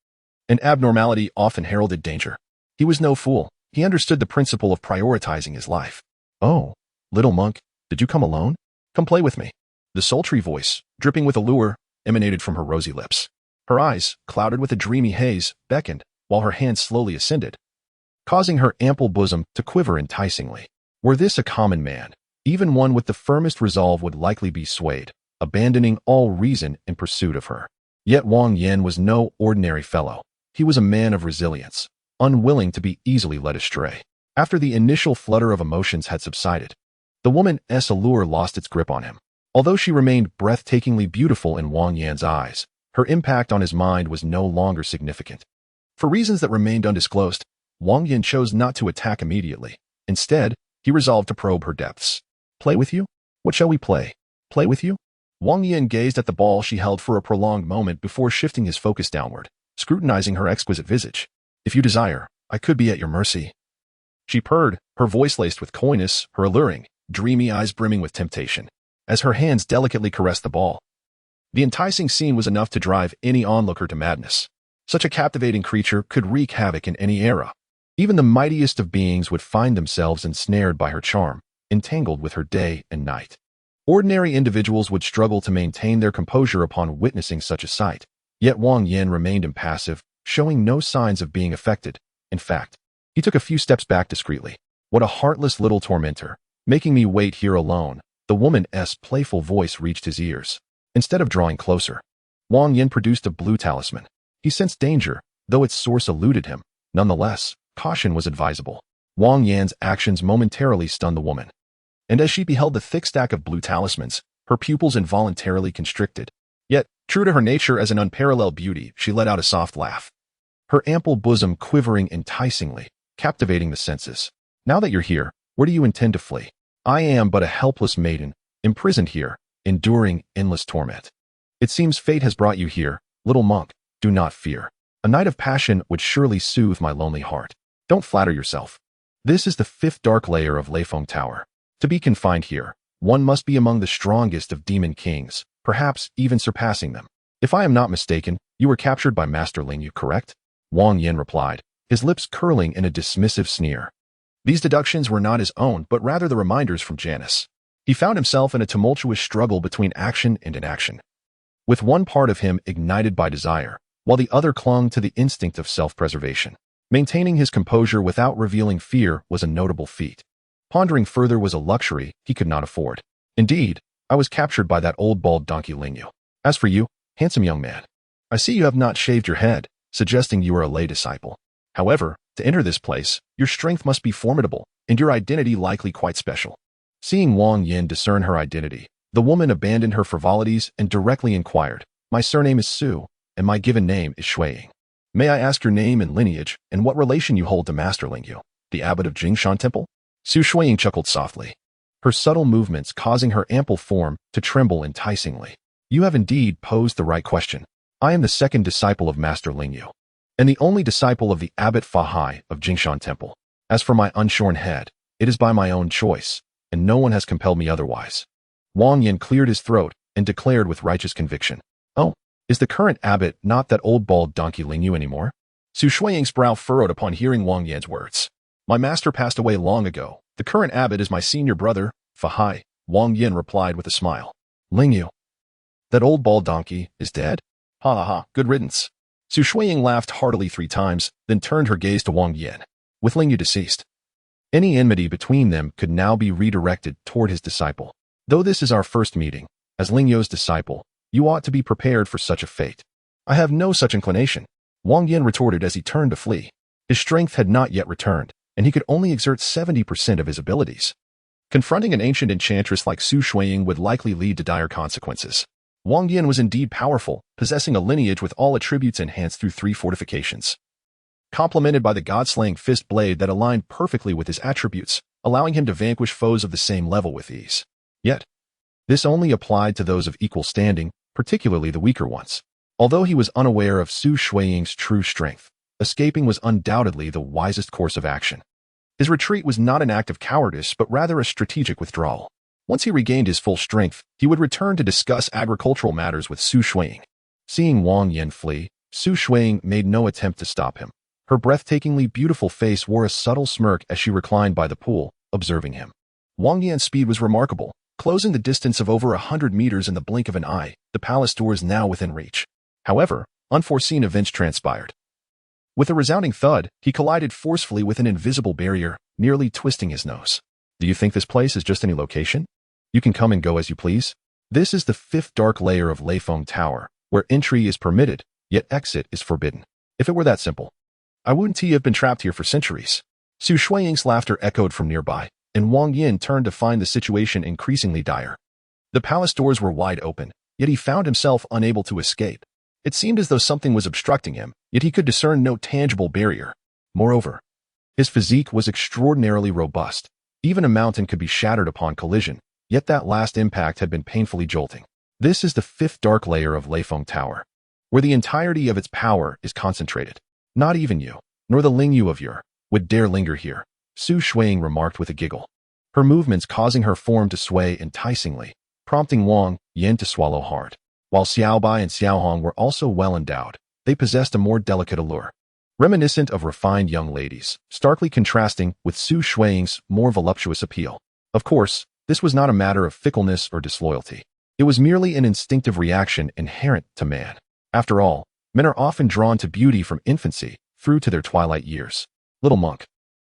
An abnormality often heralded danger. He was no fool. He understood the principle of prioritizing his life. "Oh, little monk, did you come alone? Come play with me." The sultry voice, dripping with allure, emanated from her rosy lips. Her eyes, clouded with a dreamy haze, beckoned, while her hands slowly ascended, causing her ample bosom to quiver enticingly. Were this a common man, even one with the firmest resolve would likely be swayed, abandoning all reason in pursuit of her. Yet Wang Yan was no ordinary fellow. He was a man of resilience, unwilling to be easily led astray. After the initial flutter of emotions had subsided, the woman's allure lost its grip on him. Although she remained breathtakingly beautiful in Wang Yan's eyes, her impact on his mind was no longer significant. For reasons that remained undisclosed, Wang Yan chose not to attack immediately. Instead, he resolved to probe her depths. "Play with you? What shall we play? Play with you?" Wang Yan gazed at the ball she held for a prolonged moment before shifting his focus downward, scrutinizing her exquisite visage. "If you desire, I could be at your mercy." She purred, her voice laced with coyness, her alluring, dreamy eyes brimming with temptation, as her hands delicately caressed the ball. The enticing scene was enough to drive any onlooker to madness. Such a captivating creature could wreak havoc in any era. Even the mightiest of beings would find themselves ensnared by her charm, entangled with her day and night. Ordinary individuals would struggle to maintain their composure upon witnessing such a sight. Yet Wang Yan remained impassive, showing no signs of being affected. In fact, he took a few steps back discreetly. "What a heartless little tormentor, making me wait here alone." The woman's playful voice reached his ears. Instead of drawing closer, Wang Yan produced a blue talisman. He sensed danger, though its source eluded him. Nonetheless, caution was advisable. Wang Yan's actions momentarily stunned the woman, and as she beheld the thick stack of blue talismans, her pupils involuntarily constricted. Yet, true to her nature as an unparalleled beauty, she let out a soft laugh, her ample bosom quivering enticingly, captivating the senses. "Now that you're here, where do you intend to flee? I am but a helpless maiden, imprisoned here, enduring endless torment. It seems fate has brought you here. Little monk, do not fear. A night of passion would surely soothe my lonely heart. Don't flatter yourself. This is the 5th dark layer of Leifeng Tower. To be confined here, one must be among the strongest of demon kings, perhaps even surpassing them. If I am not mistaken, you were captured by Master Lingyu, correct?" Wang Yan replied, his lips curling in a dismissive sneer. These deductions were not his own, but rather the reminders from Janice. He found himself in a tumultuous struggle between action and inaction, with one part of him ignited by desire, while the other clung to the instinct of self-preservation. Maintaining his composure without revealing fear was a notable feat. Pondering further was a luxury he could not afford. "Indeed, I was captured by that old bald donkey Lingyu. As for you, handsome young man, I see you have not shaved your head, suggesting you are a lay disciple. However, to enter this place, your strength must be formidable, and your identity likely quite special." Seeing Wang Yan discern her identity, the woman abandoned her frivolities and directly inquired, "My surname is Su, and my given name is Shuiying. May I ask your name and lineage, and what relation you hold to Master Lingyu, the abbot of Jingshan Temple?" Su Shuiying chuckled softly, her subtle movements causing her ample form to tremble enticingly. "You have indeed posed the right question. I am the 2nd disciple of Master Lingyu, and the only disciple of the abbot Fahai of Jingshan Temple. As for my unshorn head, it is by my own choice, and no one has compelled me otherwise." Wang Yan cleared his throat and declared with righteous conviction, "Oh, is the current abbot not that old bald donkey Lingyu anymore?" Su Shuiying's brow furrowed upon hearing Wang Yan's words. "My master passed away long ago. The current abbot is my senior brother, Fahai," Wang Yan replied with a smile. "Lingyu, that old bald donkey, is dead? Ha ha ha, good riddance." Su Shuiying laughed heartily 3 times, then turned her gaze to Wang Yan. With Lingyu deceased, any enmity between them could now be redirected toward his disciple. Though this is our first meeting, as Ling You's disciple, you ought to be prepared for such a fate. I have no such inclination, Wang Yan retorted as he turned to flee. His strength had not yet returned, and he could only exert 70% of his abilities. Confronting an ancient enchantress like Su Shuiying would likely lead to dire consequences. Wang Yan was indeed powerful, possessing a lineage with all attributes enhanced through 3 fortifications. Complemented by the god-slaying fist blade that aligned perfectly with his attributes, allowing him to vanquish foes of the same level with ease. Yet, this only applied to those of equal standing, particularly the weaker ones. Although he was unaware of Su Shuiying's true strength, escaping was undoubtedly the wisest course of action. His retreat was not an act of cowardice but rather a strategic withdrawal. Once he regained his full strength, he would return to discuss agricultural matters with Su Shuiying. Seeing Wang Yan flee, Su Shuiying made no attempt to stop him. Her breathtakingly beautiful face wore a subtle smirk as she reclined by the pool, observing him. Wang Yan's speed was remarkable, closing the distance of over 100 meters in the blink of an eye, the palace doors now within reach. However, unforeseen events transpired. With a resounding thud, he collided forcefully with an invisible barrier, nearly twisting his nose. Do you think this place is just any location? You can come and go as you please. This is the 5th dark layer of Leifeng Tower, where entry is permitted, yet exit is forbidden. If it were that simple, I wouldn't have been trapped here for centuries. Su Shuiying's laughter echoed from nearby, and Wang Yan turned to find the situation increasingly dire. The palace doors were wide open, yet he found himself unable to escape. It seemed as though something was obstructing him, yet he could discern no tangible barrier. Moreover, his physique was extraordinarily robust. Even a mountain could be shattered upon collision, yet that last impact had been painfully jolting. This is the 5th dark layer of Leifeng Tower, where the entirety of its power is concentrated. Not even you, nor the Ling Yu of Ur, would dare linger here, Su Shuiying remarked with a giggle, her movements causing her form to sway enticingly, prompting Wang Yan to swallow hard. While Xiaobai and Xiaohong were also well endowed, they possessed a more delicate allure, reminiscent of refined young ladies, starkly contrasting with Su Shuiying's more voluptuous appeal. Of course, this was not a matter of fickleness or disloyalty. It was merely an instinctive reaction inherent to man. After all, men are often drawn to beauty from infancy through to their twilight years. Little monk.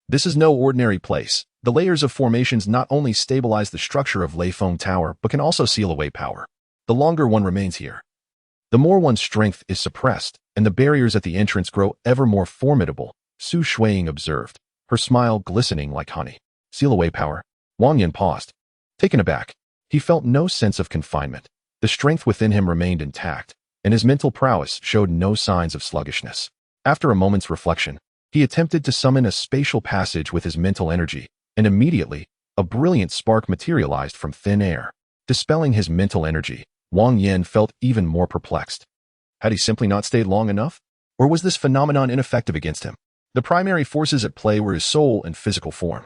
This is no ordinary place. The layers of formations not only stabilize the structure of Leifeng Tower but can also seal away power. The longer one remains here, the more one's strength is suppressed, and the barriers at the entrance grow ever more formidable, Su Shuiying observed, her smile glistening like honey. Seal away power. Wang Yan paused. Taken aback, he felt no sense of confinement. The strength within him remained intact, and his mental prowess showed no signs of sluggishness. After a moment's reflection, he attempted to summon a spatial passage with his mental energy, and immediately, a brilliant spark materialized from thin air. Dispelling his mental energy, Wang Yan felt even more perplexed. Had he simply not stayed long enough? Or was this phenomenon ineffective against him? The primary forces at play were his soul and physical form.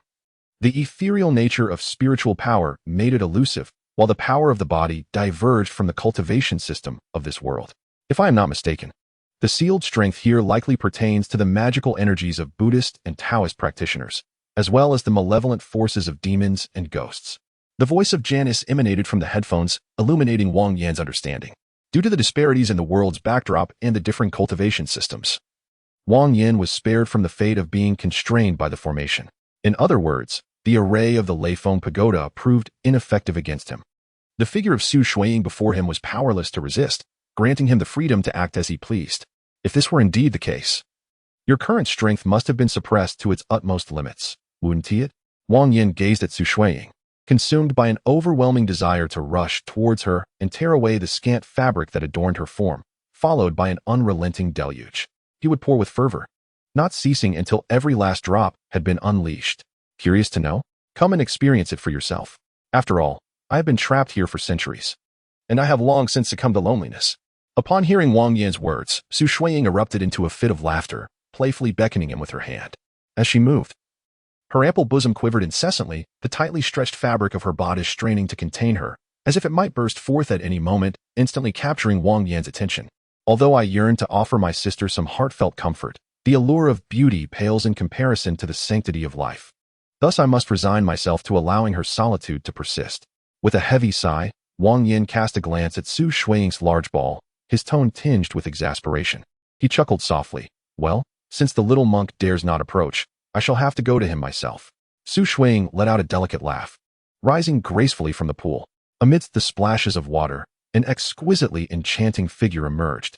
The ethereal nature of spiritual power made it elusive, while the power of the body diverged from the cultivation system of this world. If I am not mistaken, the sealed strength here likely pertains to the magical energies of Buddhist and Taoist practitioners, as well as the malevolent forces of demons and ghosts. The voice of Janice emanated from the headphones, illuminating Wang Yan's understanding. Due to the disparities in the world's backdrop and the differing cultivation systems, Wang Yan was spared from the fate of being constrained by the formation. In other words, the array of the Leifeng Pagoda proved ineffective against him. The figure of Su Shuiying before him was powerless to resist, granting him the freedom to act as he pleased. If this were indeed the case, your current strength must have been suppressed to its utmost limits, wouldn't it? Wang Yan gazed at Su Shuiying, consumed by an overwhelming desire to rush towards her and tear away the scant fabric that adorned her form, followed by an unrelenting deluge. He would pour with fervor, not ceasing until every last drop had been unleashed. Curious to know? Come and experience it for yourself. After all, I have been trapped here for centuries, and I have long since succumbed to loneliness. Upon hearing Wang Yan's words, Su Shuiying erupted into a fit of laughter, playfully beckoning him with her hand. As she moved, her ample bosom quivered incessantly, the tightly stretched fabric of her bodice straining to contain her, as if it might burst forth at any moment, instantly capturing Wang Yan's attention. Although I yearn to offer my sister some heartfelt comfort, the allure of beauty pales in comparison to the sanctity of life. Thus I must resign myself to allowing her solitude to persist. With a heavy sigh, Wang Yan cast a glance at Su Shuiying's large ball, his tone tinged with exasperation. He chuckled softly. Well, since the little monk dares not approach, I shall have to go to him myself. Su Shuiying let out a delicate laugh. Rising gracefully from the pool, Amidst the splashes of water, an exquisitely enchanting figure emerged,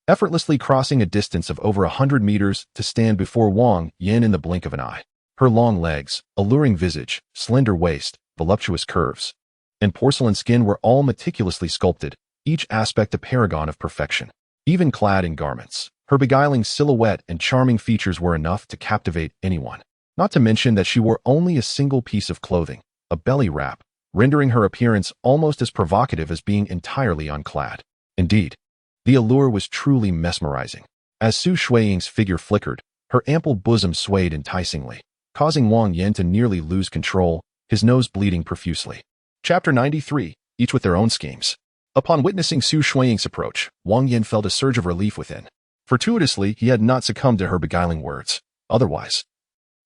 effortlessly crossing a distance of over 100 meters to stand before Wang Yan in the blink of an eye. Her long legs, alluring visage, slender waist, voluptuous curves, and porcelain skin were all meticulously sculpted, each aspect a paragon of perfection. Even clad in garments, her beguiling silhouette and charming features were enough to captivate anyone. Not to mention that she wore only a single piece of clothing, a belly wrap, rendering her appearance almost as provocative as being entirely unclad. Indeed, the allure was truly mesmerizing. As Su Shuiying's figure flickered, her ample bosom swayed enticingly, causing Wang Yan to nearly lose control, his nose bleeding profusely. Chapter 93, each with their own schemes. Upon witnessing Su Shuiying's approach, Wang Yan felt a surge of relief within. Fortuitously, he had not succumbed to her beguiling words. Otherwise,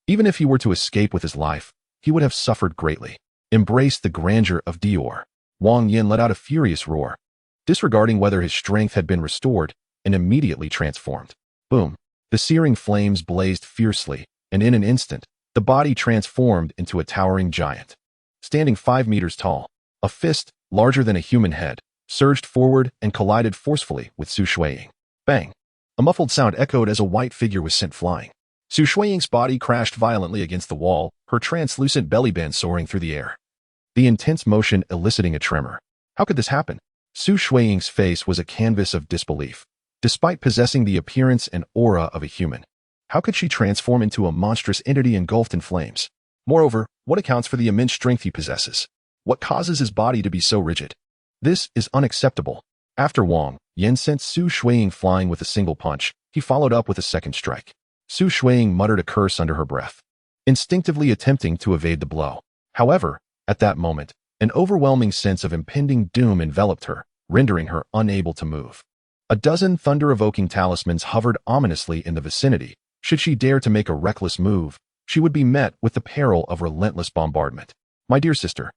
even if he were to escape with his life, he would have suffered greatly. Embrace the grandeur of Dior. Wang Yan let out a furious roar, disregarding whether his strength had been restored, and immediately transformed. Boom! The searing flames blazed fiercely, and in an instant, the body transformed into a towering giant. Standing 5 meters tall, a fist, larger than a human head, surged forward and collided forcefully with Su Shuiying. Bang! A muffled sound echoed as a white figure was sent flying. Su Shuiying's body crashed violently against the wall, her translucent belly band soaring through the air, the intense motion eliciting a tremor. How could this happen? Su Shuiying's face was a canvas of disbelief. Despite possessing the appearance and aura of a human, how could she transform into a monstrous entity engulfed in flames? Moreover, what accounts for the immense strength he possesses? What causes his body to be so rigid? This is unacceptable. After Wang Yan sent Su Shuiying flying with a single punch, he followed up with a second strike. Su Shuiying muttered a curse under her breath, instinctively attempting to evade the blow. However, at that moment, an overwhelming sense of impending doom enveloped her, rendering her unable to move. A dozen thunder-evoking talismans hovered ominously in the vicinity. Should she dare to make a reckless move, she would be met with the peril of relentless bombardment. My dear sister,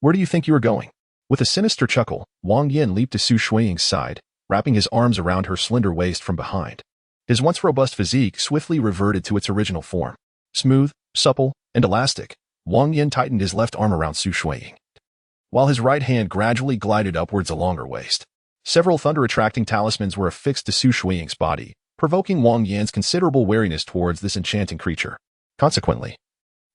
where do you think you are going? With a sinister chuckle, Wang Yan leaped to Su Shuiying's side, wrapping his arms around her slender waist from behind. His once robust physique swiftly reverted to its original form. Smooth, supple, and elastic, Wang Yan tightened his left arm around Su Shuiying, while his right hand gradually glided upwards along her waist. Several thunder-attracting talismans were affixed to Su Shuiying's body, provoking Wang Yan's considerable wariness towards this enchanting creature. Consequently,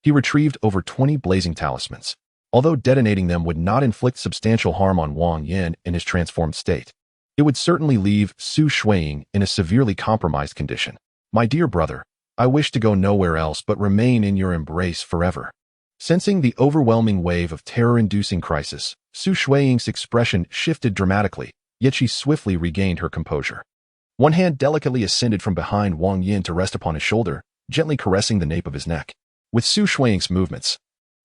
he retrieved over 20 blazing talismans. Although detonating them would not inflict substantial harm on Wang Yan in his transformed state, it would certainly leave Su Shuiying in a severely compromised condition. My dear brother, I wish to go nowhere else but remain in your embrace forever. Sensing the overwhelming wave of terror-inducing crisis, Su Shuiying's expression shifted dramatically, yet she swiftly regained her composure. One hand delicately ascended from behind Wang Yan to rest upon his shoulder, gently caressing the nape of his neck. With Su Shuiying's movements,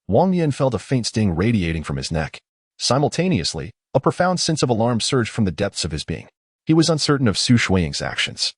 Wang Yan felt a faint sting radiating from his neck. Simultaneously, a profound sense of alarm surged from the depths of his being. He was uncertain of Su Shuiying's actions,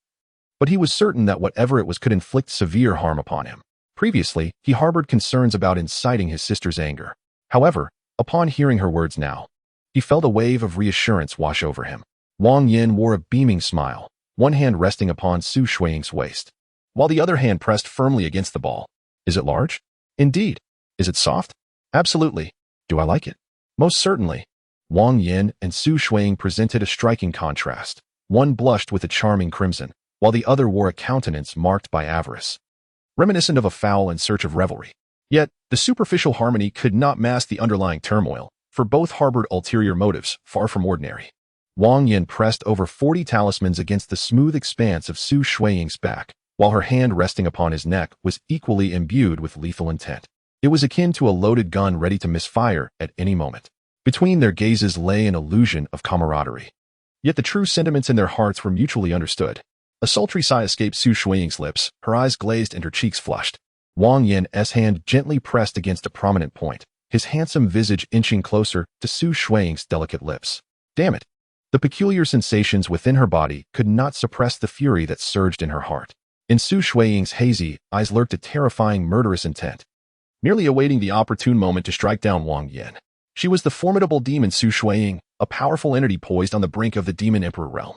but he was certain that whatever it was could inflict severe harm upon him. Previously, he harbored concerns about inciting his sister's anger. However, upon hearing her words now, he felt a wave of reassurance wash over him. Wang Yan wore a beaming smile, one hand resting upon Su Shuiying's waist, while the other hand pressed firmly against the ball. Is it large? Indeed. Is it soft? Absolutely. Do I like it? Most certainly. Wang Yan and Su Shuiying presented a striking contrast. One blushed with a charming crimson, while the other wore a countenance marked by avarice, reminiscent of a fowl in search of revelry. Yet, the superficial harmony could not mask the underlying turmoil, for both harbored ulterior motives far from ordinary. Wang Yan pressed over 40 talismans against the smooth expanse of Su Shuiying's back, while her hand resting upon his neck was equally imbued with lethal intent. It was akin to a loaded gun ready to misfire at any moment. Between their gazes lay an illusion of camaraderie. Yet the true sentiments in their hearts were mutually understood. A sultry sigh escaped Su Shuiying's lips, her eyes glazed and her cheeks flushed. Wang Yan's hand gently pressed against a prominent point, his handsome visage inching closer to Su Shuiying's delicate lips. Damn it! The peculiar sensations within her body could not suppress the fury that surged in her heart. In Su Shuiying's hazy eyes lurked a terrifying murderous intent, merely awaiting the opportune moment to strike down Wang Yan. She was the formidable demon Su Shuiying, a powerful entity poised on the brink of the Demon Emperor realm.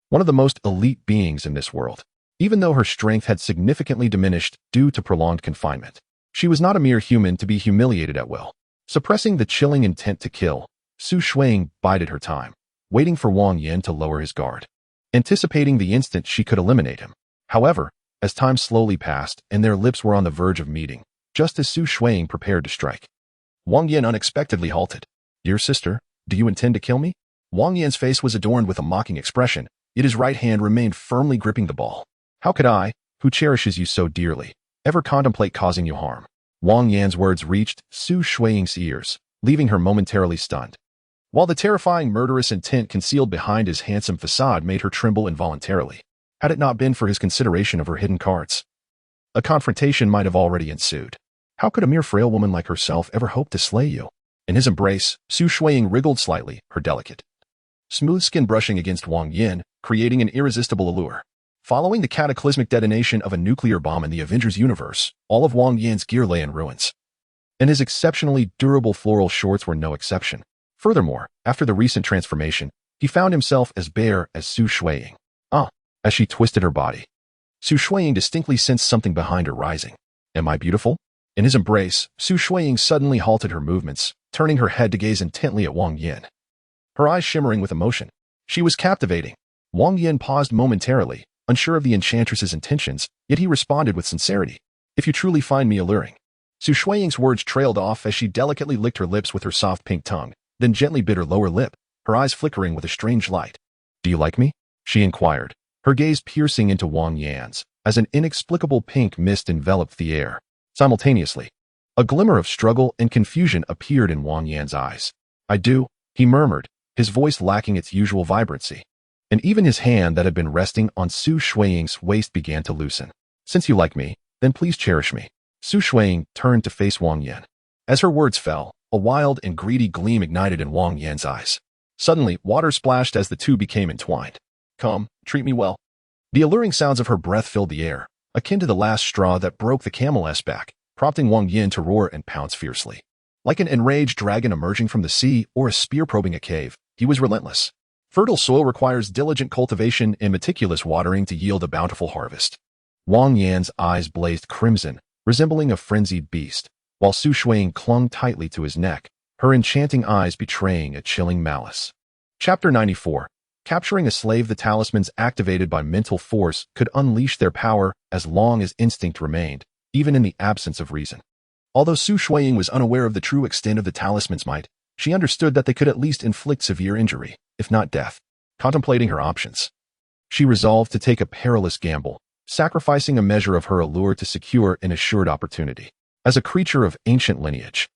One of the most elite beings in this world. Even though her strength had significantly diminished due to prolonged confinement, she was not a mere human to be humiliated at will. Suppressing the chilling intent to kill, Su Shuiying bided her time, waiting for Wang Yan to lower his guard, anticipating the instant she could eliminate him. However, as time slowly passed and their lips were on the verge of meeting, just as Su Shuiying prepared to strike, Wang Yan unexpectedly halted. "Dear sister, do you intend to kill me?" Wang Yan's face was adorned with a mocking expression, yet his right hand remained firmly gripping the ball. "How could I, who cherishes you so dearly, ever contemplate causing you harm?" Wang Yan's words reached Su Shuiying's ears, leaving her momentarily stunned, while the terrifying murderous intent concealed behind his handsome facade made her tremble involuntarily. Had it not been for his consideration of her hidden cards, a confrontation might have already ensued. How could a mere frail woman like herself ever hope to slay you? In his embrace, Su Shuiying wriggled slightly, her delicate, smooth skin brushing against Wang Yan, creating an irresistible allure. Following the cataclysmic detonation of a nuclear bomb in the Avengers universe, all of Wang Yan's gear lay in ruins, and his exceptionally durable floral shorts were no exception. Furthermore, after the recent transformation, he found himself as bare as Su Shuiying. As she twisted her body, Su Shuiying distinctly sensed something behind her rising. "Am I beautiful?" In his embrace, Su Shuiying suddenly halted her movements, turning her head to gaze intently at Wang Yan, her eyes shimmering with emotion. She was captivating. Wang Yan paused momentarily, unsure of the enchantress's intentions, yet he responded with sincerity. "If you truly find me alluring." Su Shuiying's words trailed off as she delicately licked her lips with her soft pink tongue, then gently bit her lower lip, her eyes flickering with a strange light. "Do you like me?" she inquired, her gaze piercing into Wang Yan's, as an inexplicable pink mist enveloped the air. Simultaneously, a glimmer of struggle and confusion appeared in Wang Yan's eyes. "I do," he murmured, his voice lacking its usual vibrancy. And even his hand that had been resting on Su Shuiying's waist began to loosen. "Since you like me, then please cherish me." Su Shuiying turned to face Wang Yan. As her words fell, a wild and greedy gleam ignited in Wang Yan's eyes. Suddenly, water splashed as the two became entwined. "Come, treat me well." The alluring sounds of her breath filled the air, akin to the last straw that broke the camel's back, prompting Wang Yan to roar and pounce fiercely. Like an enraged dragon emerging from the sea or a spear probing a cave, he was relentless. Fertile soil requires diligent cultivation and meticulous watering to yield a bountiful harvest. Wang Yan's eyes blazed crimson, resembling a frenzied beast, while Su Shuiying clung tightly to his neck, her enchanting eyes betraying a chilling malice. Chapter 94. Capturing a slave. The talismans activated by mental force could unleash their power as long as instinct remained, even in the absence of reason. Although Su Shuiying was unaware of the true extent of the talisman's might, she understood that they could at least inflict severe injury, if not death. Contemplating her options, she resolved to take a perilous gamble, sacrificing a measure of her allure to secure an assured opportunity. As a creature of ancient lineage,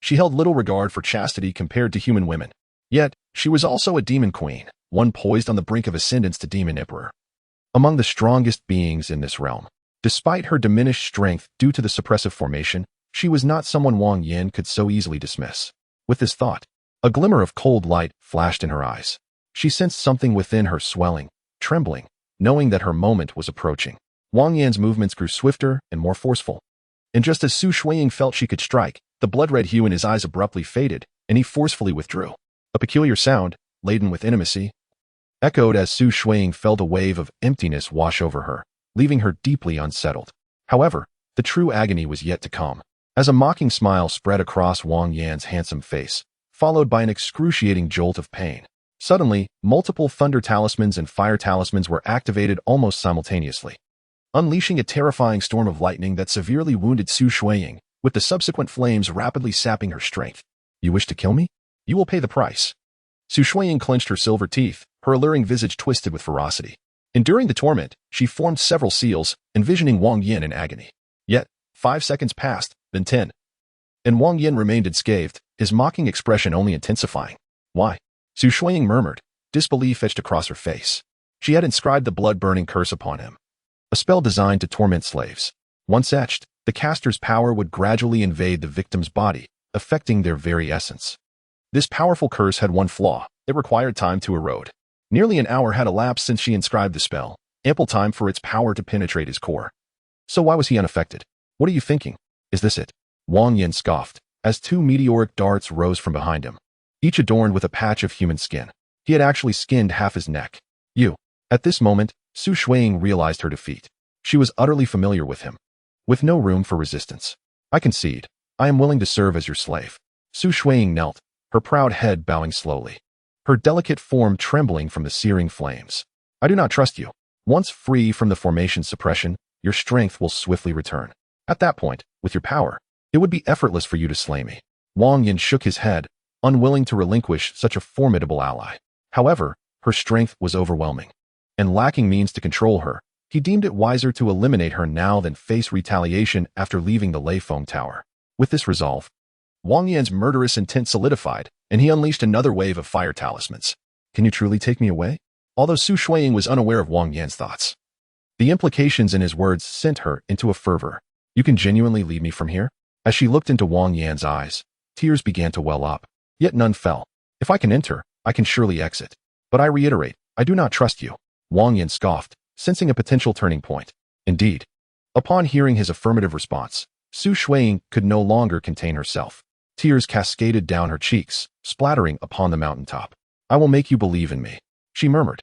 she held little regard for chastity compared to human women. Yet, she was also a demon queen, one poised on the brink of ascendance to demon emperor. Among the strongest beings in this realm, despite her diminished strength due to the suppressive formation, she was not someone Wang Yan could so easily dismiss. With this thought, a glimmer of cold light flashed in her eyes. She sensed something within her swelling, trembling, knowing that her moment was approaching. Wang Yan's movements grew swifter and more forceful. And just as Su Shuiying felt she could strike, the blood-red hue in his eyes abruptly faded, and he forcefully withdrew. A peculiar sound, laden with intimacy, echoed as Su Shuiying felt a wave of emptiness wash over her, leaving her deeply unsettled. However, the true agony was yet to come. As a mocking smile spread across Wang Yan's handsome face, followed by an excruciating jolt of pain. Suddenly, multiple thunder talismans and fire talismans were activated almost simultaneously, unleashing a terrifying storm of lightning that severely wounded Su Shuiying, with the subsequent flames rapidly sapping her strength. "You wish to kill me? You will pay the price." Su Shuiying clenched her silver teeth, her alluring visage twisted with ferocity. Enduring the torment, she formed several seals, envisioning Wang Yan in agony. Yet, 5 seconds passed, then 10. And Wang Yan remained unscathed, his mocking expression only intensifying. "Why?" Su Shuiying murmured, disbelief etched across her face. She had inscribed the blood-burning curse upon him, a spell designed to torment slaves. Once etched, the caster's power would gradually invade the victim's body, affecting their very essence. This powerful curse had one flaw: it required time to erode. Nearly an hour had elapsed since she inscribed the spell, ample time for its power to penetrate his core. So why was he unaffected? "What are you thinking? Is this it?" Wang Yan scoffed, as 2 meteoric darts rose from behind him, each adorned with a patch of human skin. He had actually skinned half his neck. "You." At this moment, Su Shuiying realized her defeat. She was utterly familiar with him, with no room for resistance. "I concede. I am willing to serve as your slave." Su Shuiying knelt, her proud head bowing slowly, her delicate form trembling from the searing flames. I do not trust you. Once free from the formation suppression, your strength will swiftly return. At that point, with your power, it would be effortless for you to slay me. Wang Yan shook his head, unwilling to relinquish such a formidable ally. However, her strength was overwhelming, and lacking means to control her, he deemed it wiser to eliminate her now than face retaliation after leaving the Lei Feng Tower. With this resolve, Wang Yan's murderous intent solidified, and he unleashed another wave of fire talismans. Can you truly take me away? Although Su Shuiying was unaware of Wang Yan's thoughts, the implications in his words sent her into a fervor. You can genuinely lead me from here? As she looked into Wang Yan's eyes, tears began to well up, yet none fell. If I can enter, I can surely exit. But I reiterate, I do not trust you. Wang Yan scoffed, sensing a potential turning point. Indeed. Upon hearing his affirmative response, Su Shuiying could no longer contain herself. Tears cascaded down her cheeks, splattering upon the mountaintop. I will make you believe in me, she murmured,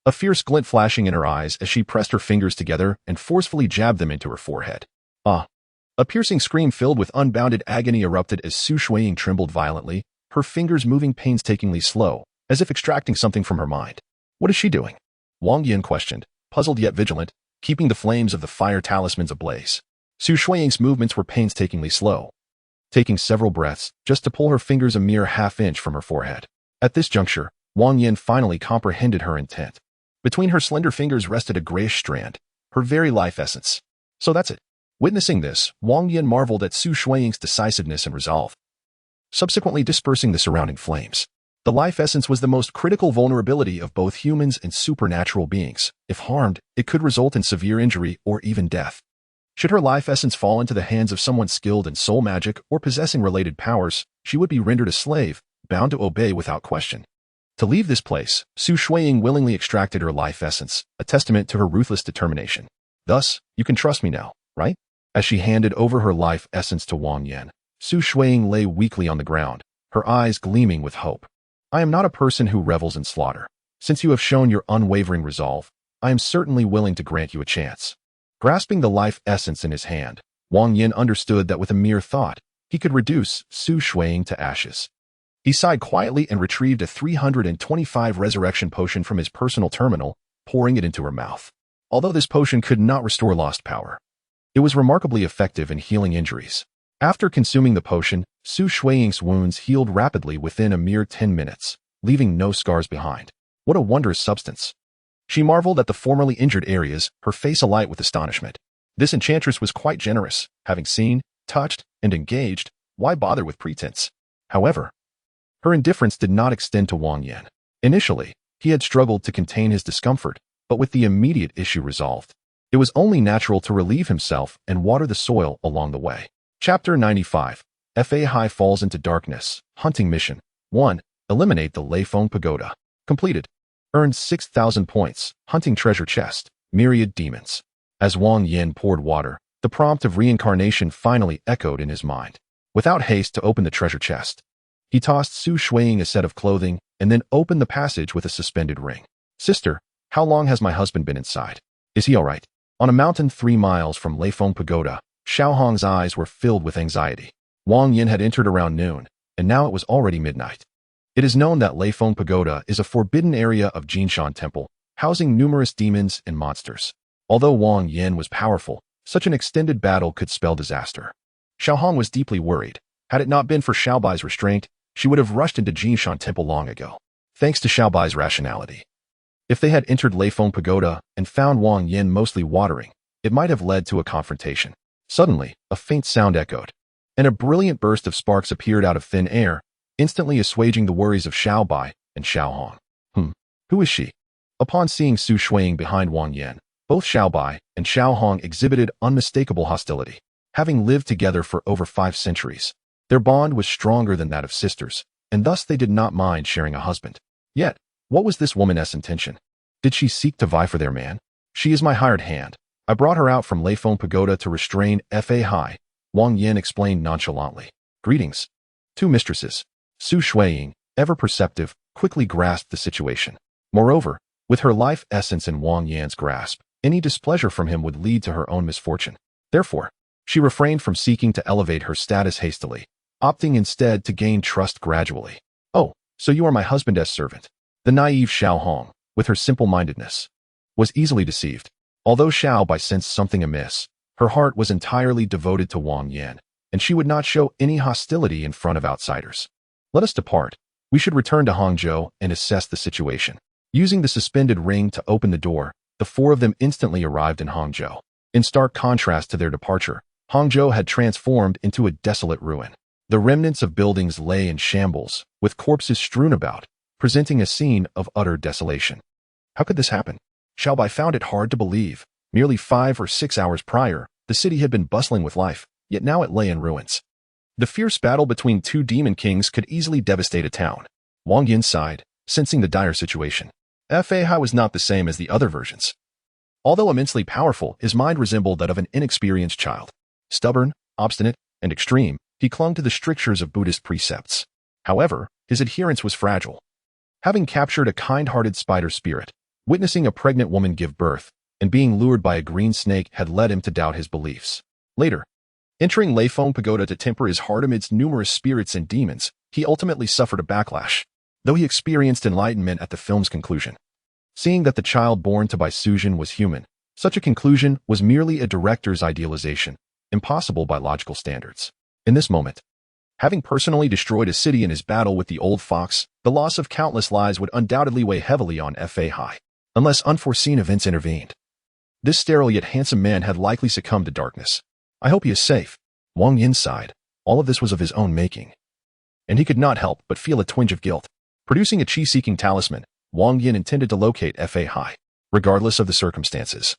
a fierce glint flashing in her eyes as she pressed her fingers together and forcefully jabbed them into her forehead. Ah! A piercing scream filled with unbounded agony erupted as Su Shuiying trembled violently, her fingers moving painstakingly slow, as if extracting something from her mind. What is she doing? Wang Yan questioned, puzzled yet vigilant, keeping the flames of the fire talismans ablaze. Su Shuiying's movements were painstakingly slow, taking several breaths just to pull her fingers a mere half-inch from her forehead. At this juncture, Wang Yan finally comprehended her intent. Between her slender fingers rested a grayish strand, her very life essence. So that's it. Witnessing this, Wang Yan marveled at Su Shuiying's decisiveness and resolve, subsequently dispersing the surrounding flames. The life essence was the most critical vulnerability of both humans and supernatural beings. If harmed, it could result in severe injury or even death. Should her life essence fall into the hands of someone skilled in soul magic or possessing related powers, she would be rendered a slave, bound to obey without question. To leave this place, Su Shuiying willingly extracted her life essence, a testament to her ruthless determination. Thus, you can trust me now, right? As she handed over her life essence to Wang Yan, Su Shuiying lay weakly on the ground, her eyes gleaming with hope. I am not a person who revels in slaughter. Since you have shown your unwavering resolve, I am certainly willing to grant you a chance. Grasping the life essence in his hand, Wang Yan understood that with a mere thought, he could reduce Su Shuiying to ashes. He sighed quietly and retrieved a 325 resurrection potion from his personal terminal, pouring it into her mouth. Although this potion could not restore lost power, it was remarkably effective in healing injuries. After consuming the potion, Su Shuiying's wounds healed rapidly within a mere 10 minutes, leaving no scars behind. What a wondrous substance! She marveled at the formerly injured areas, her face alight with astonishment. This enchantress was quite generous, having seen, touched, and engaged. Why bother with pretense? However, her indifference did not extend to Wang Yan. Initially, he had struggled to contain his discomfort, but with the immediate issue resolved, it was only natural to relieve himself and water the soil along the way. Chapter 95. Fa Hai falls into darkness. Hunting mission. 1. Eliminate the Lei Feng Pagoda. Completed. Earned 6,000 points. Hunting treasure chest. Myriad demons. As Wang Yan poured water, the prompt of reincarnation finally echoed in his mind. Without haste to open the treasure chest, he tossed Su Shuiying a set of clothing and then opened the passage with a suspended ring. Sister, how long has my husband been inside? Is he all right? On a mountain 3 miles from Lei Feng Pagoda, Xiaohong's eyes were filled with anxiety. Wang Yan had entered around noon, and now it was already midnight. It is known that Lei Feng Pagoda is a forbidden area of Jinshan Temple, housing numerous demons and monsters. Although Wang Yan was powerful, such an extended battle could spell disaster. Xiaohong was deeply worried. Had it not been for Xiaobai's restraint, she would have rushed into Jinshan Temple long ago. Thanks to Xiaobai's rationality, if they had entered Lei Feng Pagoda and found Wang Yan mostly watering, it might have led to a confrontation. Suddenly, a faint sound echoed, and a brilliant burst of sparks appeared out of thin air, instantly assuaging the worries of Xiaobai and Xiaohong. Who is she? Upon seeing Su Shuiying behind Wang Yan, both Xiaobai and Xiaohong exhibited unmistakable hostility. Having lived together for over 5 centuries, their bond was stronger than that of sisters, and thus they did not mind sharing a husband. Yet, what was this woman's intention? Did she seek to vie for their man? She is my hired hand. I brought her out from Lei Feng Pagoda to restrain Fa Hai, Wang Yan explained nonchalantly. Greetings. 2 mistresses. Su Shuiying, ever perceptive, quickly grasped the situation. Moreover, with her life essence in Wang Yan's grasp, any displeasure from him would lead to her own misfortune. Therefore, she refrained from seeking to elevate her status hastily, opting instead to gain trust gradually. "Oh, so you are my husband's servant." The naive Xiao Hong, with her simple-mindedness, was easily deceived. Although Xiao Bai sensed something amiss, her heart was entirely devoted to Wang Yan, and she would not show any hostility in front of outsiders. "Let us depart. We should return to Hangzhou and assess the situation." Using the suspended ring to open the door, the four of them instantly arrived in Hangzhou. In stark contrast to their departure, Hangzhou had transformed into a desolate ruin. The remnants of buildings lay in shambles, with corpses strewn about, presenting a scene of utter desolation. How could this happen? Xiao Bai found it hard to believe. Merely 5 or 6 hours prior, the city had been bustling with life, yet now it lay in ruins. The fierce battle between two demon kings could easily devastate a town. Wang Yan sighed, sensing the dire situation. Fei was not the same as the other versions. Although immensely powerful, his mind resembled that of an inexperienced child. Stubborn, obstinate, and extreme, he clung to the strictures of Buddhist precepts. However, his adherence was fragile. Having captured a kind-hearted spider spirit, witnessing a pregnant woman give birth, and being lured by a green snake had led him to doubt his beliefs. Later, entering Leifeng Pagoda to temper his heart amidst numerous spirits and demons, he ultimately suffered a backlash, though he experienced enlightenment at the film's conclusion. Seeing that the child born to Bai Suzhen was human, such a conclusion was merely a director's idealization, impossible by logical standards. In this moment, having personally destroyed a city in his battle with the old fox, the loss of countless lives would undoubtedly weigh heavily on Fei, unless unforeseen events intervened. This sterile yet handsome man had likely succumbed to darkness. "I hope he is safe." Wang Yan sighed. All of this was of his own making, and he could not help but feel a twinge of guilt. Producing a chi-seeking talisman, Wang Yan intended to locate Fei, regardless of the circumstances.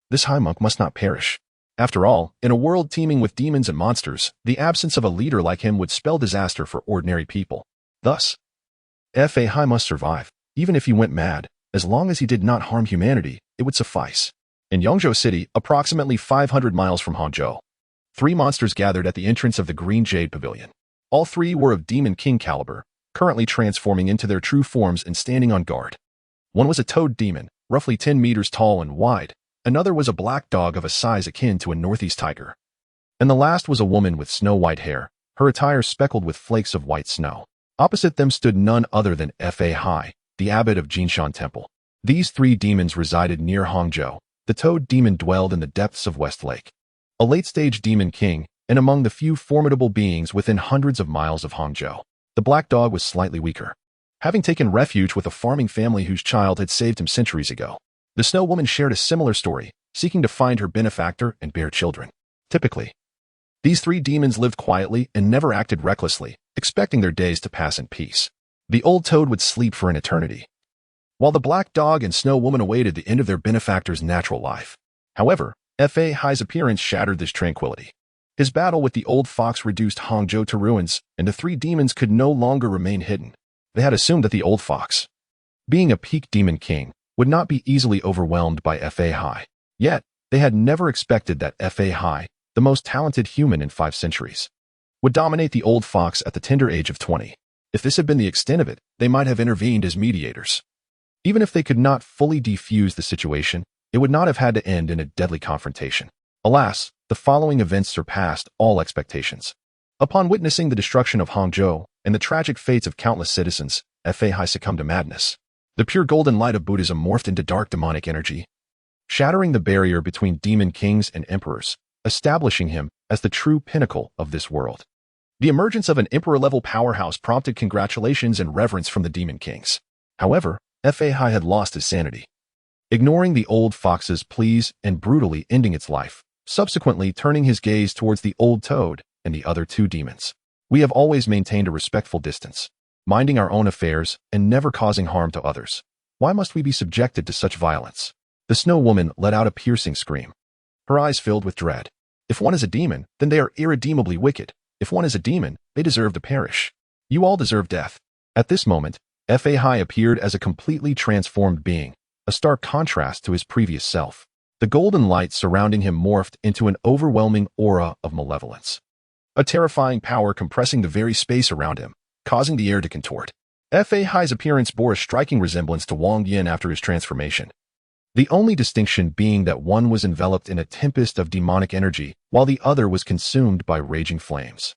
This high monk must not perish. After all, in a world teeming with demons and monsters, the absence of a leader like him would spell disaster for ordinary people. Thus, Fei must survive. Even if he went mad, as long as he did not harm humanity, it would suffice. In Yangzhou City, approximately 500 miles from Hangzhou, 3 monsters gathered at the entrance of the Green Jade Pavilion. All 3 were of Demon King caliber, currently transforming into their true forms and standing on guard. One was a toad demon, roughly 10 meters tall and wide. Another was a black dog of a size akin to a northeast tiger. And the last was a woman with snow-white hair, her attire speckled with flakes of white snow. Opposite them stood none other than Fei, the abbot of Jinshan Temple. These 3 demons resided near Hangzhou. The toad demon dwelled in the depths of West Lake, a late-stage demon king, and among the few formidable beings within hundreds of miles of Hangzhou. The black dog was slightly weaker, having taken refuge with a farming family whose child had saved him centuries ago. The snow woman shared a similar story, seeking to find her benefactor and bear children. Typically, these 3 demons lived quietly and never acted recklessly, expecting their days to pass in peace. The old toad would sleep for an eternity, while the black dog and snow woman awaited the end of their benefactor's natural life. However, Fei's appearance shattered this tranquility. His battle with the old fox reduced Hangzhou to ruins, and the 3 demons could no longer remain hidden. They had assumed that the old fox, being a peak demon king, would not be easily overwhelmed by Fei. Yet, they had never expected that Fei, the most talented human in 5 centuries, would dominate the old fox at the tender age of 20. If this had been the extent of it, they might have intervened as mediators. Even if they could not fully defuse the situation, it would not have had to end in a deadly confrontation. Alas, the following events surpassed all expectations. Upon witnessing the destruction of Hangzhou and the tragic fates of countless citizens, Fei succumbed to madness. The pure golden light of Buddhism morphed into dark demonic energy, shattering the barrier between demon kings and emperors, establishing him as the true pinnacle of this world. The emergence of an emperor-level powerhouse prompted congratulations and reverence from the demon kings. However, Fei had lost his sanity, ignoring the old fox's pleas and brutally ending its life, subsequently turning his gaze towards the old toad and the other 2 demons. We have always maintained a respectful distance, minding our own affairs and never causing harm to others. Why must we be subjected to such violence? The snow woman let out a piercing scream, her eyes filled with dread. If one is a demon, then they are irredeemably wicked. If one is a demon, they deserve to perish. You all deserve death. At this moment, Fei appeared as a completely transformed being, a stark contrast to his previous self. The golden light surrounding him morphed into an overwhelming aura of malevolence, a terrifying power compressing the very space around him, causing the air to contort. Fei's appearance bore a striking resemblance to Wang Yan after his transformation, the only distinction being that one was enveloped in a tempest of demonic energy, while the other was consumed by raging flames.